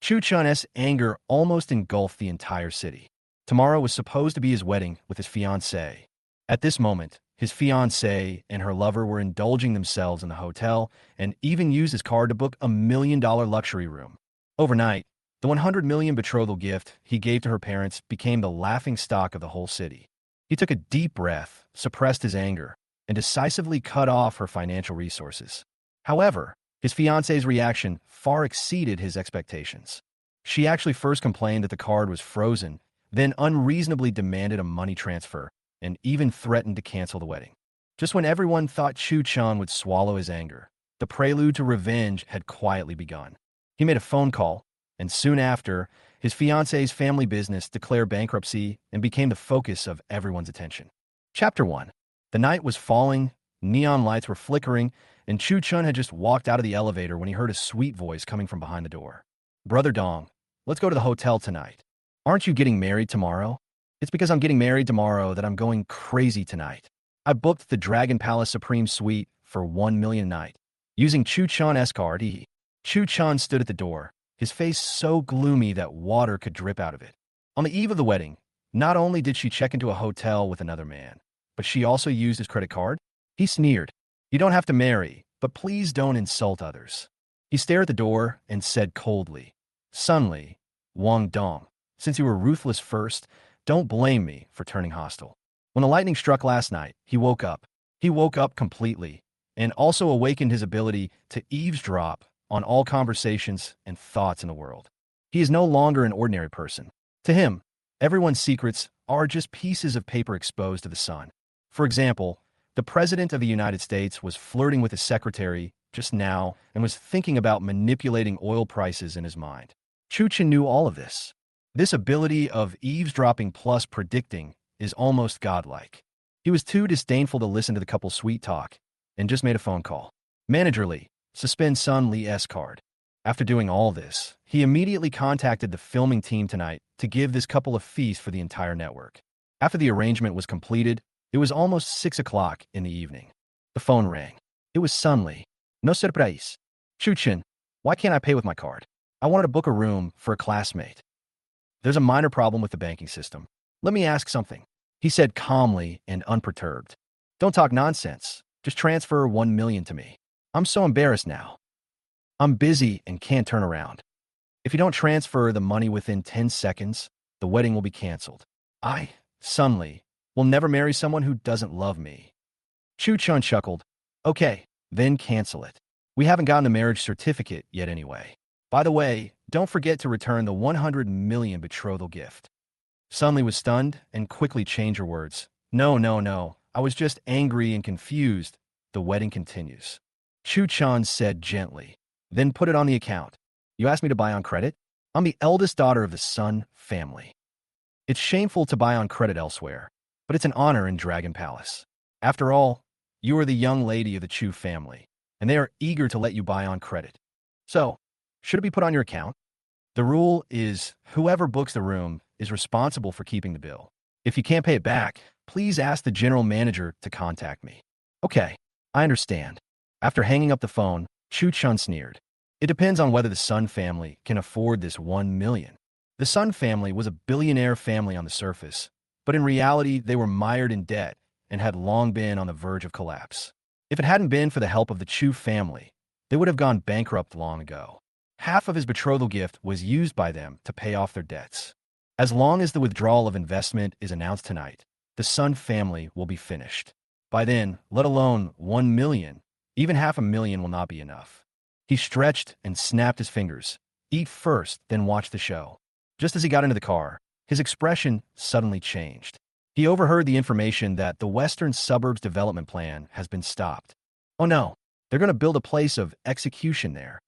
Chu Chun's anger almost engulfed the entire city. Tomorrow was supposed to be his wedding with his fiancée. At this moment, his fiancée and her lover were indulging themselves in the hotel and even used his card to book $1 million luxury room. Overnight, the 100 million betrothal gift he gave to her parents became the laughing stock of the whole city. He took a deep breath, suppressed his anger, and decisively cut off her financial resources. However, his fiancée's reaction far exceeded his expectations. She actually first complained that the card was frozen, then unreasonably demanded a money transfer, and even threatened to cancel the wedding. Just when everyone thought Chu Tion would swallow his anger, the prelude to revenge had quietly begun. He made a phone call, and soon after, his fiancée's family business declared bankruptcy and became the focus of everyone's attention. Chapter 1. The night was falling, neon lights were flickering, and Chu Chun had just walked out of the elevator when he heard a sweet voice coming from behind the door. "Brother Dong, let's go to the hotel tonight. Aren't you getting married tomorrow?" "It's because I'm getting married tomorrow that I'm going crazy tonight. I booked the Dragon Palace Supreme Suite for 1 million a night. Using Chu Chun's card, Chu Chun stood at the door, his face so gloomy that water could drip out of it. On the eve of the wedding, not only did she check into a hotel with another man, but she also used his credit card. He sneered. "You don't have to marry, but please don't insult others." He stared at the door and said coldly, "Suddenly, Wong Dong, since you were ruthless first, don't blame me for turning hostile." When the lightning struck last night, he woke up. He woke up completely, and also awakened his ability to eavesdrop on all conversations and thoughts in the world. He is no longer an ordinary person. To him, everyone's secrets are just pieces of paper exposed to the sun. For example, the President of the United States was flirting with his secretary just now and was thinking about manipulating oil prices in his mind. Chu Chen knew all of this. This ability of eavesdropping plus predicting is almost godlike. He was too disdainful to listen to the couple's sweet talk and just made a phone call. "Manager Lee, suspend Sun Lee's card." After doing all this, he immediately contacted the filming team tonight to give this couple a feast for the entire network. After the arrangement was completed, it was almost 6 o'clock in the evening. The phone rang. It was Sun Lee. "No surprise. Chu Chen, why can't I pay with my card? I wanted to book a room for a classmate. There's a minor problem with the banking system. Let me ask something," he said calmly and unperturbed. "Don't talk nonsense. Just transfer 1 million to me. I'm so embarrassed now. I'm busy and can't turn around. If you don't transfer the money within 10 seconds, the wedding will be canceled. I, Sun Lee, will never marry someone who doesn't love me." Chu Chun chuckled. "Okay, then cancel it. We haven't gotten the marriage certificate yet anyway. By the way, don't forget to return the 100 million betrothal gift." Sun Lee was stunned and quickly changed her words. No. I was just angry and confused. The wedding continues." Chu Chun said gently. "Then put it on the account. You asked me to buy on credit? I'm the eldest daughter of the Sun family. It's shameful to buy on credit elsewhere, but it's an honor in Dragon Palace. After all, you are the young lady of the Chu family, and they are eager to let you buy on credit. So, should it be put on your account? The rule is whoever books the room is responsible for keeping the bill. If you can't pay it back, please ask the general manager to contact me." "Okay, I understand." After hanging up the phone, Chu Chun sneered. "It depends on whether the Sun family can afford this 1 million. The Sun family was a billionaire family on the surface, but in reality they were mired in debt and had long been on the verge of collapse. If it hadn't been for the help of the Chu family, they would have gone bankrupt long ago. Half of his betrothal gift was used by them to pay off their debts. As long as the withdrawal of investment is announced tonight, the Sun family will be finished. By then, let alone 1 million, even 500,000 will not be enough." He stretched and snapped his fingers. "Eat first, then watch the show." Just as he got into the car, his expression suddenly changed. He overheard the information that the Western Suburbs development plan has been stopped. Oh no, they're going to build a place of execution there.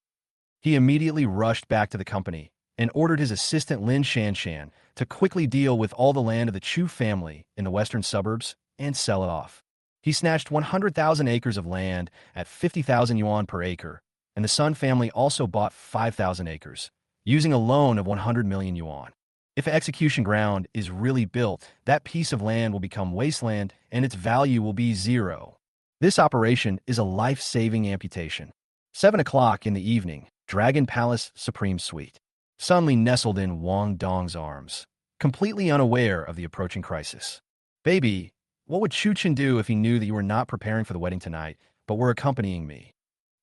He immediately rushed back to the company and ordered his assistant Lin Shanshan to quickly deal with all the land of the Chu family in the Western Suburbs and sell it off. He snatched 100,000 acres of land at 50,000 yuan per acre, and the Sun family also bought 5,000 acres, using a loan of 100 million yuan. If an execution ground is really built, that piece of land will become wasteland and its value will be zero. This operation is a life-saving amputation. 7 o'clock in the evening, Dragon Palace Supreme Suite. Sunli nestled in Wong Dong's arms, completely unaware of the approaching crisis. Baby, what would Chuchen do if he knew that you were not preparing for the wedding tonight, but were accompanying me?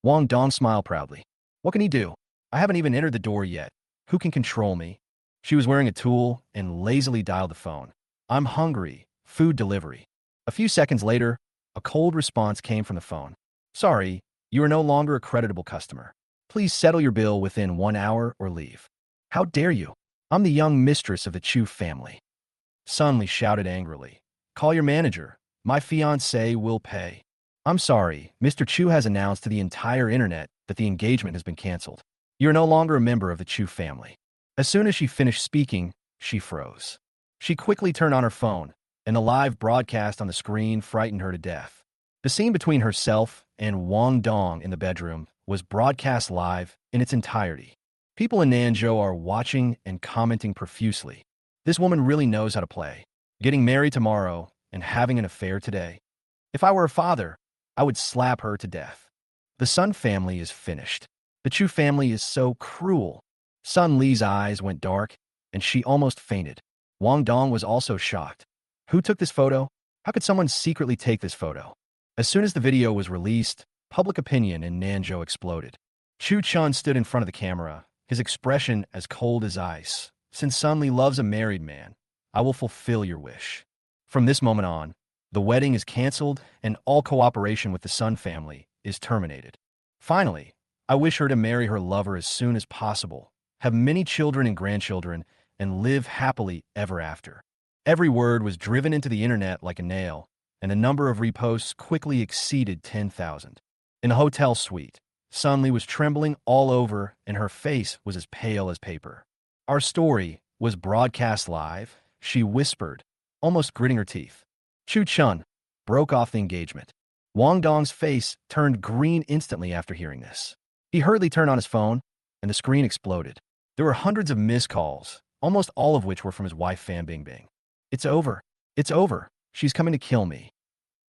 Wong Dong smiled proudly. What can he do? I haven't even entered the door yet. Who can control me? She was wearing a tool and lazily dialed the phone. I'm hungry. Food delivery. A few seconds later, a cold response came from the phone. Sorry, you are no longer a creditable customer. Please settle your bill within 1 hour or leave. How dare you? I'm the young mistress of the Chu family. Sunli shouted angrily. Call your manager. My fiancé will pay. I'm sorry, Mr. Chu has announced to the entire internet that the engagement has been canceled. You're no longer a member of the Chu family. As soon as she finished speaking, she froze. She quickly turned on her phone, and the live broadcast on the screen frightened her to death. The scene between herself and Wong Dong in the bedroom was broadcast live in its entirety. People in Nanzhou are watching and commenting profusely. This woman really knows how to play. Getting married tomorrow and having an affair today. If I were a father, I would slap her to death. The Sun family is finished. The Chu family is so cruel. Sun Li's eyes went dark, and she almost fainted. Wong Dong was also shocked. Who took this photo? How could someone secretly take this photo? As soon as the video was released, public opinion in Nanzhou exploded. Chu Chun stood in front of the camera, his expression as cold as ice. Since Sun Li loves a married man, I will fulfill your wish. From this moment on, the wedding is canceled and all cooperation with the Sun family is terminated. Finally, I wish her to marry her lover as soon as possible, have many children and grandchildren, and live happily ever after. Every word was driven into the internet like a nail, and the number of reposts quickly exceeded 10,000. In the hotel suite, Sun Li was trembling all over and her face was as pale as paper. Our story was broadcast live, she whispered, almost gritting her teeth. Chu Chun broke off the engagement. Wong Dong's face turned green instantly after hearing this. He hurriedly turned on his phone, and the screen exploded. There were hundreds of missed calls, almost all of which were from his wife Fan Bingbing. It's over. It's over. She's coming to kill me.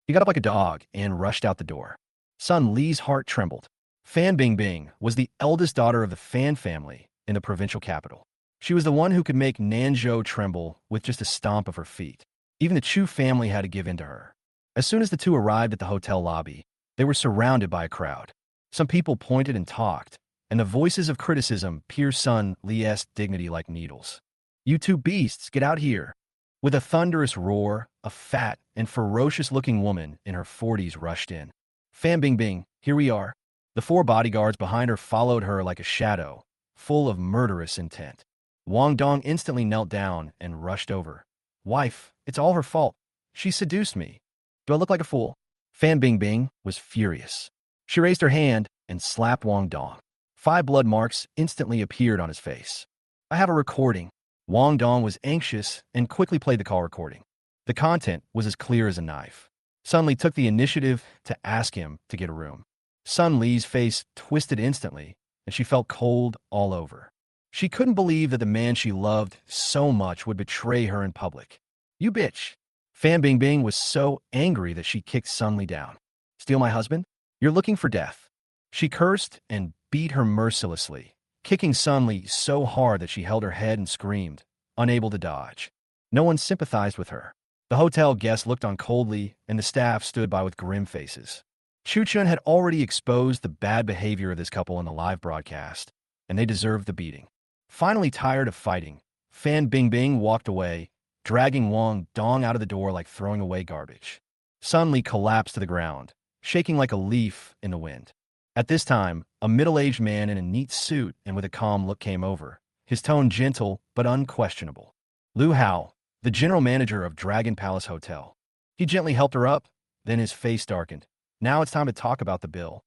He got up like a dog and rushed out the door. Sun Li's heart trembled. Fan Bingbing was the eldest daughter of the Fan family in the provincial capital. She was the one who could make Nanzhou tremble with just a stomp of her feet. Even the Chu family had to give in to her. As soon as the two arrived at the hotel lobby, they were surrounded by a crowd. Some people pointed and talked, and the voices of criticism pierced Sun Li's dignity like needles. You two beasts, get out here. With a thunderous roar, a fat and ferocious-looking woman in her 40s rushed in. Fan Bingbing, here we are. The 4 bodyguards behind her followed her like a shadow, full of murderous intent. Wong Dong instantly knelt down and rushed over. Wife, it's all her fault. She seduced me. Do I look like a fool? Fan Bingbing was furious. She raised her hand and slapped Wong Dong. 5 blood marks instantly appeared on his face. I have a recording. Wong Dong was anxious and quickly played the call recording. The content was as clear as a knife. Sun Li took the initiative to ask him to get a room. Sun Li's face twisted instantly, and she felt cold all over. She couldn't believe that the man she loved so much would betray her in public. You bitch. Fan Bingbing was so angry that she kicked Sun Li down. Steal my husband? You're looking for death. She cursed and beat her mercilessly, kicking Sun Li so hard that she held her head and screamed, unable to dodge. No one sympathized with her. The hotel guests looked on coldly, and the staff stood by with grim faces. Chu Chun had already exposed the bad behavior of this couple in the live broadcast, and they deserved the beating. Finally tired of fighting, Fan Bingbing walked away, dragging Wong Dong out of the door like throwing away garbage. Sun Li collapsed to the ground, shaking like a leaf in the wind. At this time, a middle-aged man in a neat suit and with a calm look came over, his tone gentle but unquestionable. Lu Hao, the general manager of Dragon Palace Hotel. He gently helped her up, then his face darkened. Now it's time to talk about the bill.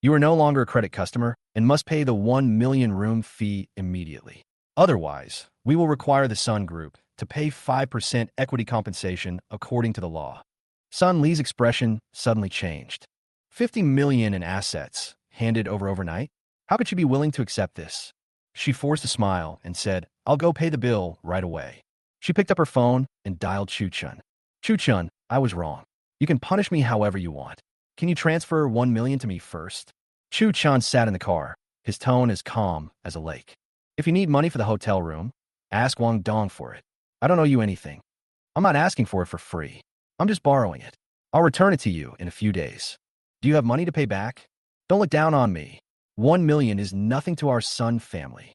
You are no longer a credit customer and must pay the 1 million room fee immediately. Otherwise, we will require the Sun Group to pay 5% equity compensation according to the law. Sun Li's expression suddenly changed. 50 million in assets handed over overnight? How could she be willing to accept this? She forced a smile and said, I'll go pay the bill right away. She picked up her phone and dialed Chu Chun. Chu Chun, I was wrong. You can punish me however you want. Can you transfer 1 million to me first? Chu Chun sat in the car, his tone as calm as a lake. If you need money for the hotel room, ask Wong Dong for it. I don't owe you anything. I'm not asking for it for free. I'm just borrowing it. I'll return it to you in a few days. Do you have money to pay back? Don't look down on me. 1 million is nothing to our Sun family.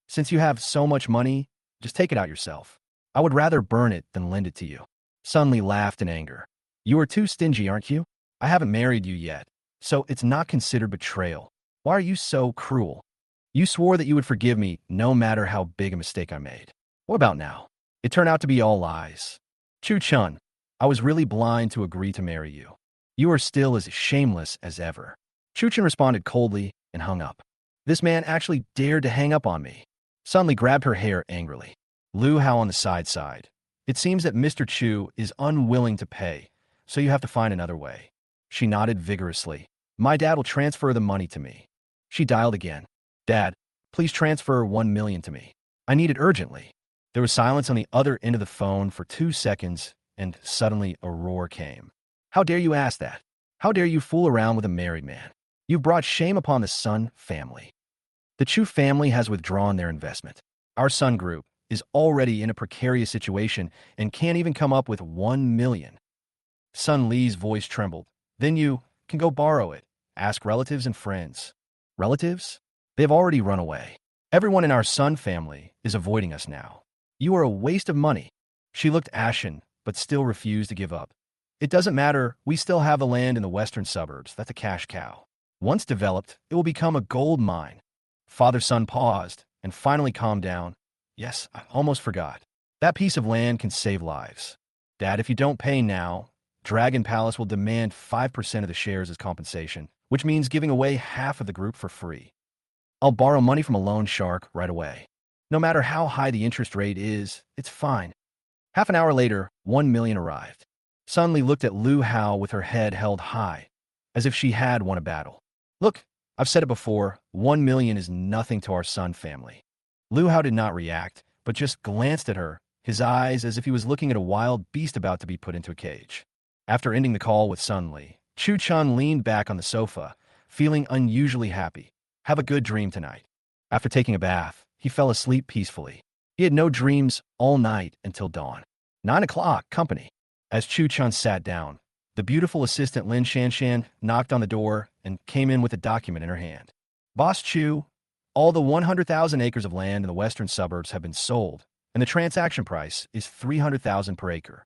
Since you have so much money, just take it out yourself. I would rather burn it than lend it to you. Sun Li laughed in anger. You are too stingy, aren't you? I haven't married you yet, so it's not considered betrayal. Why are you so cruel? You swore that you would forgive me no matter how big a mistake I made. What about now? It turned out to be all lies. Chu Chun, I was really blind to agree to marry you. You are still as shameless as ever. Chu Chun responded coldly and hung up. This man actually dared to hang up on me. Sun Li grabbed her hair angrily. Lu Hao on the side. It seems that Mr. Chu is unwilling to pay, so you have to find another way. She nodded vigorously. My dad will transfer the money to me. She dialed again. Dad, please transfer 1 million to me. I need it urgently. There was silence on the other end of the phone for 2 seconds, and suddenly a roar came. How dare you ask that? How dare you fool around with a married man? You've brought shame upon the Sun family. The Chu family has withdrawn their investment. Our Sun group is already in a precarious situation and can't even come up with 1 million. Sun Li's voice trembled. Then you can go borrow it. Ask relatives and friends. Relatives? They've already run away. Everyone in our Sun family is avoiding us now. You are a waste of money. She looked ashen, but still refused to give up. It doesn't matter, we still have the land in the western suburbs. That's a cash cow. Once developed, it will become a gold mine. Father-son paused and finally calmed down. Yes, I almost forgot. That piece of land can save lives. Dad, if you don't pay now, Dragon Palace will demand 5% of the shares as compensation, which means giving away half of the group for free. I'll borrow money from a loan shark right away. No matter how high the interest rate is, it's fine. Half an hour later, 1 million arrived. Sun Li looked at Lu Hao with her head held high, as if she had won a battle. Look, I've said it before, 1 million is nothing to our Sun family. Lu Hao did not react, but just glanced at her, his eyes as if he was looking at a wild beast about to be put into a cage. After ending the call with Sun Li, Chu Chun leaned back on the sofa, feeling unusually happy. Have a good dream tonight. After taking a bath, he fell asleep peacefully. He had no dreams all night until dawn. 9 o'clock, company. As Chu Chun sat down, the beautiful assistant Lin Shanshan knocked on the door and came in with a document in her hand. Boss Chu, all the 100,000 acres of land in the western suburbs have been sold, and the transaction price is 300,000 per acre.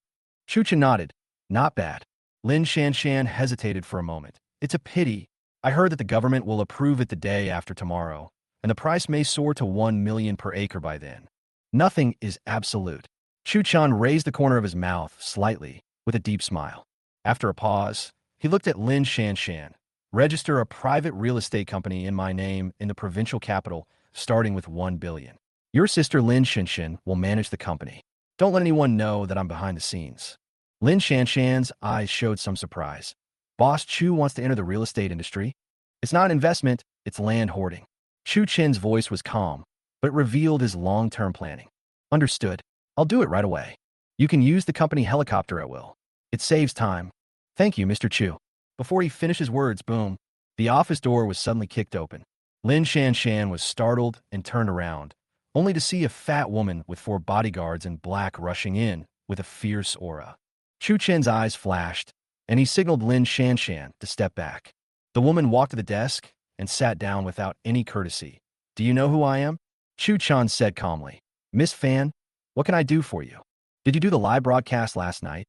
Chu Chun nodded. Not bad. Lin Shanshan hesitated for a moment. It's a pity. I heard that the government will approve it the day after tomorrow, and the price may soar to 1 million per acre by then. Nothing is absolute. Chu Chun raised the corner of his mouth slightly, with a deep smile. After a pause, he looked at Lin Shanshan. Register a private real estate company in my name in the provincial capital, starting with 1 billion. Your sister Lin Shanshan will manage the company. Don't let anyone know that I'm behind the scenes. Lin Shanshan's eyes showed some surprise. Boss Chu wants to enter the real estate industry? It's not an investment, it's land hoarding. Chu Chen's voice was calm, but it revealed his long-term planning. Understood. I'll do it right away. You can use the company helicopter at will. It saves time. Thank you, Mr. Chu. Before he finished his words, boom, the office door was suddenly kicked open. Lin Shanshan was startled and turned around, only to see a fat woman with 4 bodyguards in black rushing in with a fierce aura. Chu Chen's eyes flashed, and he signaled Lin Shanshan to step back. The woman walked to the desk and sat down without any courtesy. Do you know who I am? Chu Chan said calmly. Miss Fan, what can I do for you? Did you do the live broadcast last night?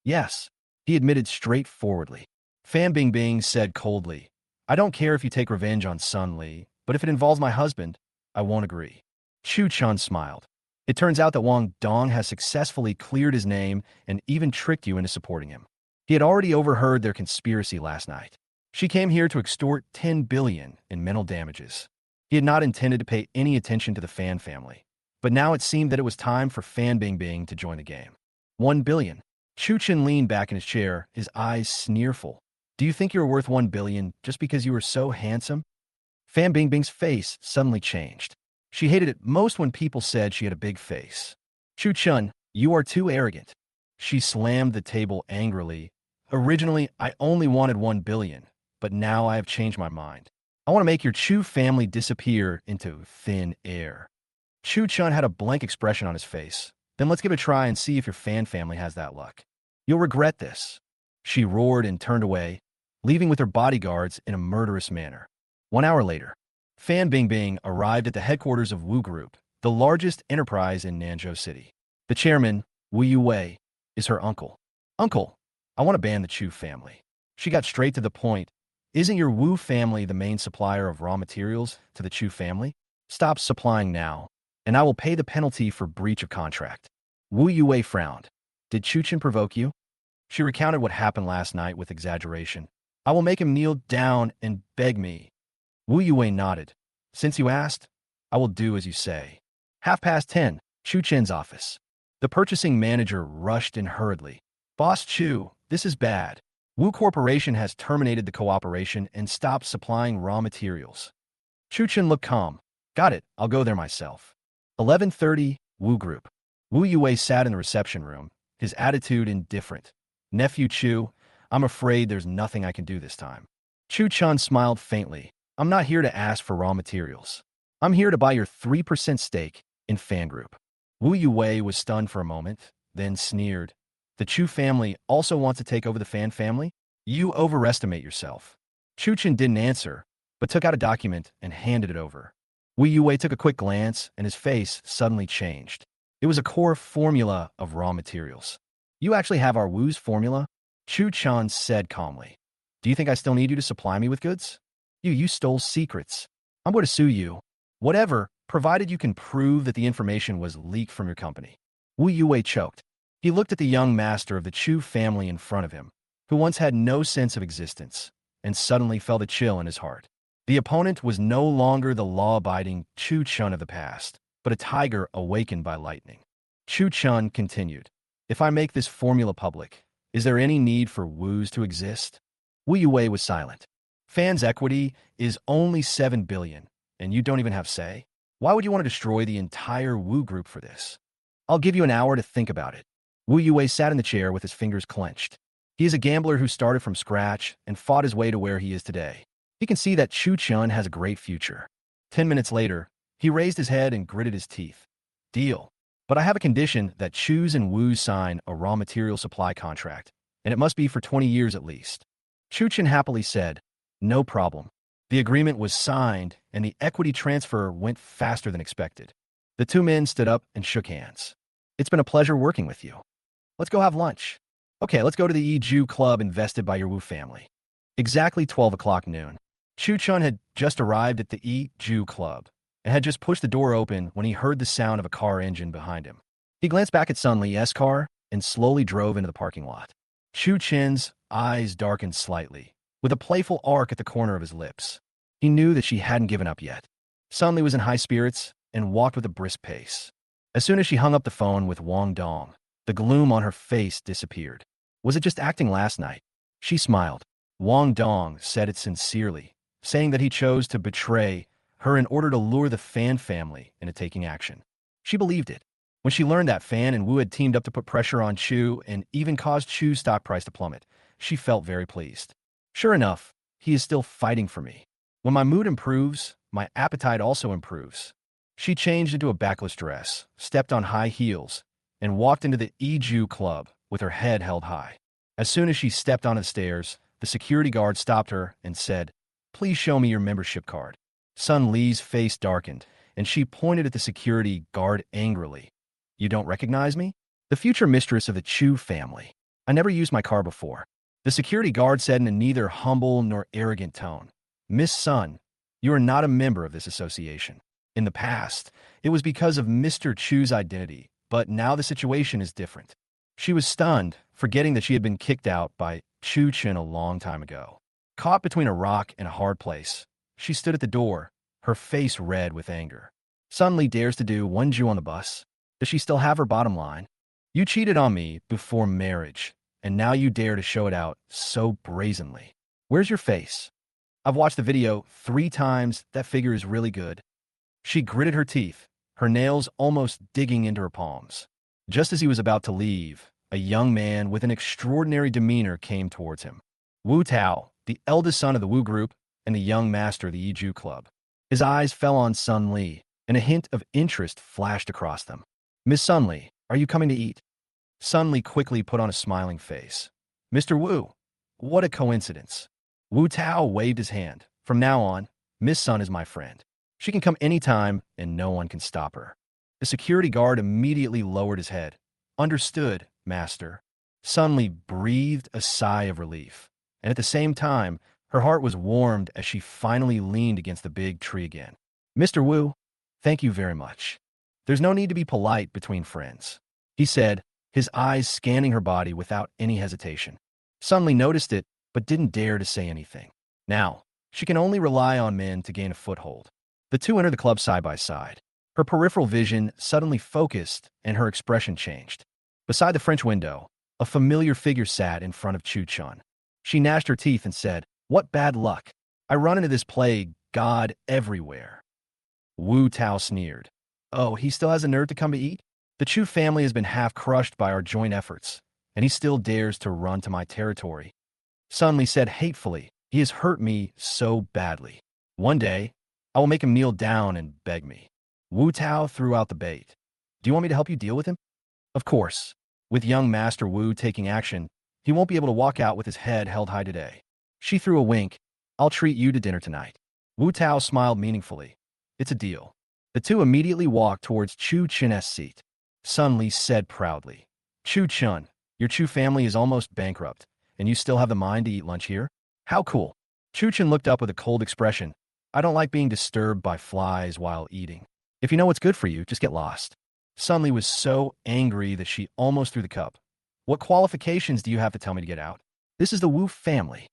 Yes, he admitted straightforwardly. Fan Bingbing said coldly, I don't care if you take revenge on Sun Li, but if it involves my husband, I won't agree. Chu Chun smiled. It turns out that Wong Dong has successfully cleared his name and even tricked you into supporting him. He had already overheard their conspiracy last night. She came here to extort 10 billion in mental damages. He had not intended to pay any attention to the Fan family, but now it seemed that it was time for Fan Bingbing to join the game. 1 billion. Chu Chun leaned back in his chair, his eyes sneerful. Do you think you're worth 1 billion just because you are so handsome? Fan Bingbing's face suddenly changed. She hated it most when people said she had a big face. Chu Chun, you are too arrogant. She slammed the table angrily. Originally, I only wanted 1 billion, but now I have changed my mind. I want to make your Chu family disappear into thin air. Chu Chun had a blank expression on his face. Then let's give it a try and see if your fan family has that luck. You'll regret this. She roared and turned away, leaving with her bodyguards in a murderous manner. 1 hour later, Fan Bingbing arrived at the headquarters of Wu Group, the largest enterprise in Nanzhou City. The chairman, Wu Yuwei, is her uncle. Uncle, I want to ban the Chu family. She got straight to the point. Isn't your Wu family the main supplier of raw materials to the Chu family? Stop supplying now, and I will pay the penalty for breach of contract. Wu Yuwei frowned. Did Chuchen provoke you? She recounted what happened last night with exaggeration. I will make him kneel down and beg me. Wu Yuwei nodded. Since you asked, I will do as you say. 10:30, Chu Chen's office. The purchasing manager rushed in hurriedly. Boss Chu, this is bad. Wu Corporation has terminated the cooperation and stopped supplying raw materials. Chu Chen looked calm. Got it, I'll go there myself. 11:30, Wu Group. Wu Yuwei sat in the reception room, his attitude indifferent. Nephew Chu, I'm afraid there's nothing I can do this time. Chu Chun smiled faintly. I'm not here to ask for raw materials. I'm here to buy your 3% stake in Fan Group. Wu Yuwei was stunned for a moment, then sneered. The Chu family also wants to take over the Fan family? You overestimate yourself. Chu Chen didn't answer, but took out a document and handed it over. Wu Yuwei took a quick glance, and his face suddenly changed. It was a core formula of raw materials. You actually have our Wu's formula? Chu Chan said calmly. Do you think I still need you to supply me with goods? You stole secrets. I'm going to sue you. Whatever, provided you can prove that the information was leaked from your company. Wu Yuwei choked. He looked at the young master of the Chu family in front of him, who once had no sense of existence, and suddenly felt a chill in his heart. The opponent was no longer the law-abiding Chu Chun of the past, but a tiger awakened by lightning. Chu Chun continued. If I make this formula public, is there any need for Wu's to exist? Wu Yuwei was silent. Fan's equity is only 7 billion, and you don't even have say? Why would you want to destroy the entire Wu Group for this? I'll give you an hour to think about it. Wu Yuwei sat in the chair with his fingers clenched. He is a gambler who started from scratch and fought his way to where he is today. He can see that Chu Chun has a great future. 10 minutes later, he raised his head and gritted his teeth. Deal. But I have a condition that Chu's and Wu's sign a raw material supply contract, and it must be for 20 years at least. Chu Chen happily said, no problem. The agreement was signed, and the equity transfer went faster than expected. The two men stood up and shook hands. It's been a pleasure working with you. Let's go have lunch. Okay, let's go to the Ju Club invested by your Wu family. Exactly 12 o'clock noon. Chu Chun had just arrived at the Ju Club and had just pushed the door open when he heard the sound of a car engine behind him. He glanced back at Sun Li's car and slowly drove into the parking lot. Chu Chen's eyes darkened slightly, with a playful arc at the corner of his lips. He knew that she hadn't given up yet. Sun Li was in high spirits and walked with a brisk pace. As soon as she hung up the phone with Wong Dong, the gloom on her face disappeared. Was it just acting last night? She smiled. Wong Dong said it sincerely, saying that he chose to betray her in order to lure the Fan family into taking action. She believed it. When she learned that Fan and Wu had teamed up to put pressure on Chu and even caused Chu's stock price to plummet, she felt very pleased. Sure enough, he is still fighting for me. When my mood improves, my appetite also improves. She changed into a backless dress, stepped on high heels, and walked into the Ju Club with her head held high. As soon as she stepped onto the stairs, the security guard stopped her and said, "Please show me your membership card." Sun Li's face darkened, and she pointed at the security guard angrily. "You don't recognize me? The future mistress of the Chu family. I never used my card before." The security guard said in a neither humble nor arrogant tone, "Miss Sun, you are not a member of this association. In the past, it was because of Mr. Chu's identity, but now the situation is different." She was stunned, forgetting that she had been kicked out by Chu Chen a long time ago. Caught between a rock and a hard place, she stood at the door, her face red with anger. Sun Li dares to do one Jew on the bus. Does she still have her bottom line? You cheated on me before marriage, and now you dare to show it out so brazenly. Where's your face? I've watched the video 3 times. That figure is really good. She gritted her teeth, her nails almost digging into her palms. Just as he was about to leave, a young man with an extraordinary demeanor came towards him. Wu Tao, the eldest son of the Wu Group, and the young master of the Iju Club. His eyes fell on Sun Li, and a hint of interest flashed across them. Miss Sun Li, are you coming to eat? Sun Li quickly put on a smiling face. Mr. Wu, what a coincidence. Wu Tao waved his hand. From now on, Miss Sun is my friend. She can come anytime, and no one can stop her. The security guard immediately lowered his head. Understood, master. Sun Li breathed a sigh of relief, and at the same time, her heart was warmed as she finally leaned against the big tree again. Mr. Wu, thank you very much. There's no need to be polite between friends, he said, his eyes scanning her body without any hesitation. Sun Li noticed it, but didn't dare to say anything. Now, she can only rely on men to gain a foothold. The two entered the club side by side. Her peripheral vision suddenly focused, and her expression changed. Beside the French window, a familiar figure sat in front of Tion. She gnashed her teeth and said, "What bad luck! I run into this plague god everywhere." Wu Tao sneered. "Oh, he still has a nerve to come to eat? The Chu family has been half crushed by our joint efforts, and he still dares to run to my territory." Sun Li said hatefully, "He has hurt me so badly. One day, I will make him kneel down and beg me." Wu Tao threw out the bait. "Do you want me to help you deal with him?" Of course. With young Master Wu taking action, he won't be able to walk out with his head held high today. She threw a wink. "I'll treat you to dinner tonight." Wu Tao smiled meaningfully. "It's a deal." The two immediately walked towards Chu Chen's seat. Sun Li said proudly, "Chu Chen, your Chu family is almost bankrupt, and you still have the mind to eat lunch here? How cool." Chu Chen looked up with a cold expression. "I don't like being disturbed by flies while eating. If you know what's good for you, just get lost." Sun Li was so angry that she almost threw the cup. "What qualifications do you have to tell me to get out? This is the Wu family."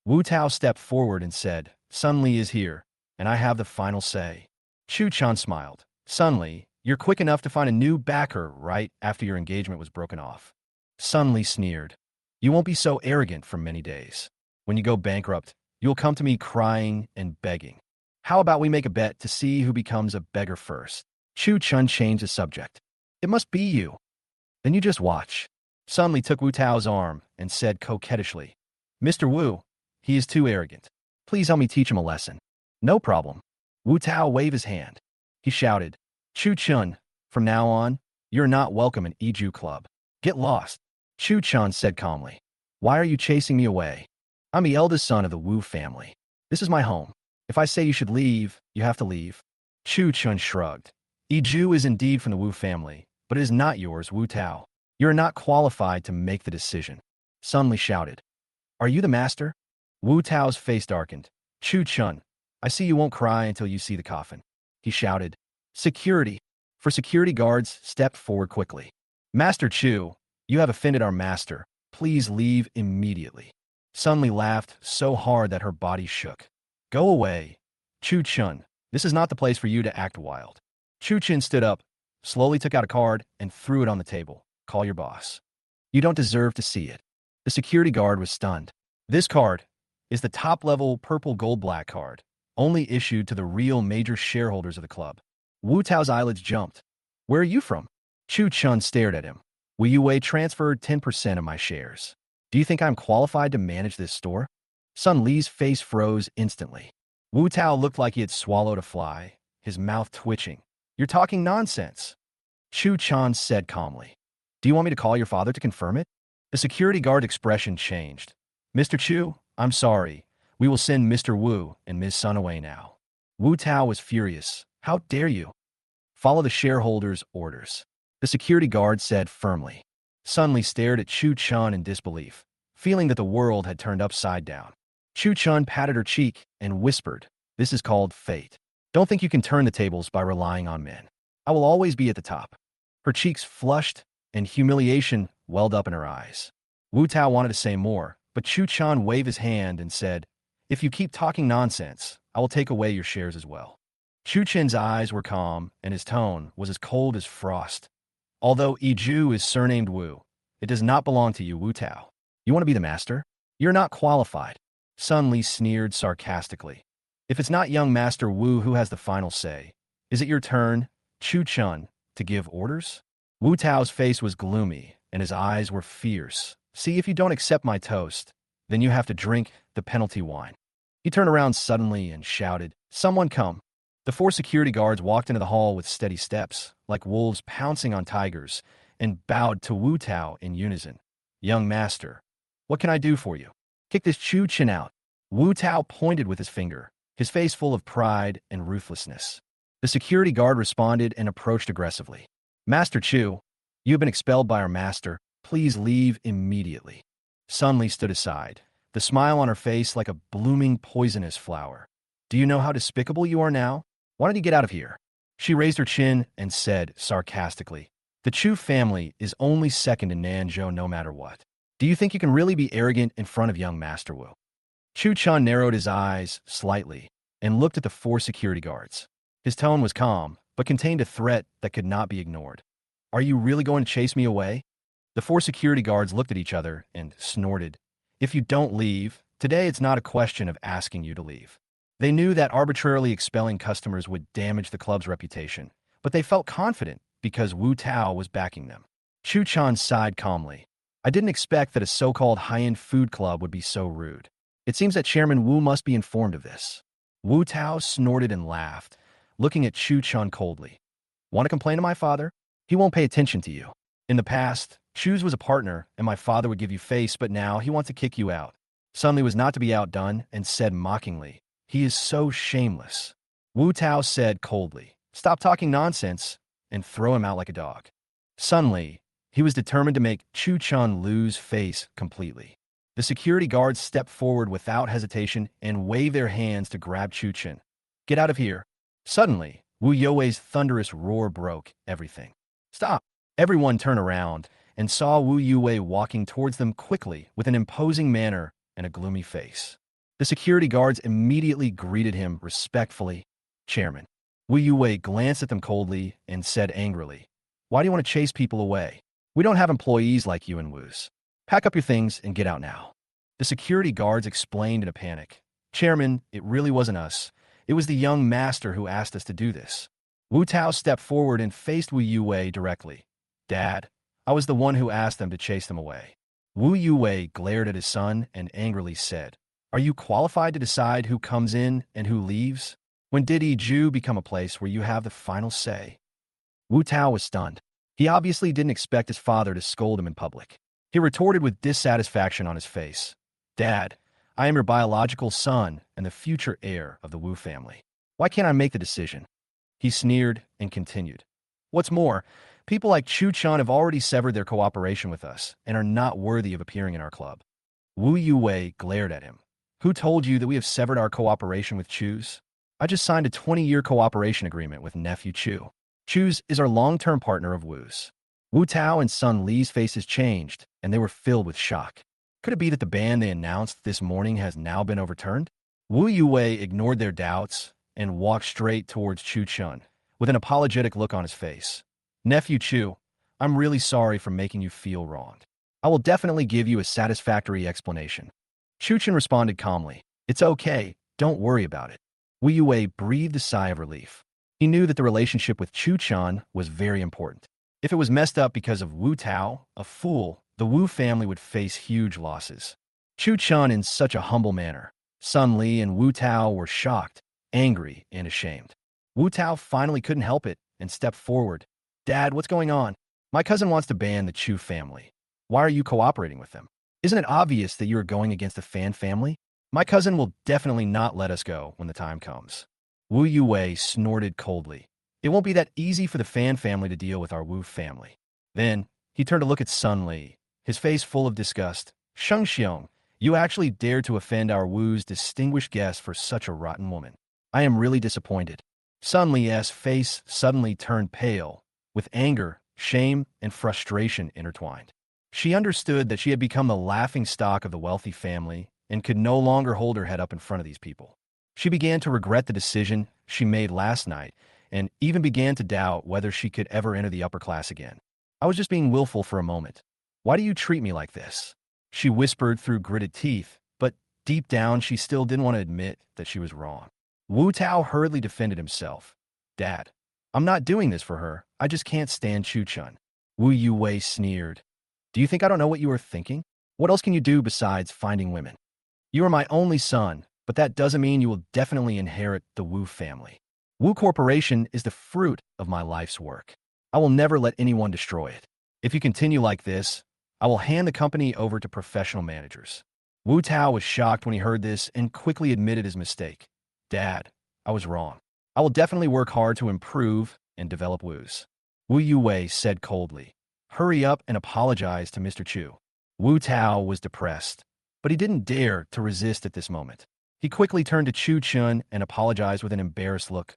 Wu Tao stepped forward and said, "Sun Li is here, and I have the final say." Chu Chen smiled. "Sun Li, you're quick enough to find a new backer right after your engagement was broken off." Sun Li sneered. "You won't be so arrogant for many days. When you go bankrupt, you'll come to me crying and begging. How about we make a bet to see who becomes a beggar first?" Chu Chen changed the subject. "It must be you." "Then you just watch." Sun Li took Wu Tao's arm and said coquettishly, "Mr. Wu, he is too arrogant. Please help me teach him a lesson." "No problem." Wu Tao waved his hand. He shouted, "Chu Chen, from now on, you're not welcome in Iju Club. Get lost." Chu Chen said calmly, "Why are you chasing me away? I'm the eldest son of the Wu family. This is my home. If I say you should leave, you have to leave." Chu Chen shrugged. "Iju is indeed from the Wu family, but it is not yours, Wu Tao. You are not qualified to make the decision." Sun Li shouted, "Are you the master?" Wu Tao's face darkened. "Chu Chen, I see you won't cry until you see the coffin." He shouted, "Security." For security guards stepped forward quickly. "Master Chu, you have offended our master. Please leave immediately." Sun Li laughed so hard that her body shook. "Go away. Chu Chen, this is not the place for you to act wild." Chu Chen stood up, slowly took out a card, and threw it on the table. "Call your boss." "You don't deserve to see it." The security guard was stunned. "This card is the top-level purple gold black card, only issued to the real major shareholders of the club." Wu Tao's eyelids jumped. "Where are you from?" Chu Chen stared at him. "Will you Wei transfer 10% of my shares? Do you think I'm qualified to manage this store?" Sun Li's face froze instantly. Wu Tao looked like he had swallowed a fly, his mouth twitching. "You're talking nonsense." Chu Chen said calmly. "Do you want me to call your father to confirm it?" The security guard expression changed. "Mr. Chu, I'm sorry. We will send Mr. Wu and Ms. Sun away now." Wu Tao was furious. "How dare you? Follow the shareholders' orders." The security guard said firmly. Sun Li stared at Chu Chen in disbelief, feeling that the world had turned upside down. Chu Chen patted her cheek and whispered, "This is called fate. Don't think you can turn the tables by relying on men. I will always be at the top." Her cheeks flushed, and humiliation welled up in her eyes. Wu Tao wanted to say more, but Chu Chen waved his hand and said, "If you keep talking nonsense, I will take away your shares as well." Chu Chen's eyes were calm, and his tone was as cold as frost. "Although Iju is surnamed Wu, it does not belong to you, Wu Tao. You want to be the master? You're not qualified." Sun Li sneered sarcastically. "If it's not young Master Wu who has the final say, is it your turn, Chu Chen, to give orders?" Wu Tao's face was gloomy, and his eyes were fierce. "See, if you don't accept my toast, then you have to drink the penalty wine." He turned around suddenly and shouted, "Someone come." The four security guards walked into the hall with steady steps, like wolves pouncing on tigers, and bowed to Wu Tao in unison. "Young master, what can I do for you? Kick this Chu Chin out." Wu Tao pointed with his finger, his face full of pride and ruthlessness. The security guard responded and approached aggressively. "Master Chu, you have been expelled by our master. Please leave immediately." Sun Li stood aside, the smile on her face like a blooming poisonous flower. "Do you know how despicable you are now? Why don't you get out of here?" She raised her chin and said sarcastically, "The Chu family is only second in Nanzhou no matter what. Do you think you can really be arrogant in front of young Master Wu?" Chu Chun narrowed his eyes slightly and looked at the four security guards. His tone was calm, but contained a threat that could not be ignored. "Are you really going to chase me away?" The four security guards looked at each other and snorted. "If you don't leave, today it's not a question of asking you to leave." They knew that arbitrarily expelling customers would damage the club's reputation, but they felt confident because Wu Tao was backing them. Chu Chan sighed calmly. "I didn't expect that a so-called high-end food club would be so rude. It seems that Chairman Wu must be informed of this." Wu Tao snorted and laughed, looking at Chu Chun coldly. "Want to complain to my father? He won't pay attention to you. In the past, Chu's was a partner, and my father would give you face, but now he wants to kick you out." Sun Li was not to be outdone and said mockingly, "He is so shameless." Wu Tao said coldly, "Stop talking nonsense and throw him out like a dog." Sun Li, he was determined to make Chu Chun lose face completely. The security guards stepped forward without hesitation and waved their hands to grab Chu Chun. "Get out of here." Suddenly, Wu Youwei's thunderous roar broke everything. "Stop!" Everyone turned around and saw Wu Youwei walking towards them quickly with an imposing manner and a gloomy face. The security guards immediately greeted him respectfully. "Chairman." Wu Youwei glanced at them coldly and said angrily, "Why do you want to chase people away? We don't have employees like you in Wu's. Pack up your things and get out now." The security guards explained in a panic. "Chairman, it really wasn't us. It was the young master who asked us to do this." Wu Tao stepped forward and faced Wu Youwei directly. "Dad, I was the one who asked them to chase them away." Wu Youwei glared at his son and angrily said, "Are you qualified to decide who comes in and who leaves? When did Iju become a place where you have the final say?" Wu Tao was stunned. He obviously didn't expect his father to scold him in public. He retorted with dissatisfaction on his face, "Dad, I am your biological son and the future heir of the Wu family. Why can't I make the decision?" He sneered and continued, "What's more, people like Chu Chun have already severed their cooperation with us and are not worthy of appearing in our club." Wu Youwei glared at him. "Who told you that we have severed our cooperation with Chu's? I just signed a 20-year cooperation agreement with Nephew Chu. Chu's is our long-term partner of Wu's." Wu Tao and Sun Li's faces changed, and they were filled with shock. Could it be that the ban they announced this morning has now been overturned? Wu Youwei ignored their doubts and walked straight towards Chu Chun, with an apologetic look on his face. "Nephew Chu, I'm really sorry for making you feel wronged. I will definitely give you a satisfactory explanation." Chu Chun responded calmly, "It's okay, don't worry about it." Wu Youwei breathed a sigh of relief. He knew that the relationship with Chu Chun was very important. If it was messed up because of Wu Tao, a fool, the Wu family would face huge losses. Chu Chun in such a humble manner. Sun Li and Wu Tao were shocked, angry, and ashamed. Wu Tao finally couldn't help it and stepped forward. "Dad, what's going on? My cousin wants to ban the Chu family. Why are you cooperating with them? Isn't it obvious that you are going against the Fan family? My cousin will definitely not let us go when the time comes." Wu Youwei snorted coldly. "It won't be that easy for the Fan family to deal with our Wu family." Then, he turned to look at Sun Li, his face full of disgust. "Sheng Xiong, you actually dared to offend our Wu's distinguished guest for such a rotten woman. I am really disappointed." Sun Li's face suddenly turned pale, with anger, shame, and frustration intertwined. She understood that she had become the laughing stock of the wealthy family and could no longer hold her head up in front of these people. She began to regret the decision she made last night and even began to doubt whether she could ever enter the upper class again. "I was just being willful for a moment. Why do you treat me like this?" She whispered through gritted teeth, but deep down she still didn't want to admit that she was wrong. Wu Tao hurriedly defended himself. "Dad, I'm not doing this for her. I just can't stand Chu Chun." Wu Youwei sneered. "Do you think I don't know what you are thinking? What else can you do besides finding women? You are my only son, but that doesn't mean you will definitely inherit the Wu family. Wu Corporation is the fruit of my life's work. I will never let anyone destroy it. If you continue like this, I will hand the company over to professional managers. Wu Tao was shocked when he heard this and quickly admitted his mistake. Dad, I was wrong. I will definitely work hard to improve and develop Wu's. Wu Yuwei said coldly. Hurry up and apologize to Mr. Chu. Wu Tao was depressed, but he didn't dare to resist at this moment. He quickly turned to Chu Chun and apologized with an embarrassed look.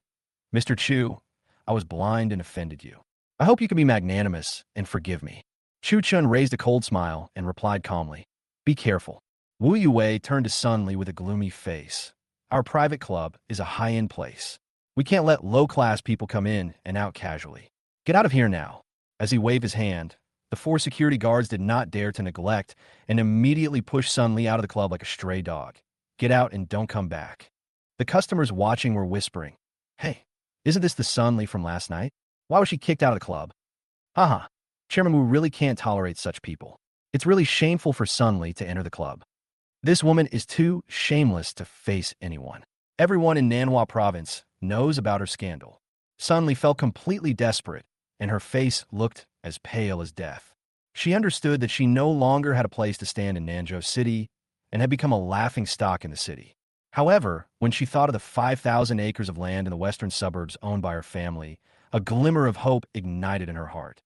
Mr. Chu, I was blind and offended you. I hope you can be magnanimous and forgive me. Chu Chun raised a cold smile and replied calmly. Be careful. Wu Yuwei turned to Sun Li with a gloomy face. Our private club is a high-end place. We can't let low-class people come in and out casually. Get out of here now. As he waved his hand, the 4 security guards did not dare to neglect and immediately pushed Sun Li out of the club like a stray dog. Get out and don't come back. The customers watching were whispering, Hey, isn't this the Sun Li from last night? Why was she kicked out of the club? Haha, Chairman Wu really can't tolerate such people. It's really shameful for Sun Li to enter the club. This woman is too shameless to face anyone. Everyone in Manhwa province knows about her scandal. Sun Li felt completely desperate, and her face looked as pale as death. She understood that she no longer had a place to stand in Nanzhou City and had become a laughing stock in the city. However, when she thought of the 5,000 acres of land in the western suburbs owned by her family, a glimmer of hope ignited in her heart.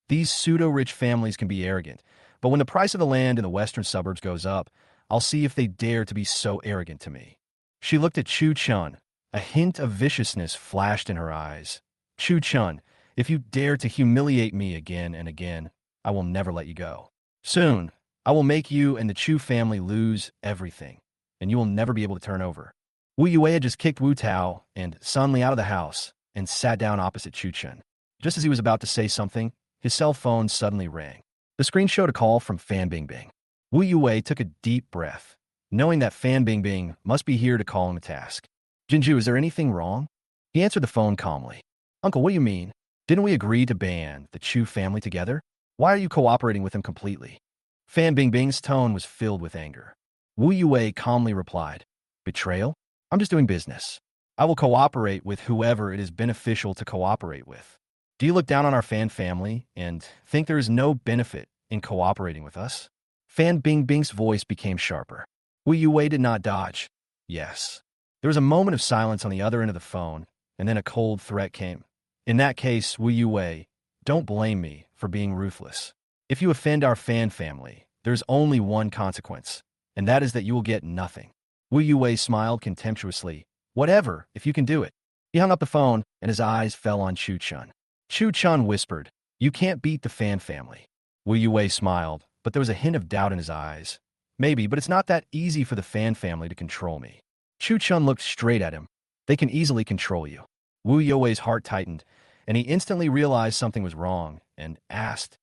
These pseudo-rich families can be arrogant, but when the price of the land in the western suburbs goes up, I'll see if they dare to be so arrogant to me. She looked at Chu Chun. A hint of viciousness flashed in her eyes. Chu Chun, if you dare to humiliate me again and again, I will never let you go. Soon, I will make you and the Chu family lose everything, and you will never be able to turn over. Wu Yue had just kicked Wu Tao and Sun Li out of the house and sat down opposite Chu Chun. Just as he was about to say something, his cell phone suddenly rang. The screen showed a call from Fan Bingbing. Wu Yue took a deep breath, knowing that Fan Bingbing must be here to call him a task. Jinju, is there anything wrong? He answered the phone calmly. Uncle, what do you mean? Didn't we agree to ban the Chu family together? Why are you cooperating with him completely? Fan Bingbing's tone was filled with anger. Wu Yue calmly replied, Betrayal? I'm just doing business. I will cooperate with whoever it is beneficial to cooperate with. Do you look down on our Fan family and think there is no benefit in cooperating with us? Fan Bingbing's voice became sharper. Wu Yue did not dodge. Yes. There was a moment of silence on the other end of the phone, and then a cold threat came. In that case, Wu Yue, don't blame me for being ruthless. If you offend our Fan family, there's only one consequence, and that is that you will get nothing. Wu Yue smiled contemptuously. Whatever, if you can do it. He hung up the phone, and his eyes fell on Chu Chun. Chu Chun whispered, You can't beat the Fan family. Wu Yue smiled, but there was a hint of doubt in his eyes. Maybe, but it's not that easy for the Fan family to control me. Chu Chun looked straight at him. They can easily control you. Wu Yue's heart tightened, and he instantly realized something was wrong and asked,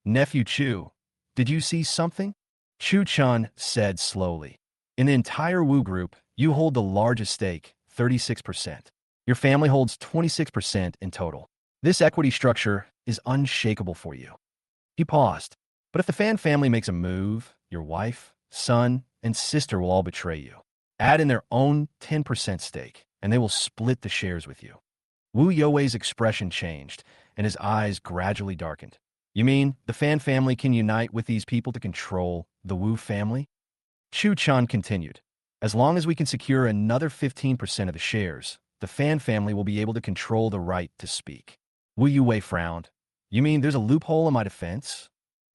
Nephew Chu, did you see something? Chu Chun said slowly, In the entire Wu group, you hold the largest stake, 36%. Your family holds 26% in total. This equity structure is unshakable for you. He paused. But if the Fan family makes a move, your wife, son, and sister will all betray you. Add in their own 10% stake, and they will split the shares with you. Wu Yue's expression changed, and his eyes gradually darkened. You mean the Fan family can unite with these people to control the Wu family? Chu Chun continued. As long as we can secure another 15% of the shares, the Fan family will be able to control the right to speak. Wu Yue frowned. You mean there's a loophole in my defense?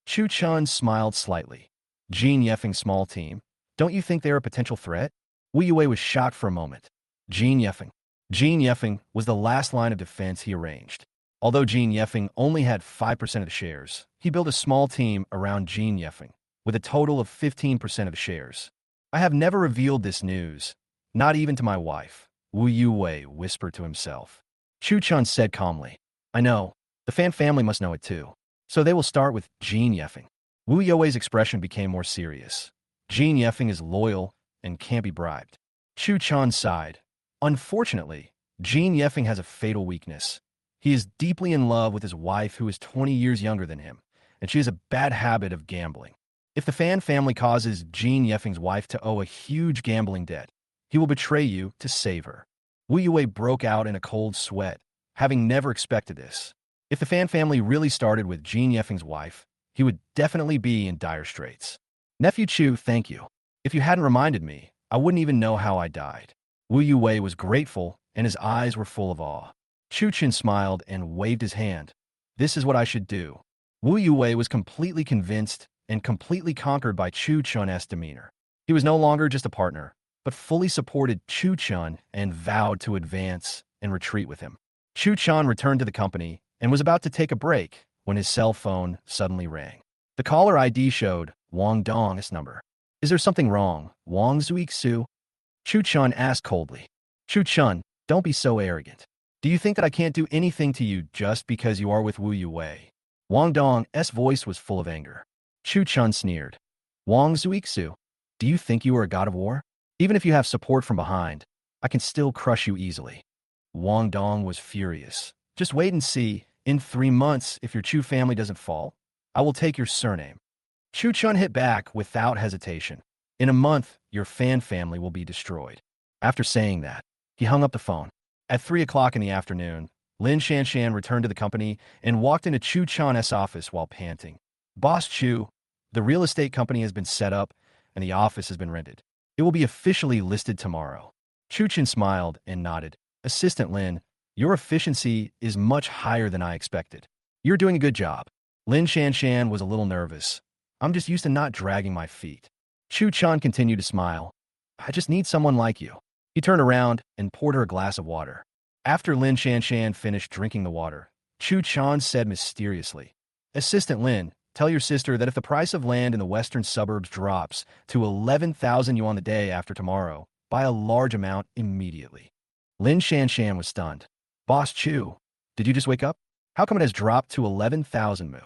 Chu Chun smiled slightly. Jean Yeffing's small team. Don't you think they're a potential threat? Wu Yue was shocked for a moment. Jean Yeffing. Jean Yeffing was the last line of defense he arranged. Although Jean Yeffing only had 5% of the shares, he built a small team around Jean Yeffing, with a total of 15% of the shares. I have never revealed this news, not even to my wife, Wu Yue whispered to himself. Chu Chun said calmly, I know, the Fan family must know it too. So they will start with Jean Yeffing. Wu Yue's expression became more serious. Jean Yeffing is loyal and can't be bribed. Chu Chun sighed. Unfortunately, Jean Yeffing has a fatal weakness. He is deeply in love with his wife who is 20 years younger than him, and she has a bad habit of gambling. If the Fan family causes Jean Yeffing's wife to owe a huge gambling debt, He will betray you to save her. Wu Yue broke out in a cold sweat, having never expected this. If the Fan family really started with Jean Yeffing's wife, he would definitely be in dire straits. Nephew Chu, thank you. If you hadn't reminded me, I wouldn't even know how I died. Wu Yue was grateful, and his eyes were full of awe. Chu Chen smiled and waved his hand. This is what I should do. Wu Yue was completely convinced and completely conquered by Chu Chun's demeanor. He was no longer just a partner, but fully supported Chu Chun and vowed to advance and retreat with him. Chu Chun returned to the company and was about to take a break when his cell phone suddenly rang. The caller ID showed Wong Dong's number. Is there something wrong, Wong Zuixu? Chu Chun asked coldly. Chu Chun, don't be so arrogant. Do you think that I can't do anything to you just because you are with Wu Yue? Wang Dong's voice was full of anger. Chu Chun sneered. Wang Zuixu, do you think you are a god of war? Even if you have support from behind, I can still crush you easily. Wang Dong was furious. Just wait and see. In 3 months, if your Chu family doesn't fall, I will take your surname. Chu Chun hit back without hesitation. In a month, your Fan family will be destroyed. After saying that, he hung up the phone. At 3 o'clock in the afternoon, Lin Shanshan returned to the company and walked into Chu Chun's office while panting. Boss Chu, the real estate company has been set up and the office has been rented. It will be officially listed tomorrow. Chu Chen smiled and nodded. Assistant Lin, your efficiency is much higher than I expected. You're doing a good job. Lin Shanshan was a little nervous. I'm just used to not dragging my feet. Chu Chun continued to smile. I just need someone like you. He turned around and poured her a glass of water. After Lin Shanshan finished drinking the water, Chu Chun said mysteriously, Assistant Lin, tell your sister that if the price of land in the western suburbs drops to 11,000 yuan the day after tomorrow, buy a large amount immediately. Lin Shanshan was stunned. Boss Chu, did you just wake up? How come it has dropped to 11,000 mu?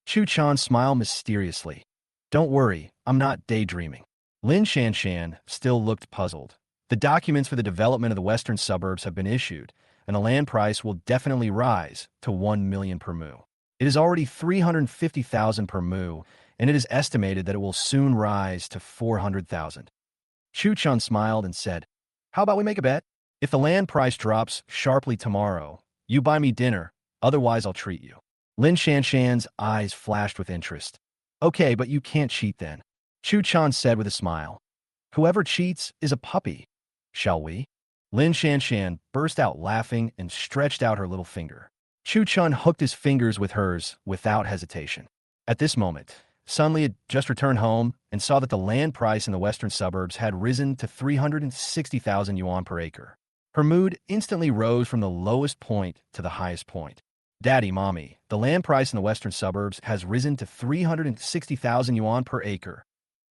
Chu Chun smiled mysteriously. Don't worry, I'm not daydreaming. Lin Shanshan still looked puzzled. The documents for the development of the western suburbs have been issued, and the land price will definitely rise to 1 million per mu. It is already 350,000 per mu, and it is estimated that it will soon rise to 400,000. Chu Chun smiled and said, How about we make a bet? If the land price drops sharply tomorrow, you buy me dinner, otherwise I'll treat you. Lin Shanshan's eyes flashed with interest. Okay, but you can't cheat then. Chu Chun said with a smile. Whoever cheats is a puppy. Shall we? Lin Shanshan burst out laughing and stretched out her little finger. Chu Chun hooked his fingers with hers without hesitation. At this moment, Sun Li had just returned home and saw that the land price in the western suburbs had risen to 360,000 yuan per acre. Her mood instantly rose from the lowest point to the highest point. Daddy, Mommy, the land price in the western suburbs has risen to 360,000 yuan per acre.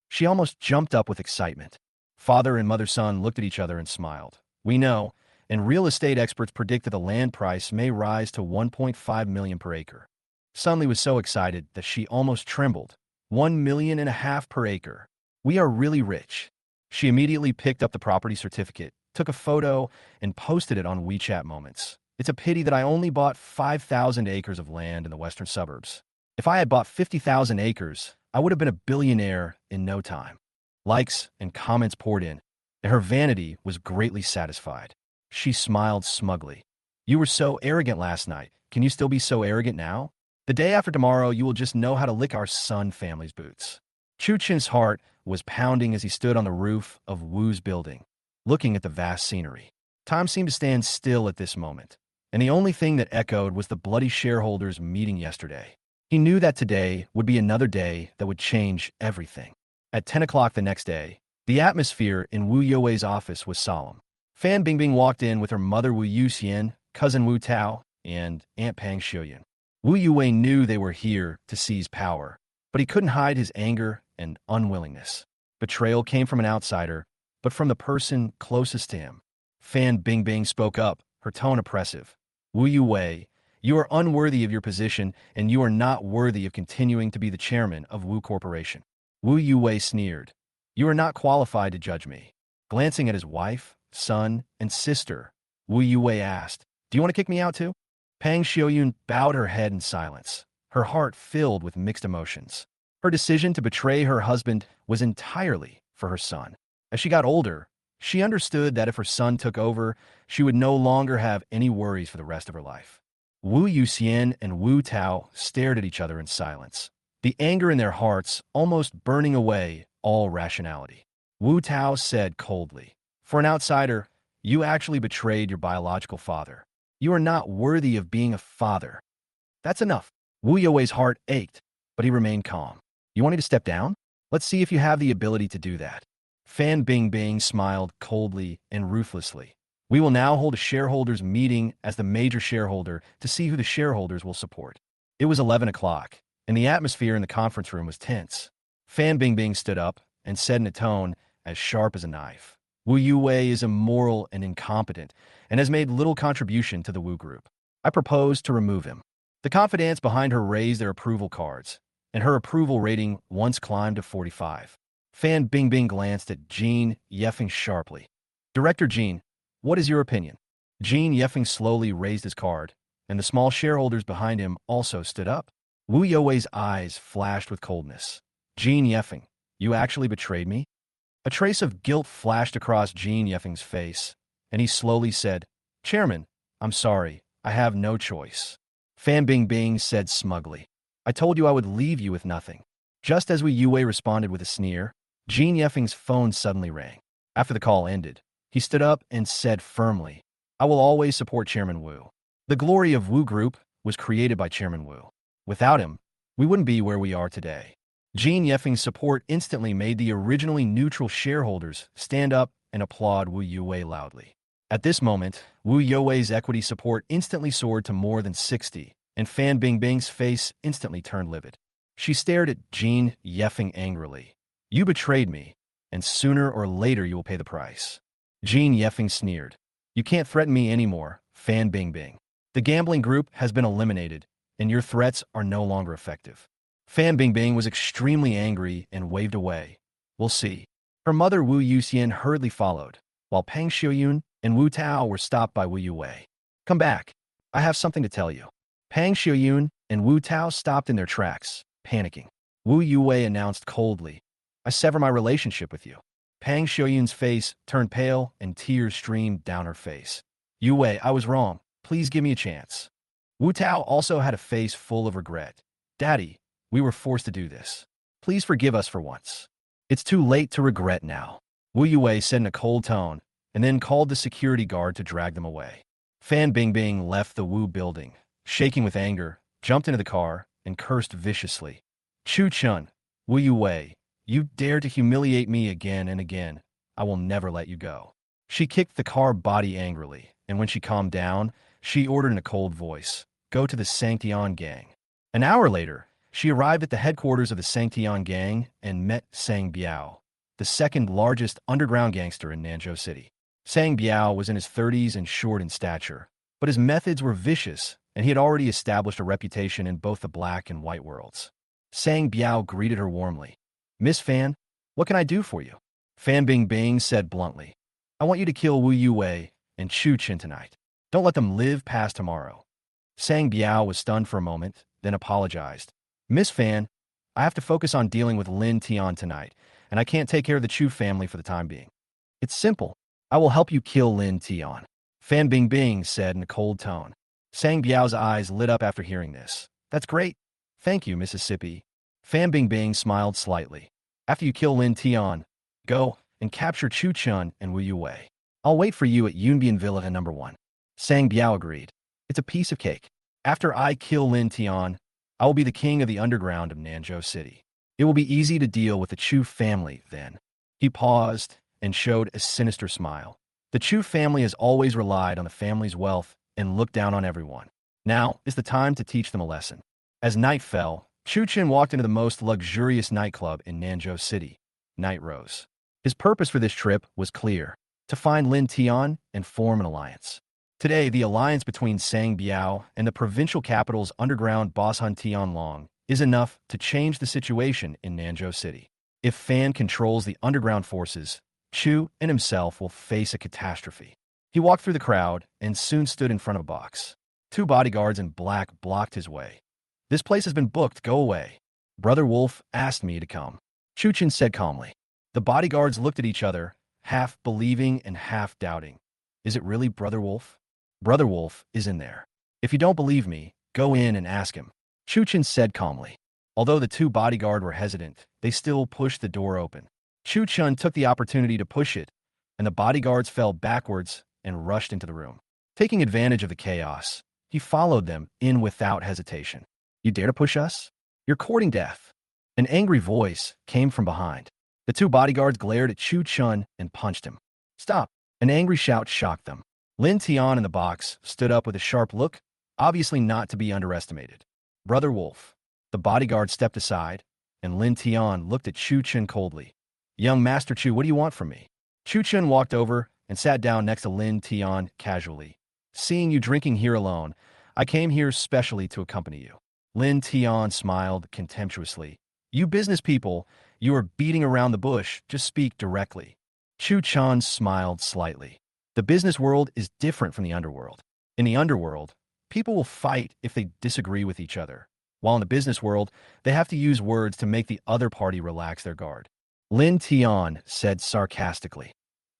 She almost jumped up with excitement. Father and mother-son looked at each other and smiled. We know, and real estate experts predict that the land price may rise to 1.5 million per acre. Sun Li was so excited that she almost trembled. 1.5 million per acre. We are really rich. She immediately picked up the property certificate, took a photo, and posted it on WeChat Moments. It's a pity that I only bought 5,000 acres of land in the western suburbs. If I had bought 50,000 acres, I would have been a billionaire in no time. Likes and comments poured in, and her vanity was greatly satisfied. She smiled smugly. You were so arrogant last night. Can you still be so arrogant now? The day after tomorrow, you will just know how to lick our Sun family's boots. Chu Chen's heart was pounding as he stood on the roof of Wu's building, looking at the vast scenery. Time seemed to stand still at this moment, and the only thing that echoed was the bloody shareholders meeting yesterday. He knew that today would be another day that would change everything. At 10 o'clock the next day, the atmosphere in Wu You's office was solemn. Fan Bingbing walked in with her mother Wu Yuxian, cousin Wu Tao, and Aunt Pang Xiuyun. Wu Yue knew they were here to seize power, but he couldn't hide his anger and unwillingness. Betrayal came from an outsider, but from the person closest to him. Fan Bingbing spoke up, her tone oppressive. Wu Yue, you are unworthy of your position, and you are not worthy of continuing to be the chairman of Wu Corporation. Wu Yue sneered. You are not qualified to judge me. Glancing at his wife, son, and sister, Wu Yue asked, Do you want to kick me out too? Pang Xiuyun bowed her head in silence, her heart filled with mixed emotions. Her decision to betray her husband was entirely for her son. As she got older, She understood that if her son took over, she would no longer have any worries for the rest of her life. Wu Yuxian and Wu Tao stared at each other in silence, the anger in their hearts almost burning away all rationality. Wu Tao said coldly, "For an outsider, you actually betrayed your biological father. You are not worthy of being a father." "That's enough." Wu Youwei's heart ached, but he remained calm. "You want me to step down? Let's see if you have the ability to do that." Fan Bingbing smiled coldly and ruthlessly. "We will now hold a shareholders meeting as the major shareholder to see who the shareholders will support." It was 11 o'clock, and the atmosphere in the conference room was tense. Fan Bingbing stood up and said in a tone as sharp as a knife, "Wu Yuwei is immoral and incompetent and has made little contribution to the Wu Group. I propose to remove him." The confidants behind her raised their approval cards, and her approval rating once climbed to 45. Fan Bingbing glanced at Jean Yeffing sharply. "Director Jean, what is your opinion?" Jean Yeffing slowly raised his card, and the small shareholders behind him also stood up. Wu Youwei's eyes flashed with coldness. "Jean Yeffing, you actually betrayed me?" A trace of guilt flashed across Jean Yeffing's face, and he slowly said, "Chairman, I'm sorry, I have no choice." Fan Bingbing said smugly, "I told you I would leave you with nothing." Just as Wu Yuwei responded with a sneer, Jean Yeffing's phone suddenly rang. After the call ended, he stood up and said firmly, "I will always support Chairman Wu. The glory of Wu Group was created by Chairman Wu. Without him, we wouldn't be where we are today." Jean Yeffing's support instantly made the originally neutral shareholders stand up and applaud Wu Yuwei loudly. At this moment, Wu Youwei's equity support instantly soared to more than 60, and Fan Bingbing's face instantly turned livid. She stared at Jean Yeffing angrily. "You betrayed me, and sooner or later you will pay the price." Jean Yeffing sneered. "You can't threaten me anymore, Fan Bingbing. The gambling group has been eliminated, and your threats are no longer effective." Fan Bingbing was extremely angry and waved away. "We'll see." Her mother Wu Yuxian hurriedly followed, while Pang Xiuyun and Wu Tao were stopped by Wu Yuwei. "Come back. I have something to tell you." Pang Xiuyun and Wu Tao stopped in their tracks, panicking. Wu Yuwei announced coldly, "I sever my relationship with you." Pang Xiuyun's face turned pale and tears streamed down her face. "Yuwei, I was wrong. Please give me a chance." Wu Tao also had a face full of regret. "Daddy, we were forced to do this. Please forgive us for once. It's too late to regret now." Wu Yuwei said in a cold tone, and then called the security guard to drag them away. Fan Bingbing left the Wu building, shaking with anger, jumped into the car, and cursed viciously. "Chu Chun, Wu Yuwei, you dare to humiliate me again and again. I will never let you go." She kicked the car body angrily, and when she calmed down, she ordered in a cold voice, "Go to the Sangtian gang." An hour later, she arrived at the headquarters of the Sangtian gang and met Sang Biao, the second largest underground gangster in Nanzhou City. Sang Biao was in his 30s and short in stature, but his methods were vicious, and he had already established a reputation in both the black and white worlds. Sang Biao greeted her warmly. "Miss Fan, what can I do for you?" Fan Bingbing said bluntly, "I want you to kill Wu Yuwei and Chu Chin tonight. Don't let them live past tomorrow." Sang Biao was stunned for a moment, then apologized. "Miss Fan, I have to focus on dealing with Lin Tion tonight, and I can't take care of the Chu family for the time being." "It's simple. I will help you kill Lin Tion," Fan Bingbing said in a cold tone. Sang Biao's eyes lit up after hearing this. "That's great. Thank you, Mississippi." Fan Bingbing smiled slightly. "After you kill Lin Tion, go and capture Chu Chun and Wu Yuwei. I'll wait for you at Yunbian Villa number 1. Sang Biao agreed. "It's a piece of cake. After I kill Lin Tion, I will be the king of the underground of Nanzhou City. It will be easy to deal with the Chu family then." He paused and showed a sinister smile. The Chu family has always relied on the family's wealth and looked down on everyone. Now is the time to teach them a lesson. As night fell, Chu Chin walked into the most luxurious nightclub in Nanzhou City, Night Rose. His purpose for this trip was clear: to find Lin Tion and form an alliance. Today, the alliance between Sang Biao and the provincial capital's underground boss Hun Tianlong is enough to change the situation in Nanzhou City. If Fan controls the underground forces, Chu and himself will face a catastrophe. He walked through the crowd and soon stood in front of a box. 2 bodyguards in black blocked his way. "This place has been booked. Go away." "Brother Wolf asked me to come," Chu Chin said calmly. The bodyguards looked at each other, half believing and half doubting. Is it really Brother Wolf? Brother Wolf is in there. If you don't believe me, go in and ask him, Chen said calmly. Although the two bodyguards were hesitant, they still pushed the door open. Chen took the opportunity to push it, and the bodyguards fell backwards and rushed into the room. Taking advantage of the chaos, he followed them in without hesitation. You dare to push us? You're courting death. An angry voice came from behind. The two bodyguards glared at Chen and punched him. Stop! An angry shout shocked them. Tion in the box stood up with a sharp look, obviously not to be underestimated. Brother Wolf. The bodyguard stepped aside, and Tion looked at Chen coldly. Young Master Chu, what do you want from me? Chen walked over and sat down next to Tion casually. Seeing you drinking here alone, I came here specially to accompany you. Tion smiled contemptuously. You business people, you are beating around the bush, just speak directly. Chen smiled slightly. The business world is different from the underworld. In the underworld, people will fight if they disagree with each other, while in the business world, they have to use words to make the other party relax their guard. Tion said sarcastically.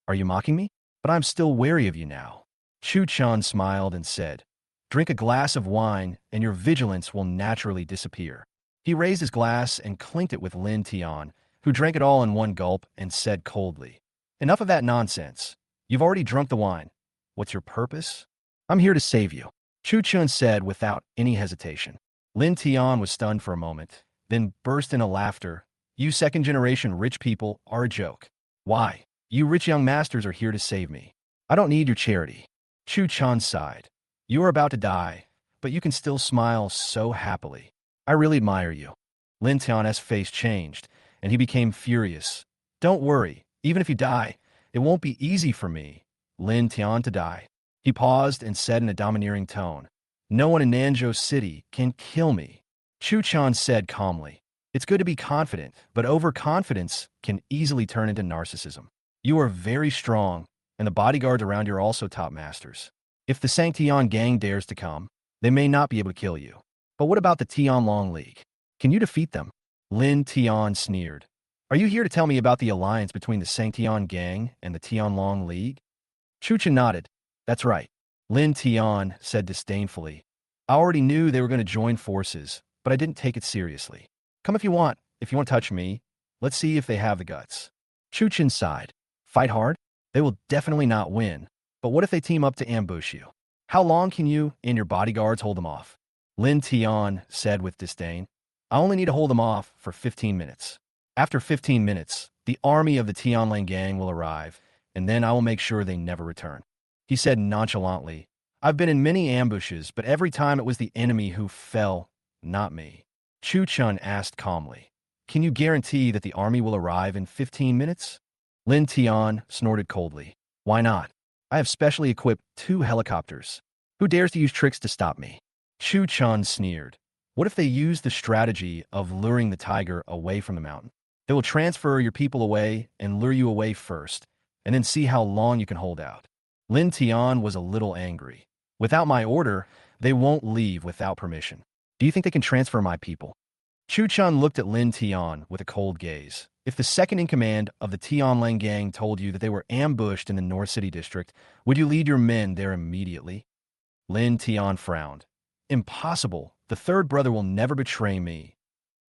Are you mocking me? But I'm still wary of you now. Chen smiled and said, drink a glass of wine and your vigilance will naturally disappear. He raised his glass and clinked it with Tion, who drank it all in one gulp and said coldly, enough of that nonsense. You've already drunk the wine. What's your purpose? I'm here to save you. Chen said without any hesitation. Tion was stunned for a moment, then burst into laughter. You second-generation rich people are a joke. Why? You rich young masters are here to save me. I don't need your charity. Chen sighed. You are about to die, but you can still smile so happily. I really admire you. Tion's face changed, and he became furious. Don't worry, even if you die, it won't be easy for me, Tion, to die. He paused and said in a domineering tone, no one in Nanzhou City can kill me. Chen said calmly, it's good to be confident, but overconfidence can easily turn into narcissism. You are very strong, and the bodyguards around you are also top masters. If the Tion gang dares to come, they may not be able to kill you. But what about the Tianlong League? Can you defeat them? Tion sneered. Are you here to tell me about the alliance between the Tion gang and the Tianlong League? Chen nodded. That's right. Tion said disdainfully. I already knew they were going to join forces, but I didn't take it seriously. Come if you want. If you want to touch me, let's see if they have the guts. Chen sighed. Fight hard? They will definitely not win. But what if they team up to ambush you? How long can you and your bodyguards hold them off? Tion said with disdain. I only need to hold them off for 15 minutes. After 15 minutes, the army of the Tianlong gang will arrive, and then I will make sure they never return. He said nonchalantly, I've been in many ambushes, but every time it was the enemy who fell, not me. Chen asked calmly, can you guarantee that the army will arrive in 15 minutes? Tion snorted coldly. Why not? I have specially equipped 2 helicopters. Who dares to use tricks to stop me? Chen sneered. What if they use the strategy of luring the tiger away from the mountain? They will transfer your people away and lure you away first, and then see how long you can hold out. Tion was a little angry. Without my order, they won't leave without permission. Do you think they can transfer my people? Chen looked at Tion with a cold gaze. If the second-in-command of the Tianlong gang told you that they were ambushed in the North City district, would you lead your men there immediately? Tion frowned. Impossible. The third brother will never betray me.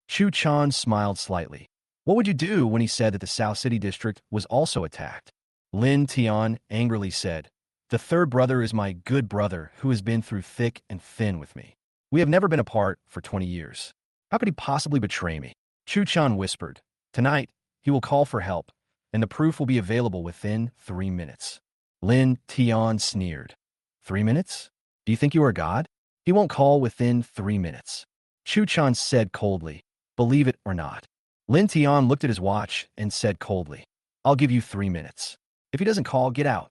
Chen smiled slightly. What would you do when he said that the South City district was also attacked? Tion angrily said, the third brother is my good brother who has been through thick and thin with me. We have never been apart for 20 years. How could he possibly betray me? Chen whispered. Tonight, he will call for help, and the proof will be available within 3 minutes. Tion sneered. 3 minutes? Do you think you are God? He won't call within 3 minutes. Chen said coldly, believe it or not. Tion looked at his watch and said coldly, I'll give you 3 minutes. If he doesn't call, get out.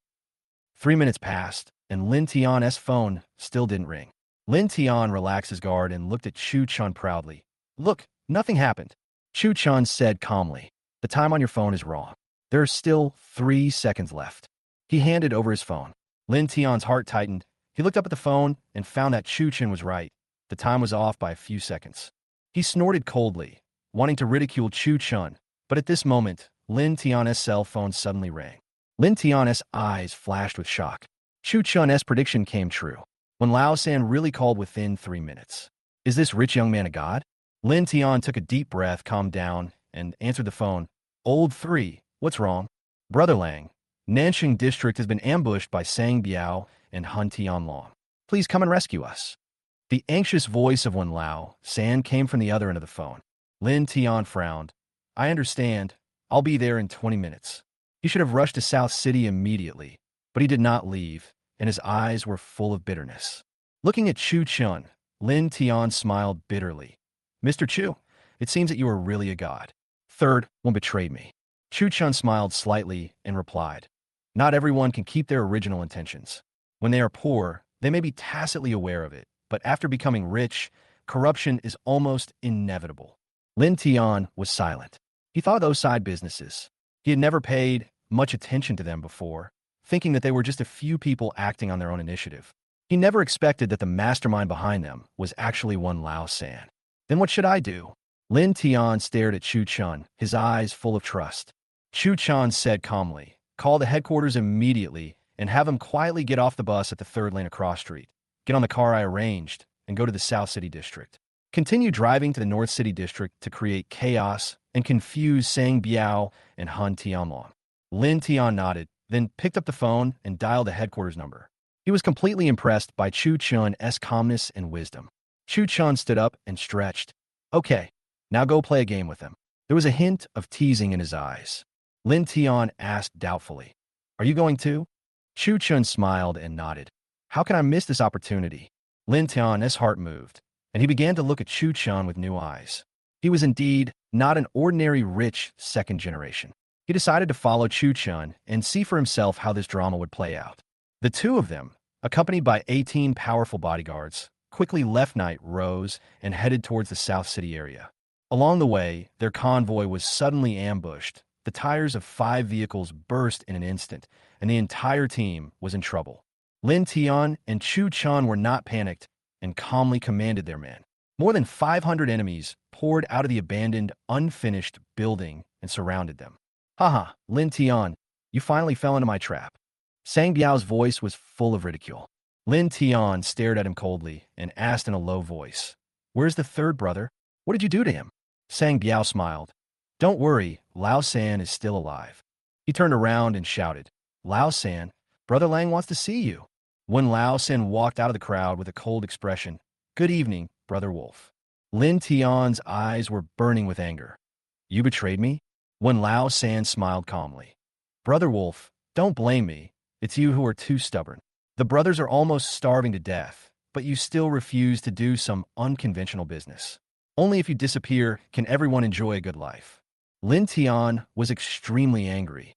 3 minutes passed, and Tion's phone still didn't ring. Tion relaxed his guard and looked at Chen proudly. Look, nothing happened. Chen said calmly, the time on your phone is wrong. There are still 3 seconds left. He handed over his phone. Tion's heart tightened. He looked up at the phone and found that Chen was right. The time was off by a few seconds. He snorted coldly, wanting to ridicule Chen, but at this moment, Tion's cell phone suddenly rang. Lin Tion's eyes flashed with shock. Chu Chun's prediction came true. When Lao San really called within 3 minutes. Is this rich young man a god? Lin Tion took a deep breath, calmed down, and answered the phone. Old 3, what's wrong? Brother Lang, Nanxing District has been ambushed by Sang Biao and Han Tianlong. Please come and rescue us. The anxious voice of Wen Lao San came from the other end of the phone. Lin Tion frowned. I understand. I'll be there in 20 minutes. He should have rushed to South City immediately, but he did not leave, and his eyes were full of bitterness. Looking at Chu Chun, Lin Tion smiled bitterly. Mr. Chu, it seems that you are really a god. Third one betrayed me. Chu Chun smiled slightly and replied, not everyone can keep their original intentions. When they are poor, they may be tacitly aware of it, but after becoming rich, corruption is almost inevitable. Lin Tion was silent. He thought of those side businesses. He had never paid much attention to them before, thinking that they were just a few people acting on their own initiative. He never expected that the mastermind behind them was actually one Lao San. Then what should I do? Lin Tion stared at Chu Chun, his eyes full of trust. Chu Chun said calmly, call the headquarters immediately and have them quietly get off the bus at the 3rd lane across street. Get on the car I arranged and go to the South City District. Continue driving to the North City District to create chaos and confuse Sang Biao and Han Tianlong. Lin Tion nodded, then picked up the phone and dialed the headquarters number. He was completely impressed by Chu Chun's calmness and wisdom. Chu Chun stood up and stretched. Okay, now go play a game with him. There was a hint of teasing in his eyes. Lin Tion asked doubtfully, are you going to? Chu Chun smiled and nodded. How can I miss this opportunity? Lin Tion's heart moved, and he began to look at Chu Chun with new eyes. He was indeed not an ordinary rich second generation. He decided to follow Chu Chun and see for himself how this drama would play out. The two of them, accompanied by 18 powerful bodyguards, quickly left Night Rose and headed towards the South City area. Along the way, their convoy was suddenly ambushed. The tires of 5 vehicles burst in an instant, and the entire team was in trouble. Lin Tion and Chu Chun were not panicked and calmly commanded their men. More than 500 enemies poured out of the abandoned, unfinished building and surrounded them. Haha, Lin Tion, you finally fell into my trap. Sang Biao's voice was full of ridicule. Lin Tion stared at him coldly and asked in a low voice, where's the 3rd brother? What did you do to him? Sang Biao smiled. Don't worry, Lao San is still alive. He turned around and shouted, Lao San, Brother Lang wants to see you. When Lao San walked out of the crowd with a cold expression, good evening, Brother Wolf. Lin Tion's eyes were burning with anger. You betrayed me? When Lao San smiled calmly. Brother Wolf, don't blame me. It's you who are too stubborn. The brothers are almost starving to death, but you still refuse to do some unconventional business. Only if you disappear can everyone enjoy a good life. Lin Tion was extremely angry.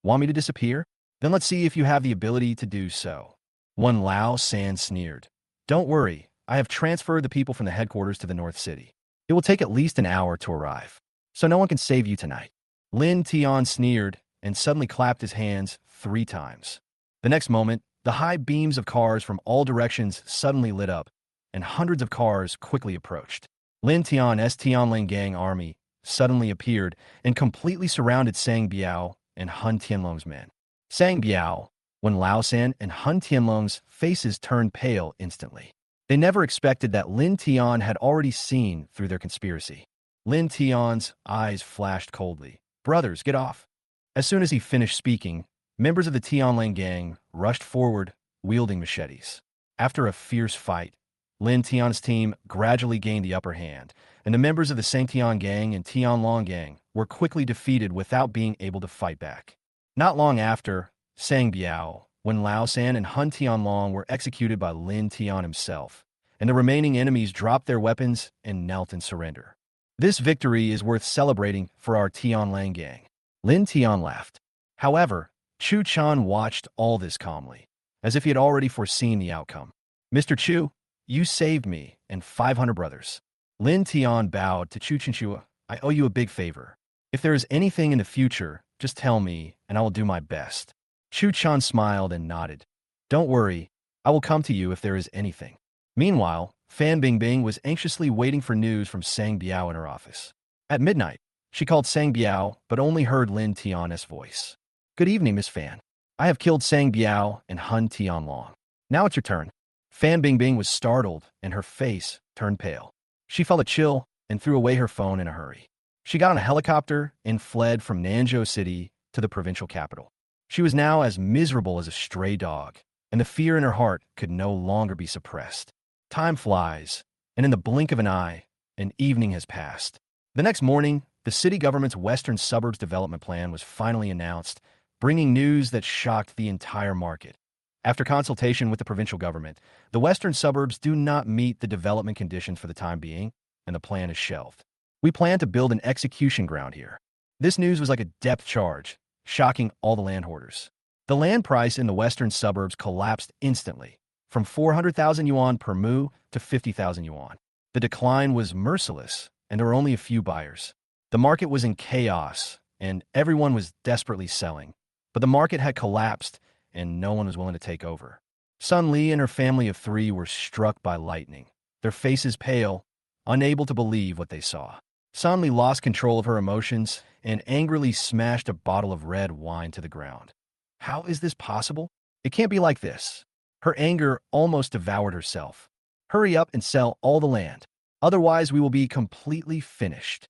Want me to disappear? Then let's see if you have the ability to do so. When Lao San sneered. Don't worry, I have transferred the people from the headquarters to the North City. It will take at least an hour to arrive, so no one can save you tonight. Lin Tion sneered and suddenly clapped his hands 3 times. The next moment, the high beams of cars from all directions suddenly lit up, and hundreds of cars quickly approached. Lin Tion's Tianling gang army suddenly appeared and completely surrounded Sang Biao and Han Tianlong's men. Sang Biao, when Lao San and Han Tianlong's faces turned pale instantly. They never expected that Lin Tion had already seen through their conspiracy. Lin Tion's eyes flashed coldly. Brothers, get off. As soon as he finished speaking, members of the Tianling gang rushed forward, wielding machetes. After a fierce fight, Lin Tion's team gradually gained the upper hand, and the members of the Sangtian gang and Tianlong gang were quickly defeated without being able to fight back. Not long after, Sang Biao, when Lao San and Han Tianlong were executed by Lin Tion himself, and the remaining enemies dropped their weapons and knelt in surrender. This victory is worth celebrating for our Tianlang gang. Lin Tion laughed. However, Chu Chun watched all this calmly, as if he had already foreseen the outcome. Mr. Chu, you saved me and 500 brothers. Lin Tion bowed to Chu Chinchua. I owe you a big favor. If there is anything in the future, just tell me, and I will do my best. Chu Chun smiled and nodded. Don't worry, I will come to you if there is anything. Meanwhile, Fan Bingbing was anxiously waiting for news from Sang Biao in her office. At midnight, she called Sang Biao, but only heard Lin Tion's voice. Good evening, Miss Fan. I have killed Sang Biao and Hun Tion Long. Now it's your turn. Fan Bingbing was startled, and her face turned pale. She felt a chill and threw away her phone in a hurry. She got on a helicopter and fled from Nanzhou City to the provincial capital. She was now as miserable as a stray dog, and the fear in her heart could no longer be suppressed. Time flies, and in the blink of an eye, an evening has passed. The next morning, the city government's Western Suburbs Development Plan was finally announced, bringing news that shocked the entire market. After consultation with the provincial government, the Western suburbs do not meet the development conditions for the time being, and the plan is shelved. We plan to build an execution ground here. This news was like a depth charge, shocking all the landholders. The land price in the Western suburbs collapsed instantly, from 400,000 yuan per mu to 50,000 yuan. The decline was merciless, and there were only a few buyers. The market was in chaos, and everyone was desperately selling. But the market had collapsed, and no one was willing to take over. Sun Li and her family of 3 were struck by lightning, their faces pale, unable to believe what they saw. Sun Li lost control of her emotions and angrily smashed a bottle of red wine to the ground. How is this possible? It can't be like this. Her anger almost devoured herself. Hurry up and sell all the land. Otherwise, we will be completely finished.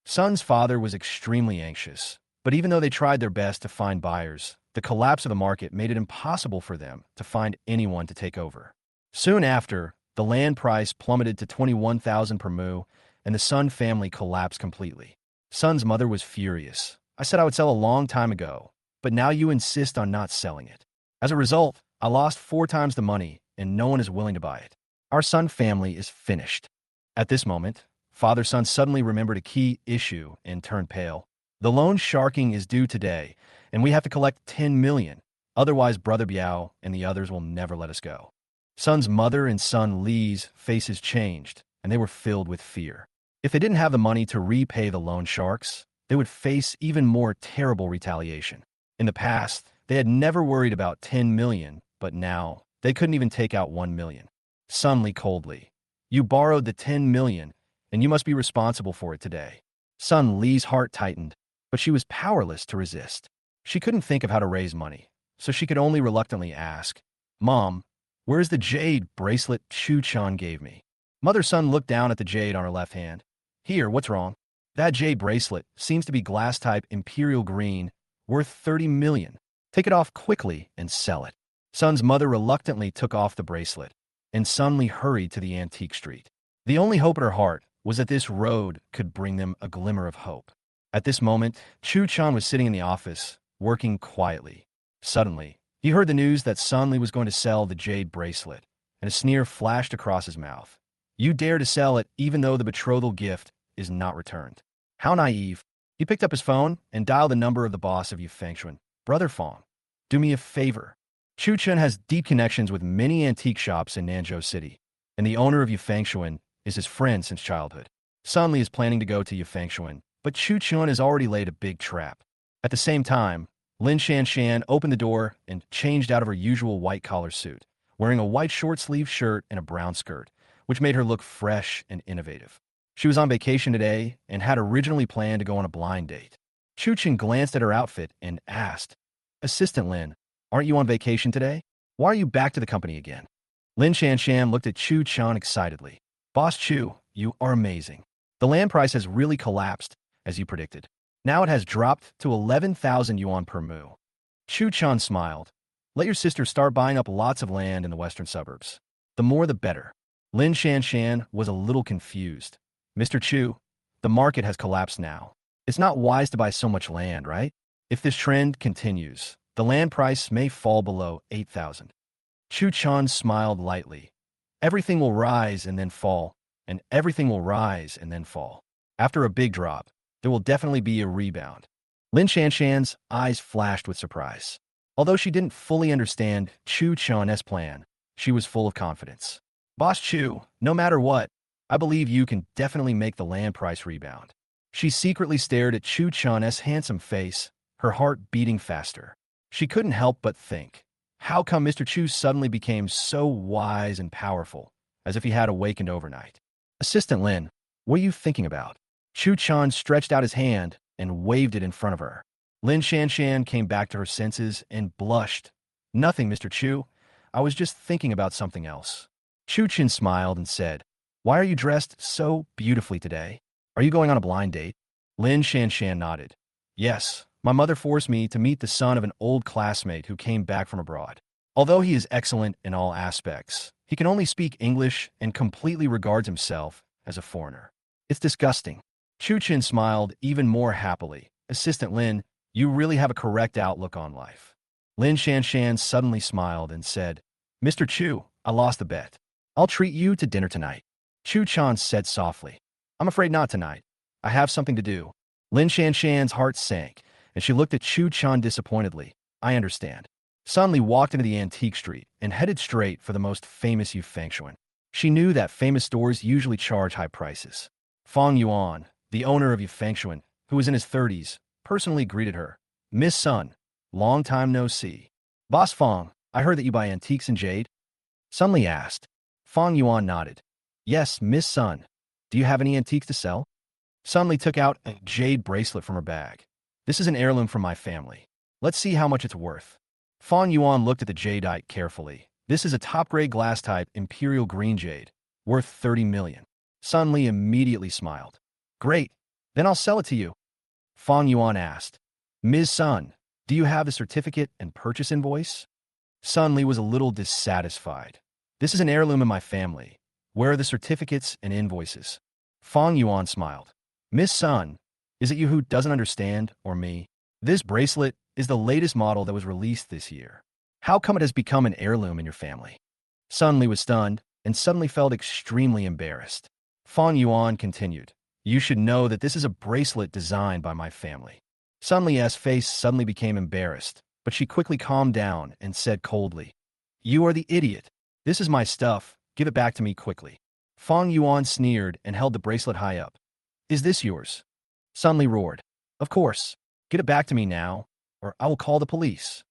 Sun's father was extremely anxious, but even though they tried their best to find buyers, the collapse of the market made it impossible for them to find anyone to take over. Soon after, the land price plummeted to 21,000 per mu, and the Sun family collapsed completely. Sun's mother was furious. I said I would sell a long time ago, but now you insist on not selling it. As a result, I lost 4 times the money, and no one is willing to buy it. Our Sun family is finished. At this moment, Father Sun suddenly remembered a key issue and turned pale. The loan sharking is due today, and we have to collect 10 million. Otherwise, Brother Biao and the others will never let us go. Sun's mother and son Li's faces changed, and they were filled with fear. If they didn't have the money to repay the loan sharks, they would face even more terrible retaliation. In the past, they had never worried about 10 million, but now they couldn't even take out 1 million. Sun Li coldly, "You borrowed the 10 million, and you must be responsible for it today." Sun Li's heart tightened, but she was powerless to resist. She couldn't think of how to raise money, so she could only reluctantly ask, "Mom, where's the jade bracelet Tion gave me?" Mother Sun looked down at the jade on her left hand. "Here, what's wrong?" "That jade bracelet seems to be glass-type imperial green, worth 30 million. Take it off quickly and sell it." Sun's mother reluctantly took off the bracelet, and Sun Li hurried to the antique street. The only hope in her heart was that this road could bring them a glimmer of hope. At this moment, Tion was sitting in the office, working quietly. Suddenly, he heard the news that Sun Li was going to sell the jade bracelet, and a sneer flashed across his mouth. "You dare to sell it even though the betrothal gift is not returned. How naive." He picked up his phone and dialed the number of the boss of Yufengchuan. "Brother Fong, do me a favor." Chen has deep connections with many antique shops in Nanzhou City, and the owner of Yufengchuan is his friend since childhood. Sun Li is planning to go to Yufengchuan, but Chen has already laid a big trap. At the same time, Lin Shanshan opened the door and changed out of her usual white-collar suit, wearing a white short-sleeved shirt and a brown skirt, which made her look fresh and innovative. She was on vacation today and had originally planned to go on a blind date. Chen glanced at her outfit and asked, "Assistant Lin, aren't you on vacation today? Why are you back to the company again?" Lin Shanshan looked at Chen excitedly. "Boss Chu, you are amazing. The land price has really collapsed, as you predicted. Now it has dropped to 11,000 yuan per mu." Chen smiled. "Let your sister start buying up lots of land in the western suburbs. The more the better." Lin Shanshan was a little confused. "Mr. Chu, the market has collapsed now. It's not wise to buy so much land, right? If this trend continues, the land price may fall below 8,000. Chen smiled lightly. "Everything will rise and then fall, and everything will rise and then fall. After a big drop, there will definitely be a rebound." Lin Shanshan's eyes flashed with surprise. Although she didn't fully understand Chen's plan, she was full of confidence. "Boss Chu, no matter what, I believe you can definitely make the land price rebound." She secretly stared at Chen's handsome face, her heart beating faster. She couldn't help but think, how come Mr. Chu suddenly became so wise and powerful, as if he had awakened overnight? "Assistant Lin, what are you thinking about?" Chen stretched out his hand and waved it in front of her. Lin Shanshan came back to her senses and blushed. Nothing, Mr. Chu. I was just thinking about something else. Chu Chin smiled and said, Why are you dressed so beautifully today? Are you going on a blind date? Lin Shanshan nodded. Yes, my mother forced me to meet the son of an old classmate who came back from abroad. Although he is excellent in all aspects, he can only speak English and completely regards himself as a foreigner. It's disgusting. Chu Chin smiled even more happily. Assistant Lin, you really have a correct outlook on life. Lin Shanshan suddenly smiled and said, Mr. Chu, I lost the bet. I'll treat you to dinner tonight. Chu Chan said softly. I'm afraid not tonight. I have something to do. Lin Shanshan's heart sank, and she looked at Chu Chan disappointedly. I understand. Sun Li walked into the antique street and headed straight for the most famous Yufengchuan. She knew that famous stores usually charge high prices. Fong Yuan, the owner of Yufengchuan, who was in his 30s, personally greeted her. Miss Sun, long time no see. Boss Fong, I heard that you buy antiques in Jade? Sun Li asked. Fong Yuan nodded. Yes, Miss Sun. Do you have any antiques to sell? Sun Li took out a jade bracelet from her bag. This is an heirloom from my family. Let's see how much it's worth. Fong Yuan looked at the jadeite carefully. This is a top-grade glass-type imperial green jade, worth 30 million. Sun Li immediately smiled. Great, then I'll sell it to you. Fong Yuan asked. Ms. Sun, do you have the certificate and purchase invoice? Sun Li was a little dissatisfied. This is an heirloom in my family. Where are the certificates and invoices? Fong Yuan smiled. Miss Sun, is it you who doesn't understand, or me? This bracelet is the latest model that was released this year. How come it has become an heirloom in your family? Sun Li was stunned and suddenly felt extremely embarrassed. Fong Yuan continued. You should know that this is a bracelet designed by my family. Sun Li's face suddenly became embarrassed, but she quickly calmed down and said coldly, You are the idiot. This is my stuff. Give it back to me quickly. Fong Yuan sneered and held the bracelet high up. Is this yours? Sun Li roared. Of course. Get it back to me now, or I will call the police.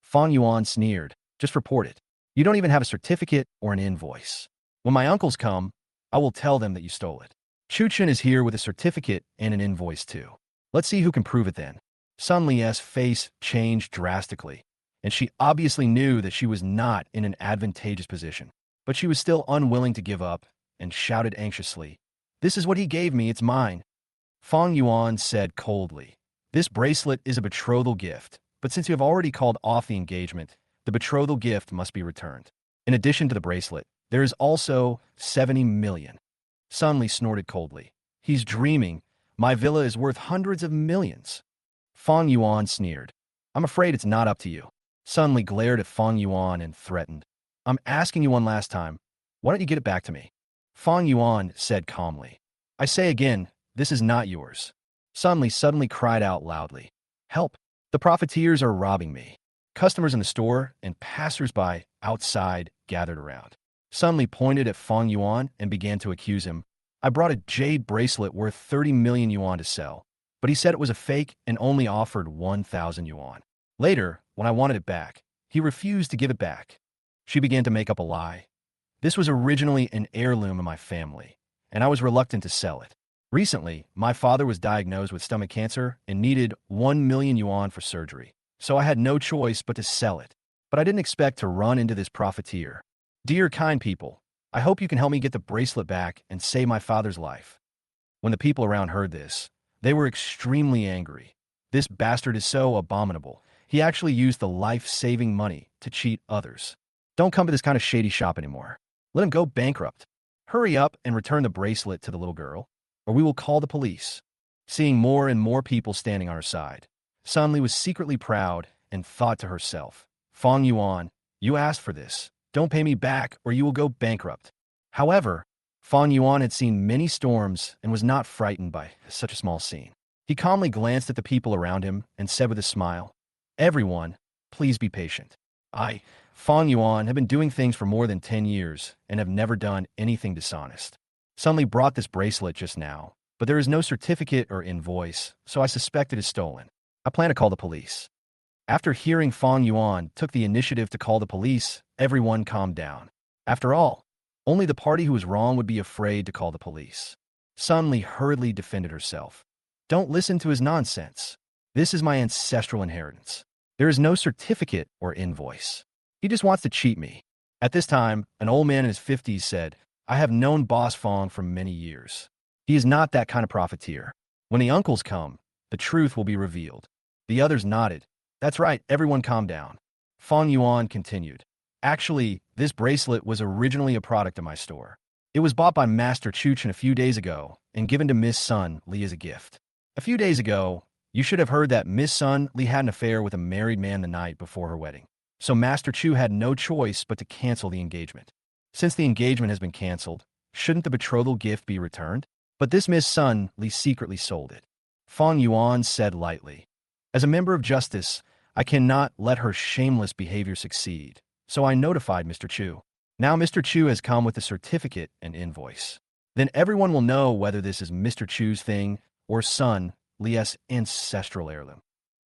Fong Yuan sneered. Just report it. You don't even have a certificate or an invoice. When my uncles come, I will tell them that you stole it. Chu Chen is here with a certificate and an invoice too. Let's see who can prove it then. Sun Li's face changed drastically, and she obviously knew that she was not in an advantageous position. But she was still unwilling to give up and shouted anxiously, This is what he gave me, it's mine. Fong Yuan said coldly, This bracelet is a betrothal gift, but since you have already called off the engagement, the betrothal gift must be returned. In addition to the bracelet, there is also 70 million. Sun Li snorted coldly. He's dreaming. My villa is worth hundreds of millions. Fong Yuan sneered. I'm afraid it's not up to you. Sun Li glared at Fong Yuan and threatened. I'm asking you one last time. Why don't you get it back to me? Fong Yuan said calmly. I say again, this is not yours. Sun Li suddenly cried out loudly. Help! The profiteers are robbing me. Customers in the store and passers-by outside gathered around. Sun Li pointed at Fong Yuan and began to accuse him. I brought a jade bracelet worth 30 million yuan to sell, but he said it was a fake and only offered 1,000 yuan. Later, when I wanted it back, he refused to give it back. She began to make up a lie. This was originally an heirloom in my family, and I was reluctant to sell it. Recently, my father was diagnosed with stomach cancer and needed 1 million yuan for surgery, so I had no choice but to sell it. But I didn't expect to run into this profiteer. Dear kind people, I hope you can help me get the bracelet back and save my father's life. When the people around heard this, they were extremely angry. This bastard is so abominable. He actually used the life-saving money to cheat others. Don't come to this kind of shady shop anymore. Let him go bankrupt. Hurry up and return the bracelet to the little girl, or we will call the police. Seeing more and more people standing on her side, Sun Li was secretly proud and thought to herself, Fong Yuan, you asked for this. Don't pay me back or you will go bankrupt. However, Fong Yuan had seen many storms and was not frightened by such a small scene. He calmly glanced at the people around him and said with a smile, Everyone, please be patient. I, Fong Yuan, have been doing things for more than 10 years and have never done anything dishonest. Sun Li brought this bracelet just now, but there is no certificate or invoice, so I suspect it is stolen. I plan to call the police. After hearing Fong Yuan took the initiative to call the police, everyone calmed down. After all, only the party who was wrong would be afraid to call the police. Sun Li hurriedly defended herself. Don't listen to his nonsense. This is my ancestral inheritance. There is no certificate or invoice. He just wants to cheat me. At this time, an old man in his 50s said, I have known Boss Fong for many years. He is not that kind of profiteer. When the uncles come, the truth will be revealed. The others nodded. That's right, everyone calm down. Fong Yuan continued. Actually, this bracelet was originally a product of my store. It was bought by Master Chuchen a few days ago and given to Miss Sun Li as a gift. A few days ago, you should have heard that Miss Sun Li had an affair with a married man the night before her wedding. So Master Chu had no choice but to cancel the engagement. Since the engagement has been canceled, shouldn't the betrothal gift be returned? But this Miss Sun Li secretly sold it. Fong Yuan said lightly. As a member of justice, I cannot let her shameless behavior succeed. So I notified Mr. Chu. Now Mr. Chu has come with a certificate and invoice. Then everyone will know whether this is Mr. Chu's thing or Sun Li's ancestral heirloom.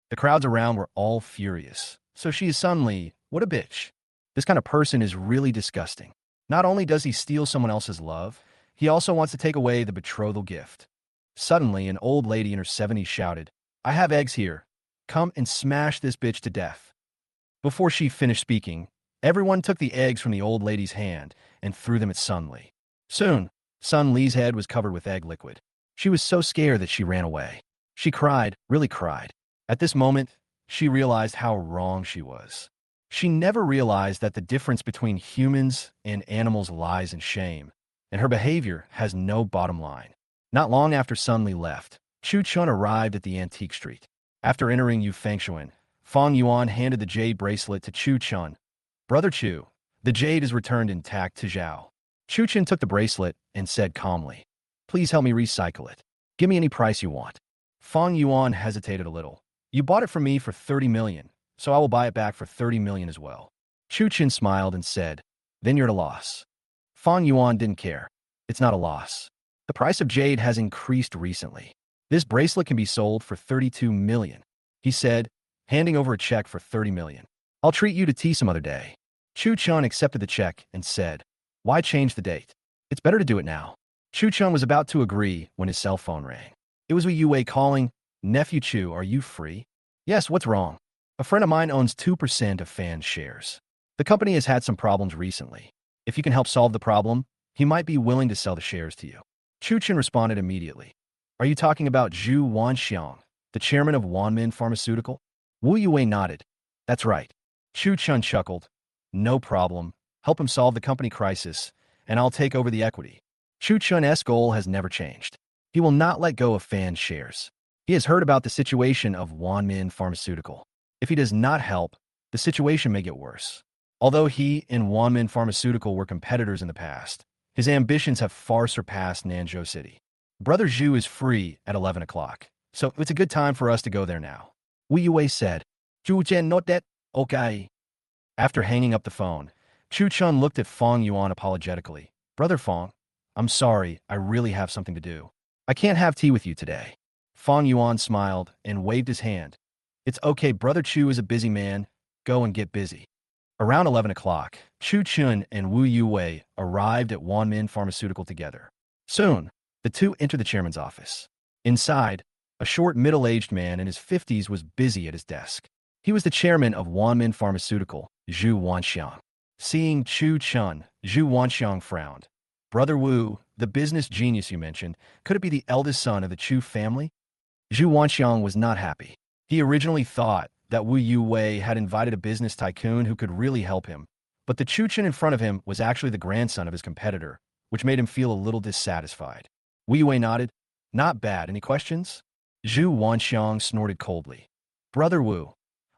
The crowds around were all furious. So she is Sun Li. What a bitch. This kind of person is really disgusting. Not only does he steal someone else's love, he also wants to take away the betrothal gift. Suddenly, an old lady in her 70s shouted, I have eggs here. Come and smash this bitch to death. Before she finished speaking, everyone took the eggs from the old lady's hand and threw them at Sun Li. Soon, Sun Li's head was covered with egg liquid. She was so scared that she ran away. She cried, really cried. At this moment, she realized how wrong she was. She never realized that the difference between humans and animals lies in shame, and her behavior has no bottom line. Not long after Sun Li left, Chu Chun arrived at the antique street. After entering Yu Fengshuan, Fong Yuan handed the jade bracelet to Chu Chun. Brother Chu, the jade is returned intact to Zhao. Chu Chun took the bracelet and said calmly, Please help me recycle it. Give me any price you want. Fong Yuan hesitated a little. You bought it from me for 30 million, so I will buy it back for 30 million as well. Chu Chun smiled and said, Then you're at a loss. Fong Yuan didn't care. It's not a loss. The price of jade has increased recently. This bracelet can be sold for 32 million, he said, handing over a check for 30 million. I'll treat you to tea some other day. Chu Chun accepted the check and said, Why change the date? It's better to do it now. Chu Chun was about to agree when his cell phone rang. It was Wu Yue calling, Nephew Chu, are you free? Yes, what's wrong? A friend of mine owns 2% of Fan's shares. The company has had some problems recently. If you can help solve the problem, he might be willing to sell the shares to you. Chu Chun responded immediately. Are you talking about Zhu Wanxiang, the chairman of Wanmin Pharmaceutical? Wu Yue nodded. That's right. Chu Chun chuckled. No problem. Help him solve the company crisis, and I'll take over the equity. Chu Chun's goal has never changed. He will not let go of Fan's shares. He has heard about the situation of Wanmin Pharmaceutical. If he does not help, the situation may get worse. Although he and Wanmin Pharmaceutical were competitors in the past, his ambitions have far surpassed Nanzhou City. Brother Zhu is free at 11 o'clock, so it's a good time for us to go there now. Wu Yue said, Zhu Jian not that, okay. After hanging up the phone, Chu Chun looked at Fong Yuan apologetically. Brother Fong, I'm sorry, I really have something to do. I can't have tea with you today. Fong Yuan smiled and waved his hand. It's okay, Brother Chu is a busy man. Go and get busy. Around 11 o'clock, Chu Chun and Wu Yue arrived at Wanmin Pharmaceutical together. Soon, the two entered the chairman's office. Inside, a short middle-aged man in his 50s was busy at his desk. He was the chairman of Wanmin Pharmaceutical, Zhu Wanxiang. Seeing Chu Chun, Zhu Wanxiang frowned. Brother Wu, the business genius you mentioned, could it be the eldest son of the Chu family? Zhu Wanxiang was not happy. He originally thought that Wu Yue had invited a business tycoon who could really help him, but the Chu Chun in front of him was actually the grandson of his competitor, which made him feel a little dissatisfied. Wu Yue nodded. Not bad. Any questions? Zhu Wanxiang snorted coldly. Brother Wu,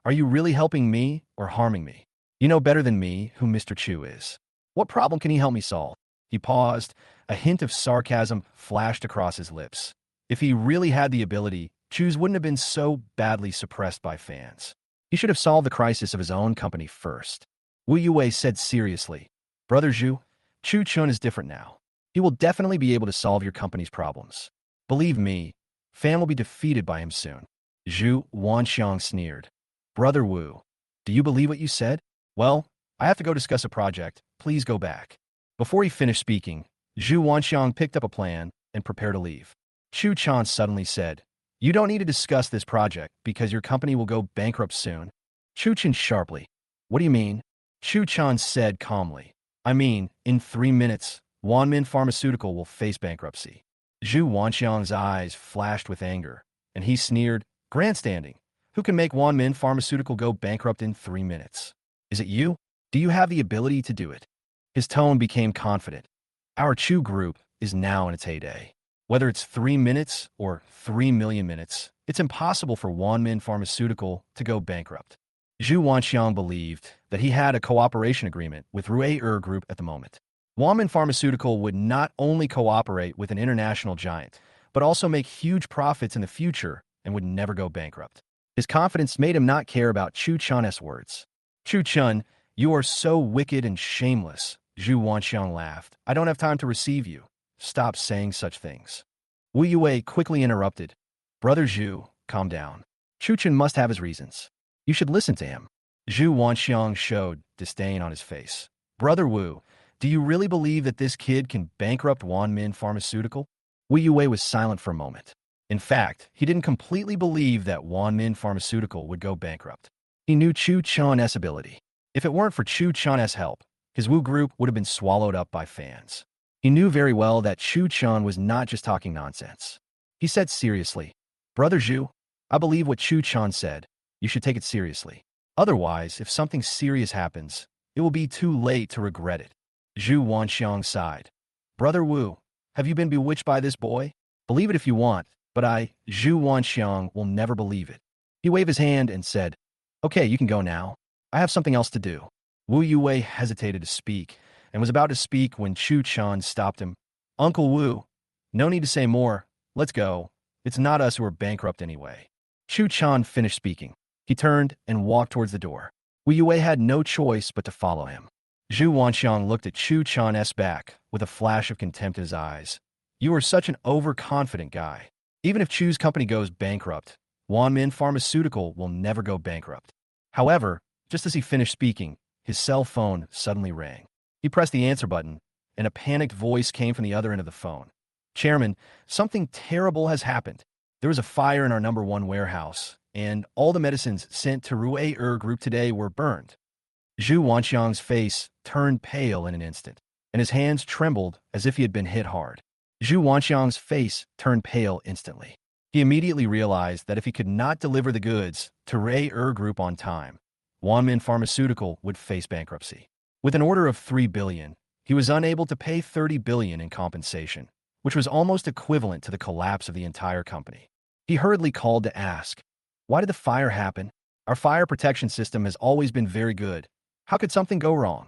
are you really helping me or harming me? You know better than me who Mr. Chu is. What problem can he help me solve? He paused. A hint of sarcasm flashed across his lips. If he really had the ability, Chu's wouldn't have been so badly suppressed by fans. He should have solved the crisis of his own company first. Wu Yue said seriously, Brother Zhu, Chu Chun is different now. He will definitely be able to solve your company's problems. Believe me, Fan will be defeated by him soon. Zhu Wanxiang sneered. Brother Wu, do you believe what you said? Well, I have to go discuss a project. Please go back. Before he finished speaking, Zhu Wanxiang picked up a plan and prepared to leave. Chu Chan suddenly said, You don't need to discuss this project because your company will go bankrupt soon. Chu Chen sharply. What do you mean? Chu Chan said calmly. I mean, in 3 minutes, Wanmin Pharmaceutical will face bankruptcy. Zhu Wanxiang's eyes flashed with anger, and he sneered, grandstanding. Who can make Wanmin Pharmaceutical go bankrupt in 3 minutes? Is it you? Do you have the ability to do it? His tone became confident. Our Chu group is now in its heyday. Whether it's 3 minutes or 3 million minutes, it's impossible for Wanmin Pharmaceutical to go bankrupt. Zhu Wanxiang believed that he had a cooperation agreement with Rue Group at the moment. Wanmin Pharmaceutical would not only cooperate with an international giant, but also make huge profits in the future and would never go bankrupt. His confidence made him not care about Chu Chun's words. Chu Chun, you are so wicked and shameless, Zhu Wanxiang laughed. I don't have time to receive you. Stop saying such things. Wu Yue quickly interrupted. Brother Zhu, calm down. Chu Chun must have his reasons. You should listen to him. Zhu Wanxiang showed disdain on his face. Brother Wu, do you really believe that this kid can bankrupt Wanmin Pharmaceutical? Wu Yue was silent for a moment. In fact, he didn't completely believe that Wanmin Pharmaceutical would go bankrupt. He knew Chu Chun's ability. If it weren't for Chu Chun's help, his Wu group would have been swallowed up by fans. He knew very well that Chu Chun was not just talking nonsense. He said seriously, Brother Zhu, I believe what Chu Chun said. You should take it seriously. Otherwise, if something serious happens, it will be too late to regret it. Zhu Wanxiang sighed. Brother Wu, have you been bewitched by this boy? Believe it if you want, but I, Zhu Wanxiang, will never believe it. He waved his hand and said, Okay, you can go now. I have something else to do. Wu Yue hesitated to speak, and was about to speak when Chu Chun stopped him. Uncle Wu, no need to say more. Let's go. It's not us who are bankrupt anyway. Chu Chun finished speaking. He turned and walked towards the door. Wu Yue had no choice but to follow him. Zhu Wanxiang looked at Chu Chun's back with a flash of contempt in his eyes. You are such an overconfident guy. Even if Chu's company goes bankrupt, Wanmin Pharmaceutical will never go bankrupt. However, just as he finished speaking, his cell phone suddenly rang. He pressed the answer button, and a panicked voice came from the other end of the phone. Chairman, something terrible has happened. There was a fire in our #1 warehouse, and all the medicines sent to Rue Group today were burned. Zhu Wanxiang's face turned pale in an instant, and his hands trembled as if he had been hit hard. Zhu Wanxiang's face turned pale instantly. He immediately realized that if he could not deliver the goods to Rue Group on time, Wanmin Pharmaceutical would face bankruptcy. With an order of 3 billion, he was unable to pay 30 billion in compensation, which was almost equivalent to the collapse of the entire company. He hurriedly called to ask, Why did the fire happen? Our fire protection system has always been very good. How could something go wrong?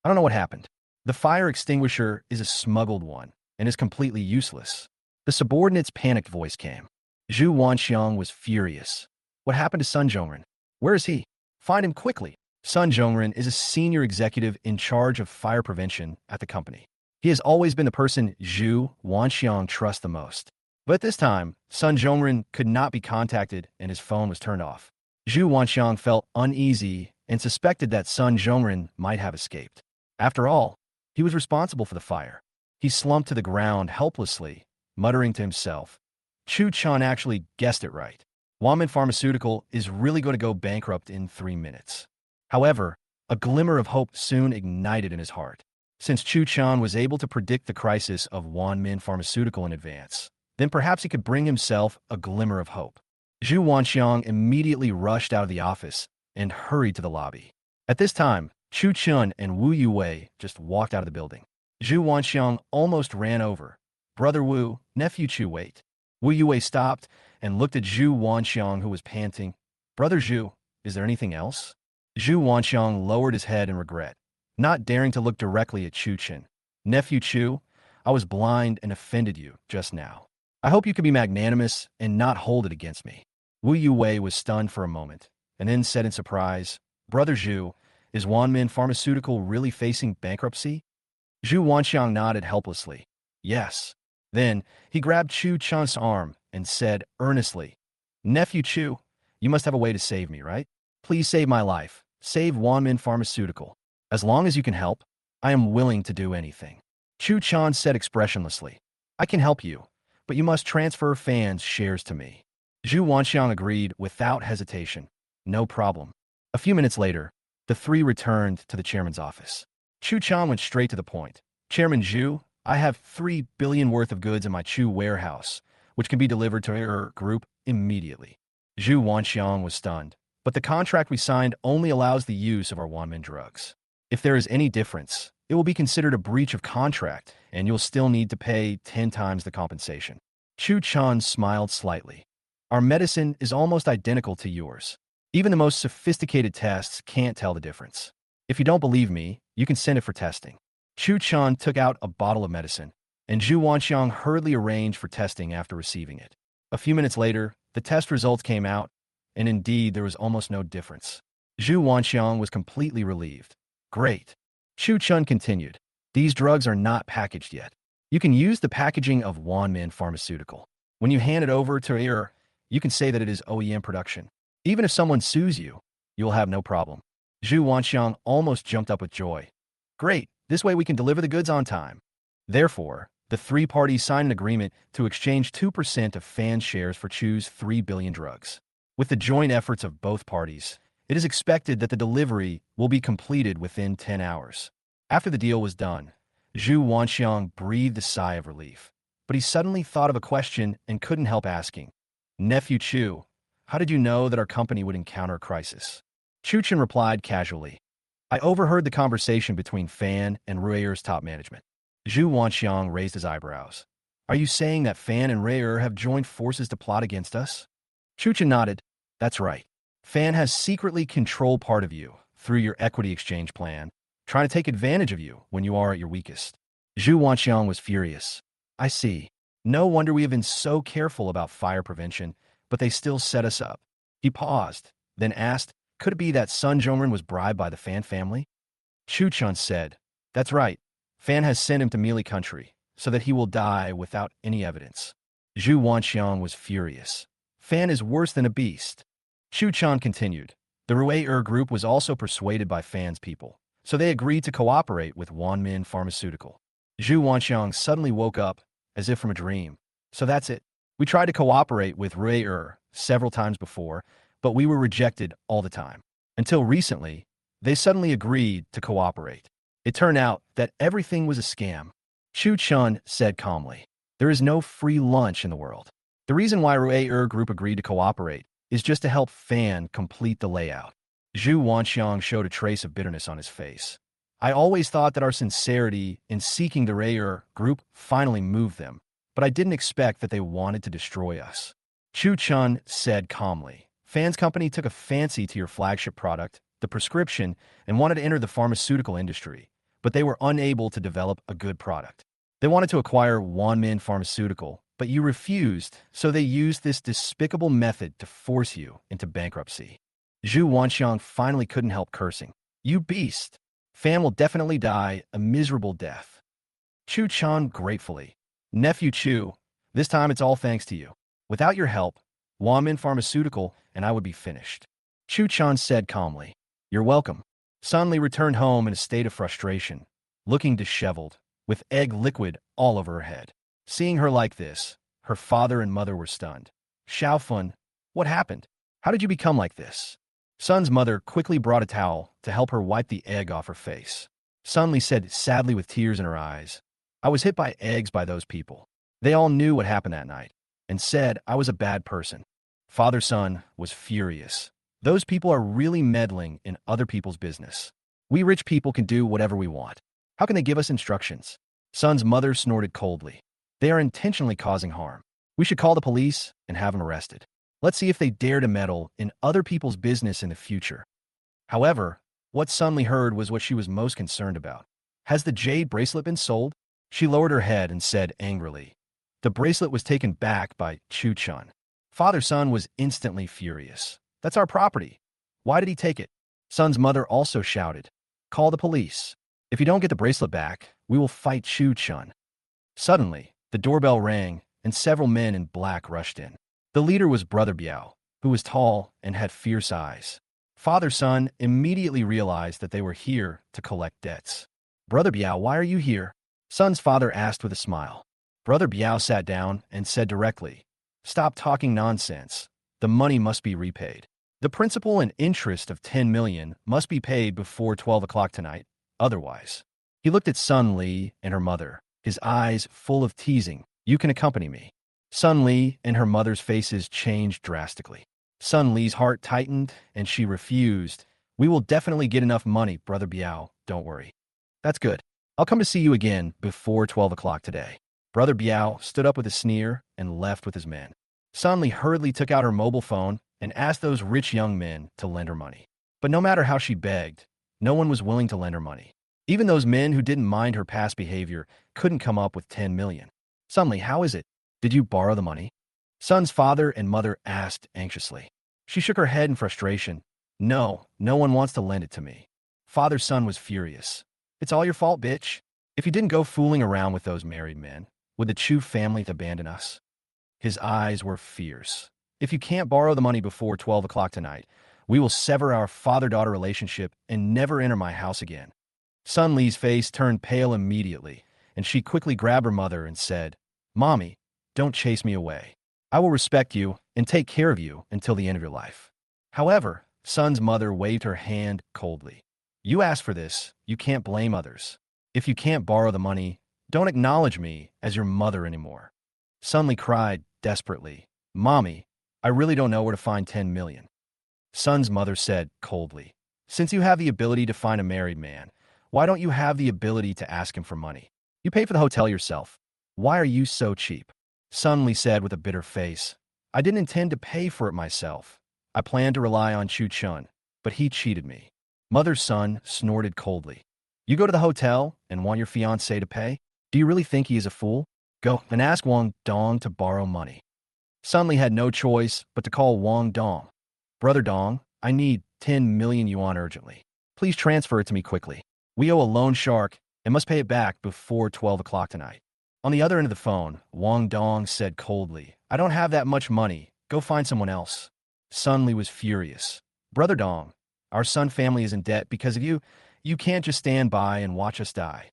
I don't know what happened. The fire extinguisher is a smuggled one and is completely useless. The subordinate's panicked voice came. Zhu Wanxiang was furious. What happened to Sun Zhongren? Where is he? Find him quickly. Sun Zhongren is a senior executive in charge of fire prevention at the company. He has always been the person Zhu Wanxiang trusts the most. But this time, Sun Zhongren could not be contacted and his phone was turned off. Zhu Wanxiang felt uneasy and suspected that Sun Zhongren might have escaped. After all, he was responsible for the fire. He slumped to the ground helplessly, muttering to himself. Chu Chun actually guessed it right. Wanmin Pharmaceutical is really going to go bankrupt in 3 minutes. However, a glimmer of hope soon ignited in his heart. Since Chu Chun was able to predict the crisis of Wanmin Pharmaceutical in advance, then perhaps he could bring himself a glimmer of hope. Zhu Wanxiang immediately rushed out of the office and hurried to the lobby. At this time, Chu Chun and Wu Yue just walked out of the building. Zhu Wanxiang almost ran over. Brother Wu, nephew Chu, wait. Wu Yue stopped and looked at Zhu Wanxiang, who was panting. Brother Zhu, is there anything else? Zhu Wanxiang lowered his head in regret, not daring to look directly at Chu Chen. Nephew Chu, I was blind and offended you just now. I hope you can be magnanimous and not hold it against me. Wu Yue was stunned for a moment, and then said in surprise, Brother Zhu, is Wanmin Pharmaceutical really facing bankruptcy? Zhu Wanxiang nodded helplessly. Yes. Then he grabbed Chu Chun's arm and said earnestly, Nephew Chu, you must have a way to save me, right? Please save my life. Save Wanmin Pharmaceutical. As long as you can help, I am willing to do anything. Chu Chun said expressionlessly, I can help you, but you must transfer fans' shares to me. Zhu Wanxiang agreed without hesitation. No problem. A few minutes later, the three returned to the chairman's office. Chu Chan went straight to the point. Chairman Zhu, I have 3 billion worth of goods in my Chu warehouse, which can be delivered to your group immediately. Zhu Wanxiang was stunned, but the contract we signed only allows the use of our Wanmin drugs. If there is any difference, it will be considered a breach of contract, and you'll still need to pay 10 times the compensation. Chu Chan smiled slightly. Our medicine is almost identical to yours. Even the most sophisticated tests can't tell the difference. If you don't believe me, you can send it for testing. Chu Chan took out a bottle of medicine, and Zhu Wanxiang hurriedly arranged for testing after receiving it. A few minutes later, the test results came out, and indeed there was almost no difference. Zhu Wanxiang was completely relieved. Great. Chu Chun continued. These drugs are not packaged yet. You can use the packaging of Wanmin Pharmaceutical. When you hand it over to her, you can say that it is OEM production. Even if someone sues you, you will have no problem. Zhu Wanxiang almost jumped up with joy. Great, this way we can deliver the goods on time. Therefore, the three parties signed an agreement to exchange 2% of fan shares for Chu's 3 billion drugs. With the joint efforts of both parties, it is expected that the delivery will be completed within 10 hours. After the deal was done, Zhu Wanxiang breathed a sigh of relief. But he suddenly thought of a question and couldn't help asking. Nephew Chu, how did you know that our company would encounter a crisis? Chu Chen replied casually. I overheard the conversation between Fan and Rueyer's top management. Zhu Wanxiang raised his eyebrows. Are you saying that Fan and Rueyer have joined forces to plot against us? Chu Chen nodded. That's right. Fan has secretly controlled part of you through your equity exchange plan, trying to take advantage of you when you are at your weakest. Zhu Wanxiang was furious. I see. No wonder we have been so careful about fire prevention, but they still set us up. He paused, then asked, could it be that Sun Zhongren was bribed by the Fan family? Chu Chun said, that's right. Fan has sent him to Mealy country, so that he will die without any evidence. Zhu Wanxiang was furious. Fan is worse than a beast. Chu Chan continued. The Rueyer group was also persuaded by Fan's people, so they agreed to cooperate with Wanmin Pharmaceutical. Zhu Wanxiang suddenly woke up, as if from a dream. So that's it. We tried to cooperate with Rueyer several times before, but we were rejected all the time. Until recently, they suddenly agreed to cooperate. It turned out that everything was a scam. Chu Chun said calmly. There is no free lunch in the world. The reason why Rueyer group agreed to cooperate is just to help Fan complete the layout. Zhu Wanxiang showed a trace of bitterness on his face. I always thought that our sincerity in seeking the Rueyer group finally moved them, but I didn't expect that they wanted to destroy us. Chu Chun said calmly. Fan's company took a fancy to your flagship product, the prescription, and wanted to enter the pharmaceutical industry, but they were unable to develop a good product. They wanted to acquire Wanmin Pharmaceutical, but you refused, so they used this despicable method to force you into bankruptcy. Zhu Wanxiang finally couldn't help cursing. You beast! Fan will definitely die a miserable death. Chu Chan gratefully. Nephew Chu, this time it's all thanks to you. Without your help, Wanmin Pharmaceutical and I would be finished. Chu Chan said calmly. You're welcome. Sun Li returned home in a state of frustration, looking disheveled, with egg liquid all over her head. Seeing her like this, her father and mother were stunned. Xiaofun, what happened? How did you become like this? Sun's mother quickly brought a towel to help her wipe the egg off her face. Sun Li said sadly with tears in her eyes, I was hit by eggs by those people. They all knew what happened that night, and said I was a bad person. Father Sun was furious. Those people are really meddling in other people's business. We rich people can do whatever we want. How can they give us instructions? Sun's mother snorted coldly. They are intentionally causing harm. We should call the police and have them arrested. Let's see if they dare to meddle in other people's business in the future. However, what Sun Li heard was what she was most concerned about. Has the jade bracelet been sold? She lowered her head and said angrily. The bracelet was taken back by Chu Chun. Father Sun was instantly furious. That's our property. Why did he take it? Sun's mother also shouted. Call the police. If you don't get the bracelet back, we will fight Chu Chun. Suddenly, the doorbell rang and several men in black rushed in. The leader was Brother Biao, who was tall and had fierce eyes. Father Sun immediately realized that they were here to collect debts. Brother Biao, why are you here? Sun's father asked with a smile. Brother Biao sat down and said directly, Stop talking nonsense. The money must be repaid. The principal and interest of 10 million must be paid before 12 o'clock tonight, otherwise. He looked at Sun Li and her mother, his eyes full of teasing. You can accompany me. Sun Li and her mother's faces changed drastically. Sun Li's heart tightened, and she refused. We will definitely get enough money, Brother Biao, don't worry. That's good. I'll come to see you again before 12 o'clock today. Brother Biao stood up with a sneer and left with his men. Sun Li hurriedly took out her mobile phone and asked those rich young men to lend her money. But no matter how she begged, no one was willing to lend her money. Even those men who didn't mind her past behavior couldn't come up with 10 million. Sun Li, how is it? Did you borrow the money? Sun's father and mother asked anxiously. She shook her head in frustration. No, no one wants to lend it to me. Father's son was furious. It's all your fault, bitch. If you didn't go fooling around with those married men, would the Chu family abandon us? His eyes were fierce. If you can't borrow the money before 12 o'clock tonight, we will sever our father-daughter relationship and never enter my house again. Sun Li's face turned pale immediately, and she quickly grabbed her mother and said, Mommy, don't chase me away. I will respect you and take care of you until the end of your life. However, Sun's mother waved her hand coldly. You asked for this, you can't blame others. If you can't borrow the money, don't acknowledge me as your mother anymore. Sun Li cried desperately, Mommy, I really don't know where to find 10 million. Sun's mother said coldly, Since you have the ability to find a married man, why don't you have the ability to ask him for money? You pay for the hotel yourself. Why are you so cheap? Sun Li said with a bitter face, I didn't intend to pay for it myself. I planned to rely on Chu Chun, but he cheated me. Mother's son snorted coldly. You go to the hotel and want your fiancé to pay? Do you really think he is a fool? Go and ask Wong Dong to borrow money. Sun Li had no choice but to call Wong Dong. Brother Dong, I need 10 million yuan urgently. Please transfer it to me quickly. We owe a loan shark and must pay it back before 12 o'clock tonight. On the other end of the phone, Wong Dong said coldly, I don't have that much money. Go find someone else. Sun Li was furious. Brother Dong, our Sun family is in debt because of you. You can't just stand by and watch us die.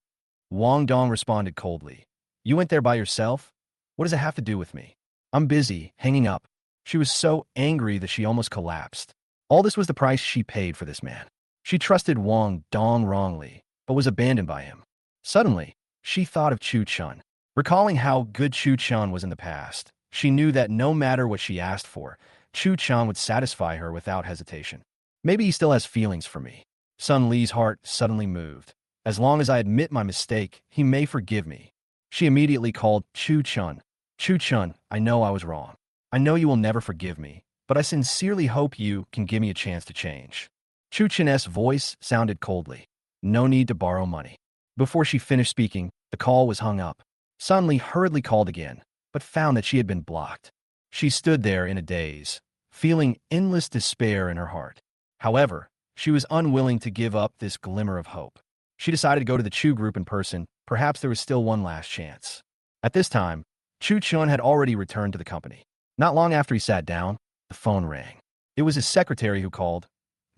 Wong Dong responded coldly. You went there by yourself? What does it have to do with me? I'm busy, hanging up. She was so angry that she almost collapsed. All this was the price she paid for this man. She trusted Wong Dong wrongly, but was abandoned by him. Suddenly, she thought of Chu Chun. Recalling how good Chu Chun was in the past, she knew that no matter what she asked for, Chu Chun would satisfy her without hesitation. Maybe he still has feelings for me. Sun Li's heart suddenly moved. As long as I admit my mistake, he may forgive me. She immediately called Chu Chun. Chu Chun, I know I was wrong. I know you will never forgive me, but I sincerely hope you can give me a chance to change. Chu Chun's voice sounded coldly. No need to borrow money. Before she finished speaking, the call was hung up. Sun Li hurriedly called again, but found that she had been blocked. She stood there in a daze, feeling endless despair in her heart. However, she was unwilling to give up this glimmer of hope. She decided to go to the Chu group in person. Perhaps there was still one last chance. At this time, Chu Chun had already returned to the company. Not long after he sat down, the phone rang. It was his secretary who called.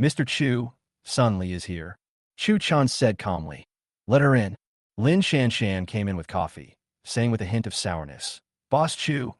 Mr. Chu, Sun Li is here. Chu Chun said calmly. Let her in. Lin Shanshan came in with coffee, saying with a hint of sourness. Boss Chu,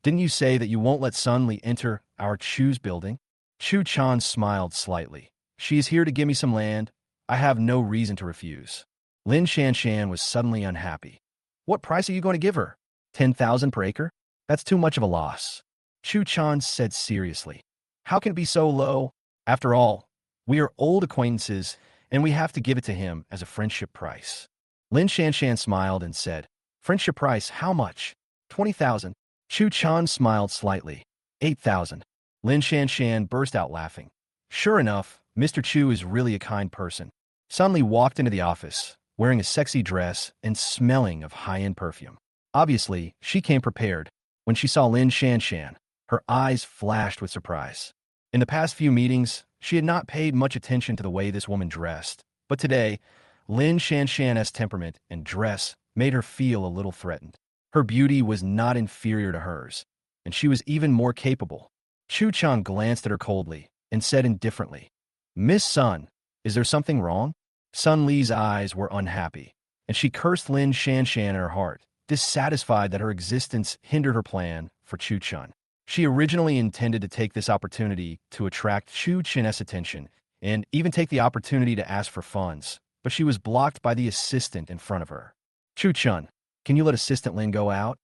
didn't you say that you won't let Sun Li enter our Chu's building? Chu Chun smiled slightly. She is here to give me some land. I have no reason to refuse. Lin Shanshan was suddenly unhappy. What price are you going to give her? 10,000 per acre? That's too much of a loss. Chu Chun said seriously. How can it be so low? After all, we are old acquaintances, and we have to give it to him as a friendship price. Lin Shanshan smiled and said, Friendship price, how much? 20,000. Chu Chun smiled slightly. 8,000. Lin Shanshan burst out laughing. Sure enough, Mr. Chu is really a kind person. Sun Li walked into the office, wearing a sexy dress and smelling of high-end perfume. Obviously, she came prepared. When she saw Lin Shanshan, her eyes flashed with surprise. In the past few meetings, she had not paid much attention to the way this woman dressed, but today, Lin Shanshan's temperament and dress made her feel a little threatened. Her beauty was not inferior to hers, and she was even more capable. Chu Chun glanced at her coldly and said indifferently, Miss Sun, is there something wrong? Sun Li's eyes were unhappy, and she cursed Lin Shanshan in her heart, dissatisfied that her existence hindered her plan for Chu Chun. She originally intended to take this opportunity to attract Chu Chin's attention and even take the opportunity to ask for funds, but she was blocked by the assistant in front of her. Chu Chun, can you let Assistant Lin go out?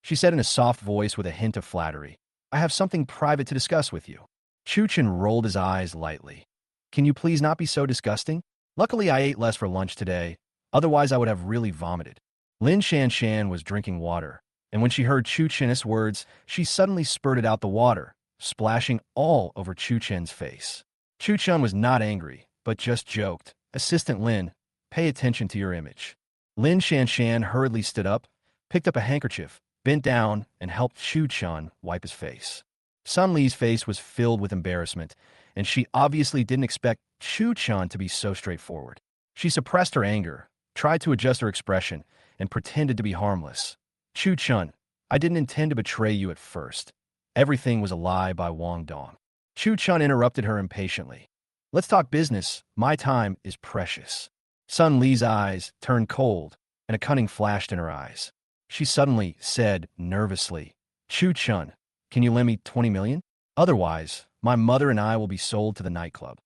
She said in a soft voice with a hint of flattery. I have something private to discuss with you. Chu Chun rolled his eyes lightly. Can you please not be so disgusting? Luckily, I ate less for lunch today. Otherwise, I would have really vomited. Lin Shanshan was drinking water, and when she heard Chu Chin's words, she suddenly spurted out the water, splashing all over Chu Chen's face. Chu Chun was not angry, but just joked. Assistant Lin, pay attention to your image. Lin Shanshan hurriedly stood up, picked up a handkerchief, bent down, and helped Chu Chun wipe his face. Sun Li's face was filled with embarrassment, and she obviously didn't expect Chu Chun to be so straightforward. She suppressed her anger, tried to adjust her expression, and pretended to be harmless. Chu Chun, I didn't intend to betray you at first. Everything was a lie by Wong Dong. Chu Chun interrupted her impatiently. Let's talk business. My time is precious. Sun Li's eyes turned cold, and a cunning flashed in her eyes. She suddenly said nervously, Chu Chun, can you lend me 20 million? Otherwise, my mother and I will be sold to the nightclub.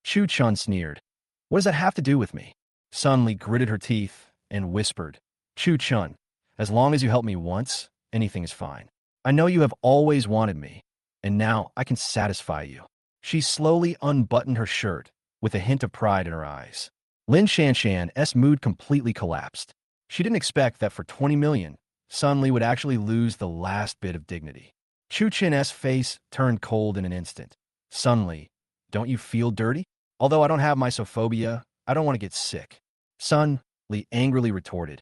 Chu Chun sneered. What does that have to do with me? Sun Li gritted her teeth and whispered, Chu Chun, as long as you help me once, anything is fine. I know you have always wanted me, and now I can satisfy you. She slowly unbuttoned her shirt, with a hint of pride in her eyes. Lin Shanshan's mood completely collapsed. She didn't expect that for 20 million, Sun Li would actually lose the last bit of dignity. Chu Chin's face turned cold in an instant. Sun Li, don't you feel dirty? Although I don't have mysophobia, I don't want to get sick. Sun Li angrily retorted.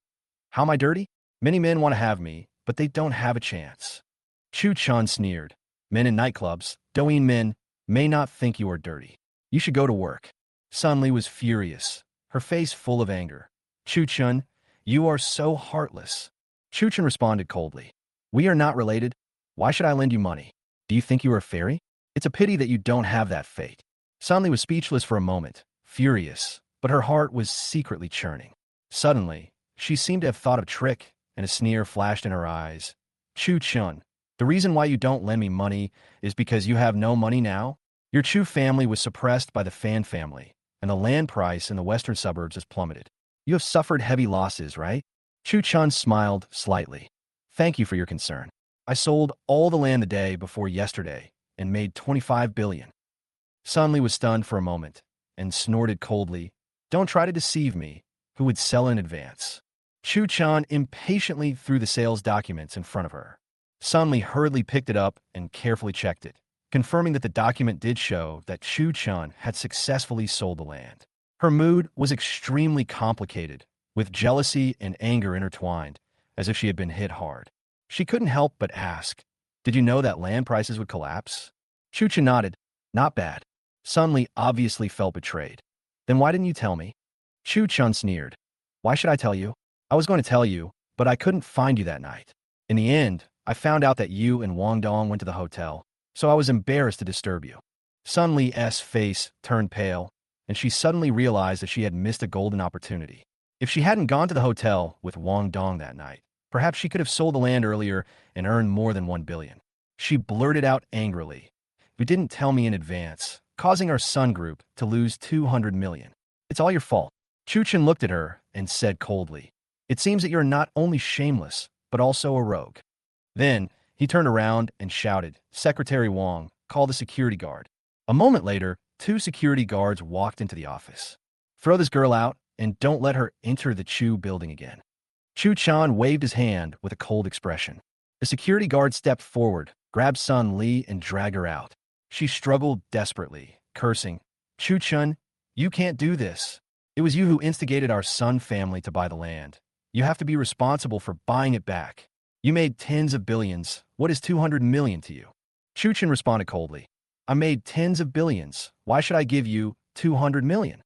How am I dirty? Many men want to have me, but they don't have a chance. Chu Chun sneered. Men in nightclubs, Douyin men, may not think you are dirty. You should go to work. Sun Li was furious, her face full of anger. Chu Chun, you are so heartless. Chu Chun responded coldly. We are not related. Why should I lend you money? Do you think you are a fairy? It's a pity that you don't have that fate. Sun Li was speechless for a moment, furious, but her heart was secretly churning. Suddenly, she seemed to have thought of a trick, and a sneer flashed in her eyes. Chu Chun, the reason why you don't lend me money is because you have no money now? Your Chu family was suppressed by the Fan family, and the land price in the western suburbs has plummeted. You have suffered heavy losses, right? Chu Chun smiled slightly. Thank you for your concern. I sold all the land the day before yesterday and made 25 billion. Sun Li was stunned for a moment and snorted coldly. Don't try to deceive me. Who would sell in advance? Chu Chun impatiently threw the sales documents in front of her. Sun Li hurriedly picked it up and carefully checked it, confirming that the document did show that Chu Chun had successfully sold the land. Her mood was extremely complicated, with jealousy and anger intertwined, as if she had been hit hard. She couldn't help but ask, did you know that land prices would collapse? Chu Chun nodded. Not bad. Sun Li obviously felt betrayed. Then why didn't you tell me? Chu Chun sneered. Why should I tell you? I was going to tell you, but I couldn't find you that night. In the end, I found out that you and Wong Dong went to the hotel, so I was embarrassed to disturb you. Sun Li's face turned pale, and she suddenly realized that she had missed a golden opportunity. If she hadn't gone to the hotel with Wong Dong that night, perhaps she could have sold the land earlier and earned more than 1 billion. She blurted out angrily. You didn't tell me in advance, causing our Sun Group to lose 200 million. It's all your fault. Chu Chun looked at her and said coldly, it seems that you're not only shameless, but also a rogue. Then, he turned around and shouted, Secretary Wong, call the security guard. A moment later, 2 security guards walked into the office. Throw this girl out and don't let her enter the Chu building again. Chu Chun waved his hand with a cold expression. The security guard stepped forward, grabbed Sun Li, and dragged her out. She struggled desperately, cursing, Chu Chun, you can't do this. It was you who instigated our Sun family to buy the land. You have to be responsible for buying it back. You made tens of billions. What is 200 million to you? Chu Chun responded coldly. I made tens of billions. Why should I give you 200 million?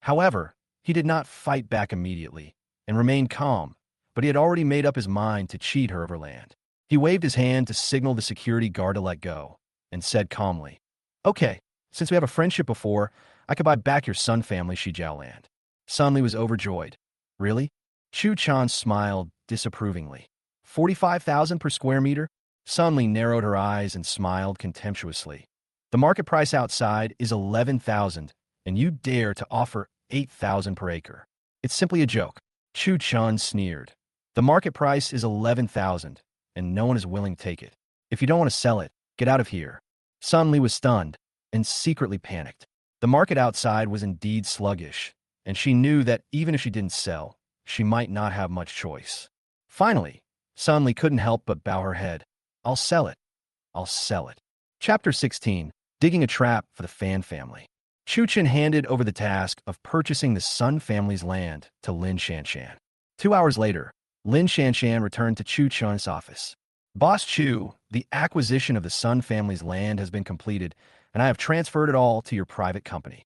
However, he did not fight back immediately and remained calm, but he had already made up his mind to cheat her of her land. He waved his hand to signal the security guard to let go and said calmly, okay, since we have a friendship before, I could buy back your Sun family Shijiao land. Sun Li was overjoyed. Really? Chu Chun smiled disapprovingly. 45,000 per square meter? Sunli narrowed her eyes and smiled contemptuously. The market price outside is 11,000, and you dare to offer 8,000 per acre. It's simply a joke. Chu Chun sneered. The market price is 11,000, and no one is willing to take it. If you don't want to sell it, get out of here. Sunli was stunned and secretly panicked. The market outside was indeed sluggish, and she knew that even if she didn't sell, she might not have much choice. Finally, Sunli couldn't help but bow her head. I'll sell it. I'll sell it. Chapter 16. Digging a Trap for the Fan Family. Chu Chen handed over the task of purchasing the Sun family's land to Lin Shanshan. 2 hours later, Lin Shanshan returned to Chu Chen's office. Boss Chu, the acquisition of the Sun family's land has been completed, and I have transferred it all to your private company.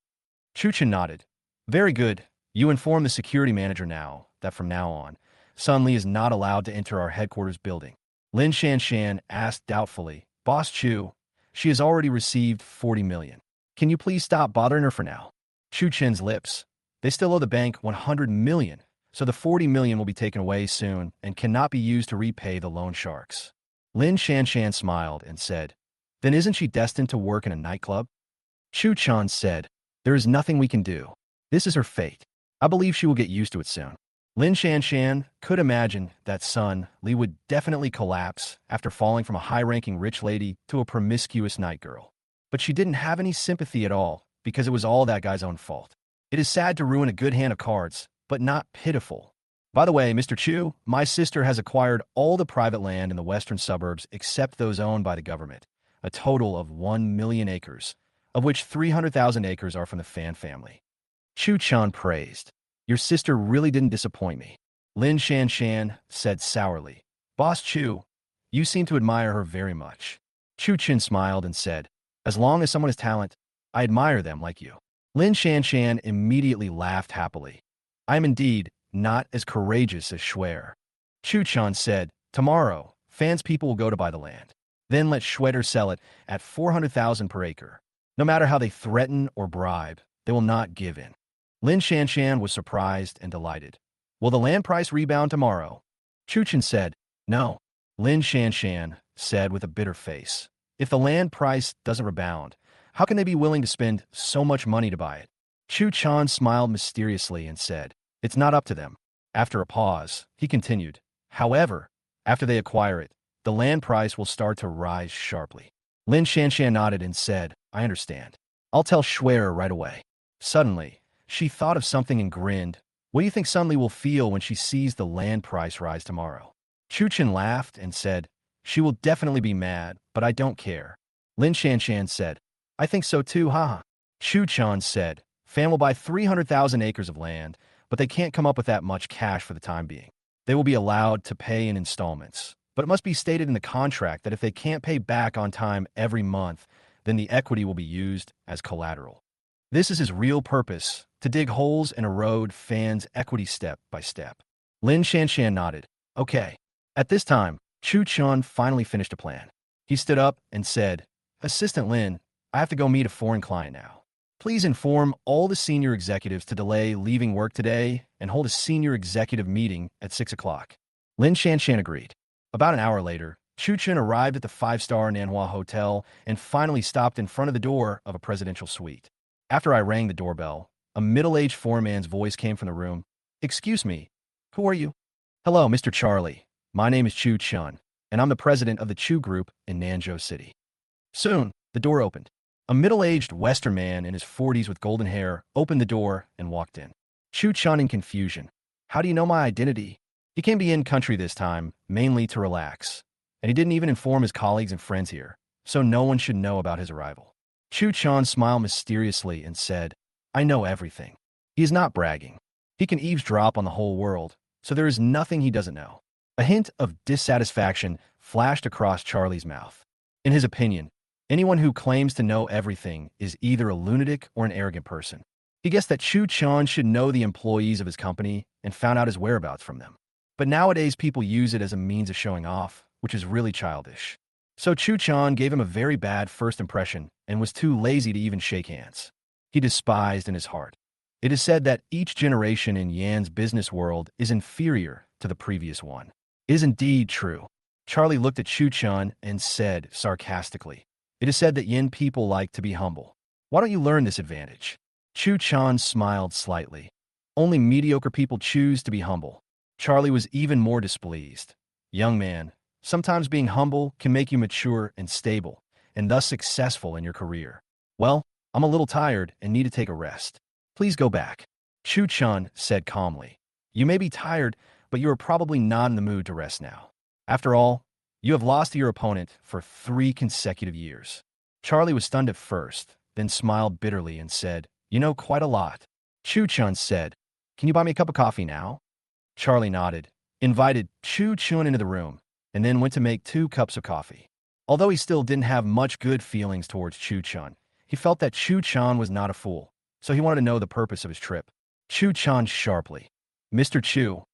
Chu Chen nodded. Very good. You inform the security manager now that from now on, Sun Li is not allowed to enter our headquarters building. Lin Shanshan asked doubtfully, Boss Chu, she has already received 40 million. Can you please stop bothering her for now? Chu Chen's lips. They still owe the bank 100 million, so the 40 million will be taken away soon and cannot be used to repay the loan sharks. Lin Shanshan smiled and said, Then isn't she destined to work in a nightclub? Chu Chan said, There is nothing we can do. This is her fate. I believe she will get used to it soon. Lin Shanshan could imagine that Sun Li would definitely collapse after falling from a high-ranking rich lady to a promiscuous night girl. But she didn't have any sympathy at all because it was all that guy's own fault. It is sad to ruin a good hand of cards, but not pitiful. By the way, Mr. Chu, my sister has acquired all the private land in the western suburbs except those owned by the government, a total of 1 million acres, of which 300,000 acres are from the Fan family. Chu Chan praised. Your sister really didn't disappoint me. Lin Shanshan said sourly. Boss Chu, you seem to admire her very much. Chu Chen smiled and said, As long as someone has talent, I admire them like you. Lin Shanshan immediately laughed happily. I am indeed not as courageous as Schwer. Chu Chan said, Tomorrow, Fan's people will go to buy the land. Then let Schweder sell it at 400,000 per acre. No matter how they threaten or bribe, they will not give in. Lin Shanshan was surprised and delighted. Will the land price rebound tomorrow? Chu Chen said, No. Lin Shanshan said with a bitter face. If the land price doesn't rebound, how can they be willing to spend so much money to buy it? Chu Chan smiled mysteriously and said, It's not up to them. After a pause, he continued, However, after they acquire it, the land price will start to rise sharply. Lin Shanshan nodded and said, I understand. I'll tell Schwer right away. Suddenly, she thought of something and grinned. What do you think Sun Li will feel when she sees the land price rise tomorrow? Chu Chen laughed and said, She will definitely be mad, but I don't care. Lin Shanshan said, I think so too, haha. Chu Chan said, Fan will buy 300,000 acres of land, but they can't come up with that much cash for the time being. They will be allowed to pay in installments, but it must be stated in the contract that if they can't pay back on time every month, then the equity will be used as collateral. This is his real purpose, to dig holes and erode Fan's equity step by step. Lin Shanshan nodded. Okay. At this time, Chu Chun finally finished a plan. He stood up and said, Assistant Lin, I have to go meet a foreign client now. Please inform all the senior executives to delay leaving work today and hold a senior executive meeting at 6 o'clock. Lin Shanshan agreed. About an hour later, Chu Chen arrived at the 5-star Manhwa hotel and finally stopped in front of the door of a presidential suite. After I rang the doorbell, a middle-aged foreman's voice came from the room. Excuse me, who are you? Hello, Mr. Charlie. My name is Chu Chun, and I'm the president of the Chu Group in Nanzhou City. Soon, the door opened. A middle-aged Western man in his 40s with golden hair opened the door and walked in. Chu Chun in confusion. How do you know my identity? He came to Yin country this time, mainly to relax, and he didn't even inform his colleagues and friends here, so no one should know about his arrival. Chu Chun smiled mysteriously and said, I know everything. He is not bragging. He can eavesdrop on the whole world, so there is nothing he doesn't know. A hint of dissatisfaction flashed across Charlie's mouth. In his opinion, anyone who claims to know everything is either a lunatic or an arrogant person. He guessed that Chu Chun should know the employees of his company and found out his whereabouts from them. But nowadays people use it as a means of showing off, which is really childish. So Chu Chun gave him a very bad first impression and was too lazy to even shake hands. He despised in his heart. It is said that each generation in Yan's business world is inferior to the previous one. It is indeed true. Charlie looked at Chu-chun and said sarcastically, "It is said that Yin people like to be humble. Why don't you learn this advantage?" Chu-chan smiled slightly. "Only mediocre people choose to be humble." Charlie was even more displeased. "Young man, sometimes being humble can make you mature and stable, and thus successful in your career. Well, I'm a little tired and need to take a rest. Please go back." Chu-chun said calmly, "You may be tired, but you are probably not in the mood to rest now. After all, you have lost to your opponent for 3 consecutive years." Charlie was stunned at first, then smiled bitterly and said, "You know quite a lot." Chu-chun said, "Can you buy me a cup of coffee now?" Charlie nodded, invited Chu-chun into the room, and then went to make 2 cups of coffee. Although he still didn't have much good feelings towards Chu-chun, he felt that Chu-chun was not a fool, so he wanted to know the purpose of his trip. Chu-chun sharply, "Mr. Chu,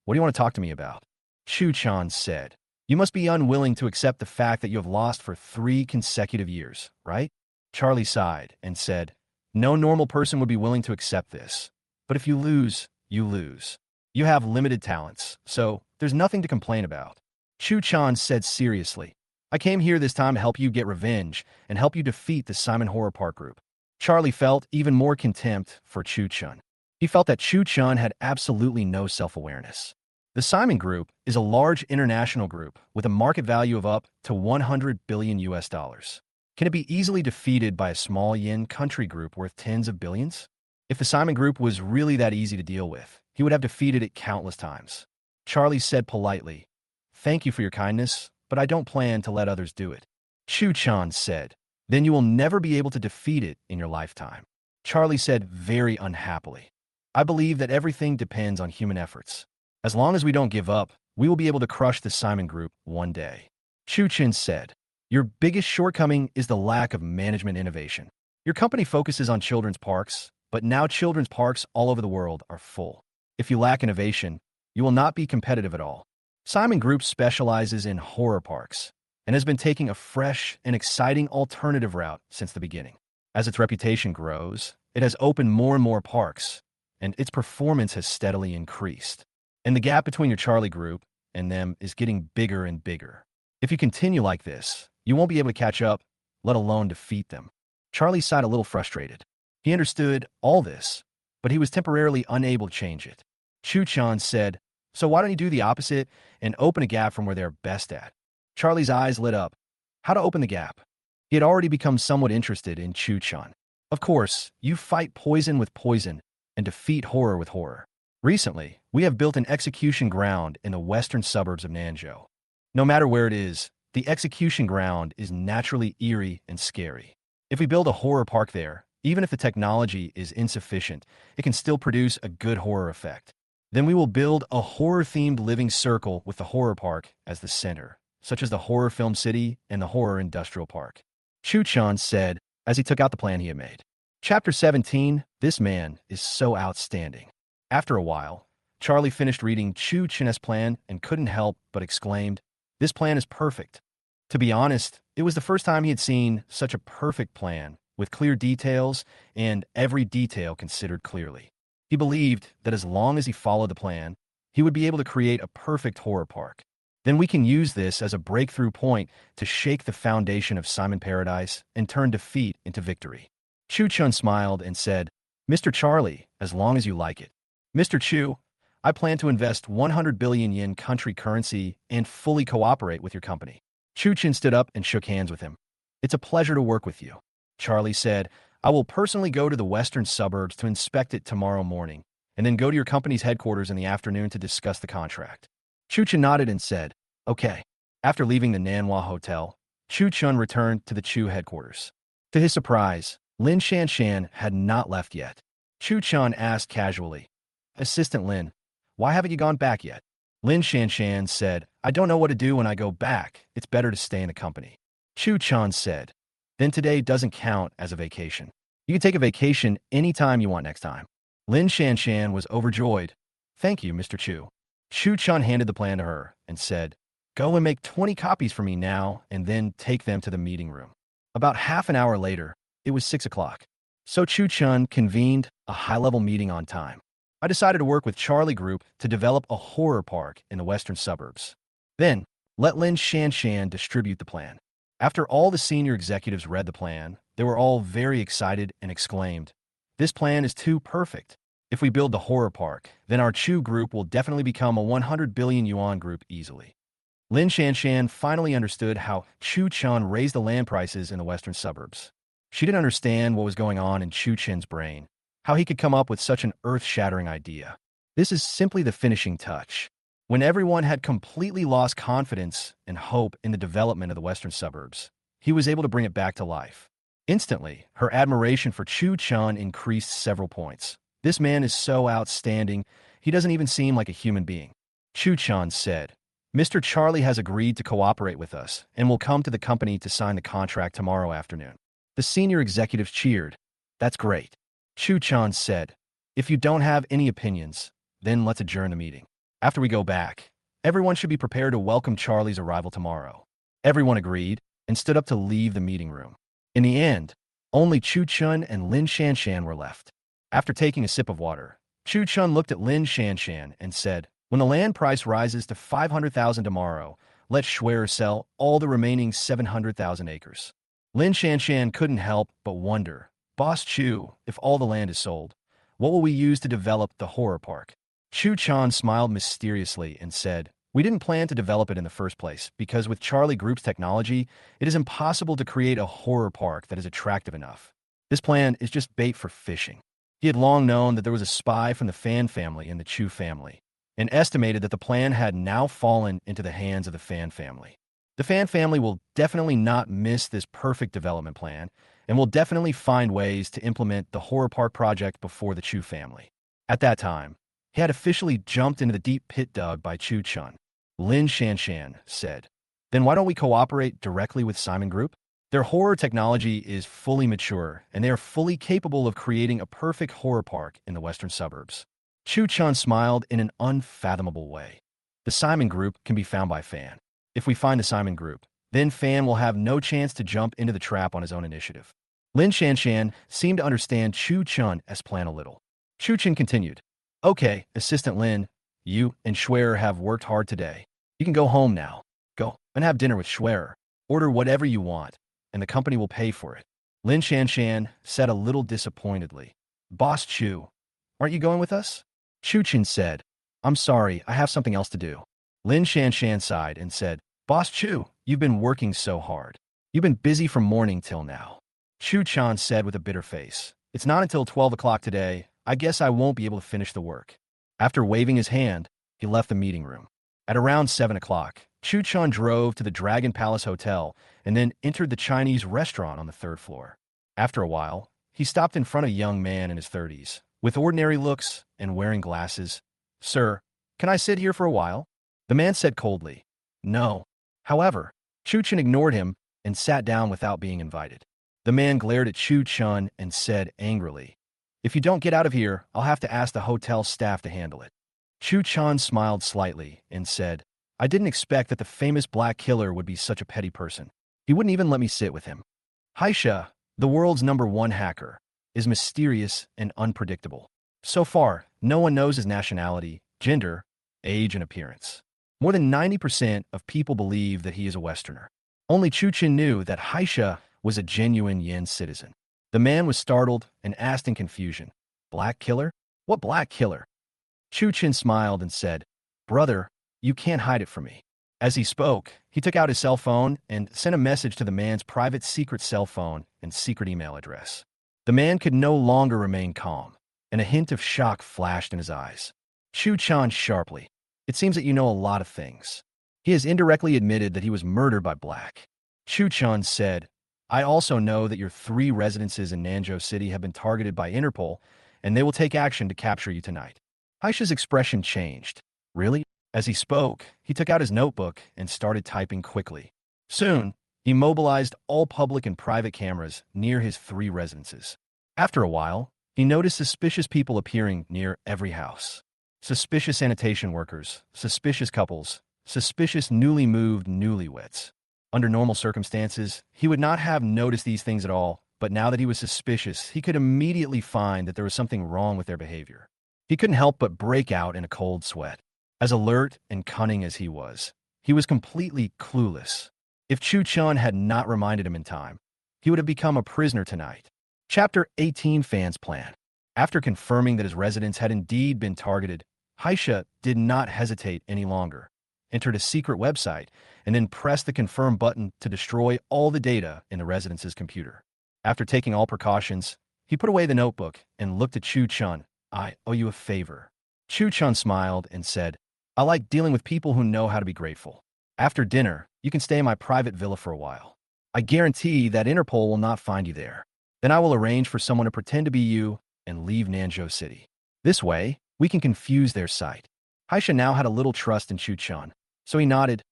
what do you want to talk to me about?" Chu-chan said, "You must be unwilling to accept the fact that you have lost for 3 consecutive years, right?" Charlie sighed and said, "No normal person would be willing to accept this. But if you lose, you lose. You have limited talents, so there's nothing to complain about." Chu-chan said seriously, "I came here this time to help you get revenge and help you defeat the Simon Horror Park group." Charlie felt even more contempt for Chu-chun. He felt that Chu-chun had absolutely no self-awareness. The Simon Group is a large international group with a market value of up to 100 billion US dollars. Can it be easily defeated by a small yen country group worth tens of billions? If the Simon Group was really that easy to deal with, he would have defeated it countless times. Charlie said politely, "Thank you for your kindness, but I don't plan to let others do it." Chu-chan said, "Then you will never be able to defeat it in your lifetime." Charlie said very unhappily, "I believe that everything depends on human efforts. As long as we don't give up, we will be able to crush the Simon Group one day." Chu-chin said, "Your biggest shortcoming is the lack of management innovation. Your company focuses on children's parks, but now children's parks all over the world are full. If you lack innovation, you will not be competitive at all. Simon Group specializes in horror parks and has been taking a fresh and exciting alternative route since the beginning. As its reputation grows, it has opened more and more parks, and its performance has steadily increased. And the gap between your Charlie Group and them is getting bigger and bigger. If you continue like this, you won't be able to catch up, let alone defeat them." Charlie sighed a little frustrated. He understood all this, but he was temporarily unable to change it. Chu-chan said, "So why don't you do the opposite and open a gap from where they're best at?" Charlie's eyes lit up. How to open the gap? He had already become somewhat interested in Chu-chan. "Of course, you fight poison with poison and defeat horror with horror. Recently, we have built an execution ground in the western suburbs of Nanzhou. No matter where it is, the execution ground is naturally eerie and scary. If we build a horror park there, even if the technology is insufficient, it can still produce a good horror effect. Then we will build a horror-themed living circle with the horror park as the center, such as the Horror Film City and the Horror Industrial Park." Chu-chan said as he took out the plan he had made. Chapter 17, This Man is So Outstanding. After a while, Charlie finished reading Chu-chan's plan and couldn't help but exclaimed, "This plan is perfect." To be honest, it was the first time he had seen such a perfect plan, with clear details and every detail considered clearly. He believed that as long as he followed the plan, he would be able to create a perfect horror park. Then we can use this as a breakthrough point to shake the foundation of Simon Paradise and turn defeat into victory. Chu-chun smiled and said, "Mr. Charlie, as long as you like it." "Mr. Chu, I plan to invest 100 billion yen country currency and fully cooperate with your company." Chu-chin stood up and shook hands with him. "It's a pleasure to work with you." Charlie said, "I will personally go to the western suburbs to inspect it tomorrow morning, and then go to your company's headquarters in the afternoon to discuss the contract." Chu-chin nodded and said, "Okay." After leaving the Manhwa hotel, Chu-chun returned to the Chu headquarters. To his surprise, Lin Shanshan had not left yet. Chu-chun asked casually, "Assistant Lin, why haven't you gone back yet?" Lin Shanshan said, "I don't know what to do when I go back. It's better to stay in the company." Chu-chun said, "Then today doesn't count as a vacation. You can take a vacation anytime you want next time." Lin Shanshan was overjoyed. "Thank you, Mr. Chu." Chu-chun handed the plan to her and said, "Go and make 20 copies for me now and then take them to the meeting room." About half an hour later, it was 6 o'clock. So Chu-chun convened a high-level meeting on time. "I decided to work with Charlie Group to develop a horror park in the western suburbs. Then, Let Lin Shanshan distribute the plan. After all the senior executives read the plan, they were all very excited and exclaimed, "This plan is too perfect. If we build the horror park, then our Chu group will definitely become a 100 billion yuan group easily." Lin Shanshan finally understood how Chu Chun raised the land prices in the western suburbs. She didn't understand what was going on in Chu Chin's brain, how he could come up with such an earth-shattering idea. This is simply the finishing touch. When everyone had completely lost confidence and hope in the development of the western suburbs, he was able to bring it back to life. Instantly, her admiration for Chu Chun increased several points. "This man is so outstanding, he doesn't even seem like a human being." Chu Chun said, "Mr. Charlie has agreed to cooperate with us and will come to the company to sign the contract tomorrow afternoon." The senior executives cheered. "That's great." Chu Chun said, "If you don't have any opinions, then let's adjourn the meeting. After we go back, everyone should be prepared to welcome Charlie's arrival tomorrow." Everyone agreed and stood up to leave the meeting room. In the end, only Chu Chun and Lin Shanshan were left. After taking a sip of water, Chu Chun looked at Lin Shanshan and said, "When the land price rises to 500,000 tomorrow, let Schwerer sell all the remaining 700,000 acres." Lin Shanshan couldn't help but wonder, "Boss Chu, if all the land is sold, what will we use to develop the horror park?" Chu Chan smiled mysteriously and said, "We didn't plan to develop it in the first place because with Charlie Group's technology, it is impossible to create a horror park that is attractive enough. This plan is just bait for fishing." He had long known that there was a spy from the Fan family in the Chu family, and estimated that the plan had now fallen into the hands of the Fan family. The Fan family will definitely not miss this perfect development plan, and will definitely find ways to implement the horror park project before the Chu family. At that time, he had officially jumped into the deep pit dug by Chu Chun. Lin Shanshan said, "Then why don't we cooperate directly with Simon Group? Their horror technology is fully mature, and they are fully capable of creating a perfect horror park in the western suburbs." Chu Chun smiled in an unfathomable way. "The Simon Group can be found by Fan. If we find the Simon Group, then Fan will have no chance to jump into the trap on his own initiative." Lin Shanshan seemed to understand Chu Chun's plan a little. Chu Chun continued, "Okay, Assistant Lin, you and Schwerer have worked hard today. You can go home now. Go and have dinner with Schwerer. Order whatever you want, and the company will pay for it." Lin Shanshan said a little disappointedly, "Boss Chu, aren't you going with us?" Chu Chun said, "I'm sorry, I have something else to do." Lin Shanshan sighed and said, "Boss Chu, you've been working so hard. You've been busy from morning till now." Chu Chan said with a bitter face, "It's not until 12 o'clock today. I guess I won't be able to finish the work." After waving his hand, he left the meeting room. At around 7 o'clock, Chu Chan drove to the Dragon Palace Hotel and then entered the Chinese restaurant on the third floor. After a while, he stopped in front of a young man in his 30s, with ordinary looks and wearing glasses. "Sir, can I sit here for a while?" The man said coldly, "No." However, Chu Chun ignored him and sat down without being invited. The man glared at Chu Chun and said angrily, "If you don't get out of here, I'll have to ask the hotel staff to handle it." Chu Chun smiled slightly and said, "I didn't expect that the famous black killer would be such a petty person. He wouldn't even let me sit with him." Haisha, the world's #1 hacker, is mysterious and unpredictable. So far, no one knows his nationality, gender, age, and appearance. More than 90% of people believe that he is a Westerner. Only Chu Chin knew that Haisha was a genuine Yin citizen. The man was startled and asked in confusion, "Black killer? What black killer?" Chu Chin smiled and said, "Brother, you can't hide it from me." As he spoke, he took out his cell phone and sent a message to the man's private secret cell phone and secret email address. The man could no longer remain calm, and a hint of shock flashed in his eyes. Chu Chan sharply, "It seems that you know a lot of things." He has indirectly admitted that he was murdered by Black. Chu Chan said, "I also know that your 3 residences in Nanzhou City have been targeted by Interpol, and they will take action to capture you tonight." Haisha's expression changed. "Really?" As he spoke, he took out his notebook and started typing quickly. Soon, he mobilized all public and private cameras near his 3 residences. After a while, he noticed suspicious people appearing near every house. Suspicious sanitation workers, suspicious couples, suspicious newly moved newlyweds. Under normal circumstances, he would not have noticed these things at all, but now that he was suspicious, he could immediately find that there was something wrong with their behavior. He couldn't help but break out in a cold sweat. As alert and cunning as he was, He was completely clueless. If Tion had not reminded him in time, he would have become a prisoner tonight. Chapter 18 Fan's Plan. After confirming that his residence had indeed been targeted, Haisha did not hesitate any longer, entered a secret website, and then pressed the confirm button to destroy all the data in the residence's computer. After taking all precautions, he put away the notebook and looked at Chen. I owe you a favor. Chen smiled and said, I like dealing with people who know how to be grateful. After dinner, you can stay in my private villa for a while. I guarantee that Interpol will not find you there. Then I will arrange for someone to pretend to be you and leave Nanzhou City. This way, we can confuse their sight. Haisha now had a little trust in Chen, so he nodded.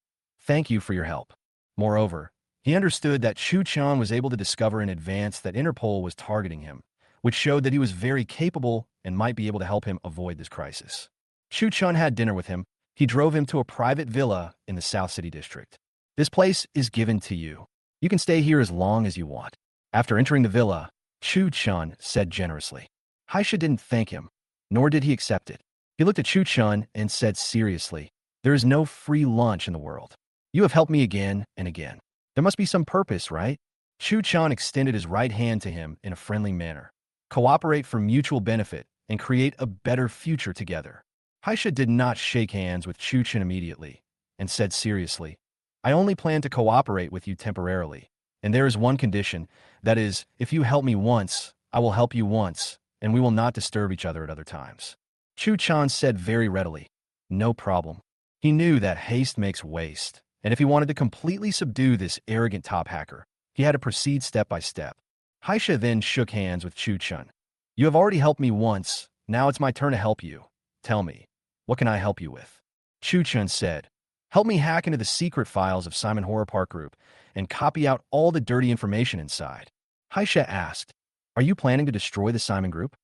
Thank you for your help. Moreover, he understood that Chen was able to discover in advance that Interpol was targeting him, which showed that he was very capable and might be able to help him avoid this crisis. Chen had dinner with him. He drove him to a private villa in the South City district. This place is given to you. You can stay here as long as you want. After entering the villa, Chen said generously. Haisha didn't thank him, nor did he accept it. He looked at Chen and said seriously, there is no free lunch in the world. You have helped me again and again. There must be some purpose, right? Chen extended his right hand to him in a friendly manner. Cooperate for mutual benefit and create a better future together. Haisha did not shake hands with Chen immediately and said seriously, I only plan to cooperate with you temporarily, and there is one condition, that is, if you help me once, I will help you once, and we will not disturb each other at other times. Chen said very readily, no problem. He knew that haste makes waste, and if he wanted to completely subdue this arrogant top hacker, he had to proceed step by step. Haisha then shook hands with Chen. You have already helped me once, now it's my turn to help you. Tell me, what can I help you with? Chen said, help me hack into the secret files of Simon Horror Park Group and copy out all the dirty information inside. Haisha asked, are you planning to destroy the Simon Group?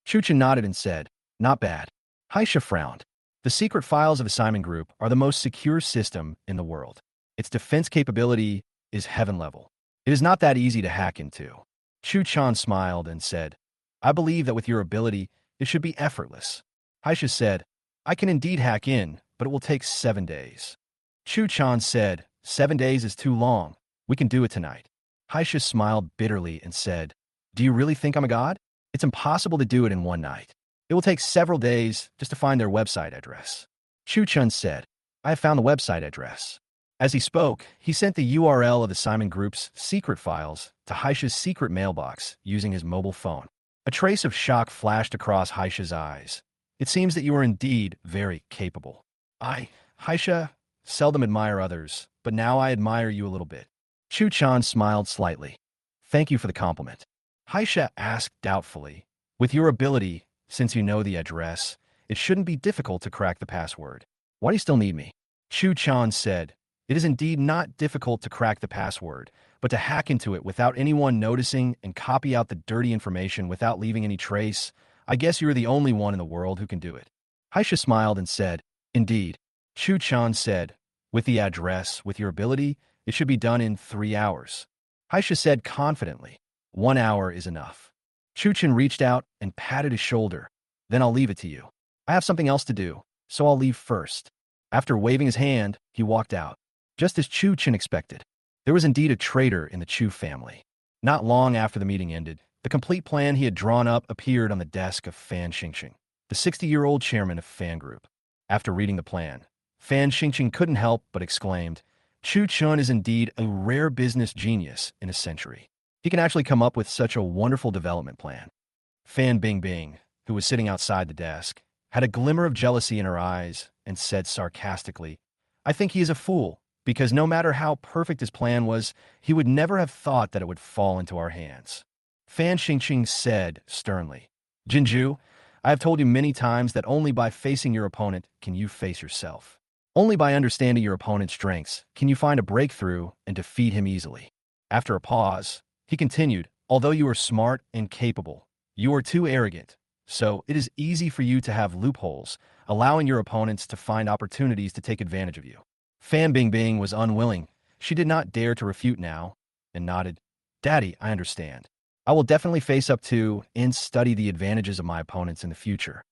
Chen nodded and said, not bad. Haisha frowned. The secret files of the Simon Group are the most secure system in the world. Its defense capability is heaven level. It is not that easy to hack into. Chen smiled and said, I believe that with your ability, it should be effortless. Haisha said, I can indeed hack in, but it will take 7 days. Chen said, 7 days is too long. We can do it tonight. Haisha smiled bitterly and said, do you really think I'm a god? It's impossible to do it in one night. It will take several days just to find their website address. Chen said, I have found the website address. As he spoke, he sent the URL of the Simon Group's secret files to Haisha's secret mailbox using his mobile phone. A trace of shock flashed across Haisha's eyes. It seems that you are indeed very capable. Haisha, seldom admire others, but now I admire you a little bit. Chen smiled slightly. Thank you for the compliment. Haisha asked doubtfully, with your ability, since you know the address, it shouldn't be difficult to crack the password. Why do you still need me? Chen said, it is indeed not difficult to crack the password, but to hack into it without anyone noticing and copy out the dirty information without leaving any trace, I guess you're the only one in the world who can do it. Haisha smiled and said, indeed. Chen said, with the address, with your ability, it should be done in 3 hours. Haisha said confidently, 1 hour is enough. Chen reached out and patted his shoulder. Then I'll leave it to you. I have something else to do, so I'll leave first. After waving his hand, he walked out. Just as Chen expected, there was indeed a traitor in the Chu family. Not long after the meeting ended, the complete plan he had drawn up appeared on the desk of Fan Xingqing, the 60-year-old chairman of Fan Group. After reading the plan, Fan Xingqing couldn't help but exclaimed, Chen is indeed a rare business genius in a century. He can actually come up with such a wonderful development plan. Fan Bingbing, who was sitting outside the desk, had a glimmer of jealousy in her eyes and said sarcastically, I think he is a fool, because no matter how perfect his plan was, he would never have thought that it would fall into our hands. Fan Xingqing said sternly, Jinju, I have told you many times that only by facing your opponent can you face yourself. Only by understanding your opponent's strengths can you find a breakthrough and defeat him easily. After a pause, he continued, although you are smart and capable, you are too arrogant, so it is easy for you to have loopholes, allowing your opponents to find opportunities to take advantage of you. Fan Bingbing was unwilling. She did not dare to refute now, and nodded. Daddy, I understand. I will definitely face up to and study the advantages of my opponents in the future.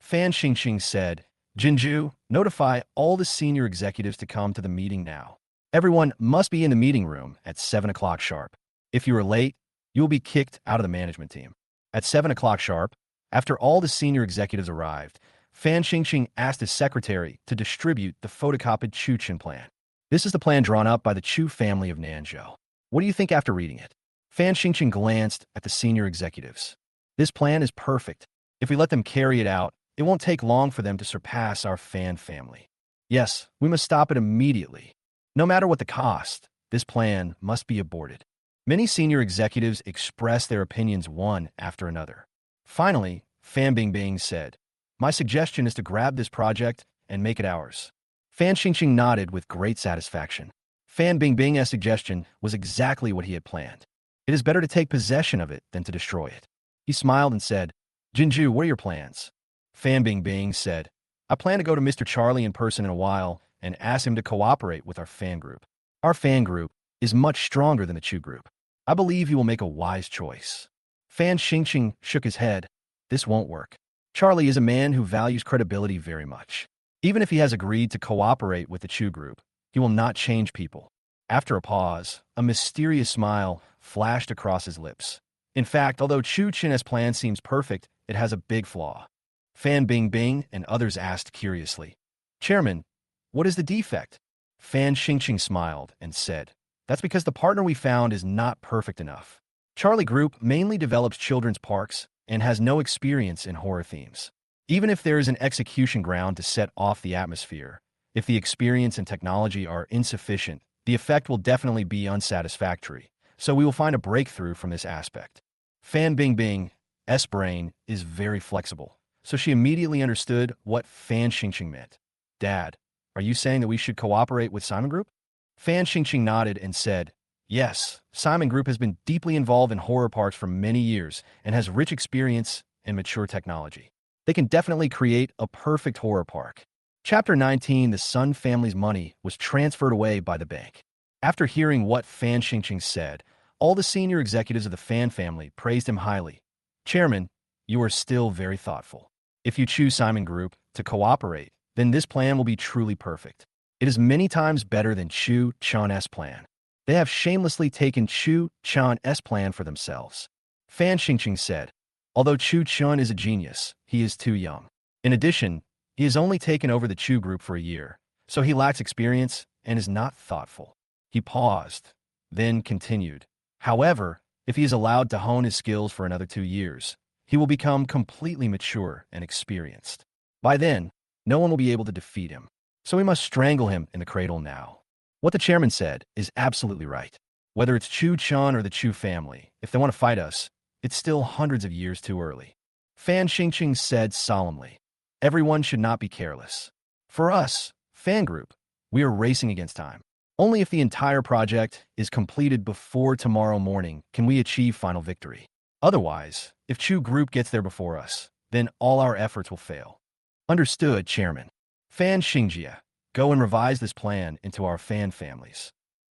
Fan Xingqing said, Jinju, notify all the senior executives to come to the meeting now. Everyone must be in the meeting room at 7 o'clock sharp. If you are late, you will be kicked out of the management team. At 7 o'clock sharp, after all the senior executives arrived, Fan Xingqing asked his secretary to distribute the photocopied Chu-Chen plan. This is the plan drawn up by the Chu family of Nanzhou. What do you think after reading it? Fan Xingqing glanced at the senior executives. This plan is perfect. If we let them carry it out, it won't take long for them to surpass our Fan family. Yes, we must stop it immediately. No matter what the cost, this plan must be aborted. Many senior executives expressed their opinions one after another. Finally, Fan Bingbing said, "My suggestion is to grab this project and make it ours." Fan Xingqing nodded with great satisfaction. Fan Bingbing's suggestion was exactly what he had planned. It is better to take possession of it than to destroy it. He smiled and said, "Jinju, what are your plans?" Fan Bingbing said, "I plan to go to Mr. Charlie in person in a while and ask him to cooperate with our fan group. Our fan group is much stronger than the Chu group. I believe he will make a wise choice." Fan Xingqing shook his head. This won't work. Charlie is a man who values credibility very much. Even if he has agreed to cooperate with the Chu group, he will not change people. After a pause, a mysterious smile flashed across his lips. In fact, although Chu Chen's plan seems perfect, it has a big flaw. Fan Bingbing and others asked curiously, "Chairman, what is the defect?" Fan Xingqing smiled and said, "That's because the partner we found is not perfect enough. Charlie Group mainly develops children's parks and has no experience in horror themes. Even if there is an execution ground to set off the atmosphere, if the experience and technology are insufficient, the effect will definitely be unsatisfactory, so we will find a breakthrough from this aspect." Fan Bingbing's brain is very flexible, so she immediately understood what Fan Xingqing meant. "Dad, are you saying that we should cooperate with Simon Group?" Fan Xingqing nodded and said, "Yes, Simon Group has been deeply involved in horror parks for many years and has rich experience and mature technology. They can definitely create a perfect horror park." Chapter 19, the Sun family's money was transferred away by the bank. After hearing what Fan Xingqing said, all the senior executives of the Fan family praised him highly. "Chairman, you are still very thoughtful. If you choose Simon Group to cooperate, then this plan will be truly perfect. It is many times better than Chu Chan's plan. They have shamelessly taken Chu Chan's plan for themselves." Fan Xingqing said, "Although Chu Tion is a genius, he is too young. In addition, he has only taken over the Chu group for a year, so he lacks experience and is not thoughtful." He paused, then continued, "However, if he is allowed to hone his skills for another 2 years, he will become completely mature and experienced. By then, no one will be able to defeat him, so we must strangle him in the cradle now." What the chairman said is absolutely right. Whether it's Chu Chen or the Chu family, if they want to fight us, it's still hundreds of years too early. Fan Xingqing said solemnly, "Everyone should not be careless. For us, Fan Group, we are racing against time. Only if the entire project is completed before tomorrow morning can we achieve final victory. Otherwise, if Chu Group gets there before us, then all our efforts will fail." "Understood, Chairman." Fan Xingjia, go and revise this plan into our fan families.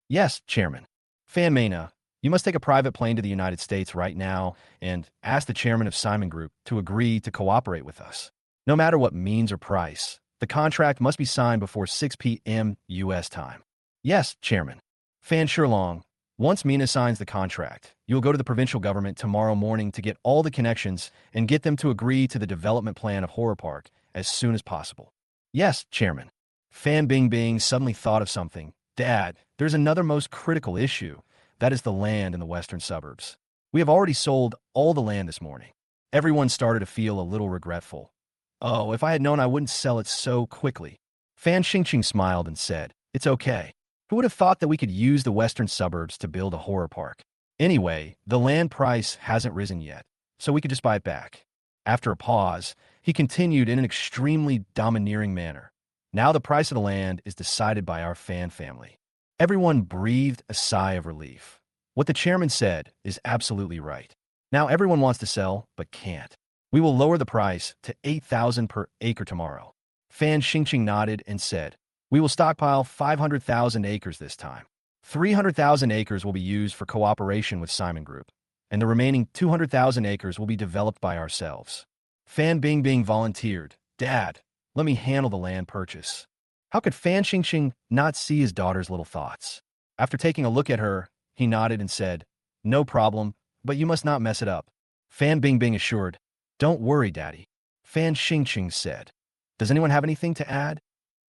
"Yes, Chairman." Fan Mena, you must take a private plane to the United States right now and ask the chairman of Simon Group to agree to cooperate with us. No matter what means or price, the contract must be signed before 6 p.m. U.S. time. "Yes, Chairman." Fan Shilong, once Mina signs the contract, you will go to the provincial government tomorrow morning to get all the connections and get them to agree to the development plan of Horror Park as soon as possible. "Yes, Chairman." Fan Bingbing suddenly thought of something. "Dad, there's another most critical issue. That is the land in the western suburbs. We have already sold all the land this morning." Everyone started to feel a little regretful. "Oh, if I had known I wouldn't sell it so quickly." Fan Xingqing smiled and said, "It's okay. Who would have thought that we could use the western suburbs to build a horror park? Anyway, the land price hasn't risen yet, so we could just buy it back." After a pause, he continued in an extremely domineering manner. "Now the price of the land is decided by our fan family." Everyone breathed a sigh of relief. What the chairman said is absolutely right. Now everyone wants to sell, but can't. "We will lower the price to 8,000 per acre tomorrow." Fan Xingqing nodded and said, "We will stockpile 500,000 acres this time. 300,000 acres will be used for cooperation with Simon Group, and the remaining 200,000 acres will be developed by ourselves." Fan Bingbing volunteered, "Dad, Let me handle the land purchase. How could Fan Xingxing not see his daughter's little thoughts? After taking a look at her, he nodded and said, no problem, but you must not mess it up. Fan Bingbing assured, don't worry, Daddy. Fan Xingxing said, does anyone have anything to add?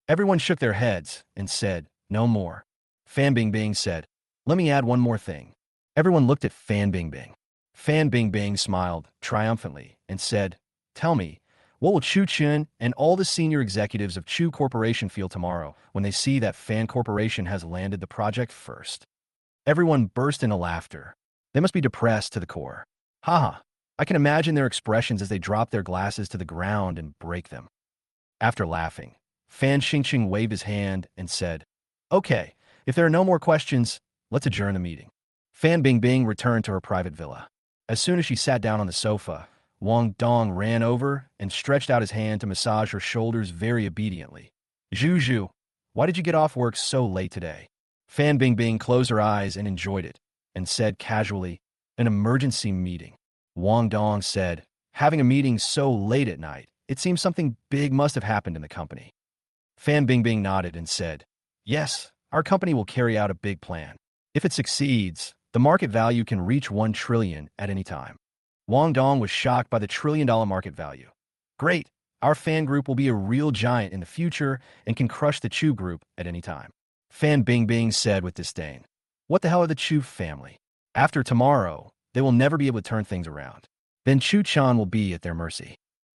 Everyone shook their heads and said, no more. Fan Bingbing said, let me add one more thing. Everyone looked at Fan Bingbing. Fan Bingbing smiled triumphantly and said, tell me, what will Chu Chun and all the senior executives of Chu Corporation feel tomorrow when they see that Fan Corporation has landed the project first? Everyone burst into laughter. They must be depressed to the core. Haha, I can imagine their expressions as they drop their glasses to the ground and break them. After laughing, Fan Xingxing waved his hand and said, okay, if there are no more questions, let's adjourn the meeting. Fan Bingbing returned to her private villa. As soon as she sat down on the sofa, Wong Dong ran over and stretched out his hand to massage her shoulders very obediently. Zhu, why did you get off work so late today? Fan Bingbing closed her eyes and enjoyed it, and said casually, an emergency meeting. Wong Dong said, having a meeting so late at night, it seems something big must have happened in the company. Fan Bingbing nodded and said, yes, our company will carry out a big plan. If it succeeds, the market value can reach 1 trillion at any time. Wong Dong was shocked by the trillion-dollar market value. Great, our Fan Group will be a real giant in the future and can crush the Chu Group at any time. Fan Bingbing said with disdain, what the hell are the Chu family? After tomorrow, they will never be able to turn things around. Then Chu Chan will be at their mercy.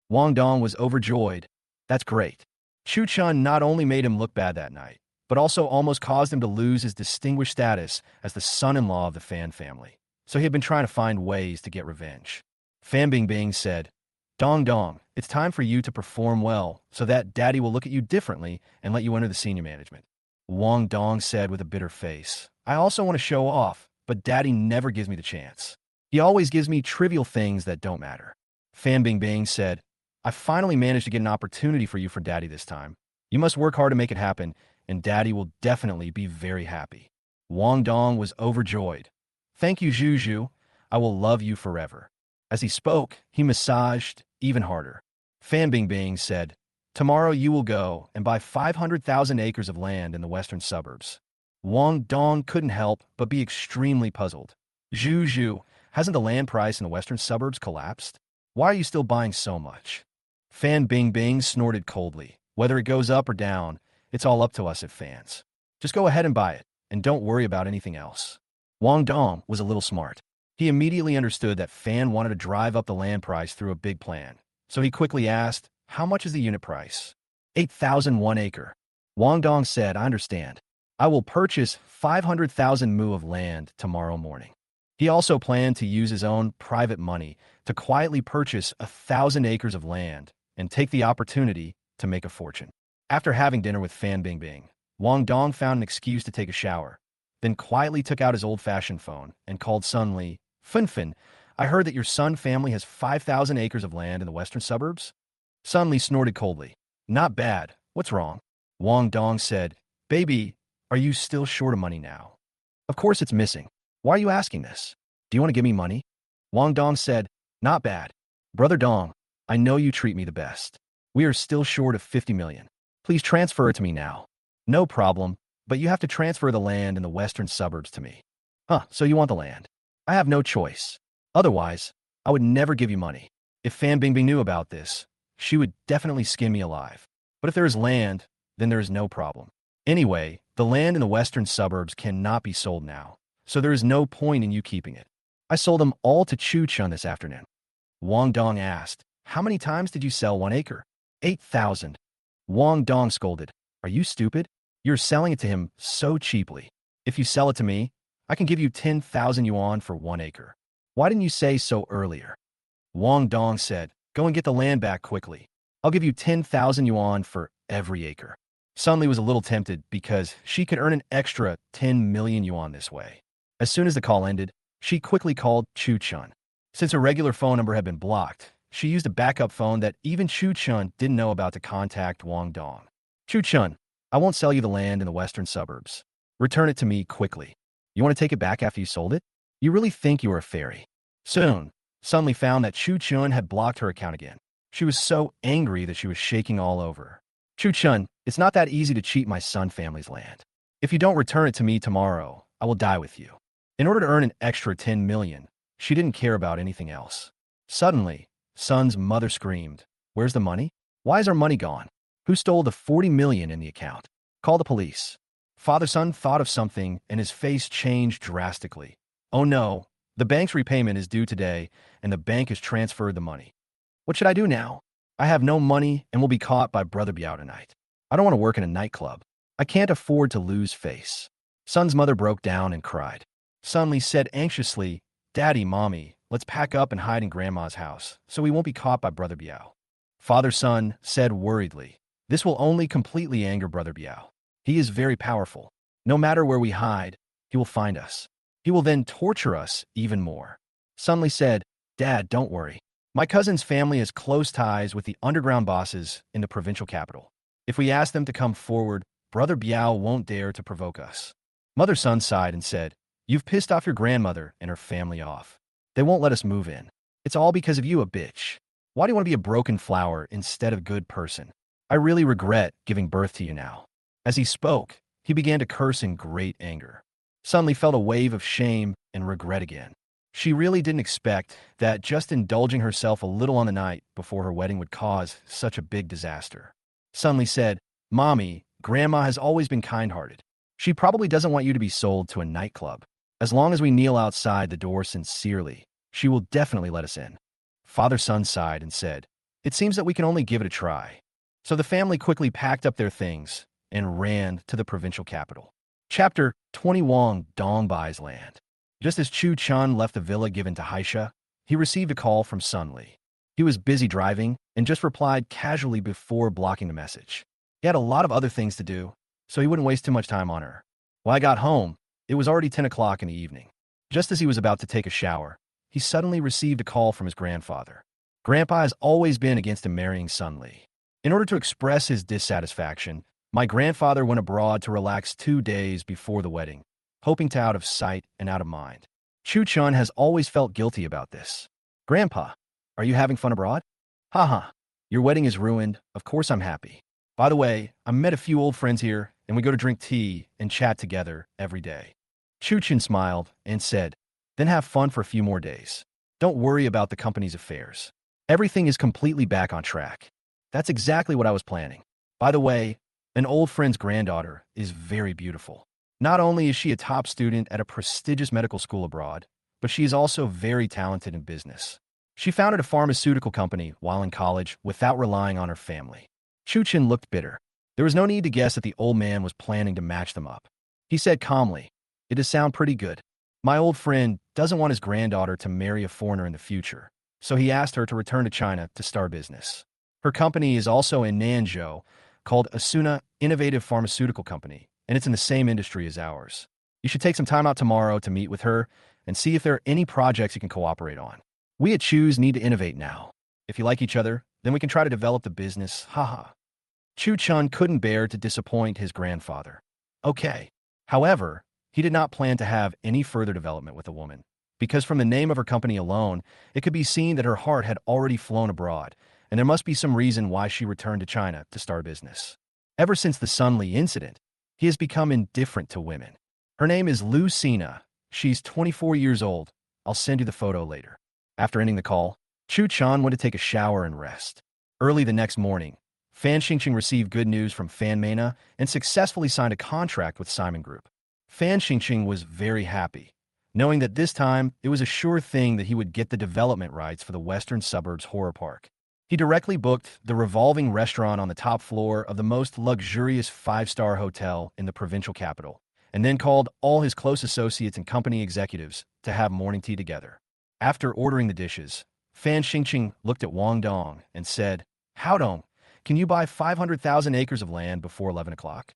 Wong Dong was overjoyed. That's great. Chu Chan not only made him look bad that night, but also almost caused him to lose his distinguished status as the son-in-law of the Fan family. So he had been trying to find ways to get revenge. Fan Bingbing said, Dong Dong, it's time for you to perform well so that Daddy will look at you differently and let you enter the senior management. Wong Dong said with a bitter face, I also want to show off, but Daddy never gives me the chance. He always gives me trivial things that don't matter. Fan Bingbing said, I finally managed to get an opportunity for you for Daddy this time. You must work hard to make it happen, and Daddy will definitely be very happy. Wong Dong was overjoyed. Thank you, Zhu. I will love you forever. As he spoke, he massaged even harder. Fan Bingbing said, tomorrow you will go and buy 500,000 acres of land in the western suburbs. Wong Dong couldn't help but be extremely puzzled. Zhu, hasn't the land price in the western suburbs collapsed? Why are you still buying so much? Fan Bingbing snorted coldly. Whether it goes up or down, it's all up to us at Fans. Just go ahead and buy it, and don't worry about anything else. Wong Dong was a little smart. He immediately understood that Fan wanted to drive up the land price through a big plan. So he quickly asked, how much is the unit price? 8,001 acre. Wong Dong said, I understand. I will purchase 500,000 mu of land tomorrow morning. He also planned to use his own private money to quietly purchase 1,000 acres of land and take the opportunity to make a fortune. After having dinner with Fan Bingbing, Wong Dong found an excuse to take a shower, then quietly took out his old-fashioned phone and called Sun Li. Fin, I heard that your Sun family has 5,000 acres of land in the western suburbs? Sun Li snorted coldly. Not bad. What's wrong? Wong Dong said, baby, are you still short of money now? Of course it's missing. Why are you asking this? Do you want to give me money? Wong Dong said, not bad. Brother Dong, I know you treat me the best. We are still short of 50 million. Please transfer it to me now. No problem, but you have to transfer the land in the western suburbs to me. So you want the land? I have no choice. Otherwise, I would never give you money. If Fan Bingbing knew about this, she would definitely skin me alive. But if there is land, then there is no problem. Anyway, the land in the western suburbs cannot be sold now, so there is no point in you keeping it. I sold them all to Chu Chun this afternoon. Wong Dong asked, how many times did you sell 1 acre? 8,000. Wong Dong scolded, are you stupid? You're selling it to him so cheaply. If you sell it to me, I can give you 10,000 yuan for 1 acre. Why didn't you say so earlier? Wong Dong said, go and get the land back quickly. I'll give you 10,000 yuan for every acre. Sun Li was a little tempted because she could earn an extra 10 million yuan this way. As soon as the call ended, she quickly called Chu Chun. Since her regular phone number had been blocked, she used a backup phone that even Chu Chun didn't know about to contact Wong Dong. Chu Chun, I won't sell you the land in the western suburbs. Return it to me quickly. You want to take it back after you sold it? You really think you are a fairy? Soon, Sun Li found that Chu Chun had blocked her account again. She was so angry that she was shaking all over. Chu-chun, it's not that easy to cheat my son family's land. If you don't return it to me tomorrow, I will die with you. In order to earn an extra 10 million, she didn't care about anything else. Suddenly, Sun's mother screamed, "Where's the money? Why is our money gone? Who stole the 40 million in the account? Call the police." Father Sun thought of something and his face changed drastically. "Oh no, the bank's repayment is due today and the bank has transferred the money. What should I do now? I have no money and will be caught by Brother Biao tonight. I don't want to work in a nightclub. I can't afford to lose face." Sun's mother broke down and cried. Sunli said anxiously, "Daddy, Mommy, let's pack up and hide in Grandma's house so we won't be caught by Brother Biao." Father Sun said worriedly, "This will only completely anger Brother Biao. He is very powerful. No matter where we hide, he will find us. He will then torture us even more." Sunli said, "Dad, don't worry. My cousin's family has close ties with the underground bosses in the provincial capital. If we ask them to come forward, Brother Biao won't dare to provoke us." Mother Sun sighed and said, "You've pissed off your grandmother and her family off. They won't let us move in. It's all because of you, a bitch. Why do you want to be a broken flower instead of a good person? I really regret giving birth to you now." As he spoke, he began to curse in great anger. Sunli felt a wave of shame and regret again. She really didn't expect that just indulging herself a little on the night before her wedding would cause such a big disaster. Sunli said, "Mommy, Grandma has always been kind-hearted. She probably doesn't want you to be sold to a nightclub. As long as we kneel outside the door sincerely, she will definitely let us in." Father Sun sighed and said, "It seems that we can only give it a try." So the family quickly packed up their things and ran to the provincial capital. Chapter 20. Wong Dong buys land. Just as Chu Chun left the villa given to Haisha, he received a call from Sun Li. He was busy driving and just replied casually before blocking the message. He had a lot of other things to do, so he wouldn't waste too much time on her. When I got home, it was already 10 o'clock in the evening. Just as he was about to take a shower, he suddenly received a call from his grandfather. Grandpa has always been against him marrying Sun Li. In order to express his dissatisfaction, my grandfather went abroad to relax 2 days before the wedding, hoping to out of sight and out of mind. Chu Chun has always felt guilty about this. "Grandpa, are you having fun abroad?" "Haha, your wedding is ruined. Of course I'm happy. By the way, I met a few old friends here, and we go to drink tea and chat together every day." Chu Chun smiled and said, "Then have fun for a few more days. Don't worry about the company's affairs. Everything is completely back on track." "That's exactly what I was planning. By the way, an old friend's granddaughter is very beautiful. Not only is she a top student at a prestigious medical school abroad, but she is also very talented in business. She founded a pharmaceutical company while in college without relying on her family." Chu Chin looked bitter. There was no need to guess that the old man was planning to match them up. He said calmly, "It does sound pretty good. My old friend doesn't want his granddaughter to marry a foreigner in the future, so he asked her to return to China to start business. Her company is also in Nanzhou, called Asuna Innovative Pharmaceutical Company, and it's in the same industry as ours. You should take some time out tomorrow to meet with her and see if there are any projects you can cooperate on. We at Choose need to innovate now. If you like each other, then we can try to develop the business, haha." Chu Chun couldn't bear to disappoint his grandfather. Okay. However, he did not plan to have any further development with the woman, because from the name of her company alone, it could be seen that her heart had already flown abroad, and there must be some reason why she returned to China to start business. Ever since the Sun Li incident, he has become indifferent to women. Her name is Lu Sina. She's 24 years old. I'll send you the photo later. After ending the call, Chu Chan went to take a shower and rest. Early the next morning, Fan Xingqing received good news from Fan Mena and successfully signed a contract with Simon Group. Fan Xingqing was very happy, knowing that this time it was a sure thing that he would get the development rights for the Western Suburbs Horror Park. He directly booked the revolving restaurant on the top floor of the most luxurious 5-star hotel in the provincial capital, and then called all his close associates and company executives to have morning tea together. After ordering the dishes, Fan Xingqing looked at Wong Dong and said, "How Dong, can you buy 500,000 acres of land before 11 o'clock?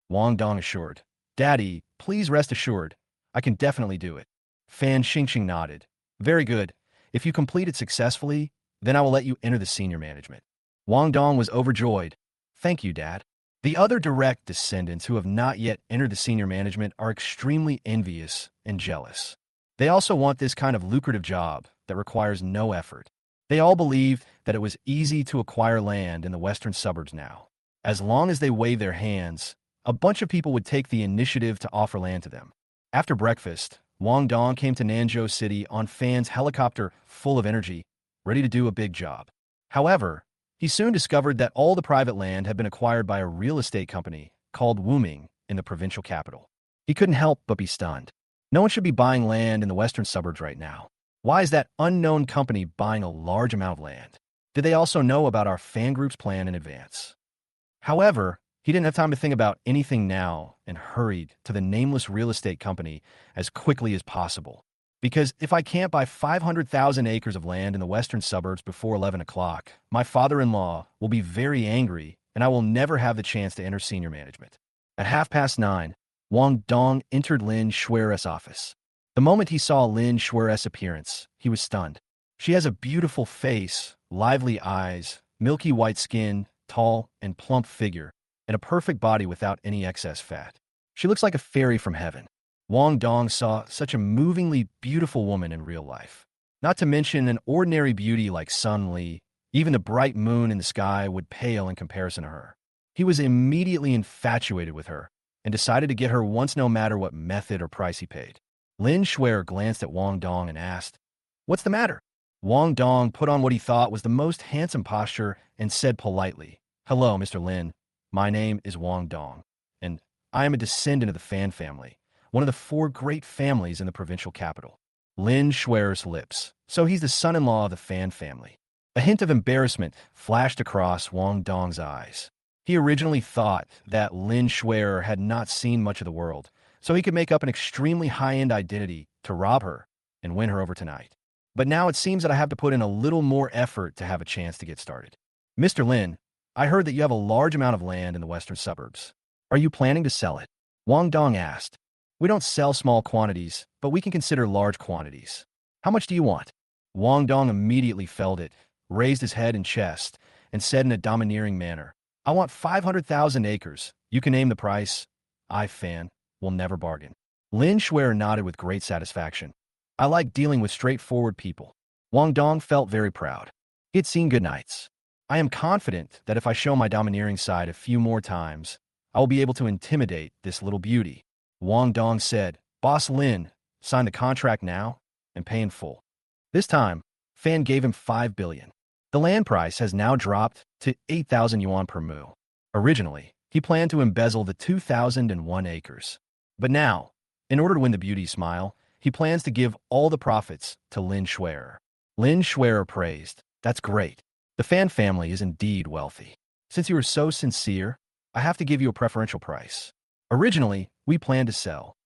Wong Dong assured, "Daddy, please rest assured. I can definitely do it." Fan Xingqing nodded. "Very good. If you complete it successfully, then I will let you enter the senior management." Wong Dong was overjoyed. "Thank you, Dad." The other direct descendants who have not yet entered the senior management are extremely envious and jealous. They also want this kind of lucrative job that requires no effort. They all believed that it was easy to acquire land in the western suburbs now. As long as they waved their hands, a bunch of people would take the initiative to offer land to them. After breakfast, Wong Dong came to Nanzhou City on Fan's helicopter full of energy, ready to do a big job. However, he soon discovered that all the private land had been acquired by a real estate company called Wuming in the provincial capital. He couldn't help but be stunned. No one should be buying land in the western suburbs right now. Why is that unknown company buying a large amount of land? Did they also know about our fan group's plan in advance? However, he didn't have time to think about anything now and hurried to the nameless real estate company as quickly as possible. Because if I can't buy 500,000 acres of land in the western suburbs before 11 o'clock, my father-in-law will be very angry and I will never have the chance to enter senior management. At 9:30, Wong Dong entered Lin Shui's office. The moment he saw Lin Shui's appearance, he was stunned. She has a beautiful face, lively eyes, milky white skin, tall and plump figure, and a perfect body without any excess fat. She looks like a fairy from heaven. Wong Dong saw such a movingly beautiful woman in real life. Not to mention an ordinary beauty like Sun Li, even the bright moon in the sky would pale in comparison to her. He was immediately infatuated with her and decided to get her once no matter what method or price he paid. Lin Shui glanced at Wong Dong and asked, "What's the matter?" Wong Dong put on what he thought was the most handsome posture and said politely, "Hello, Mr. Lin. My name is Wong Dong, and I am a descendant of the Fan family, one of the 4 great families in the provincial capital." Lin Shui's lips. So he's the son-in-law of the Fan family. A hint of embarrassment flashed across Wong Dong's eyes. He originally thought that Lin Shui had not seen much of the world, so he could make up an extremely high-end identity to rob her and win her over tonight. But now it seems that I have to put in a little more effort to have a chance to get started. "Mr. Lin, I heard that you have a large amount of land in the western suburbs. Are you planning to sell it?" Wong Dong asked. "We don't sell small quantities, but we can consider large quantities. How much do you want?" Wong Dong immediately felt it, raised his head and chest, and said in a domineering manner, "I want 500,000 acres. You can name the price. I, Fan, will never bargain." Lin Shui nodded with great satisfaction. "I like dealing with straightforward people." Wong Dong felt very proud. He had seen good nights. "I am confident that if I show my domineering side a few more times, I will be able to intimidate this little beauty." Wong Dong said, "Boss Lin, sign the contract now and pay in full." This time, Fan gave him 5 billion. The land price has now dropped to 8,000 yuan per mu. Originally, he planned to embezzle the 2,001 acres. But now, in order to win the beauty's smile, he plans to give all the profits to Lin Shui. Lin Shui praised, "That's great. The Fan family is indeed wealthy. Since you are so sincere, I have to give you a preferential price. Originally, we planned to sell."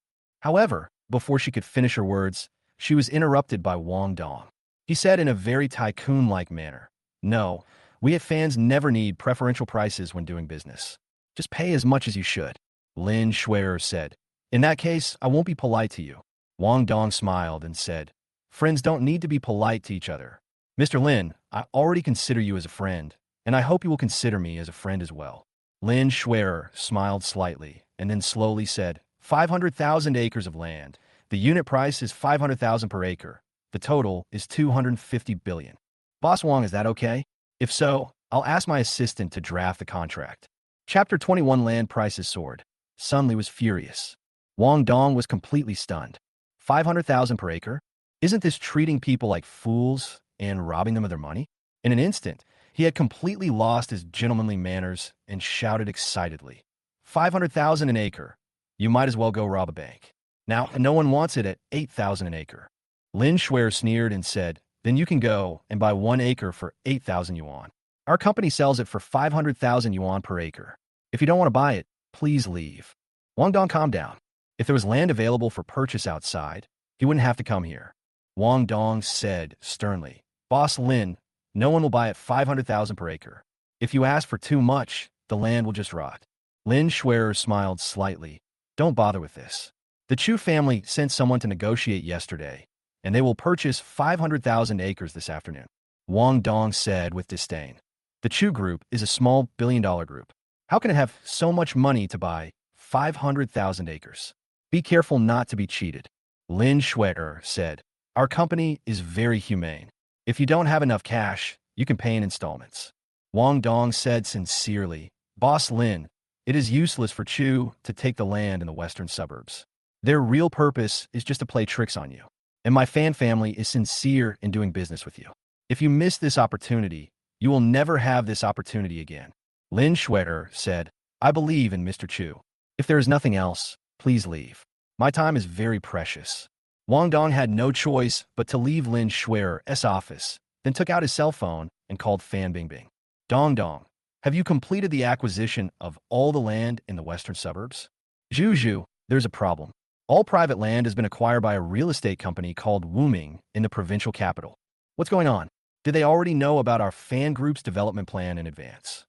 However, before she could finish her words, she was interrupted by Wong Dong. He said in a very tycoon-like manner, "No, we at Fans never need preferential prices when doing business. Just pay as much as you should." Lin Shui said, "In that case, I won't be polite to you." Wong Dong smiled and said, "Friends don't need to be polite to each other. Mr. Lin, I already consider you as a friend, and I hope you will consider me as a friend as well." Lin Shui smiled slightly and then slowly said, 500,000 acres of land. The unit price is 500,000 per acre. The total is 250 billion. Boss Wong, is that okay? If so, I'll ask my assistant to draft the contract." Chapter 21 Land Prices Soared. Sun Li was furious. Wong Dong was completely stunned. 500,000 per acre? Isn't this treating people like fools and robbing them of their money? In an instant, he had completely lost his gentlemanly manners and shouted excitedly, 500,000 an acre. You might as well go rob a bank. Now, no one wants it at 8,000 an acre. Lin Shui sneered and said, "Then you can go and buy 1 acre for 8,000 yuan. Our company sells it for 500,000 yuan per acre. If you don't want to buy it, please leave." Wong Dong, calm down. If there was land available for purchase outside, he wouldn't have to come here. Wong Dong said sternly, "Boss Lin, no one will buy it 500,000 per acre. If you ask for too much, the land will just rot." Lin Shui smiled slightly. "Don't bother with this. The Chu family sent someone to negotiate yesterday, and they will purchase 500,000 acres this afternoon." Wong Dong said with disdain, "The Chu group is a small billion-dollar group. How can it have so much money to buy 500,000 acres? Be careful not to be cheated." Lin Shui said, "Our company is very humane. If you don't have enough cash, you can pay in installments. Wong Dong said sincerely, Boss Lin, it is useless for Chu to take the land in the western suburbs. Their real purpose is just to play tricks on you. And my fan family is sincere in doing business with you. If you miss this opportunity, you will never have this opportunity again. Lin Schwerer said, I believe in Mr. Chu. If there is nothing else, please leave. My time is very precious. Wong Dong had no choice but to leave Lin Schwerer's office, then took out his cell phone and called Fan Bingbing. Dong Dong, have you completed the acquisition of all the land in the western suburbs? Zhu, there's a problem. All private land has been acquired by a real estate company called Wuming in the provincial capital. What's going on? Did they already know about our fan group's development plan in advance?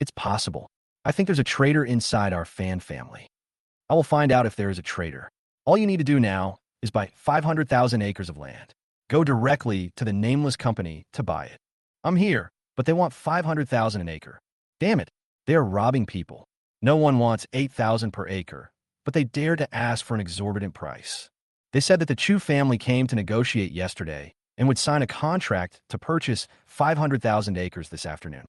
It's possible. I think there's a traitor inside our fan family. I will find out if there is a traitor. All you need to do now is buy 500,000 acres of land. Go directly to the nameless company to buy it. I'm here, but they want 500,000 an acre. Damn it, they are robbing people. No one wants 8,000 per acre, but they dare to ask for an exorbitant price. They said that the Chu family came to negotiate yesterday and would sign a contract to purchase 500,000 acres this afternoon.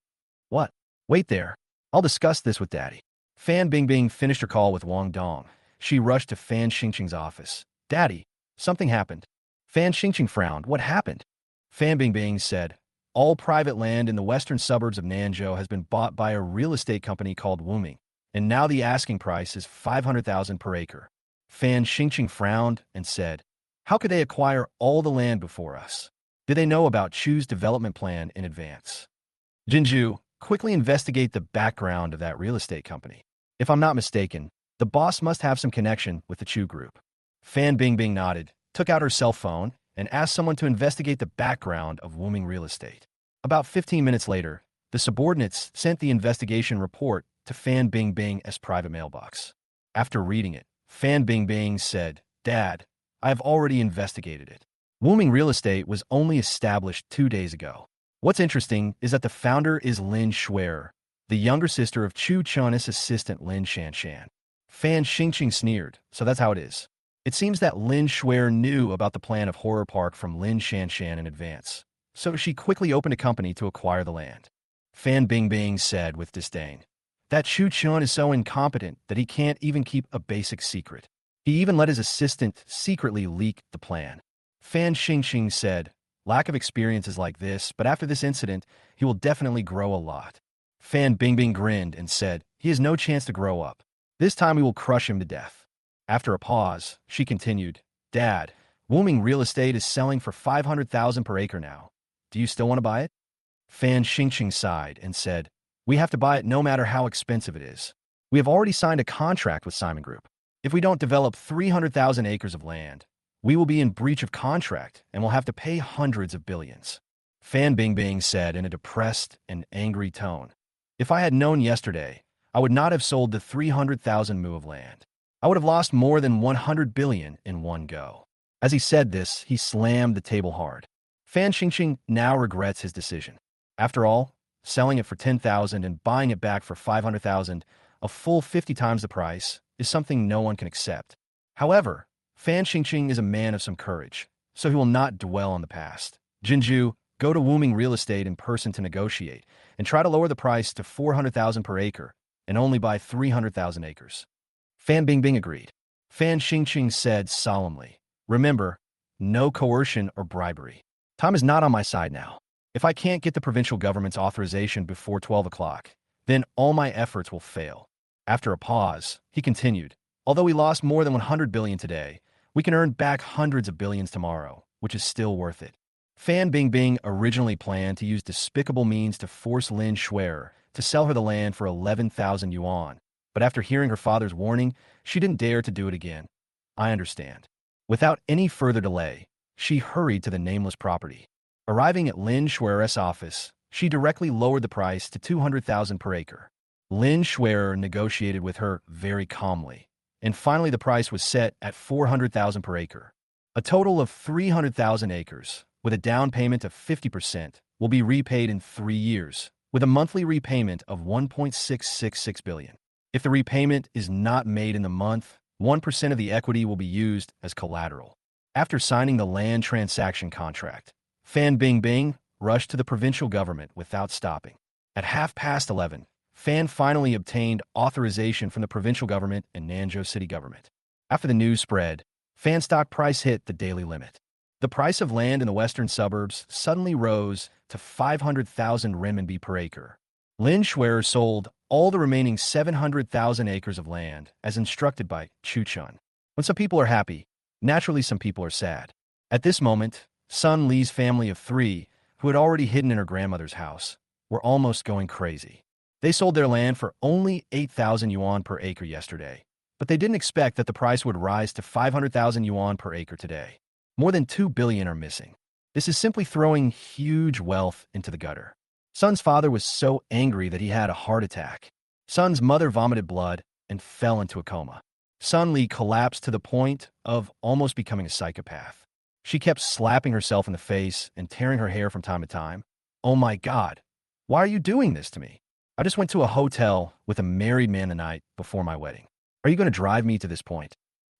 What? Wait there. I'll discuss this with Daddy. Fan Bingbing finished her call with Wong Dong. She rushed to Fan Xingqing's office. Daddy, something happened. Fan Xingqing frowned. What happened? Fan Bingbing said, all private land in the western suburbs of Nanzhou has been bought by a real estate company called Wuming, and now the asking price is 500,000 per acre. Fan Xingqing frowned and said, how could they acquire all the land before us? Did they know about Chu's development plan in advance? Jinju, quickly investigate the background of that real estate company. If I'm not mistaken, the boss must have some connection with the Chu group. Fan Bingbing nodded, took out her cell phone, and asked someone to investigate the background of Wuming Real Estate. About 15 minutes later, the subordinates sent the investigation report to Fan Bingbing's private mailbox. After reading it, Fan Bingbing said, Dad, I have already investigated it. Wuming Real Estate was only established 2 days ago. What's interesting is that the founder is Lin Schwerer, the younger sister of Chu Chun's assistant Lin Shanshan. Fan Xingqing sneered, so that's how it is. It seems that Lin Schwerer knew about the plan of Horror Park from Lin Shanshan in advance, so she quickly opened a company to acquire the land. Fan Bingbing said with disdain, that Chu Chun is so incompetent that he can't even keep a basic secret. He even let his assistant secretly leak the plan. Fan Xingqing said, lack of experience is like this, but after this incident, he will definitely grow a lot. Fan Bingbing grinned and said, he has no chance to grow up. This time we will crush him to death. After a pause, she continued, Dad, Wuming Real Estate is selling for 500,000 per acre now. Do you still want to buy it? Fan Xingqing sighed and said, we have to buy it no matter how expensive it is. We have already signed a contract with Simon Group. If we don't develop 300,000 acres of land, we will be in breach of contract and will have to pay hundreds of billions. Fan Bingbing said in a depressed and angry tone, if I had known yesterday, I would not have sold the 300,000 mu of land. I would have lost more than 100 billion in one go. As he said this, he slammed the table hard. Fan Xingqing now regrets his decision. After all, selling it for 10,000 and buying it back for 500,000, a full 50 times the price, is something no one can accept. However, Fan Xingqing is a man of some courage, so he will not dwell on the past. Jinju, go to Wuming Real Estate in person to negotiate, and try to lower the price to 400,000 per acre, and only buy 300,000 acres. Fan Bingbing agreed. Fan Xingqing said solemnly, remember, no coercion or bribery. Time is not on my side now. If I can't get the provincial government's authorization before 12 o'clock, then all my efforts will fail. After a pause, he continued, although we lost more than 100 billion today, we can earn back hundreds of billions tomorrow, which is still worth it. Fan Bingbing originally planned to use despicable means to force Lin Schwerer to sell her the land for 11,000 yuan, but after hearing her father's warning, she didn't dare to do it again. I understand. Without any further delay, she hurried to the nameless property. Arriving at Lin Schwerer's office, she directly lowered the price to 200,000 per acre. Lin Schwerer negotiated with her very calmly, and finally the price was set at 400,000 per acre. A total of 300,000 acres, with a down payment of 50%, will be repaid in 3 years, with a monthly repayment of 1.666 billion. If the repayment is not made in the month, 1% of the equity will be used as collateral. After signing the land transaction contract, Fan Bing Bing rushed to the provincial government without stopping. At 11:30, Fan finally obtained authorization from the provincial government and Nanzhou city government. After the news spread, Fan stock price hit the daily limit. The price of land in the western suburbs suddenly rose to 500,000 renminbi per acre. Lin Schwerer sold all the remaining 700,000 acres of land as instructed by Tion. When some people are happy, naturally some people are sad. At this moment, Sun Li's family of 3, who had already hidden in her grandmother's house, were almost going crazy. They sold their land for only 8,000 yuan per acre yesterday, but they didn't expect that the price would rise to 500,000 yuan per acre today. More than 2 billion are missing. This is simply throwing huge wealth into the gutter. Sun's father was so angry that he had a heart attack. Sun's mother vomited blood and fell into a coma. Sun Li collapsed to the point of almost becoming a psychopath. She kept slapping herself in the face and tearing her hair from time to time. Oh my God, why are you doing this to me? I just went to a hotel with a married man the night before my wedding. Are you going to drive me to this point?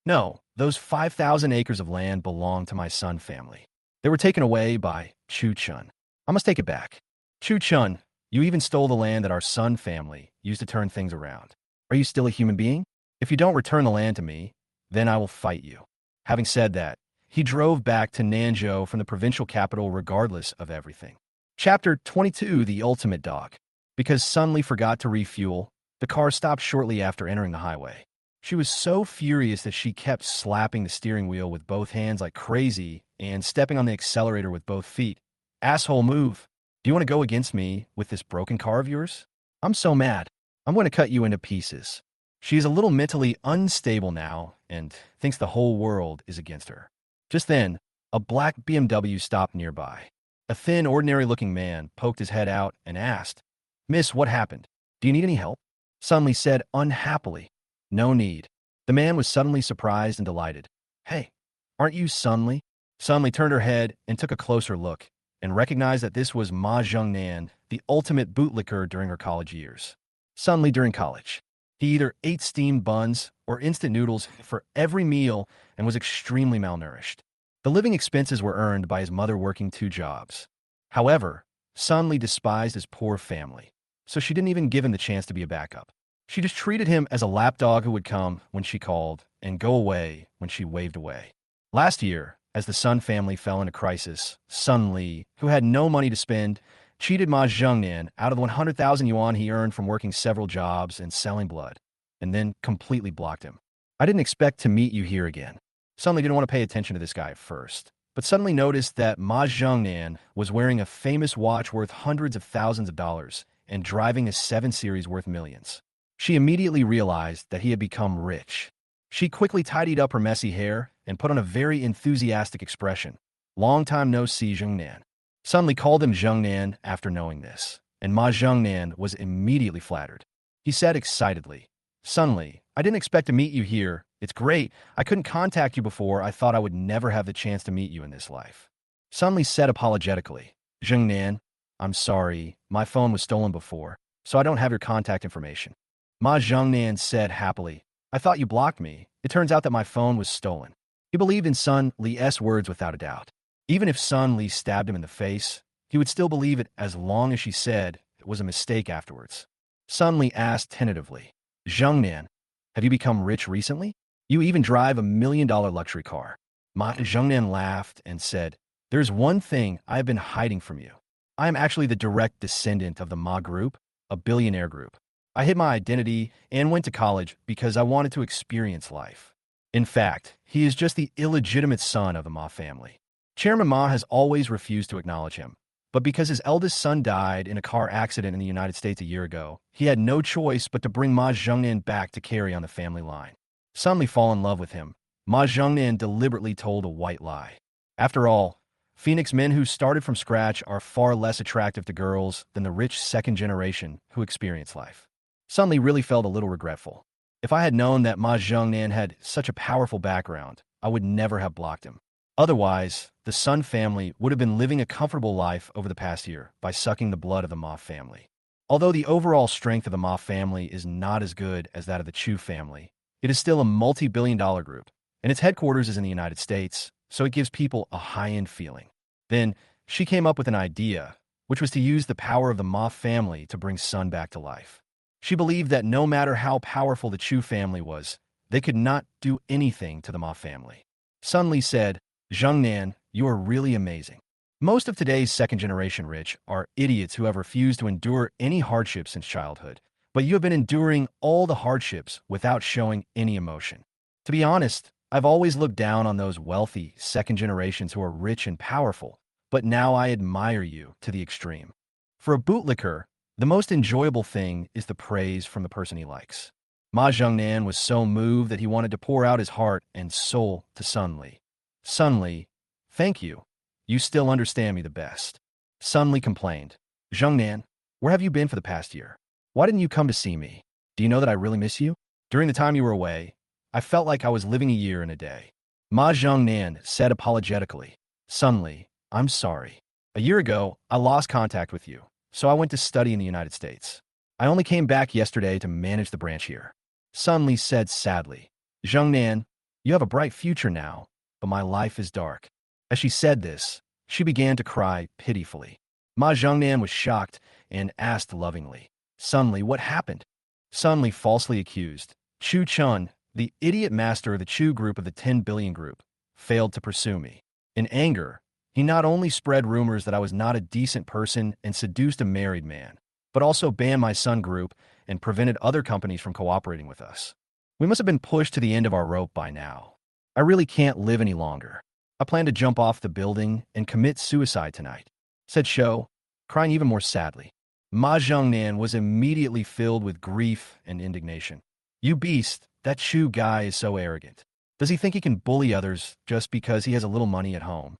No, those 5,000 acres of land belong to my Sun family. They were taken away by Chen. I must take it back. Chen, you even stole the land that our Sun family used to turn things around. Are you still a human being? If you don't return the land to me, then I will fight you. Having said that, he drove back to Nanzhou from the provincial capital regardless of everything. Chapter 22, The Ultimate Dog. Because Sun Li forgot to refuel, the car stopped shortly after entering the highway. She was so furious that she kept slapping the steering wheel with both hands like crazy and stepping on the accelerator with both feet. Asshole move. Do you want to go against me with this broken car of yours? I'm so mad. I'm going to cut you into pieces. She is a little mentally unstable now and thinks the whole world is against her. Just then, a black BMW stopped nearby. A thin, ordinary-looking man poked his head out and asked, "Miss, what happened? Do you need any help?" Sun Li said unhappily, "No need." The man was suddenly surprised and delighted. "Hey, aren't you Sun Li?" Sun Li turned her head and took a closer look and recognized that this was Ma Zhengnan, the ultimate bootlicker during her college years. Sun Li during college. He either ate steamed buns or instant noodles for every meal and was extremely malnourished. The living expenses were earned by his mother working 2 jobs. However, Sun Li despised his poor family, so she didn't even give him the chance to be a backup. She just treated him as a lapdog who would come when she called and go away when she waved away. Last year, as the Sun family fell into crisis, Sun Li, who had no money to spend, cheated Ma Zhengnan out of the 100,000 yuan he earned from working several jobs and selling blood, and then completely blocked him. I didn't expect to meet you here again. Sun Li didn't want to pay attention to this guy at first, but suddenly noticed that Ma Zhengnan was wearing a famous watch worth hundreds of thousands of dollars and driving a 7 Series worth millions. She immediately realized that he had become rich. She quickly tidied up her messy hair and put on a very enthusiastic expression. "Long time no see, Zhengnan." Sun Li called him Zhengnan after knowing this, and Ma Zhengnan was immediately flattered. He said excitedly, "Sun Li, I didn't expect to meet you here. It's great. I couldn't contact you before. I thought I would never have the chance to meet you in this life." Sun Li said apologetically, "Zhengnan, I'm sorry. My phone was stolen before, so I don't have your contact information." Ma Zhengnan said happily, "I thought you blocked me. It turns out that my phone was stolen." He believed in Sun Li's words without a doubt. Even if Sun Li stabbed him in the face, he would still believe it as long as she said it was a mistake afterwards. Sun Li asked tentatively, "Zhengnan, have you become rich recently? You even drive $1 million luxury car." Ma Zhengnan laughed and said, "There's one thing I've been hiding from you. I am actually the direct descendant of the Ma Group, a billionaire group. I hid my identity and went to college because I wanted to experience life. In fact, he is just the illegitimate son of the Ma family. Chairman Ma has always refused to acknowledge him, but because his eldest son died in a car accident in the United States a year ago, he had no choice but to bring Ma Zhengnan back to carry on the family line. Sun Li fall in love with him. Ma Zhengnan deliberately told a white lie. After all, Phoenix men who started from scratch are far less attractive to girls than the rich second generation who experience life. Sun Li really felt a little regretful. If I had known that Ma Zhengnan had such a powerful background, I would never have blocked him. Otherwise, the Sun family would have been living a comfortable life over the past year by sucking the blood of the Ma family. Although the overall strength of the Ma family is not as good as that of the Chu family, it is still a multi-billion-dollar group, and its headquarters is in the United States, so it gives people a high-end feeling. Then, She came up with an idea, which was to use the power of the Ma family to bring Sun back to life. She believed that no matter how powerful the Chu family was, they could not do anything to the Ma family. Sun Li said, "Zhengnan, you are really amazing. Most of today's second-generation rich are idiots who have refused to endure any hardship since childhood, but you have been enduring all the hardships without showing any emotion. To be honest, I've always looked down on those wealthy second generations who are rich and powerful, but now I admire you to the extreme. For a bootlicker, the most enjoyable thing is the praise from the person he likes." Ma Zhengnan was so moved that he wanted to pour out his heart and soul to Sun Li. "Sun Li, thank you. You still understand me the best." Sun Li complained, "Zhengnan, where have you been for the past year? Why didn't you come to see me? Do you know that I really miss you? During the time you were away, I felt like I was living a year in a day." Ma Zhengnan said apologetically, "Sun Li, I'm sorry. A year ago, I lost contact with you, so I went to study in the United States. I only came back yesterday to manage the branch here." Sun Li said sadly, "Zhengnan, you have a bright future now, but my life is dark." As she said this, she began to cry pitifully. Ma Zhengnan was shocked and asked lovingly, "Sun Li, what happened?" Sun Li falsely accused, "Chu Chun, the idiot master of the Chu group of the 10 billion group, failed to pursue me. In anger, he not only spread rumors that I was not a decent person and seduced a married man, but also banned my Sun group and prevented other companies from cooperating with us. We must have been pushed to the end of our rope by now. I really can't live any longer. I plan to jump off the building and commit suicide tonight," said Shou, crying even more sadly. Ma Zhengnan was immediately filled with grief and indignation. "You beast, that Chu guy is so arrogant. Does he think he can bully others just because he has a little money at home?"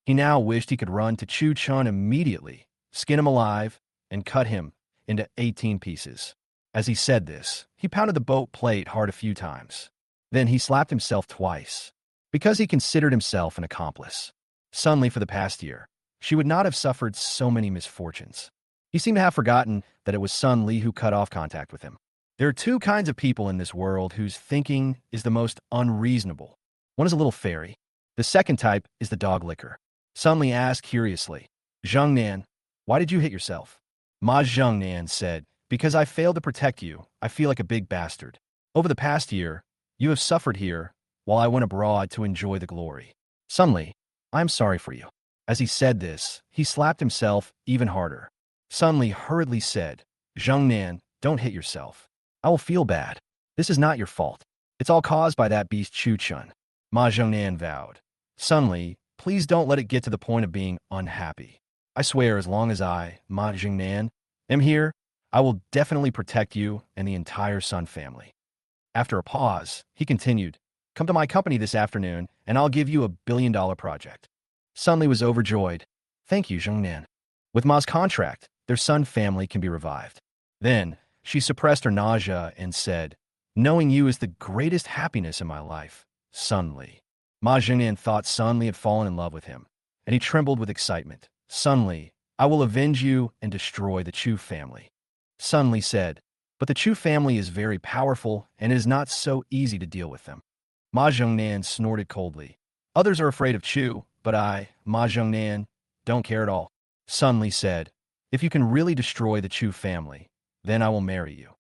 He now wished he could run to Chu Chun immediately, skin him alive, and cut him into 18 pieces. As he said this, he pounded the boat plate hard a few times. Then he slapped himself twice, because he considered himself an accomplice. Sun Li, for the past year, she would not have suffered so many misfortunes. He seemed to have forgotten that it was Sun Li who cut off contact with him. There are two kinds of people in this world whose thinking is the most unreasonable. One is a little fairy. The second type is the dog licker. Sun Li asked curiously, "Zhengnan, why did you hit yourself?" Ma Zhengnan said, "Because I failed to protect you, I feel like a big bastard. Over the past year, you have suffered here, while I went abroad to enjoy the glory. Sun Li, I am sorry for you." As he said this, he slapped himself even harder. Sun Li hurriedly said, "Zhengnan, don't hit yourself. I will feel bad. This is not your fault. It's all caused by that beast Chu Chun." Ma Zhengnan vowed, "Sun Li, please don't let it get to the point of being unhappy. I swear as long as I, Ma Zhengnan, am here, I will definitely protect you and the entire Sun family." After a pause, he continued, "Come to my company this afternoon, and I'll give you $1 billion project." Sun Li was overjoyed. "Thank you, Zhengnan. With Ma's contract, their Sun family can be revived." Then, she suppressed her nausea and said, "Knowing you is the greatest happiness in my life, Sun Li." Ma Zhengnan thought Sun Li had fallen in love with him, and he trembled with excitement. "Sun Li, I will avenge you and destroy the Chu family." Sun Li said, "But the Chu family is very powerful, and it is not so easy to deal with them." Ma Zhengnan snorted coldly. "Others are afraid of Chu, but I, Ma Zhengnan, don't care at all." Sun Li said, "If you can really destroy the Chu family, then I will marry you."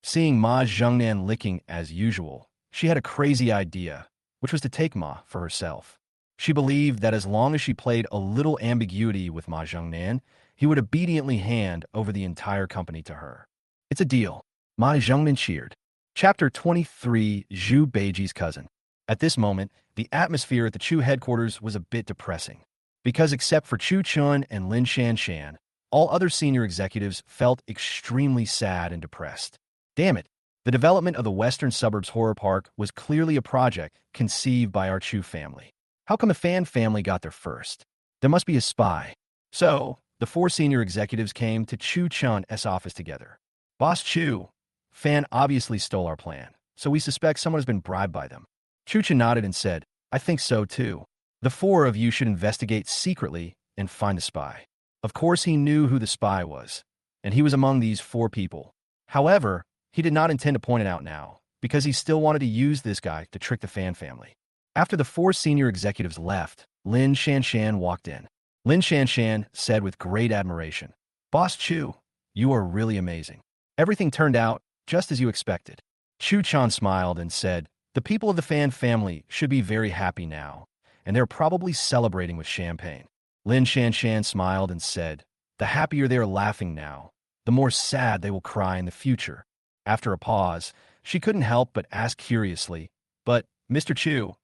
Seeing Ma Zhengnan licking as usual, she had a crazy idea, which was to take Ma for herself. She believed that as long as she played a little ambiguity with Ma Zhengnan, he would obediently hand over the entire company to her. "It's a deal." Ma Zhengnan cheered. Chapter 23, Zhu Beiji's Cousin. At this moment, the atmosphere at the Chu headquarters was a bit depressing, because except for Chu Chun and Lin Shanshan, all other senior executives felt extremely sad and depressed. Damn it, the development of the Western Suburbs Horror Park was clearly a project conceived by our Chu family. How come the Fan family got there first? There must be a spy. So, the four senior executives came to Chu Chun's office together. "Boss Chu, Fan obviously stole our plan, so we suspect someone has been bribed by them." Chu Chun nodded and said, "I think so too. The four of you should investigate secretly and find the spy." Of course he knew who the spy was, and he was among these four people. However, he did not intend to point it out now, because he still wanted to use this guy to trick the Fan family. After the four senior executives left, Lin Shanshan walked in. Lin Shanshan said with great admiration. Boss Chu, you are really amazing. Everything turned out just as you expected. Chu Chan smiled and said, the people of the Fan family should be very happy now, and they're probably celebrating with champagne. Lin Shanshan smiled and said, the happier they are laughing now, the more sad they will cry in the future. After a pause, she couldn't help but ask curiously, but, Mr. Chu,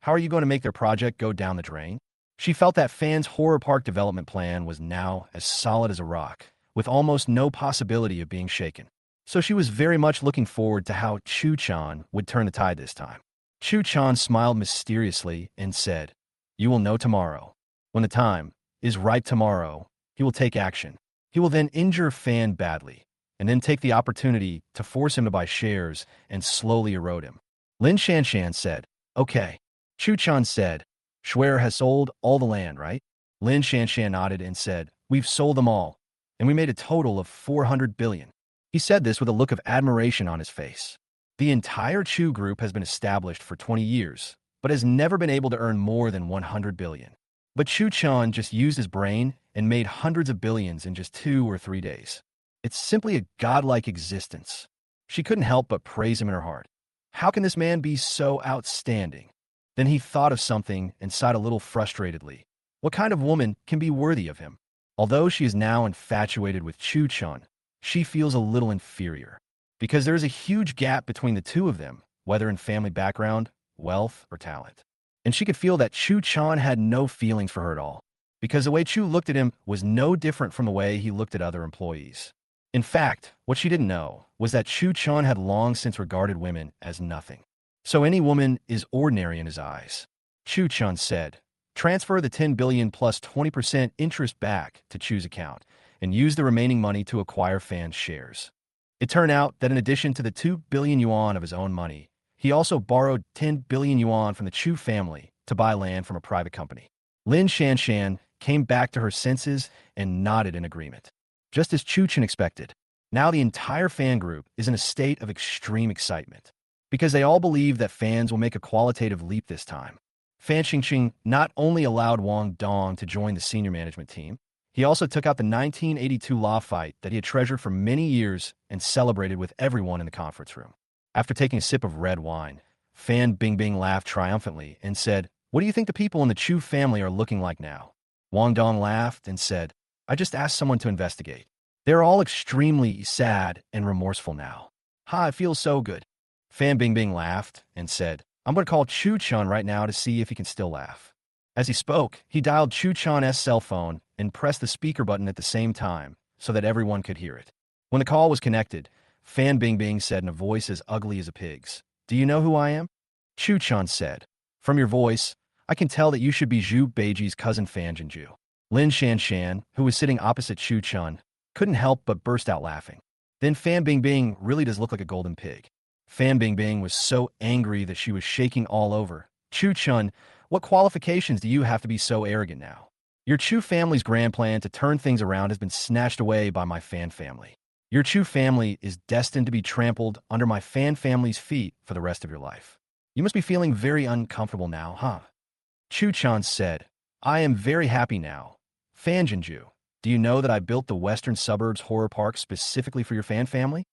how are you going to make their project go down the drain? She felt that Fan's horror park development plan was now as solid as a rock, with almost no possibility of being shaken. So she was very much looking forward to how Chu-chan would turn the tide this time. Chu-chan smiled mysteriously and said, you will know tomorrow. When the time is ripe tomorrow, he will take action. He will then injure Fan badly, and then take the opportunity to force him to buy shares and slowly erode him. Lin Shanshan said, okay. Chu-chan said, Schwer has sold all the land, right? Lin Shanshan nodded and said, we've sold them all, and we made a total of 400 billion. He said this with a look of admiration on his face. The entire Chu group has been established for 20 years, but has never been able to earn more than 100 billion. But Chu-chan just used his brain and made hundreds of billions in just 2 or 3 days. It's simply a godlike existence. She couldn't help but praise him in her heart. How can this man be so outstanding? Then he thought of something and sighed a little frustratedly. What kind of woman can be worthy of him? Although she is now infatuated with Chu-chan, she feels a little inferior. Because there is a huge gap between the two of them, whether in family background, wealth, or talent. And she could feel that Chu-chan had no feelings for her at all, because the way Chu looked at him was no different from the way he looked at other employees. In fact, what she didn't know was that Chu-chan had long since regarded women as nothing. So any woman is ordinary in his eyes. Chu-chan said, transfer the 10 billion plus 20% interest back to Chu's account and use the remaining money to acquire Fan's shares. It turned out that in addition to the 2 billion yuan of his own money, he also borrowed 10 billion yuan from the Chu family to buy land from a private company. Lin Shanshan came back to her senses and nodded in agreement. Just as Chu-chan expected, now the entire fan group is in a state of extreme excitement, because they all believe that fans will make a qualitative leap this time. Fan Xingqing not only allowed Wong Dong to join the senior management team, he also took out the 1982 law fight that he had treasured for many years and celebrated with everyone in the conference room. After taking a sip of red wine, Fan Bingbing laughed triumphantly and said, what do you think the people in the Chu family are looking like now? Wong Dong laughed and said, I just asked someone to investigate. They're all extremely sad and remorseful now. Ha, it feels so good. Fan Bingbing laughed and said, I'm going to call Chu-chan right now to see if he can still laugh. As he spoke, he dialed Chu-chan's cell phone and pressed the speaker button at the same time so that everyone could hear it. When the call was connected, Fan Bingbing said in a voice as ugly as a pig's, do you know who I am? Chu-chan said, from your voice, I can tell that you should be Zhu Beiji's cousin Fan Jinju. Lin Shanshan, who was sitting opposite Chu-chan, couldn't help but burst out laughing. Then Fan Bingbing really does look like a golden pig. Fan Bingbing was so angry that she was shaking all over. Chu-chan, what qualifications do you have to be so arrogant now? Your Chu family's grand plan to turn things around has been snatched away by my Fan family. Your Chu family is destined to be trampled under my Fan family's feet for the rest of your life. You must be feeling very uncomfortable now, huh? Chu-chan said, I am very happy now. Fan Jinju, do you know that I built the Western Suburbs Horror Park specifically for your Fan family?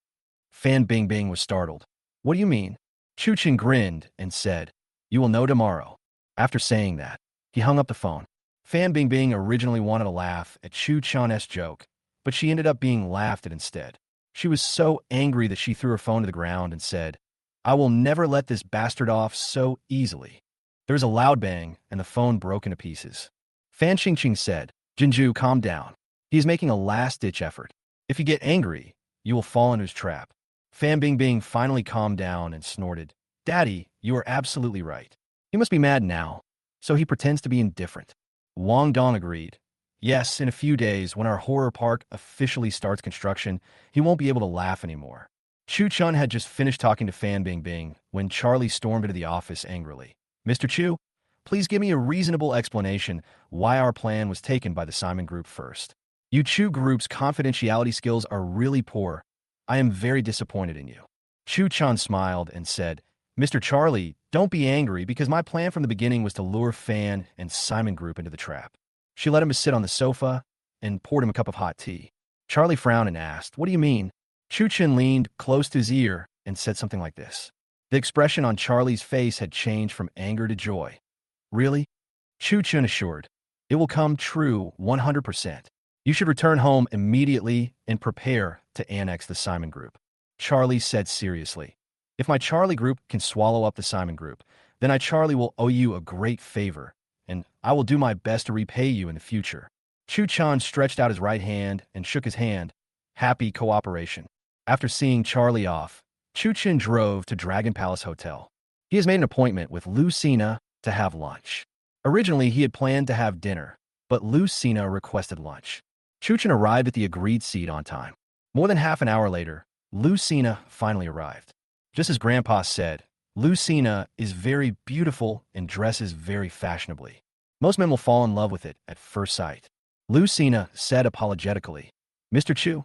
Fan Bingbing was startled. What do you mean? Chu-chan grinned and said, you will know tomorrow. After saying that, he hung up the phone. Fan Bingbing originally wanted to laugh at Chu-chan's joke, but she ended up being laughed at instead. She was so angry that she threw her phone to the ground and said, I will never let this bastard off so easily. There was a loud bang, and the phone broke into pieces. Fan Xingqing said, Jinju, calm down. He is making a last-ditch effort. If you get angry, you will fall into his trap. Fan Bingbing finally calmed down and snorted, Daddy, you are absolutely right. He must be mad now, so he pretends to be indifferent. Wong Dong agreed. Yes, in a few days, when our horror park officially starts construction, he won't be able to laugh anymore. Chu-chan had just finished talking to Fan Bingbing when Charlie stormed into the office angrily. Mr. Chu, please give me a reasonable explanation why our plan was taken by the Simon Group first. You Chu Group's confidentiality skills are really poor. I am very disappointed in you. Chu-chan smiled and said, Mr. Charlie, don't be angry because my plan from the beginning was to lure Fan and Simon Group into the trap. She let him sit on the sofa and poured him a cup of hot tea. Charlie frowned and asked, "What do you mean?" Chen leaned close to his ear and said something like this. The expression on Charlie's face had changed from anger to joy. "Really?" Chen assured. "It will come true 100%. You should return home immediately and prepare to annex the Simon Group." Charlie said seriously. "If my Charlie Group can swallow up the Simon Group, then I, Charlie, will owe you a great favor, and I will do my best to repay you in the future." Chen stretched out his right hand and shook his hand. Happy cooperation. After seeing Charlie off, Chen drove to Dragon Palace Hotel. He has made an appointment with Lucina to have lunch. Originally, he had planned to have dinner, but Lucina requested lunch. Chen arrived at the agreed seat on time. More than half an hour later, Lucina finally arrived. Just as Grandpa said, Lucina is very beautiful and dresses very fashionably. Most men will fall in love with it at first sight. Lucina said apologetically, "Mr. Chu,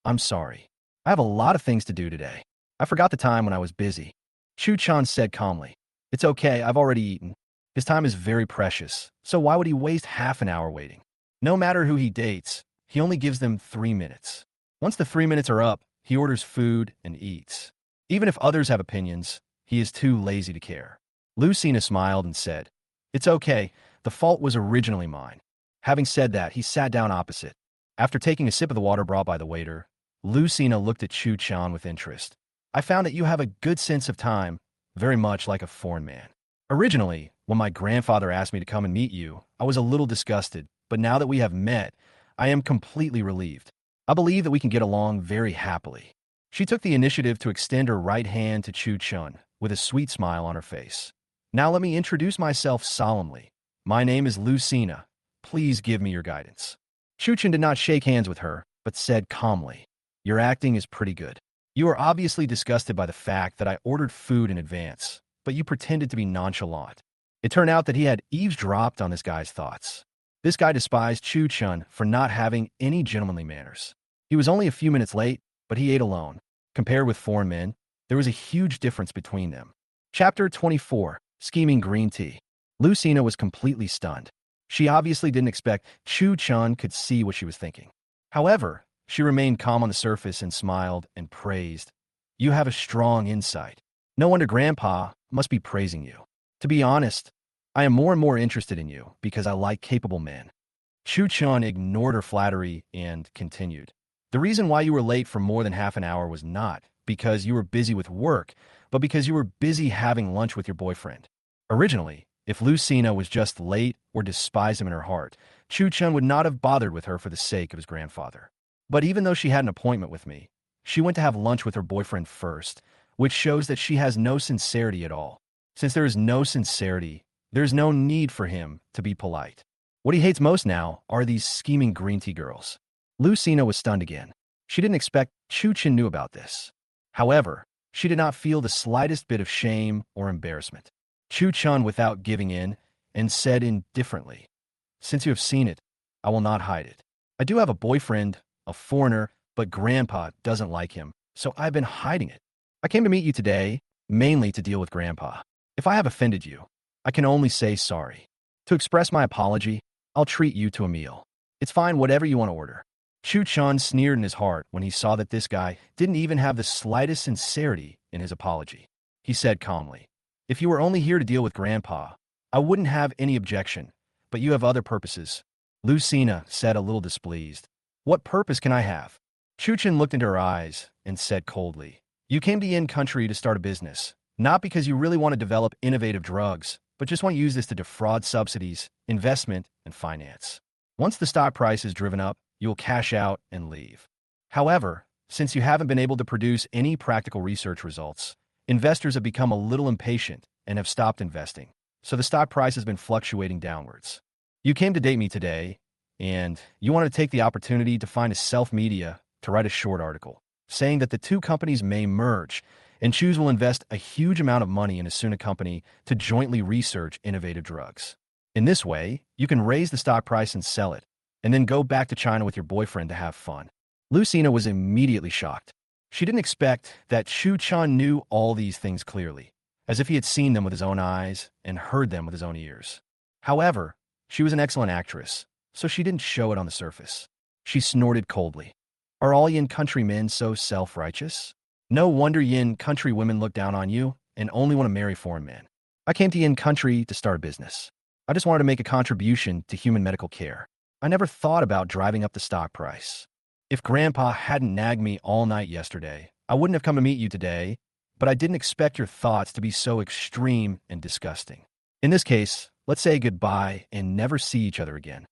I'm sorry. I have a lot of things to do today. I forgot the time when I was busy." Chen said calmly, "It's okay, I've already eaten." His time is very precious, so why would he waste half an hour waiting? No matter who he dates, he only gives them 3 minutes. Once the 3 minutes are up, he orders food and eats. Even if others have opinions, he is too lazy to care. Lucina smiled and said, "It's okay, the fault was originally mine." Having said that, he sat down opposite. After taking a sip of the water brought by the waiter, Lucina looked at Chen with interest. "I found that you have a good sense of time, very much like a foreign man. Originally, when my grandfather asked me to come and meet you, I was a little disgusted, but now that we have met, I am completely relieved. I believe that we can get along very happily." She took the initiative to extend her right hand to Chen, with a sweet smile on her face. "Now let me introduce myself solemnly. My name is Lucina. Please give me your guidance." Chen did not shake hands with her, but said calmly, "Your acting is pretty good. You are obviously disgusted by the fact that I ordered food in advance, but you pretended to be nonchalant." It turned out that he had eavesdropped on this guy's thoughts. This guy despised Chen for not having any gentlemanly manners. He was only a few minutes late, but he ate alone. Compared with foreign men, there was a huge difference between them. Chapter 24, Scheming Green Tea. Lucina was completely stunned. She obviously didn't expect Chen could see what she was thinking. However, she remained calm on the surface and smiled and praised. "You have a strong insight. No wonder Grandpa must be praising you. To be honest, I am more and more interested in you because I like capable men." Chen ignored her flattery and continued. "The reason why you were late for more than half an hour was not because you were busy with work, but because you were busy having lunch with your boyfriend." Originally, if Lucina was just late or despised him in her heart, Chen would not have bothered with her for the sake of his grandfather. But even though she had an appointment with me, she went to have lunch with her boyfriend first, which shows that she has no sincerity at all. Since there is no sincerity, there is no need for him to be polite. What he hates most now are these scheming green tea girls. Lucina was stunned again. She didn't expect Chen knew about this. However, she did not feel the slightest bit of shame or embarrassment. Chen without giving in and said indifferently, "Since you have seen it, I will not hide it. I do have a boyfriend, a foreigner, but Grandpa doesn't like him, so I've been hiding it. I came to meet you today, mainly to deal with Grandpa. If I have offended you, I can only say sorry. To express my apology, I'll treat you to a meal. It's fine, whatever you want to order." Chen sneered in his heart when he saw that this guy didn't even have the slightest sincerity in his apology. He said calmly, "If you were only here to deal with Grandpa, I wouldn't have any objection, but you have other purposes." Lucina said a little displeased. "What purpose can I have?" Chen looked into her eyes and said coldly, "You came to Yin Country to start a business, not because you really want to develop innovative drugs, but just want to use this to defraud subsidies, investment, and finance. Once the stock price is driven up, you will cash out and leave. However, since you haven't been able to produce any practical research results, investors have become a little impatient and have stopped investing, so the stock price has been fluctuating downwards. You came to date me today, and you wanted to take the opportunity to find a self-media to write a short article, saying that the two companies may merge, and Choose will invest a huge amount of money in Asuna Company to jointly research innovative drugs. In this way, you can raise the stock price and sell it, and then go back to China with your boyfriend to have fun." Lucina was immediately shocked. She didn't expect that Chen knew all these things clearly, as if he had seen them with his own eyes and heard them with his own ears. However, she was an excellent actress, so she didn't show it on the surface. She snorted coldly. Are all yin country men so self-righteous? No wonder yin country women look down on you and only want to marry foreign men. I came to yin country to start a business. I just wanted to make a contribution to human medical care. I never thought about driving up the stock price. If Grandpa hadn't nagged me all night yesterday, I wouldn't have come to meet you today, but I didn't expect your thoughts to be so extreme and disgusting. In this case, let's say goodbye and never see each other again.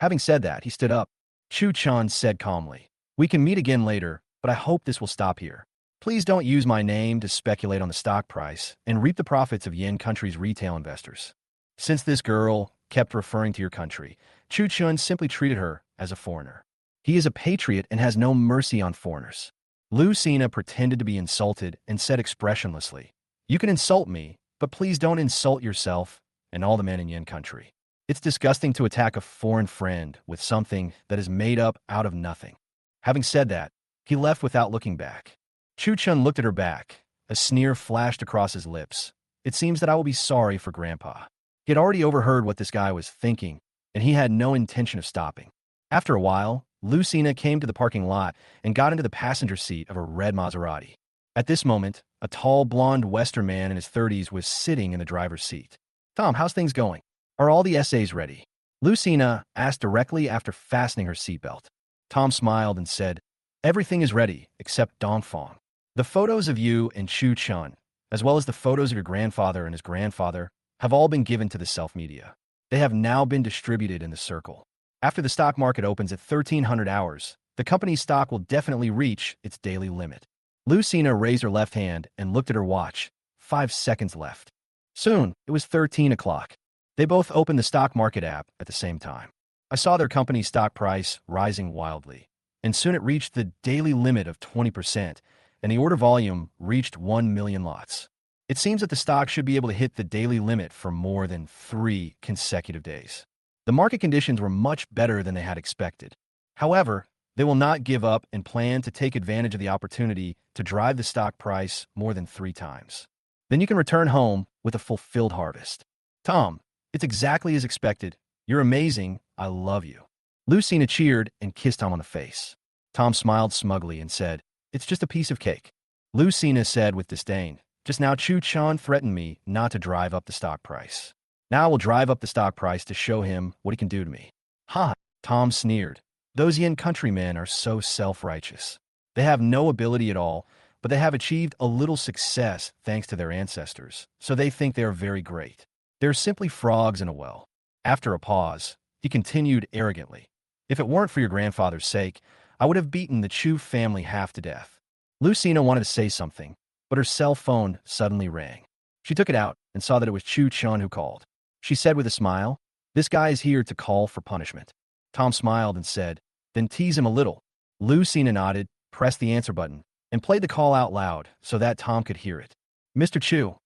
Having said that, he stood up. Tion said calmly, we can meet again later, but I hope this will stop here. Please don't use my name to speculate on the stock price and reap the profits of yin country's retail investors. Since this girl kept referring to your country, Tion simply treated her as a foreigner. He is a patriot and has no mercy on foreigners. Lucina pretended to be insulted and said expressionlessly, you can insult me, but please don't insult yourself and all the men in yin country. It's disgusting to attack a foreign friend with something that is made up out of nothing. Having said that, he left without looking back. Chen looked at her back. A sneer flashed across his lips. It seems that I will be sorry for Grandpa. He had already overheard what this guy was thinking, and he had no intention of stopping. After a while, Lucina came to the parking lot and got into the passenger seat of a red Maserati. At this moment, a tall, blonde Western man in his 30s was sitting in the driver's seat. Tom, how's things going? Are all the essays ready? Lucina asked directly after fastening her seatbelt. Tom smiled and said, everything is ready, except Dongfang. The photos of you and Chu Chun, as well as the photos of your grandfather and his grandfather, have all been given to the self-media. They have now been distributed in the circle. After the stock market opens at 1300 hours, the company's stock will definitely reach its daily limit. Lucina raised her left hand and looked at her watch. 5 seconds left. Soon, it was 13 o'clock. They both opened the stock market app at the same time. I saw their company's stock price rising wildly, and soon it reached the daily limit of 20%, and the order volume reached 1 million lots. It seems that the stock should be able to hit the daily limit for more than 3 consecutive days. The market conditions were much better than they had expected. However, they will not give up and plan to take advantage of the opportunity to drive the stock price more than 3 times. Then you can return home with a fulfilled harvest. Tom, it's exactly as expected. You're amazing. I love you. Lucina cheered and kissed Tom on the face. Tom smiled smugly and said, it's just a piece of cake. Lucina said with disdain, just now Chu Chan threatened me not to drive up the stock price. Now I will drive up the stock price to show him what he can do to me. Ha! Tom sneered. Those yin countrymen are so self-righteous. They have no ability at all, but they have achieved a little success thanks to their ancestors, so they think they are very great. They're simply frogs in a well. After a pause, he continued arrogantly. If it weren't for your grandfather's sake, I would have beaten the Chu family half to death. Lucina wanted to say something, but her cell phone suddenly rang. She took it out and saw that it was Chu Chun who called. She said with a smile, this guy is here to call for punishment. Tom smiled and said, then tease him a little. Lucina nodded, pressed the answer button, and played the call out loud so that Tom could hear it. Mr. Chu,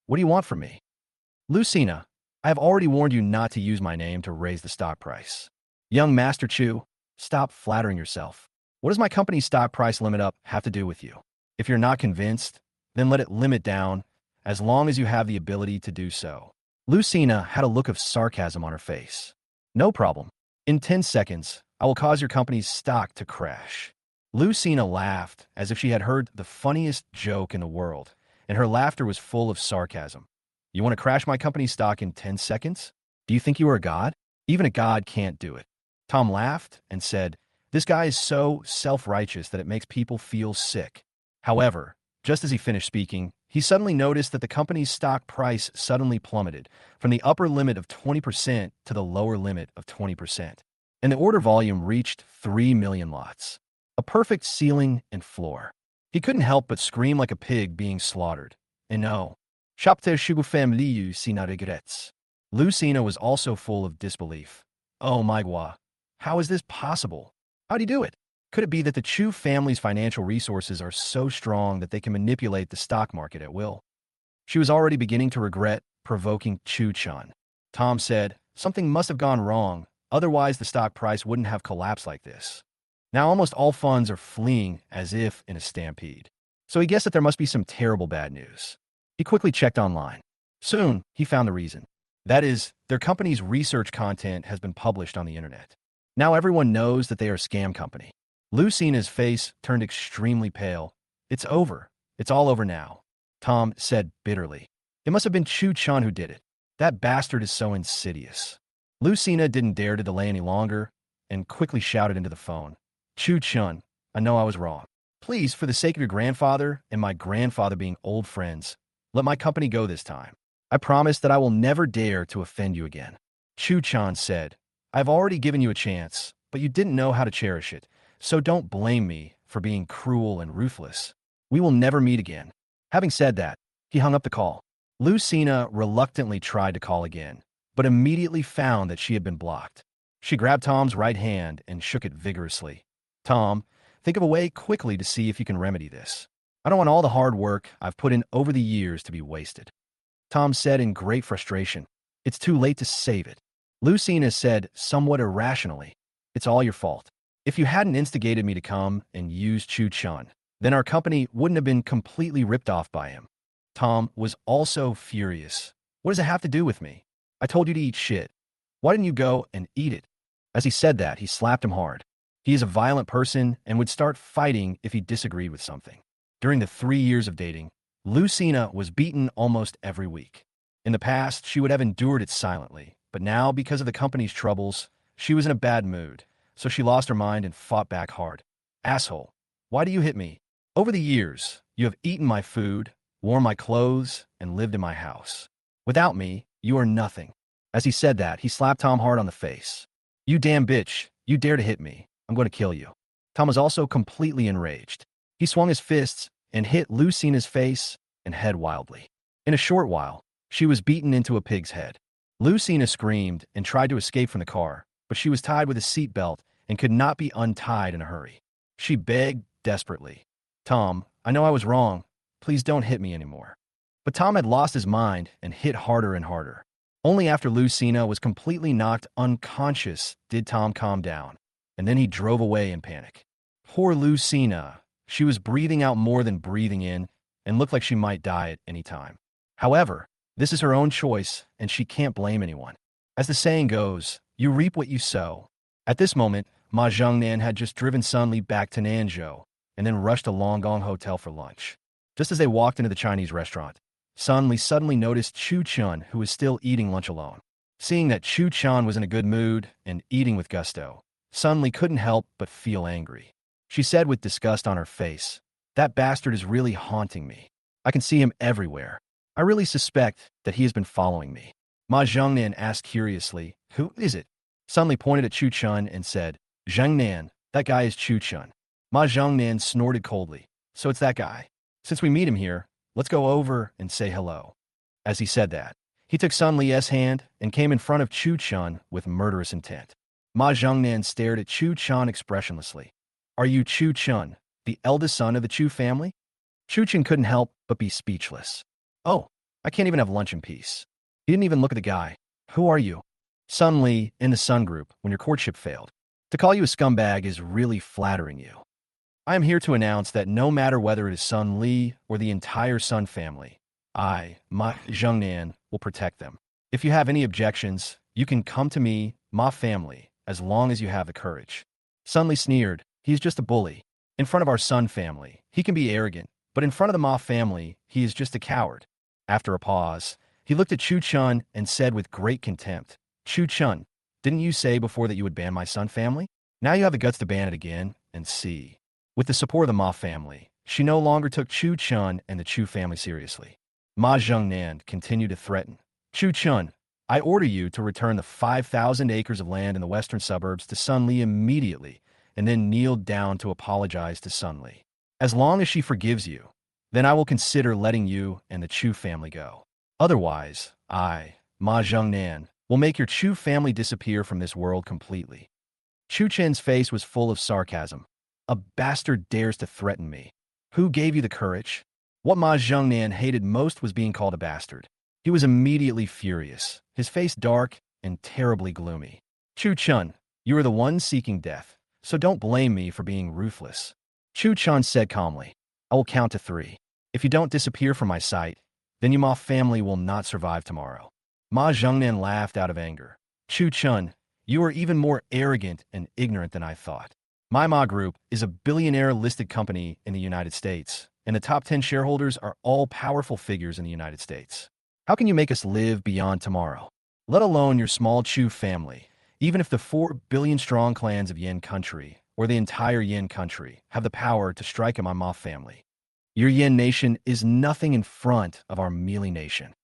what do you want from me? Lucina, I have already warned you not to use my name to raise the stock price. Young Master Chu, stop flattering yourself. What does my company's stock price limit up have to do with you? If you're not convinced, then let it limit down, as long as you have the ability to do so. Lucina had a look of sarcasm on her face. No problem. In 10 seconds, I will cause your company's stock to crash. Lucina laughed as if she had heard the funniest joke in the world, and her laughter was full of sarcasm. You want to crash my company's stock in 10 seconds? Do you think you are a god? Even a god can't do it. Tom laughed and said, this guy is so self-righteous that it makes people feel sick. However, just as he finished speaking, he suddenly noticed that the company's stock price suddenly plummeted from the upper limit of 20% to the lower limit of 20%, and the order volume reached 3 million lots. A perfect ceiling and floor. He couldn't help but scream like a pig being slaughtered. And no, Chapter Shubu Family Sina regrets. Lucina was also full of disbelief. Oh my god, how is this possible? How'd he do it? Could it be that the Chu family's financial resources are so strong that they can manipulate the stock market at will? She was already beginning to regret provoking Chu Chun. Tom said, something must have gone wrong, otherwise the stock price wouldn't have collapsed like this. Now almost all funds are fleeing as if in a stampede. So he guessed that there must be some terrible bad news. He quickly checked online. Soon, he found the reason. That is, their company's research content has been published on the internet. Now everyone knows that they are a scam company. Lucina's face turned extremely pale. It's over. It's all over now, Tom said bitterly. It must have been Tion who did it. That bastard is so insidious. Lucina didn't dare to delay any longer and quickly shouted into the phone. Tion, I know I was wrong. Please, for the sake of your grandfather and my grandfather being old friends, let my company go this time. I promise that I will never dare to offend you again. Tion said, I've already given you a chance, but you didn't know how to cherish it, so don't blame me for being cruel and ruthless. We will never meet again. Having said that, he hung up the call. Lucina reluctantly tried to call again, but immediately found that she had been blocked. She grabbed Tom's right hand and shook it vigorously. Tom, think of a way quickly to see if you can remedy this. I don't want all the hard work I've put in over the years to be wasted. Tom said in great frustration. It's too late to save it. Lucina said somewhat irrationally, it's all your fault. If you hadn't instigated me to come and use Tion, then our company wouldn't have been completely ripped off by him. Tom was also furious. What does it have to do with me? I told you to eat shit. Why didn't you go and eat it? As he said that, he slapped him hard. He is a violent person and would start fighting if he disagreed with something. During the 3 years of dating, Lucina was beaten almost every week. In the past, she would have endured it silently, but now, because of the company's troubles, she was in a bad mood, so she lost her mind and fought back hard. Asshole, why do you hit me? Over the years, you have eaten my food, worn my clothes, and lived in my house. Without me, you are nothing. As he said that, he slapped Tom hard on the face. You damn bitch, you dare to hit me. I'm going to kill you. Tom was also completely enraged. He swung his fists and hit Lucina's face and head wildly. In a short while, she was beaten into a pig's head. Lucina screamed and tried to escape from the car, but she was tied with a seat belt and could not be untied in a hurry. She begged desperately. Tom, I know I was wrong. Please don't hit me anymore. But Tom had lost his mind and hit harder and harder. Only after Lucina was completely knocked unconscious did Tom calm down, and then he drove away in panic. Poor Lucina. She was breathing out more than breathing in and looked like she might die at any time. However, this is her own choice, and she can't blame anyone. As the saying goes, you reap what you sow. At this moment, Ma Zhengnan had just driven Sun Li back to Nanzhou and then rushed to Longgong Hotel for lunch. Just as they walked into the Chinese restaurant, Sun Li suddenly noticed Tion, who was still eating lunch alone. Seeing that Tion was in a good mood and eating with gusto, Sun Li couldn't help but feel angry. She said with disgust on her face, that bastard is really haunting me. I can see him everywhere. I really suspect that he has been following me. Ma Zhengnan asked curiously, who is it? Sun Li pointed at Chen and said, Zhengnan, that guy is Chen. Ma Zhengnan snorted coldly, so it's that guy. Since we meet him here, let's go over and say hello. As he said that, he took Sun Li's hand and came in front of Chen with murderous intent. Ma Zhengnan stared at Chen expressionlessly. Are you Chen, the eldest son of the Chu family? Chen couldn't help but be speechless. Oh, I can't even have lunch in peace. He didn't even look at the guy. Who are you? Sun Li, in the Sun Group, when your courtship failed. To call you a scumbag is really flattering you. I am here to announce that no matter whether it is Sun Li or the entire Sun family, I, Ma Zhengnan, will protect them. If you have any objections, you can come to me, Ma family, as long as you have the courage. Sun Li sneered. He's just a bully. In front of our Sun family, he can be arrogant, but in front of the Ma family, he is just a coward. After a pause, he looked at Chen and said with great contempt, Chen, didn't you say before that you would ban my Sun family? Now you have the guts to ban it again, and see. With the support of the Ma family, she no longer took Chen and the Chu family seriously. Ma Zhengnan continued to threaten. Chen, I order you to return the 5,000 acres of land in the western suburbs to Sun Li immediately, and then kneeled down to apologize to Sun Li. As long as she forgives you, then I will consider letting you and the Chu family go. Otherwise, I, Ma Zhengnan, will make your Chu family disappear from this world completely. Chen's face was full of sarcasm. A bastard dares to threaten me. Who gave you the courage? What Ma Zhengnan hated most was being called a bastard. He was immediately furious, his face dark and terribly gloomy. Chen, you are the one seeking death, so don't blame me for being ruthless. Chen said calmly, I will count to 3. If you don't disappear from my sight, then your Ma family will not survive tomorrow. Ma Zhengnan laughed out of anger. Chen, You are even more arrogant and ignorant than I thought. MANHWA Group is a billionaire-listed company in the United States, and the top 10 shareholders are all powerful figures in the United States. How can you make us live beyond tomorrow? Let alone your small Chu family, even if the 4 billion-strong clans of Yin country, or the entire Yin country, have the power to strike at my Ma family. Your Yin nation is nothing in front of our Mealy nation.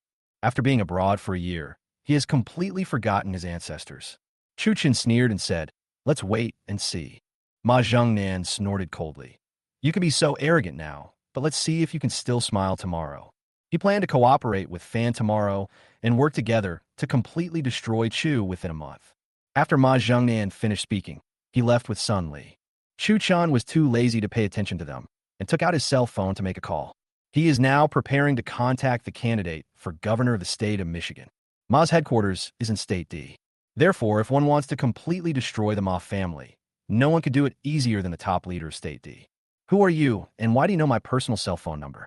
After being abroad for a year, he has completely forgotten his ancestors. Chu Chen sneered and said, "Let's wait and see." Ma Zhengnan snorted coldly. "You can be so arrogant now, but let's see if you can still smile tomorrow." He planned to cooperate with Fan tomorrow and work together to completely destroy Chu within a month. After Ma Zhengnan finished speaking, he left with Sun Li. Chu Chan was too lazy to pay attention to them and took out his cell phone to make a call. He is now preparing to contact the candidate for governor of the state of Michigan. Ma's headquarters is in State D. Therefore, if one wants to completely destroy the Ma family, no one could do it easier than the top leader of State D. "Who are you, and why do you know my personal cell phone number?"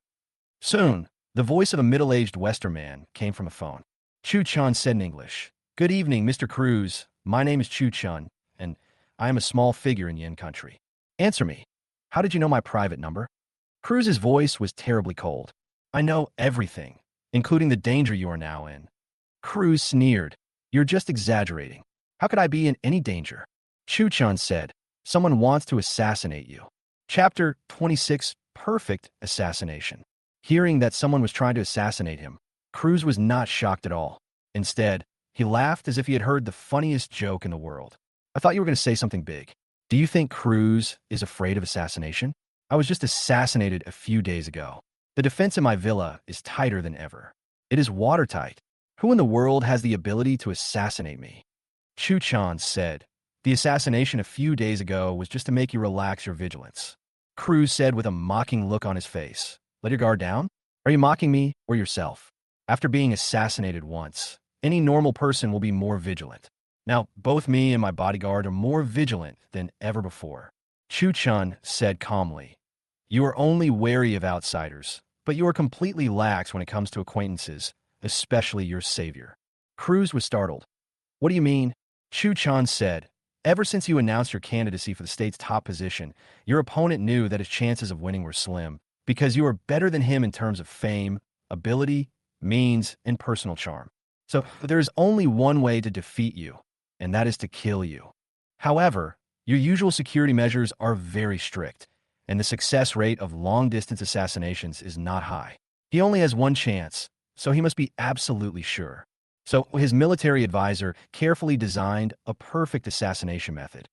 Soon, the voice of a middle-aged Western man came from a phone. Chu Chun said in English, "Good evening, Mr. Cruz. My name is Chu Chun, and I am a small figure in Yin country. Answer me. How did you know my private number?" Cruz's voice was terribly cold. "I know everything, including the danger you are now in." Cruz sneered. "You're just exaggerating. How could I be in any danger?" Chu Chun said, "Someone wants to assassinate you." Chapter 26, Perfect Assassination. Hearing that someone was trying to assassinate him, Cruz was not shocked at all. Instead, he laughed as if he had heard the funniest joke in the world. "I thought you were going to say something big. Do you think Cruz is afraid of assassination? I was just assassinated a few days ago. The defense in my villa is tighter than ever. It is watertight. Who in the world has the ability to assassinate me?" Chu Chan said, "The assassination a few days ago was just to make you relax your vigilance." Cruz said with a mocking look on his face, "Let your guard down? Are you mocking me or yourself? After being assassinated once, any normal person will be more vigilant. Now, both me and my bodyguard are more vigilant than ever before." Chu Chun said calmly, "You are only wary of outsiders, but you are completely lax when it comes to acquaintances, especially your savior." Cruz was startled. "What do you mean?" Chu Chun said, "Ever since you announced your candidacy for the state's top position, your opponent knew that his chances of winning were slim, because you are better than him in terms of fame, ability, means, and personal charm. So there is only one way to defeat you, and that is to kill you. However, your usual security measures are very strict, and the success rate of long-distance assassinations is not high. He only has one chance, so he must be absolutely sure." So his military advisor carefully designed a perfect assassination method.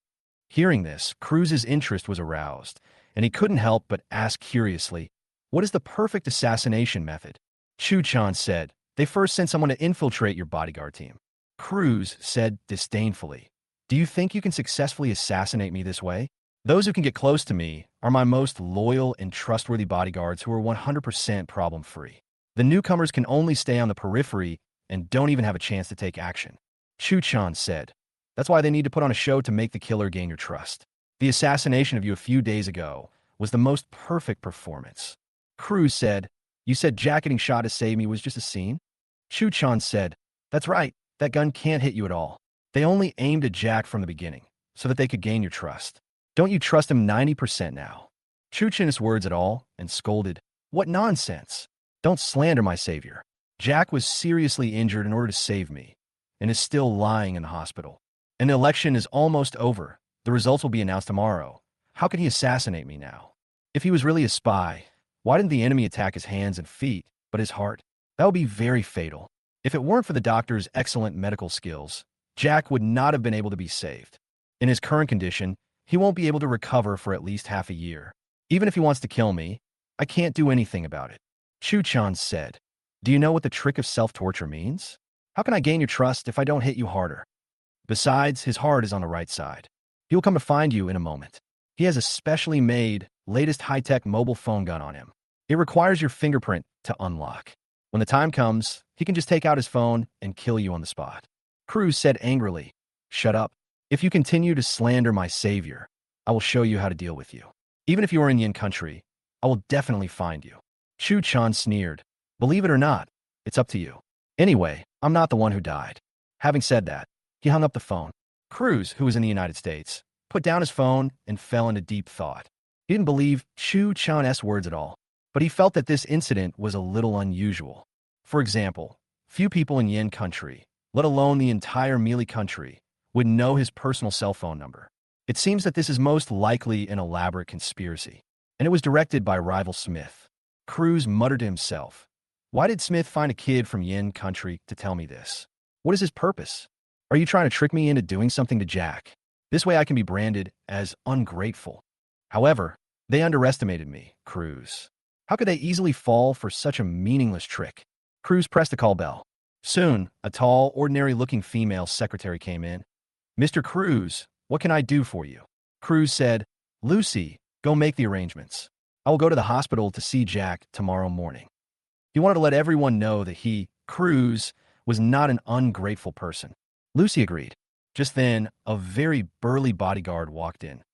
Hearing this, Cruz's interest was aroused, and he couldn't help but ask curiously, "What is the perfect assassination method?" Chu Chan said, "They first send someone to infiltrate your bodyguard team." Cruz said disdainfully, "Do you think you can successfully assassinate me this way? Those who can get close to me are my most loyal and trustworthy bodyguards who are 100% problem-free. The newcomers can only stay on the periphery and don't even have a chance to take action." Chu Chan said, "That's why they need to put on a show to make the killer gain your trust. The assassination of you a few days ago was the most perfect performance." Cruz said, "You said Jack getting shot to save me was just a scene?" Chu Chan said, "That's right. That gun can't hit you at all. They only aimed at Jack from the beginning, so that they could gain your trust. Don't you trust him 90% now?" Chu Chin's words at all and scolded, "What nonsense! Don't slander my savior. Jack was seriously injured in order to save me, and is still lying in the hospital. And the election is almost over. The results will be announced tomorrow. How could he assassinate me now? If he was really a spy, why didn't the enemy attack his hands and feet, but his heart? That would be very fatal. If it weren't for the doctor's excellent medical skills, Jack would not have been able to be saved. In his current condition, he won't be able to recover for at least half a year. Even if he wants to kill me, I can't do anything about it." Chu Chan said, "Do you know what the trick of self-torture means? How can I gain your trust if I don't hit you harder? Besides, his heart is on the right side. He will come to find you in a moment. He has a specially made, latest high-tech mobile phone gun on him. It requires your fingerprint to unlock. When the time comes, he can just take out his phone and kill you on the spot." Cruz said angrily, "Shut up. If you continue to slander my savior, I will show you how to deal with you. Even if you are in Yin country, I will definitely find you." Chu Chan sneered, "Believe it or not, it's up to you. Anyway, I'm not the one who died." Having said that, he hung up the phone. Cruz, who was in the United States, put down his phone and fell into deep thought. He didn't believe Tion's words at all, but he felt that this incident was a little unusual. For example, few people in Yin country, let alone the entire Mealy country, would know his personal cell phone number. It seems that this is most likely an elaborate conspiracy, and it was directed by rival Smith. Cruz muttered to himself, "Why did Smith find a kid from Yin country to tell me this? What is his purpose? Are you trying to trick me into doing something to Jack? This way I can be branded as ungrateful." However, they underestimated me, Cruz. How could they easily fall for such a meaningless trick? Cruz pressed the call bell. Soon, a tall, ordinary-looking female secretary came in. "Mr. Cruz, what can I do for you?" Cruz said, "Lucy, go make the arrangements. I will go to the hospital to see Jack tomorrow morning." He wanted to let everyone know that he, Cruz, was not an ungrateful person. Lucy agreed. Just then, a very burly bodyguard walked in.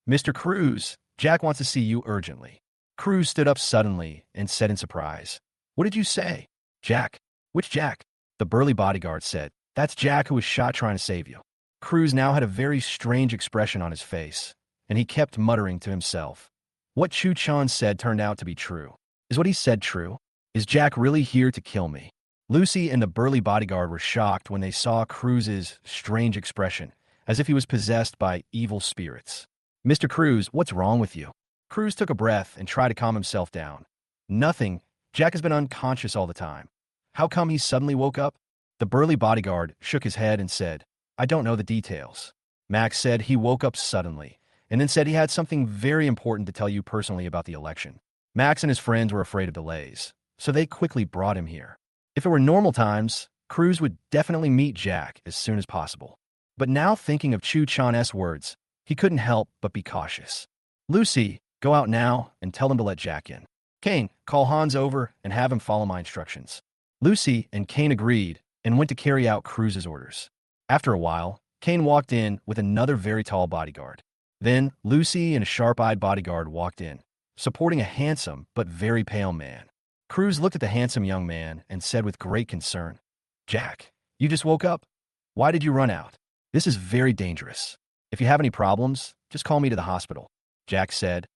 "Mr. Cruz, Jack wants to see you urgently." Cruz stood up suddenly and said in surprise, "What did you say?" "Jack." "Which Jack?" The burly bodyguard said, "That's Jack who was shot trying to save you." Cruz now had a very strange expression on his face, and he kept muttering to himself. What Tion said turned out to be true. Is what he said true? Is Jack really here to kill me? Lucy and the burly bodyguard were shocked when they saw Cruz's strange expression, as if he was possessed by evil spirits. "Mr. Cruz, what's wrong with you?" Cruz took a breath and tried to calm himself down. "Nothing. Jack has been unconscious all the time. How come he suddenly woke up?" The burly bodyguard shook his head and said, "I don't know the details." Max said he woke up suddenly, and then said he had something very important to tell you personally about the election. Max and his friends were afraid of delays, so they quickly brought him here. If it were normal times, Cruz would definitely meet Jack as soon as possible. But now thinking of Tion's words, he couldn't help but be cautious. "Lucy, go out now and tell them to let Jack in. Kane, call Hans over and have him follow my instructions." Lucy and Kane agreed and went to carry out Cruz's orders. After a while, Kane walked in with another very tall bodyguard. Then Lucy and a sharp-eyed bodyguard walked in, supporting a handsome but very pale man. Cruz looked at the handsome young man and said with great concern, "Jack, you just woke up? Why did you run out? This is very dangerous. If you have any problems, just call me to the hospital." Jack said,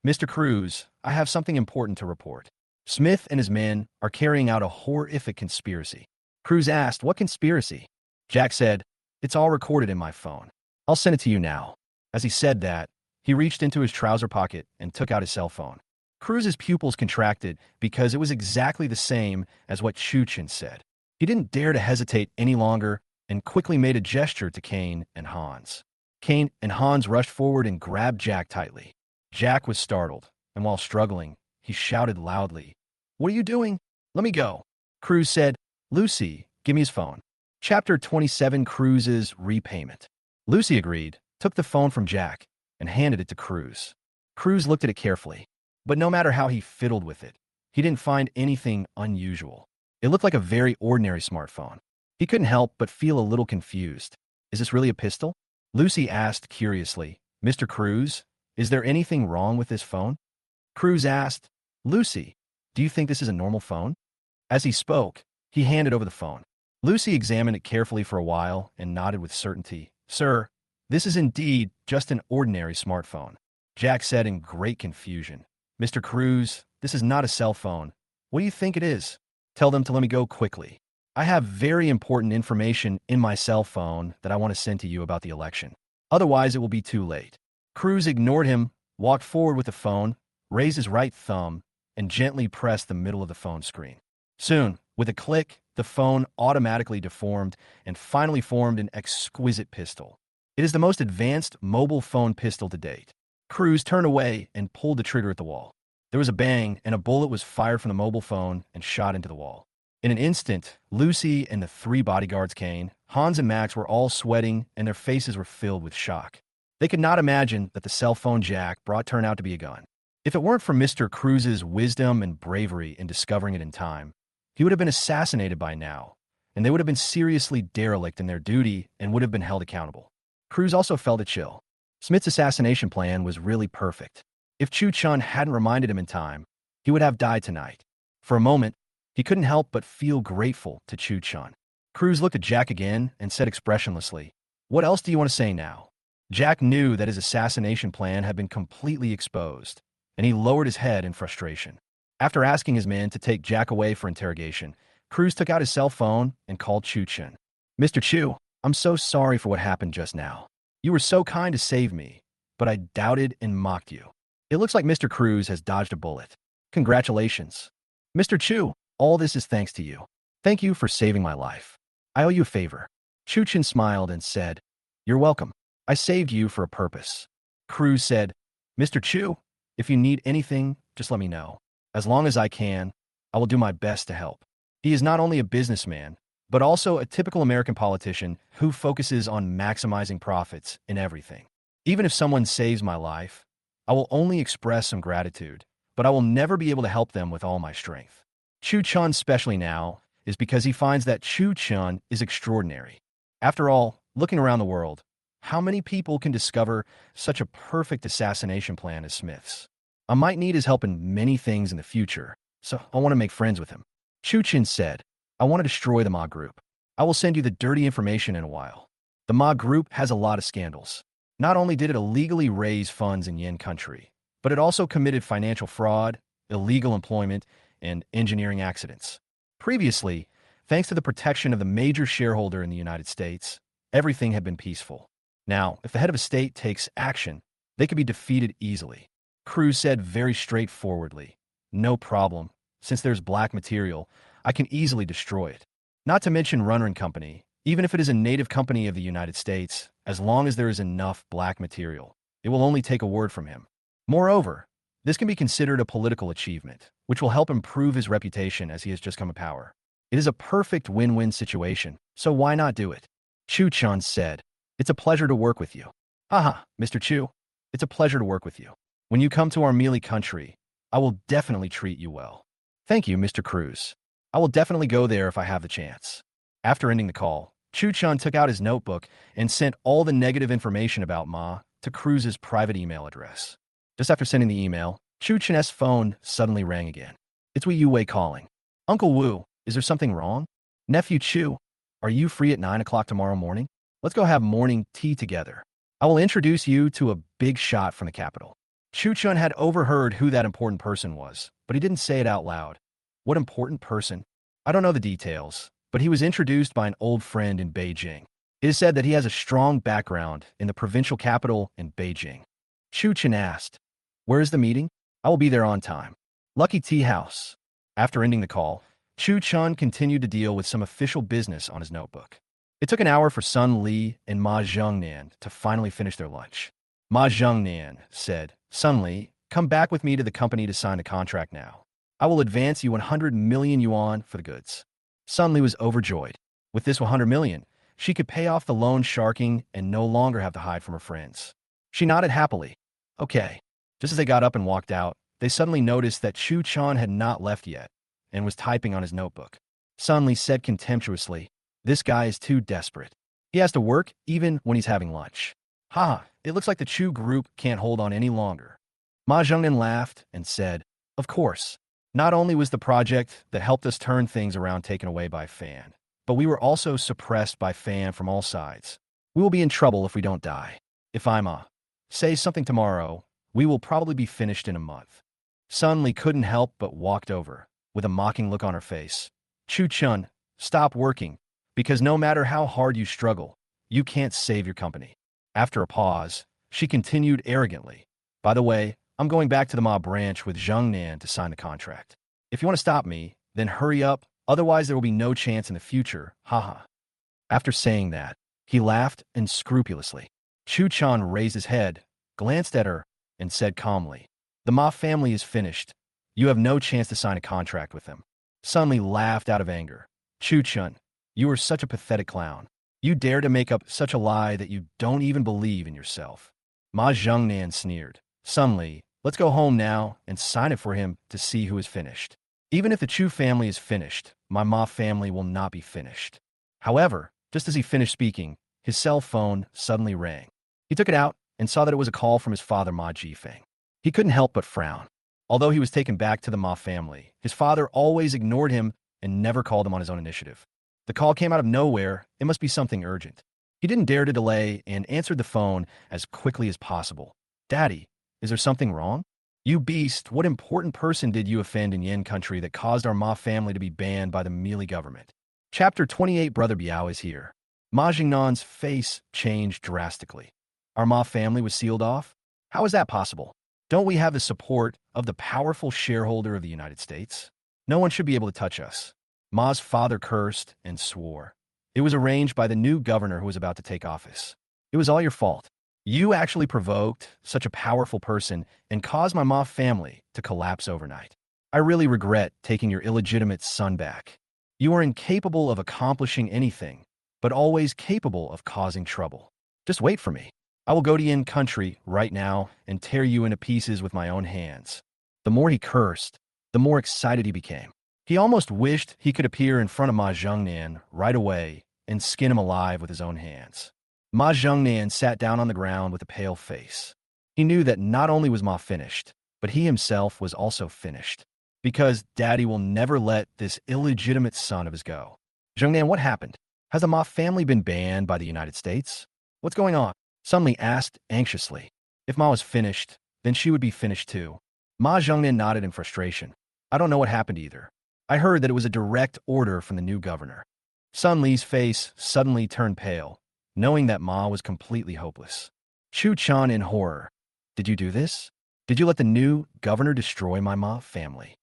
"Mr. Cruz, I have something important to report. Smith and his men are carrying out a horrific conspiracy." Cruz asked, "What conspiracy?" Jack said, "It's all recorded in my phone. I'll send it to you now." As he said that, he reached into his trouser pocket and took out his cell phone. Cruz's pupils contracted because it was exactly the same as what Tion said. He didn't dare to hesitate any longer and quickly made a gesture to Kane and Hans. Kane and Hans rushed forward and grabbed Jack tightly. Jack was startled, and while struggling, he shouted loudly, "What are you doing? Let me go." Cruz said, "Lucy, give me his phone." Chapter 27, Cruz's Repayment. Lucy agreed, took the phone from Jack, and handed it to Cruz. Cruz looked at it carefully, but no matter how he fiddled with it, he didn't find anything unusual. It looked like a very ordinary smartphone. He couldn't help but feel a little confused. "Is this really a pistol?" Lucy asked curiously, "Mr. Cruz, is there anything wrong with this phone?" Cruz asked, "Lucy, do you think this is a normal phone?" As he spoke, he handed over the phone. Lucy examined it carefully for a while and nodded with certainty. "Sir, this is indeed just an ordinary smartphone." Jack said in great confusion, "Mr. Cruz, this is not a cell phone. What do you think it is?" "Tell them to let me go quickly. I have very important information in my cell phone that I want to send to you about the election. Otherwise, it will be too late." Cruz ignored him, walked forward with the phone, raised his right thumb, and gently pressed the middle of the phone screen. Soon, with a click, the phone automatically deformed and finally formed an exquisite pistol. It is the most advanced mobile phone pistol to date. Cruz turned away and pulled the trigger at the wall. There was a bang, and a bullet was fired from the mobile phone and shot into the wall. In an instant, Lucy and the three bodyguards came. Hans and Max were all sweating, and their faces were filled with shock. They could not imagine that the cell phone Jack brought turned out to be a gun. If it weren't for Mr. Cruz's wisdom and bravery in discovering it in time, he would have been assassinated by now, and they would have been seriously derelict in their duty and would have been held accountable. Cruz also felt a chill. Smith's assassination plan was really perfect. If Tion hadn't reminded him in time, he would have died tonight. For a moment, he couldn't help but feel grateful to Tion. Cruz looked at Jack again and said expressionlessly, What else do you want to say now? Jack knew that his assassination plan had been completely exposed, and he lowered his head in frustration. After asking his men to take Jack away for interrogation, Cruz took out his cell phone and called Chen. Mr. Chu, I'm so sorry for what happened just now. You were so kind to save me, but I doubted and mocked you. It looks like Mr. Cruz has dodged a bullet. Congratulations. Mr. Chu, all this is thanks to you. Thank you for saving my life. I owe you a favor. Chen smiled and said, You're welcome. I saved you for a purpose. Cruz said, Mr. Chu, if you need anything, just let me know. As long as I can, I will do my best to help. He is not only a businessman, but also a typical American politician who focuses on maximizing profits in everything. Even if someone saves my life, I will only express some gratitude, but I will never be able to help them with all my strength. Chen, especially now, is because he finds that Chen is extraordinary. After all, looking around the world, how many people can discover such a perfect assassination plan as Smith's? I might need his help in many things in the future, so I want to make friends with him. Chen said, I want to destroy the Ma Group. I will send you the dirty information in a while. The Ma Group has a lot of scandals. Not only did it illegally raise funds in Yen country, but it also committed financial fraud, illegal employment, and engineering accidents. Previously, thanks to the protection of the major shareholder in the United States, everything had been peaceful. Now, if the head of a state takes action, they could be defeated easily. Cruz said very straightforwardly, No problem. Since there's black material, I can easily destroy it. Not to mention Runner & Company, even if it is a native company of the United States, as long as there is enough black material, it will only take a word from him. Moreover, this can be considered a political achievement, which will help improve his reputation as he has just come to power. It is a perfect win-win situation, so why not do it? Chen said, It's a pleasure to work with you. Haha, Mr. Chu, it's a pleasure to work with you. When you come to our mealy country, I will definitely treat you well. Thank you, Mr. Cruz. I will definitely go there if I have the chance. After ending the call, Chen took out his notebook and sent all the negative information about Ma to Cruz's private email address. Just after sending the email, Chen's phone suddenly rang again. It's Wei Yue calling. Uncle Wu, is there something wrong? Nephew Chu, are you free at 9 o'clock tomorrow morning? Let's go have morning tea together. I will introduce you to a big shot from the capital. Chen had overheard who that important person was, but he didn't say it out loud. What important person? I don't know the details, but he was introduced by an old friend in Beijing. It is said that he has a strong background in the provincial capital in Beijing. Chen asked, Where is the meeting? I will be there on time. Lucky Tea House. After ending the call, Chen continued to deal with some official business on his notebook. It took an hour for Sun Li and Ma Zhengnan to finally finish their lunch. Ma Zhengnan said, Sun Li, come back with me to the company to sign the contract now. I will advance you 100 million yuan for the goods. Sun Li was overjoyed. With this 100 million, she could pay off the loan sharking and no longer have to hide from her friends. She nodded happily. Okay. Just as they got up and walked out, they suddenly noticed that Chen had not left yet and was typing on his notebook. Sun Li said contemptuously, This guy is too desperate. He has to work even when he's having lunch. Ha, it looks like the Chu group can't hold on any longer. Ma Zhengnan laughed and said, Of course. Not only was the project that helped us turn things around taken away by Fan, but we were also suppressed by Fan from all sides. We will be in trouble if we don't die. If I'm say something tomorrow, we will probably be finished in a month. Sun Li couldn't help but walked over, with a mocking look on her face. Chen, stop working, because no matter how hard you struggle, you can't save your company. After a pause, she continued arrogantly, By the way, I'm going back to the Ma branch with Zhengnan to sign the contract. If you want to stop me, then hurry up, otherwise there will be no chance in the future, haha. After saying that, he laughed unscrupulously. Chen raised his head, glanced at her, and said calmly, The Ma family is finished. You have no chance to sign a contract with them. Sun Li laughed out of anger. Chen, you are such a pathetic clown. You dare to make up such a lie that you don't even believe in yourself. Ma Zhengnan sneered. Sun Li, let's go home now and sign it for him to see who is finished. Even if the Chu family is finished, my Ma family will not be finished. However, just as he finished speaking, his cell phone suddenly rang. He took it out and saw that it was a call from his father Ma Jifeng. He couldn't help but frown. Although he was taken back to the Ma family, his father always ignored him and never called him on his own initiative. The call came out of nowhere. It must be something urgent. He didn't dare to delay and answered the phone as quickly as possible. Daddy, is there something wrong? You beast, what important person did you offend in Yen country that caused our Ma family to be banned by the Mealy government? Chapter 28 Brother Biao is here. Ma Jingnan's face changed drastically. Our Ma family was sealed off? How is that possible? Don't we have the support of the powerful shareholder of the United States? No one should be able to touch us. Ma's father cursed and swore. It was arranged by the new governor who was about to take office. It was all your fault. You actually provoked such a powerful person and caused my Ma family to collapse overnight. I really regret taking your illegitimate son back. You are incapable of accomplishing anything, but always capable of causing trouble. Just wait for me. I will go to Yin country right now and tear you into pieces with my own hands. The more he cursed, the more excited he became. He almost wished he could appear in front of Ma Zhengnan right away and skin him alive with his own hands. Ma Zhengnan sat down on the ground with a pale face. He knew that not only was Ma finished, but he himself was also finished. Because Daddy will never let this illegitimate son of his go. Zhengnan, what happened? Has the Ma family been banned by the United States? What's going on? Sun Li asked anxiously. If Ma was finished, then she would be finished too. Ma Zhengnan nodded in frustration. I don't know what happened either. I heard that it was a direct order from the new governor. Sun Li's face suddenly turned pale, knowing that Ma was completely hopeless. Chu Chan in horror. Did you do this? Did you let the new governor destroy my Ma family?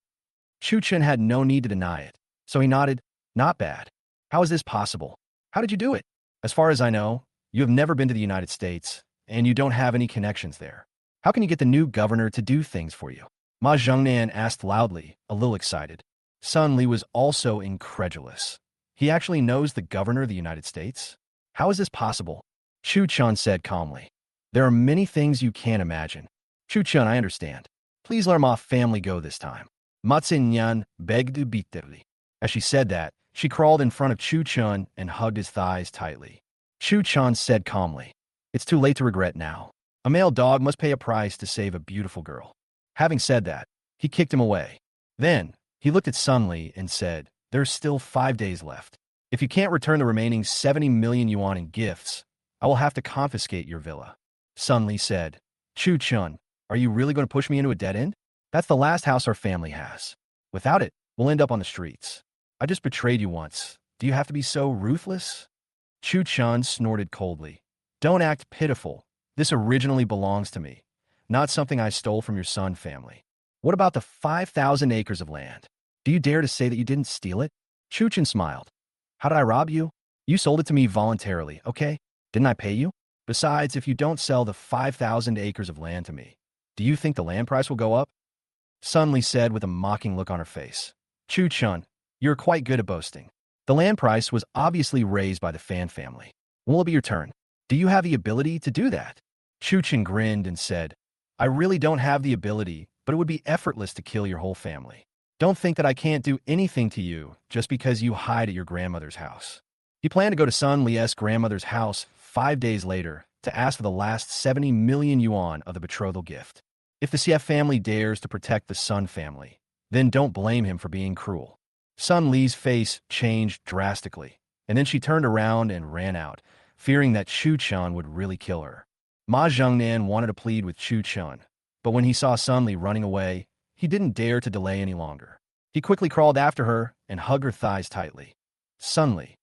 Chu Chen had no need to deny it, so he nodded. Not bad. How is this possible? How did you do it? As far as I know, you have never been to the United States, and you don't have any connections there. How can you get the new governor to do things for you? Ma Zhengnan asked loudly, a little excited. Sun Li was also incredulous. He actually knows the governor of the United States? How is this possible? Chu Chun said calmly. There are many things you can't imagine. Chu Chun, I understand. Please let Ma family go this time. Ma Xinyan begged bitterly. As she said that, she crawled in front of Chu Chun and hugged his thighs tightly. Chu Chun said calmly, it's too late to regret now. A male dog must pay a price to save a beautiful girl. Having said that, he kicked him away. Then, he looked at Sun Li and said, there's still 5 days left. If you can't return the remaining 70 million yuan in gifts, I will have to confiscate your villa. Sun Li said, Chu Chun, are you really going to push me into a dead end? That's the last house our family has. Without it, we'll end up on the streets. I just betrayed you once. Do you have to be so ruthless? Chu Chun snorted coldly. Don't act pitiful. This originally belongs to me, not something I stole from your son family. What about the 5,000 acres of land? Do you dare to say that you didn't steal it? Chu Chun smiled. How did I rob you? You sold it to me voluntarily, okay? Didn't I pay you? Besides, if you don't sell the 5,000 acres of land to me, do you think the land price will go up? Sun Li said with a mocking look on her face. Chu Chun, you're quite good at boasting. The land price was obviously raised by the Fan family. When will it be your turn? Do you have the ability to do that? Chu Chun grinned and said, I really don't have the ability, but it would be effortless to kill your whole family. Don't think that I can't do anything to you just because you hide at your grandmother's house. He planned to go to Sun Li's grandmother's house 5 days later to ask for the last 70 million yuan of the betrothal gift. If the CF family dares to protect the Sun family, then don't blame him for being cruel. Sun Li's face changed drastically, and then she turned around and ran out, fearing that Chu Chun would really kill her. Ma Zhengnan wanted to plead with Chu Chun, but when he saw Sun Li running away, he didn't dare to delay any longer. He quickly crawled after her and hugged her thighs tightly. Sun Li,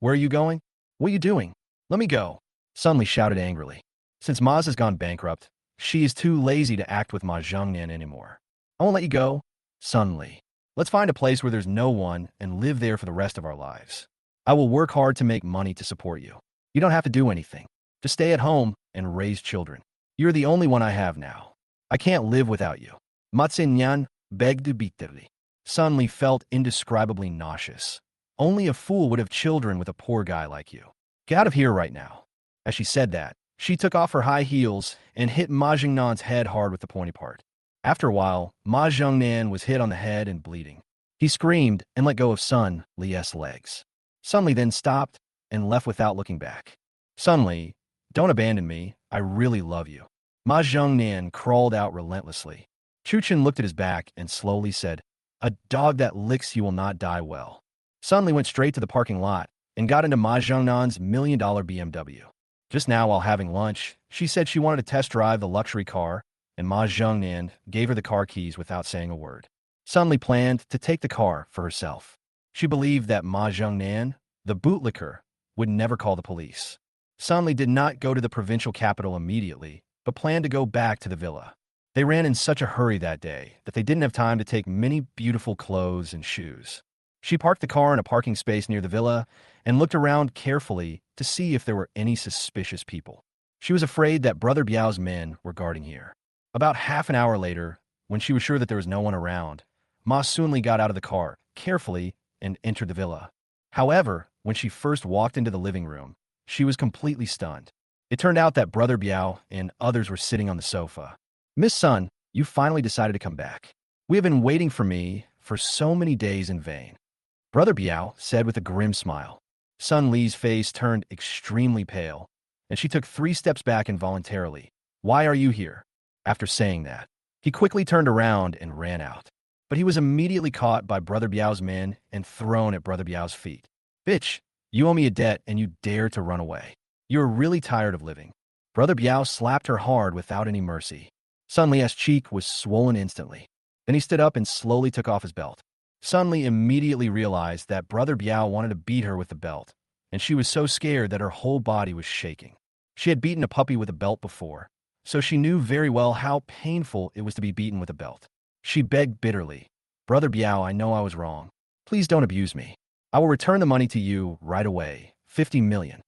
where are you going? What are you doing? Let me go. Sun Li shouted angrily. Since Ma has gone bankrupt, she is too lazy to act with Ma Zhengnan anymore. I won't let you go. Sun Li. Let's find a place where there's no one and live there for the rest of our lives. I will work hard to make money to support you. You don't have to do anything. Just stay at home and raise children. You're the only one I have now. I can't live without you. Ma Xinyan begged bitterly. Sun Li felt indescribably nauseous. Only a fool would have children with a poor guy like you. Get out of here right now. As she said that, she took off her high heels and hit Ma Jingnan's head hard with the pointy part. After a while, Ma Zhengnan was hit on the head and bleeding. He screamed and let go of Sun Li's legs. Sun Li then stopped and left without looking back. Sun Li, don't abandon me. I really love you. Ma Zhengnan crawled out relentlessly. Chu Chun looked at his back and slowly said, a dog that licks you will not die well. Sun Li went straight to the parking lot and got into Ma Zhongnan's $1 million BMW. Just now, while having lunch, she said she wanted to test drive the luxury car, and Ma Zhongnan gave her the car keys without saying a word. Sunli planned to take the car for herself. She believed that Ma Zhongnan, the bootlicker, would never call the police. Sunli did not go to the provincial capital immediately, but planned to go back to the villa. They ran in such a hurry that day that they didn't have time to take many beautiful clothes and shoes. She parked the car in a parking space near the villa and looked around carefully to see if there were any suspicious people. She was afraid that Brother Biao's men were guarding here. About half an hour later, when she was sure that there was no one around, Ma Sunli got out of the car carefully and entered the villa. However, when she first walked into the living room, she was completely stunned. It turned out that Brother Biao and others were sitting on the sofa. "Miss Sun, you finally decided to come back. We have been waiting for me for so many days in vain," Brother Biao said with a grim smile. Sun Li's face turned extremely pale, and she took 3 steps back involuntarily. "Why are you here?" After saying that, he quickly turned around and ran out. But he was immediately caught by Brother Biao's men and thrown at Brother Biao's feet. "Bitch, you owe me a debt and you dare to run away. You are really tired of living." Brother Biao slapped her hard without any mercy. Sun Li's cheek was swollen instantly. Then he stood up and slowly took off his belt. Sun Li immediately realized that Brother Biao wanted to beat her with the belt, and she was so scared that her whole body was shaking. She had beaten a puppy with a belt before, so she knew very well how painful it was to be beaten with a belt. She begged bitterly, "Brother Biao, I know I was wrong. Please don't abuse me. I will return the money to you right away, 50 million.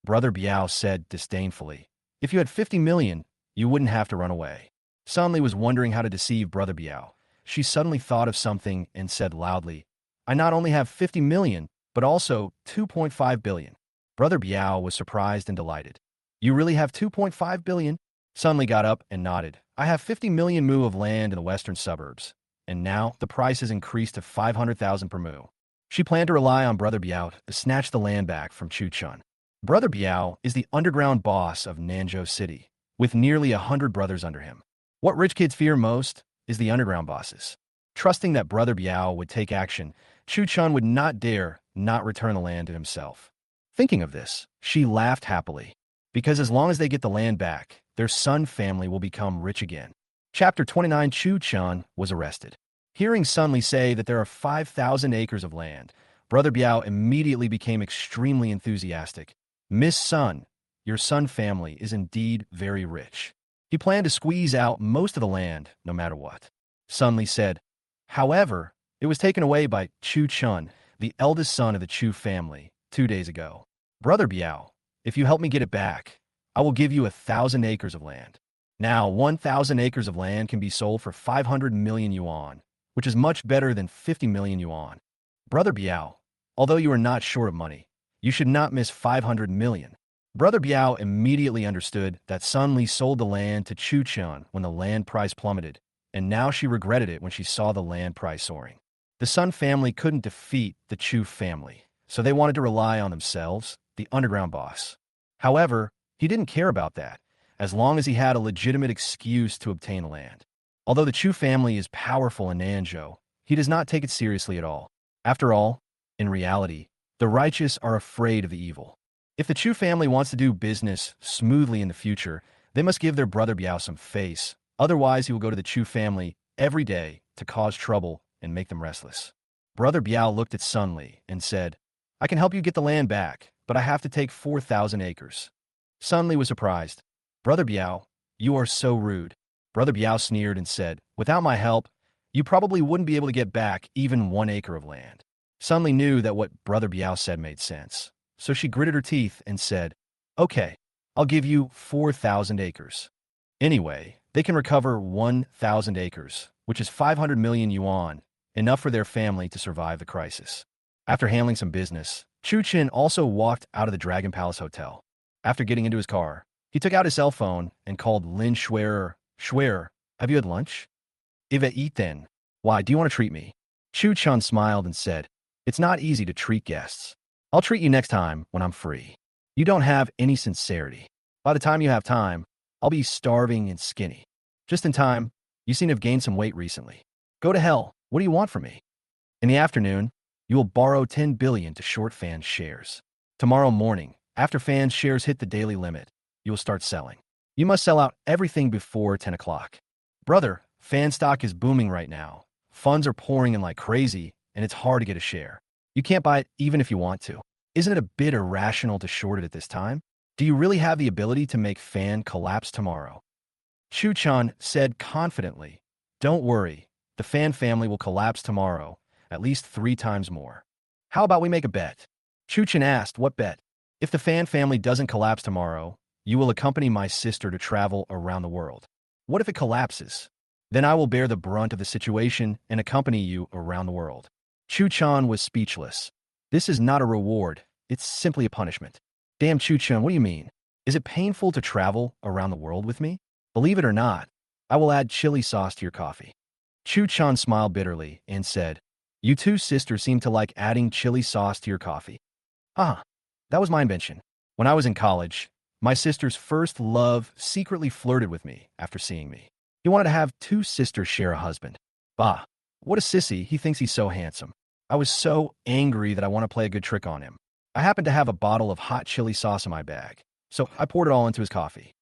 Brother Biao said disdainfully, "If you had 50 million, you wouldn't have to run away." Sun Li was wondering how to deceive Brother Biao. She suddenly thought of something and said loudly, "I not only have 50 million, but also 2.5 billion. Brother Biao was surprised and delighted. "You really have 2.5 billion? Sun Li got up and nodded. "I have 50 million mu of land in the western suburbs, and now the price has increased to 500,000 per mu." She planned to rely on Brother Biao to snatch the land back from Tion. Brother Biao is the underground boss of Nanzhou City, with nearly 100 brothers under him. What rich kids fear most is the underground bosses. Trusting that Brother Biao would take action, Tion would not dare not return the land to himself. Thinking of this, she laughed happily, because as long as they get the land back, their Sun family will become rich again. Chapter 29. Tion was arrested. Hearing Sun Li say that there are 5,000 acres of land, Brother Biao immediately became extremely enthusiastic. "Miss Sun, your Sun family is indeed very rich." He planned to squeeze out most of the land, no matter what. Sun Li said. However, it was taken away by Tion, the eldest son of the Chu family, 2 days ago. "Brother Biao, if you help me get it back, I will give you 1,000 acres of land." Now, 1,000 acres of land can be sold for 500 million yuan, which is much better than 50 million yuan. "Brother Biao, although you are not short of money, you should not miss 500 million. Brother Biao immediately understood that Sun Li sold the land to Tion when the land price plummeted, and now she regretted it when she saw the land price soaring. The Sun family couldn't defeat the Chu family, so they wanted to rely on themselves, the underground boss. However, he didn't care about that, as long as he had a legitimate excuse to obtain the land. Although the Chu family is powerful in Nanzhou, he does not take it seriously at all. After all, in reality, the righteous are afraid of the evil. If the Chu family wants to do business smoothly in the future, they must give their Brother Biao some face. Otherwise, he will go to the Chu family every day to cause trouble and make them restless. Brother Biao looked at Sun Li and said, "I can help you get the land back, but I have to take 4,000 acres. Sun Li was surprised. "Brother Biao, you are so rude." Brother Biao sneered and said, "Without my help, you probably wouldn't be able to get back even 1 acre of land." Sun Li knew that what Brother Biao said made sense, so she gritted her teeth and said, "Okay, I'll give you 4,000 acres. Anyway, they can recover 1,000 acres, which is 500 million yuan, enough for their family to survive the crisis." After handling some business, Chen also walked out of the Dragon Palace Hotel. After getting into his car, he took out his cell phone and called Lin Schwerer. "Schwerer, have you had lunch?" "Iva eat then. Why, do you want to treat me?" Chen smiled and said, "It's not easy to treat guests. I'll treat you next time when I'm free. You don't have any sincerity. By the time you have time, I'll be starving and skinny. Just in time, you seem to have gained some weight recently. Go to hell. What do you want from me?" In the afternoon, you will borrow 10 billion to short fan shares. Tomorrow morning, after Fan's shares hit the daily limit, you will start selling. You must sell out everything before 10 o'clock. Brother, Fan stock is booming right now. Funds are pouring in like crazy, and it's hard to get a share. You can't buy it even if you want to. Isn't it a bit irrational to short it at this time? Do you really have the ability to make Fan collapse tomorrow? Tion said confidently, "Don't worry, the Fan family will collapse tomorrow, at least 3 times more. How about we make a bet?" Chen asked, "What bet?" "If the Fan family doesn't collapse tomorrow, you will accompany my sister to travel around the world. What if it collapses? Then I will bear the brunt of the situation and accompany you around the world." Chen was speechless. "This is not a reward, it's simply a punishment." "Damn, Chen, what do you mean? Is it painful to travel around the world with me? Believe it or not, I will add chili sauce to your coffee." Chen smiled bitterly and said, "You two sisters seem to like adding chili sauce to your coffee." "Ah, that was my invention. When I was in college, my sister's first love secretly flirted with me after seeing me. He wanted to have 2 sisters share a husband. Bah, what a sissy, he thinks he's so handsome. I was so angry that I want to play a good trick on him. I happened to have a bottle of hot chili sauce in my bag, so I poured it all into his coffee.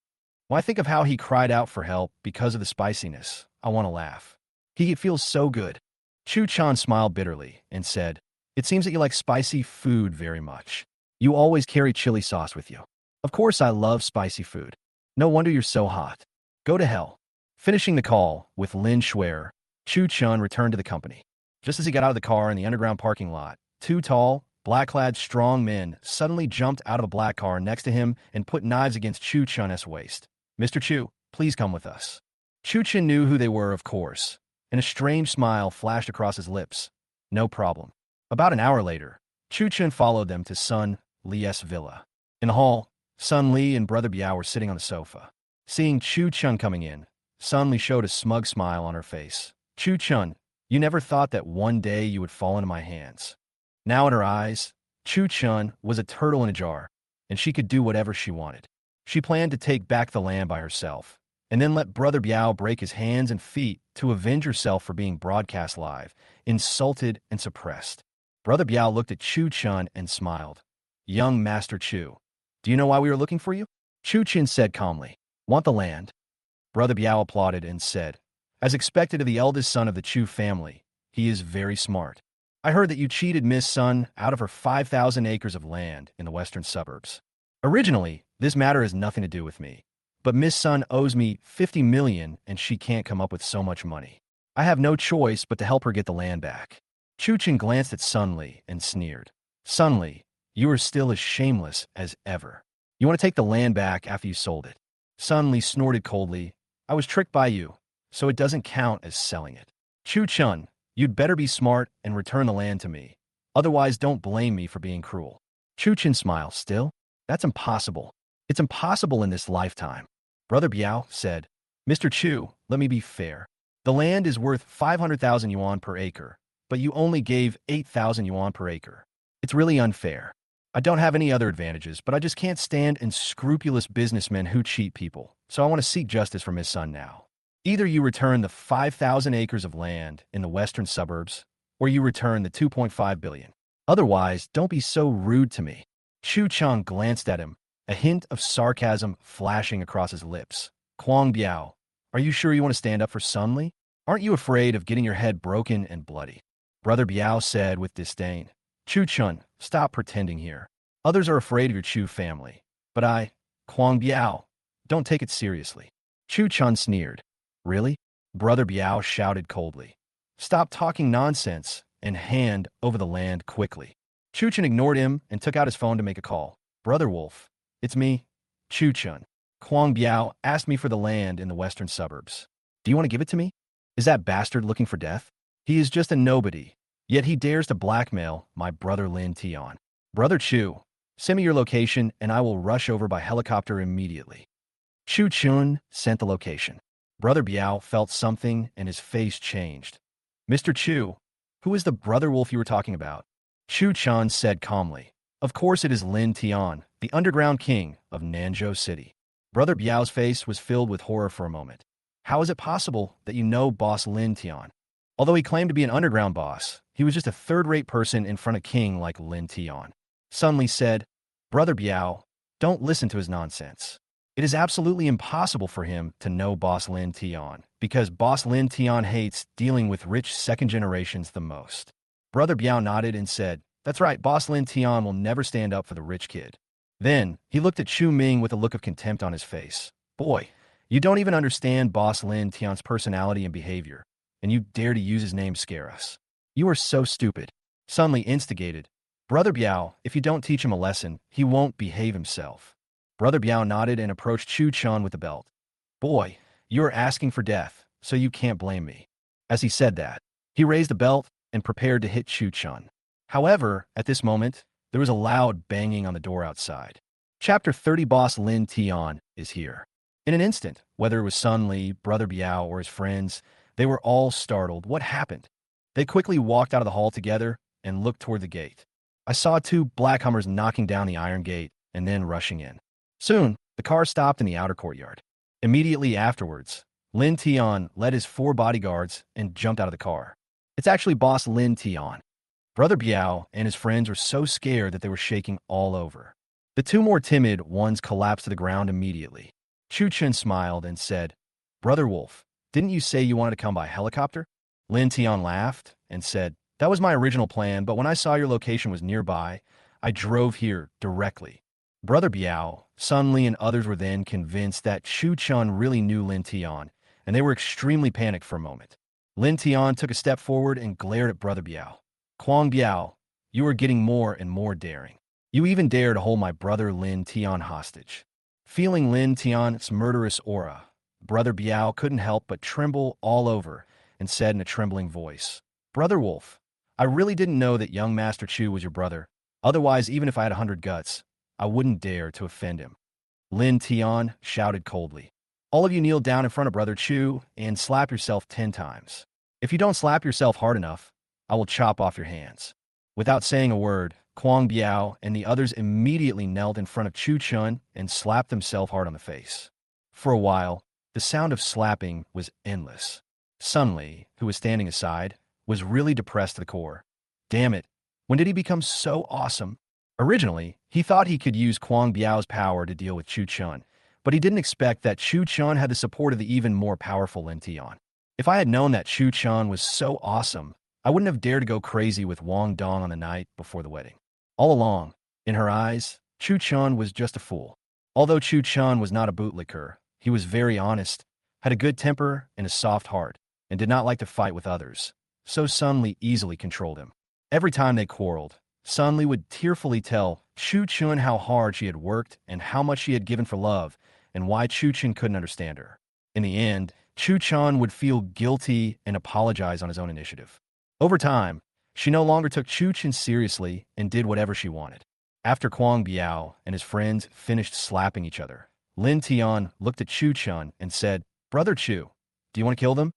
When I think of how he cried out for help because of the spiciness, I want to laugh. It feels so good." Chen smiled bitterly and said, "It seems that you like spicy food very much. You always carry chili sauce with you." "Of course I love spicy food. No wonder you're so hot. Go to hell." Finishing the call with Lin Shuer, Chen returned to the company. Just as he got out of the car in the underground parking lot, 2 tall, black-clad strong men suddenly jumped out of a black car next to him and put knives against Chen's waist. "Mr. Chu, please come with us." Chen knew who they were, of course, and a strange smile flashed across his lips. "No problem." About an hour later, Chen followed them to Sun Li's villa. In the hall, Sun Li and Brother Biao were sitting on the sofa. Seeing Chen coming in, Sun Li showed a smug smile on her face. "Chen, you never thought that one day you would fall into my hands." Now in her eyes, Chen was a turtle in a jar, and she could do whatever she wanted. She planned to take back the land by herself, and then let Brother Biao break his hands and feet to avenge herself for being broadcast live, insulted and suppressed. Brother Biao looked at Chen and smiled. "Young Master Chu, do you know why we were looking for you?" Chen said calmly, "Want the land?" Brother Biao applauded and said, "As expected of the eldest son of the Chu family, he is very smart. I heard that you cheated Miss Sun out of her 5,000 acres of land in the western suburbs. Originally, this matter has nothing to do with me, but Miss Sun owes me 50 million and she can't come up with so much money. I have no choice but to help her get the land back." Chen glanced at Sun Li and sneered. "Sun Li, you are still as shameless as ever. You want to take the land back after you sold it." Sun Li snorted coldly. "I was tricked by you, so it doesn't count as selling it. Chen, you'd better be smart and return the land to me. Otherwise, don't blame me for being cruel." Chen smiled. "Still? That's impossible. It's impossible in this lifetime." Brother Biao said, "Mr. Chu, let me be fair. The land is worth 500,000 yuan per acre, but you only gave 8,000 yuan per acre. It's really unfair. I don't have any other advantages, but I just can't stand unscrupulous businessmen who cheat people, so I want to seek justice for Miss Sun now. Either you return the 5,000 acres of land in the western suburbs, or you return the 2.5 billion. Otherwise, don't be so rude to me." Chen glanced at him, a hint of sarcasm flashing across his lips. "Kuang Biao, are you sure you want to stand up for Sun Li? Aren't you afraid of getting your head broken and bloody?" Brother Biao said with disdain. "Chen, stop pretending here. Others are afraid of your Chu family, but I, Kuang Biao, don't take it seriously." Chen sneered. "Really?" Brother Biao shouted coldly. "Stop talking nonsense and hand over the land quickly." Chen ignored him and took out his phone to make a call. "Brother Wolf, it's me, Chen. Kuang Biao asked me for the land in the western suburbs. Do you want to give it to me? Is that bastard looking for death? He is just a nobody, yet he dares to blackmail my brother Lin Tion. Brother Chu, send me your location and I will rush over by helicopter immediately." Chen sent the location. Brother Biao felt something and his face changed. "Mr. Chu, who is the brother wolf you were talking about?" Chen said calmly. "Of course it is Lin Tion, the underground king of Nanzhou City." Brother Biao's face was filled with horror for a moment. "How is it possible that you know boss Lin Tion? Although he claimed to be an underground boss, he was just a third-rate person in front of king like Lin Tion." Sun Li said, Brother Biao, don't listen to his nonsense. It is absolutely impossible for him to know Boss Lin Tion, because Boss Lin Tion hates dealing with rich second generations the most. Brother Biao nodded and said, "That's right, Boss Lin Tion will never stand up for the rich kid." Then, he looked at Chu Ming with a look of contempt on his face. "Boy, you don't even understand Boss Lin Tion's personality and behavior, and you dare to use his name to scare us. You are so stupid." Sun Li instigated, "Brother Biao, if you don't teach him a lesson, he won't behave himself." Brother Biao nodded and approached Chu Chun with the belt. "Boy, you are asking for death, so you can't blame me." As he said that, he raised the belt and prepared to hit Chu Chun. However, at this moment, there was a loud banging on the door outside. Chapter 30 Boss Lin Tion is here. In an instant, whether it was Sun Li, Brother Biao, or his friends, they were all startled. What happened? They quickly walked out of the hall together and looked toward the gate. I saw two black Hummers knocking down the iron gate and then rushing in. Soon, the car stopped in the outer courtyard. Immediately afterwards, Lin Tion led his 4 bodyguards and jumped out of the car. It's actually Boss Lin Tion. Brother Biao and his friends were so scared that they were shaking all over. The 2 more timid ones collapsed to the ground immediately. Chu Chun smiled and said, "Brother Wolf, didn't you say you wanted to come by helicopter?" Lin Tion laughed and said, "That was my original plan, but when I saw your location was nearby, I drove here directly." Brother Biao, Sun Li, and others were then convinced that Chu Chun really knew Lin Tion, and they were extremely panicked for a moment. Lin Tion took a step forward and glared at Brother Biao. "Kuang Biao, you are getting more and more daring. You even dare to hold my brother Lin Tion hostage." Feeling Lin Tion's murderous aura, Brother Biao couldn't help but tremble all over and said in a trembling voice, "Brother Wolf, I really didn't know that young Master Chu was your brother. Otherwise, even if I had 100 guts, I wouldn't dare to offend him." Lin Tion shouted coldly, "All of you kneel down in front of Brother Chu and slap yourself 10 times. If you don't slap yourself hard enough, I will chop off your hands." Without saying a word, Kuang Biao and the others immediately knelt in front of Chu Chun and slapped themselves hard on the face. For a while, the sound of slapping was endless. Sun Li, who was standing aside, was really depressed to the core. Damn it, when did he become so awesome? Originally, he thought he could use Kuang Biao's power to deal with Chu Chun, but he didn't expect that Chu Chun had the support of the even more powerful Lin Tion. If I had known that Chu Chun was so awesome, I wouldn't have dared to go crazy with Wong Dong on the night before the wedding. All along, in her eyes, Chu Chun was just a fool. Although Chu Chun was not a bootlicker, he was very honest, had a good temper and a soft heart, and did not like to fight with others, so Sun Li easily controlled him. Every time they quarreled, Sun Li would tearfully tell Chu Chun how hard she had worked and how much she had given for love, and why Chu Chun couldn't understand her. In the end, Chu Chun would feel guilty and apologize on his own initiative. Over time, she no longer took Chu Chun seriously and did whatever she wanted. After Kuang Biao and his friends finished slapping each other, Lin Tion looked at Chu Chun and said, "Brother Chu, do you want to kill them?"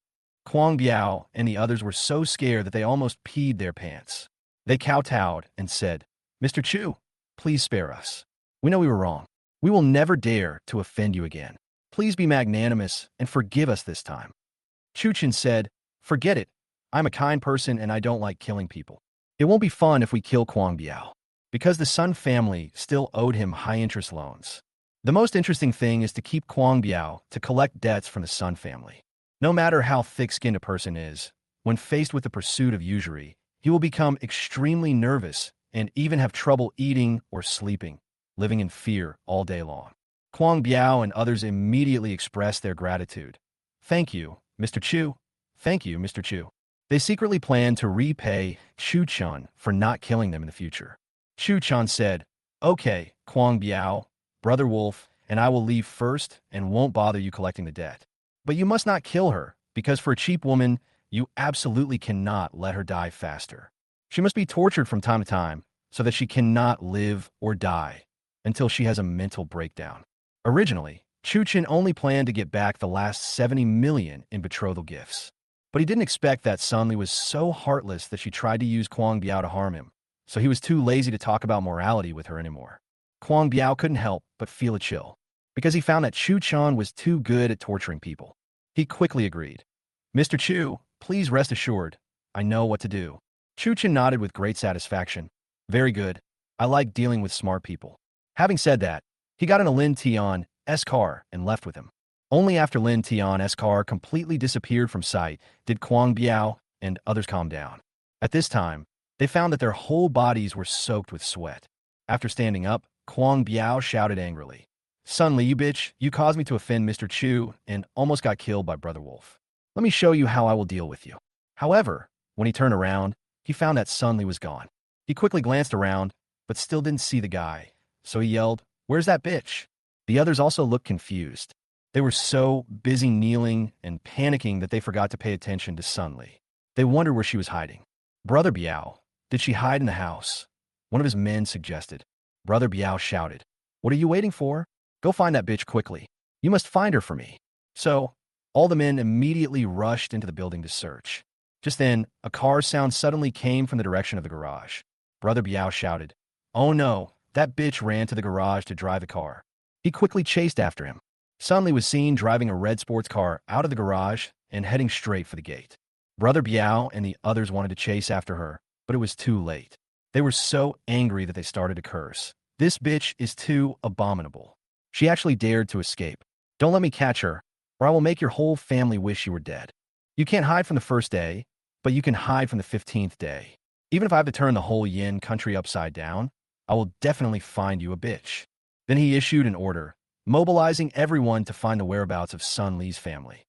Kuang Biao and the others were so scared that they almost peed their pants. They kowtowed and said, "Mr. Chu, please spare us. We know we were wrong. We will never dare to offend you again. Please be magnanimous and forgive us this time." Chu Chun said, "Forget it. I'm a kind person and I don't like killing people. It won't be fun if we kill Kuang Biao," because the Sun family still owed him high-interest loans. The most interesting thing is to keep Kuang Biao to collect debts from the Sun family. No matter how thick-skinned a person is, when faced with the pursuit of usury, he will become extremely nervous and even have trouble eating or sleeping, living in fear all day long. Kuang Biao and others immediately expressed their gratitude. "Thank you, Mr. Chu. Thank you, Mr. Chu." They secretly planned to repay Chu Chun for not killing them in the future. Chu Chun said, "Okay, Kuang Biao, Brother Wolf, and I will leave first and won't bother you collecting the debt. But you must not kill her, because for a cheap woman, you absolutely cannot let her die faster. She must be tortured from time to time so that she cannot live or die until she has a mental breakdown." Originally, Chu Chun only planned to get back the last 70 million in betrothal gifts. But he didn't expect that Sun Li was so heartless that she tried to use Kuang Biao to harm him, so he was too lazy to talk about morality with her anymore. Kuang Biao couldn't help but feel a chill, because he found that Chu Chun was too good at torturing people. He quickly agreed. "Mr. Chu, please rest assured, I know what to do." Chu Chun nodded with great satisfaction. "Very good. I like dealing with smart people." Having said that, he got in a Tion's car and left with him. Only after Tion's car completely disappeared from sight did Kuang Biao and others calm down. At this time, they found that their whole bodies were soaked with sweat. After standing up, Kuang Biao shouted angrily, "Suddenly, you bitch, you caused me to offend Mr. Chu and almost got killed by Brother Wolf. Let me show you how I will deal with you." However, when he turned around, he found that Sunli was gone. He quickly glanced around, but still didn't see the guy, so he yelled, "Where's that bitch?" The others also looked confused. They were so busy kneeling and panicking that they forgot to pay attention to Sunli. They wondered where she was hiding. "Brother Biao, did she hide in the house?" One of his men suggested. Brother Biao shouted, "What are you waiting for? Go find that bitch quickly. You must find her for me." So, all the men immediately rushed into the building to search. Just then, a car sound suddenly came from the direction of the garage. Brother Biao shouted, "Oh no, that bitch ran to the garage to drive the car." He quickly chased after him. Sunli was seen driving a red sports car out of the garage and heading straight for the gate. Brother Biao and the others wanted to chase after her, but it was too late. They were so angry that they started to curse. "This bitch is too abominable. She actually dared to escape. Don't let me catch her, or I will make your whole family wish you were dead. You can't hide from the first day, but you can hide from the 15th day. Even if I have to turn the whole Yin country upside down, I will definitely find you a bitch." Then he issued an order, mobilizing everyone to find the whereabouts of Sun Li's family.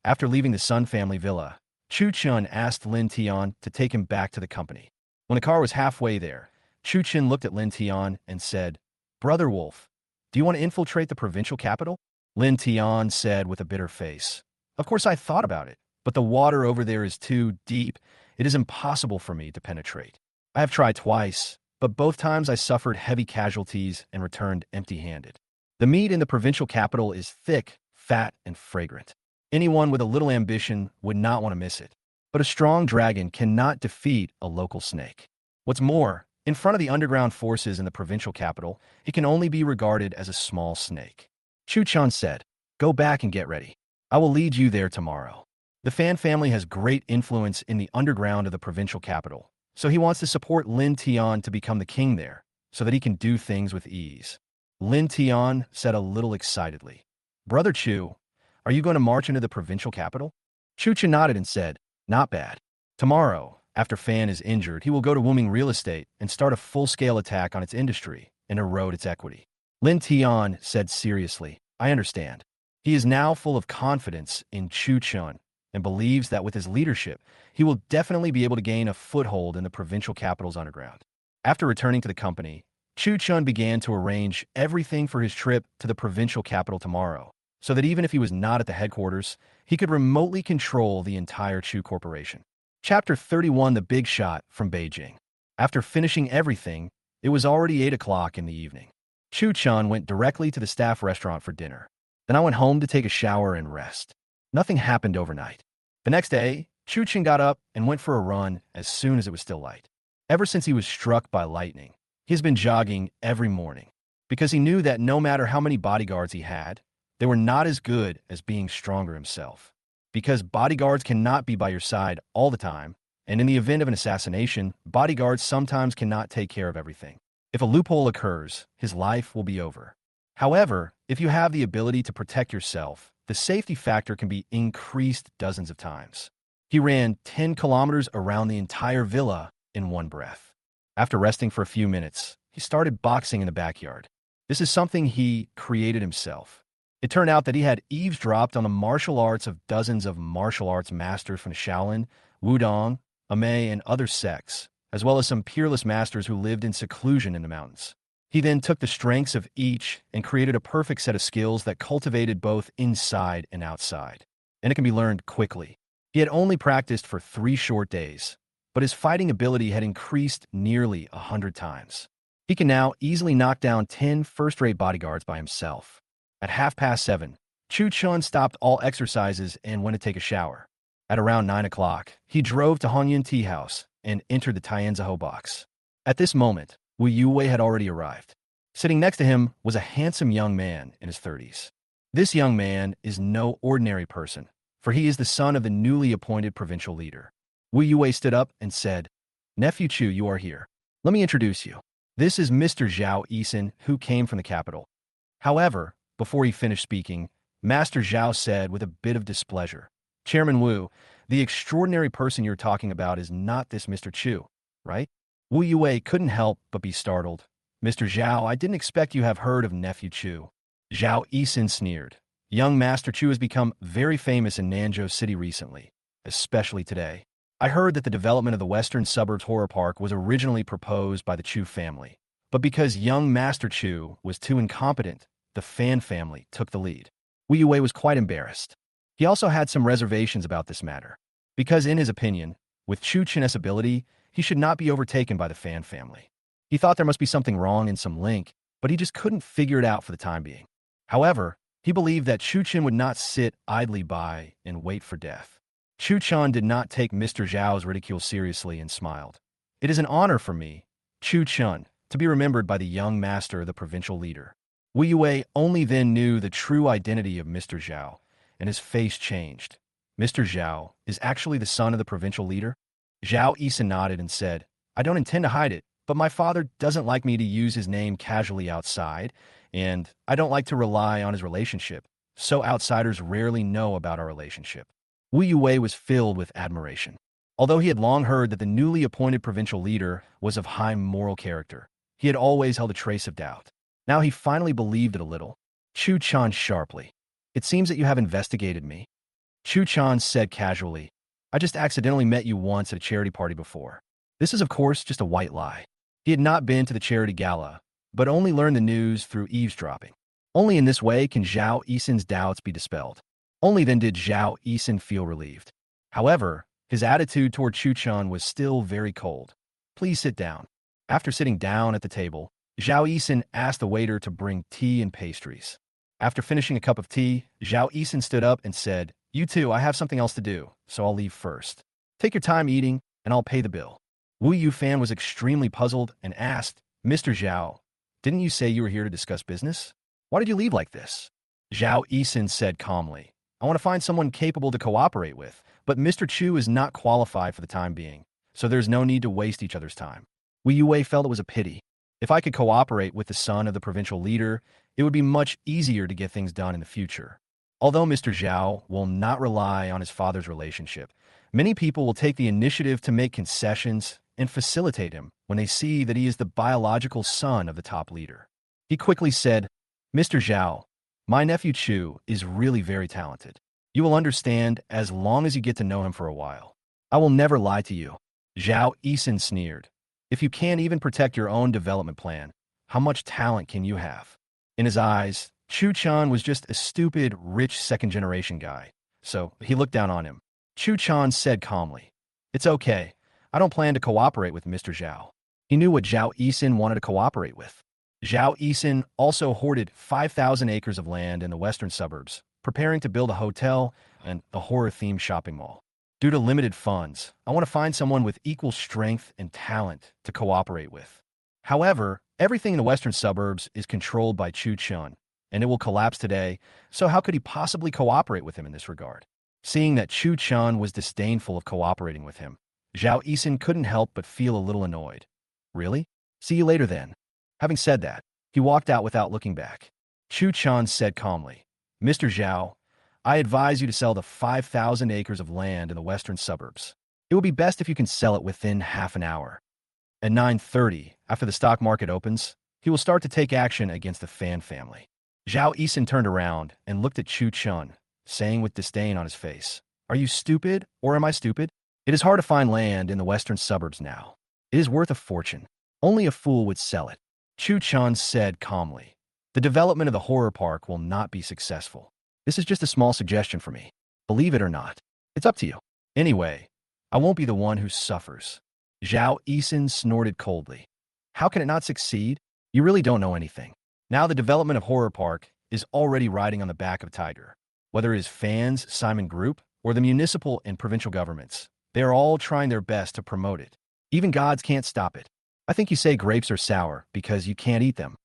After leaving the Sun family villa, Chu Chun asked Tion to take him back to the company. When the car was halfway there, Chu Chun looked at Tion and said, "Brother Wolf, do you want to infiltrate the provincial capital?" Tion said with a bitter face, "Of course I thought about it, but the water over there is too deep. It is impossible for me to penetrate. I have tried twice, but both times I suffered heavy casualties and returned empty-handed. The meat in the provincial capital is thick, fat, and fragrant. Anyone with a little ambition would not want to miss it. But a strong dragon cannot defeat a local snake. What's more, in front of the underground forces in the provincial capital, it can only be regarded as a small snake." Chu Chun said, "Go back and get ready. I will lead you there tomorrow." The Fan family has great influence in the underground of the provincial capital, so he wants to support Tion to become the king there, so that he can do things with ease. Tion said a little excitedly, "Brother Chu, are you going to march into the provincial capital?" Chu Chu nodded and said, "Not bad. Tomorrow, after Fan is injured, he will go to Wuming Real Estate and start a full-scale attack on its industry and erode its equity." Tion said seriously, "I understand." He is now full of confidence in Chu Chun and believes that with his leadership, he will definitely be able to gain a foothold in the provincial capital's underground. After returning to the company, Chu Chun began to arrange everything for his trip to the provincial capital tomorrow, so that even if he was not at the headquarters, he could remotely control the entire Chu Corporation. Chapter 31: The Big Shot from Beijing. After finishing everything, it was already 8 o'clock in the evening. Chu Chun went directly to the staff restaurant for dinner. Then I went home to take a shower and rest. Nothing happened overnight. The next day, Chu Chun got up and went for a run as soon as it was still light. Ever since he was struck by lightning, he has been jogging every morning, because he knew that no matter how many bodyguards he had, they were not as good as being stronger himself. Because bodyguards cannot be by your side all the time, and in the event of an assassination, bodyguards sometimes cannot take care of everything. If a loophole occurs, his life will be over. However, if you have the ability to protect yourself, the safety factor can be increased dozens of times. He ran 10 kilometers around the entire villa in one breath. After resting for a few minutes, he started boxing in the backyard. This is something he created himself. It turned out that he had eavesdropped on the martial arts of dozens of martial arts masters from Shaolin, Wudong, Amei, and other sects, as well as some peerless masters who lived in seclusion in the mountains. He then took the strengths of each and created a perfect set of skills that cultivated both inside and outside. And it can be learned quickly. He had only practiced for 3 short days, but his fighting ability had increased nearly 100 times. He can now easily knock down 10 first-rate bodyguards by himself. At 7:30, Chu Chun stopped all exercises and went to take a shower. At around 9 o'clock, he drove to Hongyan Tea House and entered the Tianziho box. At this moment, Wu Yuwei had already arrived. Sitting next to him was a handsome young man in his 30s. This young man is no ordinary person, for he is the son of the newly appointed provincial leader. Wu Yuwei stood up and said, "Nephew Chu, you are here. Let me introduce you." This is Mr. Zhao Yisun, who came from the capital. However, before he finished speaking, Master Zhao said with a bit of displeasure, Chairman Wu, the extraordinary person you're talking about is not this Mr. Chu, right? Wu Yue couldn't help but be startled. Mr. Zhao, I didn't expect you have heard of Nephew Chu. Zhao Yisun sneered. Young Master Chu has become very famous in Nanzhou City recently, especially today. I heard that the development of the Western Suburbs Horror Park was originally proposed by the Chu family, but because young Master Chu was too incompetent, the Fan family took the lead. Wu Yue was quite embarrassed. He also had some reservations about this matter, because in his opinion, with Chu Chen's ability, he should not be overtaken by the Fan family. He thought there must be something wrong in some link, but he just couldn't figure it out for the time being. However, he believed that Chu Chen would not sit idly by and wait for death. Chu Chen did not take Mr. Zhao's ridicule seriously and smiled. It is an honor for me, Chu Chen, to be remembered by the young master, the provincial leader. Wu Yue only then knew the true identity of Mr. Zhao, and his face changed. Mr. Zhao is actually the son of the provincial leader? Zhao Yisun nodded and said, I don't intend to hide it, but my father doesn't like me to use his name casually outside, and I don't like to rely on his relationship, so outsiders rarely know about our relationship. Wu Yue was filled with admiration. Although he had long heard that the newly appointed provincial leader was of high moral character, he had always held a trace of doubt. Now he finally believed it a little. Chu Chen sharply. It seems that you have investigated me. Chu Chen said casually, I just accidentally met you once at a charity party before. This is of course just a white lie. He had not been to the charity gala, but only learned the news through eavesdropping. Only in this way can Zhao Yisun's doubts be dispelled. Only then did Zhao Yisun feel relieved. However, his attitude toward Chu Chen was still very cold. Please sit down. After sitting down at the table, Zhao Yisun asked the waiter to bring tea and pastries. After finishing a cup of tea, Zhao Yisun stood up and said, You too, I have something else to do, so I'll leave first. Take your time eating, and I'll pay the bill. Wu Yufan was extremely puzzled and asked, Mr. Zhao, didn't you say you were here to discuss business? Why did you leave like this? Zhao Yisun said calmly, I want to find someone capable to cooperate with, but Mr. Chu is not qualified for the time being, so there's no need to waste each other's time. Wu Yue felt it was a pity. If I could cooperate with the son of the provincial leader, it would be much easier to get things done in the future. Although Mr. Zhao will not rely on his father's relationship, many people will take the initiative to make concessions and facilitate him when they see that he is the biological son of the top leader. He quickly said, Mr. Zhao, my nephew Chu is really very talented. You will understand as long as you get to know him for a while. I will never lie to you. Zhao Yisun sneered. If you can't even protect your own development plan, how much talent can you have? In his eyes, Chu Chen was just a stupid, rich second-generation guy, so he looked down on him. Chu Chen said calmly, It's okay. I don't plan to cooperate with Mr. Zhao. He knew what Zhao Yisun wanted to cooperate with. Zhao Yisun also hoarded 5,000 acres of land in the western suburbs, preparing to build a hotel and a horror-themed shopping mall. Due to limited funds, I want to find someone with equal strength and talent to cooperate with. However, everything in the western suburbs is controlled by Chu Chen, and it will collapse today, so how could he possibly cooperate with him in this regard? Seeing that Chu Chen was disdainful of cooperating with him, Zhao Yisun couldn't help but feel a little annoyed. Really? See you later then. Having said that, he walked out without looking back. Chu Chen said calmly, Mr. Zhao, I advise you to sell the 5,000 acres of land in the western suburbs. It will be best if you can sell it within half an hour. At 9:30, after the stock market opens, he will start to take action against the Fan family. Zhao Yisun turned around and looked at Chu Chen, saying with disdain on his face, Are you stupid, or am I stupid? It is hard to find land in the western suburbs now. It is worth a fortune. Only a fool would sell it. Chu Chen said calmly, The development of the horror park will not be successful. This is just a small suggestion for me. Believe it or not. It's up to you. Anyway, I won't be the one who suffers. Zhao Yisun snorted coldly. How can it not succeed? You really don't know anything. Now the development of horror park is already riding on the back of Tiger. Whether it is fans, Simon Group, or the municipal and provincial governments, they are all trying their best to promote it. Even gods can't stop it. I think you say grapes are sour because you can't eat them.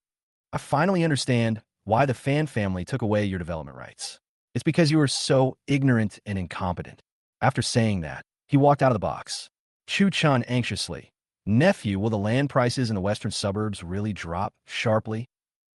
I finally understand why the Fan family took away your development rights. It's because you were so ignorant and incompetent. After saying that, he walked out of the box. Chu Chen anxiously, Nephew, will the land prices in the western suburbs really drop sharply?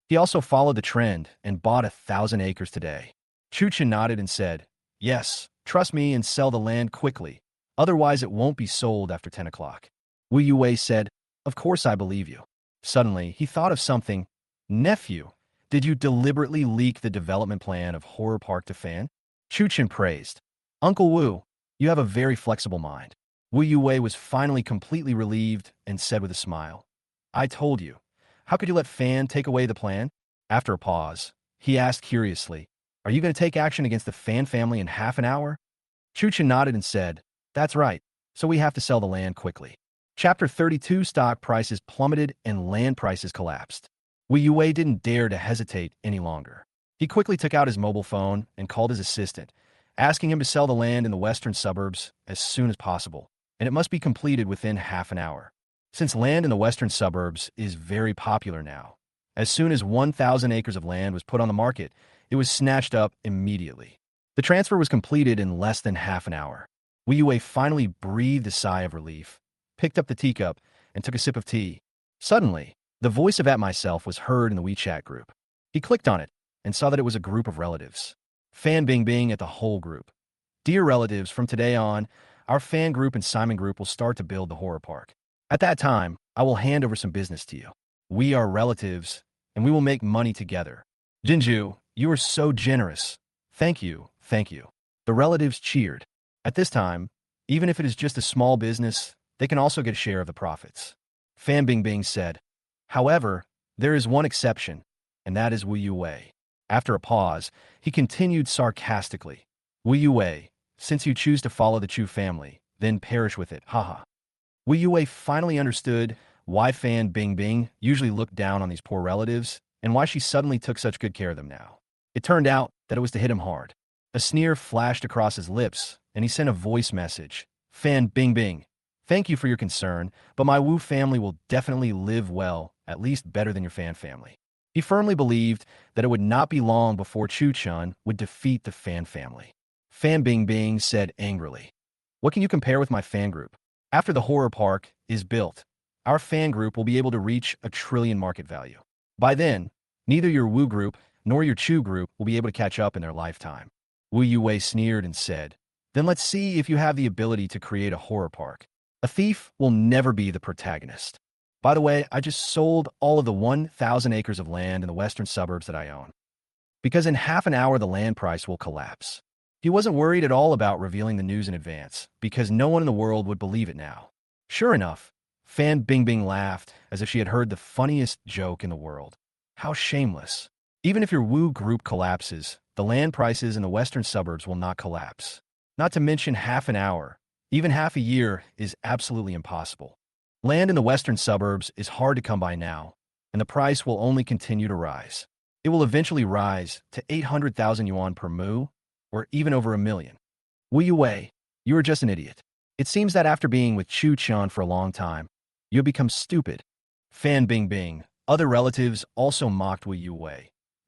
He also followed the trend and bought 1,000 acres today. Chen nodded and said, yes, trust me and sell the land quickly. Otherwise it won't be sold after 10 o'clock. Wu Yue said, of course I believe you. Suddenly, he thought of something. Nephew, did you deliberately leak the development plan of Horror Park to Fan? Chen praised. Uncle Wu, you have a very flexible mind. Wu Yue was finally completely relieved and said with a smile, I told you. How could you let Fan take away the plan? After a pause, he asked curiously, are you going to take action against the Fan family in half an hour? Chen nodded and said, that's right, so we have to sell the land quickly. Chapter 32. Stock prices plummeted and land prices collapsed. Wu Yue didn't dare to hesitate any longer. He quickly took out his mobile phone and called his assistant, asking him to sell the land in the western suburbs as soon as possible, and it must be completed within half an hour. Since land in the western suburbs is very popular now, as soon as 1,000 acres of land was put on the market, it was snatched up immediately. The transfer was completed in less than half an hour. Wu Yue finally breathed a sigh of relief, picked up the teacup, and took a sip of tea. Suddenly, the voice of At Myself was heard in the WeChat group. He clicked on it and saw that it was a group of relatives. Fan Bingbing at the whole group. Dear relatives, from today on, our fan group and Simon group will start to build the horror park. At that time, I will hand over some business to you. We are relatives, and we will make money together. Jinju, you are so generous. Thank you, thank you. The relatives cheered. At this time, even if it is just a small business, they can also get a share of the profits. Fan Bingbing said, however, there is one exception, and that is Wu Yue. After a pause, he continued sarcastically, Wu Yue, since you choose to follow the Chu family, then perish with it, haha. Wu Yue finally understood why Fan Bingbing usually looked down on these poor relatives and why she suddenly took such good care of them now. It turned out that it was to hit him hard. A sneer flashed across his lips, and he sent a voice message. Fan Bingbing, thank you for your concern, but my Wu family will definitely live well, at least better than your Fan family. He firmly believed that it would not be long before Chen would defeat the Fan family. Fan Bingbing said angrily, what can you compare with my fan group? After the horror park is built, our fan group will be able to reach $1 trillion market value. By then, neither your Wu group nor your Chu group will be able to catch up in their lifetime. Wu Yue sneered and said, then let's see if you have the ability to create a horror park. A thief will never be the protagonist. By the way, I just sold all of the 1,000 acres of land in the western suburbs that I own. Because in half an hour the land price will collapse. He wasn't worried at all about revealing the news in advance, because no one in the world would believe it now. Sure enough, Fan Bingbing laughed as if she had heard the funniest joke in the world. How shameless. Even if your Wu group collapses, the land prices in the western suburbs will not collapse. Not to mention half an hour, even half a year is absolutely impossible. Land in the western suburbs is hard to come by now, and the price will only continue to rise. It will eventually rise to 800,000 yuan per mu, or even over 1 million. Wu Yue, you are just an idiot. It seems that after being with Tion for a long time, you have become stupid. Fan Bingbing, other relatives also mocked Wu Yue.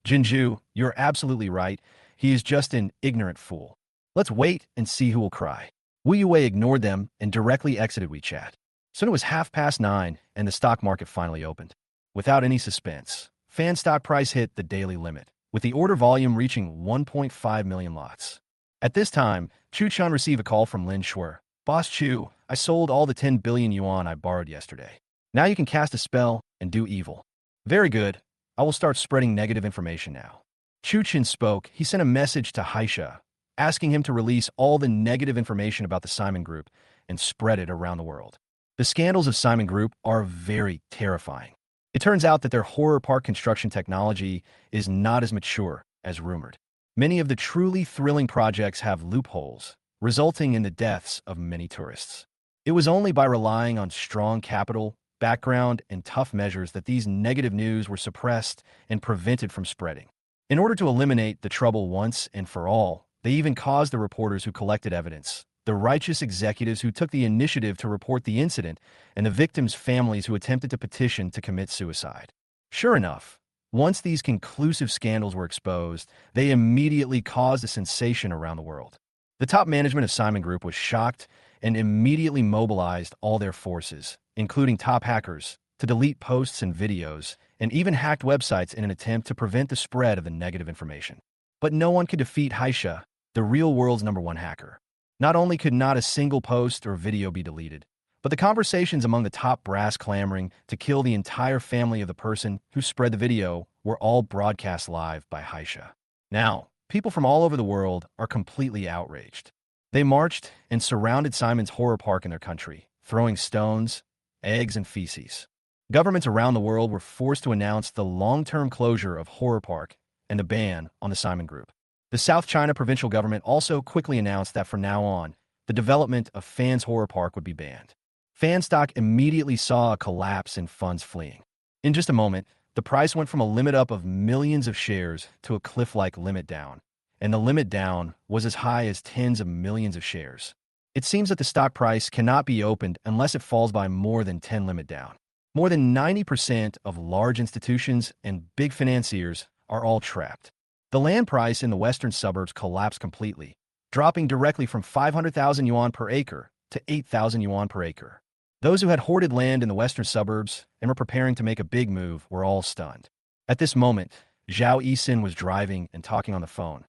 Jinju, you're absolutely right. He is just an ignorant fool. Let's wait and see who will cry. Wu Yue ignored them and directly exited WeChat. Soon it was 9:30 and the stock market finally opened. Without any suspense, Fan stock price hit the daily limit, with the order volume reaching 1.5 million lots. At this time, Chen received a call from Lin Shuer. Boss Chu, I sold all the 10 billion yuan I borrowed yesterday. Now you can cast a spell and do evil. Very good. I will start spreading negative information now. Chen spoke. He sent a message to Haisha, asking him to release all the negative information about the Simon Group and spread it around the world. The scandals of Simon Group are very terrifying. It turns out that their horror park construction technology is not as mature as rumored. Many of the truly thrilling projects have loopholes, resulting in the deaths of many tourists. It was only by relying on strong capital, background, and tough measures that these negative news were suppressed and prevented from spreading. In order to eliminate the trouble once and for all, they even caused the reporters who collected evidence, the righteous executives who took the initiative to report the incident, and the victims' families who attempted to petition to commit suicide. Sure enough, once these conclusive scandals were exposed, they immediately caused a sensation around the world. The top management of Simon Group was shocked and immediately mobilized all their forces, including top hackers, to delete posts and videos, and even hacked websites in an attempt to prevent the spread of the negative information. But no one could defeat Haisha, the real world's #1 hacker. Not only could not a single post or video be deleted, but the conversations among the top brass clamoring to kill the entire family of the person who spread the video were all broadcast live by Haisha. Now, people from all over the world are completely outraged. They marched and surrounded Simon's horror park in their country, throwing stones, eggs, and feces. Governments around the world were forced to announce the long-term closure of Horror Park and a ban on the Simon Group. The South China provincial government also quickly announced that from now on, the development of Fan's Horror Park would be banned. Fan stock immediately saw a collapse in funds fleeing. In just a moment, the price went from a limit up of millions of shares to a cliff-like limit down, and the limit down was as high as tens of millions of shares. It seems that the stock price cannot be opened unless it falls by more than 10 limit down. More than 90% of large institutions and big financiers are all trapped. The land price in the western suburbs collapsed completely, dropping directly from 500,000 yuan per acre to 8,000 yuan per acre. Those who had hoarded land in the western suburbs and were preparing to make a big move were all stunned. At this moment, Zhao Yisin was driving and talking on the phone.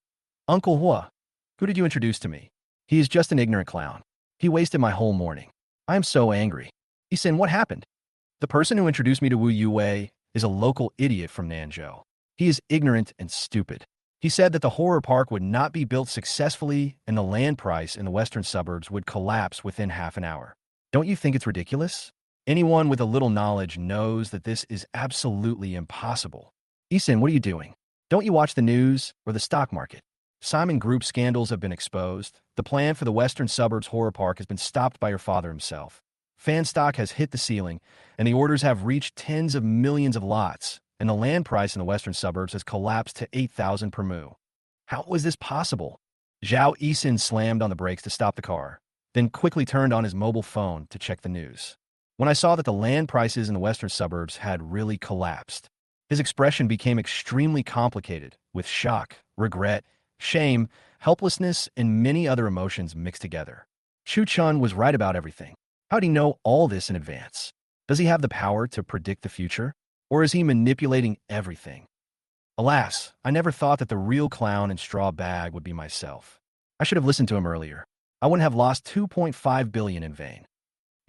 "Uncle Hua, who did you introduce to me? He is just an ignorant clown. He wasted my whole morning. I am so angry." "Yisin, what happened?" "The person who introduced me to Wu Yuwei is a local idiot from Nanzhou. He is ignorant and stupid. He said that the horror park would not be built successfully and the land price in the western suburbs would collapse within half an hour. Don't you think it's ridiculous? Anyone with a little knowledge knows that this is absolutely impossible." "Yisin, what are you doing? Don't you watch the news or the stock market? Simon Group scandals have been exposed. The plan for the western suburbs horror park has been stopped by your father himself. Fan stock has hit the ceiling, and the orders have reached tens of millions of lots, and the land price in the western suburbs has collapsed to 8,000 per mu. How was this possible?" Zhao Yisin slammed on the brakes to stop the car, then quickly turned on his mobile phone to check the news. When I saw that the land prices in the western suburbs had really collapsed, his expression became extremely complicated, with shock, regret, shame, helplessness, and many other emotions mixed together. Chu Chun was right about everything. How did he know all this in advance? Does he have the power to predict the future? Or is he manipulating everything? Alas, I never thought that the real clown in straw bag would be myself. I should have listened to him earlier. I wouldn't have lost 2.5 billion in vain.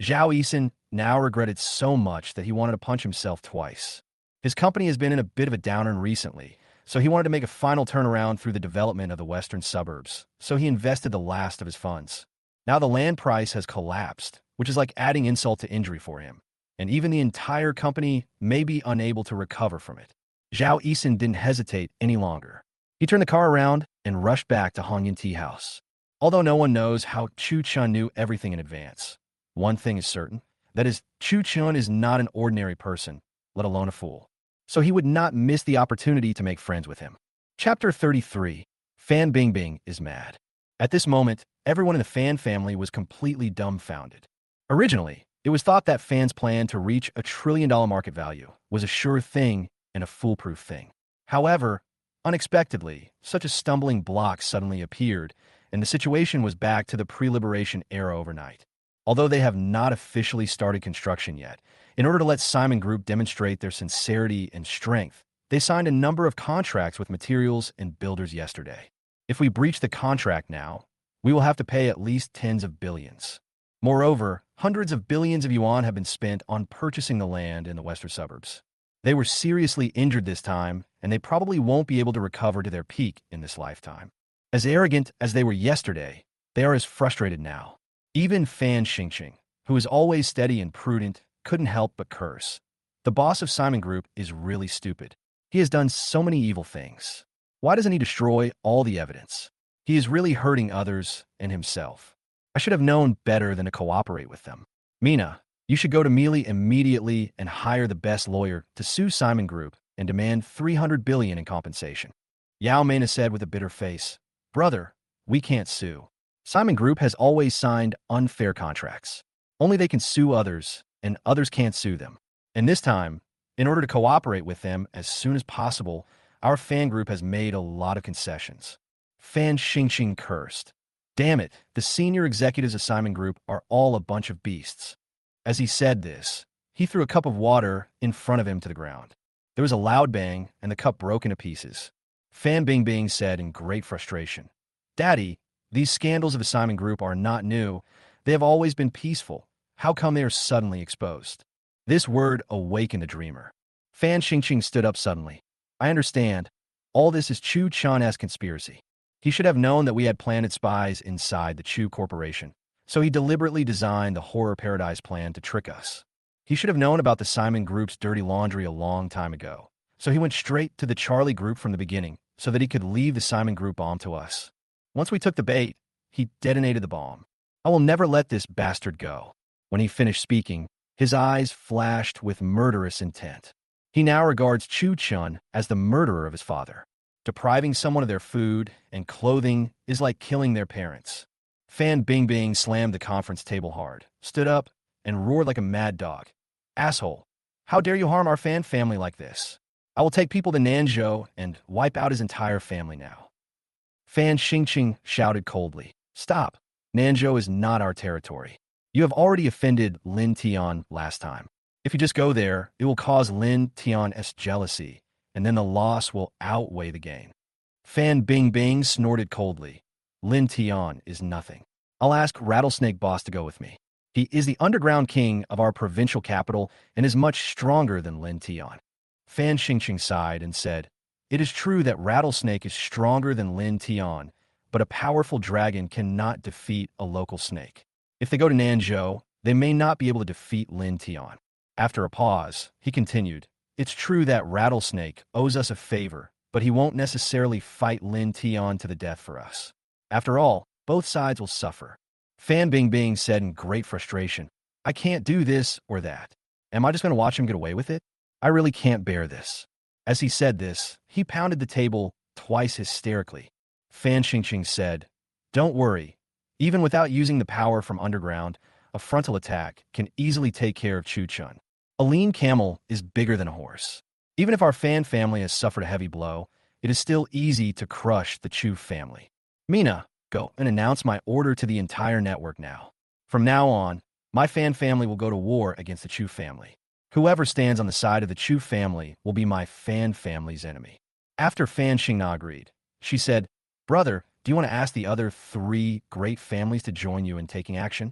Zhao Yisin now regretted so much that he wanted to punch himself twice. His company has been in a bit of a downturn recently, so he wanted to make a final turnaround through the development of the western suburbs, so he invested the last of his funds. Now the land price has collapsed, which is like adding insult to injury for him, and even the entire company may be unable to recover from it. Zhao Yisin didn't hesitate any longer. He turned the car around and rushed back to Hongyan Tea House. Although no one knows how Chu Chun knew everything in advance, one thing is certain, that is, Chu Chun is not an ordinary person, let alone a fool. So he would not miss the opportunity to make friends with him. Chapter 33. Fan Bingbing is mad. At this moment, everyone in the Fan family was completely dumbfounded. Originally, it was thought that Fan's plan to reach $1 trillion market value was a sure thing and a foolproof thing. However, unexpectedly, such a stumbling block suddenly appeared, and the situation was back to the pre-liberation era overnight. Although they have not officially started construction yet, in order to let Simon Group demonstrate their sincerity and strength, they signed a number of contracts with materials and builders yesterday. If we breach the contract now, we will have to pay at least tens of billions. Moreover, hundreds of billions of yuan have been spent on purchasing the land in the western suburbs. They were seriously injured this time, and they probably won't be able to recover to their peak in this lifetime. As arrogant as they were yesterday, they are as frustrated now. Even Fan Xingqing, who is always steady and prudent, couldn't help but curse. The boss of Simon Group is really stupid. He has done so many evil things. Why doesn't he destroy all the evidence? He is really hurting others and himself. I should have known better than to cooperate with them. Mina, you should go to Mealy immediately and hire the best lawyer to sue Simon Group and demand 300 billion in compensation. Yao Mena said with a bitter face, "Brother, we can't sue. Simon Group has always signed unfair contracts. Only they can sue others, and others can't sue them. And this time, in order to cooperate with them as soon as possible, our fan group has made a lot of concessions." Fan Xingqing cursed. Damn it, the senior executives assignment group are all a bunch of beasts. As he said this, he threw a cup of water in front of him to the ground. There was a loud bang, and the cup broke into pieces. Fan Bingbing said in great frustration, "Daddy, these scandals of assignment group are not new. They have always been peaceful. How come they are suddenly exposed?" This word awakened the dreamer. Fan Xingqing stood up suddenly. "I understand. All this is Chu Chan's conspiracy. He should have known that we had planted spies inside the Chu Corporation, so he deliberately designed the Horror Paradise plan to trick us. He should have known about the Simon Group's dirty laundry a long time ago, so he went straight to the Charlie Group from the beginning so that he could leave the Simon Group bomb to us. Once we took the bait, he detonated the bomb. I will never let this bastard go." When he finished speaking, his eyes flashed with murderous intent. He now regards Chu Chun as the murderer of his father. Depriving someone of their food and clothing is like killing their parents. Fan Bingbing slammed the conference table hard, stood up, and roared like a mad dog. "Asshole! How dare you harm our fan family like this? I will take people to Nanzhou and wipe out his entire family now." Fan Xingqing shouted coldly, "Stop! Nanzhou is not our territory. You have already offended Lin Tion last time. If you just go there, it will cause Lin Tion's jealousy, and then the loss will outweigh the gain." Fan Bingbing snorted coldly. "Lin Tion is nothing. I'll ask Rattlesnake Boss to go with me. He is the underground king of our provincial capital and is much stronger than Lin Tion." Fan Xingqing sighed and said, "It is true that Rattlesnake is stronger than Lin Tion, but a powerful dragon cannot defeat a local snake. If they go to Nanzhou, they may not be able to defeat Lin Tion." After a pause, he continued, "It's true that Rattlesnake owes us a favor, but he won't necessarily fight Lin Tion to the death for us. After all, both sides will suffer." Fan Bingbing said in great frustration, "I can't do this or that. Am I just going to watch him get away with it? I really can't bear this." As he said this, he pounded the table twice hysterically. Fan Xingqing said, "Don't worry. Even without using the power from underground, a frontal attack can easily take care of Chu Chun. A lean camel is bigger than a horse. Even if our fan family has suffered a heavy blow, it is still easy to crush the Chu family. Mina, go and announce my order to the entire network now. From now on, my fan family will go to war against the Chu family. Whoever stands on the side of the Chu family will be my fan family's enemy." After Fan Xingna agreed, she said, "Brother, do you want to ask the other 3 great families to join you in taking action?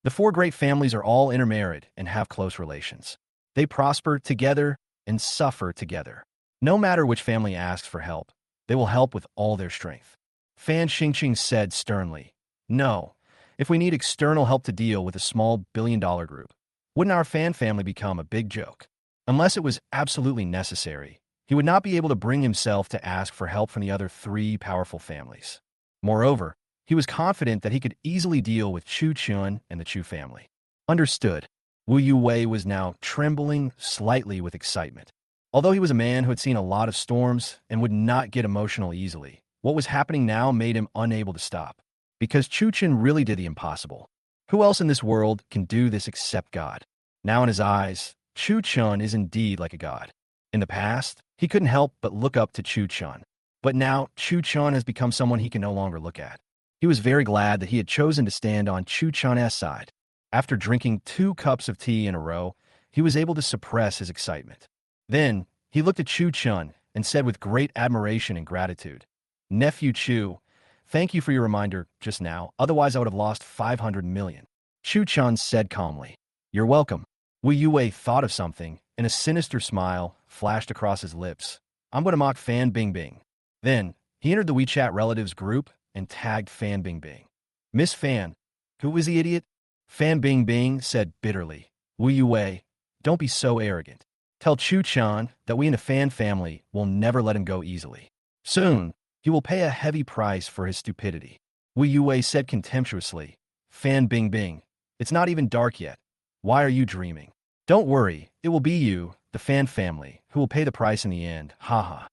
The 4 great families are all intermarried and have close relations. They prosper together and suffer together. No matter which family asks for help, they will help with all their strength." Fan Xingqing said sternly, "No, if we need external help to deal with a small billion-dollar group, wouldn't our fan family become a big joke? Unless it was absolutely necessary, he would not be able to bring himself to ask for help from the other 3 powerful families. Moreover, he was confident that he could easily deal with Chu Chun and the Chu family." Understood. Wu Yuwei was now trembling slightly with excitement. Although he was a man who had seen a lot of storms and would not get emotional easily, what was happening now made him unable to stop. Because Chu Chun really did the impossible. Who else in this world can do this except God? Now in his eyes, Chu Chun is indeed like a god. In the past, he couldn't help but look up to Chu Chun. But now, Chu Chun has become someone he can no longer look at. He was very glad that he had chosen to stand on Chu Chun's side. After drinking 2 cups of tea in a row, he was able to suppress his excitement. Then, he looked at Chu Chun and said with great admiration and gratitude, "Nephew Chu, thank you for your reminder just now, otherwise I would have lost 500 million. Chu Chun said calmly, "You're welcome." Wu Yue thought of something, and a sinister smile flashed across his lips. "I'm going to mock Fan Bingbing." Then, he entered the WeChat relatives group and tagged Fan Bingbing. "Miss Fan, who is the idiot?" Fan Bingbing said bitterly, "Wu Yue, don't be so arrogant. Tell Chu Chan that we in the Fan family will never let him go easily. Soon, he will pay a heavy price for his stupidity." Wu Yue said contemptuously, "Fan Bingbing, it's not even dark yet. Why are you dreaming? Don't worry, it will be you, the Fan family, who will pay the price in the end, haha."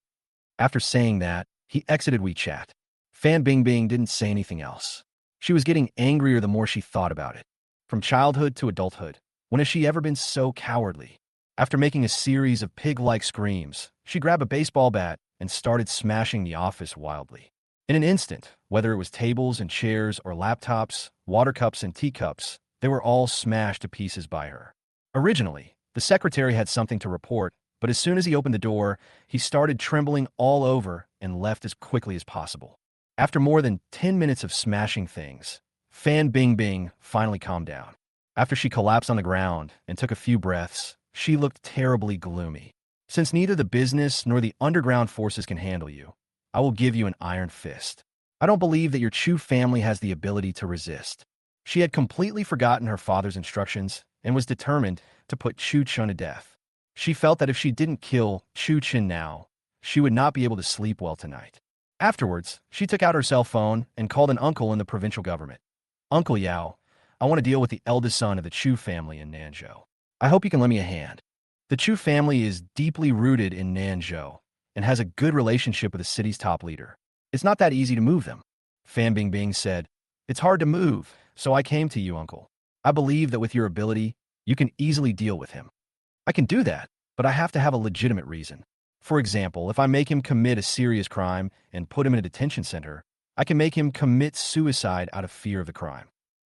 After saying that, he exited WeChat. Fan Bingbing didn't say anything else. She was getting angrier the more she thought about it. From childhood to adulthood, when has she ever been so cowardly? After making a series of pig-like screams, she grabbed a baseball bat and started smashing the office wildly. In an instant, whether it was tables and chairs or laptops, water cups and teacups, they were all smashed to pieces by her. Originally, the secretary had something to report, but as soon as he opened the door, he started trembling all over and left as quickly as possible. After more than 10 minutes of smashing things, Fan Bingbing finally calmed down. After she collapsed on the ground and took a few breaths, she looked terribly gloomy. Since neither the business nor the underground forces can handle you, I will give you an iron fist. I don't believe that your Chu family has the ability to resist. She had completely forgotten her father's instructions and was determined to put Chu Chun to death. She felt that if she didn't kill Chu Chun now, she would not be able to sleep well tonight. Afterwards, she took out her cell phone and called an uncle in the provincial government. Uncle Yao, I want to deal with the eldest son of the Chu family in Nanzhou. I hope you can lend me a hand. The Chu family is deeply rooted in Nanzhou and has a good relationship with the city's top leader. It's not that easy to move them. Fan Bingbing said, It's hard to move, so I came to you, uncle. I believe that with your ability, you can easily deal with him. I can do that, but I have to have a legitimate reason. For example, if I make him commit a serious crime and put him in a detention center, I can make him commit suicide out of fear of the crime.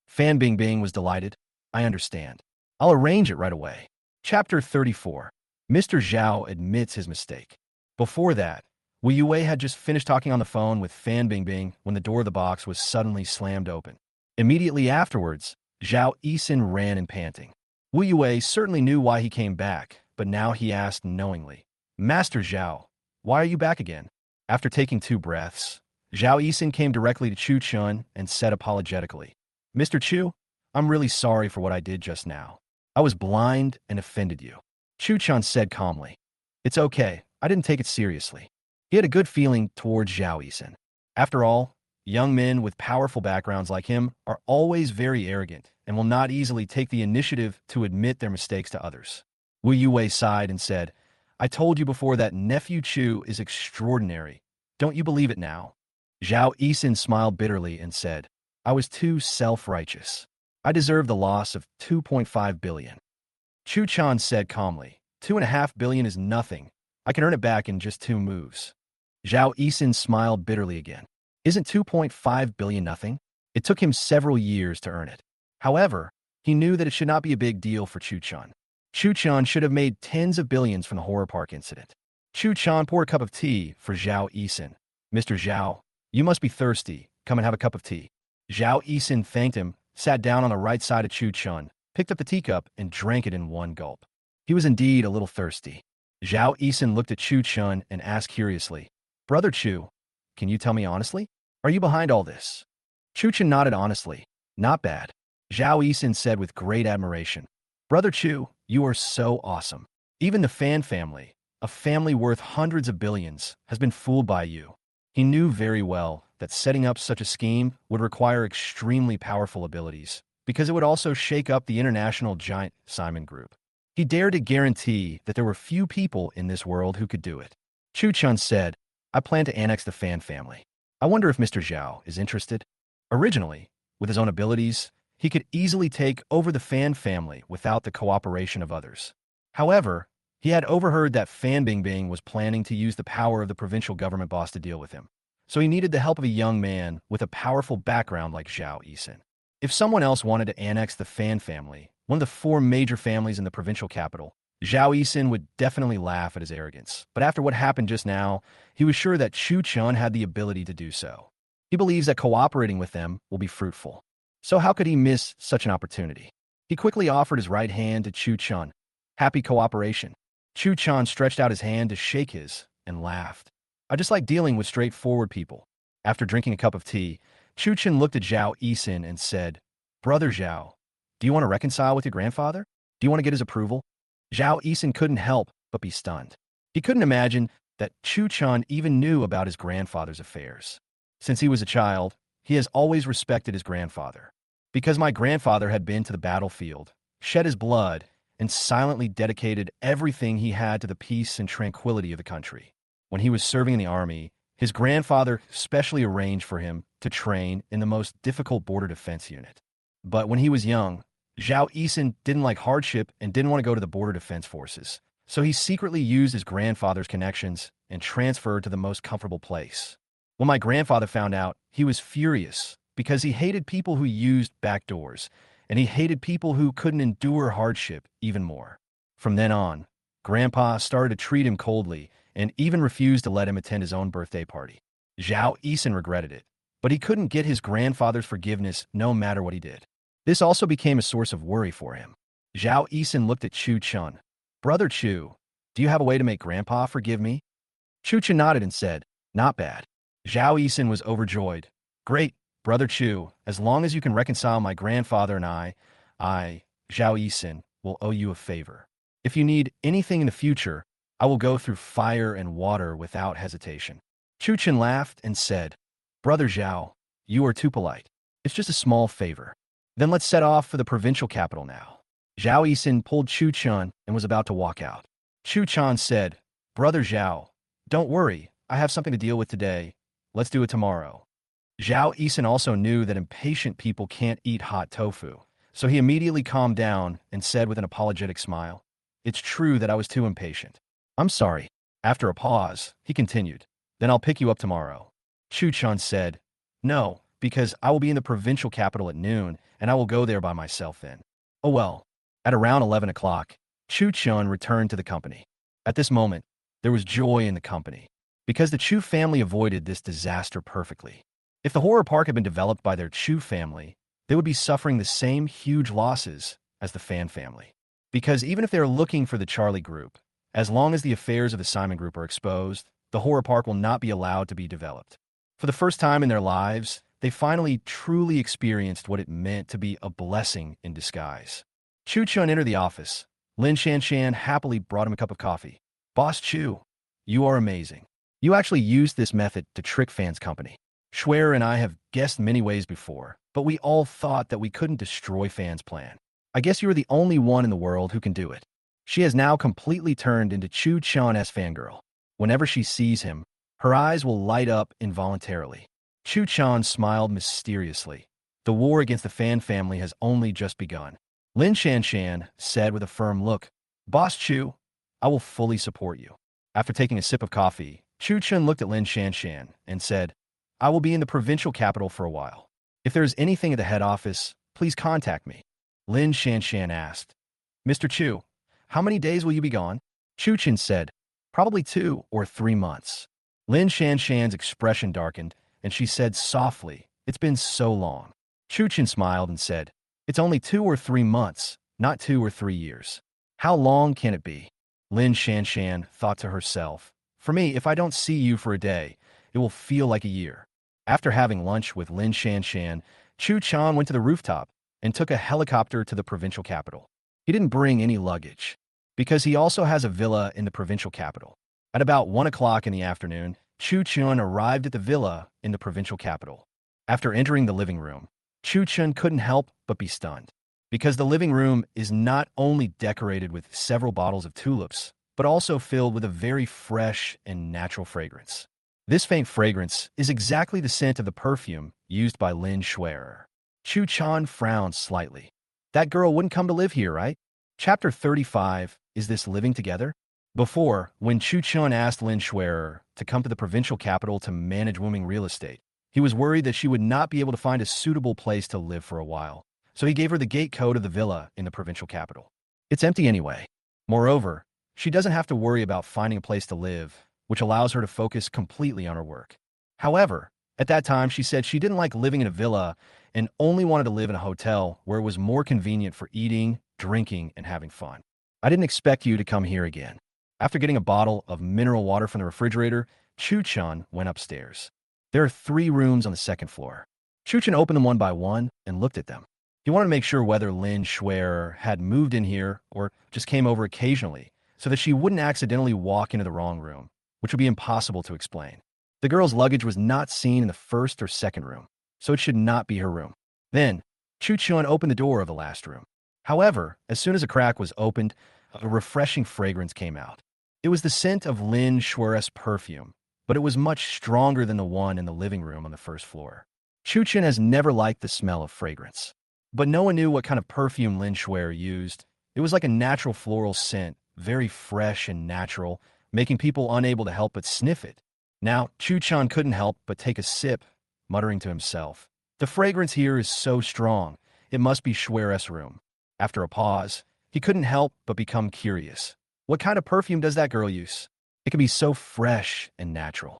Fan Bingbing was delighted. I understand. I'll arrange it right away. Chapter 34. Mr. Zhao admits his mistake. Before that, Wu Yue had just finished talking on the phone with Fan Bingbing when the door of the box was suddenly slammed open. Immediately afterwards, Zhao Yixin ran in panting. Wu Yue certainly knew why he came back, but now he asked knowingly, Master Zhao, why are you back again? After taking 2 breaths, Zhao Yixin came directly to Chu Chun and said apologetically, Mr. Chu, I'm really sorry for what I did just now. I was blind and offended you. Chu Chun said calmly, It's okay, I didn't take it seriously. He had a good feeling towards Zhao Yixin. After all, young men with powerful backgrounds like him are always very arrogant and will not easily take the initiative to admit their mistakes to others. Wu Yue sighed and said, I told you before that nephew Chu is extraordinary. Don't you believe it now? Zhao Yixin smiled bitterly and said, I was too self-righteous. I deserve the loss of 2.5 billion. Chu Chan said calmly, 2.5 billion is nothing. I can earn it back in just 2 moves. Zhao Yixin smiled bitterly again. Isn't 2.5 billion nothing? It took him several years to earn it. However, he knew that it should not be a big deal for Chu Chan. Chu Chan should have made tens of billions from the horror park incident. Chu Chan poured a cup of tea for Zhao Yixin. Mr. Zhao, you must be thirsty. Come and have a cup of tea. Zhao Yixin thanked him, sat down on the right side of Chu Chun, picked up the teacup, and drank it in one gulp. He was indeed a little thirsty. Zhao Yixin looked at Chu Chun and asked curiously, Brother Chu, can you tell me honestly? Are you behind all this? Chu Chun nodded honestly. Not bad. Zhao Yixin said with great admiration, Brother Chu, you are so awesome. Even the Fan family, a family worth hundreds of billions, has been fooled by you. He knew very well that setting up such a scheme would require extremely powerful abilities, because it would also shake up the international giant Simon Group. He dared to guarantee that there were few people in this world who could do it. Chu Chun said, I plan to annex the Fan family. I wonder if Mr. Zhao is interested. Originally, with his own abilities, he could easily take over the Fan family without the cooperation of others. However, he had overheard that Fan Bingbing was planning to use the power of the provincial government boss to deal with him. So he needed the help of a young man with a powerful background like Zhao Yixin. If someone else wanted to annex the Fan family, one of the 4 major families in the provincial capital, Zhao Yixin would definitely laugh at his arrogance. But after what happened just now, he was sure that Chu Chun had the ability to do so. He believes that cooperating with them will be fruitful. So how could he miss such an opportunity? He quickly offered his right hand to Chu Chun. Happy cooperation. Chu Chun stretched out his hand to shake his and laughed. I just like dealing with straightforward people. After drinking a cup of tea, Chu Chun looked at Zhao Yixin and said, Brother Zhao, do you want to reconcile with your grandfather? Do you want to get his approval? Zhao Yixin couldn't help but be stunned. He couldn't imagine that Chu Chun even knew about his grandfather's affairs. Since he was a child, he has always respected his grandfather. Because my grandfather had been to the battlefield, shed his blood, and silently dedicated everything he had to the peace and tranquility of the country. When he was serving in the army, his grandfather specially arranged for him to train in the most difficult border defense unit. But when he was young, Zhao Yixin didn't like hardship and didn't want to go to the border defense forces, so he secretly used his grandfather's connections and transferred to the most comfortable place. When my grandfather found out, he was furious because he hated people who used back doors, and he hated people who couldn't endure hardship even more. From then on, Grandpa started to treat him coldly and even refused to let him attend his own birthday party. Zhao Yisen regretted it, but he couldn't get his grandfather's forgiveness no matter what he did. This also became a source of worry for him. Zhao Yisen looked at Chu Chun. "Brother Chu, do you have a way to make Grandpa forgive me?" Chu Chun nodded and said, "Not bad." Zhao Yisen was overjoyed. "Great, Brother Chu, as long as you can reconcile my grandfather and I, Zhao Yisen, will owe you a favor. If you need anything in the future, I will go through fire and water without hesitation." Chu Chun laughed and said, "Brother Zhao, you are too polite. It's just a small favor. Then let's set off for the provincial capital now." Zhao Yisen pulled Chu Chun and was about to walk out. Chu Chun said, "Brother Zhao, don't worry, I have something to deal with today. Let's do it tomorrow." Zhao Yisen also knew that impatient people can't eat hot tofu, so he immediately calmed down and said with an apologetic smile, "It's true that I was too impatient. I'm sorry." After a pause, he continued, "Then I'll pick you up tomorrow." Chu Chun said, "No, because I will be in the provincial capital at noon, and I will go there by myself then." "Oh well." At around 11 o'clock, Chu Chun returned to the company. At this moment, there was joy in the company, because the Chu family avoided this disaster perfectly. If the horror park had been developed by their Chu family, they would be suffering the same huge losses as the Fan family. Because even if they're looking for the Charlie group, as long as the affairs of the Simon group are exposed, the horror park will not be allowed to be developed. For the first time in their lives, they finally truly experienced what it meant to be a blessing in disguise. Chu Chun entered the office. Lin Shanshan happily brought him a cup of coffee. "Boss Chu, you are amazing. You actually used this method to trick Fan's company. Schwer and I have guessed many ways before, but we all thought that we couldn't destroy Fan's plan. I guess you are the only one in the world who can do it." She has now completely turned into Chu Chun's fangirl. Whenever she sees him, her eyes will light up involuntarily. Chu Chun smiled mysteriously. The war against the Fan family has only just begun. Lin Shanshan said with a firm look, "Boss Chu, I will fully support you." After taking a sip of coffee, Chu Chun looked at Lin Shanshan and said, "I will be in the provincial capital for a while. If there is anything at the head office, please contact me." Lin Shanshan asked, "Mr. Chu, how many days will you be gone?" Chu Chun said, "Probably 2 or 3 months." Lin Shanshan's expression darkened, and she said softly, "It's been so long." Chu Chun smiled and said, "It's only 2 or 3 months, not 2 or 3 years. How long can it be?" Lin Shanshan thought to herself, "For me, if I don't see you for a day, it will feel like a year." After having lunch with Lin Shanshan, Chu Chun went to the rooftop and took a helicopter to the provincial capital. He didn't bring any luggage, because he also has a villa in the provincial capital. At about 1 o'clock in the afternoon, Chu Chun arrived at the villa in the provincial capital. After entering the living room, Chu Chun couldn't help but be stunned, because the living room is not only decorated with several bottles of tulips, but also filled with a very fresh and natural fragrance. This faint fragrance is exactly the scent of the perfume used by Lin Schwerer. Chu Chun frowned slightly. "That girl wouldn't come to live here, right?" Chapter 35, Is This Living Together? Before, when Chu Chun asked Lin Schwerer to come to the provincial capital to manage Wuming real estate, he was worried that she would not be able to find a suitable place to live for a while, so he gave her the gate code of the villa in the provincial capital. It's empty anyway. Moreover, she doesn't have to worry about finding a place to live, which allows her to focus completely on her work. However, at that time she said she didn't like living in a villa and only wanted to live in a hotel where it was more convenient for eating, drinking, and having fun. "I didn't expect you to come here again." After getting a bottle of mineral water from the refrigerator, Chu Chun went upstairs. There are 3 rooms on the second floor. Chu Chun opened them one by one and looked at them. He wanted to make sure whether Lin Schwerer had moved in here or just came over occasionally, so that she wouldn't accidentally walk into the wrong room, which would be impossible to explain. The girl's luggage was not seen in the first or second room, so it should not be her room. Then, Chu Chun opened the door of the last room. However, as soon as a crack was opened, a refreshing fragrance came out. It was the scent of Lin Schwerer's perfume, but it was much stronger than the one in the living room on the first floor. Chu Chun has never liked the smell of fragrance, but no one knew what kind of perfume Lin Schwerer used. It was like a natural floral scent, very fresh and natural, making people unable to help but sniff it. Now, Tion couldn't help but take a sip, muttering to himself, "The fragrance here is so strong, it must be Schwer's room." After a pause, he couldn't help but become curious. What kind of perfume does that girl use? It can be so fresh and natural.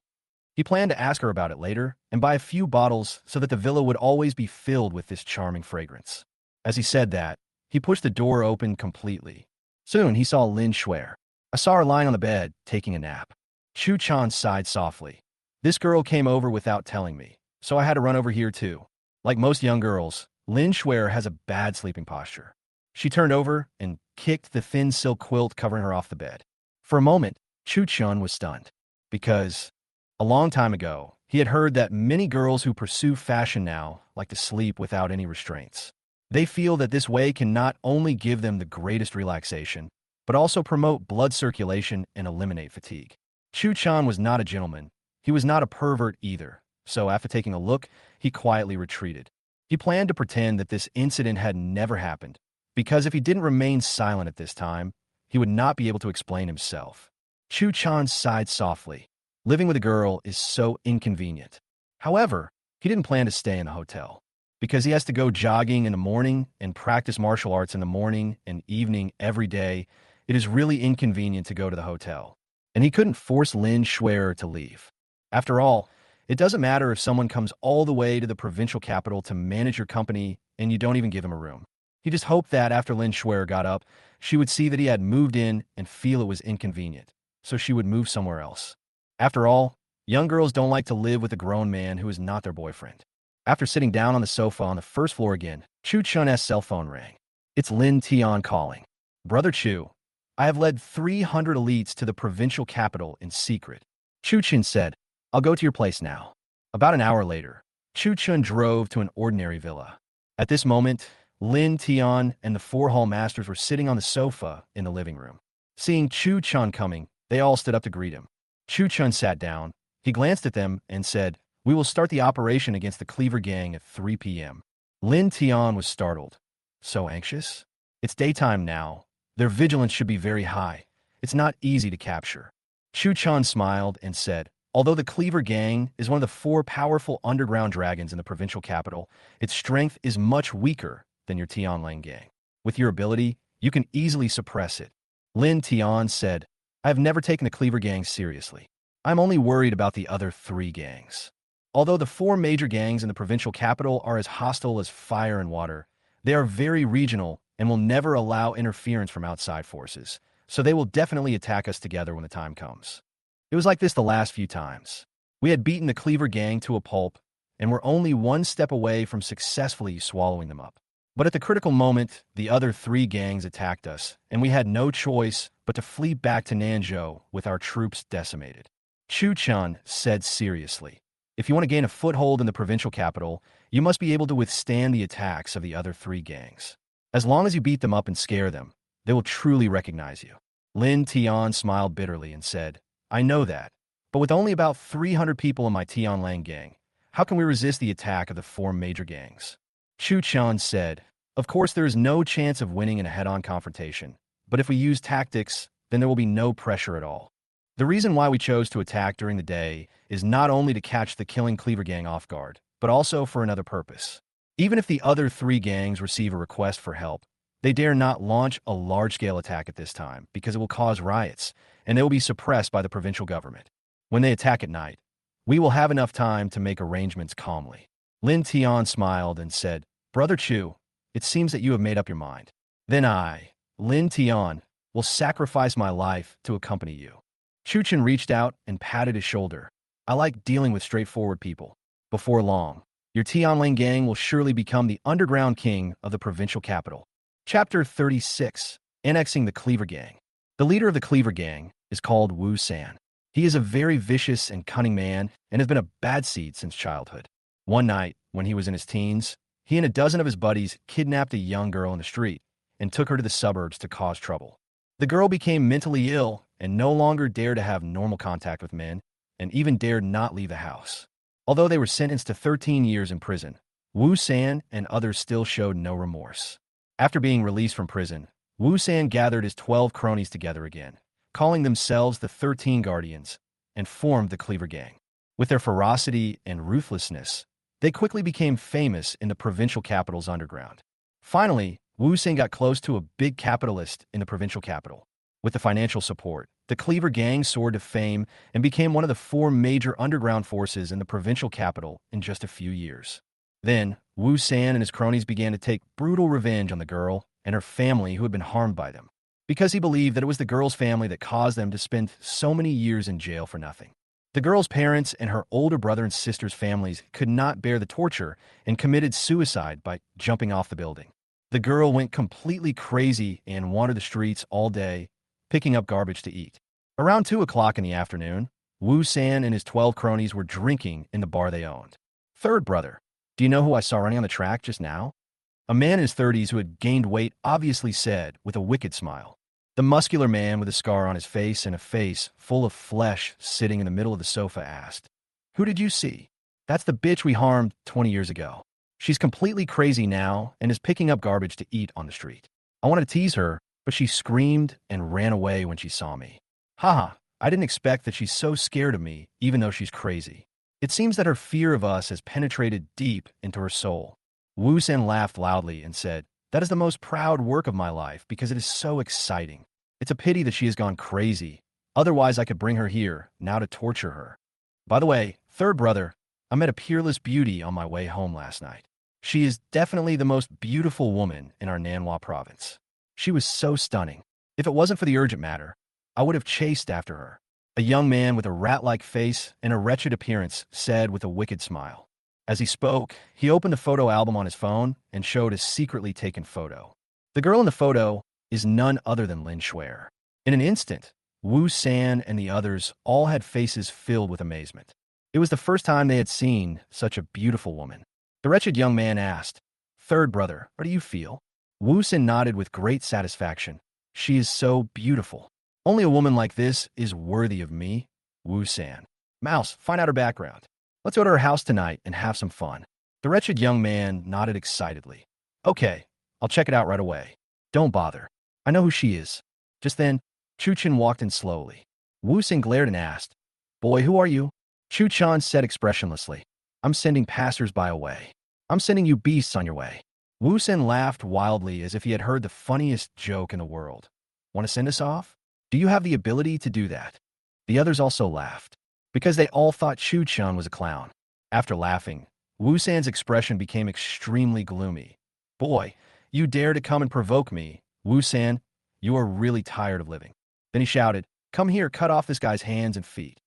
He planned to ask her about it later and buy a few bottles so that the villa would always be filled with this charming fragrance. As he said that, he pushed the door open completely. Soon, he saw Lin Schwer. I saw her lying on the bed, taking a nap. Chan sighed softly. This girl came over without telling me, so I had to run over here too. Like most young girls, Lin Schwer has a bad sleeping posture. She turned over and kicked the thin silk quilt covering her off the bed. For a moment, Chun was stunned, because a long time ago, he had heard that many girls who pursue fashion now like to sleep without any restraints. They feel that this way can not only give them the greatest relaxation, but also promote blood circulation and eliminate fatigue. Chan was not a gentleman. He was not a pervert either, so after taking a look, he quietly retreated. He planned to pretend that this incident had never happened, because if he didn't remain silent at this time, he would not be able to explain himself. Chan sighed softly. Living with a girl is so inconvenient. However, he didn't plan to stay in the hotel, because he has to go jogging in the morning and practice martial arts in the morning and evening every day. It is really inconvenient to go to the hotel, and he couldn't force Lin Schwer to leave. After all, it doesn't matter if someone comes all the way to the provincial capital to manage your company and you don't even give him a room. He just hoped that after Lin Schwer got up, she would see that he had moved in and feel it was inconvenient, so she would move somewhere else. After all, young girls don't like to live with a grown man who is not their boyfriend. After sitting down on the sofa on the first floor again, Chun's cell phone rang. It's Lin Tion calling. "Brother Chu, I have led 300 elites to the provincial capital in secret." Chun said, "I'll go to your place now." About an hour later, Chun drove to an ordinary villa. At this moment, Lin Tion and the four hall masters were sitting on the sofa in the living room. Seeing Chun coming, they all stood up to greet him. Chun sat down. He glanced at them and said, "We will start the operation against the Cleaver Gang at 3 p.m. Lin Tion was startled. "So anxious? It's daytime now. Their vigilance should be very high. It's not easy to capture." Chun smiled and said, "Although the Cleaver Gang is one of the 4 powerful underground dragons in the provincial capital, its strength is much weaker than your Tianlang Gang. With your ability, you can easily suppress it." Lin Tion said, "I have never taken the Cleaver Gang seriously. I'm only worried about the other 3 gangs. Although the 4 major gangs in the provincial capital are as hostile as fire and water, they are very regional and will never allow interference from outside forces, so they will definitely attack us together when the time comes." It was like this the last few times. We had beaten the Cleaver Gang to a pulp, and were only one step away from successfully swallowing them up. But at the critical moment, the other 3 gangs attacked us, and we had no choice but to flee back to Nanzhou with our troops decimated. Chun said seriously, "If you want to gain a foothold in the provincial capital, you must be able to withstand the attacks of the other 3 gangs. As long as you beat them up and scare them, they will truly recognize you." Lin Tion smiled bitterly and said, "I know that, but with only about 300 people in my Tianlang gang, how can we resist the attack of the 4 major gangs?" Chun said, "Of course there is no chance of winning in a head-on confrontation, but if we use tactics, then there will be no pressure at all. The reason why we chose to attack during the day is not only to catch the killing Cleaver Gang off guard, but also for another purpose. Even if the other 3 gangs receive a request for help, they dare not launch a large-scale attack at this time because it will cause riots, and they will be suppressed by the provincial government. When they attack at night, we will have enough time to make arrangements calmly." Lin Tion smiled and said, "Brother Chu, it seems that you have made up your mind. Then I, Lin Tion, will sacrifice my life to accompany you." Chun reached out and patted his shoulder. "I like dealing with straightforward people. Before long, your Tianling Gang will surely become the underground king of the provincial capital." Chapter 36, Annexing the Cleaver Gang. The leader of the Cleaver Gang is called Wu San. He is a very vicious and cunning man and has been a bad seed since childhood. One night, when he was in his teens, he and a dozen of his buddies kidnapped a young girl in the street and took her to the suburbs to cause trouble. The girl became mentally ill and no longer dared to have normal contact with men, and even dared not leave the house. Although they were sentenced to 13 years in prison, Wu San and others still showed no remorse. After being released from prison, Wu San gathered his 12 cronies together again, calling themselves the 13 Guardians, and formed the Cleaver Gang. With their ferocity and ruthlessness, they quickly became famous in the provincial capital's underground. Finally, Wu Xin got close to a big capitalist in the provincial capital. With the financial support, the Cleaver Gang soared to fame and became one of the 4 major underground forces in the provincial capital in just a few years. Then, Wu San and his cronies began to take brutal revenge on the girl and her family who had been harmed by them, because he believed that it was the girl's family that caused them to spend so many years in jail for nothing. The girl's parents and her older brother and sister's families could not bear the torture and committed suicide by jumping off the building. The girl went completely crazy and wandered the streets all day, picking up garbage to eat. Around 2 o'clock in the afternoon, Wu San and his 12 cronies were drinking in the bar they owned. "Third brother, do you know who I saw running on the track just now?" A man in his 30s who had gained weight obviously said with a wicked smile. The muscular man with a scar on his face and a face full of flesh sitting in the middle of the sofa asked, "Who did you see?" "That's the bitch we harmed 20 years ago. She's completely crazy now and is picking up garbage to eat on the street. I wanted to tease her, but she screamed and ran away when she saw me. Haha, I didn't expect that she's so scared of me, even though she's crazy. It seems that her fear of us has penetrated deep into her soul." Wu Sen laughed loudly and said, "That is the most proud work of my life because it is so exciting. It's a pity that she has gone crazy. Otherwise, I could bring her here now to torture her. By the way, third brother, I met a peerless beauty on my way home last night. She is definitely the most beautiful woman in our Manhwa province. She was so stunning. If it wasn't for the urgent matter, I would have chased after her." A young man with a rat-like face and a wretched appearance said with a wicked smile. As he spoke, he opened the photo album on his phone and showed a secretly taken photo. The girl in the photo is none other than Lin Shuer. In an instant, Wu San and the others all had faces filled with amazement. It was the first time they had seen such a beautiful woman. The wretched young man asked, "Third brother, what do you feel?" Wu San nodded with great satisfaction. "She is so beautiful. Only a woman like this is worthy of me." Wu San. "Mouse, find out her background. Let's go to her house tonight and have some fun." The wretched young man nodded excitedly. "Okay, I'll check it out right away. Don't bother. I know who she is." Just then, Chu Chen walked in slowly. Wu San glared and asked, "Boy, who are you?" Chu Chan said expressionlessly, "I'm sending passers-by away. I'm sending you beasts on your way." Wu San laughed wildly as if he had heard the funniest joke in the world. "Want to send us off? Do you have the ability to do that?" The others also laughed, because they all thought Chu Chan was a clown. After laughing, Wu San's expression became extremely gloomy. "Boy, you dare to come and provoke me. Wu San, you are really tired of living." Then he shouted, "Come here, cut off this guy's hands and feet."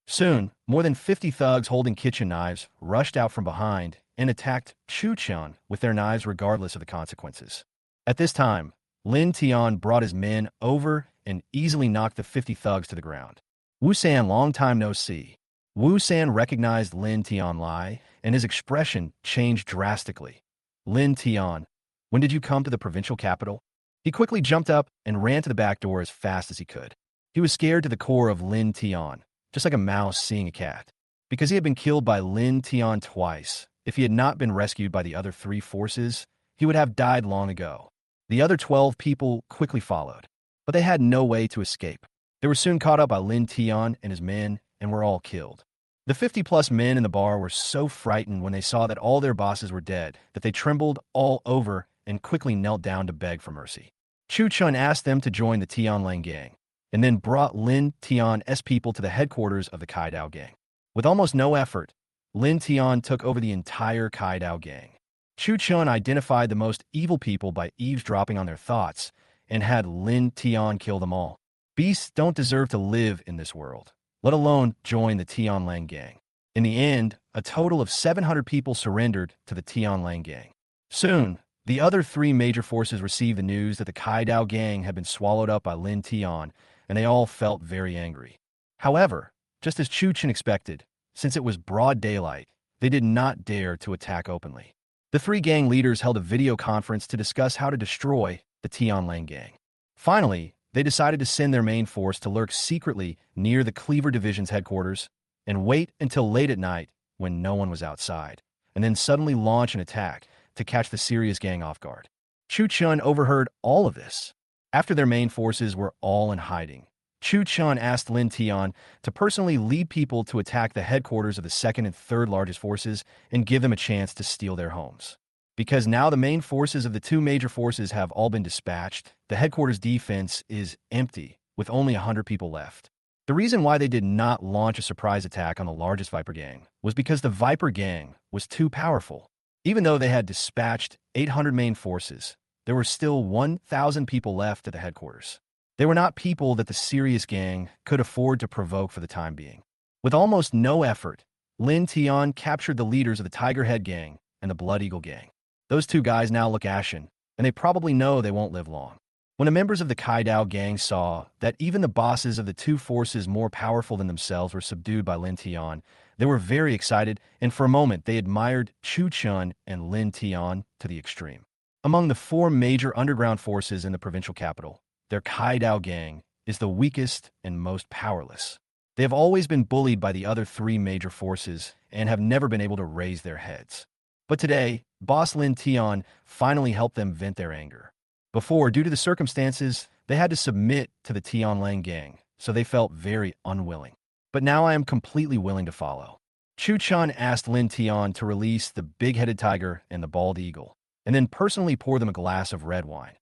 Soon, more than 50 thugs holding kitchen knives rushed out from behind and attacked Chu Chan with their knives regardless of the consequences. At this time, Lin Tion brought his men over and easily knocked the 50 thugs to the ground. Wu San, long time no see. Wu San recognized Lin Tion Lai, and his expression changed drastically. "Lin Tion, when did you come to the provincial capital?" He quickly jumped up and ran to the back door as fast as he could. He was scared to the core of Lin Tion, just like a mouse seeing a cat. Because he had been killed by Lin Tion twice, if he had not been rescued by the other 3 forces, he would have died long ago. The other 12 people quickly followed, but they had no way to escape. They were soon caught up by Lin Tion and his men and were all killed. The 50-plus men in the bar were so frightened when they saw that all their bosses were dead that they trembled all over and quickly knelt down to beg for mercy. Chu Chun asked them to join the Tion Lang gang, and then brought Lin Tion's people to the headquarters of the Kai Dao gang. With almost no effort, Lin Tion took over the entire Kai Dao gang. Chu Chun identified the most evil people by eavesdropping on their thoughts and had Lin Tion kill them all. Beasts don't deserve to live in this world, let alone join the Tion Lang gang. In the end, a total of 700 people surrendered to the Tion Lang gang. Soon, the other 3 major forces received the news that the Kai Dao gang had been swallowed up by Lin Tion, and they all felt very angry. However, just as Chu Chen expected, since it was broad daylight, they did not dare to attack openly. The 3 gang leaders held a video conference to discuss how to destroy the Tion Lang gang. Finally, they decided to send their main force to lurk secretly near the Cleaver Division's headquarters and wait until late at night when no one was outside, and then suddenly launch an attack to catch the serious gang off guard. Chu Chun overheard all of this. After their main forces were all in hiding, Tion asked Tion to personally lead people to attack the headquarters of the second and third largest forces and give them a chance to steal their homes. Because now the main forces of the two major forces have all been dispatched, the headquarters defense is empty, with only 100 people left. The reason why they did not launch a surprise attack on the largest Viper gang was because the Viper gang was too powerful. Even though they had dispatched 800 main forces, there were still 1,000 people left at the headquarters. They were not people that the serious gang could afford to provoke for the time being. With almost no effort, Tion captured the leaders of the Tiger Head gang and the Blood Eagle gang. Those two guys now look ashen, and they probably know they won't live long. When the members of the Kaidao gang saw that even the bosses of the two forces more powerful than themselves were subdued by Tion, they were very excited, and for a moment they admired Tion and Tion to the extreme. Among the four major underground forces in the provincial capital, their Kaidao gang is the weakest and most powerless. They have always been bullied by the other three major forces and have never been able to raise their heads. But today, boss Tion finally helped them vent their anger. Before, due to the circumstances, they had to submit to the Tianlang gang, so they felt very unwilling. But now I am completely willing to follow. Chen asked Tion to release the big-headed tiger and the bald eagle, and then personally pour them a glass of red wine.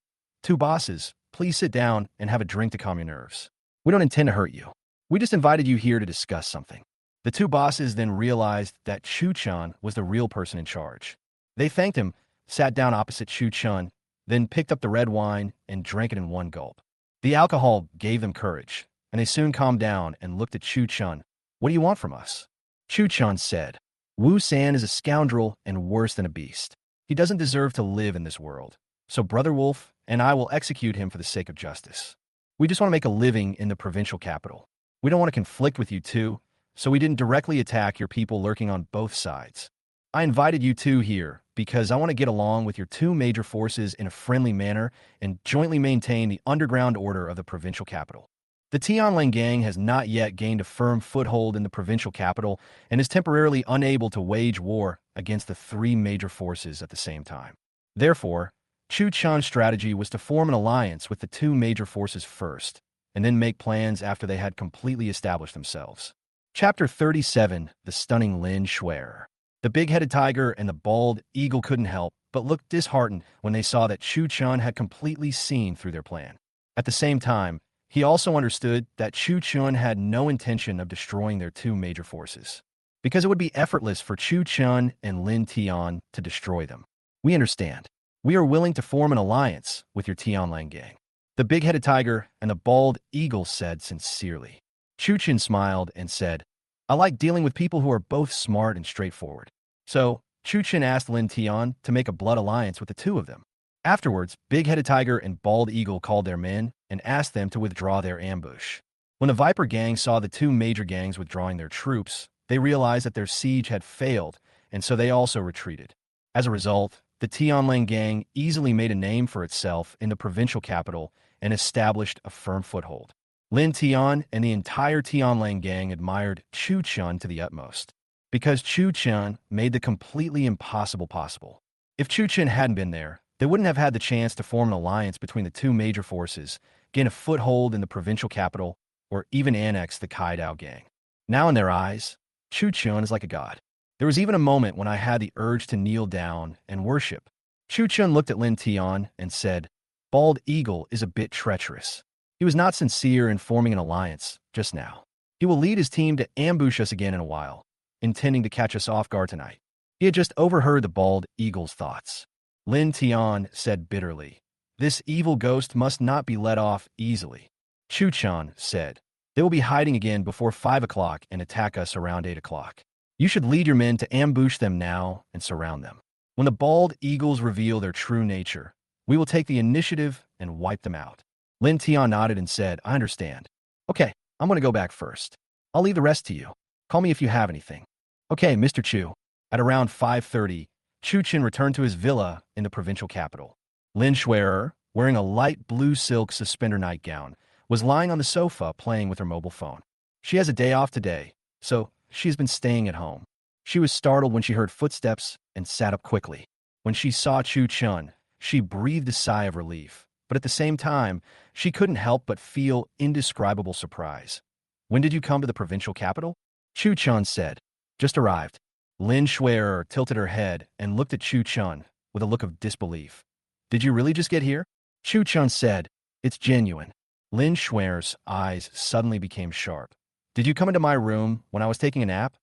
Two bosses, please sit down and have a drink to calm your nerves. We don't intend to hurt you. We just invited you here to discuss something. The two bosses then realized that Chen was the real person in charge. They thanked him, sat down opposite Chen, then picked up the red wine and drank it in one gulp. The alcohol gave them courage, and they soon calmed down and looked at Chen. What do you want from us? Chen said, Wu San is a scoundrel and worse than a beast. He doesn't deserve to live in this world. So Brother Wolf and I will execute him for the sake of justice. We just want to make a living in the provincial capital. We don't want to conflict with you two, so we didn't directly attack your people lurking on both sides. I invited you two here because I want to get along with your two major forces in a friendly manner and jointly maintain the underground order of the provincial capital. The Tianlang gang has not yet gained a firm foothold in the provincial capital and is temporarily unable to wage war against the three major forces at the same time. Therefore, Chan's strategy was to form an alliance with the two major forces first, and then make plans after they had completely established themselves. Chapter 37, The Stunning Lin Shuer. The big-headed tiger and the bald eagle couldn't help but looked disheartened when they saw that Chen had completely seen through their plan. At the same time, he also understood that Chen had no intention of destroying their two major forces, because it would be effortless for Chen and Tion to destroy them. We understand. We are willing to form an alliance with your Tianlang gang. The big-headed tiger and the bald eagle said sincerely. Chen smiled and said, I like dealing with people who are both smart and straightforward. So, Chen asked Tion to make a blood alliance with the two of them. Afterwards, Big-Headed Tiger and Bald Eagle called their men and asked them to withdraw their ambush. When the Viper gang saw the two major gangs withdrawing their troops, they realized that their siege had failed, and so they also retreated. As a result, the Tianlang gang easily made a name for itself in the provincial capital and established a firm foothold. Tion and the entire Tianlang gang admired Chen to the utmost, because Chen made the completely impossible possible. If Chen hadn't been there, they wouldn't have had the chance to form an alliance between the two major forces, gain a foothold in the provincial capital, or even annex the Kaidao gang. Now in their eyes, Chen is like a god. There was even a moment when I had the urge to kneel down and worship. Chen looked at Tion and said, Bald Eagle is a bit treacherous. He was not sincere in forming an alliance just now. He will lead his team to ambush us again in a while, intending to catch us off guard tonight. He had just overheard the Bald Eagle's thoughts. Tion said bitterly, This evil ghost must not be let off easily. Chen said, They will be hiding again before 5 o'clock and attack us around 8 o'clock. You should lead your men to ambush them now and surround them. When the Bald Eagles reveal their true nature, we will take the initiative and wipe them out. Tion nodded and said, I understand. Okay, I'm going to go back first. I'll leave the rest to you. Call me if you have anything. Okay, Mr. Chu. At around 5:30, Chen returned to his villa in the provincial capital. Lin Shuer, wearing a light blue silk suspender nightgown, was lying on the sofa playing with her mobile phone. She has a day off today, so she's been staying at home. She was startled when she heard footsteps and sat up quickly. When she saw Chen, she breathed a sigh of relief, but at the same time, she couldn't help but feel indescribable surprise. When did you come to the provincial capital? Chu-chun said. Just arrived. Lin Shuer tilted her head and looked at Chu-chun with a look of disbelief. Did you really just get here? Chu-chun said. It's genuine. Lin Shuer's eyes suddenly became sharp. Did you come into my room when I was taking a nap?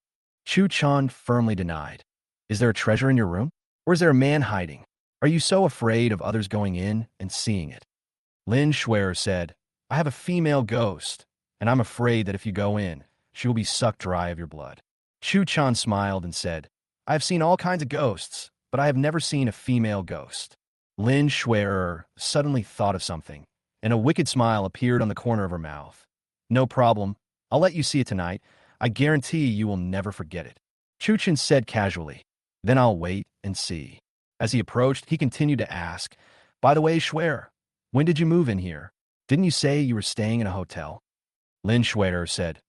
Chu-chun firmly denied. Is there a treasure in your room? Or is there a man hiding? Are you so afraid of others going in and seeing it? Lin Shuer said, I have a female ghost, and I'm afraid that if you go in, she will be sucked dry of your blood. Chu-chun smiled and said, I have seen all kinds of ghosts, but I have never seen a female ghost. Lin Shuer suddenly thought of something, and a wicked smile appeared on the corner of her mouth. No problem. I'll let you see it tonight. I guarantee you will never forget it. Chu-chun said casually. Then I'll wait and see. As he approached, he continued to ask, By the way, Shuer, when did you move in here? Didn't you say you were staying in a hotel? Lin Shuer said,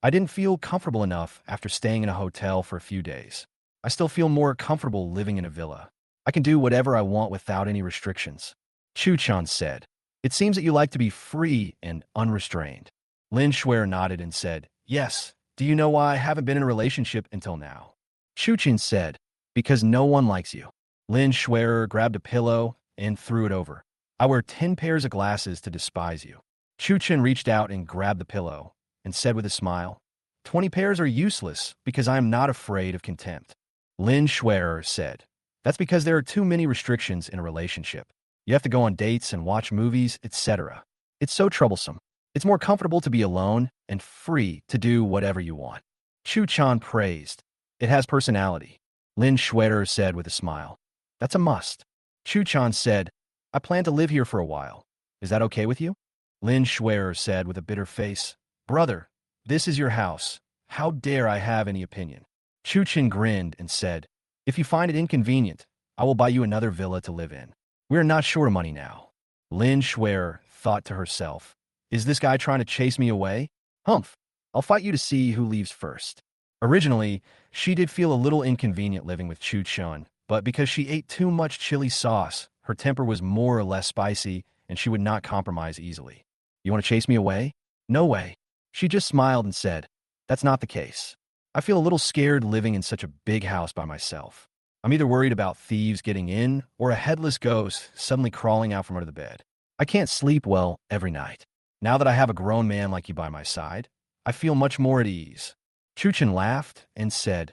I didn't feel comfortable enough after staying in a hotel for a few days. I still feel more comfortable living in a villa. I can do whatever I want without any restrictions. Chu-chun said, It seems that you like to be free and unrestrained. Lin Shuer nodded and said, Yes. Do you know why I haven't been in a relationship until now? Chu-chun said, Because no one likes you. Lin Shuer grabbed a pillow and threw it over. I wear 10 pairs of glasses to despise you. Chu-chun reached out and grabbed the pillow and said with a smile, 20 pairs are useless because I am not afraid of contempt. Lin Shuer said, That's because there are too many restrictions in a relationship. You have to go on dates and watch movies, etc. It's so troublesome. It's more comfortable to be alone and free to do whatever you want. Chu-chun praised. It has personality. Lin Shuer said with a smile. That's a must. Chu-chun said, I plan to live here for a while. Is that okay with you? Lin Shuer said with a bitter face, Brother, this is your house. How dare I have any opinion? Chu-chun grinned and said, If you find it inconvenient, I will buy you another villa to live in. We are not short of money now. Lin Shuer thought to herself, Is this guy trying to chase me away? Humph, I'll fight you to see who leaves first. Originally, she did feel a little inconvenient living with Chu-chun, but because she ate too much chili sauce, her temper was more or less spicy, and she would not compromise easily. You want to chase me away? No way. She just smiled and said, That's not the case. I feel a little scared living in such a big house by myself. I'm either worried about thieves getting in or a headless ghost suddenly crawling out from under the bed. I can't sleep well every night. Now that I have a grown man like you by my side, I feel much more at ease. Chu-chun laughed and said,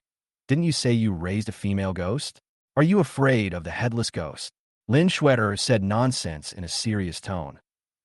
Didn't you say you raised a female ghost? Are you afraid of the headless ghost? Lin Shuer said nonsense in a serious tone.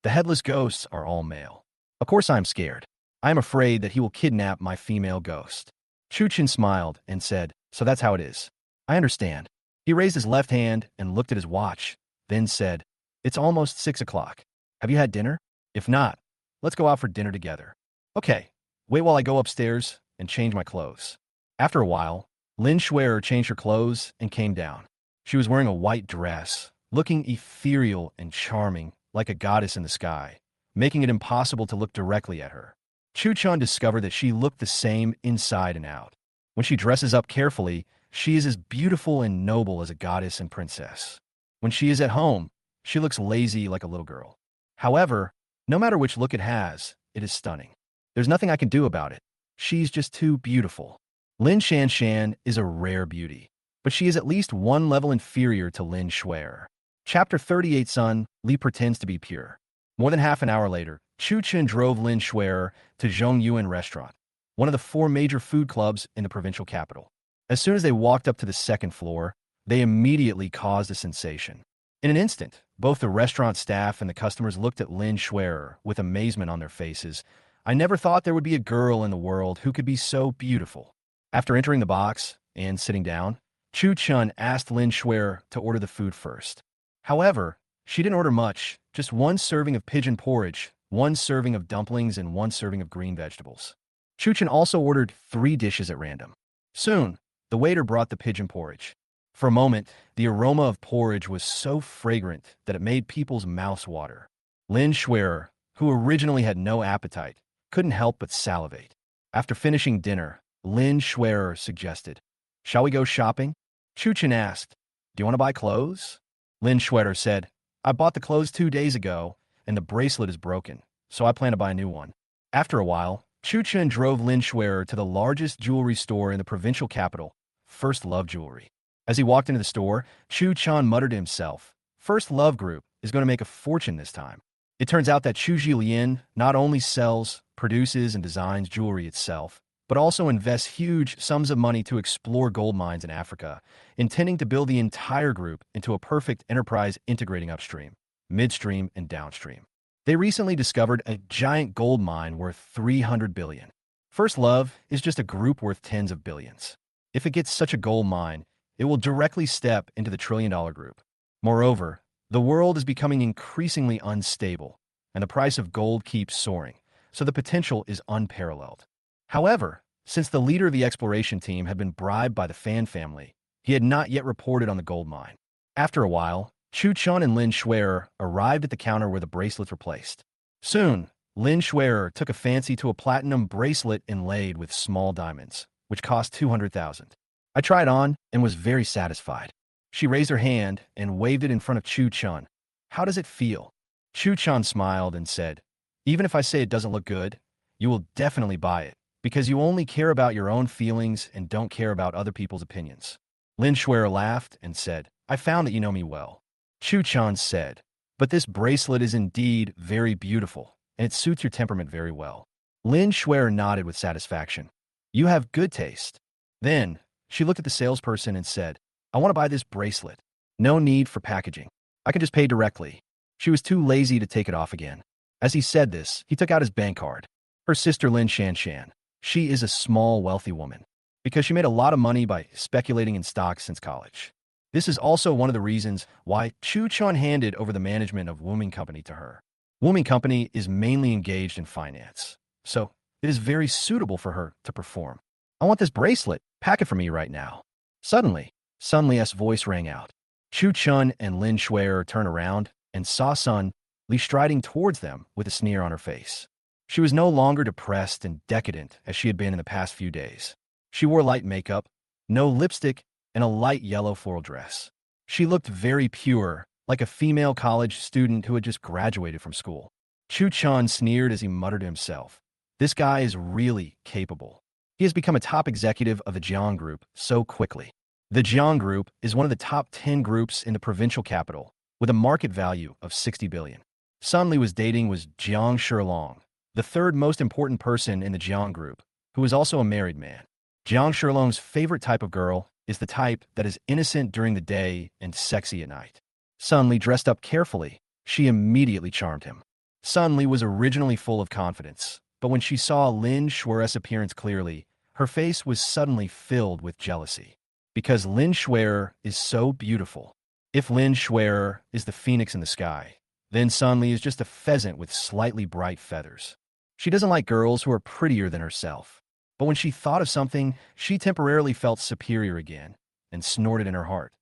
The headless ghosts are all male. Of course I'm scared. I am afraid that he will kidnap my female ghost. Chu-chun smiled and said, So that's how it is. I understand. He raised his left hand and looked at his watch, then said, It's almost 6 o'clock. Have you had dinner? If not, let's go out for dinner together. Okay, wait while I go upstairs and change my clothes. After a while, Lin Shuer changed her clothes and came down. She was wearing a white dress, looking ethereal and charming like a goddess in the sky, making it impossible to look directly at her. Chu-chun discovered that she looked the same inside and out. When she dresses up carefully, she is as beautiful and noble as a goddess and princess. When she is at home, she looks lazy like a little girl. However, no matter which look it has, it is stunning. There's nothing I can do about it. She's just too beautiful. Lin Shanshan is a rare beauty, but she is at least one level inferior to Lin Shuer. Chapter 38 Sun, Li pretends to be pure. More than half an hour later, Chu-chun drove Lin Shuer to Zhongyuan Restaurant, one of the 4 major food clubs in the provincial capital. As soon as they walked up to the second floor, they immediately caused a sensation. In an instant, both the restaurant staff and the customers looked at Lin Shuer with amazement on their faces. I never thought there would be a girl in the world who could be so beautiful. After entering the box and sitting down, Chu-chun asked Lin Shuer to order the food first. However, she didn't order much, just 1 serving of pigeon porridge, 1 serving of dumplings, and 1 serving of green vegetables. Chu-chun also ordered 3 dishes at random. Soon, the waiter brought the pigeon porridge. For a moment, the aroma of porridge was so fragrant that it made people's mouths water. Lin Shuer, who originally had no appetite, couldn't help but salivate. After finishing dinner, Lin Shuer suggested, Shall we go shopping? Chu-chun asked, Do you want to buy clothes? Lin Shuer said, I bought the clothes 2 days ago, and the bracelet is broken, so I plan to buy a new one. After a while, Chen drove Lin Schwerer to the largest jewelry store in the provincial capital, First Love Jewelry. As he walked into the store, Chen muttered to himself, First Love Group is going to make a fortune this time. It turns out that Chu Jilian not only sells, produces, and designs jewelry itself, but also invests huge sums of money to explore gold mines in Africa, intending to build the entire group into a perfect enterprise integrating upstream, midstream, and downstream. They recently discovered a giant gold mine worth 300 billion. First Love is just a group worth tens of billions. If it gets such a gold mine, it will directly step into the trillion-dollar group. Moreover, the world is becoming increasingly unstable, and the price of gold keeps soaring, so the potential is unparalleled. However, since the leader of the exploration team had been bribed by the Fan family, he had not yet reported on the gold mine. After a while, Chen and Lin Schwerer arrived at the counter where the bracelets were placed. Soon, Lin Schwerer took a fancy to a platinum bracelet inlaid with small diamonds, which cost 200,000. I tried on and was very satisfied. She raised her hand and waved it in front of Chen. How does it feel? Chen smiled and said, even if I say it doesn't look good, you will definitely buy it, because you only care about your own feelings and don't care about other people's opinions. Lin Schwerer laughed and said, I found that you know me well. Chen said, but this bracelet is indeed very beautiful, and it suits your temperament very well. Lin Schwerer nodded with satisfaction. You have good taste. Then, she looked at the salesperson and said, I want to buy this bracelet. No need for packaging. I can just pay directly. She was too lazy to take it off again. As he said this, he took out his bank card. Her sister Lin Shanshan. She is a small, wealthy woman, because she made a lot of money by speculating in stocks since college. This is also one of the reasons why Chen handed over the management of Woming Company to her. Woming Company is mainly engaged in finance, so it is very suitable for her to perform. I want this bracelet. Pack it for me right now. Suddenly, Sun Li's voice rang out. Chen and Lin Schwerer turned around and saw Sun Li striding towards them with a sneer on her face. She was no longer depressed and decadent as she had been in the past few days. She wore light makeup, no lipstick, and a light yellow floral dress. She looked very pure, like a female college student who had just graduated from school. Chen sneered as he muttered to himself, this guy is really capable. He has become a top executive of the Jiang Group so quickly. The Jiang Group is one of the top 10 groups in the provincial capital, with a market value of 60 billion. Sun Li was dating was Jiang Shilong, the third most important person in the Jiang Group, who is also a married man. Jiang Shilong's favorite type of girl is the type that is innocent during the day and sexy at night. Sun Li dressed up carefully. She immediately charmed him. Sun Li was originally full of confidence, but when she saw Lin Schwerer's appearance clearly, her face was suddenly filled with jealousy. Because Lin Schwerer is so beautiful. If Lin Schwerer is the phoenix in the sky, then Sun Li is just a pheasant with slightly bright feathers. She doesn't like girls who are prettier than herself. But when she thought of something, she temporarily felt superior again and snorted in her heart.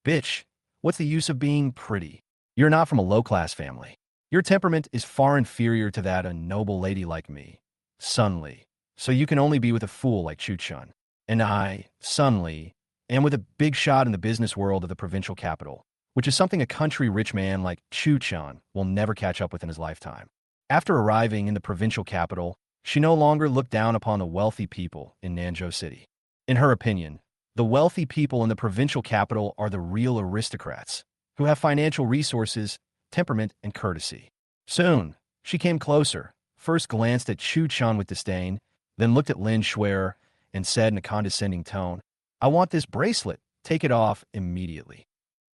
Bitch, what's the use of being pretty? You're not from a low-class family. Your temperament is far inferior to that of a noble lady like me, Sun Li. So you can only be with a fool like Chen. And I, Sun Li, am with a big shot in the business world of the provincial capital, which is something a country-rich man like Chen will never catch up with in his lifetime. After arriving in the provincial capital, she no longer looked down upon the wealthy people in Nanzhou City. In her opinion, the wealthy people in the provincial capital are the real aristocrats, who have financial resources, temperament, and courtesy. Soon, she came closer, first glanced at Chen with disdain, then looked at Lin Schwerer and said in a condescending tone, I want this bracelet. Take it off immediately.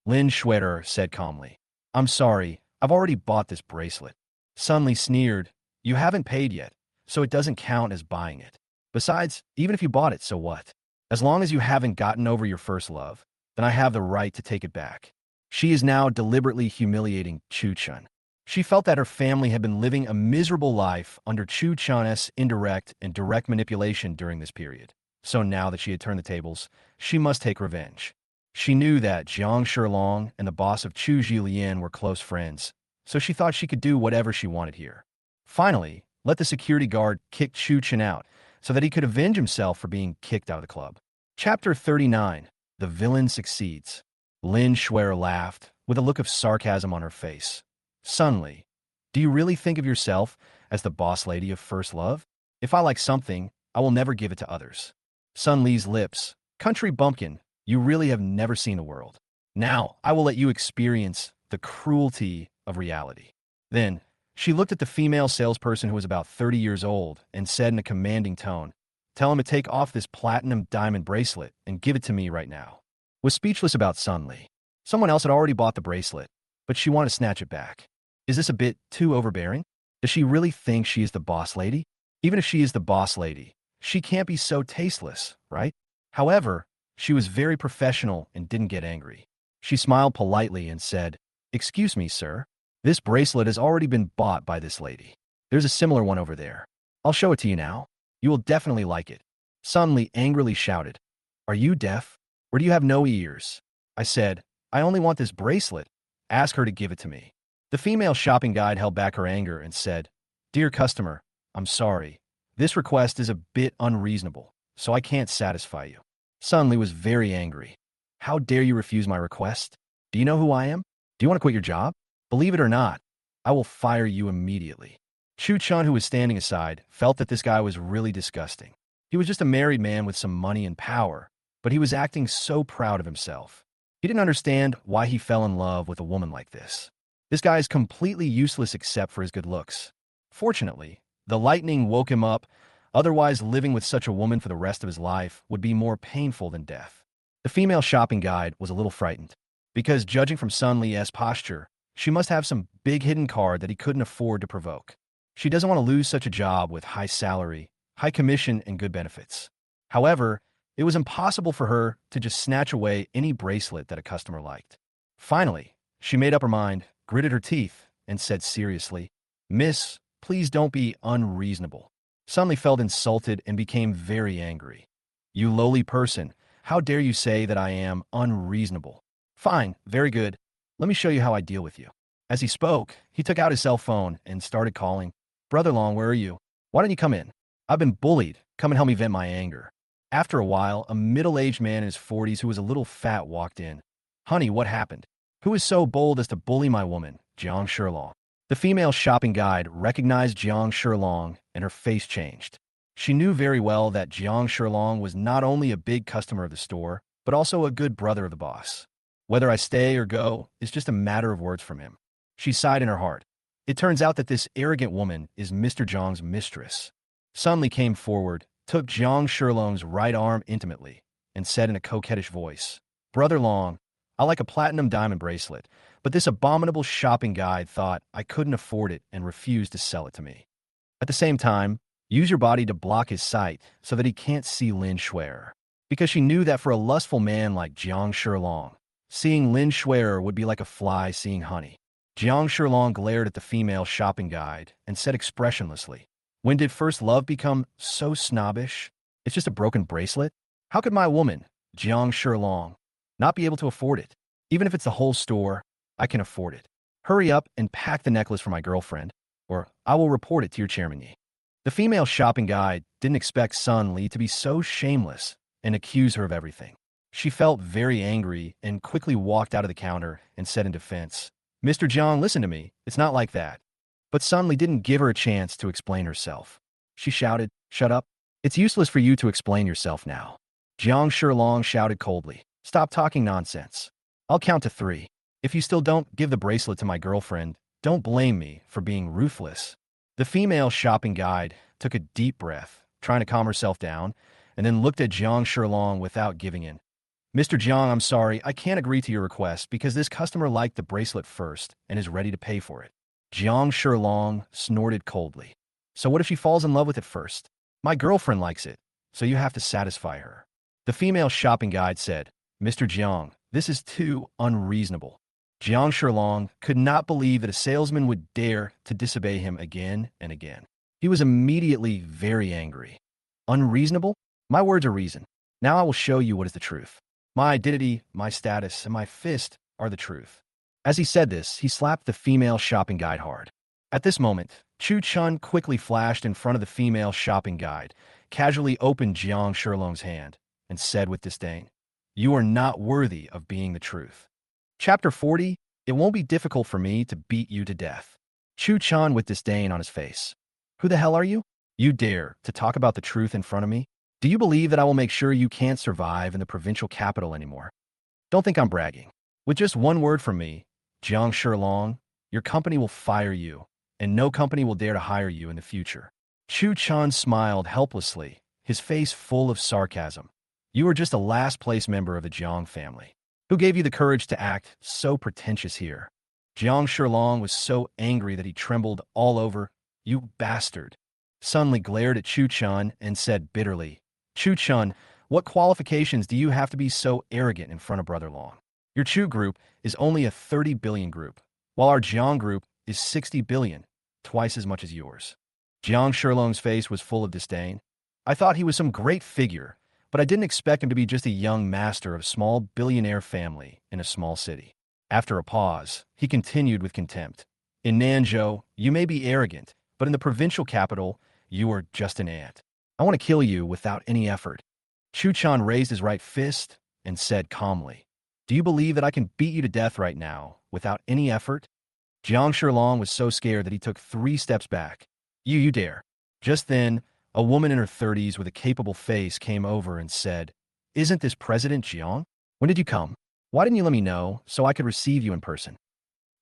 Lin Schwerer said calmly, I'm sorry, I've already bought this bracelet. Sun Li sneered, you haven't paid yet, so it doesn't count as buying it. Besides, even if you bought it, so what? As long as you haven't gotten over your first love, then I have the right to take it back. She is now deliberately humiliating Chen. She felt that her family had been living a miserable life under Chen's indirect and direct manipulation during this period. So now that she had turned the tables, she must take revenge. She knew that Jiang Shilong and the boss of Chu Jilian were close friends, so she thought she could do whatever she wanted here. Finally, let the security guard kick Chen out so that he could avenge himself for being kicked out of the club. Chapter 39. The Villain Succeeds. Lin Schwerer laughed, with a look of sarcasm on her face. Suddenly, do you really think of yourself as the boss lady of first love? If I like something, I will never give it to others. Sun Li's lips. Country bumpkin, you really have never seen the world. Now, I will let you experience the cruelty of reality. Then, she looked at the female salesperson who was about 30 years old and said in a commanding tone, "Tell him to take off this platinum diamond bracelet and give it to me right now." Was speechless about Sun Li. Someone else had already bought the bracelet, but she wanted to snatch it back. Is this a bit too overbearing? Does she really think she is the boss lady? Even if she is the boss lady, she can't be so tasteless, right? However, she was very professional and didn't get angry. She smiled politely and said, "Excuse me, sir. This bracelet has already been bought by this lady. There's a similar one over there. I'll show it to you now. You will definitely like it." Sun Li angrily shouted, "Are you deaf? Or do you have no ears?" I said, "I only want this bracelet. Ask her to give it to me." The female shopping guide held back her anger and said, "Dear customer, I'm sorry. This request is a bit unreasonable, so I can't satisfy you." Sun Li was very angry. "How dare you refuse my request? Do you know who I am? Do you want to quit your job? Believe it or not, I will fire you immediately." Tion, who was standing aside, felt that this guy was really disgusting. He was just a married man with some money and power, but he was acting so proud of himself. He didn't understand why he fell in love with a woman like this. This guy is completely useless except for his good looks. Fortunately, the lightning woke him up. Otherwise, living with such a woman for the rest of his life would be more painful than death. The female shopping guide was a little frightened, because judging from Sun Li's posture, she must have some big hidden card that he couldn't afford to provoke. She doesn't want to lose such a job with high salary, high commission, and good benefits. However, it was impossible for her to just snatch away any bracelet that a customer liked. Finally, she made up her mind, gritted her teeth, and said seriously, "Miss, please don't be unreasonable." Sun Li felt insulted and became very angry. "You lowly person, how dare you say that I am unreasonable? Fine, very good. Let me show you how I deal with you." As he spoke, he took out his cell phone and started calling. "Brother Long, where are you? Why don't you come in? I've been bullied. Come and help me vent my anger." After a while, a middle-aged man in his 40s who was a little fat walked in. "Honey, what happened? Who is so bold as to bully my woman, Jiang Shilong?" The female shopping guide recognized Jiang Shilong, and her face changed. She knew very well that Jiang Shilong was not only a big customer of the store, but also a good brother of the boss. Whether I stay or go is just a matter of words from him. She sighed in her heart. It turns out that this arrogant woman is Mr. Jiang's mistress. Sun Li came forward, took Jiang Shilong's right arm intimately, and said in a coquettish voice, "Brother Long, I like a platinum diamond bracelet, but this abominable shopping guide thought I couldn't afford it and refused to sell it to me. At the same time, use your body to block his sight so that he can't see Lin Shuer." Because she knew that for a lustful man like Jiang Shilong, seeing Lin Shuer would be like a fly seeing honey. Jiang Shilong glared at the female shopping guide and said expressionlessly, "When did first love become so snobbish? It's just a broken bracelet? How could my woman, Jiang Shilong, not be able to afford it? Even if it's the whole store, I can afford it. Hurry up and pack the necklace for my girlfriend, or I will report it to your chairman Yi." The female shopping guide didn't expect Sun Li to be so shameless and accuse her of everything. She felt very angry and quickly walked out of the counter and said in defense, "Mr. Jiang, listen to me. It's not like that." But Sun Li didn't give her a chance to explain herself. She shouted, "Shut up. It's useless for you to explain yourself now." Jiang Shilong shouted coldly, "Stop talking nonsense. I'll count to 3. If you still don't give the bracelet to my girlfriend, don't blame me for being ruthless." The female shopping guide took a deep breath, trying to calm herself down, and then looked at Jiang Shilong without giving in. "Mr. Jiang, I'm sorry, I can't agree to your request because this customer liked the bracelet first and is ready to pay for it." Jiang Shilong snorted coldly. "So what if she falls in love with it first? My girlfriend likes it, so you have to satisfy her." The female shopping guide said, "Mr. Jiang, this is too unreasonable." Jiang Shilong could not believe that a salesman would dare to disobey him again and again. He was immediately very angry. "Unreasonable? My words are reason. Now I will show you what is the truth. My identity, my status, and my fist are the truth." As he said this, he slapped the female shopping guide hard. At this moment, Chen quickly flashed in front of the female shopping guide, casually opened Jiang Shilong's hand, and said with disdain, "You are not worthy of being the truth." Chapter 40, It won't be difficult for me to beat you to death. Tion with disdain on his face. Who the hell are you? You dare to talk about the truth in front of me? Do you believe that I will make sure you can't survive in the provincial capital anymore? Don't think I'm bragging. With just one word from me, Jiang Shilong, your company will fire you, and no company will dare to hire you in the future. Chen smiled helplessly, his face full of sarcasm. You are just a last-place member of the Jiang family. Who gave you the courage to act so pretentious here? Jiang Shilong was so angry that he trembled all over. You bastard. Suddenly glared at Chen and said bitterly, Chen, what qualifications do you have to be so arrogant in front of Brother Long? Your Chu group is only a 30 billion group, while our Jiang group is 60 billion, twice as much as yours. Jiang Shilong's face was full of disdain. I thought he was some great figure, but I didn't expect him to be just a young master of a small billionaire family in a small city. After a pause, he continued with contempt. In Nanzhou, you may be arrogant, but in the provincial capital, you are just an ant. I want to kill you without any effort. Chen raised his right fist and said calmly, Do you believe that I can beat you to death right now without any effort? Jiang Shilong was so scared that he took 3 steps back. You dare. Just then, a woman in her 30s with a capable face came over and said, Isn't this President Jiang? When did you come? Why didn't you let me know so I could receive you in person?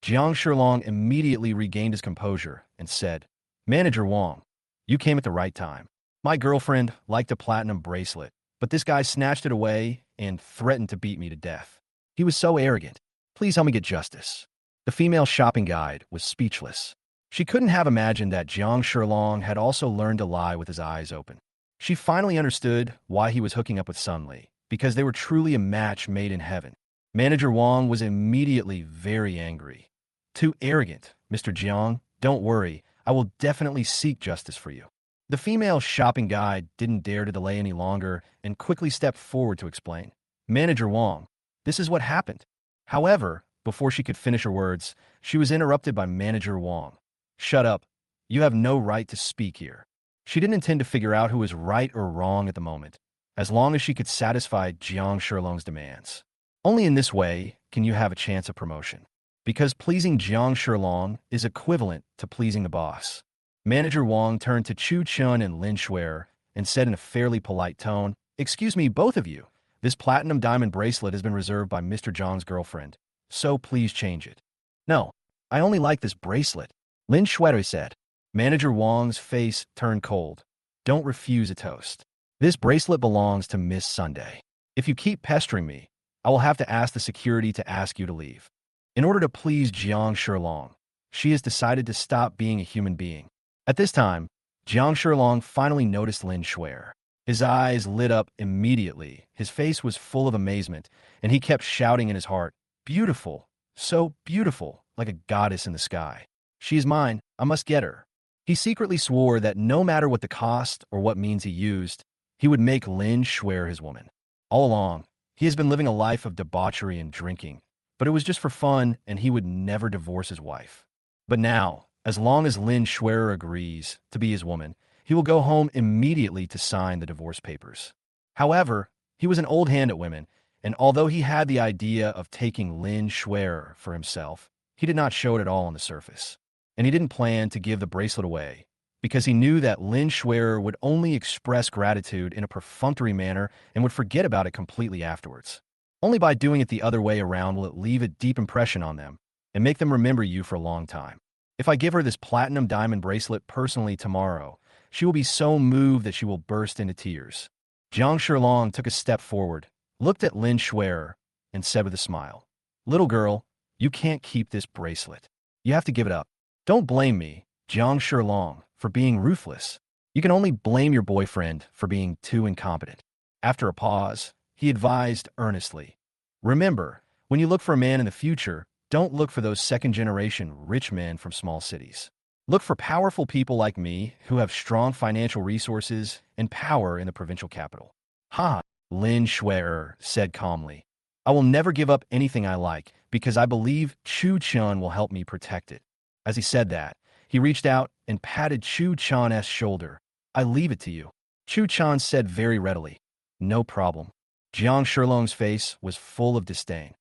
Jiang Shilong immediately regained his composure and said, Manager Wong, you came at the right time. My girlfriend liked a platinum bracelet, but this guy snatched it away and threatened to beat me to death. He was so arrogant. Please help me get justice. The female shopping guide was speechless. She couldn't have imagined that Jiang Shilong had also learned to lie with his eyes open. She finally understood why he was hooking up with Sun Li, because they were truly a match made in heaven. Manager Wong was immediately very angry. Too arrogant, Mr. Jiang. Don't worry, I will definitely seek justice for you. The female shopping guide didn't dare to delay any longer and quickly stepped forward to explain. Manager Wong, this is what happened. However, before she could finish her words, she was interrupted by Manager Wong. Shut up. You have no right to speak here. She didn't intend to figure out who was right or wrong at the moment, as long as she could satisfy Jiang Shilong's demands. Only in this way can you have a chance of promotion. Because pleasing Jiang Shilong is equivalent to pleasing the boss. Manager Wong turned to Chen and Lin Shuer and said in a fairly polite tone, Excuse me, both of you. This platinum diamond bracelet has been reserved by Mr. Zhang's girlfriend, so please change it. No, I only like this bracelet, Lin Shuer said. Manager Wong's face turned cold. Don't refuse a toast. This bracelet belongs to Miss Sunday. If you keep pestering me, I will have to ask the security to ask you to leave. In order to please Jiang Shilong, she has decided to stop being a human being. At this time, Jiang Shilong finally noticed Lin Shuer. His eyes lit up immediately. His face was full of amazement, and he kept shouting in his heart, Beautiful, so beautiful, like a goddess in the sky. She is mine, I must get her. He secretly swore that no matter what the cost or what means he used, he would make Lin Shuer his woman. All along, he has been living a life of debauchery and drinking, but it was just for fun and he would never divorce his wife. But now, as long as Lin Shuer agrees to be his woman, he will go home immediately to sign the divorce papers. However, he was an old hand at women, and although he had the idea of taking Lin Shuer for himself, he did not show it at all on the surface. And he didn't plan to give the bracelet away, because he knew that Lin Shuer would only express gratitude in a perfunctory manner and would forget about it completely afterwards. Only by doing it the other way around will it leave a deep impression on them and make them remember you for a long time. If I give her this platinum diamond bracelet personally tomorrow, she will be so moved that she will burst into tears. Jiang Shilong took a step forward, looked at Lin Shuer, and said with a smile, Little girl, you can't keep this bracelet. You have to give it up. Don't blame me, Jiang Shilong, for being ruthless. You can only blame your boyfriend for being too incompetent. After a pause, he advised earnestly, Remember, when you look for a man in the future, don't look for those second-generation rich men from small cities. Look for powerful people like me who have strong financial resources and power in the provincial capital. Ha, Lin Shuer said calmly. I will never give up anything I like because I believe Chen will help me protect it. As he said that, he reached out and patted Chen's shoulder. I leave it to you. Chen said very readily. No problem. Jiang Shilong's face was full of disdain.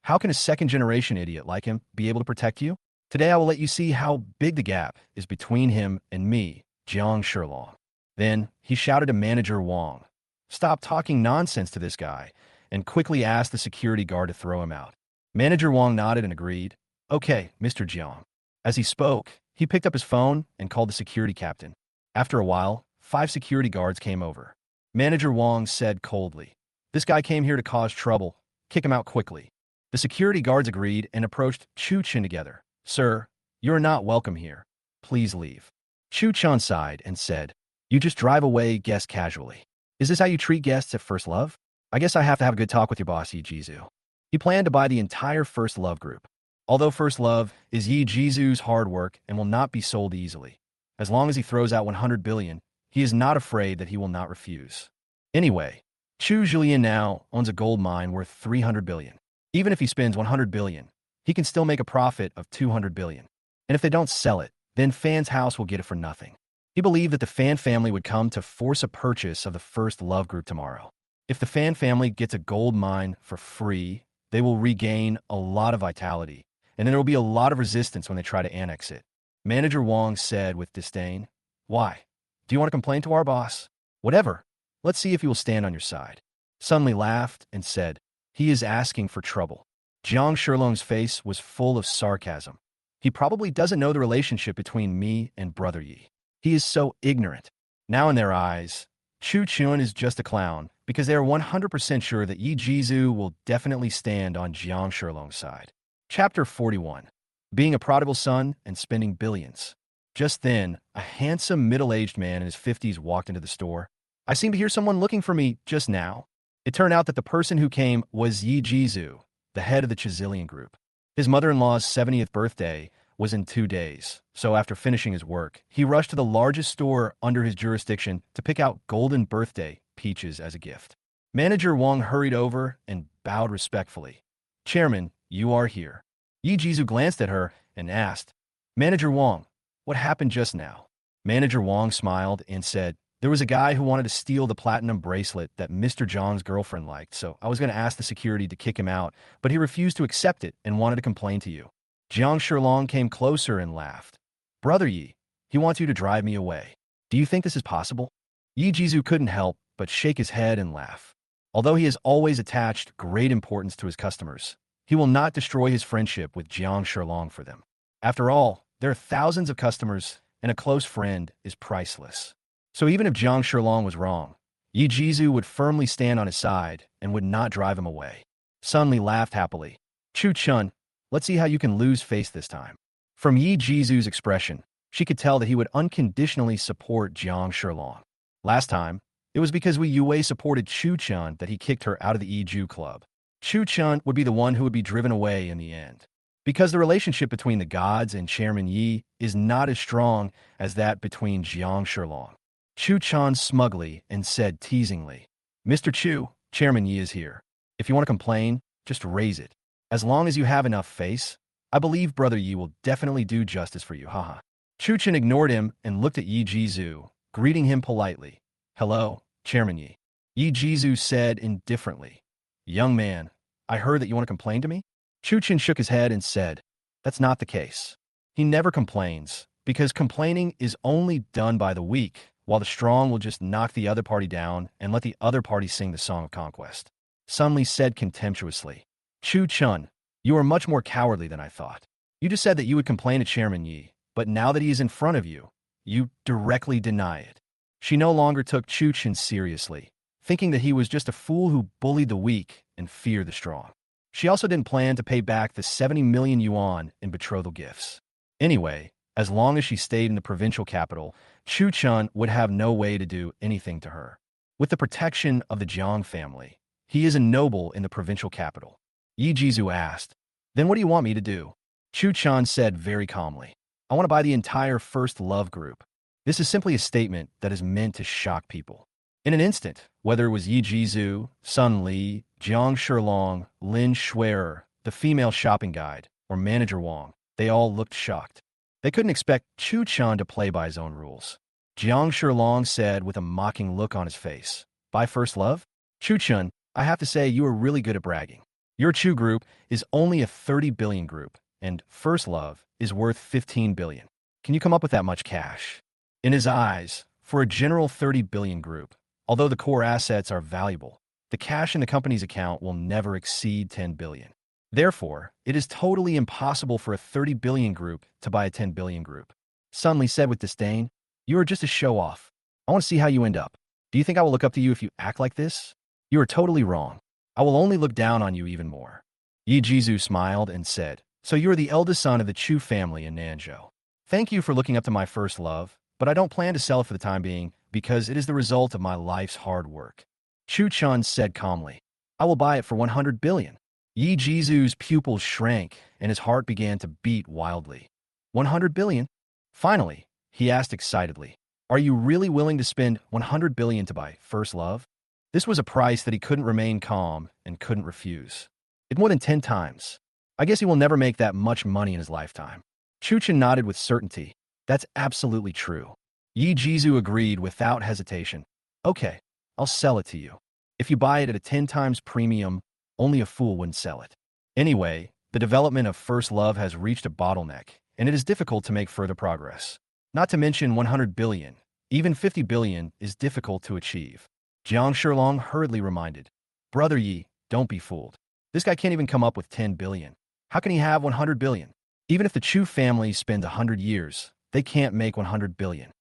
How can a second-generation idiot like him be able to protect you? Today I will let you see how big the gap is between him and me, Jiang Shilong. Then he shouted to manager Wong, "Stop talking nonsense to this guy," and quickly asked the security guard to throw him out. Manager Wong nodded and agreed. "Okay, Mr. Jiang." As he spoke, he picked up his phone and called the security captain. After a while, 5 security guards came over. Manager Wong said coldly, "This guy came here to cause trouble. Kick him out quickly." The security guards agreed and approached Tion together. "Sir, you are not welcome here. Please leave." Tion sighed and said, "You just drive away guests casually. Is this how you treat guests at First Love? I guess I have to have a good talk with your boss, Yi Jizu." He planned to buy the entire First Love group. Although First Love is Yi Jizu's hard work and will not be sold easily. As long as he throws out 100 billion, he is not afraid that he will not refuse. Anyway, Chu Julian now owns a gold mine worth 300 billion. Even if he spends 100 billion, he can still make a profit of 200 billion. And if they don't sell it, then Fan's house will get it for nothing. He believed that the Fan family would come to force a purchase of the First Love group tomorrow. If the Fan family gets a gold mine for free, they will regain a lot of vitality, and then there will be a lot of resistance when they try to annex it. Manager Wong said with disdain, "Why? Do you want to complain to our boss? Whatever. Let's see if he will stand on your side." Sun Li laughed and said, "He is asking for trouble." Jiang Shilong's face was full of sarcasm. He probably doesn't know the relationship between me and Brother Yi. He is so ignorant. Now in their eyes, Tion is just a clown because they are 100% sure that Yi Jizu will definitely stand on Jiang Shilong's side. Chapter 41. Being a prodigal son and spending billions. Just then, a handsome middle-aged man in his 50s walked into the store. "I seem to hear someone looking for me just now." It turned out that the person who came was Yi Jizu, the head of the Chizillion Group. His mother-in-law's 70th birthday was in 2 days, so after finishing his work, he rushed to the largest store under his jurisdiction to pick out golden birthday peaches as a gift. Manager Wong hurried over and bowed respectfully. "Chairman, you are here." Yi Jizu glanced at her and asked, "Manager Wong, what happened just now?" Manager Wong smiled and said, "There was a guy who wanted to steal the platinum bracelet that Mr. Zhang's girlfriend liked, so I was going to ask the security to kick him out, but he refused to accept it and wanted to complain to you." Jiang Shilong came closer and laughed. "Brother Yi, he wants you to drive me away. Do you think this is possible?" Yi Jizu couldn't help but shake his head and laugh. Although he has always attached great importance to his customers, he will not destroy his friendship with Jiang Shilong for them. After all, there are thousands of customers, and a close friend is priceless. So even if Jiang Shilong was wrong, Yi Jizu would firmly stand on his side and would not drive him away. Sun Li laughed happily. "Chun, let's see how you can lose face this time." From Yi Jizu's expression, she could tell that he would unconditionally support Jiang Shilong. Last time, it was because Wei Yue supported Chen that he kicked her out of the Yi-Ju Club. Chen would be the one who would be driven away in the end. Because the relationship between the gods and Chairman Yi is not as strong as that between Jiang Shilong. Chen smugly and said teasingly, "Mr. Chu, Chairman Yi is here. If you want to complain, just raise it. As long as you have enough face, I believe Brother Yi will definitely do justice for you, haha." Chen ignored him and looked at Yi Jizu, greeting him politely. "Hello, Chairman Yi." Yi Jizu said indifferently, "Young man, I heard that you want to complain to me?" Chen shook his head and said, "That's not the case. He never complains, because complaining is only done by the weak, while the strong will just knock the other party down and let the other party sing the song of conquest." Sun Li said contemptuously, "Chen, you are much more cowardly than I thought. You just said that you would complain to Chairman Yi, but now that he is in front of you, you directly deny it." She no longer took Chen seriously, thinking that he was just a fool who bullied the weak and feared the strong. She also didn't plan to pay back the 70 million yuan in betrothal gifts. Anyway, as long as she stayed in the provincial capital, Chen would have no way to do anything to her. With the protection of the Jiang family, he is a noble in the provincial capital. Yi Jizu asked, "Then what do you want me to do?" Chen said very calmly, "I want to buy the entire First Love group." This is simply a statement that is meant to shock people. In an instant, whether it was Yi Jizu, Sun Li, Jiang Shilong, Lin Shuier, the female shopping guide, or Manager Wong, they all looked shocked. They couldn't expect Chen to play by his own rules. Jiang Shilong said with a mocking look on his face, "Buy First Love? Chen, I have to say you are really good at bragging. Your Chu group is only a 30 billion group, and First Love is worth 15 billion. Can you come up with that much cash? In his eyes, for a general 30 billion group, although the core assets are valuable, the cash in the company's account will never exceed 10 billion. Therefore, it is totally impossible for a 30 billion group to buy a 10 billion group. Sun Li said with disdain, "You are just a show-off. I want to see how you end up. Do you think I will look up to you if you act like this? You are totally wrong. I will only look down on you even more." Yi Jizu smiled and said, "So you are the eldest son of the Chu family in Nanzhou. Thank you for looking up to my First Love, but I don't plan to sell it for the time being because it is the result of my life's hard work." Chu Chun said calmly, "I will buy it for 100 billion. Yi Jizu's pupils shrank and his heart began to beat wildly. 100 billion? Finally, he asked excitedly, "Are you really willing to spend 100 billion to buy First Love?" This was a price that he couldn't remain calm and couldn't refuse. It's more than 10 times. I guess he will never make that much money in his lifetime. Chu Chen nodded with certainty. That's absolutely true. Yi Jizu agreed without hesitation. Okay, I'll sell it to you. If you buy it at a 10 times premium, only a fool wouldn't sell it. Anyway, the development of First Love has reached a bottleneck, and it is difficult to make further progress. Not to mention 100 billion, even 50 billion is difficult to achieve. Jiang Shilong hurriedly reminded, "Brother Yi, don't be fooled. This guy can't even come up with 10 billion. How can he have 100 billion? Even if the Chu family spends 100 years, they can't make 100 billion.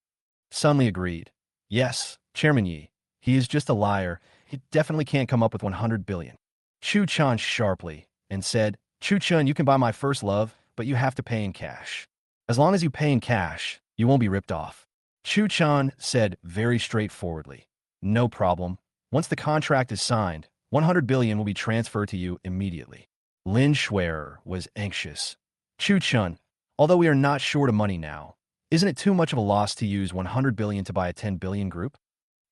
Sun Li agreed. "Yes, Chairman Yi, he is just a liar. He definitely can't come up with 100 billion. Chu Chan sharply and said, "Chu Chun, you can buy my First Love, but you have to pay in cash. As long as you pay in cash, you won't be ripped off." Chu Chan said very straightforwardly, "No problem. Once the contract is signed, 100 billion will be transferred to you immediately." Lin Schwerer was anxious. "Chu Chun, although we are not short of money now, isn't it too much of a loss to use 100 billion to buy a 10 billion group?"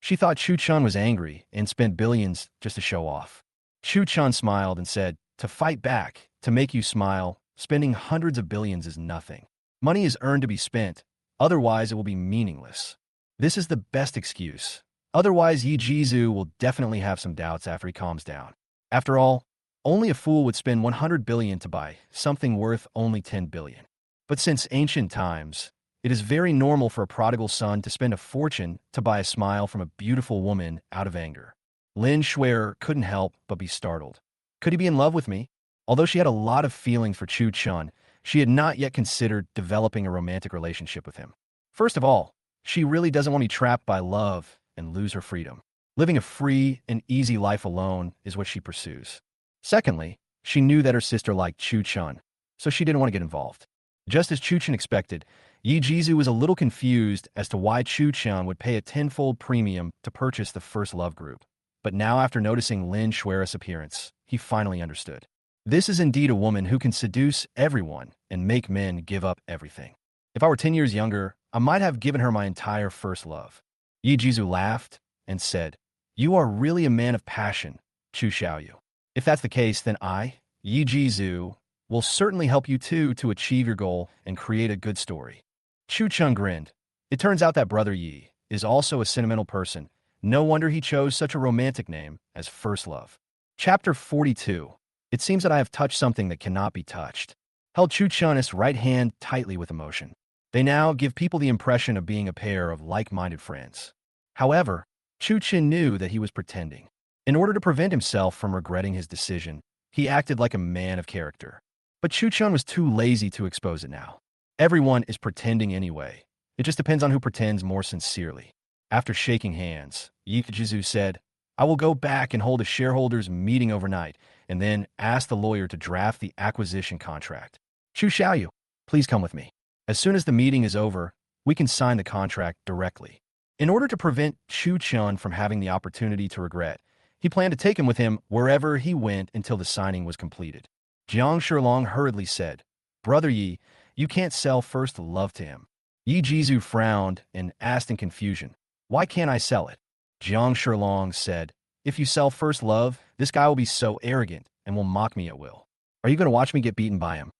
She thought Chu Chun was angry and spent billions just to show off. Chu Chun smiled and said, "To fight back, to make you smile, spending hundreds of billions is nothing. Money is earned to be spent, otherwise it will be meaningless. This is the best excuse. Otherwise Yi Jizu will definitely have some doubts after he calms down. After all, only a fool would spend 100 billion to buy something worth only 10 billion. But since ancient times, it is very normal for a prodigal son to spend a fortune to buy a smile from a beautiful woman out of anger." Lin Schwerer couldn't help but be startled. Could he be in love with me? Although she had a lot of feelings for Chu Chun, she had not yet considered developing a romantic relationship with him. First of all, she really doesn't want to be trapped by love and lose her freedom. Living a free and easy life alone is what she pursues. Secondly, she knew that her sister liked Chu Chun, so she didn't want to get involved. Just as Chu Chun expected, Yi Jizu was a little confused as to why Chu Chun would pay a tenfold premium to purchase the First Love group. But now after noticing Lin Schwerer's appearance, he finally understood. This is indeed a woman who can seduce everyone and make men give up everything. If I were 10 years younger, I might have given her my entire First Love. Yi Jizu laughed and said, "You are really a man of passion, Chu Xiaoyu. If that's the case, then I, Yi Jizu, will certainly help you too to achieve your goal and create a good story." Chu Chun grinned. It turns out that Brother Yi is also a sentimental person. No wonder he chose such a romantic name as First Love. Chapter 42. It seems that I have touched something that cannot be touched. Held Chu Chun's right hand tightly with emotion. They now give people the impression of being a pair of like-minded friends. However, Chu Chun knew that he was pretending. In order to prevent himself from regretting his decision, he acted like a man of character. But Chu Chun was too lazy to expose it now. Everyone is pretending anyway. It just depends on who pretends more sincerely. After shaking hands, Yi Jizu said, "I will go back and hold a shareholders meeting overnight, and then ask the lawyer to draft the acquisition contract. Chu Xiaoyu, please come with me. As soon as the meeting is over, we can sign the contract directly." In order to prevent Chu Chun from having the opportunity to regret, he planned to take him with him wherever he went until the signing was completed. Jiang Shilong hurriedly said, "Brother Yi, you can't sell First Love to him." Yi Jizu frowned and asked in confusion, "Why can't I sell it?" Jiang Shilong said, "If you sell First Love, this guy will be so arrogant and will mock me at will. Are you going to watch me get beaten by him?"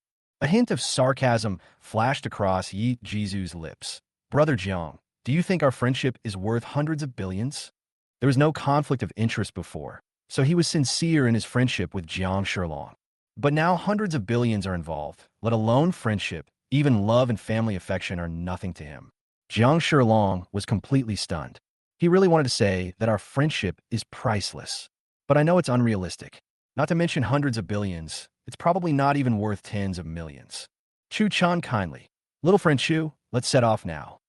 A hint of sarcasm flashed across Yi Jizu's lips. "Brother Jiang, do you think our friendship is worth hundreds of billions? There was no conflict of interest before. So he was sincere in his friendship with Jiang Shilong. But now hundreds of billions are involved, let alone friendship, even love and family affection are nothing to him. Jiang Shilong was completely stunned. He really wanted to say that our friendship is priceless. But I know it's unrealistic. Not to mention hundreds of billions, it's probably not even worth tens of millions. Chu Chan kindly. Little friend Chu, let's set off now.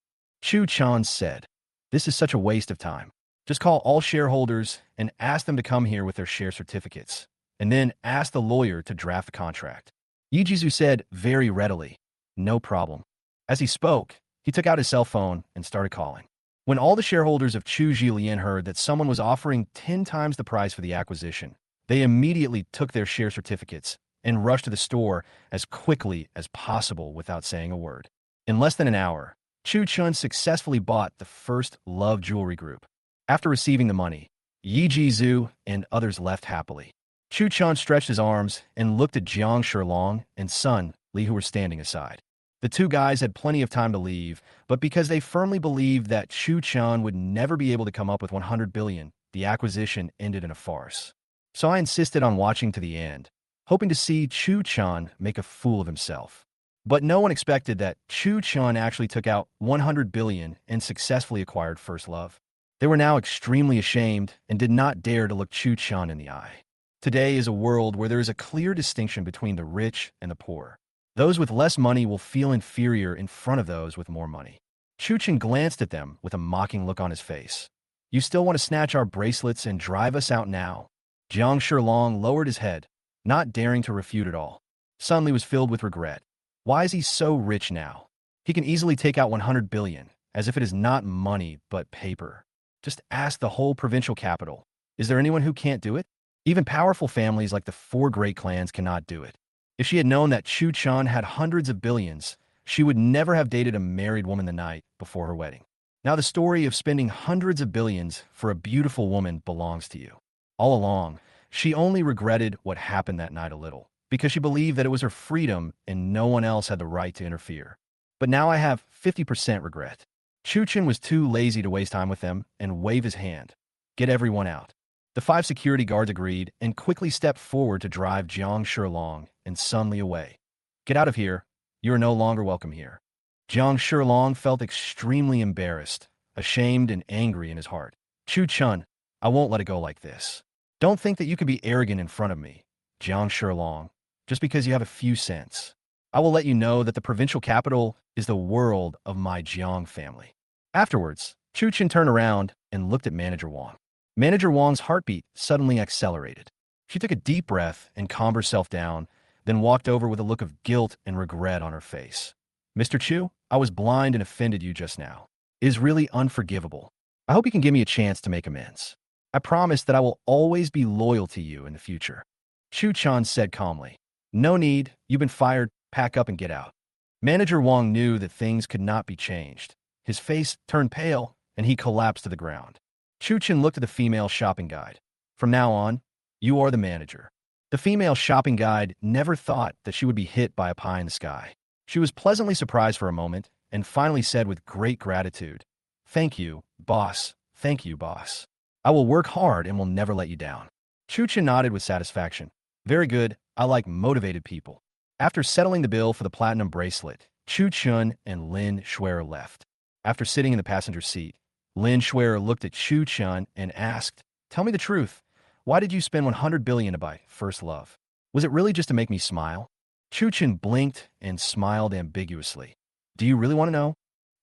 Chu Chan said, this is such a waste of time. Just call all shareholders and ask them to come here with their share certificates, and then ask the lawyer to draft the contract. Yi Jizu said very readily, no problem. As he spoke, he took out his cell phone and started calling. When all the shareholders of Chu Zhilian heard that someone was offering 10 times the price for the acquisition, they immediately took their share certificates and rushed to the store as quickly as possible without saying a word. In less than an hour, Chu Chun successfully bought the first Love Jewelry Group. After receiving the money, Yi Jizu and others left happily. Chu Chun stretched his arms and looked at Jiang Shilong and Sun Li, who were standing aside. The two guys had plenty of time to leave, but because they firmly believed that Chu Chun would never be able to come up with 100 billion, the acquisition ended in a farce. So I insisted on watching to the end, hoping to see Chu Chun make a fool of himself. But no one expected that Chu Chun actually took out 100 billion and successfully acquired First Love. They were now extremely ashamed and did not dare to look Chu Chun in the eye. Today is a world where there is a clear distinction between the rich and the poor. Those with less money will feel inferior in front of those with more money. Chu Chun glanced at them with a mocking look on his face. You still want to snatch our bracelets and drive us out now? Jiang Shilong lowered his head, not daring to refute at all. Sun Li was filled with regret. Why is he so rich now? He can easily take out 100 billion, as if it is not money but paper. Just ask the whole provincial capital. Is there anyone who can't do it? Even powerful families like the four great clans cannot do it. If she had known that Chu Chun had hundreds of billions, she would never have dated a married woman the night before her wedding. Now the story of spending hundreds of billions for a beautiful woman belongs to you. All along, she only regretted what happened that night a little, because she believed that it was her freedom and no one else had the right to interfere. But now I have 50% regret. Chu Chun was too lazy to waste time with them and wave his hand. Get everyone out. The 5 security guards agreed and quickly stepped forward to drive Jiang Shilong and Sun Li away. Get out of here. You are no longer welcome here. Jiang Shilong felt extremely embarrassed, ashamed and angry in his heart. Chu Chun, I won't let it go like this. Don't think that you can be arrogant in front of me, Jiang Shilong, just because you have a few cents. I will let you know that the provincial capital is the world of my Jiang family. Afterwards, Chu Chun turned around and looked at Manager Wong. Manager Wong's heartbeat suddenly accelerated. She took a deep breath and calmed herself down, then walked over with a look of guilt and regret on her face. Mr. Chu, I was blind and offended you just now. It is really unforgivable. I hope you can give me a chance to make amends. I promise that I will always be loyal to you in the future. Chu Chan said calmly. No need, you've been fired, pack up and get out. Manager Wong knew that things could not be changed. His face turned pale and he collapsed to the ground. Chu Chan looked at the female shopping guide. From now on, you are the manager. The female shopping guide never thought that she would be hit by a pie in the sky. She was pleasantly surprised for a moment and finally said with great gratitude, Thank you, boss. Thank you, boss. I will work hard and will never let you down. Chu Chan nodded with satisfaction. Very good. I like motivated people. After settling the bill for the platinum bracelet, Chu Chun and Lin Shuer left. After sitting in the passenger seat, Lin Shuer looked at Chu Chun and asked, Tell me the truth. Why did you spend 100 billion to buy First Love? Was it really just to make me smile? Chu Chun blinked and smiled ambiguously. Do you really want to know?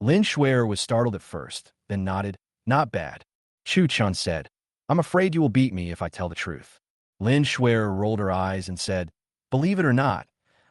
Lin Shuer was startled at first, then nodded. Not bad. Chu Chun said, I'm afraid you will beat me if I tell the truth. Lin Shuer rolled her eyes and said, Believe it or not,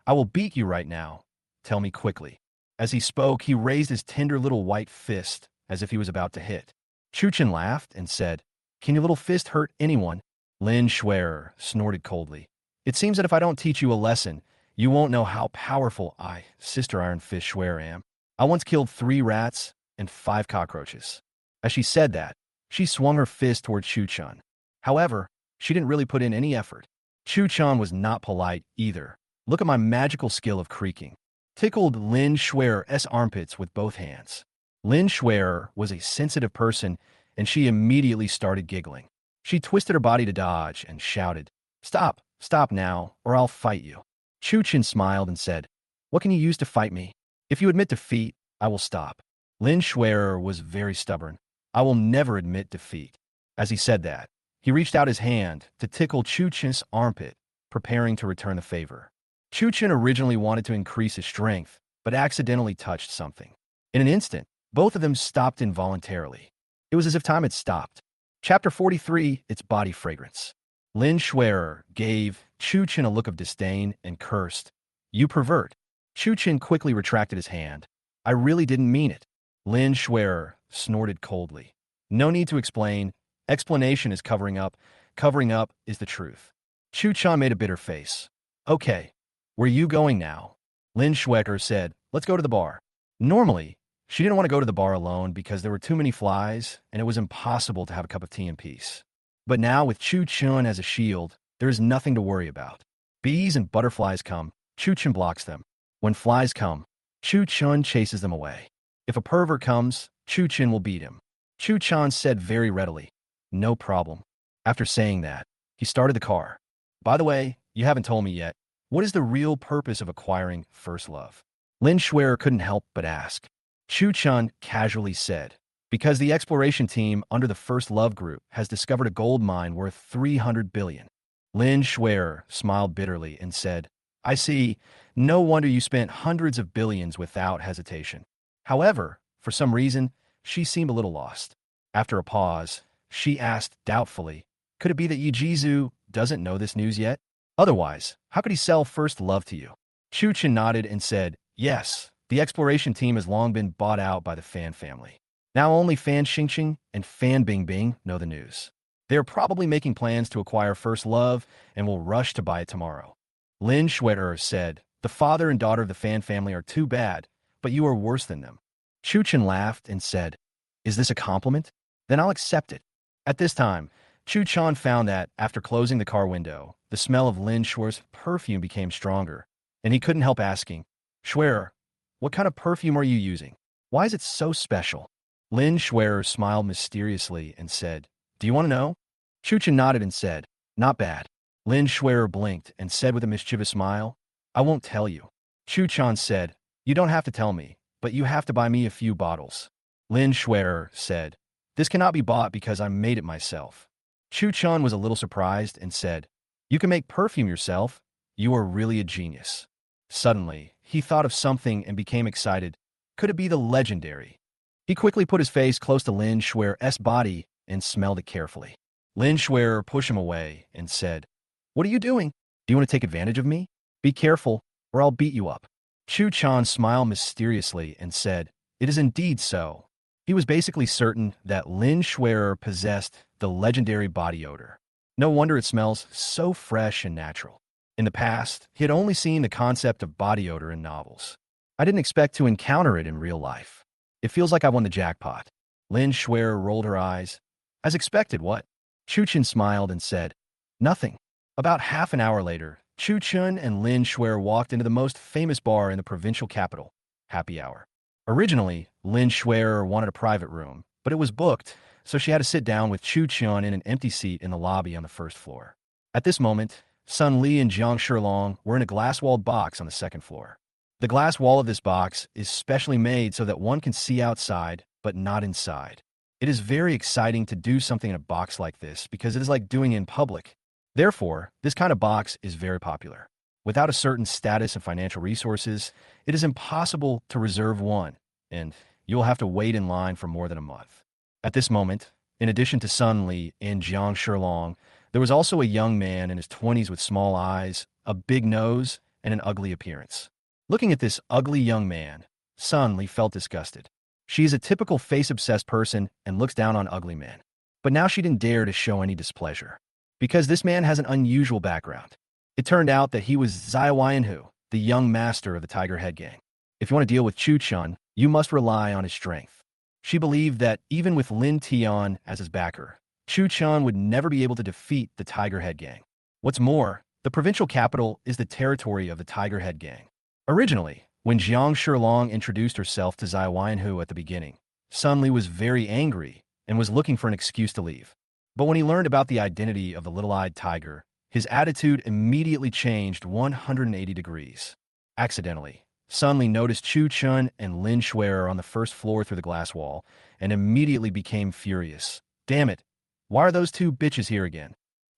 I will beat you right now. Tell me quickly. As he spoke, he raised his tender little white fist as if he was about to hit. Chu Chun laughed and said, Can your little fist hurt anyone? Lin Shuer snorted coldly. It seems that if I don't teach you a lesson, you won't know how powerful I, Sister Iron Fist Shuer, am. I once killed 3 rats and 5 cockroaches. As she said that, she swung her fist toward Chu Chun. However, she didn't really put in any effort. Chu Chun was not polite either. Look at my magical skill of creaking. Tickled Lin Shuer's armpits with both hands. Lin Shuer was a sensitive person, and she immediately started giggling. She twisted her body to dodge and shouted, "Stop, stop now, or I'll fight you." Chen smiled and said, "What can you use to fight me? If you admit defeat, I will stop." Lin Schwerer was very stubborn. "I will never admit defeat." As he said that, he reached out his hand to tickle Chen's armpit, preparing to return the favor. Chen originally wanted to increase his strength, but accidentally touched something. In an instant, both of them stopped involuntarily. It was as if time had stopped. Chapter 43, Its Body Fragrance. Lin Schwerer gave Chen a look of disdain and cursed, "You pervert." Chen quickly retracted his hand. "I really didn't mean it." Lin Schwerer snorted coldly. "No need to explain. Explanation is covering up. Covering up is the truth." Chen made a bitter face. "Okay. Where you going now?" Lin Schwerer said, "Let's go to the bar." Normally, she didn't want to go to the bar alone because there were too many flies and it was impossible to have a cup of tea in peace. But now with Chen as a shield, there is nothing to worry about. Bees and butterflies come, Chen blocks them. When flies come, Chen chases them away. If a pervert comes, Chen will beat him. Chen said very readily, "No problem." After saying that, he started the car. "By the way, you haven't told me yet. What is the real purpose of acquiring first love?" Lin Schwerer couldn't help but ask. Chen casually said, "Because the exploration team under the First Love Group has discovered a gold mine worth 300 billion. Lin Schwerer smiled bitterly and said, "I see. No wonder you spent hundreds of billions without hesitation." However, for some reason, she seemed a little lost. After a pause, she asked doubtfully, "Could it be that Yijizu doesn't know this news yet? Otherwise, how could he sell First Love to you?" Chen nodded and said, "Yes, the exploration team has long been bought out by the Fan family. Now only Fan Xingqing and Fan Bingbing know the news. They are probably making plans to acquire First Love and will rush to buy it tomorrow." Lin Schwerer said, "The father and daughter of the Fan family are too bad, but you are worse than them." Chen laughed and said, "Is this a compliment? Then I'll accept it." At this time, Chen found that, after closing the car window, the smell of Lin Schwerer's perfume became stronger, and he couldn't help asking, "Schwerer, what kind of perfume are you using? Why is it so special?" Lin Schwerer smiled mysteriously and said, "Do you want to know?" Chen nodded and said, "Not bad." Lin Schwerer blinked and said with a mischievous smile, "I won't tell you." Chen said, "You don't have to tell me, but you have to buy me a few bottles." Lin Schwerer said, "This cannot be bought because I made it myself." Chen was a little surprised and said, "You can make perfume yourself? You are really a genius." Suddenly, he thought of something and became excited. Could it be the legendary? He quickly put his face close to Lin Schwerer's body and smelled it carefully. Lin Schwerer pushed him away and said, "What are you doing? Do you want to take advantage of me? Be careful, or I'll beat you up." Chen smiled mysteriously and said, "It is indeed so." He was basically certain that Lin Schwerer possessed the legendary body odor. No wonder it smells so fresh and natural. In the past, he had only seen the concept of body odor in novels. "I didn't expect to encounter it in real life. It feels like I won the jackpot." Lin Schwerer rolled her eyes. "As expected, what?" Chen smiled and said, "Nothing." About half an hour later, Chen and Lin Schwerer walked into the most famous bar in the provincial capital, Happy Hour. Originally, Lin Schwerer wanted a private room, but it was booked, so she had to sit down with Chen in an empty seat in the lobby on the first floor. At this moment, Sun Li and Jiang Shilong were in a glass-walled box on the second floor. The glass wall of this box is specially made so that one can see outside, but not inside. It is very exciting to do something in a box like this because it is like doing it in public. Therefore, this kind of box is very popular. Without a certain status and financial resources, it is impossible to reserve one, and you will have to wait in line for more than a month. At this moment, in addition to Sun Li and Jiang Shilong, there was also a young man in his 20s with small eyes, a big nose, and an ugly appearance. Looking at this ugly young man, Sun Li felt disgusted. She is a typical face-obsessed person and looks down on ugly men. But now she didn't dare to show any displeasure, because this man has an unusual background. It turned out that he was Manhua, the young master of the Tiger Head Gang. If you want to deal with Chen, you must rely on his strength. She believed that even with Lin Tion as his backer, Chen would never be able to defeat the Tiger Head Gang. What's more, the provincial capital is the territory of the Tiger Head Gang. Originally, when Jiang Shilong introduced herself to Manhua at the beginning, Sun Li was very angry and was looking for an excuse to leave. But when he learned about the identity of the little-eyed tiger, his attitude immediately changed 180 degrees. Accidentally, Sunli noticed Chu Chun and Lin Shuer on the first floor through the glass wall and immediately became furious. Damn it, why are those two bitches here again?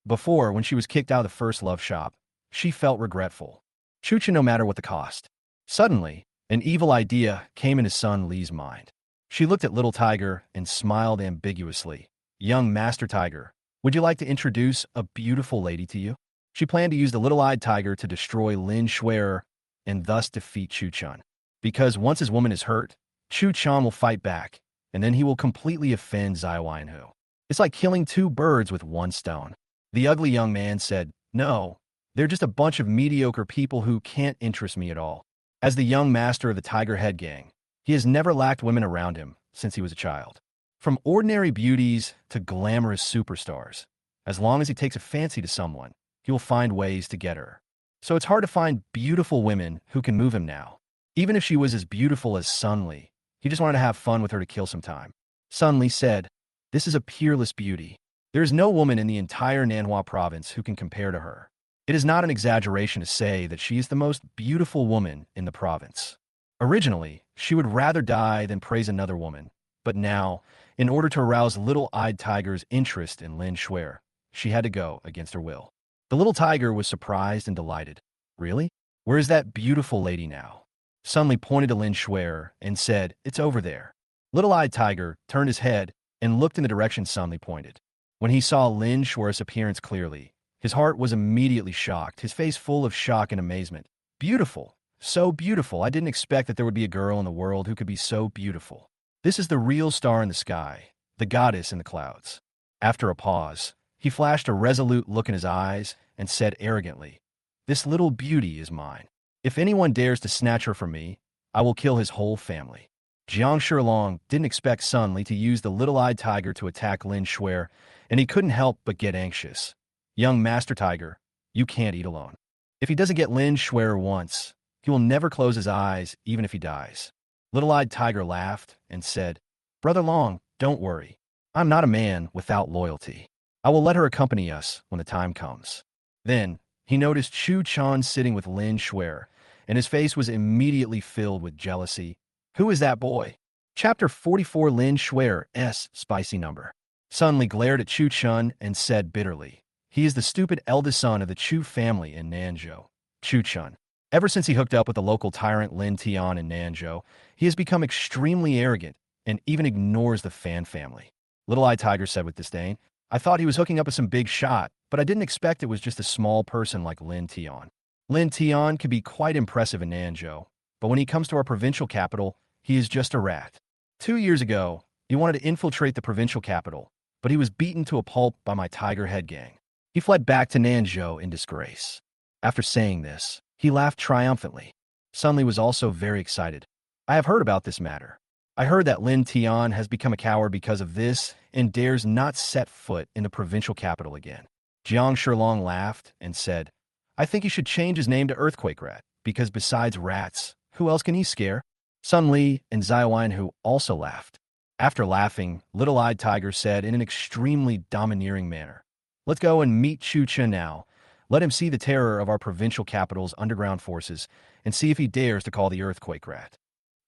Before, when she was kicked out of the first love shop, she felt regretful. Chu Chun no matter what the cost. Suddenly, an evil idea came into Sun Li's mind. She looked at Little Tiger and smiled ambiguously. Young Master Tiger, would you like to introduce a beautiful lady to you? She planned to use the little-eyed tiger to destroy Lin Shuer and thus defeat Chu Chun. Because once his woman is hurt, Chu Chun will fight back, and then he will completely offend Manhua. It's like killing two birds with one stone. The ugly young man said, no, they're just a bunch of mediocre people who can't interest me at all. As the young master of the Tiger Head Gang, he has never lacked women around him since he was a child. From ordinary beauties to glamorous superstars, as long as he takes a fancy to someone, he will find ways to get her. So it's hard to find beautiful women who can move him now. Even if she was as beautiful as Sun Li, he just wanted to have fun with her to kill some time. Sun Li said, this is a peerless beauty. There is no woman in the entire Manhwa province who can compare to her. It is not an exaggeration to say that she is the most beautiful woman in the province. Originally, she would rather die than praise another woman, but now, in order to arouse Little-Eyed Tiger's interest in Lin Shuer, she had to go against her will. The little tiger was surprised and delighted. Really? Where is that beautiful lady now? Sun Li pointed to Lin Shuer and said, it's over there. Little-Eyed Tiger turned his head and looked in the direction Sun Li pointed. When he saw Lin Shuer's appearance clearly, his heart was immediately shocked, his face full of shock and amazement. Beautiful. So beautiful. I didn't expect that there would be a girl in the world who could be so beautiful. This is the real star in the sky, the goddess in the clouds. After a pause, he flashed a resolute look in his eyes and said arrogantly, this little beauty is mine. If anyone dares to snatch her from me, I will kill his whole family. Jiang Shilong didn't expect Sun Li to use the little-eyed tiger to attack Lin Shuer, and he couldn't help but get anxious. Young Master Tiger, you can't eat alone. If he doesn't get Lin Shuer once, he will never close his eyes even if he dies. Little-eyed Tiger laughed and said, Brother Long, don't worry. I'm not a man without loyalty. I will let her accompany us when the time comes. Then, he noticed Chu Chun sitting with Lin Shuer, and his face was immediately filled with jealousy. Who is that boy? Chapter 44 Lin Shuer's spicy number. Sun Li glared at Chu Chun and said bitterly, he is the stupid eldest son of the Chu family in Nanzhou. Chu Chun. Ever since he hooked up with the local tyrant Lin Tion in Nanzhou, he has become extremely arrogant and even ignores the Fan family. Little-Eyed Tiger said with disdain, I thought he was hooking up with some big shot, but I didn't expect it was just a small person like Lin Tion. Lin Tion can be quite impressive in Nanzhou, but when he comes to our provincial capital, he is just a rat. 2 years ago, he wanted to infiltrate the provincial capital, but he was beaten to a pulp by my Tiger Head Gang. He fled back to Nanzhou in disgrace. After saying this, he laughed triumphantly. Sun Li was also very excited. I have heard about this matter. I heard that Lin Tion has become a coward because of this and dares not set foot in the provincial capital again. Jiang Shilong laughed and said, I think he should change his name to Earthquake Rat, because besides rats, who else can he scare? Sun Li and Manhua also laughed. After laughing, Little-Eyed Tiger said in an extremely domineering manner, let's go and meet Chu Chun now. Let him see the terror of our provincial capital's underground forces and see if he dares to call the Earthquake Rat.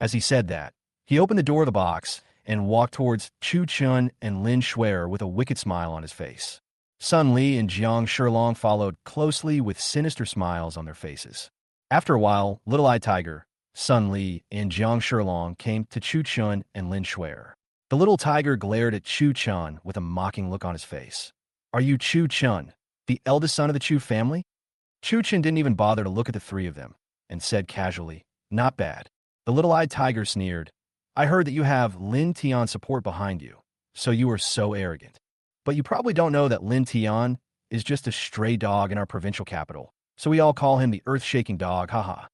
As he said that, he opened the door of the box and walked towards Chu Chun and Lin Shuer with a wicked smile on his face. Sun Li and Jiang Shilong followed closely with sinister smiles on their faces. After a while, Little-Eyed Tiger, Sun Li, and Jiang Shilong came to Chu Chun and Lin Shuer. The little tiger glared at Chu Chun with a mocking look on his face. Are you Chu Chun, the eldest son of the Chu family? Chu Chun didn't even bother to look at the three of them and said casually, not bad. The little-eyed tiger sneered, I heard that you have Lin Tion's support behind you, so you are so arrogant. But you probably don't know that Lin Tion is just a stray dog in our provincial capital, so we all call him the earth-shaking dog, haha.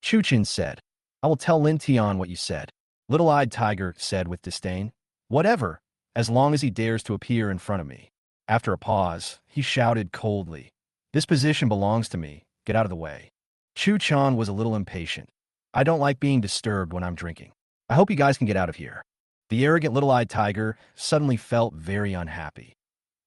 Chu Chun said, I will tell Lin Tion what you said. Little-eyed tiger said with disdain, whatever, as long as he dares to appear in front of me. After a pause, he shouted coldly, this position belongs to me, get out of the way. Chu Chun was a little impatient. I don't like being disturbed when I'm drinking. I hope you guys can get out of here. The arrogant little-eyed tiger suddenly felt very unhappy.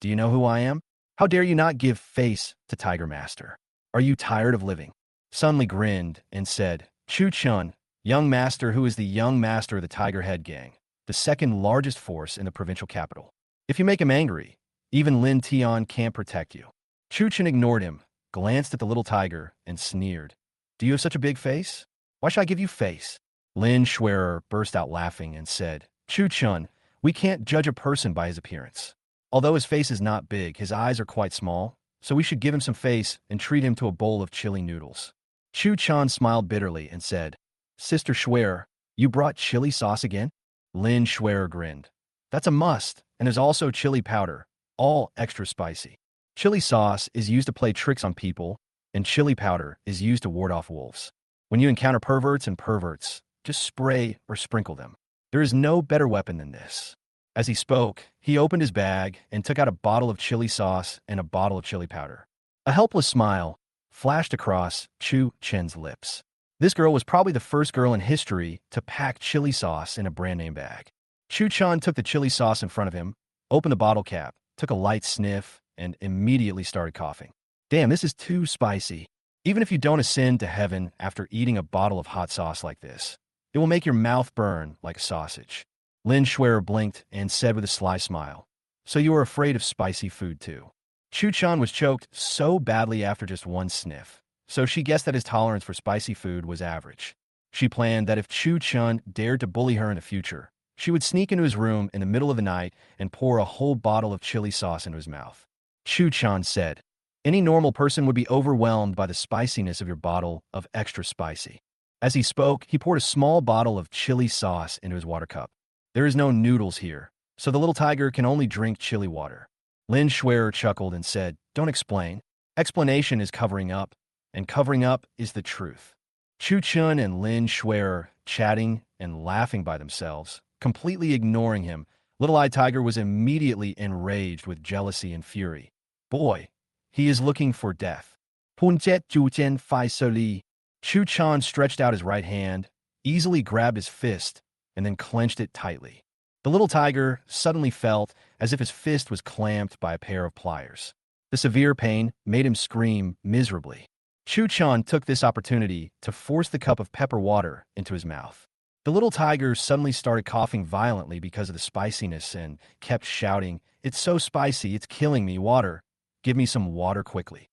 Do you know who I am? How dare you not give face to Tiger Master? Are you tired of living? Sun Li grinned and said, Chu Chun, young master who is the young master of the Tiger Head Gang, the second largest force in the provincial capital. If you make him angry, even Lin Tion can't protect you. Chu Chun ignored him, glanced at the little tiger, and sneered. Do you have such a big face? Why should I give you face? Lin Schwerer burst out laughing and said, Chu Chun, we can't judge a person by his appearance. Although his face is not big, his eyes are quite small, so we should give him some face and treat him to a bowl of chili noodles. Chu Chan smiled bitterly and said, Sister Schwerer, you brought chili sauce again? Lin Schwerer grinned. That's a must, and there's also chili powder, all extra spicy. Chili sauce is used to play tricks on people, and chili powder is used to ward off wolves. When you encounter perverts, just spray or sprinkle them. There is no better weapon than this. As he spoke, he opened his bag and took out a bottle of chili sauce and a bottle of chili powder. A helpless smile flashed across Chu Chen's lips. This girl was probably the first girl in history to pack chili sauce in a brand-name bag. Chu Chan took the chili sauce in front of him, opened the bottle cap, took a light sniff, and immediately started coughing. Damn, this is too spicy. Even if you don't ascend to heaven after eating a bottle of hot sauce like this, it will make your mouth burn like a sausage. Lin Schwerer blinked and said with a sly smile, So you are afraid of spicy food too. Chu Chan was choked so badly after just one sniff, so she guessed that his tolerance for spicy food was average. She planned that if Chu Chan dared to bully her in the future, she would sneak into his room in the middle of the night and pour a whole bottle of chili sauce into his mouth. Chu Chan said, Any normal person would be overwhelmed by the spiciness of your bottle of extra spicy. As he spoke, he poured a small bottle of chili sauce into his water cup. There is no noodles here, so the little tiger can only drink chili water. Lin Schwerer chuckled and said, Don't explain. Explanation is covering up, and covering up is the truth. Chu Chun and Lin Schwerer, chatting and laughing by themselves, completely ignoring him, Little-Eyed Tiger was immediately enraged with jealousy and fury. Boy, he is looking for death. Punjet Jujen Fai Soli. Chu Chan stretched out his right hand, easily grabbed his fist, and then clenched it tightly. The little tiger suddenly felt as if his fist was clamped by a pair of pliers. The severe pain made him scream miserably. Chu Chan took this opportunity to force the cup of pepper water into his mouth. The little tiger suddenly started coughing violently because of the spiciness and kept shouting, It's so spicy, it's killing me, water. Give me some water quickly.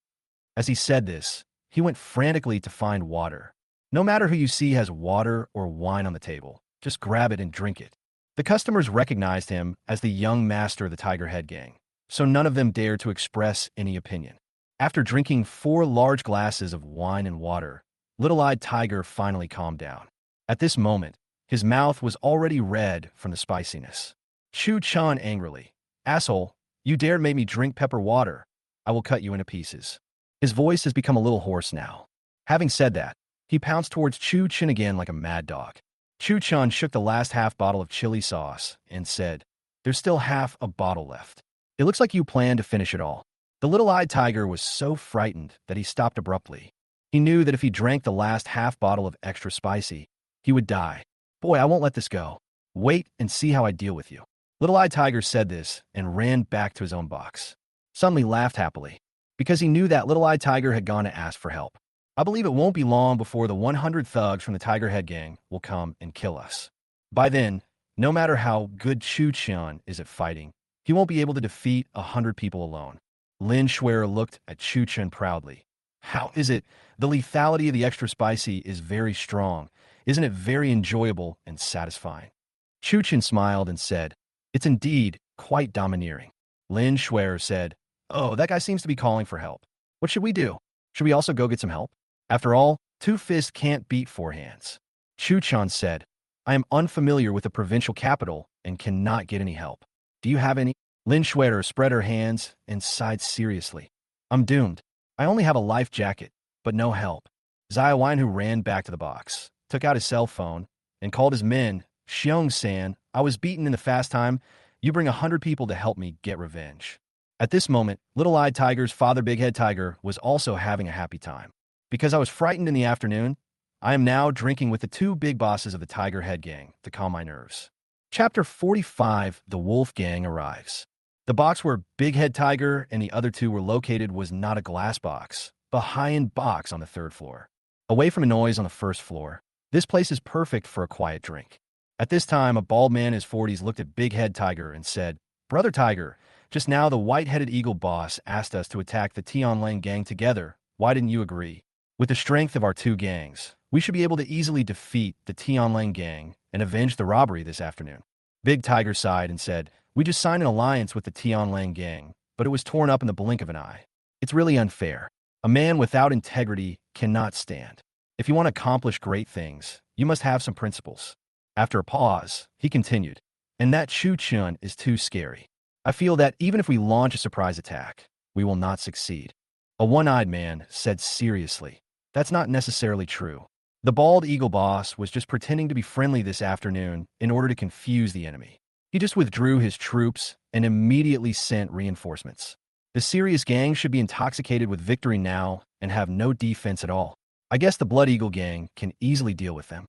As he said this, he went frantically to find water. No matter who you see has water or wine on the table, just grab it and drink it. The customers recognized him as the young master of the Tiger Head Gang, so none of them dared to express any opinion. After drinking 4 large glasses of wine and water, Little-Eyed Tiger finally calmed down. At this moment, his mouth was already red from the spiciness. Chu Chan angrily, Asshole, you dared make me drink pepper water. I will cut you into pieces. His voice has become a little hoarse now. Having said that, he pounced towards Chu Chan again like a mad dog. Chu Chan shook the last half bottle of chili sauce and said, There's still half a bottle left. It looks like you plan to finish it all. The little-eyed tiger was so frightened that he stopped abruptly. He knew that if he drank the last half bottle of extra spicy, he would die. Boy, I won't let this go. Wait and see how I deal with you. Little-eyed tiger said this and ran back to his own box. Sun Li laughed happily, because he knew that Little-eyed tiger had gone to ask for help. I believe it won't be long before the 100 thugs from the Tiger Head Gang will come and kill us. By then, no matter how good Chu Tion is at fighting, he won't be able to defeat 100 people alone. Lin Schwerer looked at Chu Chen proudly. How is it? The lethality of the extra spicy is very strong. Isn't it very enjoyable and satisfying? Chu Chen smiled and said, It's indeed quite domineering. Lin Schwerer said, Oh, that guy seems to be calling for help. What should we do? Should we also go get some help? After all, 2 fists can't beat 4 hands. Chu Chan said, I am unfamiliar with the provincial capital and cannot get any help. Do you have any? Lin Schwerer spread her hands and sighed seriously. I'm doomed. I only have a life jacket, but no help. Zia Wine, who ran back to the box, took out his cell phone and called his men. Xiong-san, I was beaten in the fast time. You bring 100 people to help me get revenge. At this moment, Little-Eyed Tiger's father, Big Head Tiger, was also having a happy time. Because I was frightened in the afternoon, I am now drinking with the 2 big bosses of the Tiger Head Gang to calm my nerves. Chapter 45, The Wolf Gang Arrives. The box where Big Head Tiger and the other two were located was not a glass box, but a high-end box on the third floor. Away from a noise on the first floor, this place is perfect for a quiet drink. At this time, a bald man in his 40s looked at Big Head Tiger and said, "Brother Tiger, just now the white-headed eagle boss asked us to attack the Tion Lang gang together. Why didn't you agree? With the strength of our two gangs, we should be able to easily defeat the Tion Lang gang and avenge the robbery this afternoon." Big Tiger sighed and said, "We just signed an alliance with the Tion Lang gang, but it was torn up in the blink of an eye. It's really unfair. A man without integrity cannot stand. If you want to accomplish great things, you must have some principles." After a pause, he continued, "And that Tion is too scary. I feel that even if we launch a surprise attack, we will not succeed." A one-eyed man said seriously, "That's not necessarily true. The bald eagle boss was just pretending to be friendly this afternoon in order to confuse the enemy. He just withdrew his troops and immediately sent reinforcements. The serious gang should be intoxicated with victory now and have no defense at all. I guess the Blood Eagle gang can easily deal with them."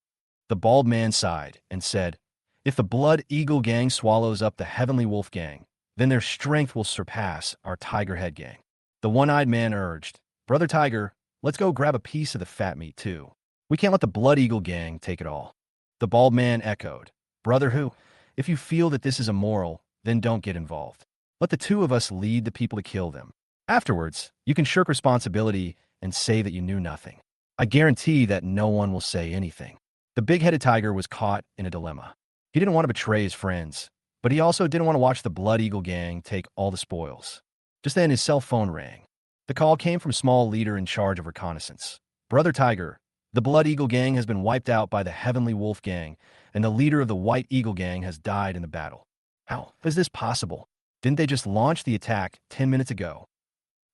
The bald man sighed and said, "If the Blood Eagle gang swallows up the Heavenly Wolf gang, then their strength will surpass our Tiger Head gang." The one-eyed man urged, "Brother Tiger, let's go grab a piece of the fat meat too. We can't let the Blood Eagle gang take it all." The bald man echoed, "Brother who? If you feel that this is immoral, then don't get involved. Let the two of us lead the people to kill them. Afterwards, you can shirk responsibility and say that you knew nothing. I guarantee that no one will say anything." The big-headed tiger was caught in a dilemma. He didn't want to betray his friends, but he also didn't want to watch the Blood Eagle gang take all the spoils. Just then his cell phone rang. The call came from a small leader in charge of reconnaissance. "Brother Tiger, the Blood Eagle gang has been wiped out by the Heavenly Wolf gang, and the leader of the White Eagle gang has died in the battle." "How is this possible? Didn't they just launch the attack 10 minutes ago?"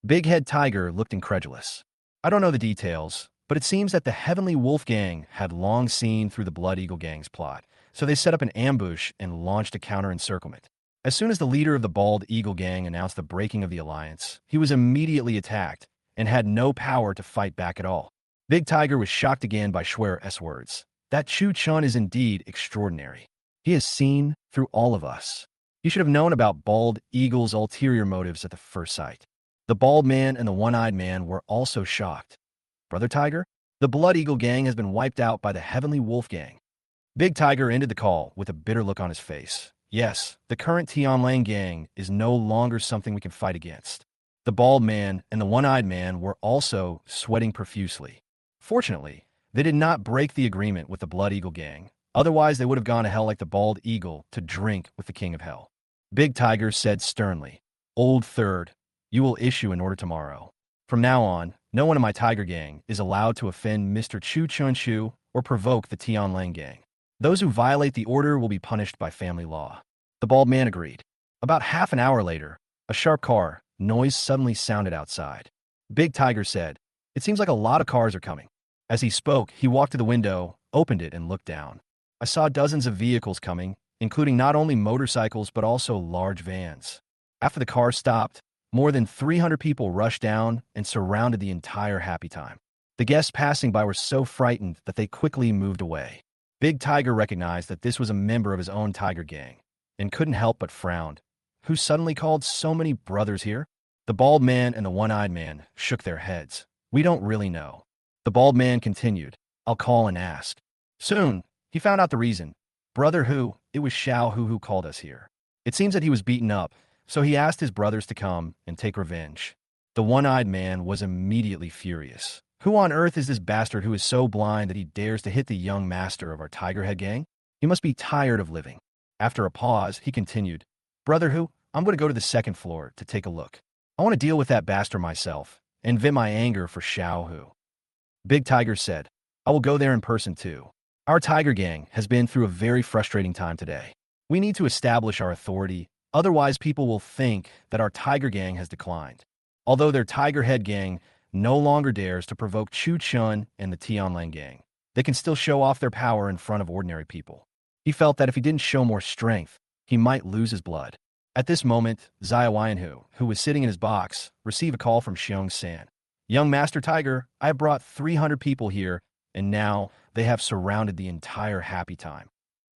Big Head Tiger looked incredulous. "I don't know the details, but it seems that the Heavenly Wolf gang had long seen through the Blood Eagle gang's plot, so they set up an ambush and launched a counter-encirclement. As soon as the leader of the Bald Eagle gang announced the breaking of the alliance, he was immediately attacked and had no power to fight back at all." Big Tiger was shocked again by Schwer's words. "That Tion is indeed extraordinary. He has seen through all of us. He should have known about Bald Eagle's ulterior motives at the first sight." The bald man and the one-eyed man were also shocked. "Brother Tiger, the Blood Eagle gang has been wiped out by the Heavenly Wolf gang." Big Tiger ended the call with a bitter look on his face. "Yes, the current Tion Lang gang is no longer something we can fight against." The bald man and the one-eyed man were also sweating profusely. Fortunately, they did not break the agreement with the Blood Eagle gang. Otherwise, they would have gone to hell like the Bald Eagle to drink with the King of Hell. Big Tiger said sternly, "Old Third, you will issue an order tomorrow. From now on, no one in my Tiger gang is allowed to offend Mr. Chu Chun Chu or provoke the Tion Lang gang. Those who violate the order will be punished by family law." The bald man agreed. About half an hour later, a sharp car noise suddenly sounded outside. Big Tiger said, "It seems like a lot of cars are coming." As he spoke, he walked to the window, opened it, and looked down. "I saw dozens of vehicles coming, including not only motorcycles but also large vans. After the car stopped, more than 300 people rushed down and surrounded the entire Happy Time. The guests passing by were so frightened that they quickly moved away." Big Tiger recognized that this was a member of his own tiger gang, and couldn't help but frown. Who suddenly called so many brothers here? The bald man and the one-eyed man shook their heads. "We don't really know." The bald man continued, "I'll call and ask." Soon, he found out the reason. "Brother Hu, it was Xiao Hu called us here. It seems that he was beaten up, so he asked his brothers to come and take revenge." The one-eyed man was immediately furious. "Who on earth is this bastard who is so blind that he dares to hit the young master of our Tigerhead gang? He must be tired of living." After a pause, he continued, "Brother Hu, I'm going to go to the second floor to take a look. I want to deal with that bastard myself and vent my anger for Xiao Hu." Big Tiger said, "I will go there in person too. Our Tiger gang has been through a very frustrating time today. We need to establish our authority, otherwise people will think that our Tiger gang has declined. Although their Tiger Head gang no longer dares to provoke Chu Chun and the Tion Lang gang, they can still show off their power in front of ordinary people." He felt that if he didn't show more strength, he might lose his blood. At this moment, Zia Wanhu, who was sitting in his box, received a call from Xiong San. "Young Master Tiger, I have brought 300 people here, and now they have surrounded the entire Happy Time."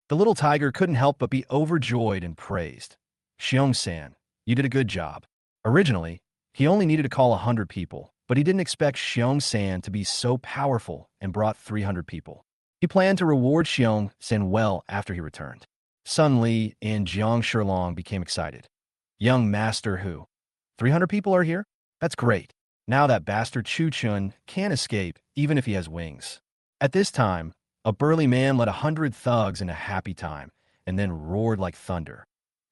The little tiger couldn't help but be overjoyed and praised. "Xiong San, You did a good job. Originally, he only needed to call 100 people, but he didn't expect Xiong-san to be so powerful and brought 300 people. He planned to reward Xiong-san well after he returned. Sun Li and Jiang Shilong became excited. Young Master Hu. 300 people are here? That's great. Now that bastard Chu Chun can't escape, even if he has wings. At this time, a burly man led 100 thugs in a happy time, and then roared like thunder.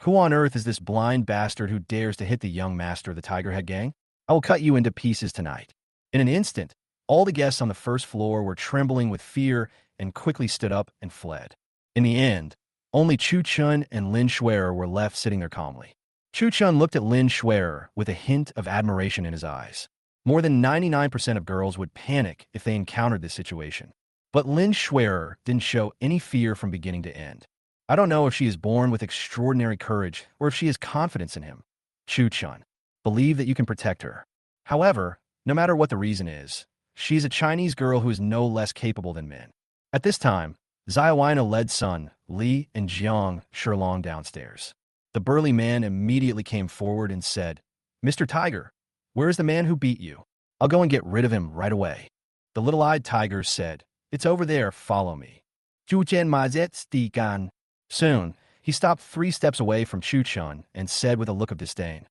Who on earth is this blind bastard who dares to hit the young master of the Tigerhead Gang? I will cut you into pieces tonight. In an instant, all the guests on the first floor were trembling with fear and quickly stood up and fled. In the end, only Chu Chun and Lin Schwerer were left sitting there calmly. Chu Chun looked at Lin Schwerer with a hint of admiration in his eyes. More than 99% of girls would panic if they encountered this situation. But Lin Schwerer didn't show any fear from beginning to end. I don't know if she is born with extraordinary courage or if she has confidence in him. Chu Chun, believe that you can protect her. However, no matter what the reason is, she's a Chinese girl who is no less capable than men. At this time, Xiaowana led Sun, Li, and Jiang Shilong downstairs. The burly man immediately came forward and said, "Mr. Tiger, where is the man who beat you? I'll go and get rid of him right away." The little-eyed tiger said, "It's over there, follow me." Soon, he stopped 3 steps away from Chu Chun and said with a look of disdain,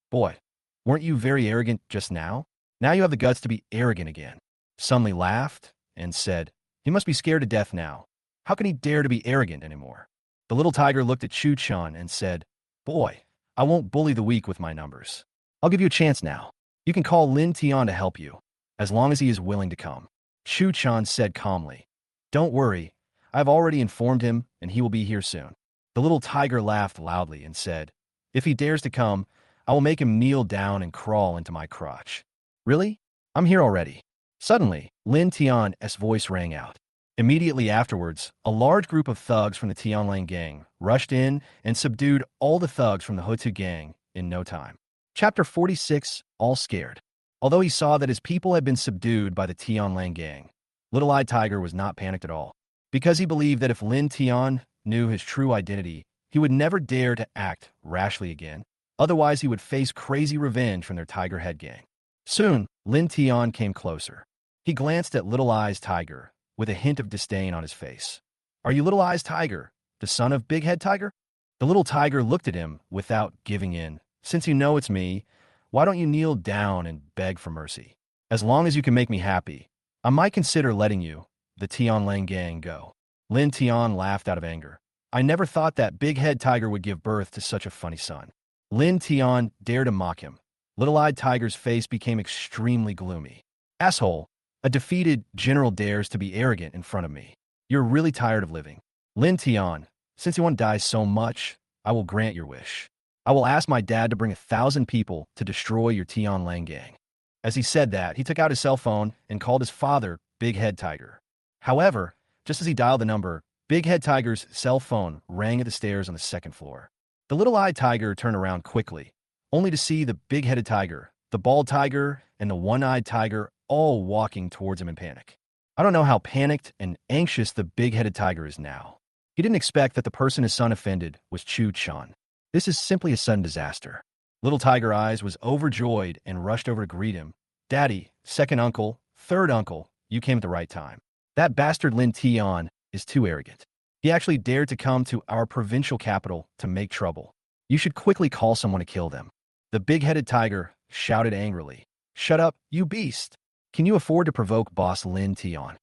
"Boy, weren't you very arrogant just now? Now you have the guts to be arrogant again." Sun Li laughed and said, "He must be scared to death now. How can he dare to be arrogant anymore?" The little tiger looked at Chu Chun and said, "Boy, I won't bully the weak with my numbers. I'll give you a chance now. You can call Lin Tion to help you, as long as he is willing to come." Chu Chun said calmly, "Don't worry, I've already informed him and he will be here soon." The little tiger laughed loudly and said, "If he dares to come, I will make him kneel down and crawl into my crotch." "Really? I'm here already." Suddenly, Lin Tion's voice rang out. Immediately afterwards, a large group of thugs from the Tianlang gang rushed in and subdued all the thugs from the Hutu gang in no time. Chapter 46, All Scared. Although he saw that his people had been subdued by the Tianlang gang, Little-Eyed Tiger was not panicked at all, because he believed that if Lin Tion knew his true identity, he would never dare to act rashly again. Otherwise, he would face crazy revenge from their Tiger Head gang. Soon, Lin Tion came closer. He glanced at Little Eyes Tiger with a hint of disdain on his face. "Are you Little Eyes Tiger, the son of Big Head Tiger?" The little tiger looked at him without giving in. "Since you know it's me, why don't you kneel down and beg for mercy? As long as you can make me happy, I might consider letting you, the Tianlang gang, go." Lin Tion laughed out of anger. "I never thought that Big Head Tiger would give birth to such a funny son." Lin Tion dared to mock him. Little-Eyed Tiger's face became extremely gloomy. "Asshole, a defeated general dares to be arrogant in front of me. You're really tired of living. Lin Tion, since you want to die so much, I will grant your wish. I will ask my dad to bring 1,000 people to destroy your Tianlang gang." As he said that, he took out his cell phone and called his father, Big Head Tiger. However, just as he dialed the number, Big Head Tiger's cell phone rang at the stairs on the 2nd floor. The little-eyed tiger turned around quickly, only to see the big-headed tiger, the bald tiger, and the one-eyed tiger all walking towards him in panic. I don't know how panicked and anxious the big-headed tiger is now. He didn't expect that the person his son offended was Chu Chun. This is simply a sudden disaster. Little Tiger Eyes was overjoyed and rushed over to greet him. "Daddy, second uncle, third uncle, you came at the right time. That bastard Lin Tion is too arrogant. He actually dared to come to our provincial capital to make trouble. You should quickly call someone to kill them." The big-headed tiger shouted angrily, "Shut up, you beast! Can you afford to provoke boss Lin Tion?"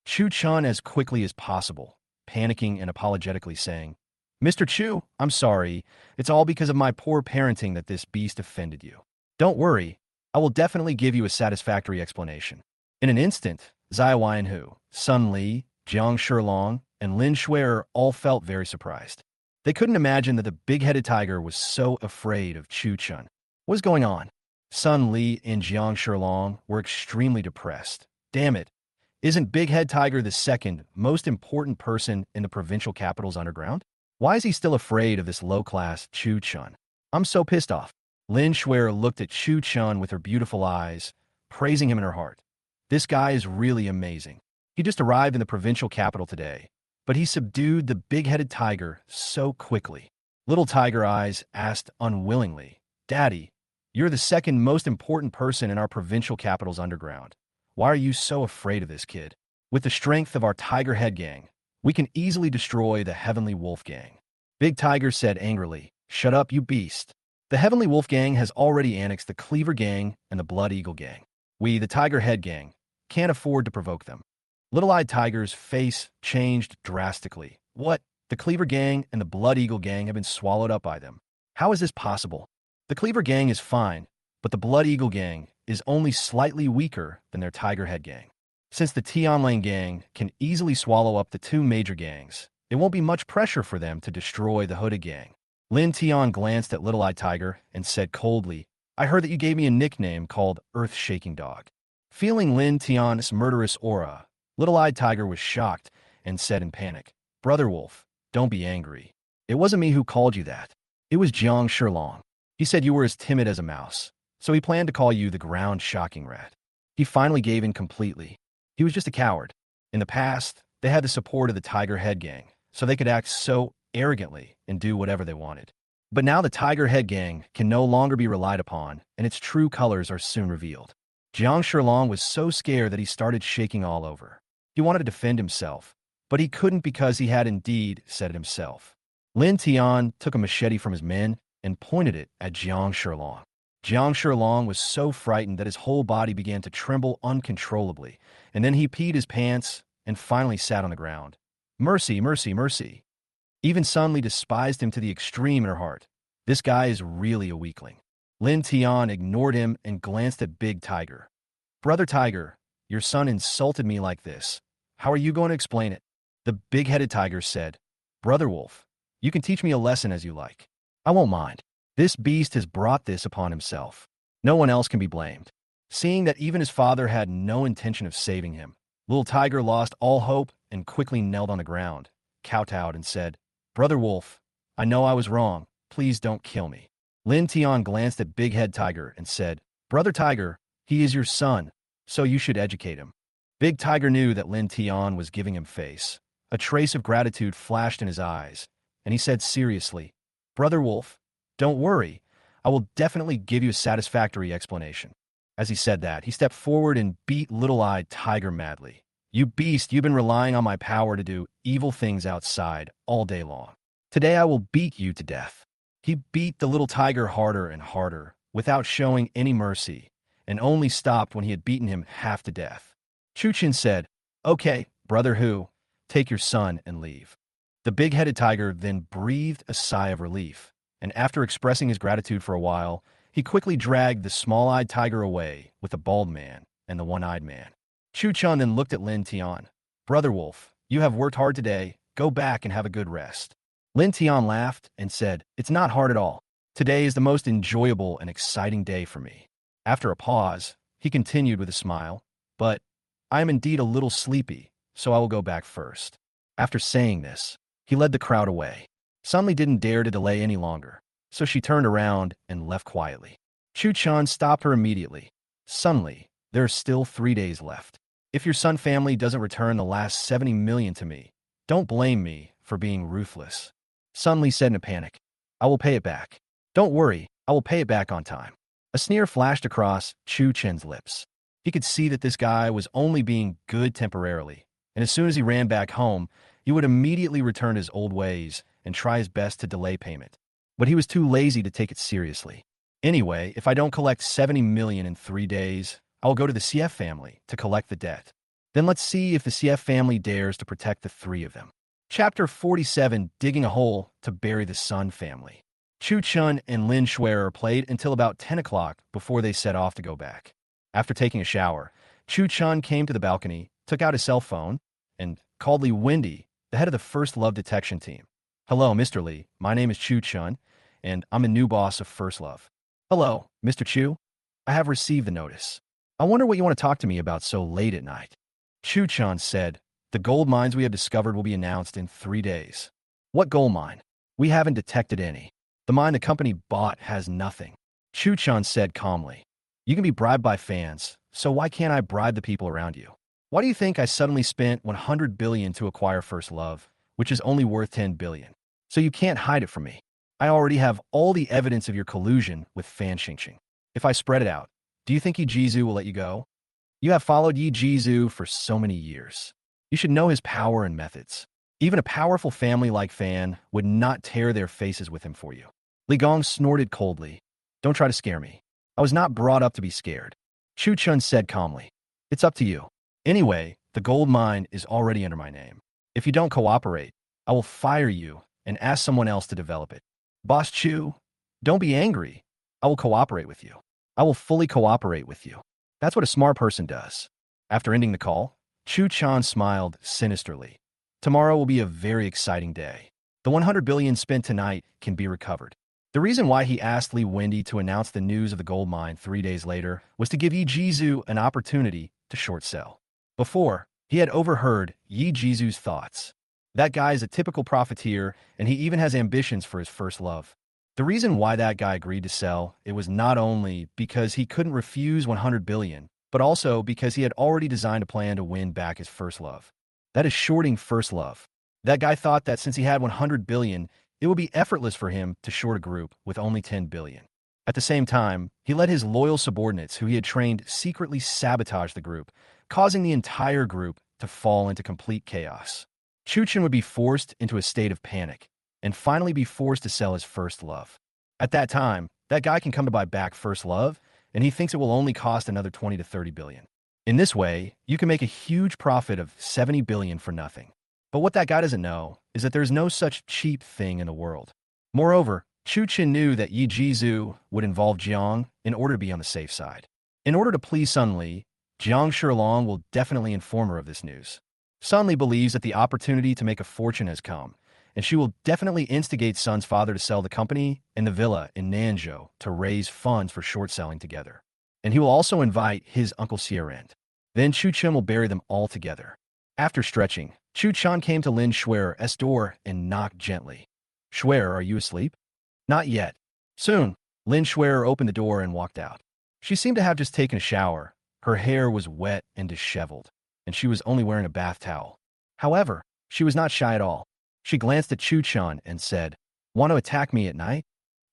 Chu Chun as quickly as possible, panicking and apologetically saying, "Mr. Chu, I'm sorry. It's all because of my poor parenting that this beast offended you. Don't worry, I will definitely give you a satisfactory explanation." In an instant, Zai Hu, Sun Li, Jiang Shilong, and Lin Schwerer all felt very surprised. They couldn't imagine that the big-headed tiger was so afraid of Chu Chun. What was going on? Sun Li and Jiang Shilong were extremely depressed. Damn it. Isn't Big Head Tiger the second most important person in the provincial capital's underground? Why is he still afraid of this low-class Chu Chun? I'm so pissed off. Lin Schwerer looked at Chu Chun with her beautiful eyes, praising him in her heart. This guy is really amazing. He just arrived in the provincial capital today, but he subdued the big-headed tiger so quickly. Little Tiger Eyes asked unwillingly, Daddy, you're the second most important person in our provincial capital's underground. Why are you so afraid of this kid? With the strength of our Tiger Head Gang, we can easily destroy the Heavenly Wolf Gang. Big Tiger said angrily, Shut up, you beast. The Heavenly Wolf Gang has already annexed the Cleaver Gang and the Blood Eagle Gang. We, the Tiger Head Gang, can't afford to provoke them. Little-Eyed Tiger's face changed drastically. What? The Cleaver Gang and the Blood Eagle Gang have been swallowed up by them. How is this possible? The Cleaver Gang is fine, but the Blood Eagle Gang is only slightly weaker than their Tiger Head Gang. Since the Tion Lane Gang can easily swallow up the two major gangs, it won't be much pressure for them to destroy the Hooded Gang. Lin Tion glanced at Little-Eyed Tiger and said coldly, I heard that you gave me a nickname called Earth-Shaking Dog. Feeling Lin Tion's murderous aura, Little-Eyed Tiger was shocked and said in panic, Brother Wolf, don't be angry. It wasn't me who called you that. It was Jiang Shilong. He said you were as timid as a mouse, so he planned to call you the ground-shocking rat. He finally gave in completely. He was just a coward. In the past, they had the support of the Tiger Head Gang, so they could act so arrogantly and do whatever they wanted. But now the Tiger Head Gang can no longer be relied upon, and its true colors are soon revealed. Jiang Shilong was so scared that he started shaking all over. He wanted to defend himself, but he couldn't because he had indeed said it himself. Lin Tian took a machete from his men and pointed it at Jiang Shilong. Jiang Shilong was so frightened that his whole body began to tremble uncontrollably, and then he peed his pants and finally sat on the ground. Mercy, mercy, mercy. Even Sun Li despised him to the extreme in her heart. This guy is really a weakling. Lin Tian ignored him and glanced at Big Tiger. Brother Tiger, your son insulted me like this. How are you going to explain it? The big-headed tiger said, Brother Wolf, you can teach me a lesson as you like. I won't mind. This beast has brought this upon himself. No one else can be blamed. Seeing that even his father had no intention of saving him, Little Tiger lost all hope and quickly knelt on the ground, kowtowed and said, Brother Wolf, I know I was wrong. Please don't kill me. Lin Tian glanced at Big Head Tiger and said, Brother Tiger, he is your son, so you should educate him. Big Tiger knew that Lin Tian was giving him face. A trace of gratitude flashed in his eyes, and he said seriously, Brother Wolf, don't worry. I will definitely give you a satisfactory explanation. As he said that, he stepped forward and beat Little-Eyed Tiger madly. You beast, you've been relying on my power to do evil things outside all day long. Today I will beat you to death. He beat the little tiger harder and harder, without showing any mercy, and only stopped when he had beaten him half to death. Chuchin said, Okay, Brother Hu, take your son and leave. The big-headed tiger then breathed a sigh of relief, and after expressing his gratitude for a while, he quickly dragged the small-eyed tiger away with the bald man and the one-eyed man. Chu Chun then looked at Lin Tian. Brother Wolf, you have worked hard today. Go back and have a good rest. Lin Tian laughed and said, It's not hard at all. Today is the most enjoyable and exciting day for me. After a pause, he continued with a smile, But I am indeed a little sleepy, so I will go back first. After saying this, he led the crowd away. Sunli didn't dare to delay any longer, so she turned around and left quietly. Chu Chan stopped her immediately. Sunli, there are still 3 days left. If your Sun family doesn't return the last 70 million to me, don't blame me for being ruthless. Sunli said in a panic, I will pay it back. Don't worry, I will pay it back on time. A sneer flashed across Chu Chen's lips. He could see that this guy was only being good temporarily, and as soon as he ran back home, he would immediately return his old ways and try his best to delay payment. But he was too lazy to take it seriously. Anyway, if I don't collect 70 million in 3 days, I will go to the CF family to collect the debt. Then let's see if the CF family dares to protect the 3 of them. Chapter 47, Digging a Hole to Bury the Sun Family. Chu Chun and Lin Schwerer played until about 10 o'clock before they set off to go back. After taking a shower, Chu Chun came to the balcony, took out his cell phone, and called Li Wendy, the head of the First Love Detection Team. Hello, Mr. Li. My name is Chu Chun, and I'm a new boss of First Love. Hello, Mr. Chu. I have received the notice. I wonder what you want to talk to me about so late at night. Chu Chun said, The gold mines we have discovered will be announced in 3 days. What gold mine? We haven't detected any. The mine the company bought has nothing. Chu Chun said calmly. You can be bribed by fans, so why can't I bribe the people around you? Why do you think I suddenly spent 100 billion to acquire First Love, which is only worth 10 billion? So you can't hide it from me. I already have all the evidence of your collusion with Fan Xingqing. If I spread it out, do you think Yi Jizu will let you go? You have followed Yi Jizu for so many years. You should know his power and methods. Even a powerful family like Fan would not tear their faces with him for you. Li Gong snorted coldly. Don't try to scare me. I was not brought up to be scared. Chu Chun said calmly. It's up to you. Anyway, the gold mine is already under my name. If you don't cooperate, I will fire you and ask someone else to develop it. Boss Chu, don't be angry. I will cooperate with you. I will fully cooperate with you. That's what a smart person does. After ending the call, Chu Chan smiled sinisterly. Tomorrow will be a very exciting day. The 100 billion spent tonight can be recovered. The reason why he asked Li Wendy to announce the news of the gold mine 3 days later was to give Yi Jizu an opportunity to short sell. Before, he had overheard Yi Jizu's thoughts. That guy is a typical profiteer, and he even has ambitions for his first love. The reason why that guy agreed to sell, it was not only because he couldn't refuse 100 billion, but also because he had already designed a plan to win back his first love. That is shorting first love. That guy thought that since he had 100 billion, it would be effortless for him to short a group with only 10 billion. At the same time, he let his loyal subordinates who he had trained secretly sabotage the group, causing the entire group to fall into complete chaos. Chuchen would be forced into a state of panic, and finally be forced to sell his first love. At that time, that guy can come to buy back first love, and he thinks it will only cost another 20 to 30 billion. In this way, you can make a huge profit of 70 billion for nothing. But what that guy doesn't know is that there's no such cheap thing in the world. Moreover, Chu Chin knew that Yi Jizu would involve Jiang in order to be on the safe side. In order to please Sun Li, Jiang Shilong will definitely inform her of this news. Sun Li believes that the opportunity to make a fortune has come, and she will definitely instigate Sun's father to sell the company and the villa in Nanzhou to raise funds for short selling together. And he will also invite his Uncle Sierrand. Then Chu Chen will bury them all together. After stretching, Chu Chan came to Lin Shuer's door and knocked gently. Shuer, are you asleep? Not yet. Soon, Lin Shuer opened the door and walked out. She seemed to have just taken a shower. Her hair was wet and disheveled, and she was only wearing a bath towel. However, she was not shy at all. She glanced at Chu Chan and said, Want to attack me at night?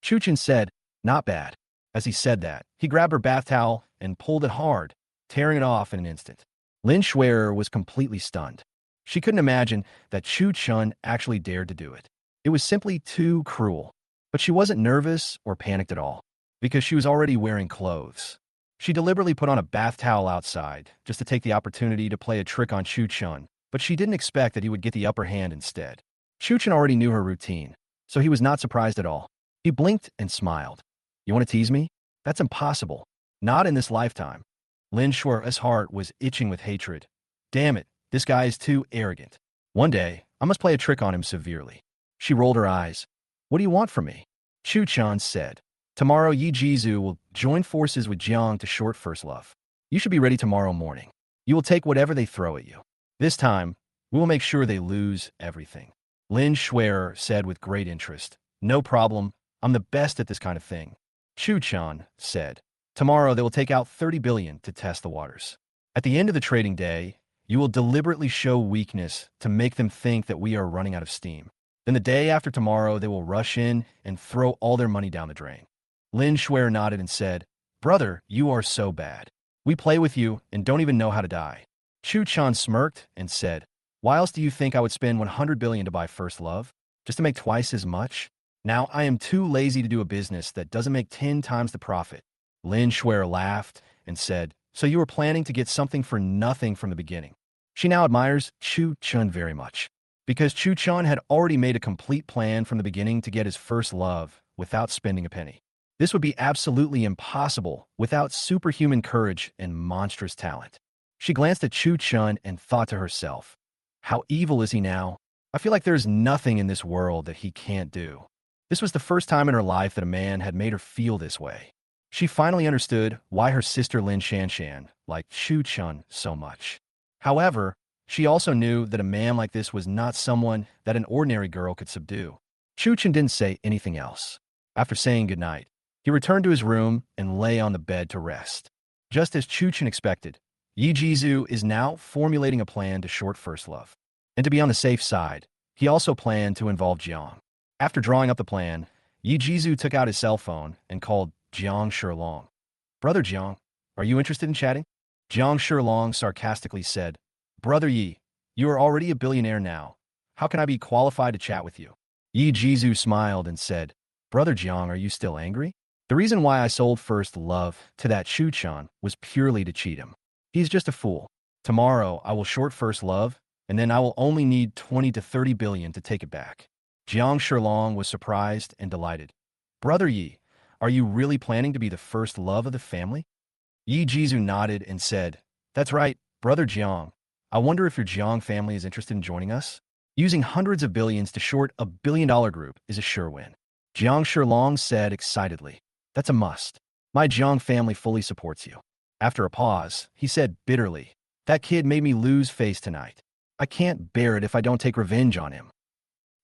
Chu Chan said, Not bad. As he said that, he grabbed her bath towel and pulled it hard, tearing it off in an instant. Lin Shuer was completely stunned. She couldn't imagine that Chu Chun actually dared to do it. It was simply too cruel. But she wasn't nervous or panicked at all, because she was already wearing clothes. She deliberately put on a bath towel outside, just to take the opportunity to play a trick on Chu Chun, but she didn't expect that he would get the upper hand instead. Chu Chun already knew her routine, so he was not surprised at all. He blinked and smiled. You want to tease me? That's impossible. Not in this lifetime. Lin Shuer's heart was itching with hatred. Damn it, this guy is too arrogant. One day, I must play a trick on him severely. She rolled her eyes. What do you want from me? Chu Chan said. Tomorrow Yi Jizu will join forces with Jiang to short first love. You should be ready tomorrow morning. You will take whatever they throw at you. This time, we will make sure they lose everything. Lin Shuer said with great interest. No problem. I'm the best at this kind of thing. Chu Chan said. Tomorrow they will take out 30 billion to test the waters. At the end of the trading day, you will deliberately show weakness to make them think that we are running out of steam. Then the day after tomorrow, they will rush in and throw all their money down the drain. Lin Shuer nodded and said, Brother, you are so bad. We play with you and don't even know how to die. Chu Chan smirked and said, Why else do you think I would spend 100 billion to buy first love? Just to make twice as much? Now I am too lazy to do a business that doesn't make 10 times the profit. Lin Shuer laughed and said, So you were planning to get something for nothing from the beginning. She now admires Chu Chun very much, because Chu Chun had already made a complete plan from the beginning to get his first love without spending a penny. This would be absolutely impossible without superhuman courage and monstrous talent. She glanced at Chu Chun and thought to herself, How evil is he now? I feel like there's nothing in this world that he can't do. This was the first time in her life that a man had made her feel this way. She finally understood why her sister Lin Shanshan liked Chu Chun so much. However, she also knew that a man like this was not someone that an ordinary girl could subdue. Chu Chun didn't say anything else. After saying goodnight, he returned to his room and lay on the bed to rest. Just as Chu Chun expected, Yi Jizu is now formulating a plan to short first love. And to be on the safe side, he also planned to involve Jiang. After drawing up the plan, Yi Jizu took out his cell phone and called Jiang Shilong. Brother Jiang, are you interested in chatting? Jiang Shilong sarcastically said, Brother Yi, you are already a billionaire now. How can I be qualified to chat with you? Yi Jizu smiled and said, Brother Jiang, are you still angry? The reason why I sold First Love to that Tion was purely to cheat him. He's just a fool. Tomorrow, I will short First Love, and then I will only need 20 to 30 billion to take it back. Jiang Shilong was surprised and delighted. Brother Yi, are you really planning to be the first love of the family? Yi Jizu nodded and said, That's right, Brother Jiang. I wonder if your Jiang family is interested in joining us? Using hundreds of billions to short a billion-dollar group is a sure win. Jiang Shilong said excitedly, That's a must. My Jiang family fully supports you. After a pause, he said bitterly, That kid made me lose face tonight. I can't bear it if I don't take revenge on him.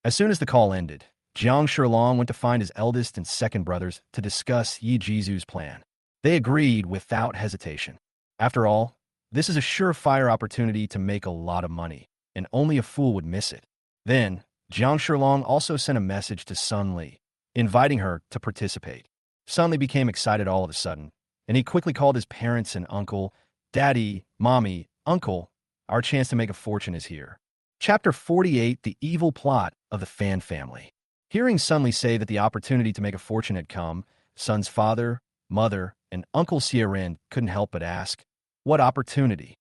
As soon as the call ended, Jiang Shilong went to find his eldest and second brothers to discuss Yi Jizu's plan. They agreed without hesitation. After all, this is a surefire opportunity to make a lot of money, and only a fool would miss it. Then, Jiang Shilong also sent a message to Sun Li, inviting her to participate. Sun Li became excited all of a sudden, and he quickly called his parents and uncle, Daddy, Mommy, Uncle, our chance to make a fortune is here. Chapter 48, The Evil Plot of the Fan Family. Hearing Sun Li say that the opportunity to make a fortune had come, Sun's father, mother, and Uncle Xiaoren couldn't help but ask, What opportunity?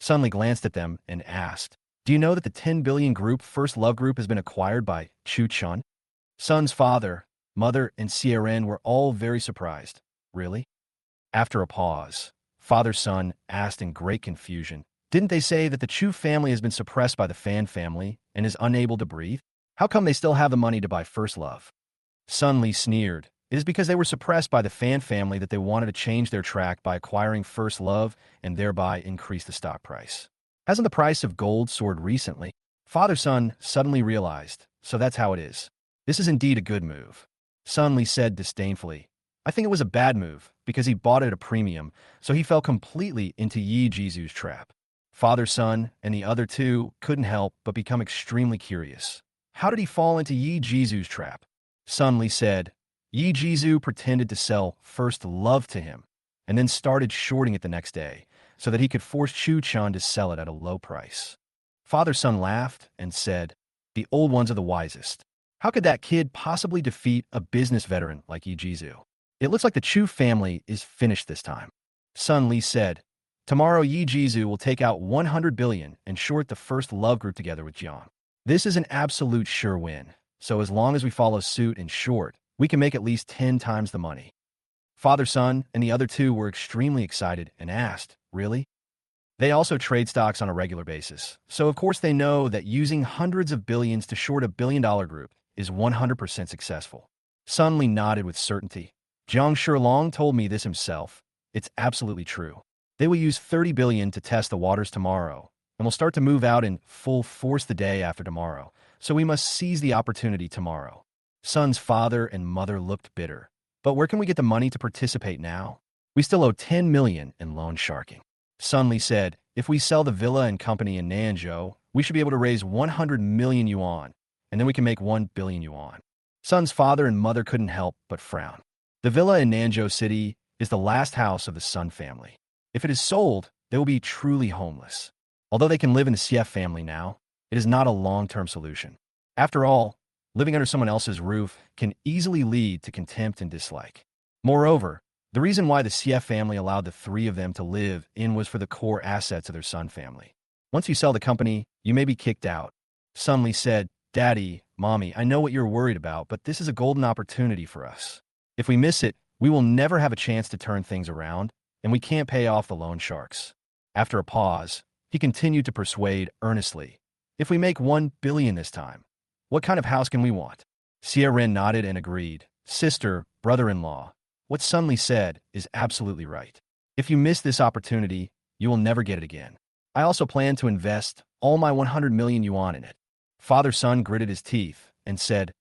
Sun Li glanced at them and asked, Do you know that the 10 billion group First Love Group has been acquired by Tion? Sun's father, mother, and Xiaoren were all very surprised. Really? After a pause, father-son asked in great confusion, Didn't they say that the Chu family has been suppressed by the Fan family and is unable to breathe? How come they still have the money to buy First Love? Sun Li sneered. It is because they were suppressed by the Fan family that they wanted to change their track by acquiring First Love and thereby increase the stock price. Hasn't the price of gold soared recently? Father-son suddenly realized, so that's how it is. This is indeed a good move. Sun Li said disdainfully, I think it was a bad move because he bought it at a premium, so he fell completely into Yi Jizu's trap. Father-son and the other two couldn't help but become extremely curious. How did he fall into Yi Jizu's trap? Sun Li said, Yi Jizu pretended to sell First Love to him, and then started shorting it the next day, so that he could force Tion to sell it at a low price. Father-son laughed and said, The old ones are the wisest. How could that kid possibly defeat a business veteran like Yi Jizu? It looks like the Chu family is finished this time. Sun Li said, Tomorrow Yi Jizu will take out 100 billion and short the First Love Group together with Jiang. This is an absolute sure win, so as long as we follow suit and short, we can make at least 10 times the money. Father-son and the other two were extremely excited and asked, Really? They also trade stocks on a regular basis, so of course they know that using hundreds of billions to short a billion-dollar group is 100% successful. Sun Li nodded with certainty. Jiang Shilong told me this himself. It's absolutely true. They will use 30 billion to test the waters tomorrow, and will start to move out in full force the day after tomorrow, so we must seize the opportunity tomorrow. Sun's father and mother looked bitter. But where can we get the money to participate now? We still owe 10 million in loan sharking. Sun Li said, If we sell the villa and company in Nanzhou, we should be able to raise 100 million yuan, and then we can make 1 billion yuan. Sun's father and mother couldn't help but frown. The villa in Nanzhou City is the last house of the Sun family. If it is sold, they will be truly homeless. Although they can live in the Xie family now, it is not a long-term solution. After all, living under someone else's roof can easily lead to contempt and dislike. Moreover, the reason why the Xie family allowed the three of them to live in was for the core assets of their Sun family. Once you sell the company, you may be kicked out. Sun Li said, Daddy, Mommy, I know what you're worried about, but this is a golden opportunity for us. If we miss it, we will never have a chance to turn things around, and we can't pay off the loan sharks. After a pause, he continued to persuade earnestly, If we make 1 billion this time, what kind of house can we want? Xiaoren nodded and agreed. Sister, brother-in-law, what Sun Li said is absolutely right. If you miss this opportunity, you will never get it again. I also plan to invest all my 100 million yuan in it. Father-son gritted his teeth and said,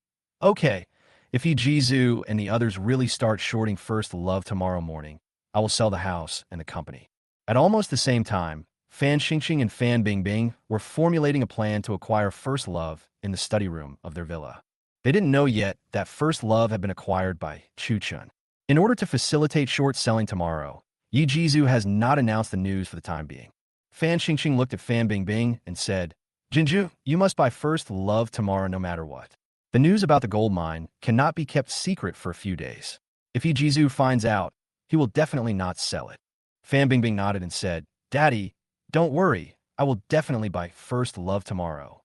Okay, if Yi Jizu and the others really start shorting First Love tomorrow morning, I will sell the house and the company. At almost the same time, Fan Xingxing and Fan Bingbing were formulating a plan to acquire First Love in the study room of their villa. They didn't know yet that First Love had been acquired by Tion. In order to facilitate short selling tomorrow, Yi Jizu has not announced the news for the time being. Fan Xingqing looked at Fan Bingbing and said, Jinju, you must buy First Love tomorrow no matter what. The news about the gold mine cannot be kept secret for a few days. If Yi Jizu finds out, he will definitely not sell it. Fan Bingbing nodded and said, Daddy, don't worry, I will definitely buy First Love tomorrow.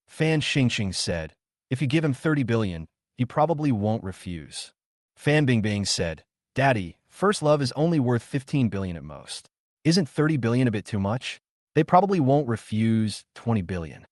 Fan Xingqing said, if you give him 30 billion, he probably won't refuse. Fan Bingbing said, Daddy, First Love is only worth 15 billion at most. Isn't 30 billion a bit too much? They probably won't refuse 20 billion.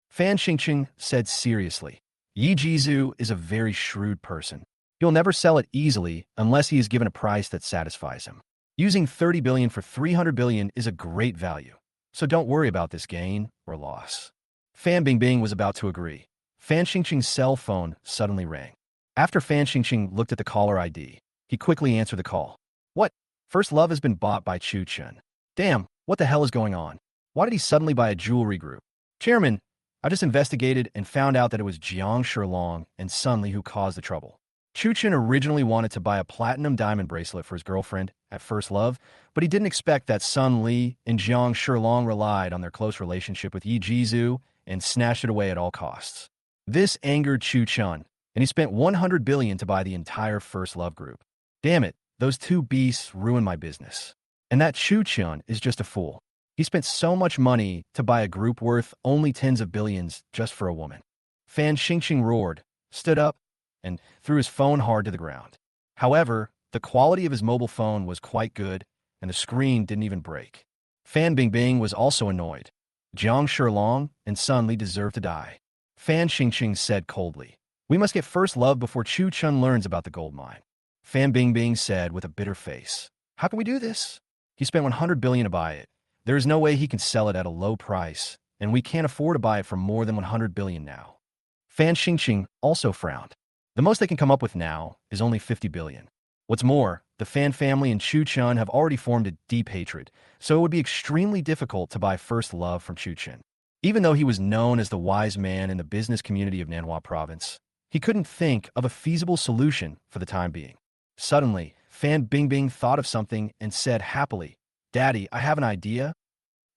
Fan Xingqing said seriously, Yi Jizu is a very shrewd person. He'll never sell it easily unless he is given a price that satisfies him. Using 30 billion for 300 billion is a great value, so don't worry about this gain or loss. Fan Bingbing was about to agree. Fan Xingqing's cell phone suddenly rang. After Fan Xingqing looked at the caller ID, he quickly answered the call. What? First Love has been bought by Chen. Damn, what the hell is going on? Why did he suddenly buy a jewelry group? Chairman, I just investigated and found out that it was Jiang Shilong and Sun Li who caused the trouble. Chen originally wanted to buy a platinum diamond bracelet for his girlfriend at First Love, but he didn't expect that Sun Li and Jiang Shilong relied on their close relationship with Yi Jizu and snatched it away at all costs. This angered Chen, and he spent 100 billion to buy the entire First Love group. Damn it, those two beasts ruined my business. And that Chen is just a fool. He spent so much money to buy a group worth only tens of billions just for a woman. Fan Xingqing roared, stood up, and threw his phone hard to the ground. However, the quality of his mobile phone was quite good, and the screen didn't even break. Fan Bingbing was also annoyed. Jiang Shilong and Sun Li deserve to die. Fan Xingqing said coldly, we must get First Love before Chen learns about the gold mine. Fan Bingbing said with a bitter face, how can we do this? He spent 100 billion to buy it. There is no way he can sell it at a low price, and we can't afford to buy it for more than 100 billion now. Fan Xingqing also frowned. The most they can come up with now is only 50 billion. What's more, the Fan family and Chen have already formed a deep hatred, so it would be extremely difficult to buy First Love from Chen. Even though he was known as the wise man in the business community of Manhwa province, he couldn't think of a feasible solution for the time being. Suddenly, Fan Bingbing thought of something and said happily, Daddy, I have an idea.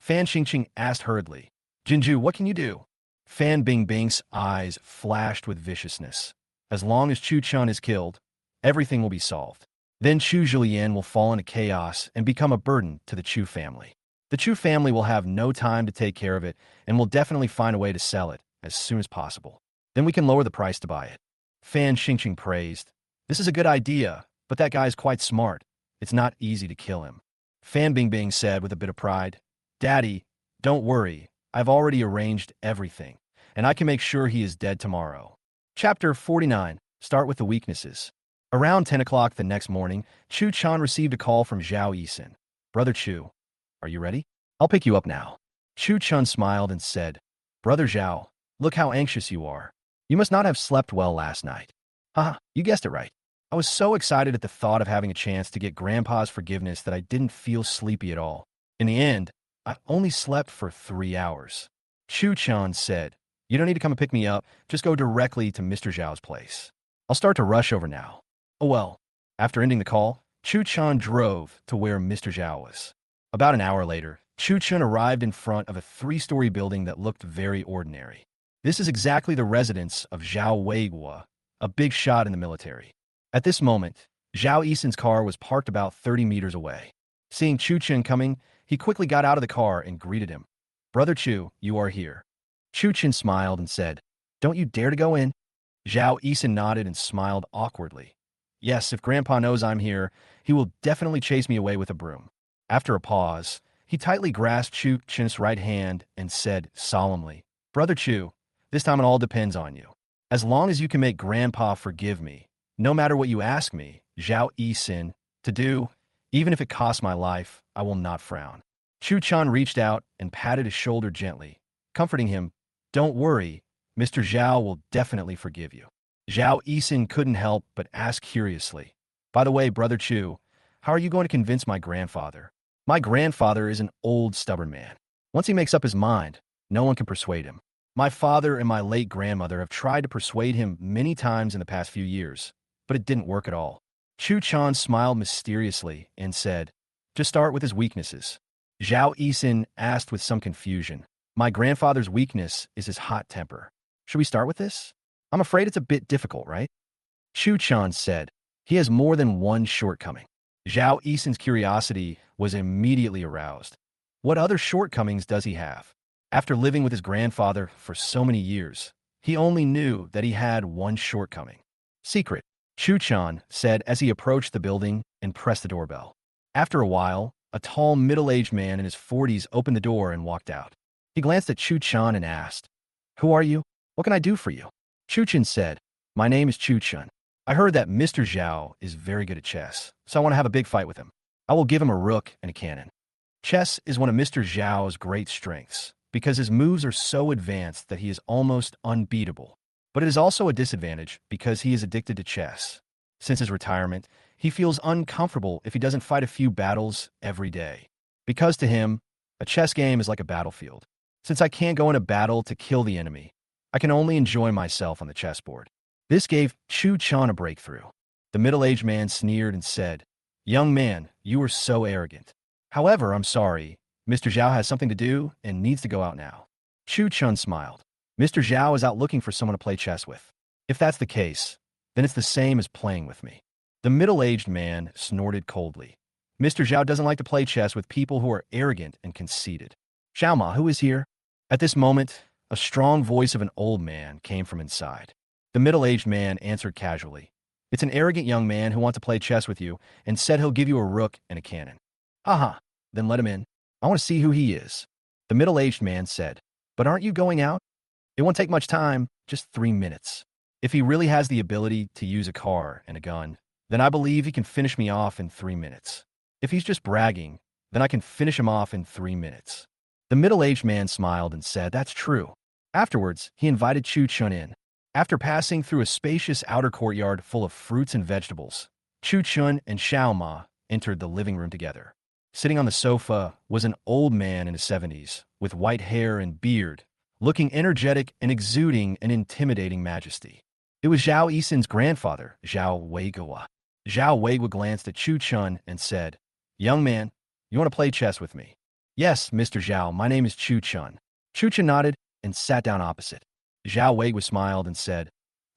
Fan Xingqing asked hurriedly, Jinju, what can you do? Fan Bingbing's eyes flashed with viciousness. As long as Chen is killed, everything will be solved. Then Chu Julian will fall into chaos and become a burden to the Chu family. The Chu family will have no time to take care of it and will definitely find a way to sell it as soon as possible. Then we can lower the price to buy it. Fan Xingqing praised. This is a good idea, but that guy is quite smart. It's not easy to kill him. Fan Bingbing said with a bit of pride, Daddy, don't worry. I've already arranged everything, and I can make sure he is dead tomorrow. Chapter 49. Start with the weaknesses. Around 10 o'clock the next morning, Chen received a call from Zhao Yisin. Brother Chu, are you ready? I'll pick you up now. Chen smiled and said, Brother Zhao, look how anxious you are. You must not have slept well last night. Haha, you guessed it right. I was so excited at the thought of having a chance to get Grandpa's forgiveness that I didn't feel sleepy at all. In the end, I only slept for 3 hours. Chen said, you don't need to come and pick me up. Just go directly to Mr. Zhao's place. I'll start to rush over now. Oh well. After ending the call, Chen drove to where Mr. Zhao was. About an hour later, Chen arrived in front of a 3-story building that looked very ordinary. This is exactly the residence of Zhao Weiguo, a big shot in the military. At this moment, Zhao Yisin's car was parked about 30 meters away. Seeing Chen coming, he quickly got out of the car and greeted him. Brother Chu, you are here. Chen smiled and said, don't you dare to go in. Zhao Yisin nodded and smiled awkwardly. Yes, if Grandpa knows I'm here, he will definitely chase me away with a broom. After a pause, he tightly grasped Chen's right hand and said solemnly, Brother Chu, this time it all depends on you. As long as you can make Grandpa forgive me, no matter what you ask me, Zhao Yisin, to do, even if it costs my life, I will not frown. Chen reached out and patted his shoulder gently, comforting him. Don't worry, Mr. Zhao will definitely forgive you. Zhao Yisin couldn't help but ask curiously, by the way, Brother Chu, how are you going to convince my grandfather? My grandfather is an old, stubborn man. Once he makes up his mind, no one can persuade him. My father and my late grandmother have tried to persuade him many times in the past few years, but it didn't work at all. Tion smiled mysteriously and said, just start with his weaknesses. Zhao Yisin asked with some confusion. My grandfather's weakness is his hot temper. Should we start with this? I'm afraid it's a bit difficult, right? Chen said, he has more than one shortcoming. Zhao Yisin's curiosity was immediately aroused. What other shortcomings does he have? After living with his grandfather for so many years, he only knew that he had one shortcoming. Secret, Chen said as he approached the building and pressed the doorbell. After a while, a tall middle-aged man in his 40s opened the door and walked out. He glanced at Chen and asked, who are you? What can I do for you? Chen said, my name is Chen. I heard that Mr. Zhao is very good at chess, so I want to have a big fight with him. I will give him a rook and a cannon. Chess is one of Mr. Zhao's great strengths, because his moves are so advanced that he is almost unbeatable. But it is also a disadvantage because he is addicted to chess. Since his retirement, he feels uncomfortable if he doesn't fight a few battles every day. Because to him, a chess game is like a battlefield. Since I can't go in a battle to kill the enemy, I can only enjoy myself on the chessboard. This gave Chen a breakthrough. The middle-aged man sneered and said, young man, you are so arrogant. However, I'm sorry, Mr. Zhao has something to do and needs to go out now. Chen smiled. Mr. Zhao is out looking for someone to play chess with. If that's the case, then it's the same as playing with me. The middle-aged man snorted coldly. Mr. Zhao doesn't like to play chess with people who are arrogant and conceited. Xiaoma, who is here? At this moment, a strong voice of an old man came from inside. The middle-aged man answered casually. It's an arrogant young man who wants to play chess with you and said he'll give you a rook and a cannon. Aha, then let him in. I want to see who he is. The middle-aged man said, but aren't you going out? It won't take much time, just 3 minutes. If he really has the ability to use a car and a gun, then I believe he can finish me off in 3 minutes. If he's just bragging, then I can finish him off in 3 minutes. The middle-aged man smiled and said, that's true. Afterwards, he invited Chen in. After passing through a spacious outer courtyard full of fruits and vegetables, Chen and Xiaoma entered the living room together. Sitting on the sofa was an old man in his 70s, with white hair and beard, looking energetic and exuding an intimidating majesty. It was Zhao Yisin's grandfather, Zhao Weiguo. Zhao Weiguo glanced at Chen and said, young man, you want to play chess with me? Yes, Mr. Zhao, my name is Chen. Chen nodded and sat down opposite. Zhao Weiguo smiled and said,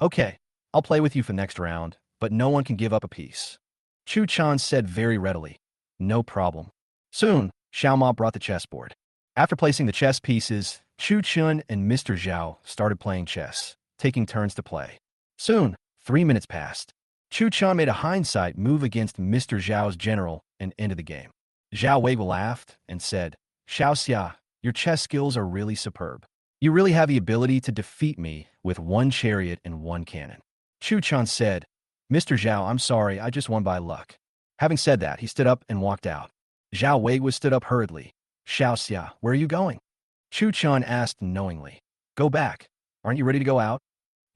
okay, I'll play with you for the next round, but no one can give up a piece. Chen said very readily, no problem. Soon, Xiaoma brought the chessboard. After placing the chess pieces, Chen and Mr. Zhao started playing chess, taking turns to play. Soon, 3 minutes passed. Chen made a hindsight move against Mr. Zhao's general and ended the game. Zhao Weiguo laughed and said, Xiaoxia, your chess skills are really superb. You really have the ability to defeat me with one chariot and one cannon. Chen said, Mr. Zhao, I'm sorry, I just won by luck. Having said that, he stood up and walked out. Zhao Weiguo stood up hurriedly. Xiaoxia, where are you going? Chen asked knowingly. Go back. Aren't you ready to go out?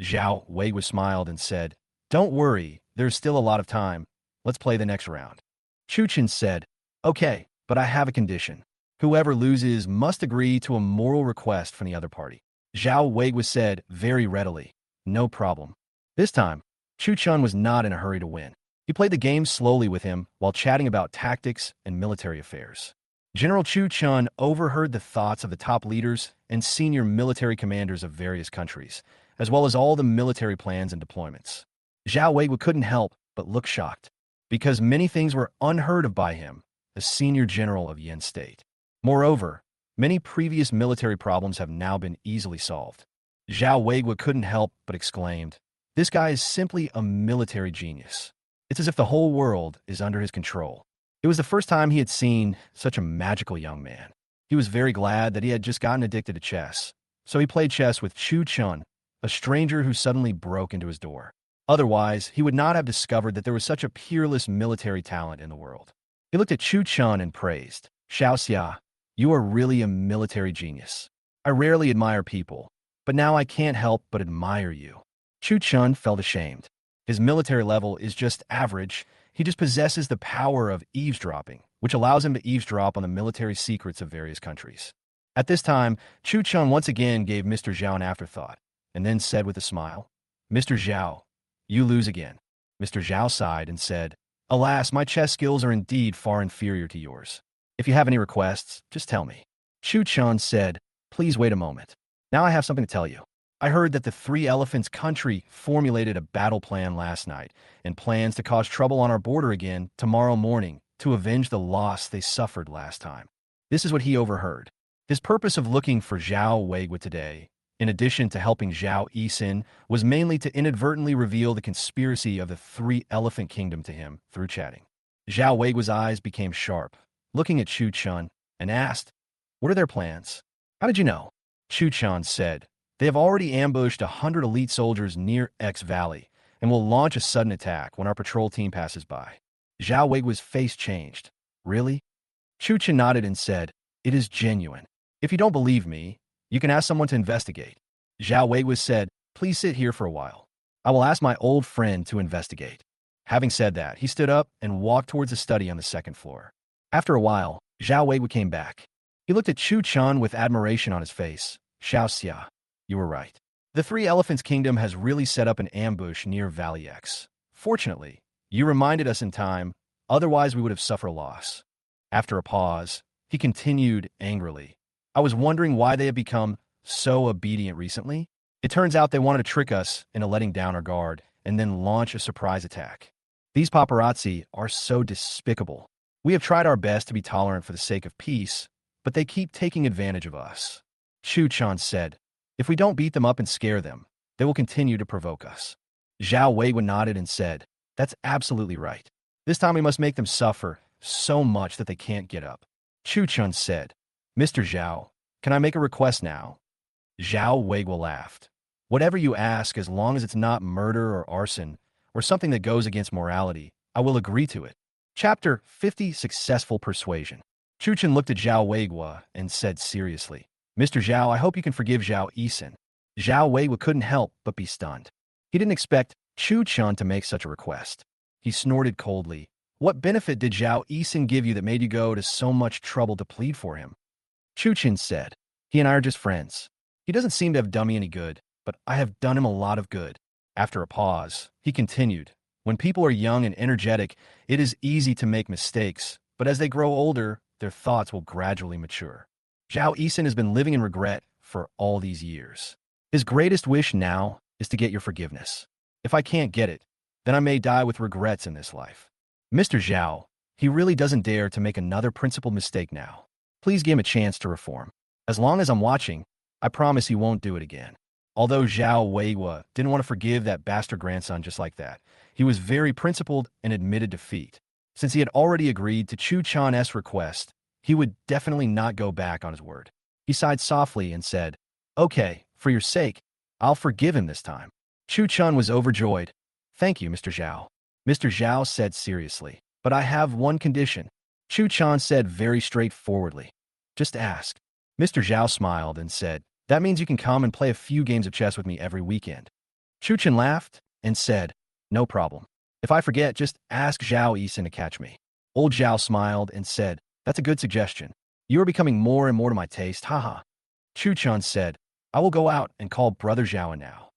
Zhao Weiguo smiled and said, don't worry, there's still a lot of time. Let's play the next round. Chen said, okay, but I have a condition. Whoever loses must agree to a moral request from the other party. Zhao Weiguo said very readily, no problem. This time, Chen was not in a hurry to win. He played the game slowly with him while chatting about tactics and military affairs. General Chen overheard the thoughts of the top leaders and senior military commanders of various countries, as well as all the military plans and deployments. Zhao Weiguo couldn't help but look shocked, because many things were unheard of by him, the senior general of Yen State. Moreover, many previous military problems have now been easily solved. Zhao Weiguo couldn't help but exclaimed, this guy is simply a military genius. It's as if the whole world is under his control. It was the first time he had seen such a magical young man. He was very glad that he had just gotten addicted to chess, so he played chess with Chen, a stranger who suddenly broke into his door. Otherwise, he would not have discovered that there was such a peerless military talent in the world. He looked at Chen and praised, Xiaoxia, you are really a military genius. I rarely admire people, but now I can't help but admire you. Chen felt ashamed. His military level is just average. He just possesses the power of eavesdropping, which allows him to eavesdrop on the military secrets of various countries. At this time, Chu Chun once again gave Mr. Zhao an afterthought, and then said with a smile, Mr. Zhao, you lose again. Mr. Zhao sighed and said, Alas, my chess skills are indeed far inferior to yours. If you have any requests, just tell me. Chu Chun said, Please wait a moment. Now I have something to tell you. I heard that the Three Elephants country formulated a battle plan last night and plans to cause trouble on our border again tomorrow morning to avenge the loss they suffered last time. This is what he overheard. His purpose of looking for Zhao Weiguo today, in addition to helping Zhao Yixin, was mainly to inadvertently reveal the conspiracy of the Three Elephant Kingdom to him through chatting. Zhao Weiguo's eyes became sharp, looking at Chu Chun, and asked, What are their plans? How did you know? Chu Chun said, They have already ambushed 100 elite soldiers near X Valley and will launch a sudden attack when our patrol team passes by. Zhao Weiguo's face changed. Really? Chu Chun nodded and said, It is genuine. If you don't believe me, you can ask someone to investigate. Zhao Weiguo said, Please sit here for a while. I will ask my old friend to investigate. Having said that, he stood up and walked towards a study on the second floor. After a while, Zhao Weiguo came back. He looked at Chu Chun with admiration on his face. Xiao Xia, you were right. The Three Elephants Kingdom has really set up an ambush near Valley X. Fortunately, you reminded us in time, otherwise we would have suffered a loss. After a pause, he continued angrily. I was wondering why they have become so obedient recently. It turns out they wanted to trick us into letting down our guard and then launch a surprise attack. These paparazzi are so despicable. We have tried our best to be tolerant for the sake of peace, but they keep taking advantage of us. Chu Chun said, If we don't beat them up and scare them, they will continue to provoke us. Zhao Weiguo nodded and said, That's absolutely right. This time we must make them suffer so much that they can't get up. Chu Chun said, Mr. Zhao, can I make a request now? Zhao Weiguo laughed. Whatever you ask, as long as it's not murder or arson, or something that goes against morality, I will agree to it. Chapter 50, Successful Persuasion. Chu Chun looked at Zhao Weiguo and said seriously, Mr. Zhao, I hope you can forgive Zhao Yixin. Zhao Weiguo couldn't help but be stunned. He didn't expect Chu Chun to make such a request. He snorted coldly. What benefit did Zhao Yixin give you that made you go to so much trouble to plead for him? Chu Chun said, He and I are just friends. He doesn't seem to have done me any good, but I have done him a lot of good. After a pause, he continued, When people are young and energetic, it is easy to make mistakes, but as they grow older, their thoughts will gradually mature. Zhao Yixin has been living in regret for all these years. His greatest wish now is to get your forgiveness. If I can't get it, then I may die with regrets in this life. Mr. Zhao, he really doesn't dare to make another principal mistake now. Please give him a chance to reform. As long as I'm watching, I promise he won't do it again. Although Zhao Weiguo didn't want to forgive that bastard grandson just like that, he was very principled and admitted defeat. Since he had already agreed to Chu Chun's request, he would definitely not go back on his word. He sighed softly and said, Okay, for your sake, I'll forgive him this time. Chu Chun was overjoyed. Thank you, Mr. Zhao. Mr. Zhao said seriously, But I have one condition. Chu Chun said very straightforwardly, Just ask. Mr. Zhao smiled and said, That means you can come and play a few games of chess with me every weekend. Chu Chun laughed and said, No problem. If I forget, just ask Zhao Yixin to catch me. Old Zhao smiled and said, That's a good suggestion. You are becoming more and more to my taste, haha. Chu Chun said, I will go out and call Brother Zhao now.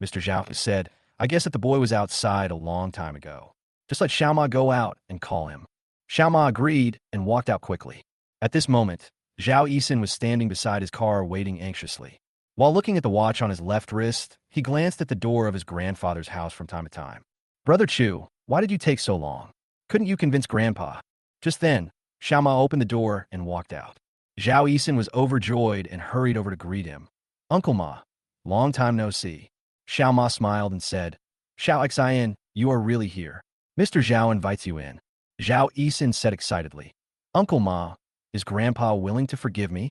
Mr. Zhao said, I guess that the boy was outside a long time ago. Just let Xiaoma go out and call him. Xiaoma agreed and walked out quickly. At this moment, Zhao Yixin was standing beside his car waiting anxiously. While looking at the watch on his left wrist, he glanced at the door of his grandfather's house from time to time. Brother Chu, why did you take so long? Couldn't you convince Grandpa? Just then, Xiaoma opened the door and walked out. Zhao Yixin was overjoyed and hurried over to greet him. Uncle Ma, long time no see. Xiaoma smiled and said, Xiao Xian, you are really here. Mr. Zhao invites you in. Zhao Yixin said excitedly. Uncle Ma, is Grandpa willing to forgive me?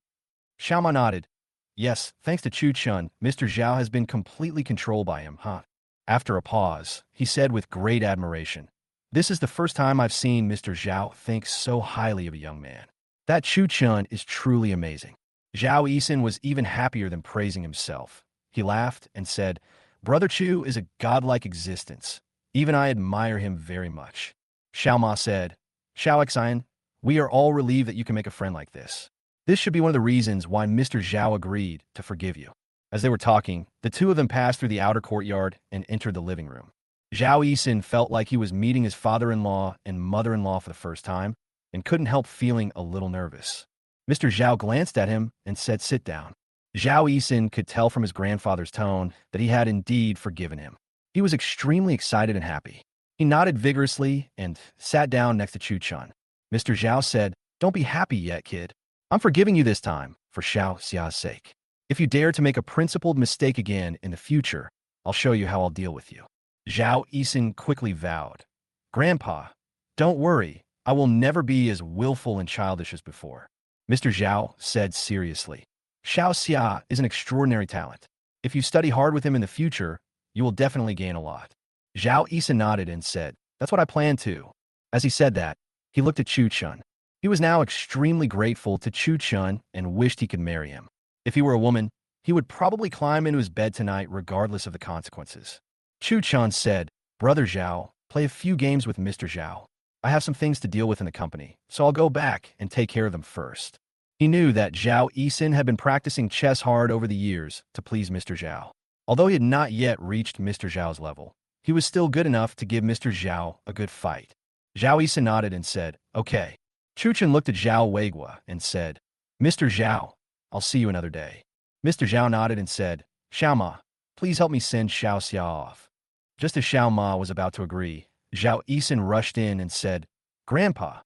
Xiaoma nodded. Yes, thanks to Chu Chun, Mr. Zhao has been completely controlled by him, huh? After a pause, he said with great admiration, This is the first time I've seen Mr. Zhao think so highly of a young man. That Chu Chun is truly amazing. Zhao Yixin was even happier than praising himself. He laughed and said, Brother Chu is a godlike existence. Even I admire him very much. Xiaoma said, Xiao Xian, we are all relieved that you can make a friend like this. This should be one of the reasons why Mr. Zhao agreed to forgive you. As they were talking, the two of them passed through the outer courtyard and entered the living room. Zhao Yixin felt like he was meeting his father-in-law and mother-in-law for the first time and couldn't help feeling a little nervous. Mr. Zhao glanced at him and said, "Sit down." Zhao Yixin could tell from his grandfather's tone that he had indeed forgiven him. He was extremely excited and happy. He nodded vigorously and sat down next to Tion. Mr. Zhao said, "Don't be happy yet, kid. I'm forgiving you this time, for Xiao Xia's sake. If you dare to make a principled mistake again in the future, I'll show you how I'll deal with you." Zhao Yixin quickly vowed, "Grandpa, don't worry, I will never be as willful and childish as before." Mr. Zhao said seriously, "Xiao Xia is an extraordinary talent. If you study hard with him in the future, you will definitely gain a lot." Zhao Yixin nodded and said, "That's what I plan to." As he said that, he looked at Chen. He was now extremely grateful to Chen and wished he could marry him. If he were a woman, he would probably climb into his bed tonight regardless of the consequences. Chen said, "Brother Zhao, play a few games with Mr. Zhao. I have some things to deal with in the company, so I'll go back and take care of them first." He knew that Zhao Yixin had been practicing chess hard over the years to please Mr. Zhao. Although he had not yet reached Mr. Zhao's level, he was still good enough to give Mr. Zhao a good fight. Zhao Yixin nodded and said, "Okay." Chen looked at Zhao Weigua and said, "Mr. Zhao, I'll see you another day." Mr. Zhao nodded and said, "Xiao Ma, please help me send Xiao Xia off." Just as Xiao Ma was about to agree, Zhao Yixin rushed in and said, "Grandpa,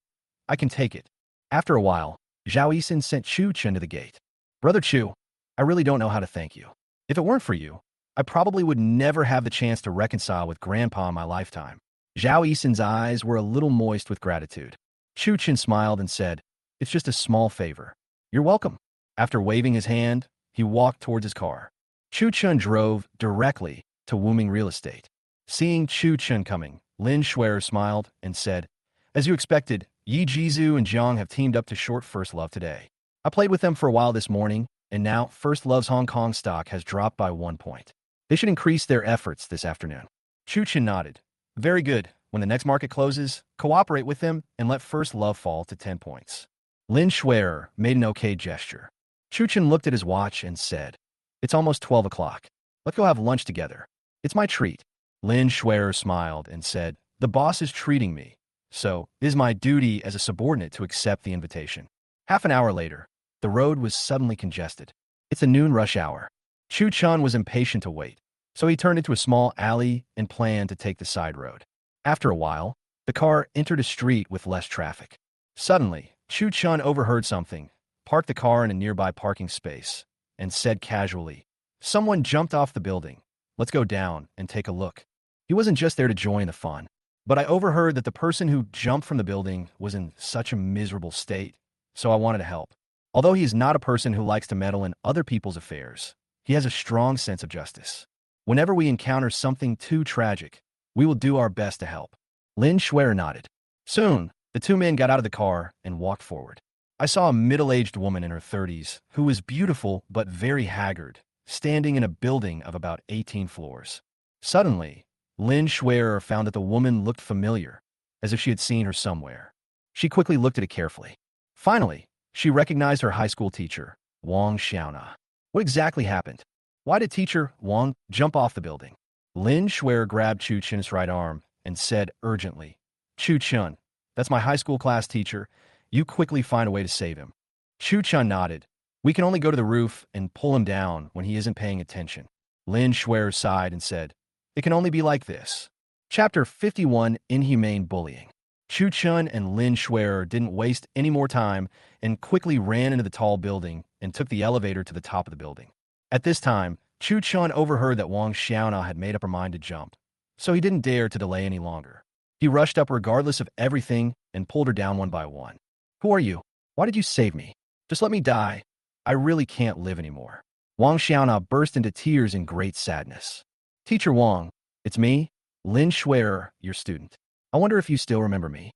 I can take it." After a while, Zhao Yixin sent Chen to the gate. "Brother Chu, I really don't know how to thank you. If it weren't for you, I probably would never have the chance to reconcile with Grandpa in my lifetime." Zhao Yixin's eyes were a little moist with gratitude. Chen smiled and said, "It's just a small favor. You're welcome." After waving his hand, he walked towards his car. Chen drove directly to Wuming Real Estate. Seeing Chen coming, Lin Shuer smiled and said, "As you expected, Yi Jizu and Jiang have teamed up to short First Love today. I played with them for a while this morning, and now First Love's Hong Kong stock has dropped by 1 point. They should increase their efforts this afternoon." Chen nodded. "Very good. When the next market closes, cooperate with them and let First Love fall to 10 points. Lin Shuer made an okay gesture. Chen looked at his watch and said, "It's almost 12 o'clock. Let's go have lunch together. It's my treat." Lin Shuer smiled and said, "The boss is treating me, so it is my duty as a subordinate to accept the invitation." Half an hour later, the road was suddenly congested. It's a noon rush hour. Chen was impatient to wait, so he turned into a small alley and planned to take the side road. After a while, the car entered a street with less traffic. Suddenly, Chen overheard something, parked the car in a nearby parking space, and said casually, "Someone jumped off the building. Let's go down and take a look." He wasn't just there to join the fun, but I overheard that the person who jumped from the building was in such a miserable state, so I wanted to help. Although he is not a person who likes to meddle in other people's affairs, he has a strong sense of justice. Whenever we encounter something too tragic, we will do our best to help. Lin Shuer nodded. Soon, the two men got out of the car and walked forward. I saw a middle-aged woman in her 30s who was beautiful but very haggard, standing in a building of about 18 floors. Suddenly, Lin Shuer found that the woman looked familiar, as if she had seen her somewhere. She quickly looked at it carefully. Finally, she recognized her high school teacher, Wong Xiaona. What exactly happened? Why did teacher Wong jump off the building? Lin Shuer grabbed Chen's right arm and said urgently, Chen, that's my high school class teacher. You quickly find a way to save him." Chen nodded. "We can only go to the roof and pull him down when he isn't paying attention." Lin Shuer sighed and said, "It can only be like this." Chapter 51, Inhumane Bullying. Chen and Lin Shuer didn't waste any more time and quickly ran into the tall building and took the elevator to the top of the building. At this time, Chen overheard that Wang Xiaona had made up her mind to jump, so he didn't dare to delay any longer. He rushed up regardless of everything and pulled her down one by one. "Who are you? Why did you save me? Just let me die. I really can't live anymore." Wang Xiaona burst into tears in great sadness. "Teacher Wang, it's me, Lin Shuer, your student. I wonder if you still remember me."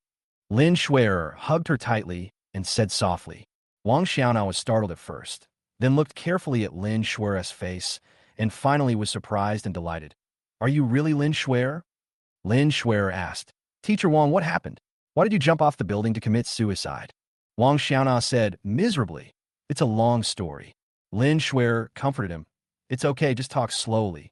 Lin Shuer hugged her tightly and said softly. Wang Xiaona was startled at first, then looked carefully at Lin Shuer's face, and finally was surprised and delighted. "Are you really Lin Shuer?" Lin Shuer asked. "Teacher Wang, what happened? Why did you jump off the building to commit suicide?" Wang Xiaona said, "Miserably. It's a long story. Lin Shuer comforted him. It's okay, just talk slowly.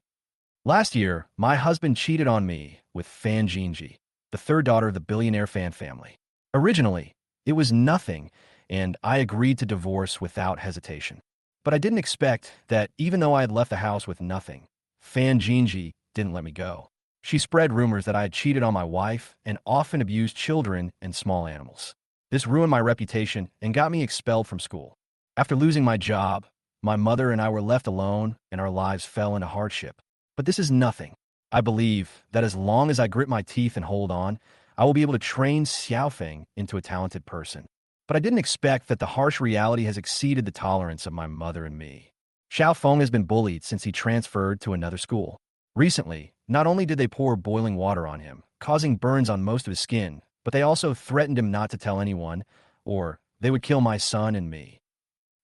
Last year, my husband cheated on me with Fan Jinji, the third daughter of the billionaire Fan family. Originally, it was nothing, and I agreed to divorce without hesitation. But I didn't expect that even though I had left the house with nothing, Fan Jinji didn't let me go. She spread rumors that I had cheated on my wife and often abused children and small animals. This ruined my reputation and got me expelled from school. After losing my job, my mother and I were left alone and our lives fell into hardship. But this is nothing. I believe that as long as I grit my teeth and hold on, I will be able to train Xiaofeng into a talented person. But I didn't expect that the harsh reality has exceeded the tolerance of my mother and me. Xiaofeng has been bullied since he transferred to another school. Recently, not only did they pour boiling water on him, causing burns on most of his skin, but they also threatened him not to tell anyone, or they would kill my son and me.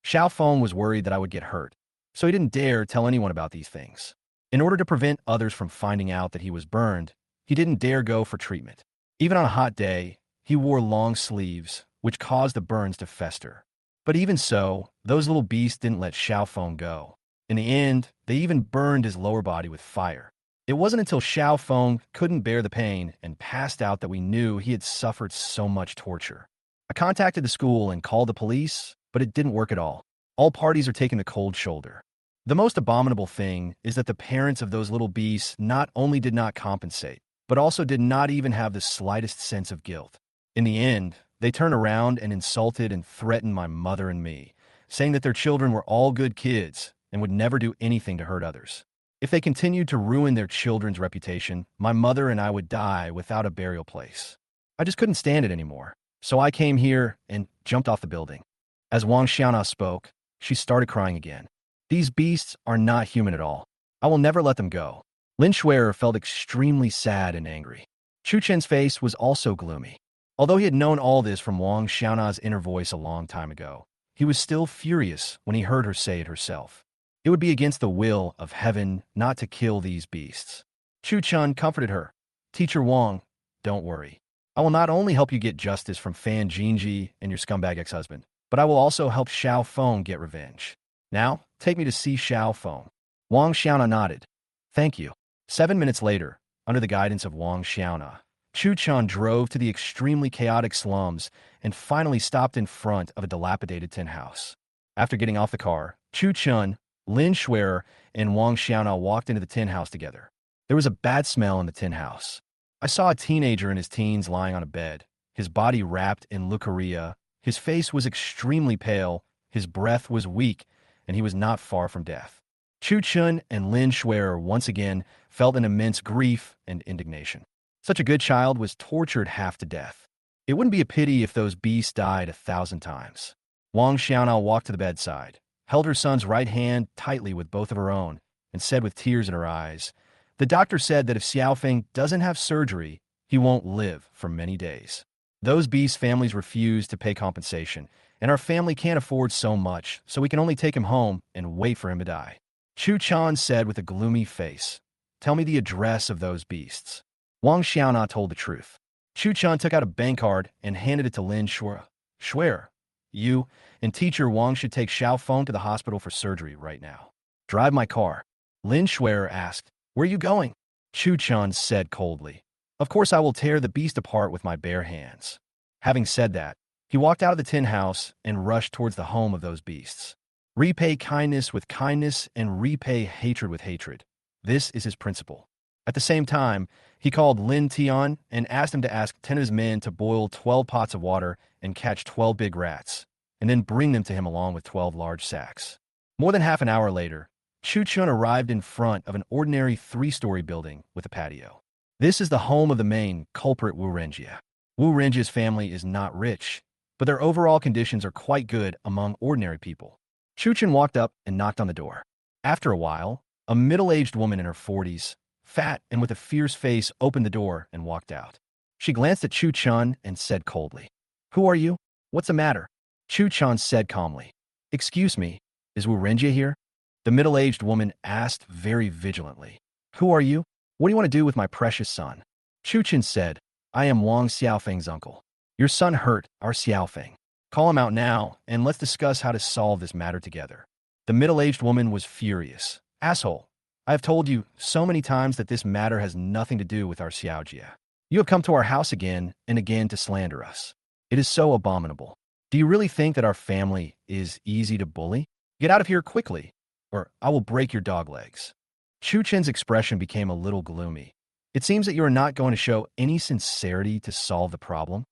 Xiaofeng was worried that I would get hurt, so he didn't dare tell anyone about these things. In order to prevent others from finding out that he was burned, he didn't dare go for treatment. Even on a hot day, he wore long sleeves, which caused the burns to fester. But even so, those little beasts didn't let Xiaofeng go. In the end, they even burned his lower body with fire. It wasn't until Xiaofeng couldn't bear the pain and passed out that we knew he had suffered so much torture. I contacted the school and called the police, but it didn't work at all. All parties are taking the cold shoulder. The most abominable thing is that the parents of those little beasts not only did not compensate, but also did not even have the slightest sense of guilt. In the end, they turned around and insulted and threatened my mother and me, saying that their children were all good kids and would never do anything to hurt others. If they continued to ruin their children's reputation, my mother and I would die without a burial place. I just couldn't stand it anymore, so I came here and jumped off the building. As Wang Xiaona spoke, she started crying again. These beasts are not human at all. I will never let them go. Lin Shuer felt extremely sad and angry. Chu Chen's face was also gloomy. Although he had known all this from Wang Xiaona's inner voice a long time ago, he was still furious when he heard her say it herself. It would be against the will of heaven not to kill these beasts. Chu Chen comforted her. Teacher Wang, don't worry. I will not only help you get justice from Fan Jinji and your scumbag ex-husband, but I will also help Xiaofeng get revenge. Now, take me to see Xiaofeng. Wang Xiaona nodded. Thank you. 7 minutes later, under the guidance of Wang Xiaona, Chu Chen drove to the extremely chaotic slums and finally stopped in front of a dilapidated tin house. After getting off the car, Chu Chen, Lin Shuer, and Wang Xiaona walked into the tin house together. There was a bad smell in the tin house. I saw a teenager in his teens lying on a bed, his body wrapped in leucorrhea. His face was extremely pale, his breath was weak, and he was not far from death. Chu Chen and Lin Shuer once again felt an immense grief and indignation. Such a good child was tortured half to death. It wouldn't be a pity if those beasts died 1,000 times. Wang Xiaona walked to the bedside, held her son's right hand tightly with both of her own, and said with tears in her eyes, "The doctor said that if Xiaofeng doesn't have surgery, he won't live for many days. Those beast families refuse to pay compensation, and our family can't afford so much, so we can only take him home and wait for him to die." Chu Chen said with a gloomy face, "Tell me the address of those beasts." Wang Xiaona told the truth. Chu Chen took out a bank card and handed it to Lin Shuer. "Shuer, you and teacher Wang should take Xiaofeng to the hospital for surgery right now." "Drive my car." Lin Shuer asked. "Where are you going?" Chu Chen said coldly. "Of course I will tear the beast apart with my bare hands." Having said that, he walked out of the tin house and rushed towards the home of those beasts. Repay kindness with kindness and repay hatred with hatred. This is his principle. At the same time, he called Lin Tion and asked him to ask 10 of his men to boil 12 pots of water and catch 12 big rats, and then bring them to him along with 12 large sacks. More than half an hour later, Chu Chen arrived in front of an ordinary 3-story building with a patio. This is the home of the main culprit Wu Renjie. Wu Renjie's family is not rich, but their overall conditions are quite good among ordinary people. Chu Chen walked up and knocked on the door. After a while, a middle-aged woman in her 40s, fat and with a fierce face, opened the door and walked out. She glanced at Chu Chen and said coldly, "Who are you? What's the matter?" Chu Chen said calmly, "Excuse me, is Wu Renjie here?" The middle-aged woman asked very vigilantly, "Who are you? What do you want to do with my precious son?" Chu Chen said, "I am Wang Xiaofeng's uncle. Your son hurt our Xiaofeng." Call him out now, and let's discuss how to solve this matter together. The middle-aged woman was furious. Asshole, I have told you so many times that this matter has nothing to do with our Xiaojia. You have come to our house again and again to slander us. It is so abominable. Do you really think that our family is easy to bully? Get out of here quickly, or I will break your dog legs. Chu Chen's expression became a little gloomy. It seems that you are not going to show any sincerity to solve the problem.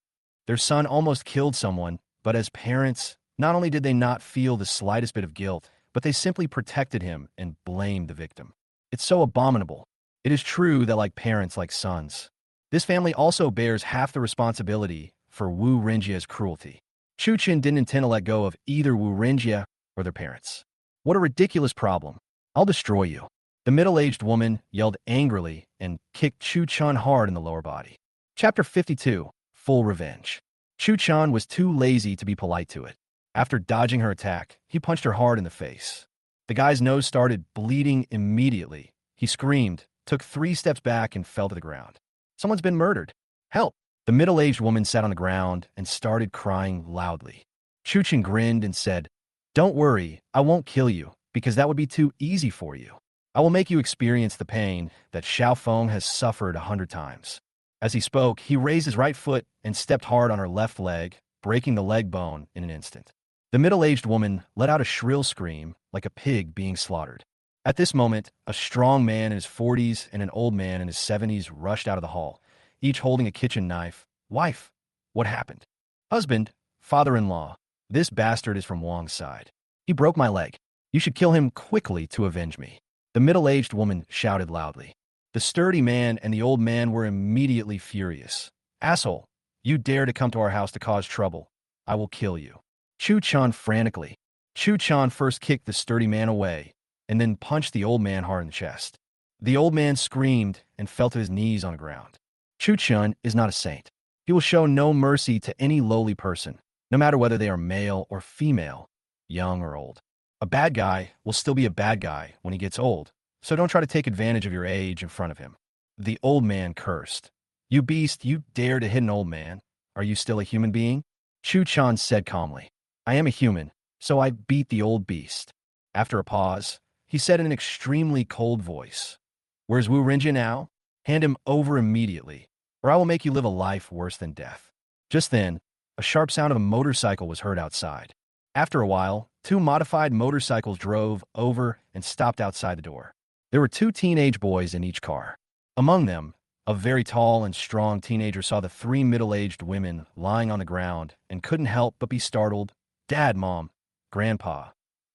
Their son almost killed someone, but as parents, not only did they not feel the slightest bit of guilt, but they simply protected him and blamed the victim. It's so abominable. It is true that like parents, like sons, this family also bears half the responsibility for Wu Renjia's cruelty. Chu Chen didn't intend to let go of either Wu Renjia or their parents. What a ridiculous problem. I'll destroy you. The middle-aged woman yelled angrily and kicked Chu Chen hard in the lower body. Chapter 52, Full Revenge. Chu Chen was too lazy to be polite to it. After dodging her attack, he punched her hard in the face. The guy's nose started bleeding immediately. He screamed, took 3 steps back, and fell to the ground. Someone's been murdered. Help! The middle-aged woman sat on the ground and started crying loudly. Chu Chen grinned and said, "Don't worry, I won't kill you, because that would be too easy for you. I will make you experience the pain that Xiao Feng has suffered 100 times. As he spoke, he raised his right foot and stepped hard on her left leg, breaking the leg bone in an instant. The middle-aged woman let out a shrill scream, like a pig being slaughtered. At this moment, a strong man in his 40s and an old man in his 70s rushed out of the hall, each holding a kitchen knife. Wife, what happened? Husband, father-in-law, this bastard is from Wong's side. He broke my leg. You should kill him quickly to avenge me." The middle-aged woman shouted loudly. The sturdy man and the old man were immediately furious. "Asshole, you dare to come to our house to cause trouble. I will kill you." Chu Chen frantically. Chu Chen first kicked the sturdy man away, and then punched the old man hard in the chest. The old man screamed and fell to his knees on the ground. Chu Chen is not a saint. He will show no mercy to any lowly person, no matter whether they are male or female, young or old. A bad guy will still be a bad guy when he gets old, so don't try to take advantage of your age in front of him. The old man cursed. "You beast, you dare to hit an old man. Are you still a human being?" Chu Chen said calmly. "I am a human, so I beat the old beast." After a pause, he said in an extremely cold voice, "Where's Wu Renjia now? Hand him over immediately, or I will make you live a life worse than death." Just then, a sharp sound of a motorcycle was heard outside. After a while, 2 modified motorcycles drove over and stopped outside the door. There were 2 teenage boys in each car. Among them, a very tall and strong teenager saw the 3 middle-aged women lying on the ground and couldn't help but be startled. "Dad, Mom, Grandpa,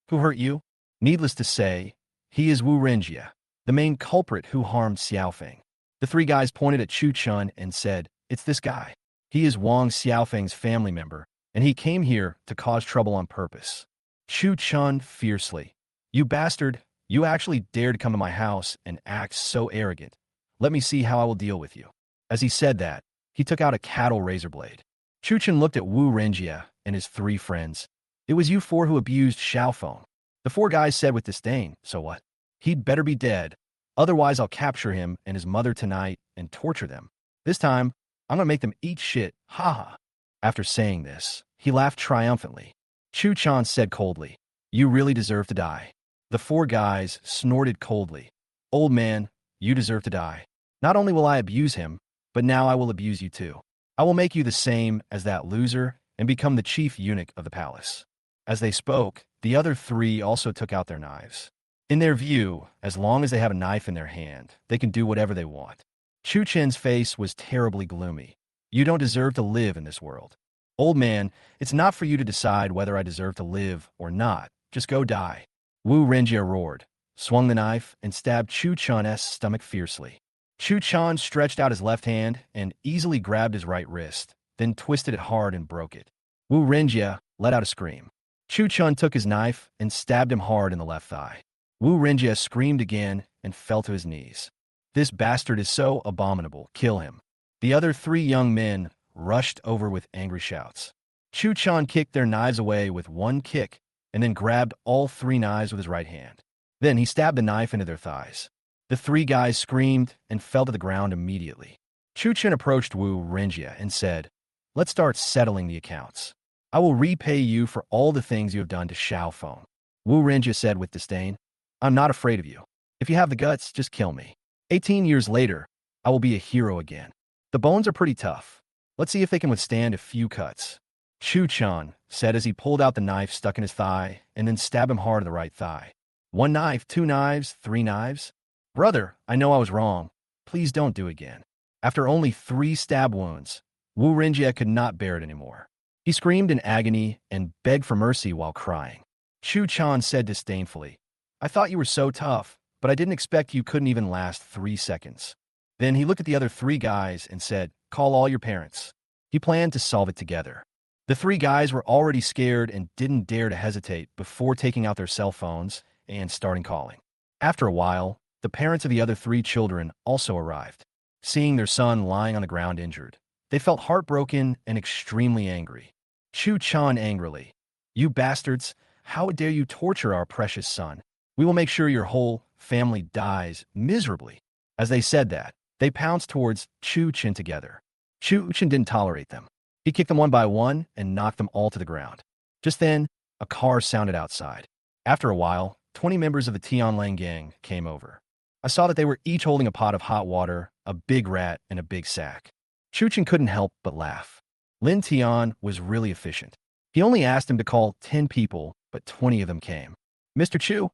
who hurt you?" Needless to say, he is Wu Renjia, the main culprit who harmed Xiaofeng. The 3 guys pointed at Chu Chen and said, "It's this guy. He is Wong Xiaofeng's family member, and he came here to cause trouble on purpose." Chu Chen fiercely, "You bastard, you actually dare to come to my house and act so arrogant. Let me see how I will deal with you." As he said that, he took out a cattle razor blade. Chu Chen looked at Wu Renjia and his 3 friends. "It was you 4 who abused Xiaofeng." The 4 guys said with disdain, "So what? He'd better be dead. Otherwise, I'll capture him and his mother tonight and torture them. This time, I'm gonna make them eat shit. Ha ha." After saying this, he laughed triumphantly. Chu Chen said coldly, "You really deserve to die." The 4 guys snorted coldly. "Old man, you deserve to die. Not only will I abuse him, but now I will abuse you too. I will make you the same as that loser and become the chief eunuch of the palace." As they spoke, the other 3 also took out their knives. In their view, as long as they have a knife in their hand, they can do whatever they want. Chu Chen's face was terribly gloomy. "You don't deserve to live in this world. Old man, it's not for you to decide whether I deserve to live or not. Just go die." Wu Renjia roared, swung the knife, and stabbed Chu Chen's stomach fiercely. Chu Chen stretched out his left hand and easily grabbed his right wrist, then twisted it hard and broke it. Wu Renjia let out a scream. Chu Chen took his knife and stabbed him hard in the left thigh. Wu Renjia screamed again and fell to his knees. "This bastard is so abominable. Kill him." The other 3 young men rushed over with angry shouts. Chu Chen kicked their knives away with 1 kick and then grabbed all 3 knives with his right hand. Then he stabbed the knife into their thighs. The 3 guys screamed and fell to the ground immediately. Chu Chen approached Wu Renjia and said, "Let's start settling the accounts. I will repay you for all the things you have done to Xiaofeng. Wu Renjie said with disdain. I'm not afraid of you. If you have the guts, just kill me. 18 years later, I will be a hero again. The bones are pretty tough. Let's see if they can withstand a few cuts. Chu Chan said as he pulled out the knife stuck in his thigh and then stabbed him hard in the right thigh. 1 knife, 2 knives, 3 knives? Brother, I know I was wrong. Please don't do it again. After only 3 stab wounds, Wu Renjie could not bear it anymore. He screamed in agony and begged for mercy while crying. Chu Chan said disdainfully, I thought you were so tough, but I didn't expect you couldn't even last 3 seconds. Then he looked at the other 3 guys and said, call all your parents. He planned to solve it together. The 3 guys were already scared and didn't dare to hesitate before taking out their cell phones and starting calling. After a while, the parents of the other 3 children also arrived. Seeing their son lying on the ground injured, they felt heartbroken and extremely angry. Chu Chan angrily, you bastards, how dare you torture our precious son? We will make sure your whole family dies miserably. As they said that, they pounced towards Chu Chen together. Chu Chen didn't tolerate them. He kicked them one by one and knocked them all to the ground. Just then, a car sounded outside. After a while, 20 members of the Tion Lang gang came over. I saw that they were each holding a pot of hot water, a big rat, and a big sack. Chu Chen couldn't help but laugh. Lin Tion was really efficient. He only asked him to call 10 people, but 20 of them came. Mr. Chu,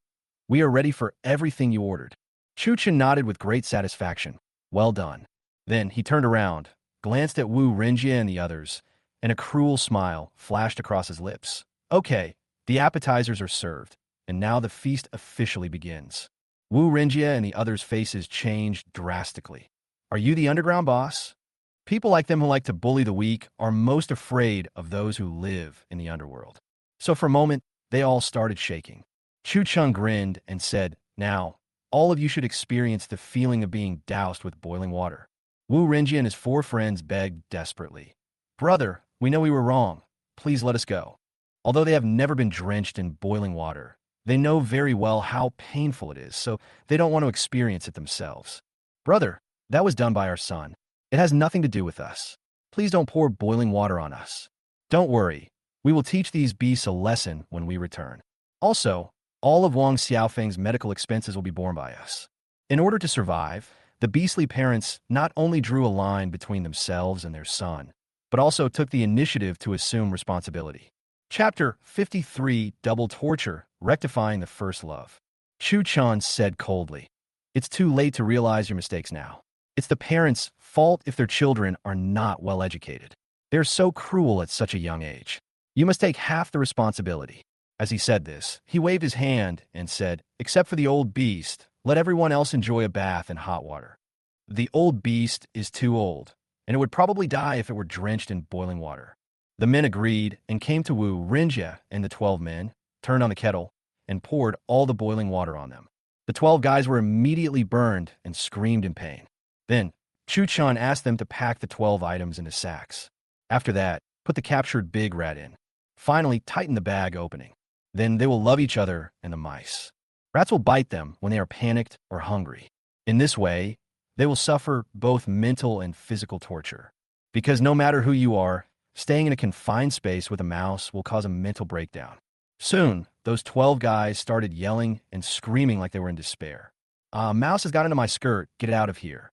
we are ready for everything you ordered. Chu Chen nodded with great satisfaction. Well done. Then he turned around, glanced at Wu Renjie and the others, and a cruel smile flashed across his lips. Okay, the appetizers are served, and now the feast officially begins. Wu Renjie and the others' faces changed drastically. Are you the underground boss? People like them who like to bully the weak are most afraid of those who live in the underworld. So for a moment, they all started shaking. Chu Chung grinned and said, now, all of you should experience the feeling of being doused with boiling water. Wu Renjie and his 4 friends begged desperately. Brother, we know we were wrong. Please let us go. Although they have never been drenched in boiling water, they know very well how painful it is, so they don't want to experience it themselves. Brother, that was done by our son. It has nothing to do with us. Please don't pour boiling water on us. Don't worry. We will teach these beasts a lesson when we return. Also, all of Wang Xiaofeng's medical expenses will be borne by us. In order to survive, the beastly parents not only drew a line between themselves and their son, but also took the initiative to assume responsibility. Chapter 53, Double Torture, Rectifying the First Love. Chu Chan said coldly, it's too late to realize your mistakes now. It's the parents' fault if their children are not well educated. They're so cruel at such a young age. You must take half the responsibility. As he said this, he waved his hand and said, except for the old beast, let everyone else enjoy a bath in hot water. The old beast is too old, and it would probably die if it were drenched in boiling water. The men agreed and came to Wu Renjie and the 12 men, turned on the kettle, and poured all the boiling water on them. The 12 guys were immediately burned and screamed in pain. Then, Chu Chan asked them to pack the 12 items into sacks. After that, put the captured big rat in. Finally, tighten the bag opening. Then they will love each other and the mice. Rats will bite them when they are panicked or hungry. In this way, they will suffer both mental and physical torture. Because no matter who you are, staying in a confined space with a mouse will cause a mental breakdown. Soon, those 12 guys started yelling and screaming like they were in despair. A mouse has got into my skirt. Get it out of here.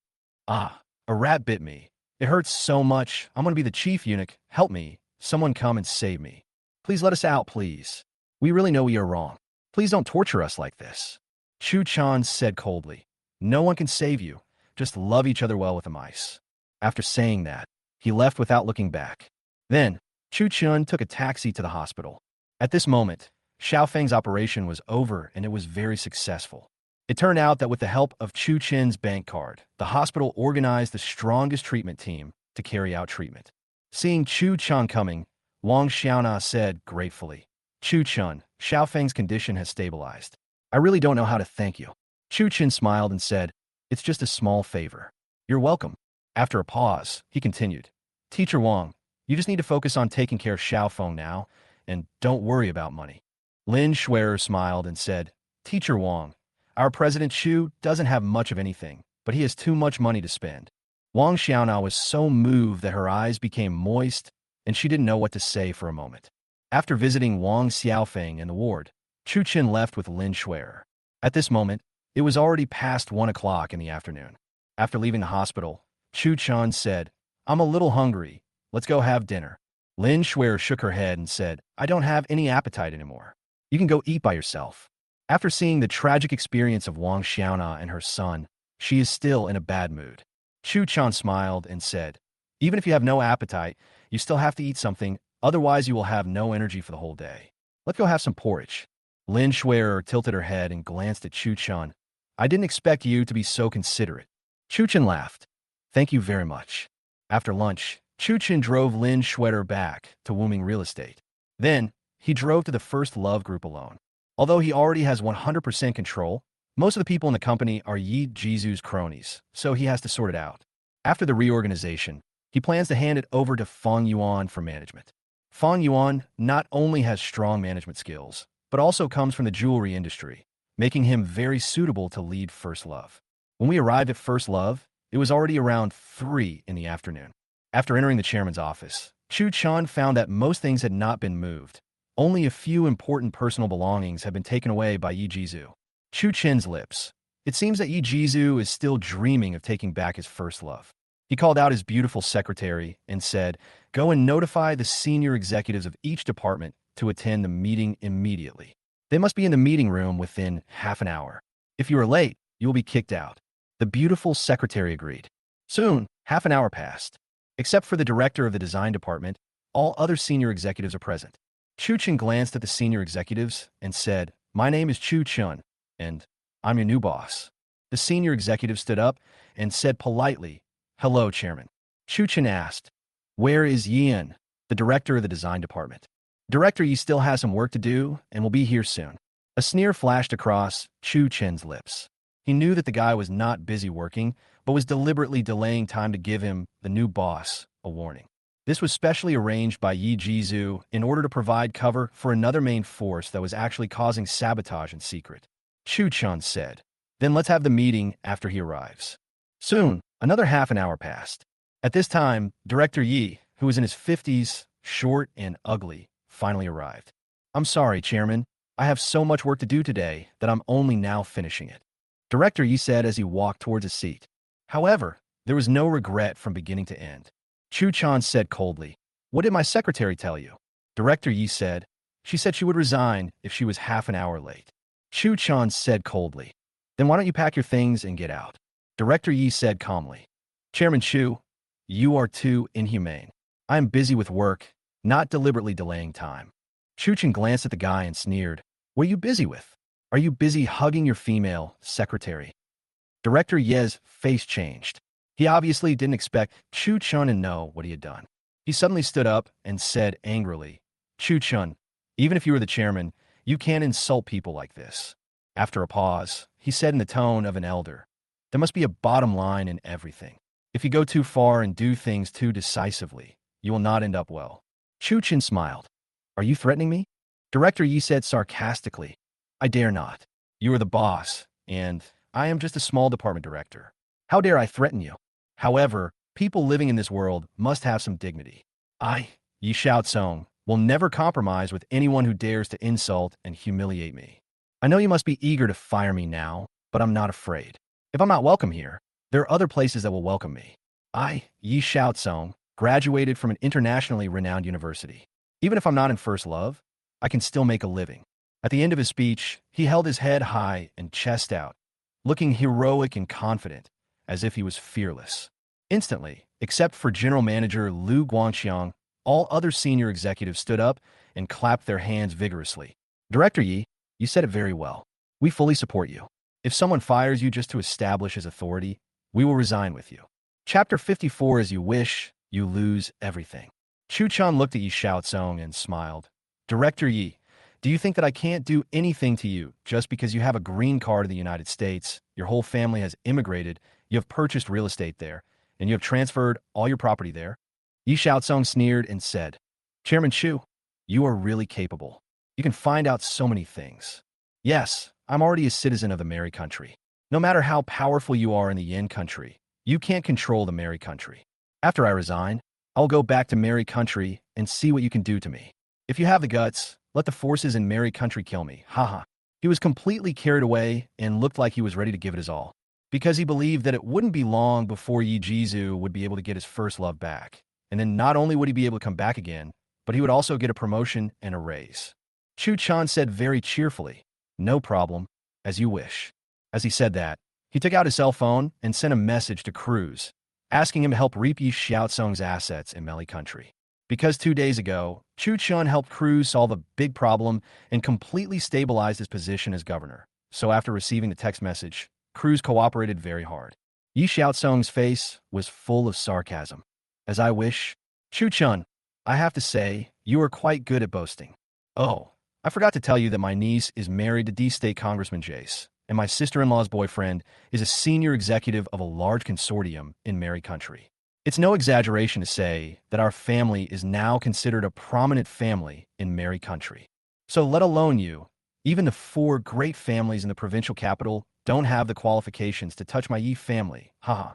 Ah, a rat bit me. It hurts so much. I'm going to be the chief eunuch. Help me. Someone come and save me. Please let us out, please. We really know we are wrong. Please don't torture us like this. Chu Chan said coldly. No one can save you. Just love each other well with the mice. After saying that, he left without looking back. Then, Chu Chun took a taxi to the hospital. At this moment, Xiaofeng's operation was over and it was very successful. It turned out that with the help of Chu Chen's bank card, the hospital organized the strongest treatment team to carry out treatment. Seeing Chu Chun coming, Wang Xiaona said gratefully, Chu Chun, Xiaofeng's condition has stabilized. I really don't know how to thank you. Chu Chen smiled and said, it's just a small favor. You're welcome. After a pause, he continued, Teacher Wang, you just need to focus on taking care of Xiaofeng now, and don't worry about money. Lin Schwerer smiled and said, Teacher Wang, our President Xu doesn't have much of anything, but he has too much money to spend. Wang Xiaona was so moved that her eyes became moist, and she didn't know what to say for a moment. After visiting Wong Xiaofeng in the ward, Chu Chen left with Lin Shuer. At this moment, it was already past 1 o'clock in the afternoon. After leaving the hospital, Chu Chen said, "I'm a little hungry. Let's go have dinner." Lin Shuer shook her head and said, "I don't have any appetite anymore. You can go eat by yourself." After seeing the tragic experience of Wang Xiaona and her son, she is still in a bad mood. Chu Chen smiled and said, "Even if you have no appetite, you still have to eat something, otherwise you will have no energy for the whole day. Let's go have some porridge." Lin Shuer tilted her head and glanced at Chu Chen. "I didn't expect you to be so considerate." Chu Chen laughed. "Thank you very much." After lunch, Chu Chen drove Lin Shuer back to Wuming Real Estate. Then, he drove to the First Love Group alone. Although he already has 100% control, most of the people in the company are Yi Jizu's cronies, so he has to sort it out. After the reorganization, he plans to hand it over to Fang Yuan for management. Fang Yuan not only has strong management skills, but also comes from the jewelry industry, making him very suitable to lead First Love. When we arrived at First Love, it was already around 3 in the afternoon. After entering the chairman's office, Chu Chen found that most things had not been moved. Only a few important personal belongings had been taken away by Yi Jizu. Chu Chen's lips. It seems that Yi Jizu is still dreaming of taking back his first love. He called out his beautiful secretary and said, "Go and notify the senior executives of each department to attend the meeting immediately. They must be in the meeting room within half an hour. If you are late, you will be kicked out." The beautiful secretary agreed. Soon, half an hour passed. Except for the director of the design department, all other senior executives are present. Chu Chen glanced at the senior executives and said, "My name is Chu Chen, and I'm your new boss." The senior executive stood up and said politely, "Hello, Chairman." Chu Chen asked, "Where is Yan, the director of the design department?" "Director Yi still has some work to do and will be here soon." A sneer flashed across Chu Chen's lips. He knew that the guy was not busy working, but was deliberately delaying time to give him, the new boss, a warning. This was specially arranged by Yi Jizu in order to provide cover for another main force that was actually causing sabotage in secret. Chu Chen said, "Then let's have the meeting after he arrives." Soon, another half an hour passed. At this time, Director Yi, who was in his 50s, short and ugly, finally arrived. "I'm sorry, Chairman. I have so much work to do today that I'm only now finishing it," Director Yi said as he walked towards his seat. However, there was no regret from beginning to end. Chu Chen said coldly, "What did my secretary tell you?" Director Yi said, "She said she would resign if she was half an hour late." Chu Chen said coldly, "Then why don't you pack your things and get out?" Director Yi said calmly, "Chairman Chu, you are too inhumane. I am busy with work, not deliberately delaying time." Chu Chen glanced at the guy and sneered, "What are you busy with? Are you busy hugging your female secretary?" Director Ye's face changed. He obviously didn't expect Chu Chen to know what he had done. He suddenly stood up and said angrily, "Chu Chen, even if you were the chairman, you can't insult people like this." After a pause, he said in the tone of an elder, "There must be a bottom line in everything. If you go too far and do things too decisively, you will not end up well." Chu Chen smiled. "Are you threatening me?" Director Yi said sarcastically, "I dare not. You are the boss, and I am just a small department director. How dare I threaten you? However, people living in this world must have some dignity. I, Yi Xiaocong, will never compromise with anyone who dares to insult and humiliate me. I know you must be eager to fire me now, but I'm not afraid. If I'm not welcome here, there are other places that will welcome me. I, Yi Xiaocong, graduated from an internationally renowned university. Even if I'm not in First Love, I can still make a living." At the end of his speech, he held his head high and chest out, looking heroic and confident, as if he was fearless. Instantly, except for General Manager Lu Guangxiang, all other senior executives stood up and clapped their hands vigorously. "Director Yi, you said it very well. We fully support you. If someone fires you just to establish his authority, we will resign with you." Chapter 54. As you wish, you lose everything. Chu Chen looked at Yi Xiaocong and smiled. "Director Yi, do you think that I can't do anything to you just because you have a green card in the United States, your whole family has immigrated, you have purchased real estate there, and you have transferred all your property there?" Yi Xiaocong sneered and said, "Chairman Chu, you are really capable. You can find out so many things. Yes, I'm already a citizen of the Merry Country. No matter how powerful you are in the Yin Country, you can't control the Merry Country. After I resign, I'll go back to Merry Country and see what you can do to me." If you have the guts, let the forces in merry country kill me. Haha. He was completely carried away and looked like he was ready to give it his all, because he believed that it wouldn't be long before Yi Jizu would be able to get his first love back. And then not only would he be able to come back again, but he would also get a promotion and a raise. Chu Chan said very cheerfully, "No problem, as you wish." As he said that, he took out his cell phone and sent a message to Cruz, asking him to help reap Yi Xiaotsung's assets in Meli Country. Because 2 days ago, Chu Chun helped Cruz solve a big problem and completely stabilized his position as governor. So after receiving the text message, Cruz cooperated very hard. Yi Xiaotsung's face was full of sarcasm. "As I wish." "Chu Chun, I have to say, you are quite good at boasting." "Oh, I forgot to tell you that my niece is married to D-State Congressman Jace, and my sister-in-law's boyfriend is a senior executive of a large consortium in Mary Country. It's no exaggeration to say that our family is now considered a prominent family in Mary Country. So let alone you, even the 4 great families in the provincial capital don't have the qualifications to touch my Yi family, haha."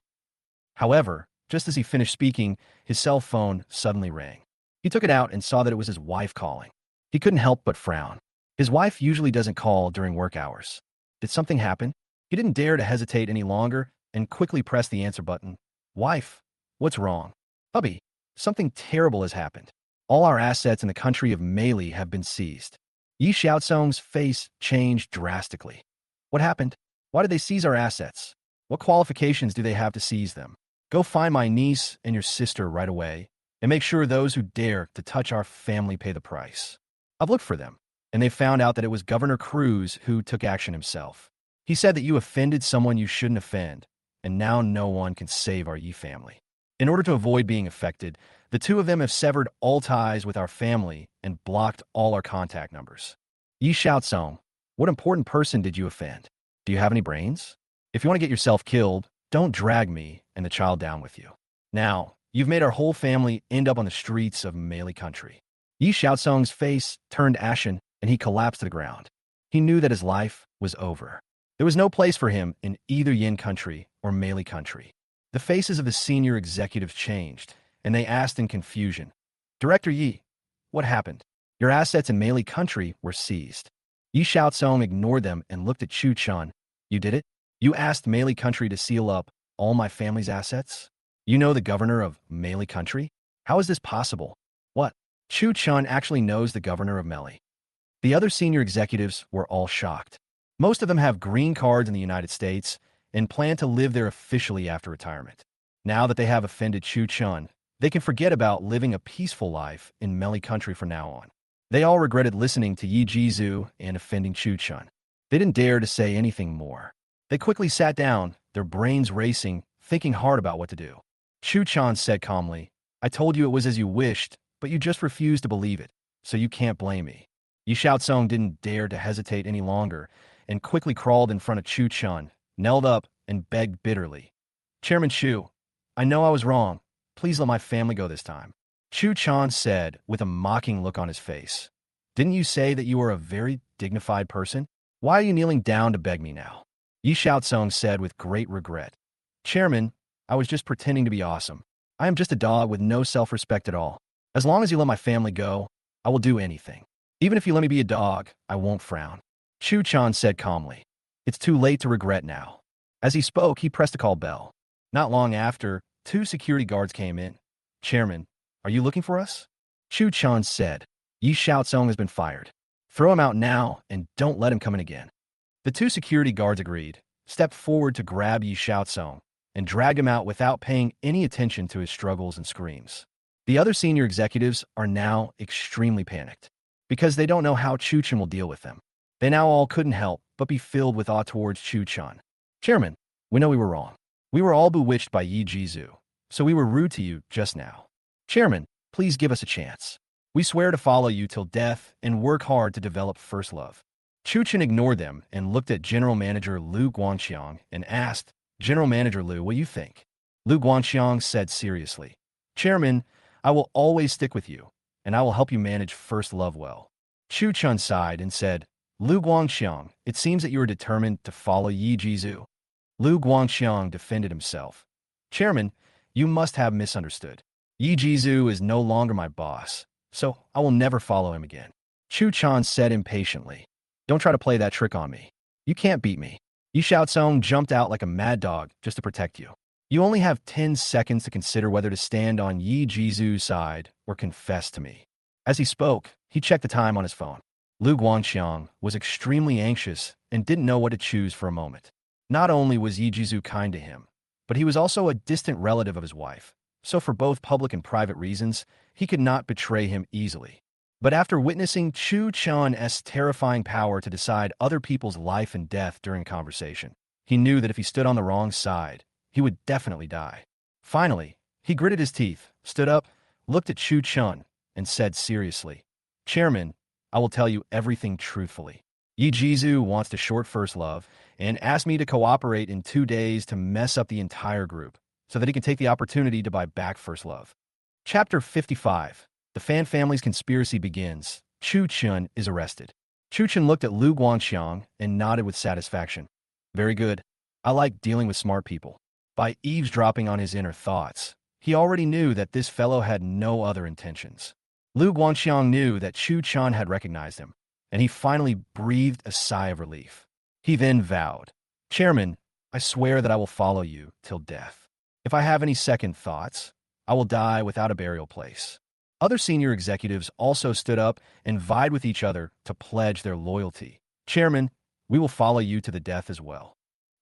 However, just as he finished speaking, his cell phone suddenly rang. He took it out and saw that it was his wife calling. He couldn't help but frown. His wife usually doesn't call during work hours. Did something happen? He didn't dare to hesitate any longer and quickly pressed the answer button. "Wife, what's wrong?" "Hubby, something terrible has happened. All our assets in the country of Meli have been seized." Yi Xiaotsung's face changed drastically. "What happened? Why did they seize our assets? What qualifications do they have to seize them? Go find my niece and your sister right away, and make sure those who dare to touch our family pay the price." "I've looked for them, and they found out that it was Governor Cruz who took action himself. He said that you offended someone you shouldn't offend, and now no one can save our Yi family. In order to avoid being affected, the 2 of them have severed all ties with our family and blocked all our contact numbers." "Yi Xiaotsung, what important person did you offend? Do you have any brains? If you want to get yourself killed, don't drag me and the child down with you. Now, you've made our whole family end up on the streets of Meli Country." Yi Xiaotsung's face turned ashen and he collapsed to the ground. He knew that his life was over. There was no place for him in either Yin Country or Meli Country. The faces of the senior executives changed, and they asked in confusion, "Director Yi, what happened? Your assets in Meli Country were seized." Yi Xiaotsung ignored them and looked at Chu Chun. "You did it? You asked Meli Country to seal up all my family's assets? You know the governor of Meli Country? How is this possible?" "What? Chu Chun actually knows the governor of Meli." The other senior executives were all shocked. Most of them have green cards in the United States and plan to live there officially after retirement. Now that they have offended Chu Chun, they can forget about living a peaceful life in Meli Country from now on. They all regretted listening to Yi Jizu and offending Chu Chun. They didn't dare to say anything more. They quickly sat down, their brains racing, thinking hard about what to do. Chu Chun said calmly, "I told you it was as you wished, but you just refused to believe it, so you can't blame me." Yi Xiaotsung didn't dare to hesitate any longer and quickly crawled in front of Chu Chun, knelt up, and begged bitterly, "Chairman Chu, I know I was wrong. Please let my family go this time." Chu Chun said with a mocking look on his face, "Didn't you say that you are a very dignified person? Why are you kneeling down to beg me now?" Yi Xiaotsung said with great regret, "Chairman, I was just pretending to be awesome. I am just a dog with no self-respect at all. As long as you let my family go, I will do anything. Even if you let me be a dog, I won't frown." Chu Chun said calmly, "It's too late to regret now." As he spoke, he pressed a call bell. Not long after, 2 security guards came in. "Chairman, are you looking for us?" Chu Chun said, "Yi Xiaotsung has been fired. Throw him out now and don't let him come in again." The 2 security guards agreed, stepped forward to grab Yi Xiaotsung, and dragged him out without paying any attention to his struggles and screams. The other senior executives are now extremely panicked, because they don't know how Chu Chun will deal with them. They now all couldn't help but be filled with awe towards Chu Chun. "Chairman, we know we were wrong. We were all bewitched by Yi Jizu, so we were rude to you just now. Chairman, please give us a chance. We swear to follow you till death and work hard to develop first love." Chu Chun ignored them and looked at General Manager Lu Guangxiang and asked, "General Manager Lu, what do you think?" Lu Guangxiang said seriously, "Chairman, I will always stick with you, and I will help you manage first love well." Chu Chun sighed and said, "Lu Guangxiang, it seems that you are determined to follow Yi Jizu." Lu Guangxiang defended himself. "Chairman, you must have misunderstood. Yi Jizu is no longer my boss. so I will never follow him again. Tion said impatiently. Don't try to play that trick on me. You can't beat me. Yi Xiaozong jumped out like a mad dog just to protect you. You only have 10 seconds to consider whether to stand on Yi Jizu's side or confess to me. As he spoke, he checked the time on his phone. Lu Guangxiang was extremely anxious and didn't know what to choose for a moment. Not only was Yi Jizu kind to him, but he was also a distant relative of his wife, so for both public and private reasons, he could not betray him easily. But after witnessing Chuan's terrifying power to decide other people's life and death during conversation, he knew that if he stood on the wrong side, he would definitely die. Finally, he gritted his teeth, stood up, looked at Chen, and said seriously, Chairman, I will tell you everything truthfully. Yi Jizu wants to short First Love and asked me to cooperate in 2 days to mess up the entire group so that he can take the opportunity to buy back First Love. Chapter 55. The Fan Family's Conspiracy begins. Chen is arrested. Chen looked at Lu Guangxiang and nodded with satisfaction. Very good. I like dealing with smart people. By eavesdropping on his inner thoughts, he already knew that this fellow had no other intentions. Lu Guangxiang knew that Chen had recognized him, and he finally breathed a sigh of relief. He then vowed, Chairman, I swear that I will follow you till death. If I have any second thoughts, I will die without a burial place. Other senior executives also stood up and vied with each other to pledge their loyalty. Chairman, we will follow you to the death as well.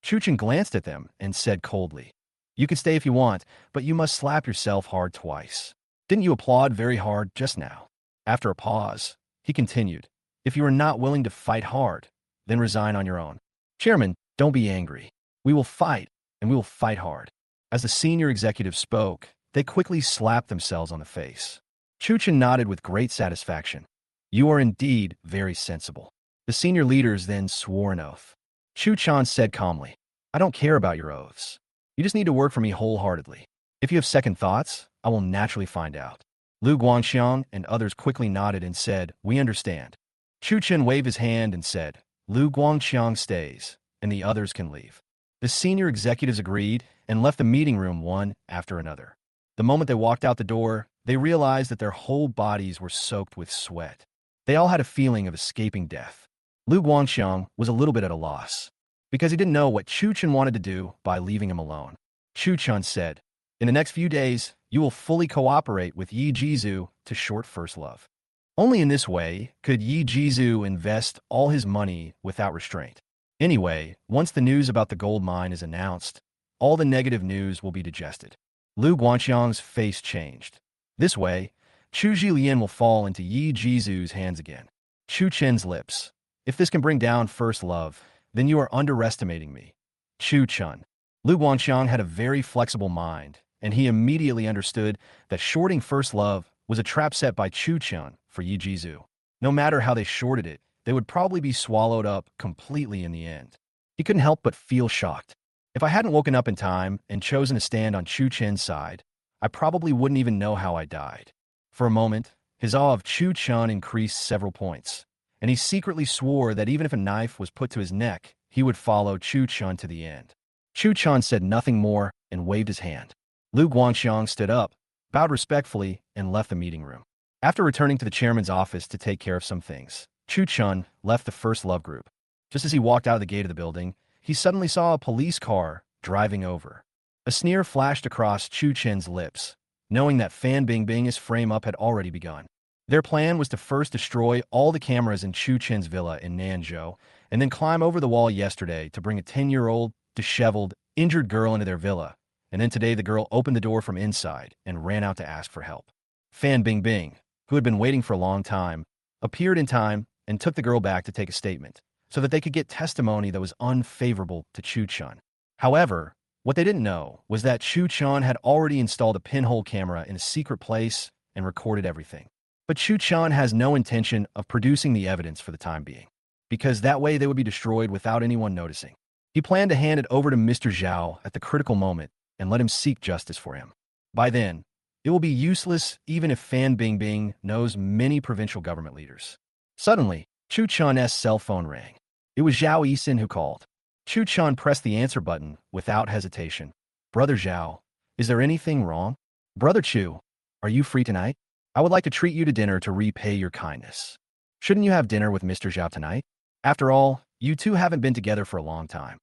Chen glanced at them and said coldly, You can stay if you want, but you must slap yourself hard twice. Didn't you applaud very hard just now? After a pause, he continued, If you are not willing to fight hard, then resign on your own. Chairman, don't be angry. We will fight, and we will fight hard. As the senior executive spoke, they quickly slapped themselves on the face. Chen nodded with great satisfaction. You are indeed very sensible. The senior leaders then swore an oath. Chen said calmly, I don't care about your oaths. You just need to work for me wholeheartedly. If you have second thoughts, I will naturally find out. Lu Guangxiang and others quickly nodded and said, We understand. Chen waved his hand and said, Lu Guangxiang stays, and the others can leave. The senior executives agreed and left the meeting room one after another. The moment they walked out the door, they realized that their whole bodies were soaked with sweat. They all had a feeling of escaping death. Lu Guangxiang was a little bit at a loss, because he didn't know what Chen wanted to do by leaving him alone. Chen said, In the next few days, you will fully cooperate with Yi Jizu to short First Love. Only in this way could Yi Jizu invest all his money without restraint. Anyway, once the news about the gold mine is announced, all the negative news will be digested. Lu Guangxiang's face changed. This way, Chu Zhilian will fall into Yi Jizu's hands again. Chen's lips. If this can bring down First Love, then you are underestimating me. Chen. Lu Guangxiang had a very flexible mind, and he immediately understood that shorting First Love was a trap set by Chen for Yi Jizu. No matter how they shorted it, they would probably be swallowed up completely in the end. He couldn't help but feel shocked. If I hadn't woken up in time and chosen to stand on Chen's side, I probably wouldn't even know how I died. For a moment, his awe of Chen increased several points, and he secretly swore that even if a knife was put to his neck, he would follow Chen to the end. Chen said nothing more and waved his hand. Lu Guangxiang stood up, bowed respectfully, and left the meeting room. After returning to the chairman's office to take care of some things, Chen left the First Love group. Just as he walked out of the gate of the building, he suddenly saw a police car driving over. A sneer flashed across Chen's lips, knowing that Fan Bingbing's frame-up had already begun. Their plan was to first destroy all the cameras in Chen's villa in Nanzhou, and then climb over the wall yesterday to bring a 10-year-old, disheveled, injured girl into their villa, and then today the girl opened the door from inside and ran out to ask for help. Fan Bingbing, who had been waiting for a long time, appeared in time and took the girl back to take a statement, so that they could get testimony that was unfavorable to Chen. However, what they didn't know was that Chen had already installed a pinhole camera in a secret place and recorded everything. But Chen has no intention of producing the evidence for the time being, because that way they would be destroyed without anyone noticing. He planned to hand it over to Mr. Zhao at the critical moment and let him seek justice for him. By then, it will be useless even if Fan Bingbing knows many provincial government leaders. Suddenly, Chen's cell phone rang. It was Zhao Yisin who called. Chen pressed the answer button without hesitation. Brother Zhao, is there anything wrong? Brother Chu, are you free tonight? I would like to treat you to dinner to repay your kindness. Shouldn't you have dinner with Mr. Zhao tonight? After all, you two haven't been together for a long time.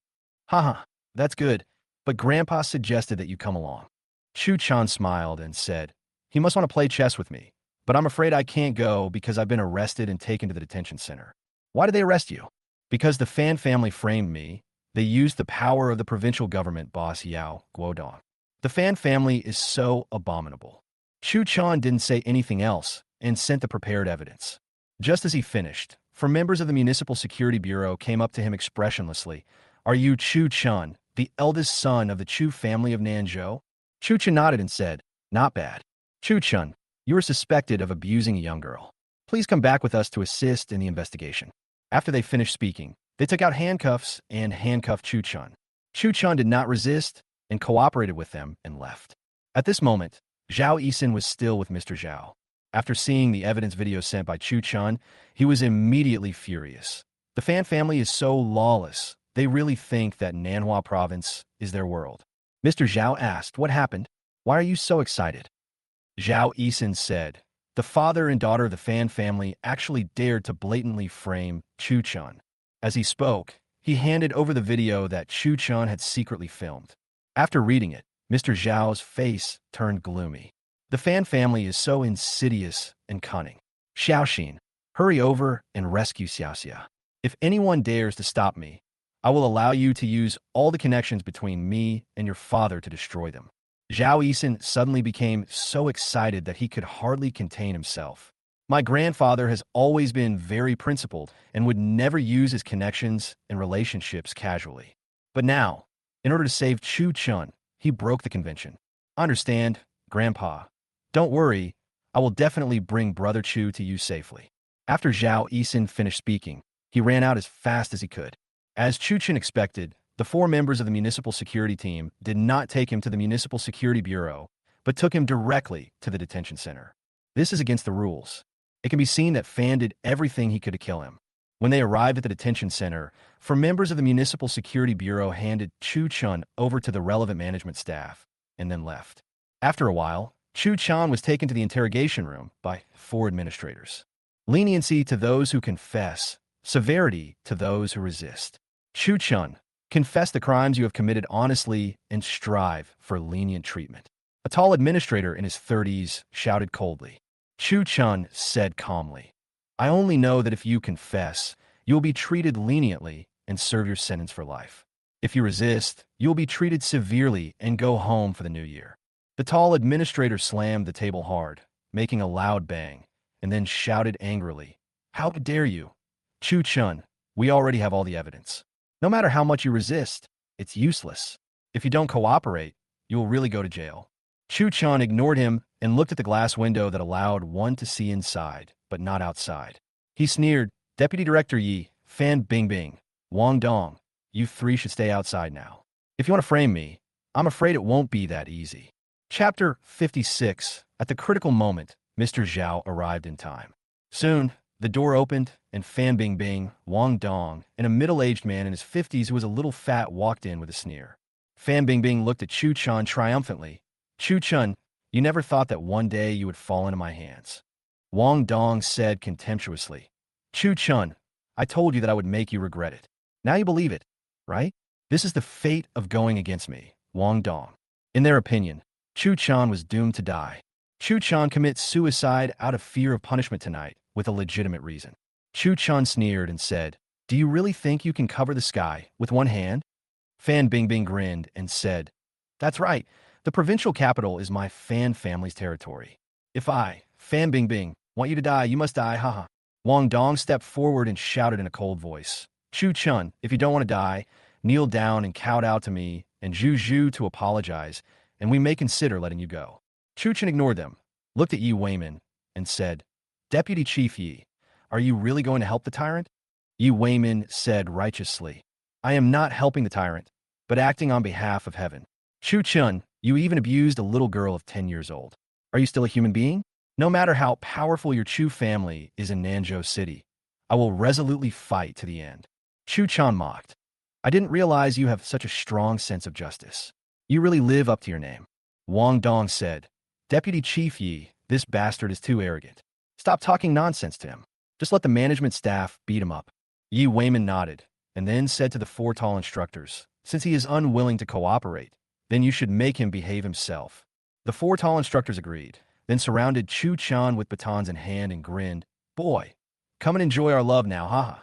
Haha, that's good, but Grandpa suggested that you come along. Chu Chan smiled and said, he must want to play chess with me, but I'm afraid I can't go because I've been arrested and taken to the detention center. Why did they arrest you? Because the Fan family framed me. They used the power of the provincial government boss Yao Guodong. The Fan family is so abominable. Chu Chan didn't say anything else and sent the prepared evidence. Just as he finished, four members of the Municipal Security Bureau came up to him expressionlessly. Are you Chu Chun, the eldest son of the Chu family of Nanzhou? Chu Chun nodded and said, not bad. Chu Chun, you are suspected of abusing a young girl. Please come back with us to assist in the investigation. After they finished speaking, they took out handcuffs and handcuffed Chu Chun. Chu Chun did not resist and cooperated with them and left. At this moment, Zhao Yixin was still with Mr. Zhao. After seeing the evidence video sent by Chu Chun, he was immediately furious. The Fan family is so lawless. They really think that Manhwa province is their world. Mr. Zhao asked, what happened? Why are you so excited? Zhao Yixin said, the father and daughter of the Fan family actually dared to blatantly frame Chu Chun. As he spoke, he handed over the video that Chu Chun had secretly filmed. After reading it, Mr. Zhao's face turned gloomy. The Fan family is so insidious and cunning. Xiaoxin, hurry over and rescue Xiaoxia. If anyone dares to stop me, I will allow you to use all the connections between me and your father to destroy them. Zhao Yixin suddenly became so excited that he could hardly contain himself. My grandfather has always been very principled and would never use his connections and relationships casually. But now, in order to save Chu Chun, he broke the convention. Understand, Grandpa. Don't worry, I will definitely bring Brother Chu to you safely. After Zhao Yixin finished speaking, he ran out as fast as he could. As Chu Chun expected, the four members of the municipal security team did not take him to the Municipal Security Bureau, but took him directly to the detention center. This is against the rules. It can be seen that Fan did everything he could to kill him. When they arrived at the detention center, four members of the Municipal Security Bureau handed Chu Chun over to the relevant management staff and then left. After a while, Chu Chun was taken to the interrogation room by four administrators. Leniency to those who confess, severity to those who resist. Chu Chun, confess the crimes you have committed honestly and strive for lenient treatment. A tall administrator in his 30s shouted coldly. Chu Chun said calmly, I only know that if you confess, you will be treated leniently and serve your sentence for life. If you resist, you will be treated severely and go home for the new year. The tall administrator slammed the table hard, making a loud bang, and then shouted angrily, How dare you? Chu Chun, we already have all the evidence. No matter how much you resist, it's useless. If you don't cooperate, you will really go to jail. Chu Chun ignored him and looked at the glass window that allowed one to see inside, but not outside. He sneered, Deputy Director Yi, Fan Bingbing, Wong Dong, you three should stay outside now. If you want to frame me, I'm afraid it won't be that easy. Chapter 56. At the critical moment, Mr. Zhao arrived in time. Soon, the door opened, and Fan Bingbing, Wong Dong, and a middle-aged man in his 50s who was a little fat walked in with a sneer. Fan Bingbing looked at Chu Chun triumphantly. Chu Chun, you never thought that one day you would fall into my hands. Wong Dong said contemptuously. Chu Chun, I told you that I would make you regret it. Now you believe it, right? This is the fate of going against me, Wong Dong. In their opinion, Chu Chun was doomed to die. Chu Chun commits suicide out of fear of punishment tonight, with a legitimate reason. Chu Chun sneered and said, Do you really think you can cover the sky with one hand? Fan Bingbing grinned and said, That's right. The provincial capital is my Fan family's territory. If I, Fan Bingbing, want you to die, you must die, haha. Wong Dong stepped forward and shouted in a cold voice. Chu Chun, if you don't want to die, kneel down and kowtow to me and Zhu Zhu to apologize, and we may consider letting you go. Chu Chun ignored them, looked at Yi Weiman, and said, Deputy Chief Yi, are you really going to help the tyrant? Yi Weiman said righteously, I am not helping the tyrant, but acting on behalf of heaven. Chu Chun, you even abused a little girl of 10 years old. Are you still a human being? No matter how powerful your Chu family is in Nanzhou City, I will resolutely fight to the end. Chu Chun mocked. I didn't realize you have such a strong sense of justice. You really live up to your name. Wong Dong said, Deputy Chief Yi, This bastard is too arrogant. Stop talking nonsense to him. Just let the management staff beat him up. Yi Weiman nodded, and then said to the four tall instructors, since he is unwilling to cooperate, then you should make him behave himself. The four tall instructors agreed, then surrounded Tion with batons in hand and grinned, boy, come and enjoy our love now, haha.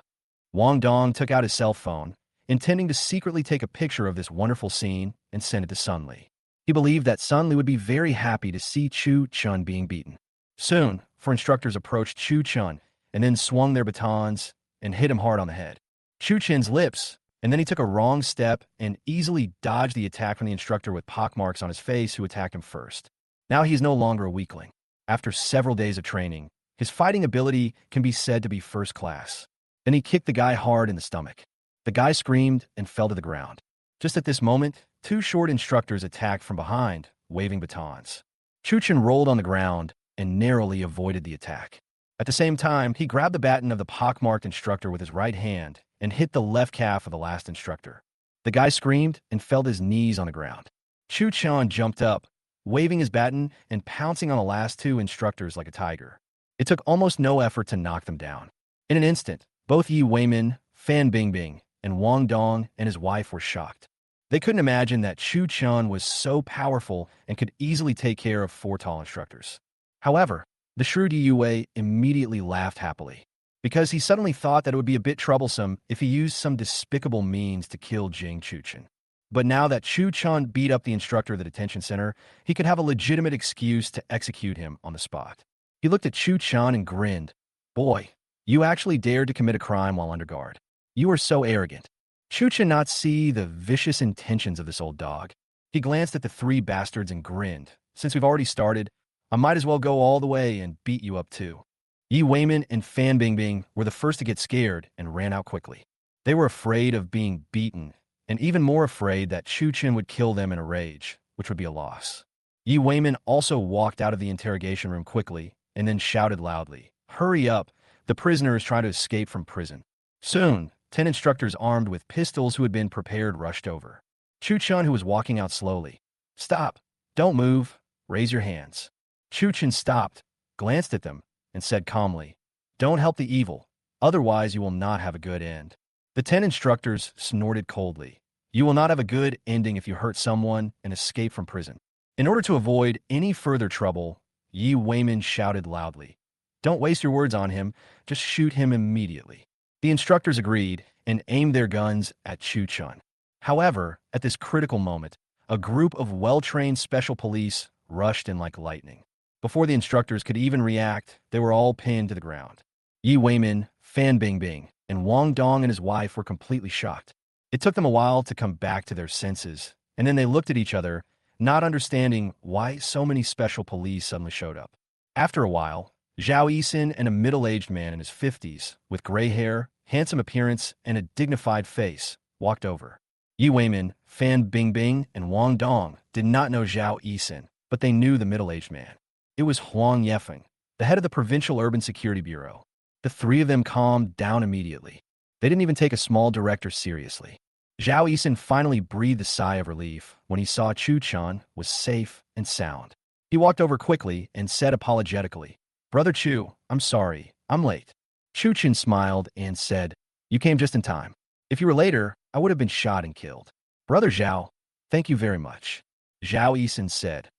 Wong Dong took out his cell phone, intending to secretly take a picture of this wonderful scene and send it to Sun Li. He believed that Sun Li would be very happy to see Chen being beaten. Soon, four instructors approached Chen and then swung their batons and hit him hard on the head. Chen's lips, and then he took a wrong step and easily dodged the attack from the instructor with pockmarks on his face who attacked him first. Now he is no longer a weakling. After several days of training, his fighting ability can be said to be first class. Then he kicked the guy hard in the stomach. The guy screamed and fell to the ground. Just at this moment, two short instructors attacked from behind, waving batons. Chen rolled on the ground and narrowly avoided the attack. At the same time, he grabbed the baton of the pockmarked instructor with his right hand and hit the left calf of the last instructor. The guy screamed and fell to his knees on the ground. Chen jumped up, waving his baton and pouncing on the last two instructors like a tiger. It took almost no effort to knock them down. In an instant, both Yi Weiman, Fan Bingbing, and Wong Dong and his wife were shocked. They couldn't imagine that Chen was so powerful and could easily take care of four tall instructors. However, the shrewd Yue immediately laughed happily, because he suddenly thought that it would be a bit troublesome if he used some despicable means to kill Jing Chen. But now that Chen beat up the instructor at the detention center, he could have a legitimate excuse to execute him on the spot. He looked at Chen and grinned. Boy, you actually dared to commit a crime while under guard. You are so arrogant. Chen not see the vicious intentions of this old dog. He glanced at the three bastards and grinned. Since we've already started, I might as well go all the way and beat you up too. Yi Weiman and Fan Bingbing were the first to get scared and ran out quickly. They were afraid of being beaten, and even more afraid that Chen would kill them in a rage, which would be a loss. Yi Weiman also walked out of the interrogation room quickly and then shouted loudly, hurry up, the prisoner is trying to escape from prison. Soon, 10 instructors armed with pistols who had been prepared rushed over. Chen, who was walking out slowly. Stop, don't move, raise your hands. Chen stopped, glanced at them, and said calmly, don't help the evil, otherwise you will not have a good end. The 10 instructors snorted coldly. You will not have a good ending if you hurt someone and escape from prison. In order to avoid any further trouble, Yi Weiman shouted loudly, don't waste your words on him, just shoot him immediately. The instructors agreed and aimed their guns at Chen. However, at this critical moment, a group of well-trained special police rushed in like lightning. Before the instructors could even react, they were all pinned to the ground. Yi Weiman, Fan Bingbing, and Wong Dong and his wife were completely shocked. It took them a while to come back to their senses, and then they looked at each other, not understanding why so many special police suddenly showed up. After a while, Zhao Yixin and a middle-aged man in his 50s, with gray hair, handsome appearance, and a dignified face, walked over. Yi Weiman, Fan Bingbing, and Wong Dong did not know Zhao Yixin, but they knew the middle-aged man. It was Huang Yefeng, the head of the Provincial Urban Security Bureau. The three of them calmed down immediately. They didn't even take a small director seriously. Zhao Yixin finally breathed a sigh of relief when he saw Chen was safe and sound. He walked over quickly and said apologetically, Brother Chu, I'm sorry, I'm late. Chen smiled and said, you came just in time. If you were later, I would have been shot and killed. Brother Zhao, thank you very much. Zhao Yixin said,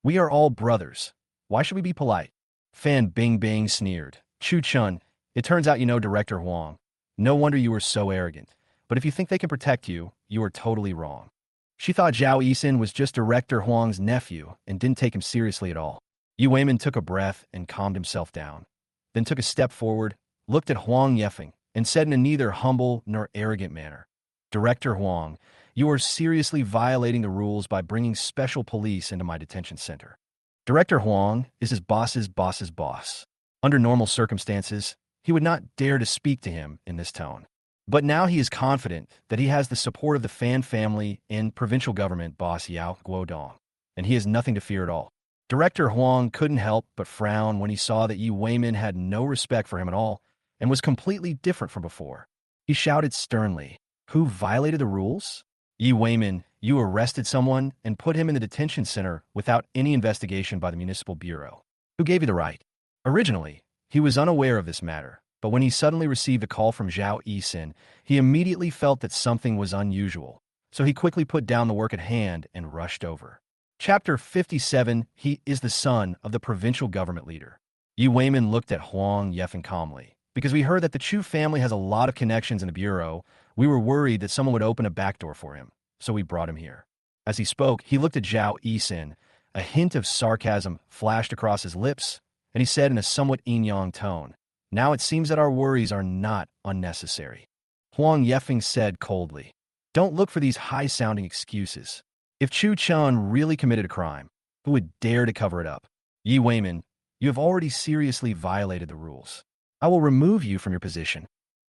we are all brothers. Why should we be polite? Fan Bingbing sneered. Chen, it turns out you know Director Huang. No wonder you were so arrogant. But if you think they can protect you, you are totally wrong. She thought Zhao Yixin was just Director Huang's nephew and didn't take him seriously at all. Yi Weiman took a breath and calmed himself down, then took a step forward, looked at Huang Yefeng, and said in a neither humble nor arrogant manner, Director Huang, you are seriously violating the rules by bringing special police into my detention center. Director Huang is his boss's boss's boss. Under normal circumstances, he would not dare to speak to him in this tone. But now he is confident that he has the support of the Fan family and provincial government boss Yao Guodong, and he has nothing to fear at all. Director Huang couldn't help but frown when he saw that Yi Weiman had no respect for him at all and was completely different from before. He shouted sternly, who violated the rules? Yi Weiman, you arrested someone and put him in the detention center without any investigation by the municipal bureau. Who gave you the right? Originally, he was unaware of this matter, but when he suddenly received a call from Zhao Yisin, he immediately felt that something was unusual, so he quickly put down the work at hand and rushed over. Chapter 57. He is the son of the provincial government leader. Yi Weiman looked at Huang Yefeng calmly. Because we heard that the Chu family has a lot of connections in the bureau, we were worried that someone would open a back door for him, so we brought him here. As he spoke, he looked at Zhao Yisin. A hint of sarcasm flashed across his lips, and he said in a somewhat yin-yang tone, "Now it seems that our worries are not unnecessary." Huang Yefeng said coldly, "Don't look for these high-sounding excuses. If Chu Chun really committed a crime, who would dare to cover it up? Yi Weiman, you have already seriously violated the rules. I will remove you from your position."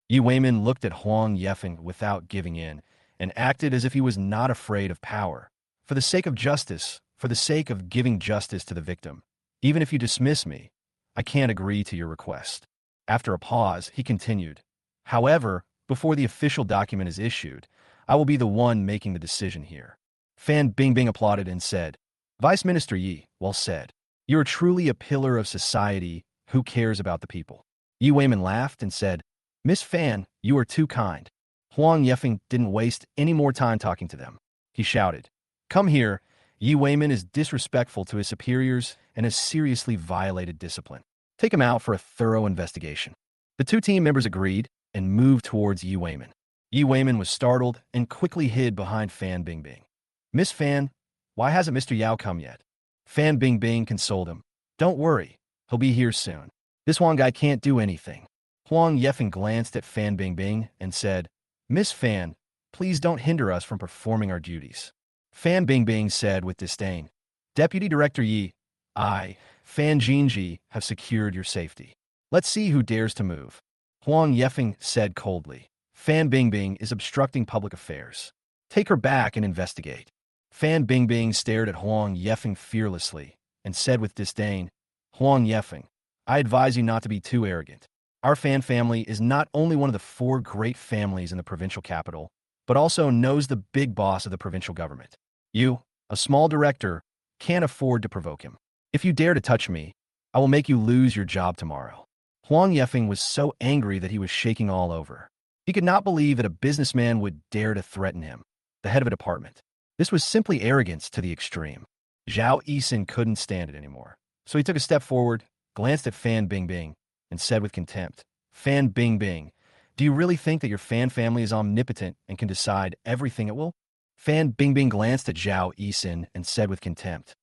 Yi Weiman looked at Huang Yefeng without giving in, and acted as if he was not afraid of power. For the sake of justice, for the sake of giving justice to the victim, even if you dismiss me, I can't agree to your request. After a pause, he continued, "However, before the official document is issued, I will be the one making the decision here." Fan Bingbing applauded and said, "Vice Minister Yi, well said. You are truly a pillar of society who cares about the people." Yi Weiman laughed and said, "Miss Fan, you are too kind." Huang Yefeng didn't waste any more time talking to them. He shouted, "Come here. Yi Weiman is disrespectful to his superiors and has seriously violated discipline. Take him out for a thorough investigation." The two team members agreed and moved towards Yi Weiman. Yi Weiman was startled and quickly hid behind Fan Bingbing. "Miss Fan, why hasn't Mr. Yao come yet?" Fan Bingbing consoled him. "Don't worry, he'll be here soon. This Huang guy can't do anything." Huang Yefeng glanced at Fan Bingbing and said, "Miss Fan, please don't hinder us from performing our duties." Fan Bingbing said with disdain, "Deputy Director Yi, I, Fan Jinji, have secured your safety. Let's see who dares to move." Huang Yefeng said coldly, "Fan Bingbing is obstructing public affairs. Take her back and investigate." Fan Bingbing stared at Huang Yefeng fearlessly and said with disdain, "Huang Yefeng, I advise you not to be too arrogant. Our Fan family is not only one of the 4 great families in the provincial capital, but also knows the big boss of the provincial government. You, a small director, can't afford to provoke him. If you dare to touch me, I will make you lose your job tomorrow." Huang Yefeng was so angry that he was shaking all over. He could not believe that a businessman would dare to threaten him, the head of a department. This was simply arrogance to the extreme. Zhao Yisin couldn't stand it anymore, so he took a step forward, glanced at Fan Bingbing, and said with contempt, "Fan Bingbing, do you really think that your Fan family is omnipotent and can decide everything it will?" Fan Bingbing glanced at Zhao Yisin and said with contempt,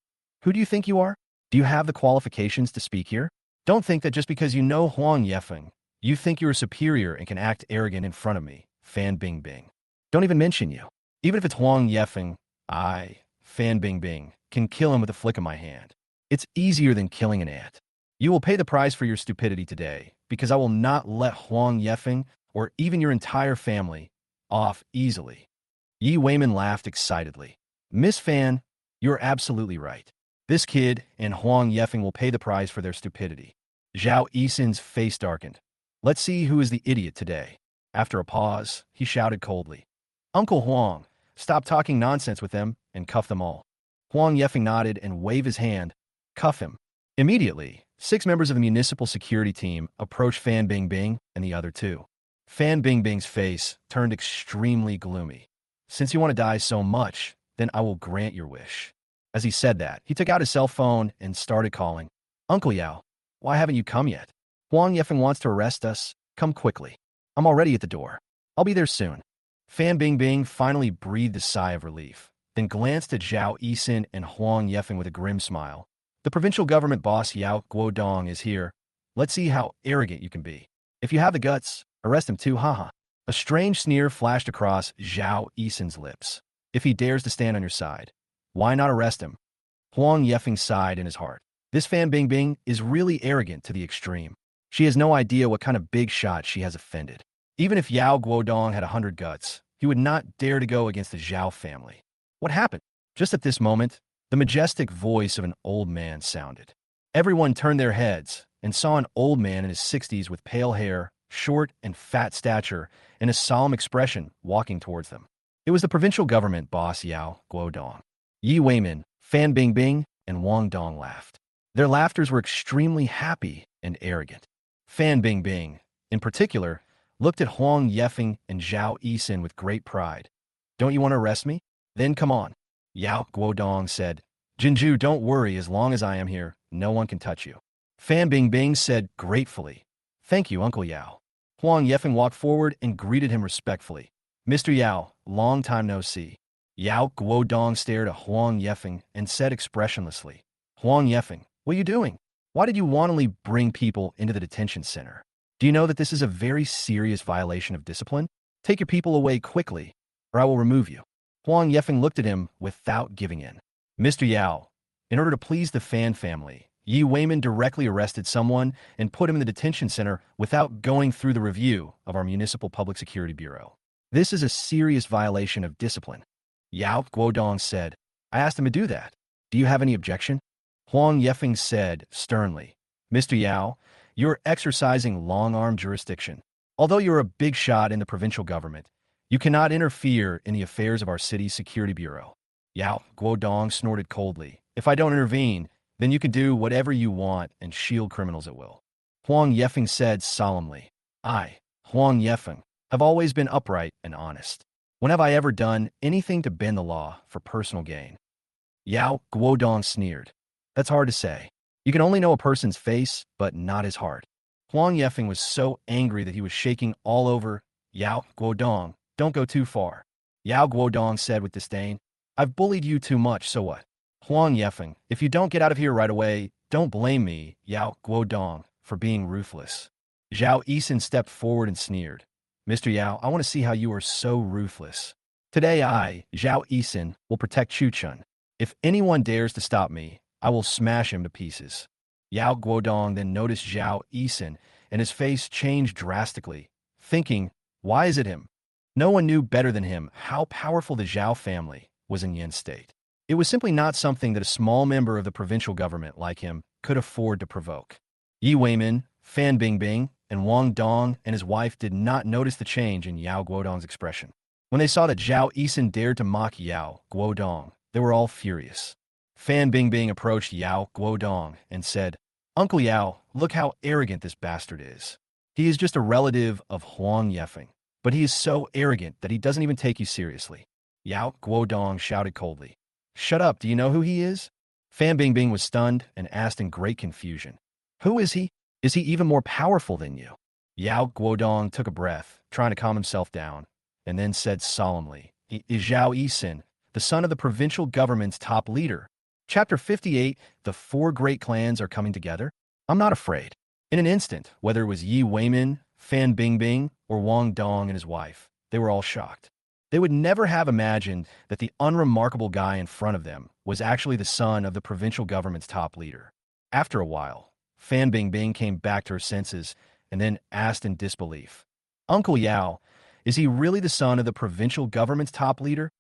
"Who do you think you are? Do you have the qualifications to speak here? Don't think that just because you know Huang Yefeng, you think you're superior and can act arrogant in front of me, Fan Bingbing. Don't even mention you. Even if it's Huang Yefeng, I, Fan Bingbing, can kill him with a flick of my hand. It's easier than killing an ant. You will pay the price for your stupidity today, because I will not let Huang Yefeng, or even your entire family, off easily." Yi Weiman laughed excitedly. "Miss Fan, you're absolutely right. This kid and Huang Yefeng will pay the price for their stupidity." Zhao Yisin's face darkened. "Let's see who is the idiot today." After a pause, he shouted coldly, "Uncle Huang, stop talking nonsense with them and cuff them all." Huang Yefeng nodded and waved his hand. "Cuff him." Immediately, 6 members of the municipal security team approached Fan Bingbing and the other 2. Fan Bingbing's face turned extremely gloomy. "Since you want to die so much, then I will grant your wish." As he said that, he took out his cell phone and started calling, "Uncle Yao, why haven't you come yet? Huang Yefeng wants to arrest us. Come quickly. I'm already at the door. I'll be there soon." Fan Bingbing finally breathed a sigh of relief, then glanced at Zhao Yisin and Huang Yefeng with a grim smile. "The provincial government boss Yao Guodong is here. Let's see how arrogant you can be. If you have the guts, arrest him too, haha." A strange sneer flashed across Zhao Yisin's lips. "If he dares to stand on your side, why not arrest him?" Huang Yefeng sighed in his heart. This Fan Bingbing is really arrogant to the extreme. She has no idea what kind of big shot she has offended. Even if Yao Guodong had 100 guts, he would not dare to go against the Zhao family. What happened? Just at this moment, the majestic voice of an old man sounded. Everyone turned their heads and saw an old man in his 60s with pale hair, short and fat stature, and a solemn expression walking towards them. It was the provincial government boss Yao Guodong. Yi Weiman, Fan Bingbing, and Wang Dong laughed. Their laughters were extremely happy and arrogant. Fan Bingbing, in particular, looked at Huang Yefeng and Zhao Yisin with great pride. Don't you want to arrest me? Then come on. Yao Guodong said. Jinju, don't worry, as long as I am here, no one can touch you. Fan Bingbing said gratefully. Thank you, Uncle Yao. Huang Yefeng walked forward and greeted him respectfully. Mr. Yao, long time no see. Yao Guodong stared at Huang Yefeng and said expressionlessly, Huang Yefeng, what are you doing? Why did you wantonly bring people into the detention center? Do you know that this is a very serious violation of discipline? Take your people away quickly, or I will remove you. Huang Yefeng looked at him without giving in. Mr. Yao, in order to please the Fan family, Yi Weiman directly arrested someone and put him in the detention center without going through the review of our Municipal Public Security Bureau. This is a serious violation of discipline. Yao Guodong said, I asked him to do that. Do you have any objection? Huang Yefeng said sternly, Mr. Yao, you're exercising long-arm jurisdiction. Although you're a big shot in the provincial government, you cannot interfere in the affairs of our city's security bureau. Yao Guodong snorted coldly. If I don't intervene, then you can do whatever you want and shield criminals at will. Huang Yefeng said solemnly, I, Huang Yefeng, have always been upright and honest. When have I ever done anything to bend the law for personal gain? Yao Guodong sneered. That's hard to say. You can only know a person's face, but not his heart. Huang Yefeng was so angry that he was shaking all over. Yao Guodong, don't go too far. Yao Guodong said with disdain, I've bullied you too much, so what? Huang Yefeng, if you don't get out of here right away, don't blame me, Yao Guodong, for being ruthless. Zhao Yisin stepped forward and sneered. Mr. Yao, I want to see how you are so ruthless. Today I, Zhao Yisin, will protect Chen. If anyone dares to stop me, I will smash him to pieces. Yao Guodong then noticed Zhao Yisin, and his face changed drastically, thinking, why is it him? No one knew better than him how powerful the Zhao family was in Yin State. It was simply not something that a small member of the provincial government like him could afford to provoke. Yi Weiman, Fan Bingbing, and Wang Dong and his wife did not notice the change in Yao Guodong's expression. When they saw that Zhao Yisin dared to mock Yao Guodong, they were all furious. Fan Bingbing approached Yao Guodong and said, Uncle Yao, look how arrogant this bastard is. He is just a relative of Huang Yefeng, but he is so arrogant that he doesn't even take you seriously. Yao Guodong shouted coldly. Shut up, do you know who he is? Fan Bingbing was stunned and asked in great confusion. Who is he? Is he even more powerful than you? Yao Guodong took a breath, trying to calm himself down, and then said solemnly, He is Zhao Yisin, the son of the provincial government's top leader. Chapter 58, The Four Great Clans Are Coming Together. I'm not afraid. In an instant, whether it was Yi Weiman, Fan Bingbing, or Wang Dong and his wife, they were all shocked. They would never have imagined that the unremarkable guy in front of them was actually the son of the provincial government's top leader. After a while, Fan Bingbing came back to her senses and then asked in disbelief, Uncle Yao, is he really the son of the provincial government's top leader?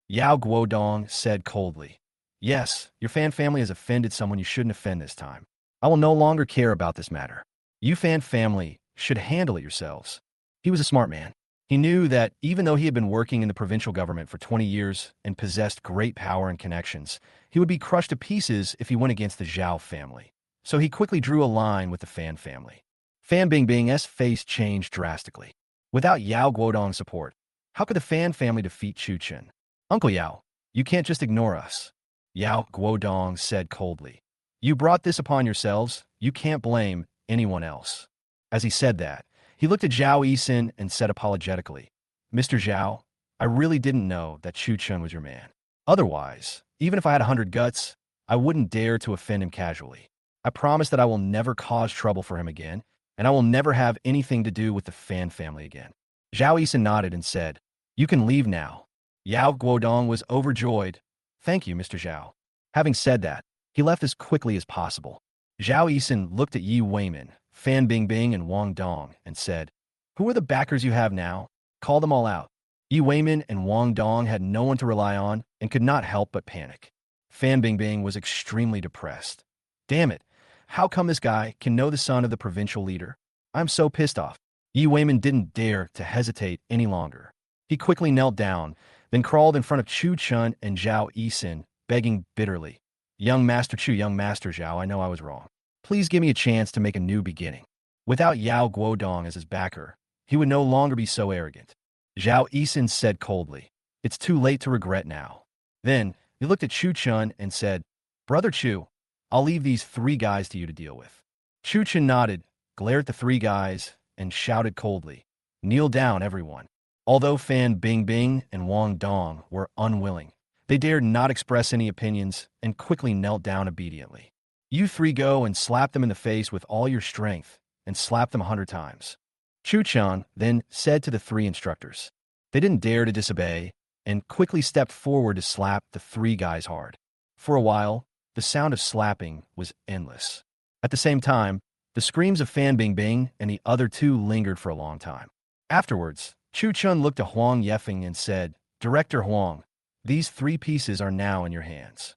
Yao Guodong said coldly, Yes, your Fan family has offended someone you shouldn't offend this time. I will no longer care about this matter. You Fan family should handle it yourselves. He was a smart man. He knew that even though he had been working in the provincial government for 20 years and possessed great power and connections, he would be crushed to pieces if he went against the Zhao family. So he quickly drew a line with the Fan family. Fan Bingbing's face changed drastically. Without Yao Guodong's support, how could the Fan family defeat Chen? Uncle Yao, you can't just ignore us. Yao Guodong said coldly. You brought this upon yourselves. You can't blame anyone else. As he said that, he looked at Zhao Yisin and said apologetically, Mr. Zhao, I really didn't know that Chen was your man. Otherwise, even if I had 100 guts, I wouldn't dare to offend him casually. I promise that I will never cause trouble for him again, and I will never have anything to do with the Fan family again. Zhao Yisin nodded and said, You can leave now. Yao Guodong was overjoyed. Thank you, Mr. Zhao. Having said that, he left as quickly as possible. Zhao Yisin looked at Yi Weiman, Fan Bingbing, and Wang Dong and said, Who are the backers you have now? Call them all out. Yi Weiman and Wang Dong had no one to rely on and could not help but panic. Fan Bingbing was extremely depressed. Damn it, how come this guy can know the son of the provincial leader? I'm so pissed off. Yi Weiman didn't dare to hesitate any longer. He quickly knelt down, then crawled in front of Chen and Zhao Yisin, begging bitterly, Young Master Chu, young Master Zhao, I know I was wrong. Please give me a chance to make a new beginning. Without Yao Guodong as his backer, he would no longer be so arrogant. Zhao Yixin said coldly, "It's too late to regret now." Then, he looked at Chu Chun and said, "Brother Chu, I'll leave these three guys to you to deal with." Chu Chun nodded, glared at the three guys, and shouted coldly, "Kneel down, everyone." Although Fan Bingbing and Wong Dong were unwilling, they dared not express any opinions and quickly knelt down obediently. "You three go and slap them in the face with all your strength, and slap them 100 times. Chu Chun then said to the three instructors. They didn't dare to disobey, and quickly stepped forward to slap the three guys hard. For a while, the sound of slapping was endless. At the same time, the screams of Fan Bingbing and the other two lingered for a long time. Afterwards, Chu Chun looked at Huang Yefeng and said, "Director Huang, these three pieces are now in your hands."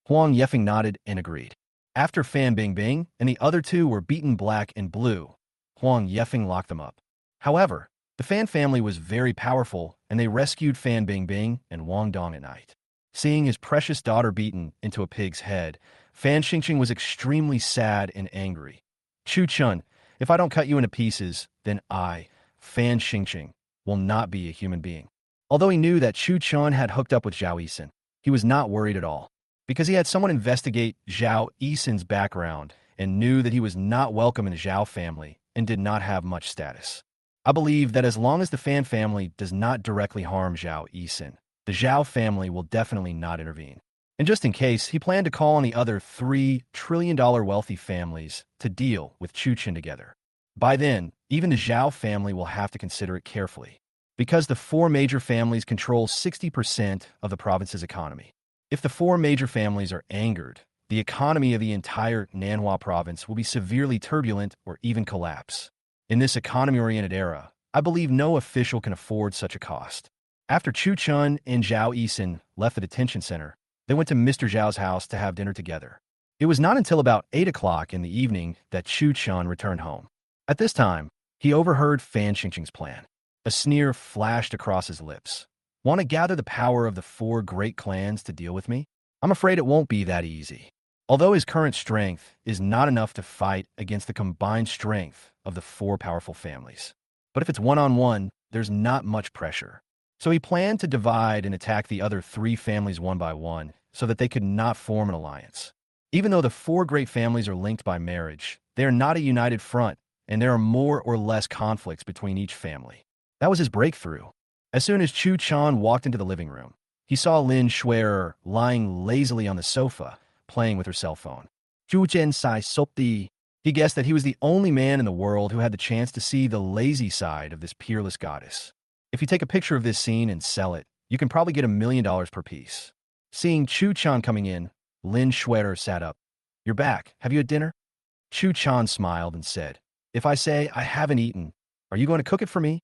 Huang Yefeng nodded and agreed. After Fan Bingbing and the other two were beaten black and blue, Huang Yefeng locked them up. However, the Fan family was very powerful, and they rescued Fan Bingbing and Wang Dong at night. Seeing his precious daughter beaten into a pig's head, Fan Xingqing was extremely sad and angry. "Chu Chun, if I don't cut you into pieces, then I, Fan Xingqing, will not be a human being." Although he knew that Chu Chun had hooked up with Zhao Yixin, he was not worried at all, because he had someone investigate Zhao Yixin's background and knew that he was not welcome in the Zhao family and did not have much status. I believe that as long as the Fan family does not directly harm Zhao Yixin, the Zhao family will definitely not intervene. And just in case, he planned to call on the other $3 trillion wealthy families to deal with Chu Chun together. By then, even the Zhao family will have to consider it carefully, because the four major families control 60% of the province's economy. If the four major families are angered, the economy of the entire Manhwa province will be severely turbulent or even collapse. In this economy-oriented era, I believe no official can afford such a cost. After Chu Chun and Zhao Yixin left the detention center, they went to Mr. Zhao's house to have dinner together. It was not until about 8 o'clock in the evening that Chu Chun returned home. At this time, he overheard Fan Xingqing's plan. A sneer flashed across his lips. "Want to gather the power of the four great clans to deal with me? I'm afraid it won't be that easy." Although his current strength is not enough to fight against the combined strength of the four powerful families. But if it's one-on-one, there's not much pressure. So he planned to divide and attack the other three families one by one so that they could not form an alliance. Even though the four great families are linked by marriage, they are not a united front, and there are more or less conflicts between each family. That was his breakthrough. As soon as Chu Chun walked into the living room, he saw Lin Shuer lying lazily on the sofa, playing with her cell phone. Zhu Jian Sai Sopti. He guessed that he was the only man in the world who had the chance to see the lazy side of this peerless goddess. If you take a picture of this scene and sell it, you can probably get $1 million per piece. Seeing Chu Chun coming in, Lin Shuer sat up. "You're back. Have you had dinner?" Chu Chun smiled and said, "If I say I haven't eaten, are you going to cook it for me?"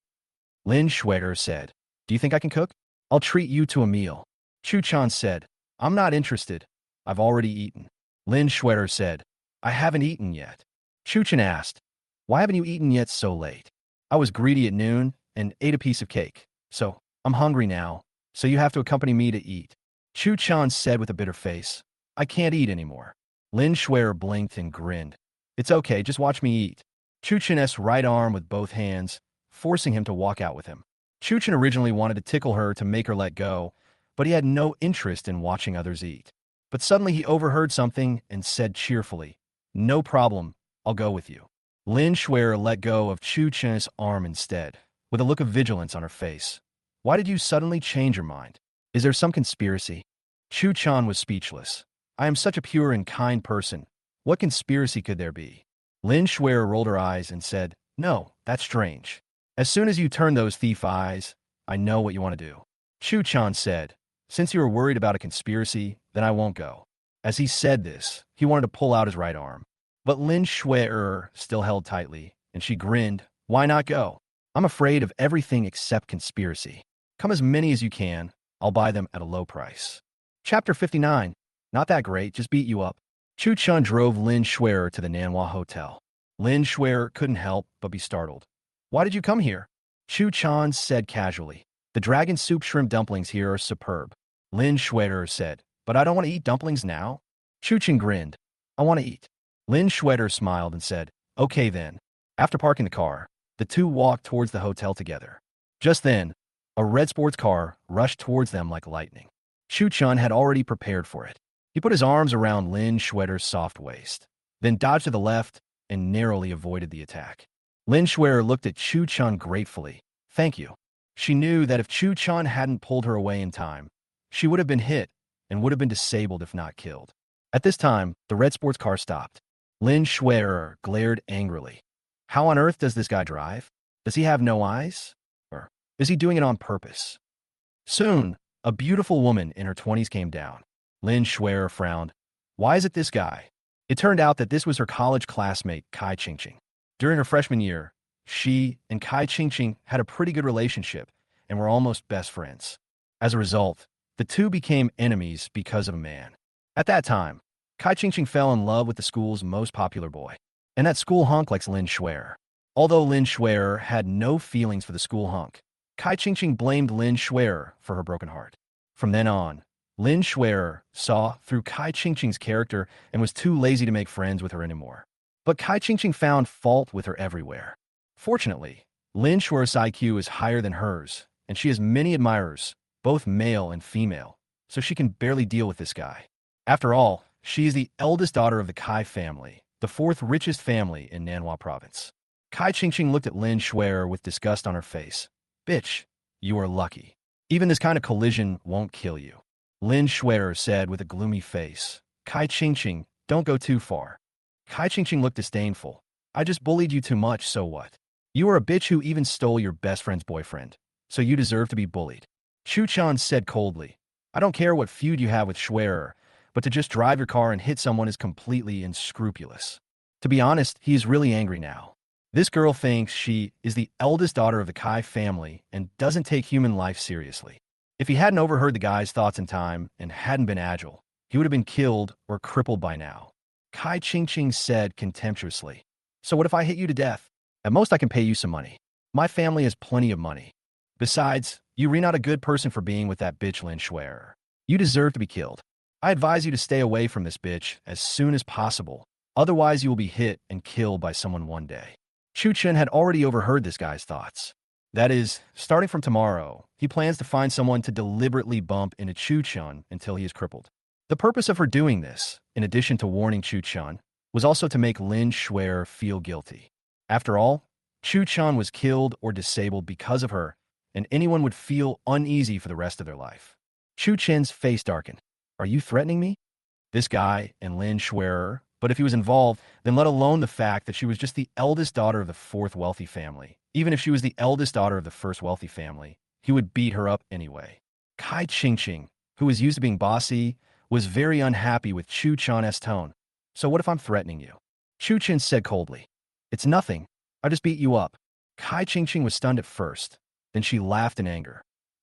Lin Shuer said, "Do you think I can cook? I'll treat you to a meal." Chu Chun said, "I'm not interested. I've already eaten." Lin Shuer said, "I haven't eaten yet." Chu Chun asked, "Why haven't you eaten yet so late?" "I was greedy at noon and ate a piece of cake, so I'm hungry now, so you have to accompany me to eat." Chu Chun said with a bitter face, "I can't eat anymore." Lin Shuer blinked and grinned. "It's okay, just watch me eat." Chu Chun's right arm with both hands, forcing him to walk out with him. Chu Chun originally wanted to tickle her to make her let go, but he had no interest in watching others eat. But suddenly he overheard something and said cheerfully, "No problem, I'll go with you." Lin Shuer let go of Chu Chun's arm instead, with a look of vigilance on her face. "Why did you suddenly change your mind? Is there some conspiracy?" Chu Chun was speechless. "I am such a pure and kind person. What conspiracy could there be?" Lin Shuer rolled her eyes and said, "No, that's strange. As soon as you turn those thief eyes, I know what you want to do." Chu Chun said, "Since you are worried about a conspiracy, then I won't go." As he said this, he wanted to pull out his right arm. But Lin Shuer still held tightly, and she grinned. "Why not go? I'm afraid of everything except conspiracy. Come as many as you can. I'll buy them at a low price." Chapter 59. Not that great, just beat you up. Chu Chun drove Lin Shuer to the Manhwa Hotel. Lin Shuer couldn't help but be startled. "Why did you come here?" Chu Chun said casually. "The dragon soup shrimp dumplings here are superb." Lin Shuer said, "But I don't want to eat dumplings now." Chen grinned. I want to eat. Lin Schweder smiled and said, okay then. After parking the car, the two walked towards the hotel together. Just then, a red sports car rushed towards them like lightning. Chen had already prepared for it. He put his arms around Lin Schweder's soft waist, then dodged to the left and narrowly avoided the attack. Lin Schweder looked at Chen gratefully. Thank you. She knew that if Chen hadn't pulled her away in time, she would have been hit and would have been disabled if not killed. At this time, the red sports car stopped. Lin Schweder glared angrily. How on earth does this guy drive? Does he have no eyes? Or is he doing it on purpose? Soon, a beautiful woman in her 20s came down. Lin Schweder frowned. Why is it this guy? It turned out that this was her college classmate, Kai Qingqing. During her freshman year, she and Kai Qingqing had a pretty good relationship and were almost best friends. As a result, the two became enemies because of a man. At that time, Kai Qingqing fell in love with the school's most popular boy. And that school hunk likes Lin Schweder. Although Lin Schweder had no feelings for the school hunk, Kai Qingqing blamed Lin Schweder for her broken heart. From then on, Lin Schweder saw through Kai Qingqing's character and was too lazy to make friends with her anymore. But Kai Qingqing found fault with her everywhere. Fortunately, Lin Schweder's IQ is higher than hers, and she has many admirers, both male and female, so she can barely deal with this guy. After all, she is the eldest daughter of the Kai family, the fourth richest family in Manhwa province. Kai Qingqing looked at Lin Schweder with disgust on her face. Bitch, you are lucky. Even this kind of collision won't kill you. Lin Schweder said with a gloomy face. Kai Qingqing, don't go too far. Kai Qingqing looked disdainful. I just bullied you too much, so what? You are a bitch who even stole your best friend's boyfriend, so you deserve to be bullied. Tion said coldly. I don't care what feud you have with Schweder, but to just drive your car and hit someone is completely unscrupulous. To be honest, he is really angry now. This girl thinks she is the eldest daughter of the Kai family and doesn't take human life seriously. If he hadn't overheard the guy's thoughts in time and hadn't been agile, he would have been killed or crippled by now. Kai Qingqing said contemptuously. So what if I hit you to death? At most I can pay you some money. My family has plenty of money. Besides, you're not a good person for being with that bitch Lin Schweder. You deserve to be killed. I advise you to stay away from this bitch as soon as possible. Otherwise you will be hit and killed by someone one day. Chen had already overheard this guy's thoughts. That is, starting from tomorrow, he plans to find someone to deliberately bump into Chen until he is crippled. The purpose of her doing this, in addition to warning Chen, was also to make Lin Schweder feel guilty. After all, Chen was killed or disabled because of her, and anyone would feel uneasy for the rest of their life. Chen's face darkened. Are you threatening me? This guy and Lin Schweder, but if he was involved, then let alone the fact that she was just the eldest daughter of the fourth wealthy family. Even if she was the eldest daughter of the first wealthy family, he would beat her up anyway. Kai Qingqing, who was used to being bossy, was very unhappy with Chen's tone. So what if I'm threatening you? Chen said coldly. It's nothing. I just beat you up. Kai Qingqing was stunned at first. Then she laughed in anger.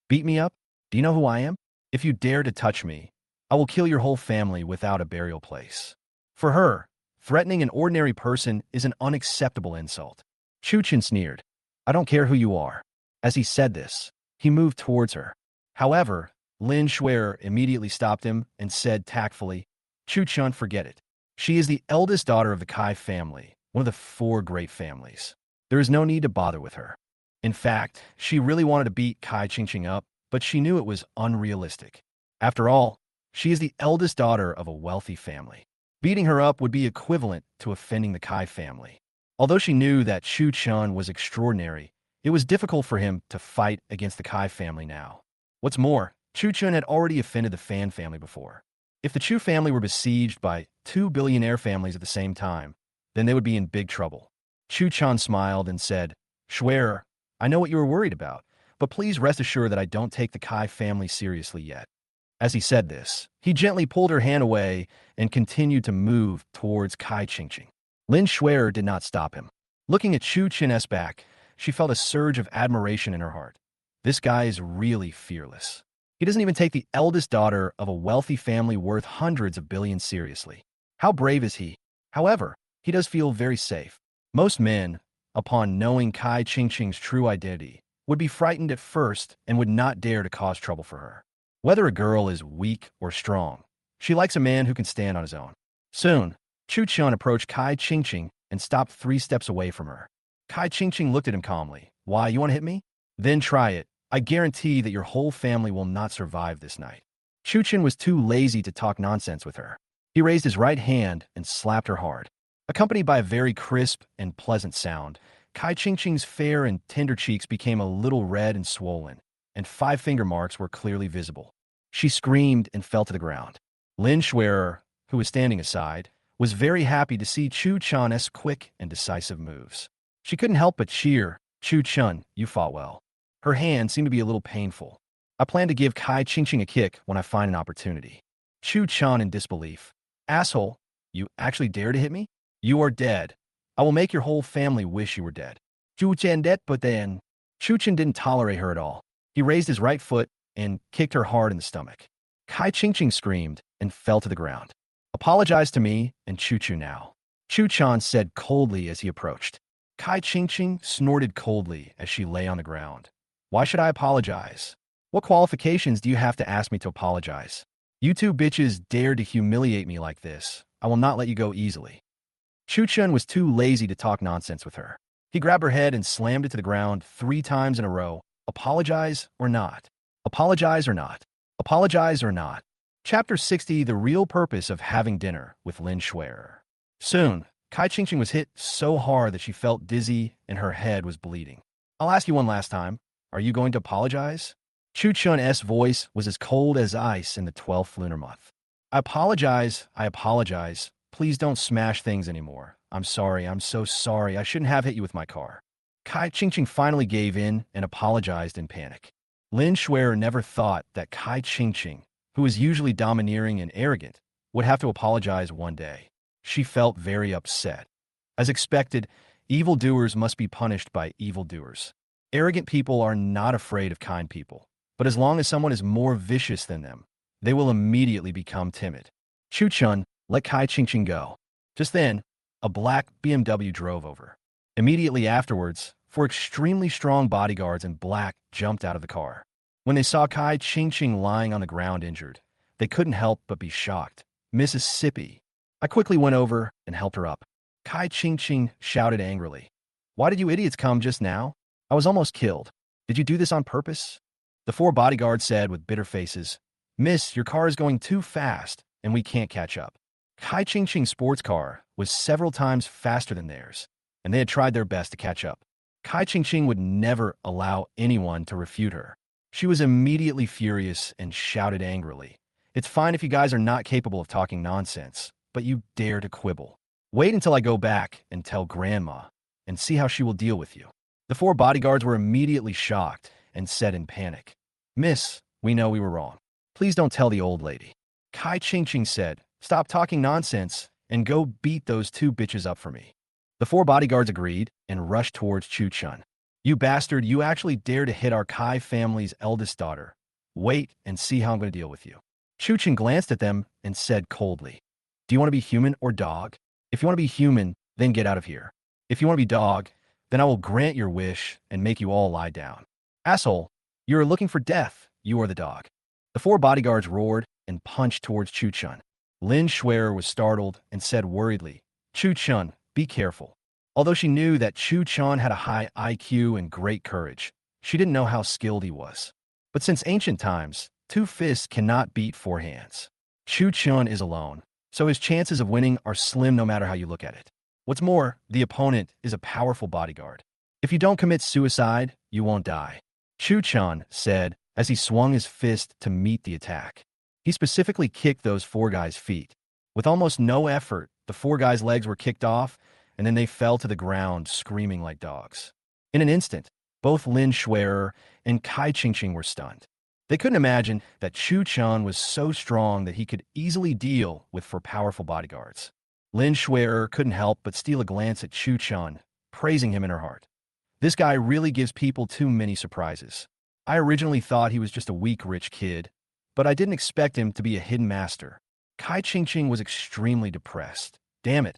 Beat me up? Do you know who I am? If you dare to touch me, I will kill your whole family without a burial place. For her, threatening an ordinary person is an unacceptable insult. Chen sneered. I don't care who you are. As he said this, he moved towards her. However, Lin Schweder immediately stopped him and said tactfully, Chen, forget it. She is the eldest daughter of the Kai family, one of the four great families. There is no need to bother with her. In fact, she really wanted to beat Kai Qingqing up, but she knew it was unrealistic. After all, she is the eldest daughter of a wealthy family. Beating her up would be equivalent to offending the Kai family. Although she knew that Chen was extraordinary, it was difficult for him to fight against the Kai family now. What's more, Chen had already offended the Fan family before. If the Chu family were besieged by two billionaire families at the same time, then they would be in big trouble. Chen smiled and said, Schweder, I know what you were worried about, but please rest assured that I don't take the Kai family seriously yet. As he said this, he gently pulled her hand away and continued to move towards Kai Qingqing. Lin Schweder did not stop him. Looking at Chen's back, she felt a surge of admiration in her heart. This guy is really fearless. He doesn't even take the eldest daughter of a wealthy family worth hundreds of billions seriously. How brave is he? However, he does feel very safe. Most men, upon knowing Kai Qingqing's true identity, would be frightened at first and would not dare to cause trouble for her. Whether a girl is weak or strong, She likes a man who can stand on his own. Soon, Tion approached Kai Qingqing and stopped 3 steps away from her. Kai Qingqing looked at him calmly. Why, you want to hit me? Then try it. I guarantee that your whole family will not survive this night. Chen was too lazy to talk nonsense with her. He raised his right hand and slapped her hard. Accompanied by a very crisp and pleasant sound, Kai Qingqing's fair and tender cheeks became a little red and swollen, and 5 finger marks were clearly visible. She screamed and fell to the ground. Lin Schwerer, who was standing aside, was very happy to see Chan's quick and decisive moves. She couldn't help but cheer. Chen, you fought well. Her hand seemed to be a little painful. I plan to give Kai Qingqing a kick when I find an opportunity. Chen in disbelief. Asshole, you actually dare to hit me? You are dead. I will make your whole family wish you were dead. Chen dead, but then... Chen didn't tolerate her at all. He raised his right foot and kicked her hard in the stomach. Kai Qingqing screamed and fell to the ground. Apologize to me and Chu now. Chen said coldly as he approached. Kai Qingqing snorted coldly as she lay on the ground. Why should I apologize? What qualifications do you have to ask me to apologize? You 2 bitches dared to humiliate me like this. I will not let you go easily. Chen was too lazy to talk nonsense with her. He grabbed her head and slammed it to the ground 3 times in a row. Apologize or not? Apologize or not? Apologize or not? Chapter 60, The Real Purpose of Having Dinner with Lin Schwerer. Soon, Kai Qingqing was hit so hard that she felt dizzy and her head was bleeding. I'll ask you one last time. Are you going to apologize? Chen's voice was as cold as ice in the 12th lunar month. I apologize. Please don't smash things anymore. I'm sorry. I'm so sorry. I shouldn't have hit you with my car. Kai Qingqing finally gave in and apologized in panic. Lin Schwerer never thought that Kai Qingqing, who was usually domineering and arrogant, would have to apologize one day. She felt very upset. As expected, evildoers must be punished by evildoers. Arrogant people are not afraid of kind people, but as long as someone is more vicious than them, they will immediately become timid. Chen let Kai Qingqing go. Just then, a black BMW drove over. Immediately afterwards, 4 extremely strong bodyguards in black jumped out of the car. When they saw Kai Qingqing lying on the ground injured, they couldn't help but be shocked. Mississippi. I quickly went over and helped her up. Kai Qingqing shouted angrily. Why did you idiots come just now? I was almost killed. Did you do this on purpose? The 4 bodyguards said with bitter faces, Miss, your car is going too fast, and we can't catch up. Kai Qingqing's sports car was several times faster than theirs, and they had tried their best to catch up. Kai Qingqing would never allow anyone to refute her. She was immediately furious and shouted angrily. It's fine if you guys are not capable of talking nonsense, but you dare to quibble. Wait until I go back and tell Grandma, and see how she will deal with you. The 4 bodyguards were immediately shocked and said in panic, Miss, we know we were wrong. Please don't tell the old lady. Kai Qingqing said, stop talking nonsense and go beat those 2 bitches up for me. The 4 bodyguards agreed and rushed towards Chen. You bastard, you actually dare to hit our Kai family's eldest daughter. Wait and see how I'm going to deal with you. Chen glanced at them and said coldly, do you want to be human or dog? If you want to be human, then get out of here. If you want to be dog, then I will grant your wish and make you all lie down. Asshole, you are looking for death. You are the dog. The 4 bodyguards roared and punched towards Chen. Lin Schwerer was startled and said worriedly, Chen, be careful. Although she knew that Chen had a high IQ and great courage, she didn't know how skilled he was. But since ancient times, 2 fists cannot beat 4 hands. Chen is alone, so his chances of winning are slim no matter how you look at it. What's more, the opponent is a powerful bodyguard. If you don't commit suicide, you won't die. Chen said as he swung his fist to meet the attack. He specifically kicked those 4 guys' feet. With almost no effort, the 4 guys' legs were kicked off, and then they fell to the ground screaming like dogs. In an instant, both Lin Schwerer and Kai Qingqing were stunned. They couldn't imagine that Chen was so strong that he could easily deal with 4 powerful bodyguards. Lin Schwerer couldn't help but steal a glance at Chen, praising him in her heart. This guy really gives people too many surprises. I originally thought he was just a weak rich kid, but I didn't expect him to be a hidden master. Kai Qingqing was extremely depressed. Damn it.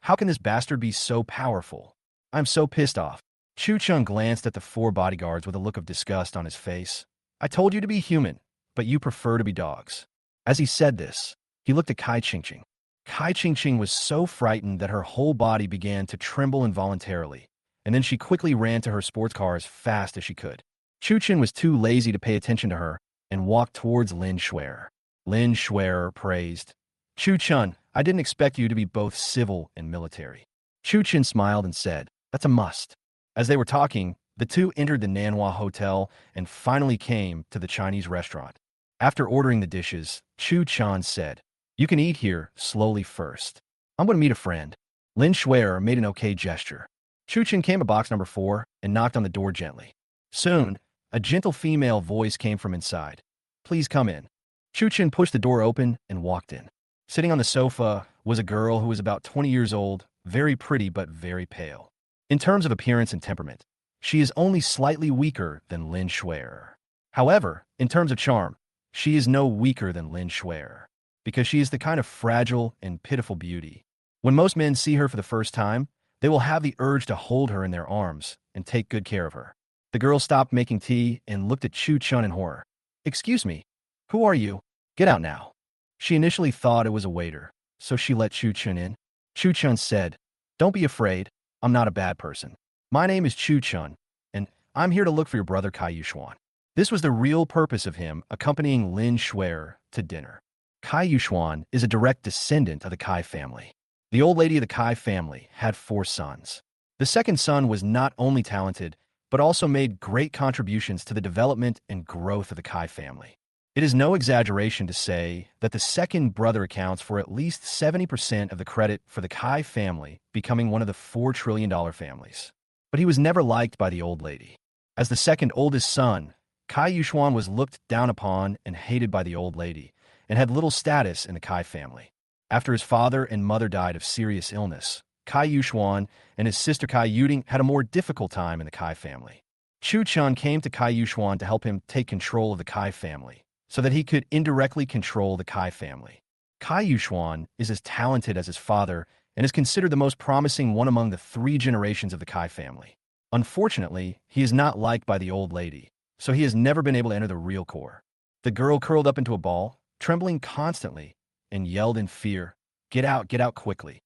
How can this bastard be so powerful? I'm so pissed off. Chen glanced at the 4 bodyguards with a look of disgust on his face. I told you to be human, but you prefer to be dogs. As he said this, He looked at Kai Qingqing. Kai Qingqing was so frightened that her whole body began to tremble involuntarily, and then she quickly ran to her sports car as fast as she could. Chu Chen was too lazy to pay attention to her and walked towards Lin Shuer. Lin Shuer praised, "Chu Chen, I didn't expect you to be both civil and military." Chu Chen smiled and said, "That's a must." As they were talking, the two entered the Manhwa hotel and finally came to the Chinese restaurant. After ordering the dishes, Chu Chen said, "You can eat here slowly first. I'm going to meet a friend." Lin Shuer made an okay gesture. Chu Chen came to box number 4 and knocked on the door gently. Soon, a gentle female voice came from inside. "Please come in." Chu Chen pushed the door open and walked in. Sitting on the sofa was a girl who was about 20 years old, very pretty but very pale. In terms of appearance and temperament, she is only slightly weaker than Lin Shuer. However, in terms of charm, she is no weaker than Lin Shuer, because she is the kind of fragile and pitiful beauty. When most men see her for the first time, they will have the urge to hold her in their arms and take good care of her. The girl stopped making tea and looked at Chu Chen in horror. "Excuse me, who are you? Get out now." She initially thought it was a waiter, so she let Chu Chen in. Chu Chen said, "Don't be afraid, I'm not a bad person. My name is Chu Chen, and I'm here to look for your brother Kai Yuxuan." This was the real purpose of him accompanying Lin Shuer to dinner. Kai Yuxuan is a direct descendant of the Kai family. The old lady of the Kai family had 4 sons. The second son was not only talented, but also made great contributions to the development and growth of the Kai family. It is no exaggeration to say that the second brother accounts for at least 70% of the credit for the Kai family becoming one of the $4 trillion families. But he was never liked by the old lady. As the second oldest son, Kai Yuxuan was looked down upon and hated by the old lady, and had little status in the Kai family. After his father and mother died of serious illness, Kai Yuxuan and his sister Kai Yuding had a more difficult time in the Kai family. Chu Chen came to Kai Yuxuan to help him take control of the Kai family, so that he could indirectly control the Kai family. Kai Yuxuan is as talented as his father and is considered the most promising one among the 3 generations of the Kai family. Unfortunately, he is not liked by the old lady, so he has never been able to enter the real core. The girl curled up into a ball, trembling constantly, and yelled in fear, get out quickly."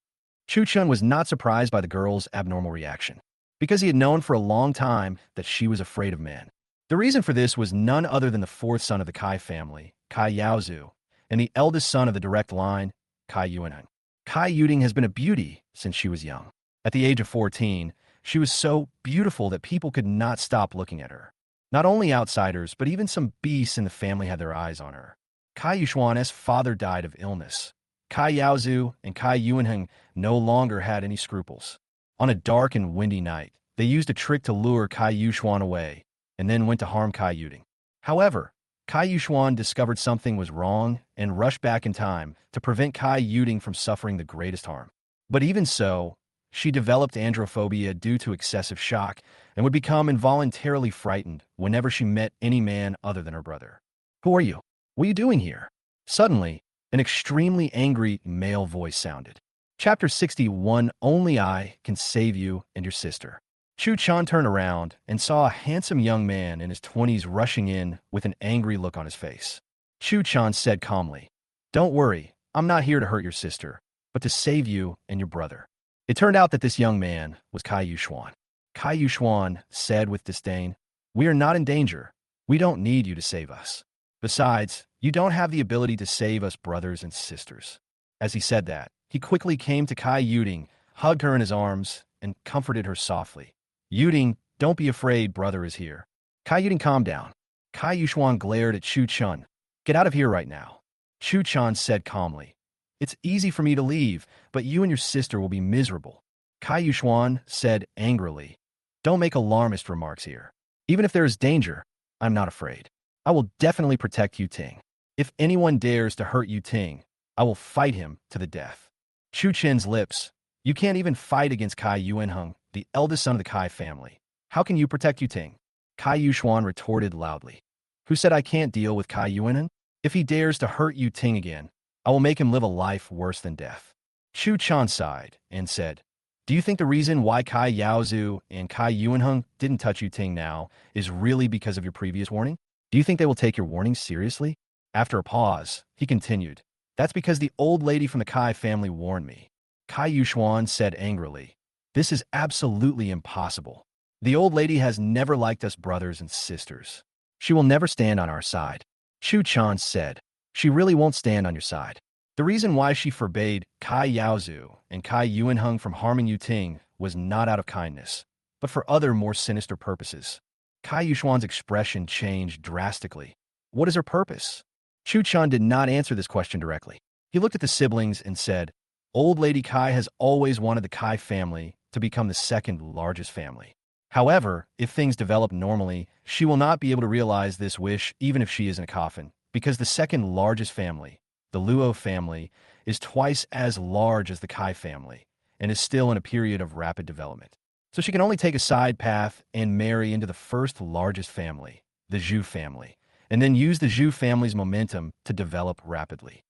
Chu Chen was not surprised by the girl's abnormal reaction, because he had known for a long time that she was afraid of men. The reason for this was none other than the 4th son of the Kai family, Kai Yaozu, and the eldest son of the direct line, Kai Yuanheng. Kai Yuding has been a beauty since she was young. At the age of 14, she was so beautiful that people could not stop looking at her. Not only outsiders, but even some beasts in the family had their eyes on her. Kai Yuxuan's father died of illness. Kai Yaozu and Kai Yuanheng no longer had any scruples. On a dark and windy night, they used a trick to lure Kai Yuxuan away, and then went to harm Kai Yuding. However, Kai Yuxuan discovered something was wrong and rushed back in time to prevent Kai Yuding from suffering the greatest harm. But even so, she developed androphobia due to excessive shock and would become involuntarily frightened whenever she met any man other than her brother. "Who are you? What are you doing here?" Suddenly, an extremely angry male voice sounded. Chapter 61, Only I Can Save You and Your Sister. Chu Chen turned around and saw a handsome young man in his 20s rushing in with an angry look on his face. Chu Chen said calmly, "Don't worry, I'm not here to hurt your sister, but to save you and your brother." It turned out that this young man was Kai Yuxuan. Kai Yuxuan said with disdain, "We are not in danger. We don't need you to save us. Besides, you don't have the ability to save us brothers and sisters." As he said that, he quickly came to Kai Yuding, hugged her in his arms, and comforted her softly. "Yuding, don't be afraid, brother is here." Kai Yuding calmed down. Kai Yuxuan glared at Chu Chen. "Get out of here right now." Chu Chen said calmly, "It's easy for me to leave, but you and your sister will be miserable." Kai Yuxuan said angrily, "Don't make alarmist remarks here. Even if there is danger, I'm not afraid. I will definitely protect Yu Ting. If anyone dares to hurt Yu Ting, I will fight him to the death." Chu Chen's lips. "You can't even fight against Kai Yuanheng, the eldest son of the Kai family. How can you protect Yu Ting?" Kai Yuxuan retorted loudly. "Who said I can't deal with Kai Yuanheng? If he dares to hurt Yu Ting again, I will make him live a life worse than death." Chu Chen sighed and said, "Do you think the reason why Kai Yaozu and Kai Yuanheng didn't touch Yu Ting now is really because of your previous warning? Do you think they will take your warning seriously?" After a pause, he continued, That's because the old lady from the Kai family warned me. Kai Yuxuan said angrily. This is absolutely impossible. The old lady has never liked us brothers and sisters. She will never stand on our side. Chu Chan said. She really won't stand on your side. The reason why she forbade Kai Yaozu and Kai Yuanheng from harming Yu Ting was not out of kindness, but for other more sinister purposes. Kai Yuxuan's expression changed drastically. What is her purpose? Chu Chan did not answer this question directly. He looked at the siblings and said, Old Lady Kai has always wanted the Kai family to become the second largest family. However, if things develop normally, she will not be able to realize this wish even if she is in a coffin, because the second largest family, the Luo family, is twice as large as the Kai family and is still in a period of rapid development. So she can only take a side path and marry into the first largest family, the Zhu family, and then use the Zhu family's momentum to develop rapidly.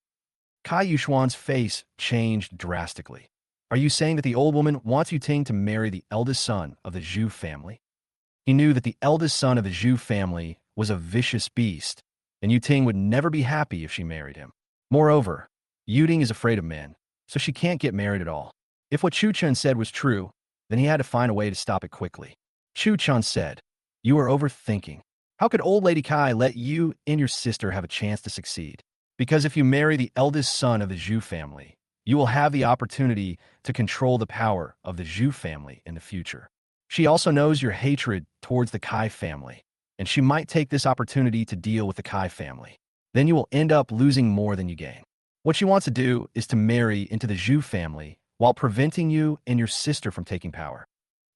Kai Yuxuan's face changed drastically. Are you saying that the old woman wants Yu Ting to marry the eldest son of the Zhu family? He knew that the eldest son of the Zhu family was a vicious beast, and Yu Ting would never be happy if she married him. Moreover, Yu Ting is afraid of men, so she can't get married at all. If what Chu Chen said was true, then he had to find a way to stop it quickly. Chu Chen said, You are overthinking. How could old Lady Kai let you and your sister have a chance to succeed? Because if you marry the eldest son of the Zhu family, you will have the opportunity to control the power of the Zhu family in the future. She also knows your hatred towards the Kai family, and she might take this opportunity to deal with the Kai family. Then you will end up losing more than you gain. What she wants to do is to marry into the Zhu family while preventing you and your sister from taking power.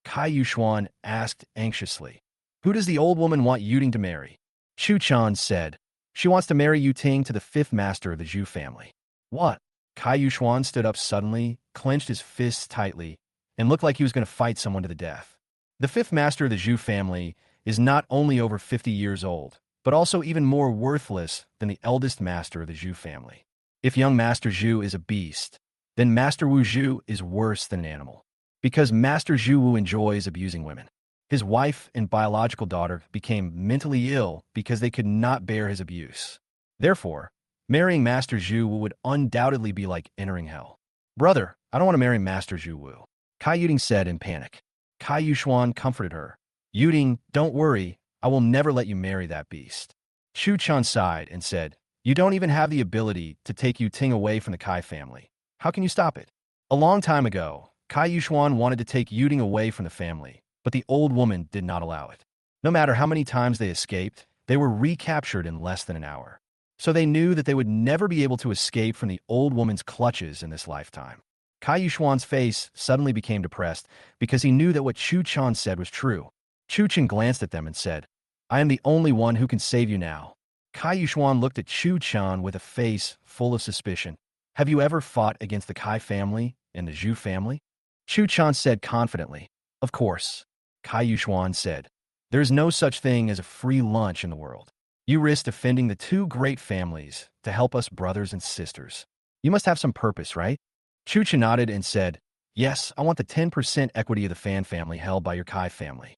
Kai Yuxuan asked anxiously, Who does the old woman want Yu Ting to marry? Chu Chan said, She wants to marry Yu Ting to the fifth master of the Zhu family. What? Kai Yuxuan stood up suddenly, clenched his fists tightly, and looked like he was going to fight someone to the death. The fifth master of the Zhu family is not only over 50 years old, but also even more worthless than the eldest master of the Zhu family. If young Master Zhu is a beast, then Master Wu Zhu is worse than an animal, because Master Zhu Wu enjoys abusing women. His wife and biological daughter became mentally ill because they could not bear his abuse. Therefore, marrying Master Zhu Wu would undoubtedly be like entering hell. Brother, I don't want to marry Master Zhu Wu, Kai Yuting said in panic. Kai Yuxuan comforted her. Yuting, don't worry, I will never let you marry that beast. Chu Chan sighed and said, You don't even have the ability to take Yu Ting away from the Kai family. How can you stop it? A long time ago, Kai Yuxuan wanted to take Yu Ting away from the family, but the old woman did not allow it. No matter how many times they escaped, they were recaptured in less than an hour. So they knew that they would never be able to escape from the old woman's clutches in this lifetime. Kai Yuxuan's face suddenly became depressed because he knew that what Chu Chan said was true. Chu Chen glanced at them and said, I am the only one who can save you now. Kai Yuxuan looked at Chu Chan with a face full of suspicion. Have you ever fought against the Kai family and the Zhu family? Chu Chan said confidently. Of course. Kai Yuxuan said, There is no such thing as a free lunch in the world. You risk defending the two great families to help us brothers and sisters. You must have some purpose, right? Chu Chen nodded and said, Yes, I want the 10% equity of the Fan family held by your Kai family.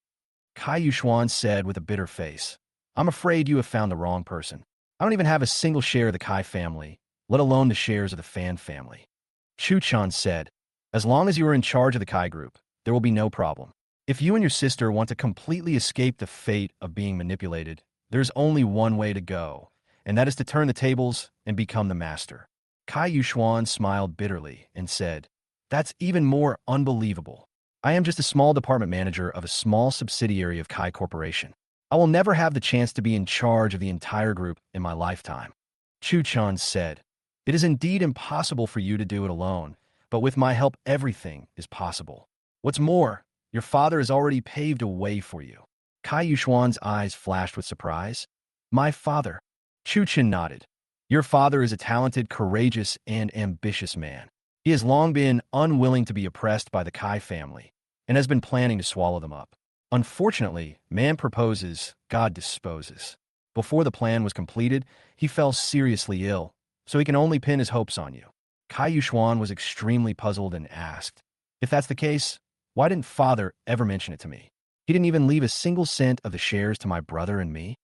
Kai Yuxuan said with a bitter face, I'm afraid you have found the wrong person. I don't even have a single share of the Kai family, let alone the shares of the Fan family. Chu Chan said, As long as you are in charge of the Kai group, there will be no problem. If you and your sister want to completely escape the fate of being manipulated, there's only one way to go, and that is to turn the tables and become the master. Kai Yuxuan smiled bitterly and said, That's even more unbelievable. I am just a small department manager of a small subsidiary of Kai Corporation. I will never have the chance to be in charge of the entire group in my lifetime. Chu Chan said, It is indeed impossible for you to do it alone, but with my help everything is possible. What's more, your father has already paved a way for you. Kai Yuxuan's eyes flashed with surprise. My father. Chu Chen nodded. Your father is a talented, courageous, and ambitious man. He has long been unwilling to be oppressed by the Kai family and has been planning to swallow them up. Unfortunately, man proposes, God disposes. Before the plan was completed, he fell seriously ill, so he can only pin his hopes on you. Kai Yuxuan was extremely puzzled and asked, If that's the case, why didn't father ever mention it to me? He didn't even leave a single cent of the shares to my brother and me?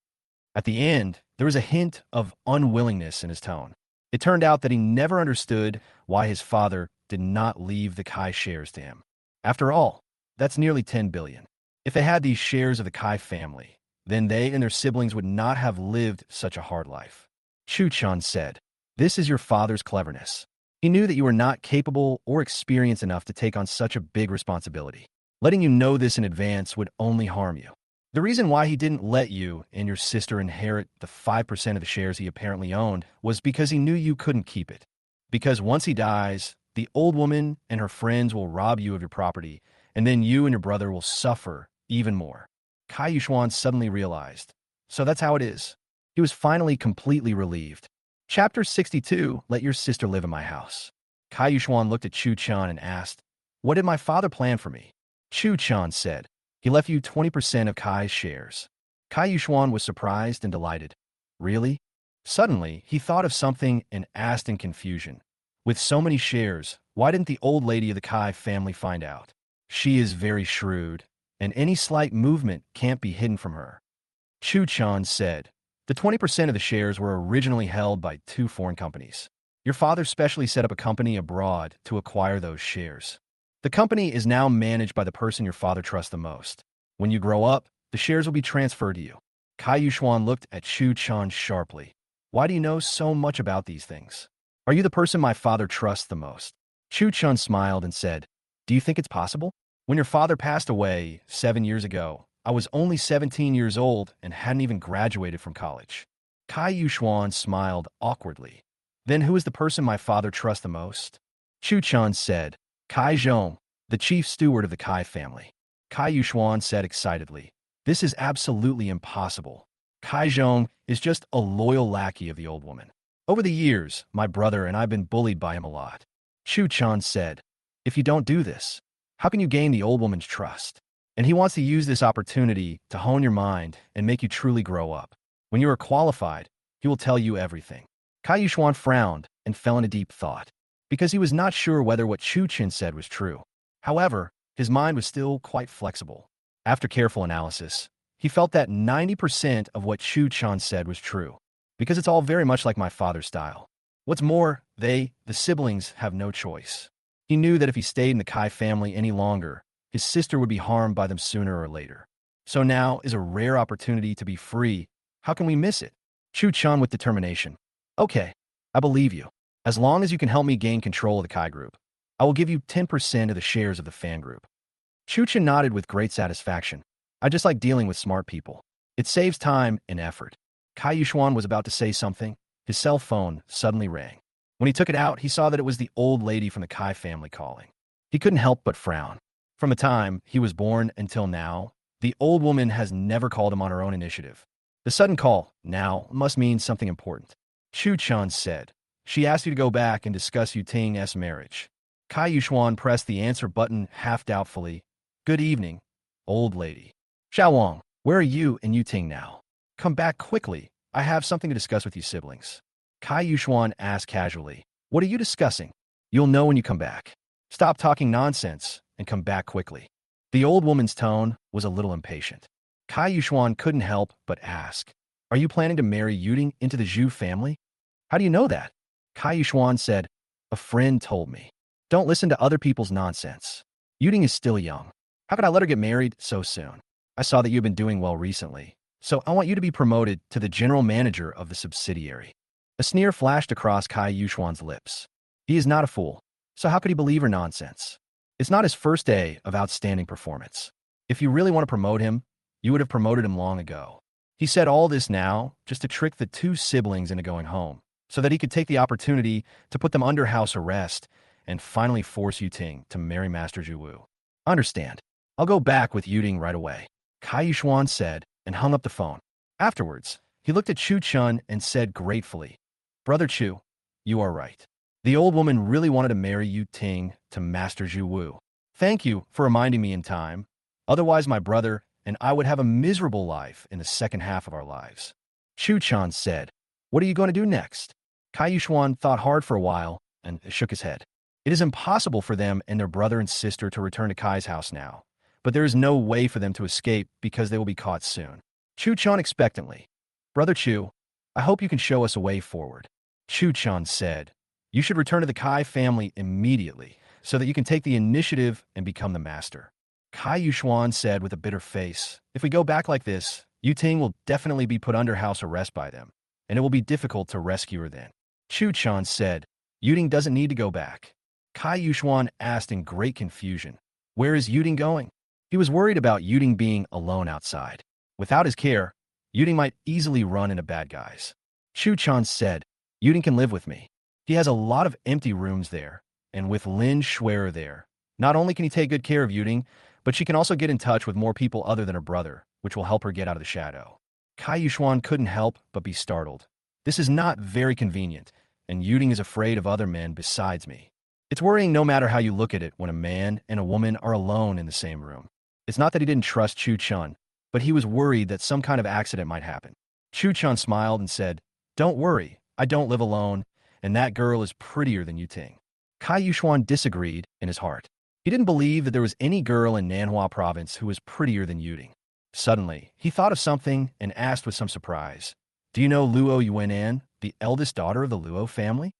At the end, there was a hint of unwillingness in his tone. It turned out that he never understood why his father did not leave the Kai shares to him. After all, that's nearly 10 billion. If they had these shares of the Kai family, then they and their siblings would not have lived such a hard life. Tion said, "This is your father's cleverness. He knew that you were not capable or experienced enough to take on such a big responsibility. Letting you know this in advance would only harm you. The reason why he didn't let you and your sister inherit the 5% of the shares he apparently owned was because he knew you couldn't keep it. Because once he dies, the old woman and her friends will rob you of your property, and then you and your brother will suffer even more." Kai Yuxuan suddenly realized. So that's how it is. He was finally completely relieved. Chapter 62, Let Your Sister Live in My House. Kai Yuxuan looked at Chu Chan and asked, "What did my father plan for me?" Chu Chan said, "He left you 20% of Kai's shares." Kai Yuxuan was surprised and delighted. Really? Suddenly, he thought of something and asked in confusion. With so many shares, why didn't the old lady of the Kai family find out? She is very shrewd, and any slight movement can't be hidden from her. Chu Chan said, "The 20% of the shares were originally held by 2 foreign companies. Your father specially set up a company abroad to acquire those shares. The company is now managed by the person your father trusts the most. When you grow up, the shares will be transferred to you." Kai Yuxuan looked at Chu Chan sharply. "Why do you know so much about these things? Are you the person my father trusts the most?" Chu Chan smiled and said, "Do you think it's possible? When your father passed away 7 years ago, I was only 17 years old and hadn't even graduated from college." Kai Yuxuan smiled awkwardly. "Then who is the person my father trusts the most?" Chu Chan said, "Kai Zhong, the chief steward of the Kai family." Kai Yuxuan said excitedly, "This is absolutely impossible. Kai Zhong is just a loyal lackey of the old woman. Over the years, my brother and I have been bullied by him a lot." Chu Chan said, "If you don't do this, how can you gain the old woman's trust? And he wants to use this opportunity to hone your mind and make you truly grow up. When you are qualified, he will tell you everything." Kai Yuxuan frowned and fell into deep thought, because he was not sure whether what Chu Chin said was true. However, his mind was still quite flexible. After careful analysis, he felt that 90% of what Chu Chan said was true, because it's all very much like my father's style. What's more, the siblings, have no choice. He knew that if he stayed in the Kai family any longer, his sister would be harmed by them sooner or later. So now is a rare opportunity to be free. How can we miss it? Chu Chan with determination. "Okay, I believe you. As long as you can help me gain control of the Kai group, I will give you 10% of the shares of the fan group." Chu Chan nodded with great satisfaction. "I just like dealing with smart people. It saves time and effort." Kai Yuxuan was about to say something. His cell phone suddenly rang. When he took it out, he saw that it was the old lady from the Kai family calling. He couldn't help but frown. From the time he was born until now, the old woman has never called him on her own initiative. The sudden call now must mean something important. Chu Chan said, "She asked you to go back and discuss Yu Ting's marriage." Kai Yuxuan pressed the answer button half doubtfully. "Good evening, old lady. Xiao Wong, where are you and Yu Ting now? Come back quickly. I have something to discuss with you siblings." Kai Yuxuan asked casually, "What are you discussing?" "You'll know when you come back. Stop talking nonsense and come back quickly." The old woman's tone was a little impatient. Kai Yuxuan couldn't help but ask, "Are you planning to marry Yuting into the Zhu family?" "How do you know that?" Kai Yuxuan said, "A friend told me. Don't listen to other people's nonsense. Yuting is still young. How could I let her get married so soon? I saw that you've been doing well recently, so I want you to be promoted to the general manager of the subsidiary." A sneer flashed across Kai Yuxuan's lips. He is not a fool, so how could he believe her nonsense? It's not his first day of outstanding performance. If you really want to promote him, you would have promoted him long ago. He said all this now just to trick the 2 siblings into going home, so that he could take the opportunity to put them under house arrest and finally force Yuting to marry Master Zhuwu. "Understand. I'll go back with Yuting right away," Kai Yuxuan said and hung up the phone. Afterwards, he looked at Chu Chun and said gratefully, "Brother Chu, you are right. The old woman really wanted to marry Yuting to Master Zhuwu. Thank you for reminding me in time. Otherwise, my brother and I would have a miserable life in the second half of our lives." Chu Chan said, "What are you going to do next?" Kai Yuxuan thought hard for a while and shook his head. It is impossible for them and their brother and sister to return to Kai's house now, but there is no way for them to escape because they will be caught soon. Chu Chan expectantly, "Brother Chu, I hope you can show us a way forward." Tion said, "You should return to the Kai family immediately so that you can take the initiative and become the master." Kai Yuxuan said with a bitter face, "If we go back like this, Ting will definitely be put under house arrest by them, and it will be difficult to rescue her then." Chen said, "Ting doesn't need to go back." Kai Yuxuan asked in great confusion, "Where is Ting going?" He was worried about Ting being alone outside. Without his care, Ting might easily run into bad guys. Chen said, "Ting can live with me. He has a lot of empty rooms there, and with Lin Schwerer there, not only can he take good care of Ting, but she can also get in touch with more people other than her brother, which will help her get out of the shadow." Kai Yuxuan couldn't help but be startled. "This is not very convenient, and Ting is afraid of other men besides me. It's worrying no matter how you look at it when a man and a woman are alone in the same room." It's not that he didn't trust Chen, but he was worried that some kind of accident might happen. Chen smiled and said, "Don't worry, I don't live alone, and that girl is prettier than Ting." Kai Yuxuan disagreed in his heart. He didn't believe that there was any girl in Manhwa province who was prettier than Ting. Suddenly, he thought of something and asked with some surprise, "Do you know Luo Yuanan, the eldest daughter of the Luo family?"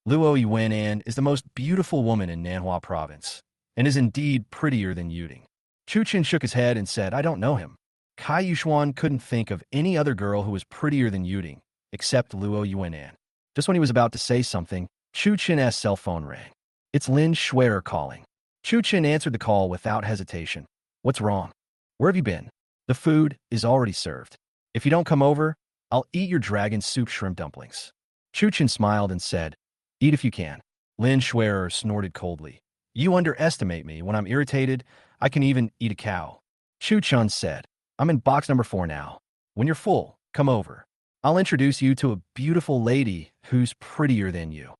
Luo Yuanan is the most beautiful woman in Manhwa province, and is indeed prettier than Ting. Chen shook his head and said, "I don't know him." Kai Yuxuan couldn't think of any other girl who was prettier than Ting, except Luo Yuanan. Just when he was about to say something, Chen's cell phone rang. "It's Lin Schwerer calling." Chen answered the call without hesitation. "What's wrong? Where have you been? The food is already served. If you don't come over, I'll eat your dragon soup shrimp dumplings." Chen smiled and said, "Eat if you can." Lin Schwerer snorted coldly. "You underestimate me. When I'm irritated, I can even eat a cow." Chen said, "I'm in box number 4 now. When you're full, come over. I'll introduce you to a beautiful lady who's prettier than you."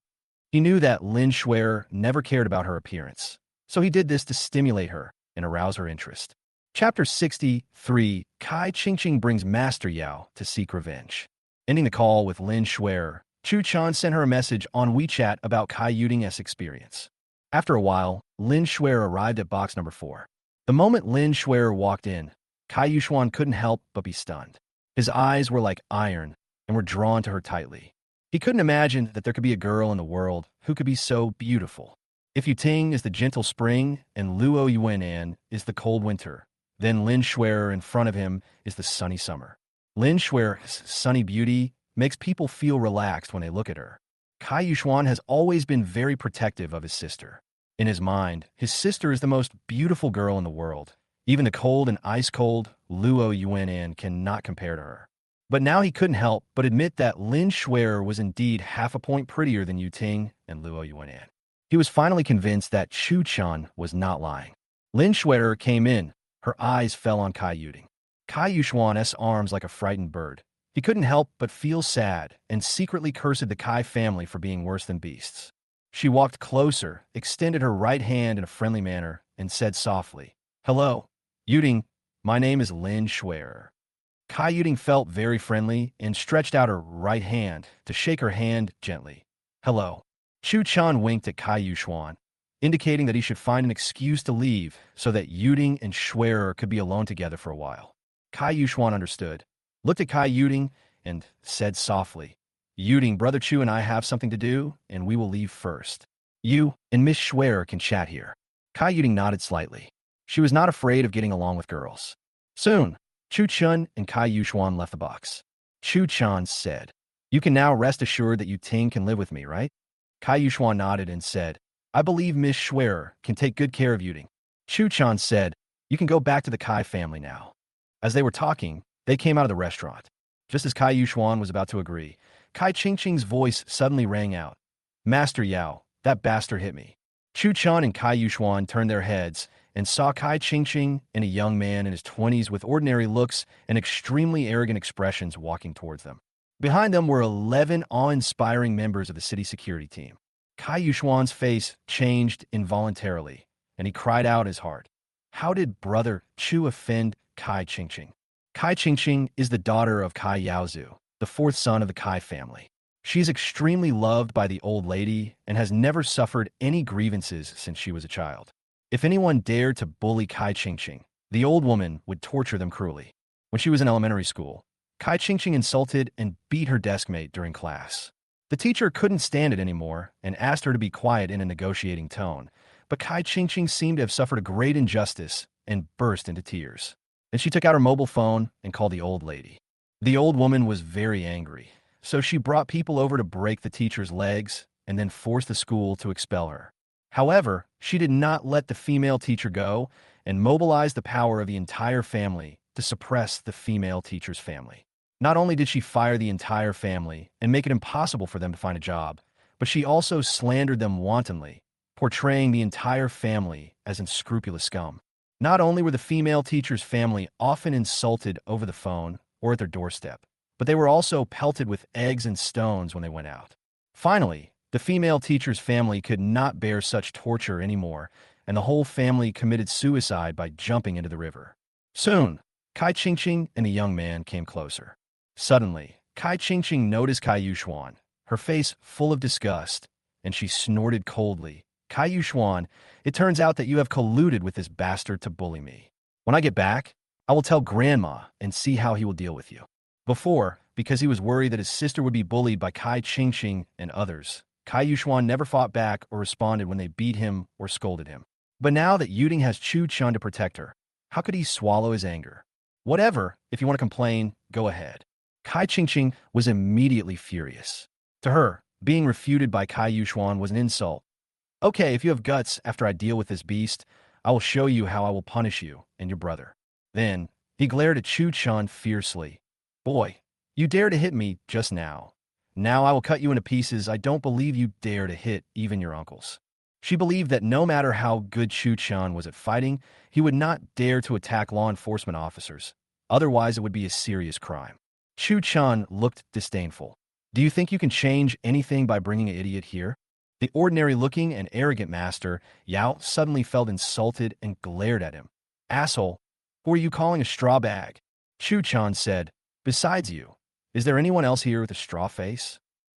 He knew that Lin Schwerer never cared about her appearance, so he did this to stimulate her and arouse her interest. Chapter 63, Kai Qingqing brings Master Yao to seek revenge. Ending the call with Lin Schwerer, Chen sent her a message on WeChat about Kai Ting's experience. After a while, Lin Schwerer arrived at box number 4. The moment Lin Schwerer walked in, Kai Yuxuan couldn't help but be stunned. His eyes were like iron and were drawn to her tightly. He couldn't imagine that there could be a girl in the world who could be so beautiful. If Ting is the gentle spring and Luo Yuanan is the cold winter, then Lin Schwerer in front of him is the sunny summer. Lin Schwerer's sunny beauty makes people feel relaxed when they look at her. Kai Yuxuan has always been very protective of his sister. In his mind, his sister is the most beautiful girl in the world. Even the cold and ice-cold Luo Yuanan cannot compare to her. But now he couldn't help but admit that Lin Schwerer was indeed half a point prettier than Ting and Luo Yuanan. He was finally convinced that Chen was not lying. Lin Schwerer came in. Her eyes fell on Kai Yuting. Kai Yuxuan's arms like a frightened bird. He couldn't help but feel sad and secretly cursed the Kai family for being worse than beasts. She walked closer, extended her right hand in a friendly manner, and said softly, "Hello, Yuting. My name is Lin Schwerer." Kai Yuting felt very friendly and stretched out her right hand to shake her hand gently. "Hello." Chen winked at Kai Yuxuan, indicating that he should find an excuse to leave so that Yuting and Schwerer could be alone together for a while. Kai Yuxuan understood, looked at Kai Yuting, and said softly, "Yuting, Brother Chu and I have something to do, and we will leave first. You and Miss Schwerer can chat here." Kai Yuting nodded slightly. She was not afraid of getting along with girls. Soon, Chen and Kai Yuxuan left the box. Chen said, "You can now rest assured that Ting can live with me, right?" Kai Yuxuan nodded and said, "I believe Miss Schwerer can take good care of Yuting." Chen said, "You can go back to the Kai family now." As they were talking, they came out of the restaurant. Just as Kai Yuxuan was about to agree, Kai Qingqing's voice suddenly rang out. "Master Yao, that bastard hit me." Chen and Kai Yuxuan turned their heads and saw Kai Qingqing and a young man in his 20s with ordinary looks and extremely arrogant expressions walking towards them. Behind them were 11 awe-inspiring members of the city security team. Kai Yuxuan's face changed involuntarily, and he cried out in his heart, "How did Brother Chu offend Kai Qingqing?" Kai Qingqing is the daughter of Kai Yaozu, the 4th son of the Kai family. She is extremely loved by the old lady and has never suffered any grievances since she was a child. If anyone dared to bully Kai Qingqing, the old woman would torture them cruelly. When she was in elementary school, Kai Qingqing insulted and beat her desk mate during class. The teacher couldn't stand it anymore and asked her to be quiet in a negotiating tone, but Kai Qingqing seemed to have suffered a great injustice and burst into tears. Then she took out her mobile phone and called the old lady. The old woman was very angry, so she brought people over to break the teacher's legs and then forced the school to expel her. However, she did not let the female teacher go and mobilized the power of the entire family to suppress the female teacher's family. Not only did she fire the entire family and make it impossible for them to find a job, but she also slandered them wantonly, portraying the entire family as unscrupulous scum. Not only were the female teacher's family often insulted over the phone or at their doorstep, but they were also pelted with eggs and stones when they went out. Finally, the female teacher's family could not bear such torture anymore, and the whole family committed suicide by jumping into the river. Soon, Kai Qingqing and the young man came closer. Suddenly, Kai Qingqing noticed Kai Yuxuan, her face full of disgust, and she snorted coldly. Kai Yuxuan, it turns out that you have colluded with this bastard to bully me. When I get back, I will tell Grandma and see how he will deal with you. Before, because he was worried that his sister would be bullied by Kai Qingqing and others, Kai Yuxuan never fought back or responded when they beat him or scolded him. But now that Yuding has Chu Chun to protect her, how could he swallow his anger? Whatever, if you want to complain, go ahead. Kai Qingqing was immediately furious. To her, being refuted by Kai Yuxuan was an insult. Okay, if you have guts after I deal with this beast, I will show you how I will punish you and your brother. Then, he glared at Chu Chun fiercely. Boy, you dare to hit me just now. Now I will cut you into pieces. I don't believe you dare to hit even your uncles. She believed that no matter how good Chu Chun was at fighting, he would not dare to attack law enforcement officers. Otherwise, it would be a serious crime. Chu Chun looked disdainful. Do you think you can change anything by bringing an idiot here? The ordinary-looking and arrogant master, Yao, suddenly felt insulted and glared at him. Asshole, who are you calling a straw bag? Chu Chun said, besides you, is there anyone else here with a straw face?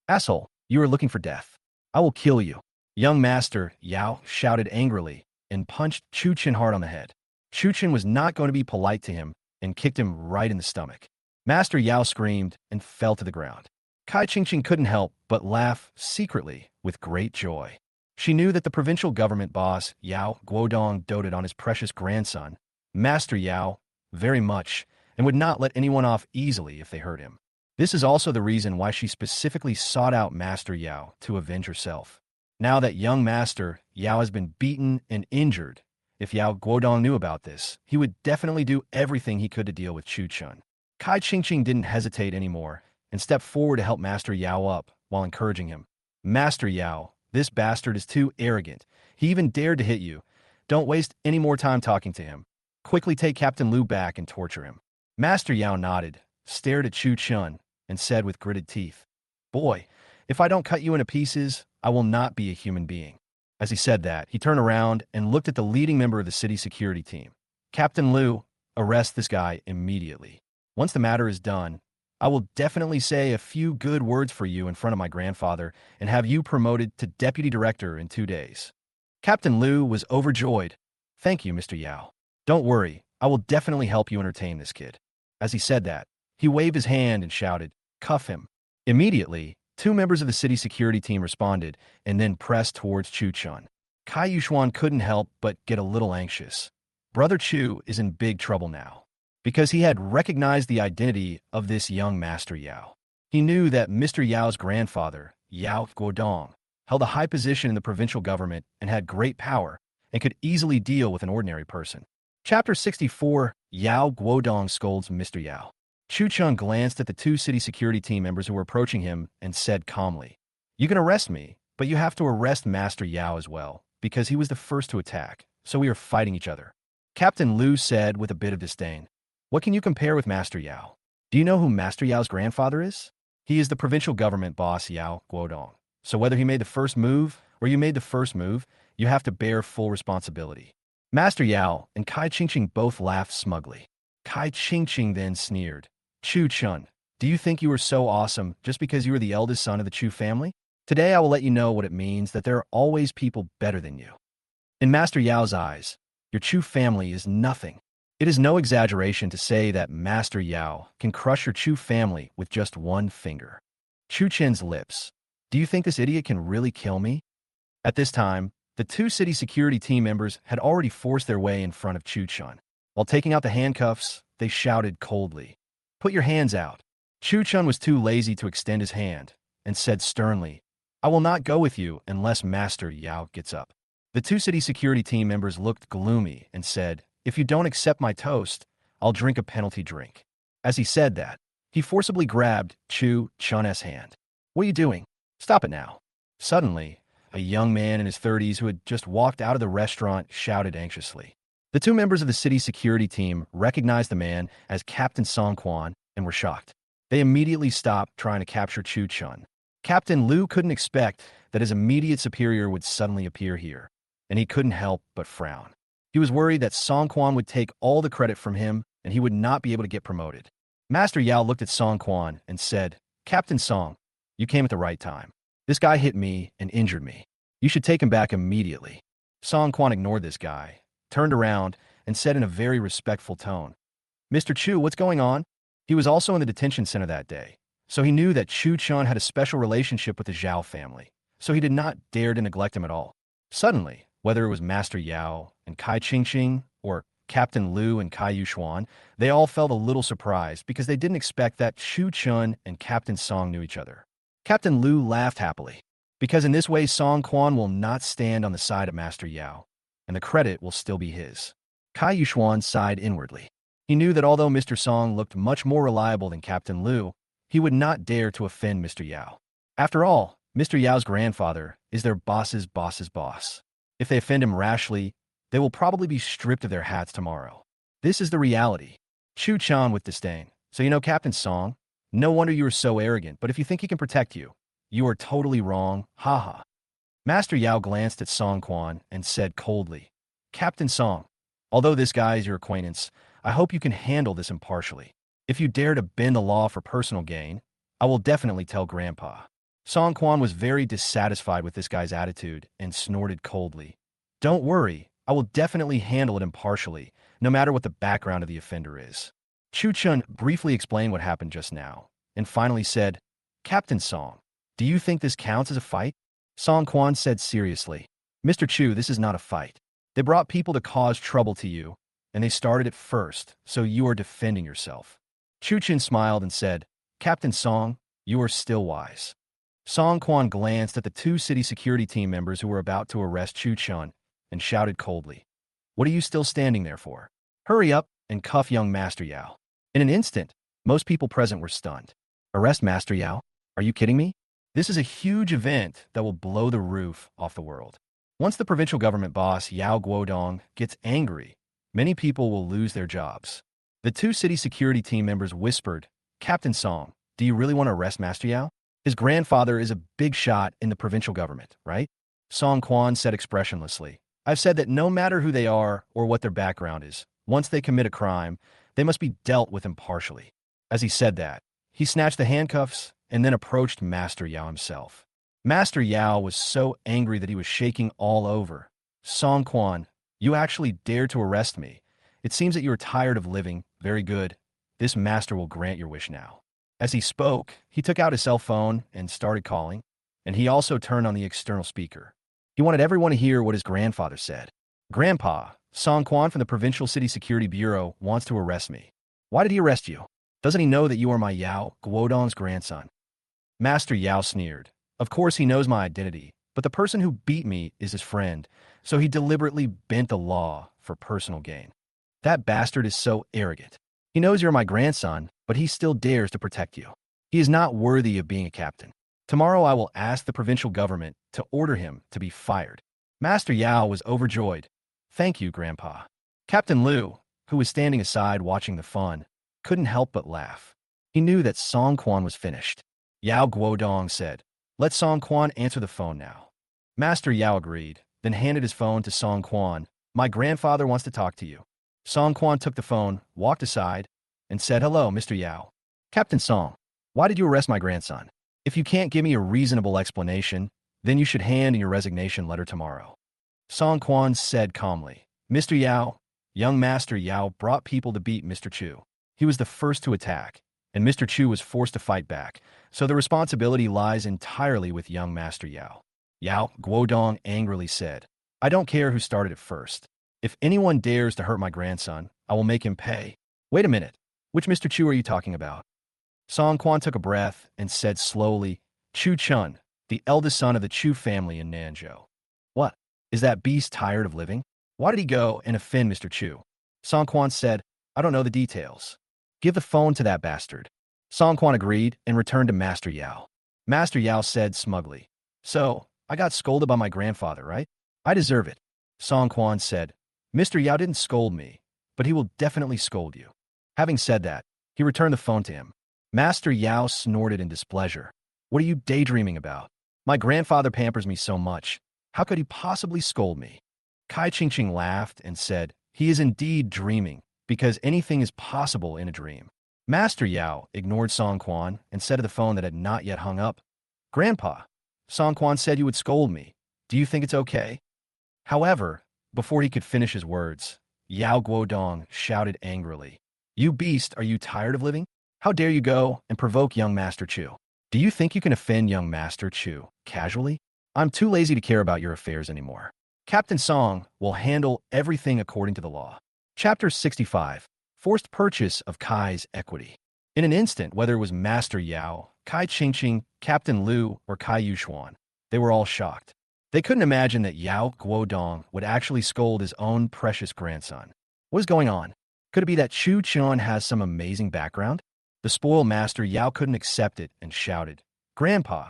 Asshole, you are looking for death. I will kill you. Young master, Yao, shouted angrily and punched Chu Chun hard on the head. Chu Chun was not going to be polite to him and kicked him right in the stomach. Master Yao screamed and fell to the ground. Kai Qingqing couldn't help but laugh secretly with great joy. She knew that the provincial government boss, Yao Guodong, doted on his precious grandson, Master Yao, very much, and would not let anyone off easily if they hurt him. This is also the reason why she specifically sought out Master Yao to avenge herself. Now that young Master Yao has been beaten and injured, if Yao Guodong knew about this, he would definitely do everything he could to deal with Chu Chun. Kai Qingqing didn't hesitate anymore and stepped forward to help Master Yao up while encouraging him. Master Yao, this bastard is too arrogant. He even dared to hit you. Don't waste any more time talking to him. Quickly take Captain Liu back and torture him. Master Yao nodded, stared at Chu Chun, and said with gritted teeth, Boy, if I don't cut you into pieces, I will not be a human being. As he said that, he turned around and looked at the leading member of the city security team. Captain Liu, arrest this guy immediately. Once the matter is done, I will definitely say a few good words for you in front of my grandfather and have you promoted to deputy director in 2 days. Captain Liu was overjoyed. Thank you, Mr. Yao. Don't worry, I will definitely help you entertain this kid. As he said that, he waved his hand and shouted, Cuff him. Immediately, 2 members of the city security team responded and then pressed towards Chu Chun. Kai Yuxuan couldn't help but get a little anxious. Brother Chu is in big trouble now, because he had recognized the identity of this young Master Yao. He knew that Mr. Yao's grandfather, Yao Guodong, held a high position in the provincial government and had great power and could easily deal with an ordinary person. Chapter 64, Yao Guodong scolds Mr. Yao. Chu Chun glanced at the 2 city security team members who were approaching him and said calmly, You can arrest me, but you have to arrest Master Yao as well, because he was the first to attack, so we are fighting each other. Captain Liu said with a bit of disdain, What can you compare with Master Yao? Do you know who Master Yao's grandfather is? He is the provincial government boss Yao Guodong. So whether he made the first move or you made the first move, you have to bear full responsibility. Master Yao and Kai Qingqing both laughed smugly. Kai Qingqing then sneered, Chu Chun, do you think you are so awesome just because you are the eldest son of the Chu family? Today I will let you know what it means that there are always people better than you. In Master Yao's eyes, your Chu family is nothing. It is no exaggeration to say that Master Yao can crush your Chu family with just one finger. Chu Chen's lips Do you think this idiot can really kill me? At this time, the two city security team members had already forced their way in front of Tion. While taking out the handcuffs, they shouted coldly, "Put your hands out." Tion was too lazy to extend his hand and said sternly, "I will not go with you unless Master Yao gets up." The two city security team members looked gloomy and said, "If you don't accept my toast, I'll drink a penalty drink." As he said that, he forcibly grabbed Chun's hand. "What are you doing? Stop it now." Suddenly, a young man in his 30s who had just walked out of the restaurant shouted anxiously. The two members of the city security team recognized the man as Captain Song Quan and were shocked. They immediately stopped trying to capture Chun. Captain Liu couldn't expect that his immediate superior would suddenly appear here, and he couldn't help but frown. He was worried that Song Quan would take all the credit from him and he would not be able to get promoted. Master Yao looked at Song Quan and said, "Captain Song, you came at the right time. This guy hit me and injured me. You should take him back immediately." Song Quan ignored this guy, turned around, and said in a very respectful tone, "Mr. Chu, what's going on?" He was also in the detention center that day, so he knew that Chun had a special relationship with the Zhao family, so he did not dare to neglect him at all. Suddenly, whether it was Master Yao and Kai Qingqing or Captain Liu and Kai Yuxuan, they all felt a little surprised because they didn't expect that Chun and Captain Song knew each other. Captain Liu laughed happily, because in this way Song Quan will not stand on the side of Master Yao, and the credit will still be his. Kai Yuxuan sighed inwardly. He knew that although Mr. Song looked much more reliable than Captain Liu, he would not dare to offend Mr. Yao. After all, Mr. Yao's grandfather is their boss's boss's boss. If they offend him rashly, they will probably be stripped of their hats tomorrow. This is the reality. Chan with disdain. "So you know Captain Song? No wonder you are so arrogant, but if you think he can protect you, you are totally wrong, haha." Master Yao glanced at Song Quan and said coldly, "Captain Song, although this guy is your acquaintance, I hope you can handle this impartially. If you dare to bend the law for personal gain, I will definitely tell Grandpa." Song Quan was very dissatisfied with this guy's attitude and snorted coldly, "Don't worry, I will definitely handle it impartially, no matter what the background of the offender is." Chun briefly explained what happened just now, and finally said, "Captain Song, do you think this counts as a fight?" Song Quan said seriously, "Mr. Chu, this is not a fight. They brought people to cause trouble to you, and they started it first, so you are defending yourself." Chun smiled and said, "Captain Song, you are still wise." Song Quan glanced at the two city security team members who were about to arrest Chun and shouted coldly, "What are you still standing there for? Hurry up and cuff young Master Yao." In an instant, most people present were stunned. "Arrest Master Yao? Are you kidding me? This is a huge event that will blow the roof off the world." Once the provincial government boss Yao Guodong gets angry, many people will lose their jobs. The two city security team members whispered, "Captain Song, do you really want to arrest Master Yao? His grandfather is a big shot in the provincial government, right?" Song Quan said expressionlessly, "I've said that no matter who they are or what their background is, once they commit a crime, they must be dealt with impartially." As he said that, he snatched the handcuffs and then approached Master Yao himself. Master Yao was so angry that he was shaking all over. "Song Quan, you actually dared to arrest me. It seems that you are tired of living. Very good. This master will grant your wish now." As he spoke, he took out his cell phone and started calling, and he also turned on the external speaker. He wanted everyone to hear what his grandfather said. "Grandpa, Song Quan from the Provincial City Security Bureau wants to arrest me." "Why did he arrest you? Doesn't he know that you are my Yao Guodong's grandson?" Master Yao sneered. "Of course he knows my identity, but the person who beat me is his friend, so he deliberately bent the law for personal gain. That bastard is so arrogant. He knows you're my grandson, but he still dares to protect you. He is not worthy of being a captain. Tomorrow I will ask the provincial government to order him to be fired." Master Yao was overjoyed. "Thank you, Grandpa." Captain Liu, who was standing aside watching the fun, couldn't help but laugh. He knew that Song Quan was finished. Yao Guodong said, "Let Song Quan answer the phone now." Master Yao agreed, then handed his phone to Song Quan. "My grandfather wants to talk to you." Song Quan took the phone, walked aside, and said, "Hello, Mr. Yao." "Captain Song, why did you arrest my grandson? If you can't give me a reasonable explanation, then you should hand in your resignation letter tomorrow." Song Quan said calmly, "Mr. Yao, young Master Yao brought people to beat Mr. Chu. He was the first to attack, and Mr. Chu was forced to fight back, so the responsibility lies entirely with young Master Yao. Yao Guodong angrily said, I don't care who started it first. If anyone dares to hurt my grandson, I will make him pay. Wait a minute. Which Mr. Chu are you talking about? Song Quan took a breath and said slowly, Chu Chun, the eldest son of the Chu family in Nanzhou. What? Is that beast tired of living? Why did he go and offend Mr. Chu? Song Quan said, I don't know the details. Give the phone to that bastard. Song Quan agreed and returned to Master Yao. Master Yao said smugly, So, I got scolded by my grandfather, right? I deserve it. Song Quan said, Mr. Yao didn't scold me, but he will definitely scold you. Having said that, he returned the phone to him. Master Yao snorted in displeasure. What are you daydreaming about? My grandfather pampers me so much. How could he possibly scold me? Kai Qingqing laughed and said, He is indeed dreaming, because anything is possible in a dream. Master Yao ignored Song Quan and said to the phone that had not yet hung up, Grandpa, Song Quan said you would scold me. Do you think it's okay? However, before he could finish his words, Yao Guodong shouted angrily, You beast, are you tired of living? How dare you go and provoke young Master Chu? Do you think you can offend young Master Chu casually? I'm too lazy to care about your affairs anymore. Captain Song will handle everything according to the law. Chapter 65. Forced Purchase of Kai's Equity. In an instant, whether it was Master Yao, Kai Qingqing, Captain Liu, or Kai Yuxuan, they were all shocked. They couldn't imagine that Yao Guodong would actually scold his own precious grandson. What is going on? Could it be that Chu Tion has some amazing background? The spoiled master Yao couldn't accept it and shouted, Grandpa,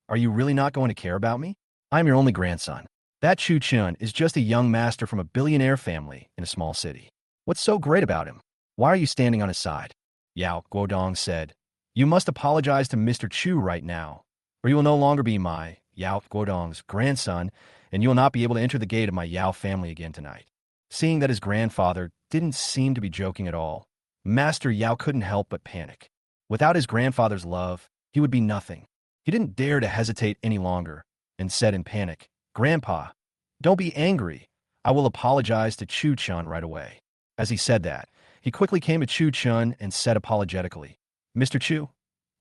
are you really not going to care about me? I'm your only grandson. That Chu Chen is just a young master from a billionaire family in a small city. What's so great about him? Why are you standing on his side? Yao Guodong said, You must apologize to Mr. Chu right now, or you will no longer be my, Yao Guodong's, grandson, and you will not be able to enter the gate of my Yao family again tonight. Seeing that his grandfather didn't seem to be joking at all, Master Yao couldn't help but panic. Without his grandfather's love, he would be nothing. He didn't dare to hesitate any longer and said in panic, Grandpa, don't be angry. I will apologize to Chu Chun right away. As he said that, he quickly came to Chu Chun and said apologetically, Mr. Chu,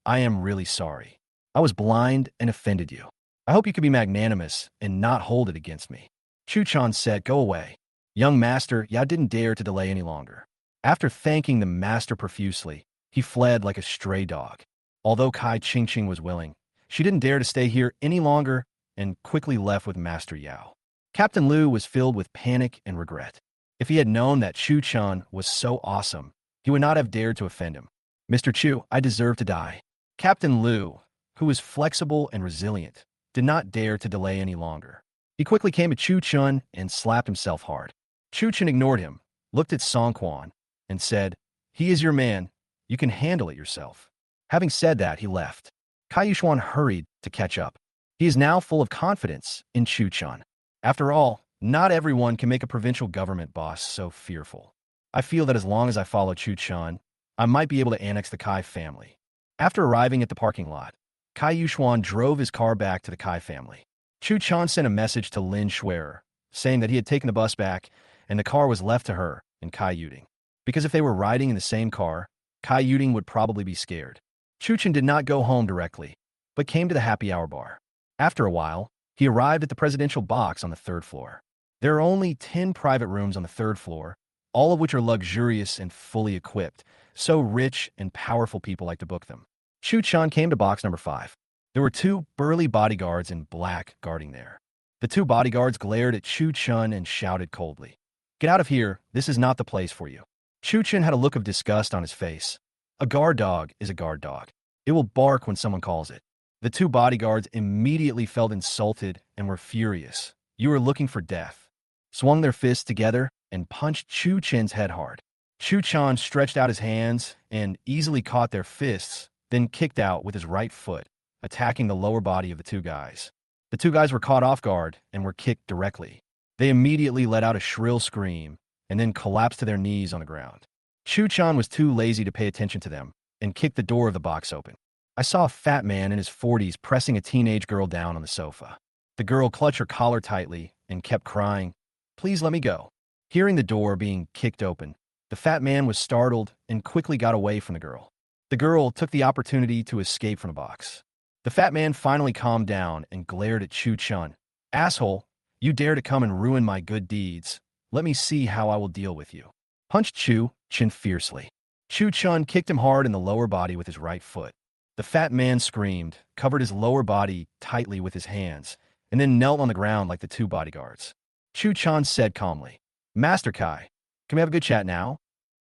I am really sorry. I was blind and offended you. I hope you can be magnanimous and not hold it against me. Chu Chun said, Go away. Young Master Yao didn't dare to delay any longer. After thanking the master profusely, he fled like a stray dog. Although Kai Qingqing was willing, she didn't dare to stay here any longer and quickly left with Master Yao. Captain Liu was filled with panic and regret. If he had known that Chu Chun was so awesome, he would not have dared to offend him. Mr. Chu, I deserve to die. Captain Liu, who was flexible and resilient, did not dare to delay any longer. He quickly came to Chu Chun and slapped himself hard. Chu Chun ignored him, looked at Song Quan, and said, He is your man. You can handle it yourself. Having said that, he left. Kai Yuxuan hurried to catch up. He is now full of confidence in Chu Chun. After all, not everyone can make a provincial government boss so fearful. I feel that as long as I follow Chu Chun, I might be able to annex the Kai family. After arriving at the parking lot, Kai Yuxuan drove his car back to the Kai family. Chu Chun sent a message to Lin Schwerer, saying that he had taken the bus back and the car was left to her and Kai Yuding. Because if they were riding in the same car, Kai Yuding would probably be scared. Chu Chun did not go home directly, but came to the happy hour bar. After a while, he arrived at the presidential box on the 3rd floor. There are only 10 private rooms on the 3rd floor, all of which are luxurious and fully equipped, so rich and powerful people like to book them. Chu Chun came to box number 5. There were 2 burly bodyguards in black guarding there. The 2 bodyguards glared at Chu Chun and shouted coldly, Get out of here, this is not the place for you. Chu Chun had a look of disgust on his face. A guard dog is a guard dog. It will bark when someone calls it. The 2 bodyguards immediately felt insulted and were furious. You were looking for death. Swung their fists together and punched Chu Chun's head hard. Chu Chun stretched out his hands and easily caught their fists, then kicked out with his right foot, attacking the lower body of the 2 guys. The 2 guys were caught off guard and were kicked directly. They immediately let out a shrill scream and then collapsed to their knees on the ground. Chu Chun was too lazy to pay attention to them and kicked the door of the box open. I saw a fat man in his 40s pressing a teenage girl down on the sofa. The girl clutched her collar tightly and kept crying, Please let me go. Hearing the door being kicked open, the fat man was startled and quickly got away from the girl. The girl took the opportunity to escape from the box. The fat man finally calmed down and glared at Tion. Asshole, you dare to come and ruin my good deeds. Let me see how I will deal with you. Punched Tion fiercely. Tion kicked him hard in the lower body with his right foot. The fat man screamed, covered his lower body tightly with his hands, and then knelt on the ground like the two bodyguards. Tion said calmly, Master Kai, can we have a good chat now?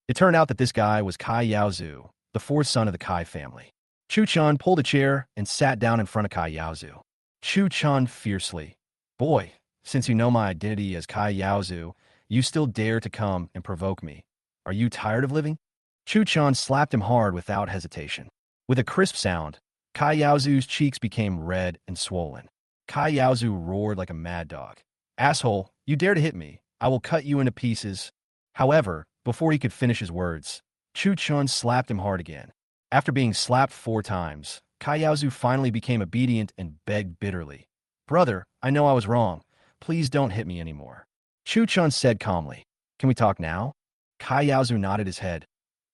It turned out that this guy was Kai Yaozu, the fourth son of the Kai family. Tion pulled a chair and sat down in front of Kai Yaozu. Tion fiercely, boy, since you know my identity as Kai Yaozu, you still dare to come and provoke me. Are you tired of living? Tion slapped him hard without hesitation. With a crisp sound, Kai Yaozu's cheeks became red and swollen. Kai Yaozu roared like a mad dog. Asshole, you dare to hit me. I will cut you into pieces. However, before he could finish his words, Tion slapped him hard again. After being slapped 4 times, Kai Yaozu finally became obedient and begged bitterly. Brother, I know I was wrong. Please don't hit me anymore. Tion said calmly. Can we talk now? Kai Yaozu nodded his head.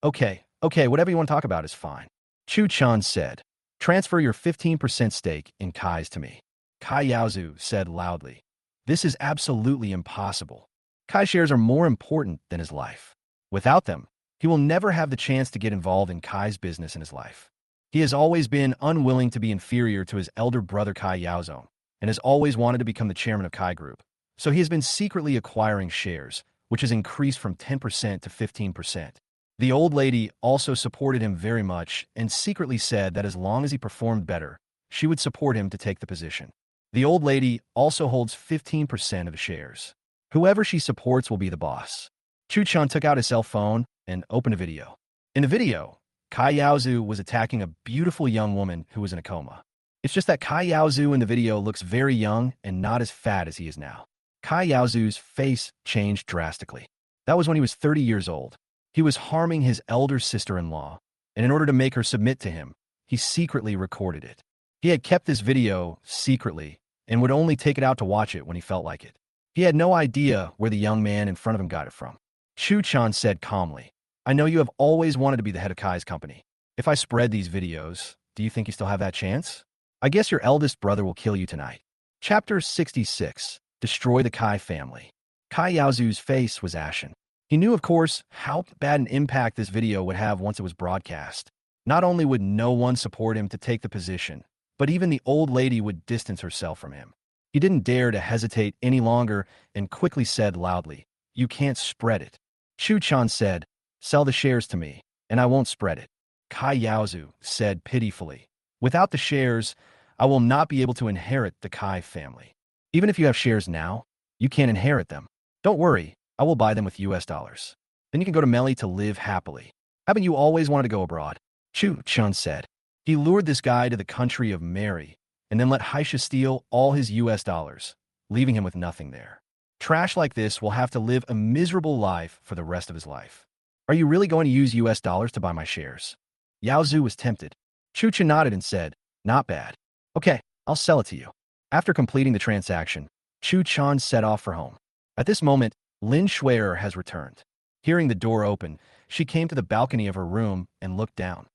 Okay, whatever you want to talk about is fine. Tion said. Transfer your 15% stake in Kai's to me. Kai Yaozu said loudly. This is absolutely impossible. Kai shares are more important than his life. Without them, he will never have the chance to get involved in Kai's business in his life. He has always been unwilling to be inferior to his elder brother Kai Yaozong, and has always wanted to become the chairman of Kai Group. So he has been secretly acquiring shares, which has increased from 10% to 15%. The old lady also supported him very much and secretly said that as long as he performed better, she would support him to take the position. The old lady also holds 15% of the shares. Whoever she supports will be the boss. Tion took out his cell phone and opened a video. In the video, Kai Yaozu was attacking a beautiful young woman who was in a coma. It's just that Kai Yaozu in the video looks very young and not as fat as he is now. Kai Yaozu's face changed drastically. That was when he was 30 years old. He was harming his elder sister-in-law, and in order to make her submit to him, he secretly recorded it. He had kept this video secretly and would only take it out to watch it when he felt like it. He had no idea where the young man in front of him got it from. Tion said calmly, I know you have always wanted to be the head of Kai's company. If I spread these videos, do you think you still have that chance? I guess your eldest brother will kill you tonight. Chapter 66. Destroy the Kai family. Kai Yaozu's face was ashen. He knew, of course, how bad an impact this video would have once it was broadcast. Not only would no one support him to take the position, but even the old lady would distance herself from him. He didn't dare to hesitate any longer and quickly said loudly, You can't spread it. Tion said, Sell the shares to me, and I won't spread it. Kai Yaozu said pitifully, Without the shares, I will not be able to inherit the Kai family. Even if you have shares now, you can't inherit them. Don't worry, I will buy them with US dollars. Then you can go to Melly to live happily. Haven't you always wanted to go abroad? Tion said. He lured this guy to the country of Mary, and then let Haisha steal all his US dollars, leaving him with nothing there. Trash like this will have to live a miserable life for the rest of his life. Are you really going to use US dollars to buy my shares? Yaozu was tempted. Chen nodded and said, Not bad. Okay, I'll sell it to you. After completing the transaction, Chen set off for home. At this moment, Lin Shuier has returned. Hearing the door open, she came to the balcony of her room and looked down.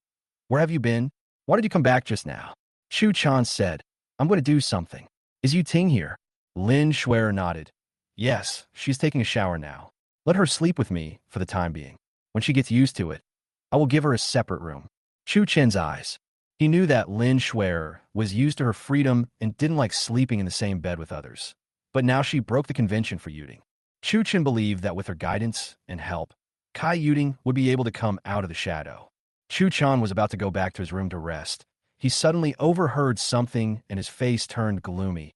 Where have you been? Why did you come back just now? Chen said, I'm going to do something. Is Yu Ting here? Lin Shuier nodded. Yes, she's taking a shower now. Let her sleep with me for the time being. When she gets used to it, I will give her a separate room. Chen's eyes. He knew that Lin Shuier was used to her freedom and didn't like sleeping in the same bed with others. But now she broke the convention for Yuting. Chen believed that with her guidance and help, Kai Yuting would be able to come out of the shadow. Chen was about to go back to his room to rest. He suddenly overheard something and his face turned gloomy.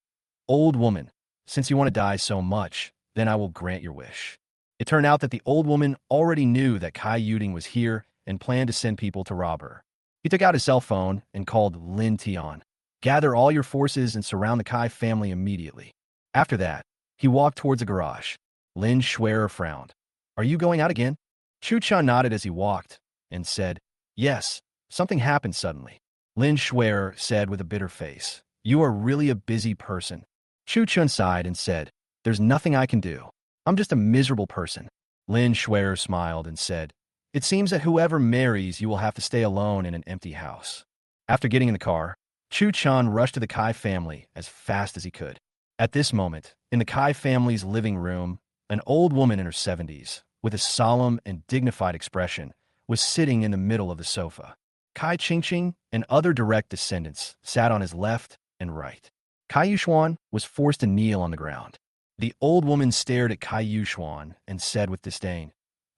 Old woman, since you want to die so much, then I will grant your wish. It turned out that the old woman already knew that Kai Yuting was here and planned to send people to rob her. He took out his cell phone and called Lin Tion. Gather all your forces and surround the Kai family immediately. After that, he walked towards a garage. Lin Shuier frowned. Are you going out again? Chen nodded as he walked and said, Yes, something happened suddenly. Lin Shuier said with a bitter face, You are really a busy person. Chen sighed and said, There's nothing I can do. I'm just a miserable person. Lin Shuier smiled and said, It seems that whoever marries you will have to stay alone in an empty house. After getting in the car, Tion rushed to the Kai family as fast as he could. At this moment, in the Kai family's living room, an old woman in her 70s, with a solemn and dignified expression, was sitting in the middle of the sofa. Kai Qingqing and other direct descendants sat on his left and right. Kai Yuxuan was forced to kneel on the ground. The old woman stared at Kai Yuxuan and said with disdain,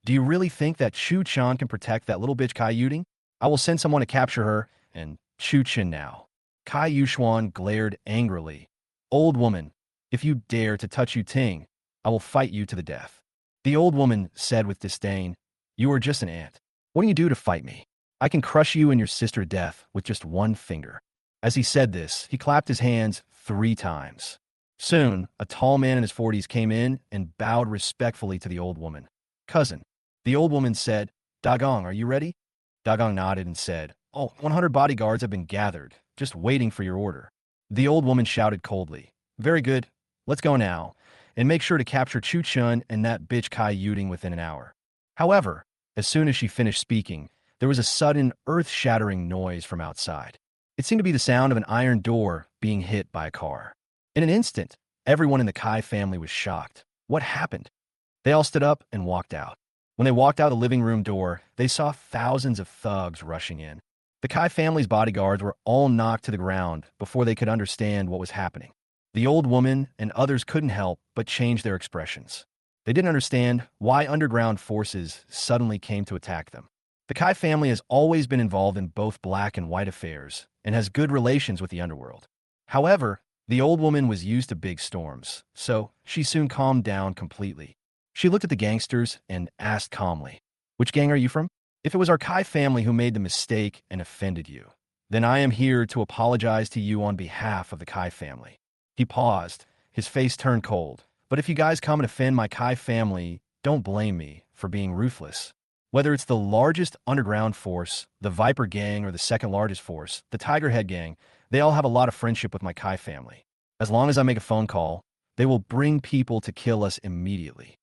"Do you really think that Chu Chan can protect that little bitch Kai Yuding? I will send someone to capture her and Chu Chen now." Kai Yuxuan glared angrily. "Old woman, if you dare to touch Yu Ting, I will fight you to the death." The old woman said with disdain, "You are just an ant. What can you do to fight me? I can crush you and your sister to death with just one finger." As he said this, he clapped his hands 3 times. Soon, a tall man in his 40s came in and bowed respectfully to the old woman. "Cousin." The old woman said, "Dagong, are you ready?" Dagong nodded and said, "Oh, 100 bodyguards have been gathered, just waiting for your order." The old woman shouted coldly, "Very good. Let's go now, and make sure to capture Chu Chun and that bitch Kai Yuding within an hour." However, as soon as she finished speaking, there was a sudden, earth-shattering noise from outside. It seemed to be the sound of an iron door being hit by a car. In an instant, everyone in the Kai family was shocked. What happened? They all stood up and walked out. When they walked out the living room door, they saw thousands of thugs rushing in. The Kai family's bodyguards were all knocked to the ground before they could understand what was happening. The old woman and others couldn't help but change their expressions. They didn't understand why underground forces suddenly came to attack them. The Kai family has always been involved in both black and white affairs and has good relations with the underworld. However, the old woman was used to big storms, so she soon calmed down completely. She looked at the gangsters and asked calmly, "Which gang are you from? If it was our Kai family who made the mistake and offended you, then I am here to apologize to you on behalf of the Kai family." He paused, his face turned cold. "But if you guys come and offend my Kai family, don't blame me for being ruthless. Whether it's the largest underground force, the Viper Gang, or the second largest force, the Tiger Head Gang, they all have a lot of friendship with my Kai family. As long as I make a phone call, they will bring people to kill us immediately."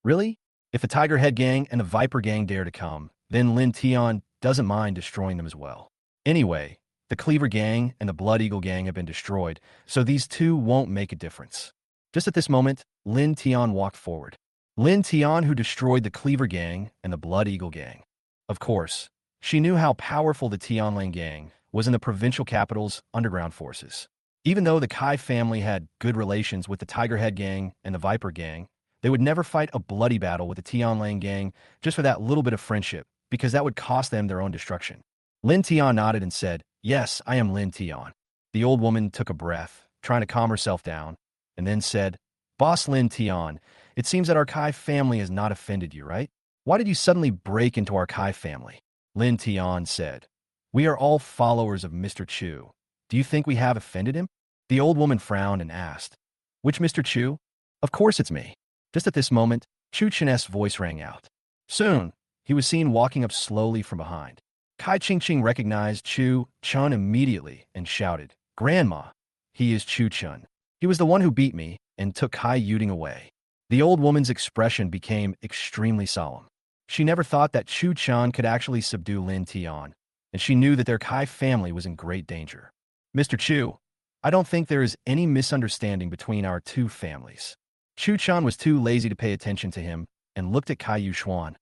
Really? If the Tiger Head Gang and the Viper Gang dare to come, then Lin Tion doesn't mind destroying them as well. Anyway, the Cleaver Gang and the Blood Eagle Gang have been destroyed, so these two won't make a difference. Just at this moment, Lin Tion walked forward. Lin Tion, who destroyed the Cleaver Gang and the Blood Eagle Gang. Of course, she knew how powerful the Tianlang Gang was in the provincial capital's underground forces. Even though the Kai family had good relations with the Tiger Head Gang and the Viper Gang, they would never fight a bloody battle with the Tianlang Gang just for that little bit of friendship, because that would cost them their own destruction. Lin Tion nodded and said, "Yes, I am Lin Tion." The old woman took a breath, trying to calm herself down, and then said, "Boss Lin Tion, it seems that our Kai family has not offended you, right? Why did you suddenly break into our Kai family?" Lin Tion said, "We are all followers of Mr. Chu. Do you think we have offended him?" The old woman frowned and asked, "Which Mr. Chu?" "Of course it's me." Just at this moment, Chu Chen's voice rang out. Soon, he was seen walking up slowly from behind. Kai Qingqing recognized Chu Chun immediately and shouted, "Grandma, he is Chu Chun. He was the one who beat me and took Kai Yuding away." The old woman's expression became extremely solemn. She never thought that Chu Chun could actually subdue Lin Tion, and she knew that their Kai family was in great danger. "Mr. Chu, I don't think there is any misunderstanding between our two families." Chu Chun was too lazy to pay attention to him and looked at Kai Yuxuan.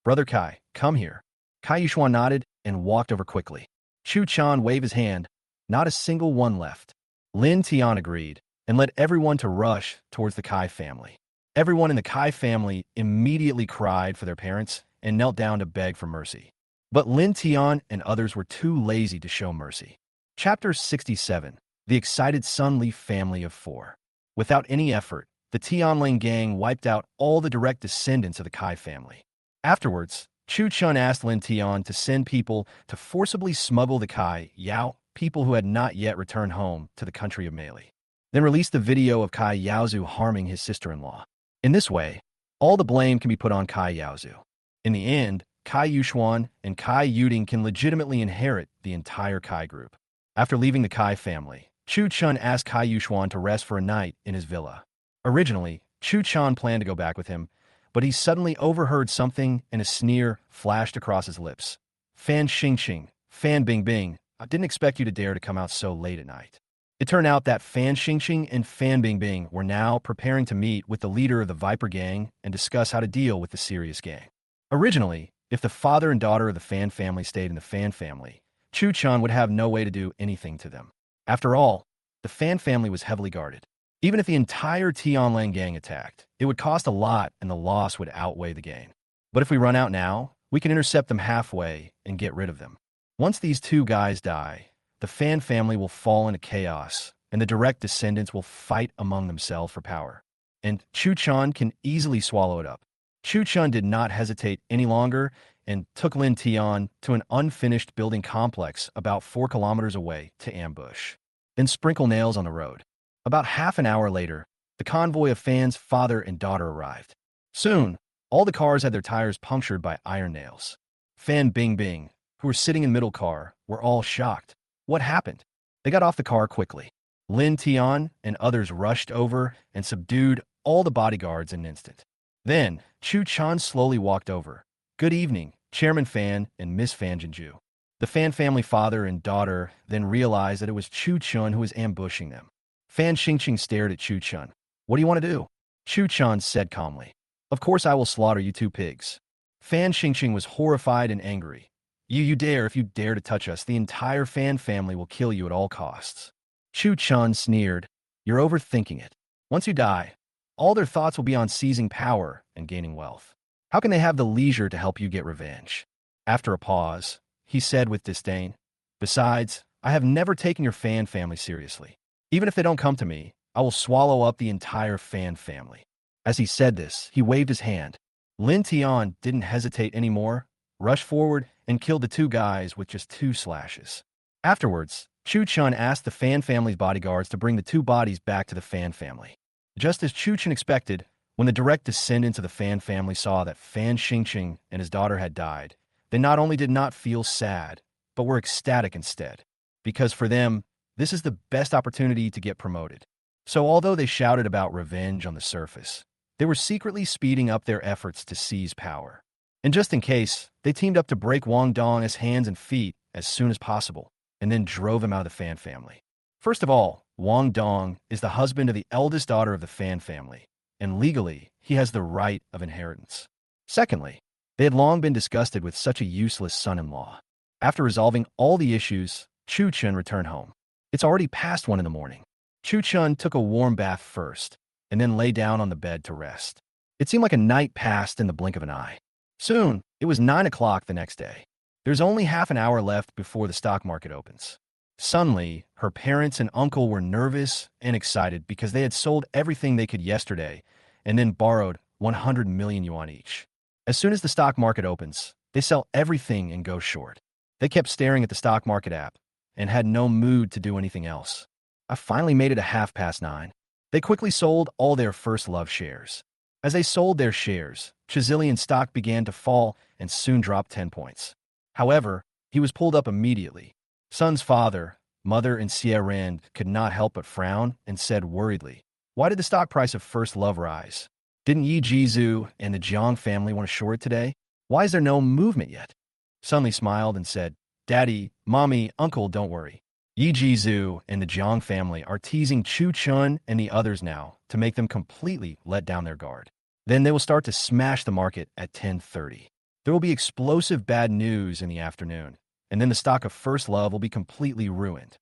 "Brother Kai, come here." Kai Yuxuan nodded and walked over quickly. Chu Chun waved his hand. Not a single one left. Lin Tian agreed and led everyone to rush towards the Kai family. Everyone in the Kai family immediately cried for their parents and knelt down to beg for mercy. But Lin Tian and others were too lazy to show mercy. Chapter 67. The Excited Sunleaf Family of 4. Without any effort, the Tianlang Gang wiped out all the direct descendants of the Kai family. Afterwards, Chu Chun asked Lin Tion to send people to forcibly smuggle the Kai Yao, people who had not yet returned home, to the country of Meili. Then released the video of Kai Yaozu harming his sister-in-law. In this way, all the blame can be put on Kai Yaozu. In the end, Kai Yuxuan and Kai Yuding can legitimately inherit the entire Kai group. After leaving the Kai family, Chu Chun asked Kai Yuxuan to rest for a night in his villa. Originally, Chu Chun planned to go back with him, but he suddenly overheard something and a sneer flashed across his lips. Fan Xing Xing, Fan Bing Bing, I didn't expect you to dare to come out so late at night. It turned out that Fan Xing Xing and Fan Bing Bing were now preparing to meet with the leader of the Viper Gang and discuss how to deal with the serious gang. Originally, if the father and daughter of the Fan family stayed in the Fan family, Chu-chan would have no way to do anything to them. After all, the Fan family was heavily guarded. Even if the entire Tion gang attacked, it would cost a lot and the loss would outweigh the gain. But if we run out now, we can intercept them halfway and get rid of them. Once these two guys die, the Fan family will fall into chaos, and the direct descendants will fight among themselves for power. And Chu-chan can easily swallow it up. Chu-chan did not hesitate any longer and took Lin Tion to an unfinished building complex about 4 kilometers away to ambush. Then sprinkle nails on the road. About half an hour later, the convoy of Fan's father and daughter arrived. Soon, all the cars had their tires punctured by iron nails. Fan Bing Bing, who were sitting in middle car, were all shocked. What happened? They got off the car quickly. Lin Tion and others rushed over and subdued all the bodyguards in an instant. Then, Chu-chan slowly walked over. Good evening, Chairman Fan and Miss Fan Jinju. The Fan family father and daughter then realized that it was Chu-chan who was ambushing them. Fan Xingqing stared at Chu-chan. What do you want to do? Chu-chan said calmly. Of course I will slaughter you 2 pigs. Fan Xingqing was horrified and angry. If you dare to touch us, the entire Fan family will kill you at all costs. Chu-chan sneered. You're overthinking it. Once you die, all their thoughts will be on seizing power and gaining wealth. How can they have the leisure to help you get revenge? After a pause, he said with disdain. Besides, I have never taken your Fan family seriously. Even if they don't come to me, I will swallow up the entire Fan family. As he said this, he waved his hand. Lin Tion didn't hesitate anymore, rushed forward, and killed the 2 guys with just 2 slashes. Afterwards, Chu-chan asked the Fan family's bodyguards to bring the 2 bodies back to the Fan family. Just as Chu-chan expected, when the direct descendants of the Fan family saw that Fan Xingqing and his daughter had died, they not only did not feel sad, but were ecstatic instead. Because for them, this is the best opportunity to get promoted. So although they shouted about revenge on the surface, they were secretly speeding up their efforts to seize power. And just in case, they teamed up to break Wong Dong's hands and feet as soon as possible, and then drove him out of the Fan family. First of all, Wong Dong is the husband of the eldest daughter of the Fan family, and legally, he has the right of inheritance. Secondly, they had long been disgusted with such a useless son-in-law. After resolving all the issues, Chu-chan returned home. It's already past 1 in the morning. Chu-chan took a warm bath first, and then lay down on the bed to rest. It seemed like a night passed in the blink of an eye. Soon, it was 9 o'clock the next day. There's only half an hour left before the stock market opens. Suddenly, her parents and uncle were nervous and excited because they had sold everything they could yesterday and then borrowed 100 million yuan each. As soon as the stock market opens, they sell everything and go short. They kept staring at the stock market app and had no mood to do anything else. I finally made it at 9:30. They quickly sold all their First Love shares. As they sold their shares, Chizillion stock began to fall and soon dropped 10 points. However, he was pulled up immediately. Son's father, mother, and Sierra could not help but frown and said worriedly, "Why did the stock price of First Love rise? Didn't Yi Jizu and the Jiang family want to short it today? Why is there no movement yet?" Sunli smiled and said, "Daddy, Mommy, Uncle, don't worry. Yi Jizu and the Jiang family are teasing Chu-chan and the others now to make them completely let down their guard. Then they will start to smash the market at 10:30. There will be explosive bad news in the afternoon, and then the stock of First Love will be completely ruined."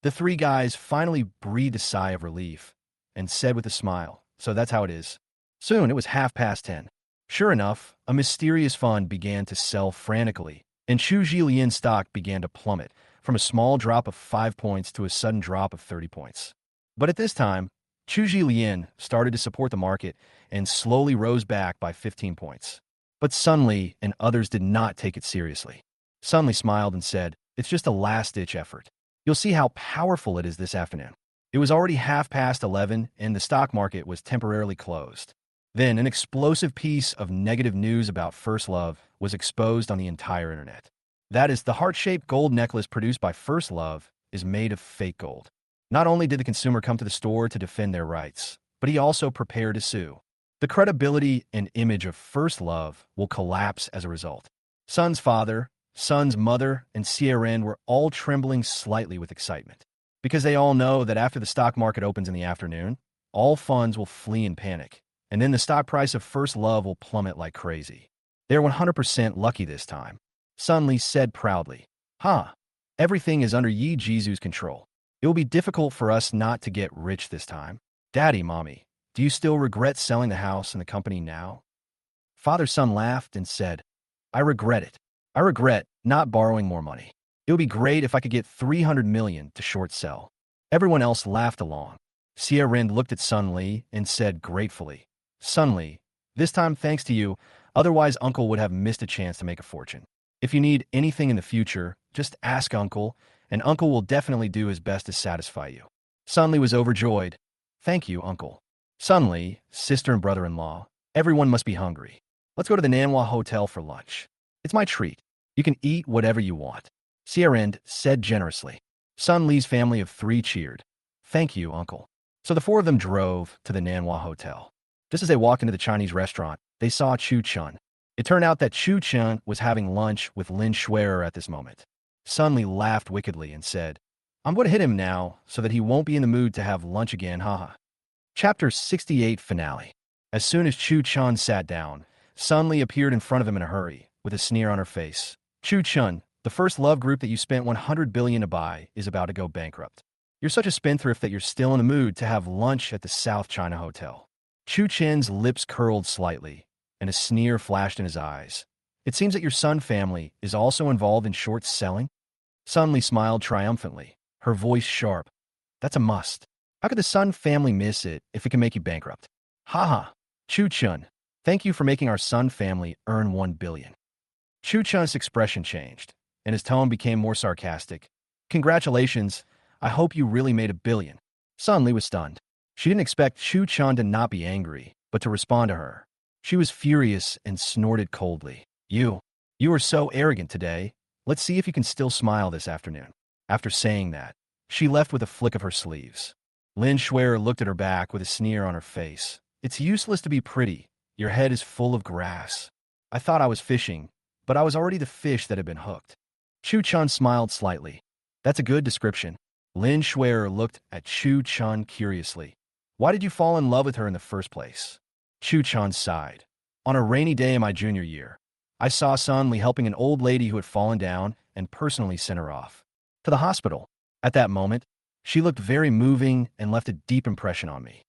The 3 guys finally breathed a sigh of relief and said with a smile, "So that's how it is." Soon it was 10:30. Sure enough, a mysterious fund began to sell frantically, and Chu Jilian's stock began to plummet from a small drop of 5 points to a sudden drop of 30 points. But at this time, Chu Jilian started to support the market and slowly rose back by 15 points. But Sunli and others did not take it seriously. Sunli smiled and said, "It's just a last-ditch effort. You'll see how powerful it is this afternoon." It was already 11:30 and the stock market was temporarily closed. Then an explosive piece of negative news about First Love was exposed on the entire internet. That is, the heart-shaped gold necklace produced by First Love is made of fake gold. Not only did the consumer come to the store to defend their rights, but he also prepared to sue. The credibility and image of first love will collapse as a result. Sun's father, Sun's mother, and Xiaoren were all trembling slightly with excitement, because they all know that after the stock market opens in the afternoon, all funds will flee in panic, and then the stock price of first love will plummet like crazy. They're 100% lucky this time. Sun Li said proudly. Everything is under Yi Jizu's control. It will be difficult for us not to get rich this time. Daddy, Mommy, do you still regret selling the house and the company now? Father Sun laughed and said, I regret it. I regret not borrowing more money. It would be great if I could get 300 million to short sell. Everyone else laughed along. Xia Ren looked at Sun Li and said gratefully, Sun Li, this time thanks to you, otherwise Uncle would have missed a chance to make a fortune. If you need anything in the future, just ask Uncle, and Uncle will definitely do his best to satisfy you. Sun Li was overjoyed. Thank you, Uncle. Sun Li, sister and brother-in-law, everyone must be hungry. Let's go to the Manhwa Hotel for lunch. It's my treat. You can eat whatever you want. Xiaoren said generously. Sun Li's family of 3 cheered. Thank you, Uncle. So the 4 of them drove to the Nanhua Hotel. Just as they walked into the Chinese restaurant, they saw Chu Chun. It turned out that Chu Chun was having lunch with Lin Schwerer at this moment. Sun Li laughed wickedly and said, I'm going to hit him now so that he won't be in the mood to have lunch again, haha. Chapter 68 Finale. As soon as Chu Chun sat down, Sun Li appeared in front of him in a hurry, with a sneer on her face. Chu Chun, the first love group that you spent 100 billion to buy is about to go bankrupt. You're such a spendthrift that you're still in the mood to have lunch at the South China Hotel. Chu Chen's lips curled slightly, and a sneer flashed in his eyes. It seems that your Sun family is also involved in short selling? Sun Li smiled triumphantly, her voice sharp. That's a must. How could the Sun family miss it if it can make you bankrupt? Haha. Chu Chun, thank you for making our Sun family earn 1 billion. Chu Chun's expression changed, and his tone became more sarcastic. Congratulations, I hope you really made 1 billion. Sun Li was stunned. She didn't expect Chu Chun to not be angry, but to respond to her. She was furious and snorted coldly. You are so arrogant today. Let's see if you can still smile this afternoon. After saying that, she left with a flick of her sleeves. Lin Schwerer looked at her back with a sneer on her face. It's useless to be pretty. Your head is full of grass. I thought I was fishing, but I was already the fish that had been hooked. Chu Chun smiled slightly. That's a good description. Lin Schwerer looked at Chu Chun curiously. Why did you fall in love with her in the first place? Chu Chun sighed. On a rainy day in my junior year, I saw Sun Li helping an old lady who had fallen down and personally sent her off to the hospital. At that moment, she looked very moving and left a deep impression on me.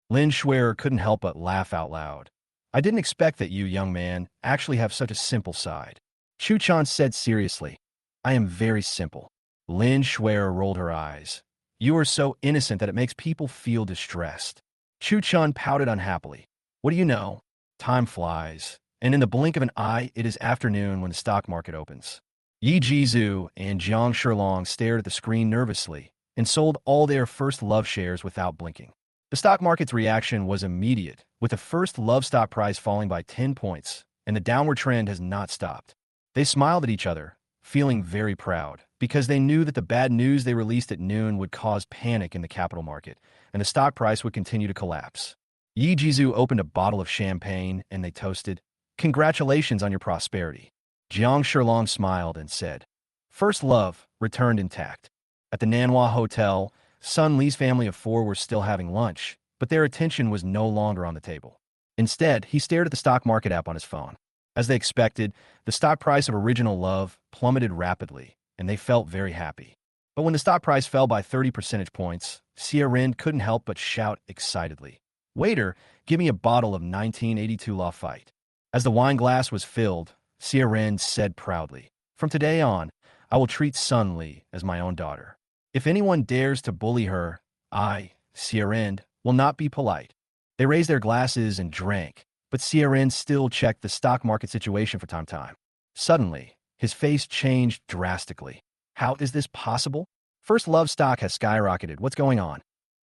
Lin Schwerer couldn't help but laugh out loud. I didn't expect that you, young man, actually have such a simple side. Chu Chun said seriously. I am very simple. Lin Schwerer rolled her eyes. You are so innocent that it makes people feel distressed. Chu Chun pouted unhappily. What do you know? Time flies, and in the blink of an eye, it is afternoon when the stock market opens. Yi Jizu and Jiang Shilong stared at the screen nervously and sold all their first love shares without blinking. The stock market's reaction was immediate, with the first love stock price falling by 10 points, and the downward trend has not stopped. They smiled at each other, feeling very proud, because they knew that the bad news they released at noon would cause panic in the capital market, and the stock price would continue to collapse. Yi Jizu opened a bottle of champagne, and they toasted, Congratulations on your prosperity. Jiang Shilong smiled and said, First love returned intact. At the Nanhua Hotel, Sun Li's family of 4 were still having lunch, but their attention was no longer on the table. Instead, he stared at the stock market app on his phone. As they expected, the stock price of Original Love plummeted rapidly, and they felt very happy. But when the stock price fell by 30 percentage points, Xia Ren couldn't help but shout excitedly, Waiter, give me a bottle of 1982 Lafite. As the wine glass was filled, Xia Ren said proudly, From today on, I will treat Sun Li as my own daughter. If anyone dares to bully her, I, Xia Ren, will not be polite. They raised their glasses and drank, but Xia Ren still checked the stock market situation from time to time. Suddenly, his face changed drastically. How is this possible? First Love stock has skyrocketed. What's going on?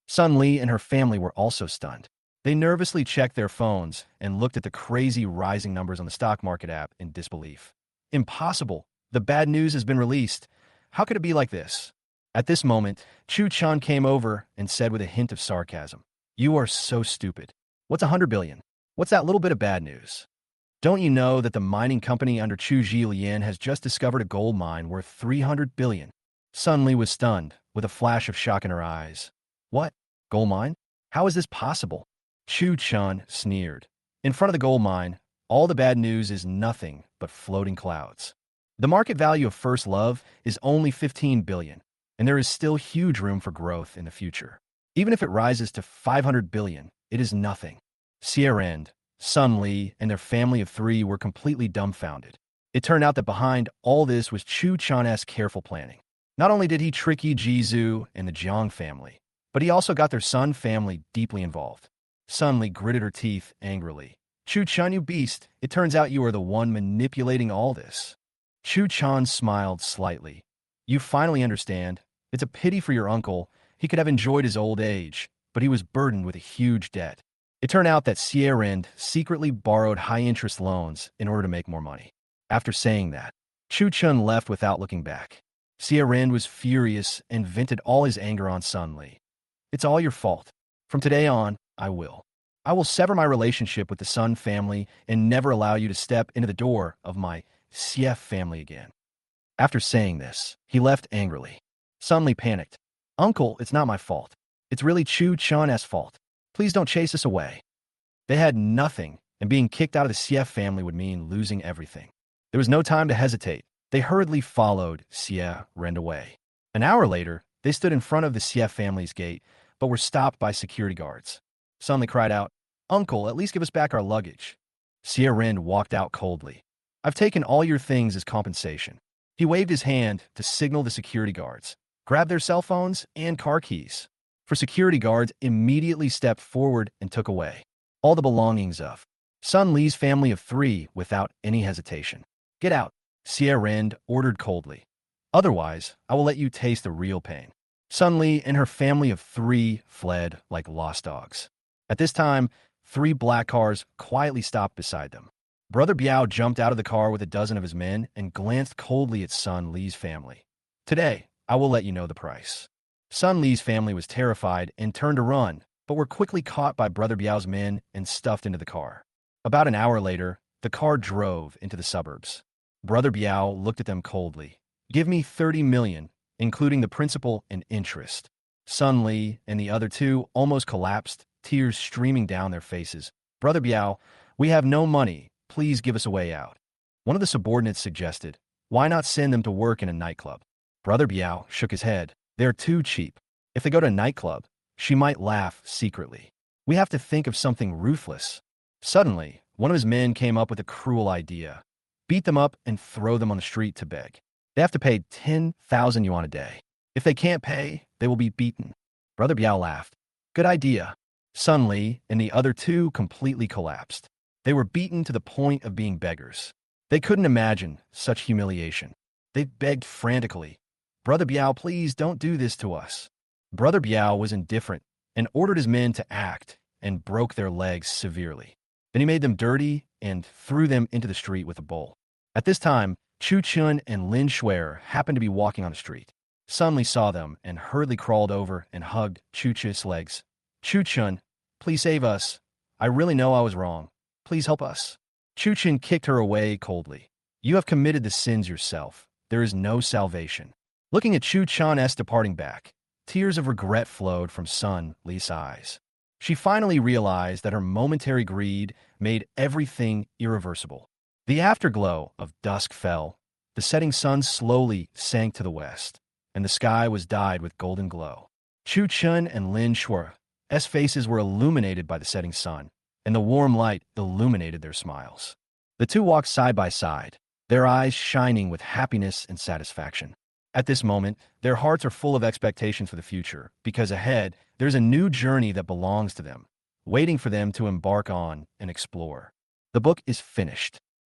Sun Li and her family were also stunned. They nervously checked their phones and looked at the crazy rising numbers on the stock market app in disbelief. Impossible. The bad news has been released. How could it be like this? At this moment, Chu Chun came over and said with a hint of sarcasm, You are so stupid. What's 100 billion? What's that little bit of bad news? Don't you know that the mining company under Chu Zhilian has just discovered a gold mine worth 300 billion? Sun Li was stunned, with a flash of shock in her eyes. What? Gold mine? How is this possible? Chu Chun sneered. In front of the gold mine, all the bad news is nothing but floating clouds. The market value of First Love is only 15 billion, and there is still huge room for growth in the future. Even if it rises to 500 billion, it is nothing. Sierra, Sun Li, and their family of three were completely dumbfounded. It turned out that behind all this was Chu Chan's careful planning. Not only did he trick Yi Jizu and the Jiang family, but he also got their Sun family deeply involved. Sun Li gritted her teeth angrily. Chu Chun, you beast, it turns out you are the one manipulating all this. Chu Chan smiled slightly. You finally understand. It's a pity for your uncle. He could have enjoyed his old age, but he was burdened with a huge debt. It turned out that Sierra secretly borrowed high-interest loans in order to make more money. After saying that, Chu Chun left without looking back. Sierra was furious and vented all his anger on Sun Li. It's all your fault. From today on, I will sever my relationship with the Sun family and never allow you to step into the door of my CF family again. After saying this, he left angrily. Sun Li panicked. Uncle, it's not my fault. It's really Chu Chan's fault. Please don't chase us away. They had nothing, and being kicked out of the CF family would mean losing everything. There was no time to hesitate. They hurriedly followed Sierra away. An hour later, they stood in front of the CF family's gate, but were stopped by security guards. Sun Li cried out, Uncle, at least give us back our luggage. Sierra walked out coldly. I've taken all your things as compensation. He waved his hand to signal the security guards, grabbed their cell phones and car keys. For security guards immediately stepped forward and took away all the belongings of Sun Li's family of three without any hesitation. Get out, Sierra ordered coldly. Otherwise, I will let you taste the real pain. Sun Li and her family of three fled like lost dogs. At this time, 3 black cars quietly stopped beside them. Brother Biao jumped out of the car with a dozen of his men and glanced coldly at Sun Li's family. Today, I will let you know the price. Sun Li's family was terrified and turned to run, but were quickly caught by Brother Biao's men and stuffed into the car. About an hour later, the car drove into the suburbs. Brother Biao looked at them coldly. Give me 30 million, including the principal and interest. Sun Li and the other two almost collapsed, tears streaming down their faces. Brother Biao, we have no money. Please give us a way out. One of the subordinates suggested, why not send them to work in a nightclub? Brother Biao shook his head. They're too cheap. If they go to a nightclub, she might laugh secretly. We have to think of something ruthless. Suddenly, one of his men came up with a cruel idea. Beat them up and throw them on the street to beg. They have to pay 10,000 yuan a day. If they can't pay, they will be beaten. Brother Biao laughed. Good idea. Sun Li and the other two completely collapsed. They were beaten to the point of being beggars. They couldn't imagine such humiliation. They begged frantically. Brother Biao, please don't do this to us. Brother Biao was indifferent and ordered his men to act and broke their legs severely. Then he made them dirty and threw them into the street with a bowl. At this time, Chu Chun and Lin Shuer happened to be walking on the street. Sun Li saw them and hurriedly crawled over and hugged Chu Chun's legs. Chu Chun, please save us. I really know I was wrong. Please help us. Chu Chun kicked her away coldly. You have committed the sins yourself. There is no salvation. Looking at Chu Chun's departing back, tears of regret flowed from Sun Li's eyes. She finally realized that her momentary greed made everything irreversible. The afterglow of dusk fell, the setting sun slowly sank to the west, and the sky was dyed with golden glow. Chu Chun and Lin Shuer's faces were illuminated by the setting sun, and the warm light illuminated their smiles. The two walked side by side, their eyes shining with happiness and satisfaction. At this moment, their hearts are full of expectations for the future, because ahead, there's a new journey that belongs to them, waiting for them to embark on and explore. The book is finished.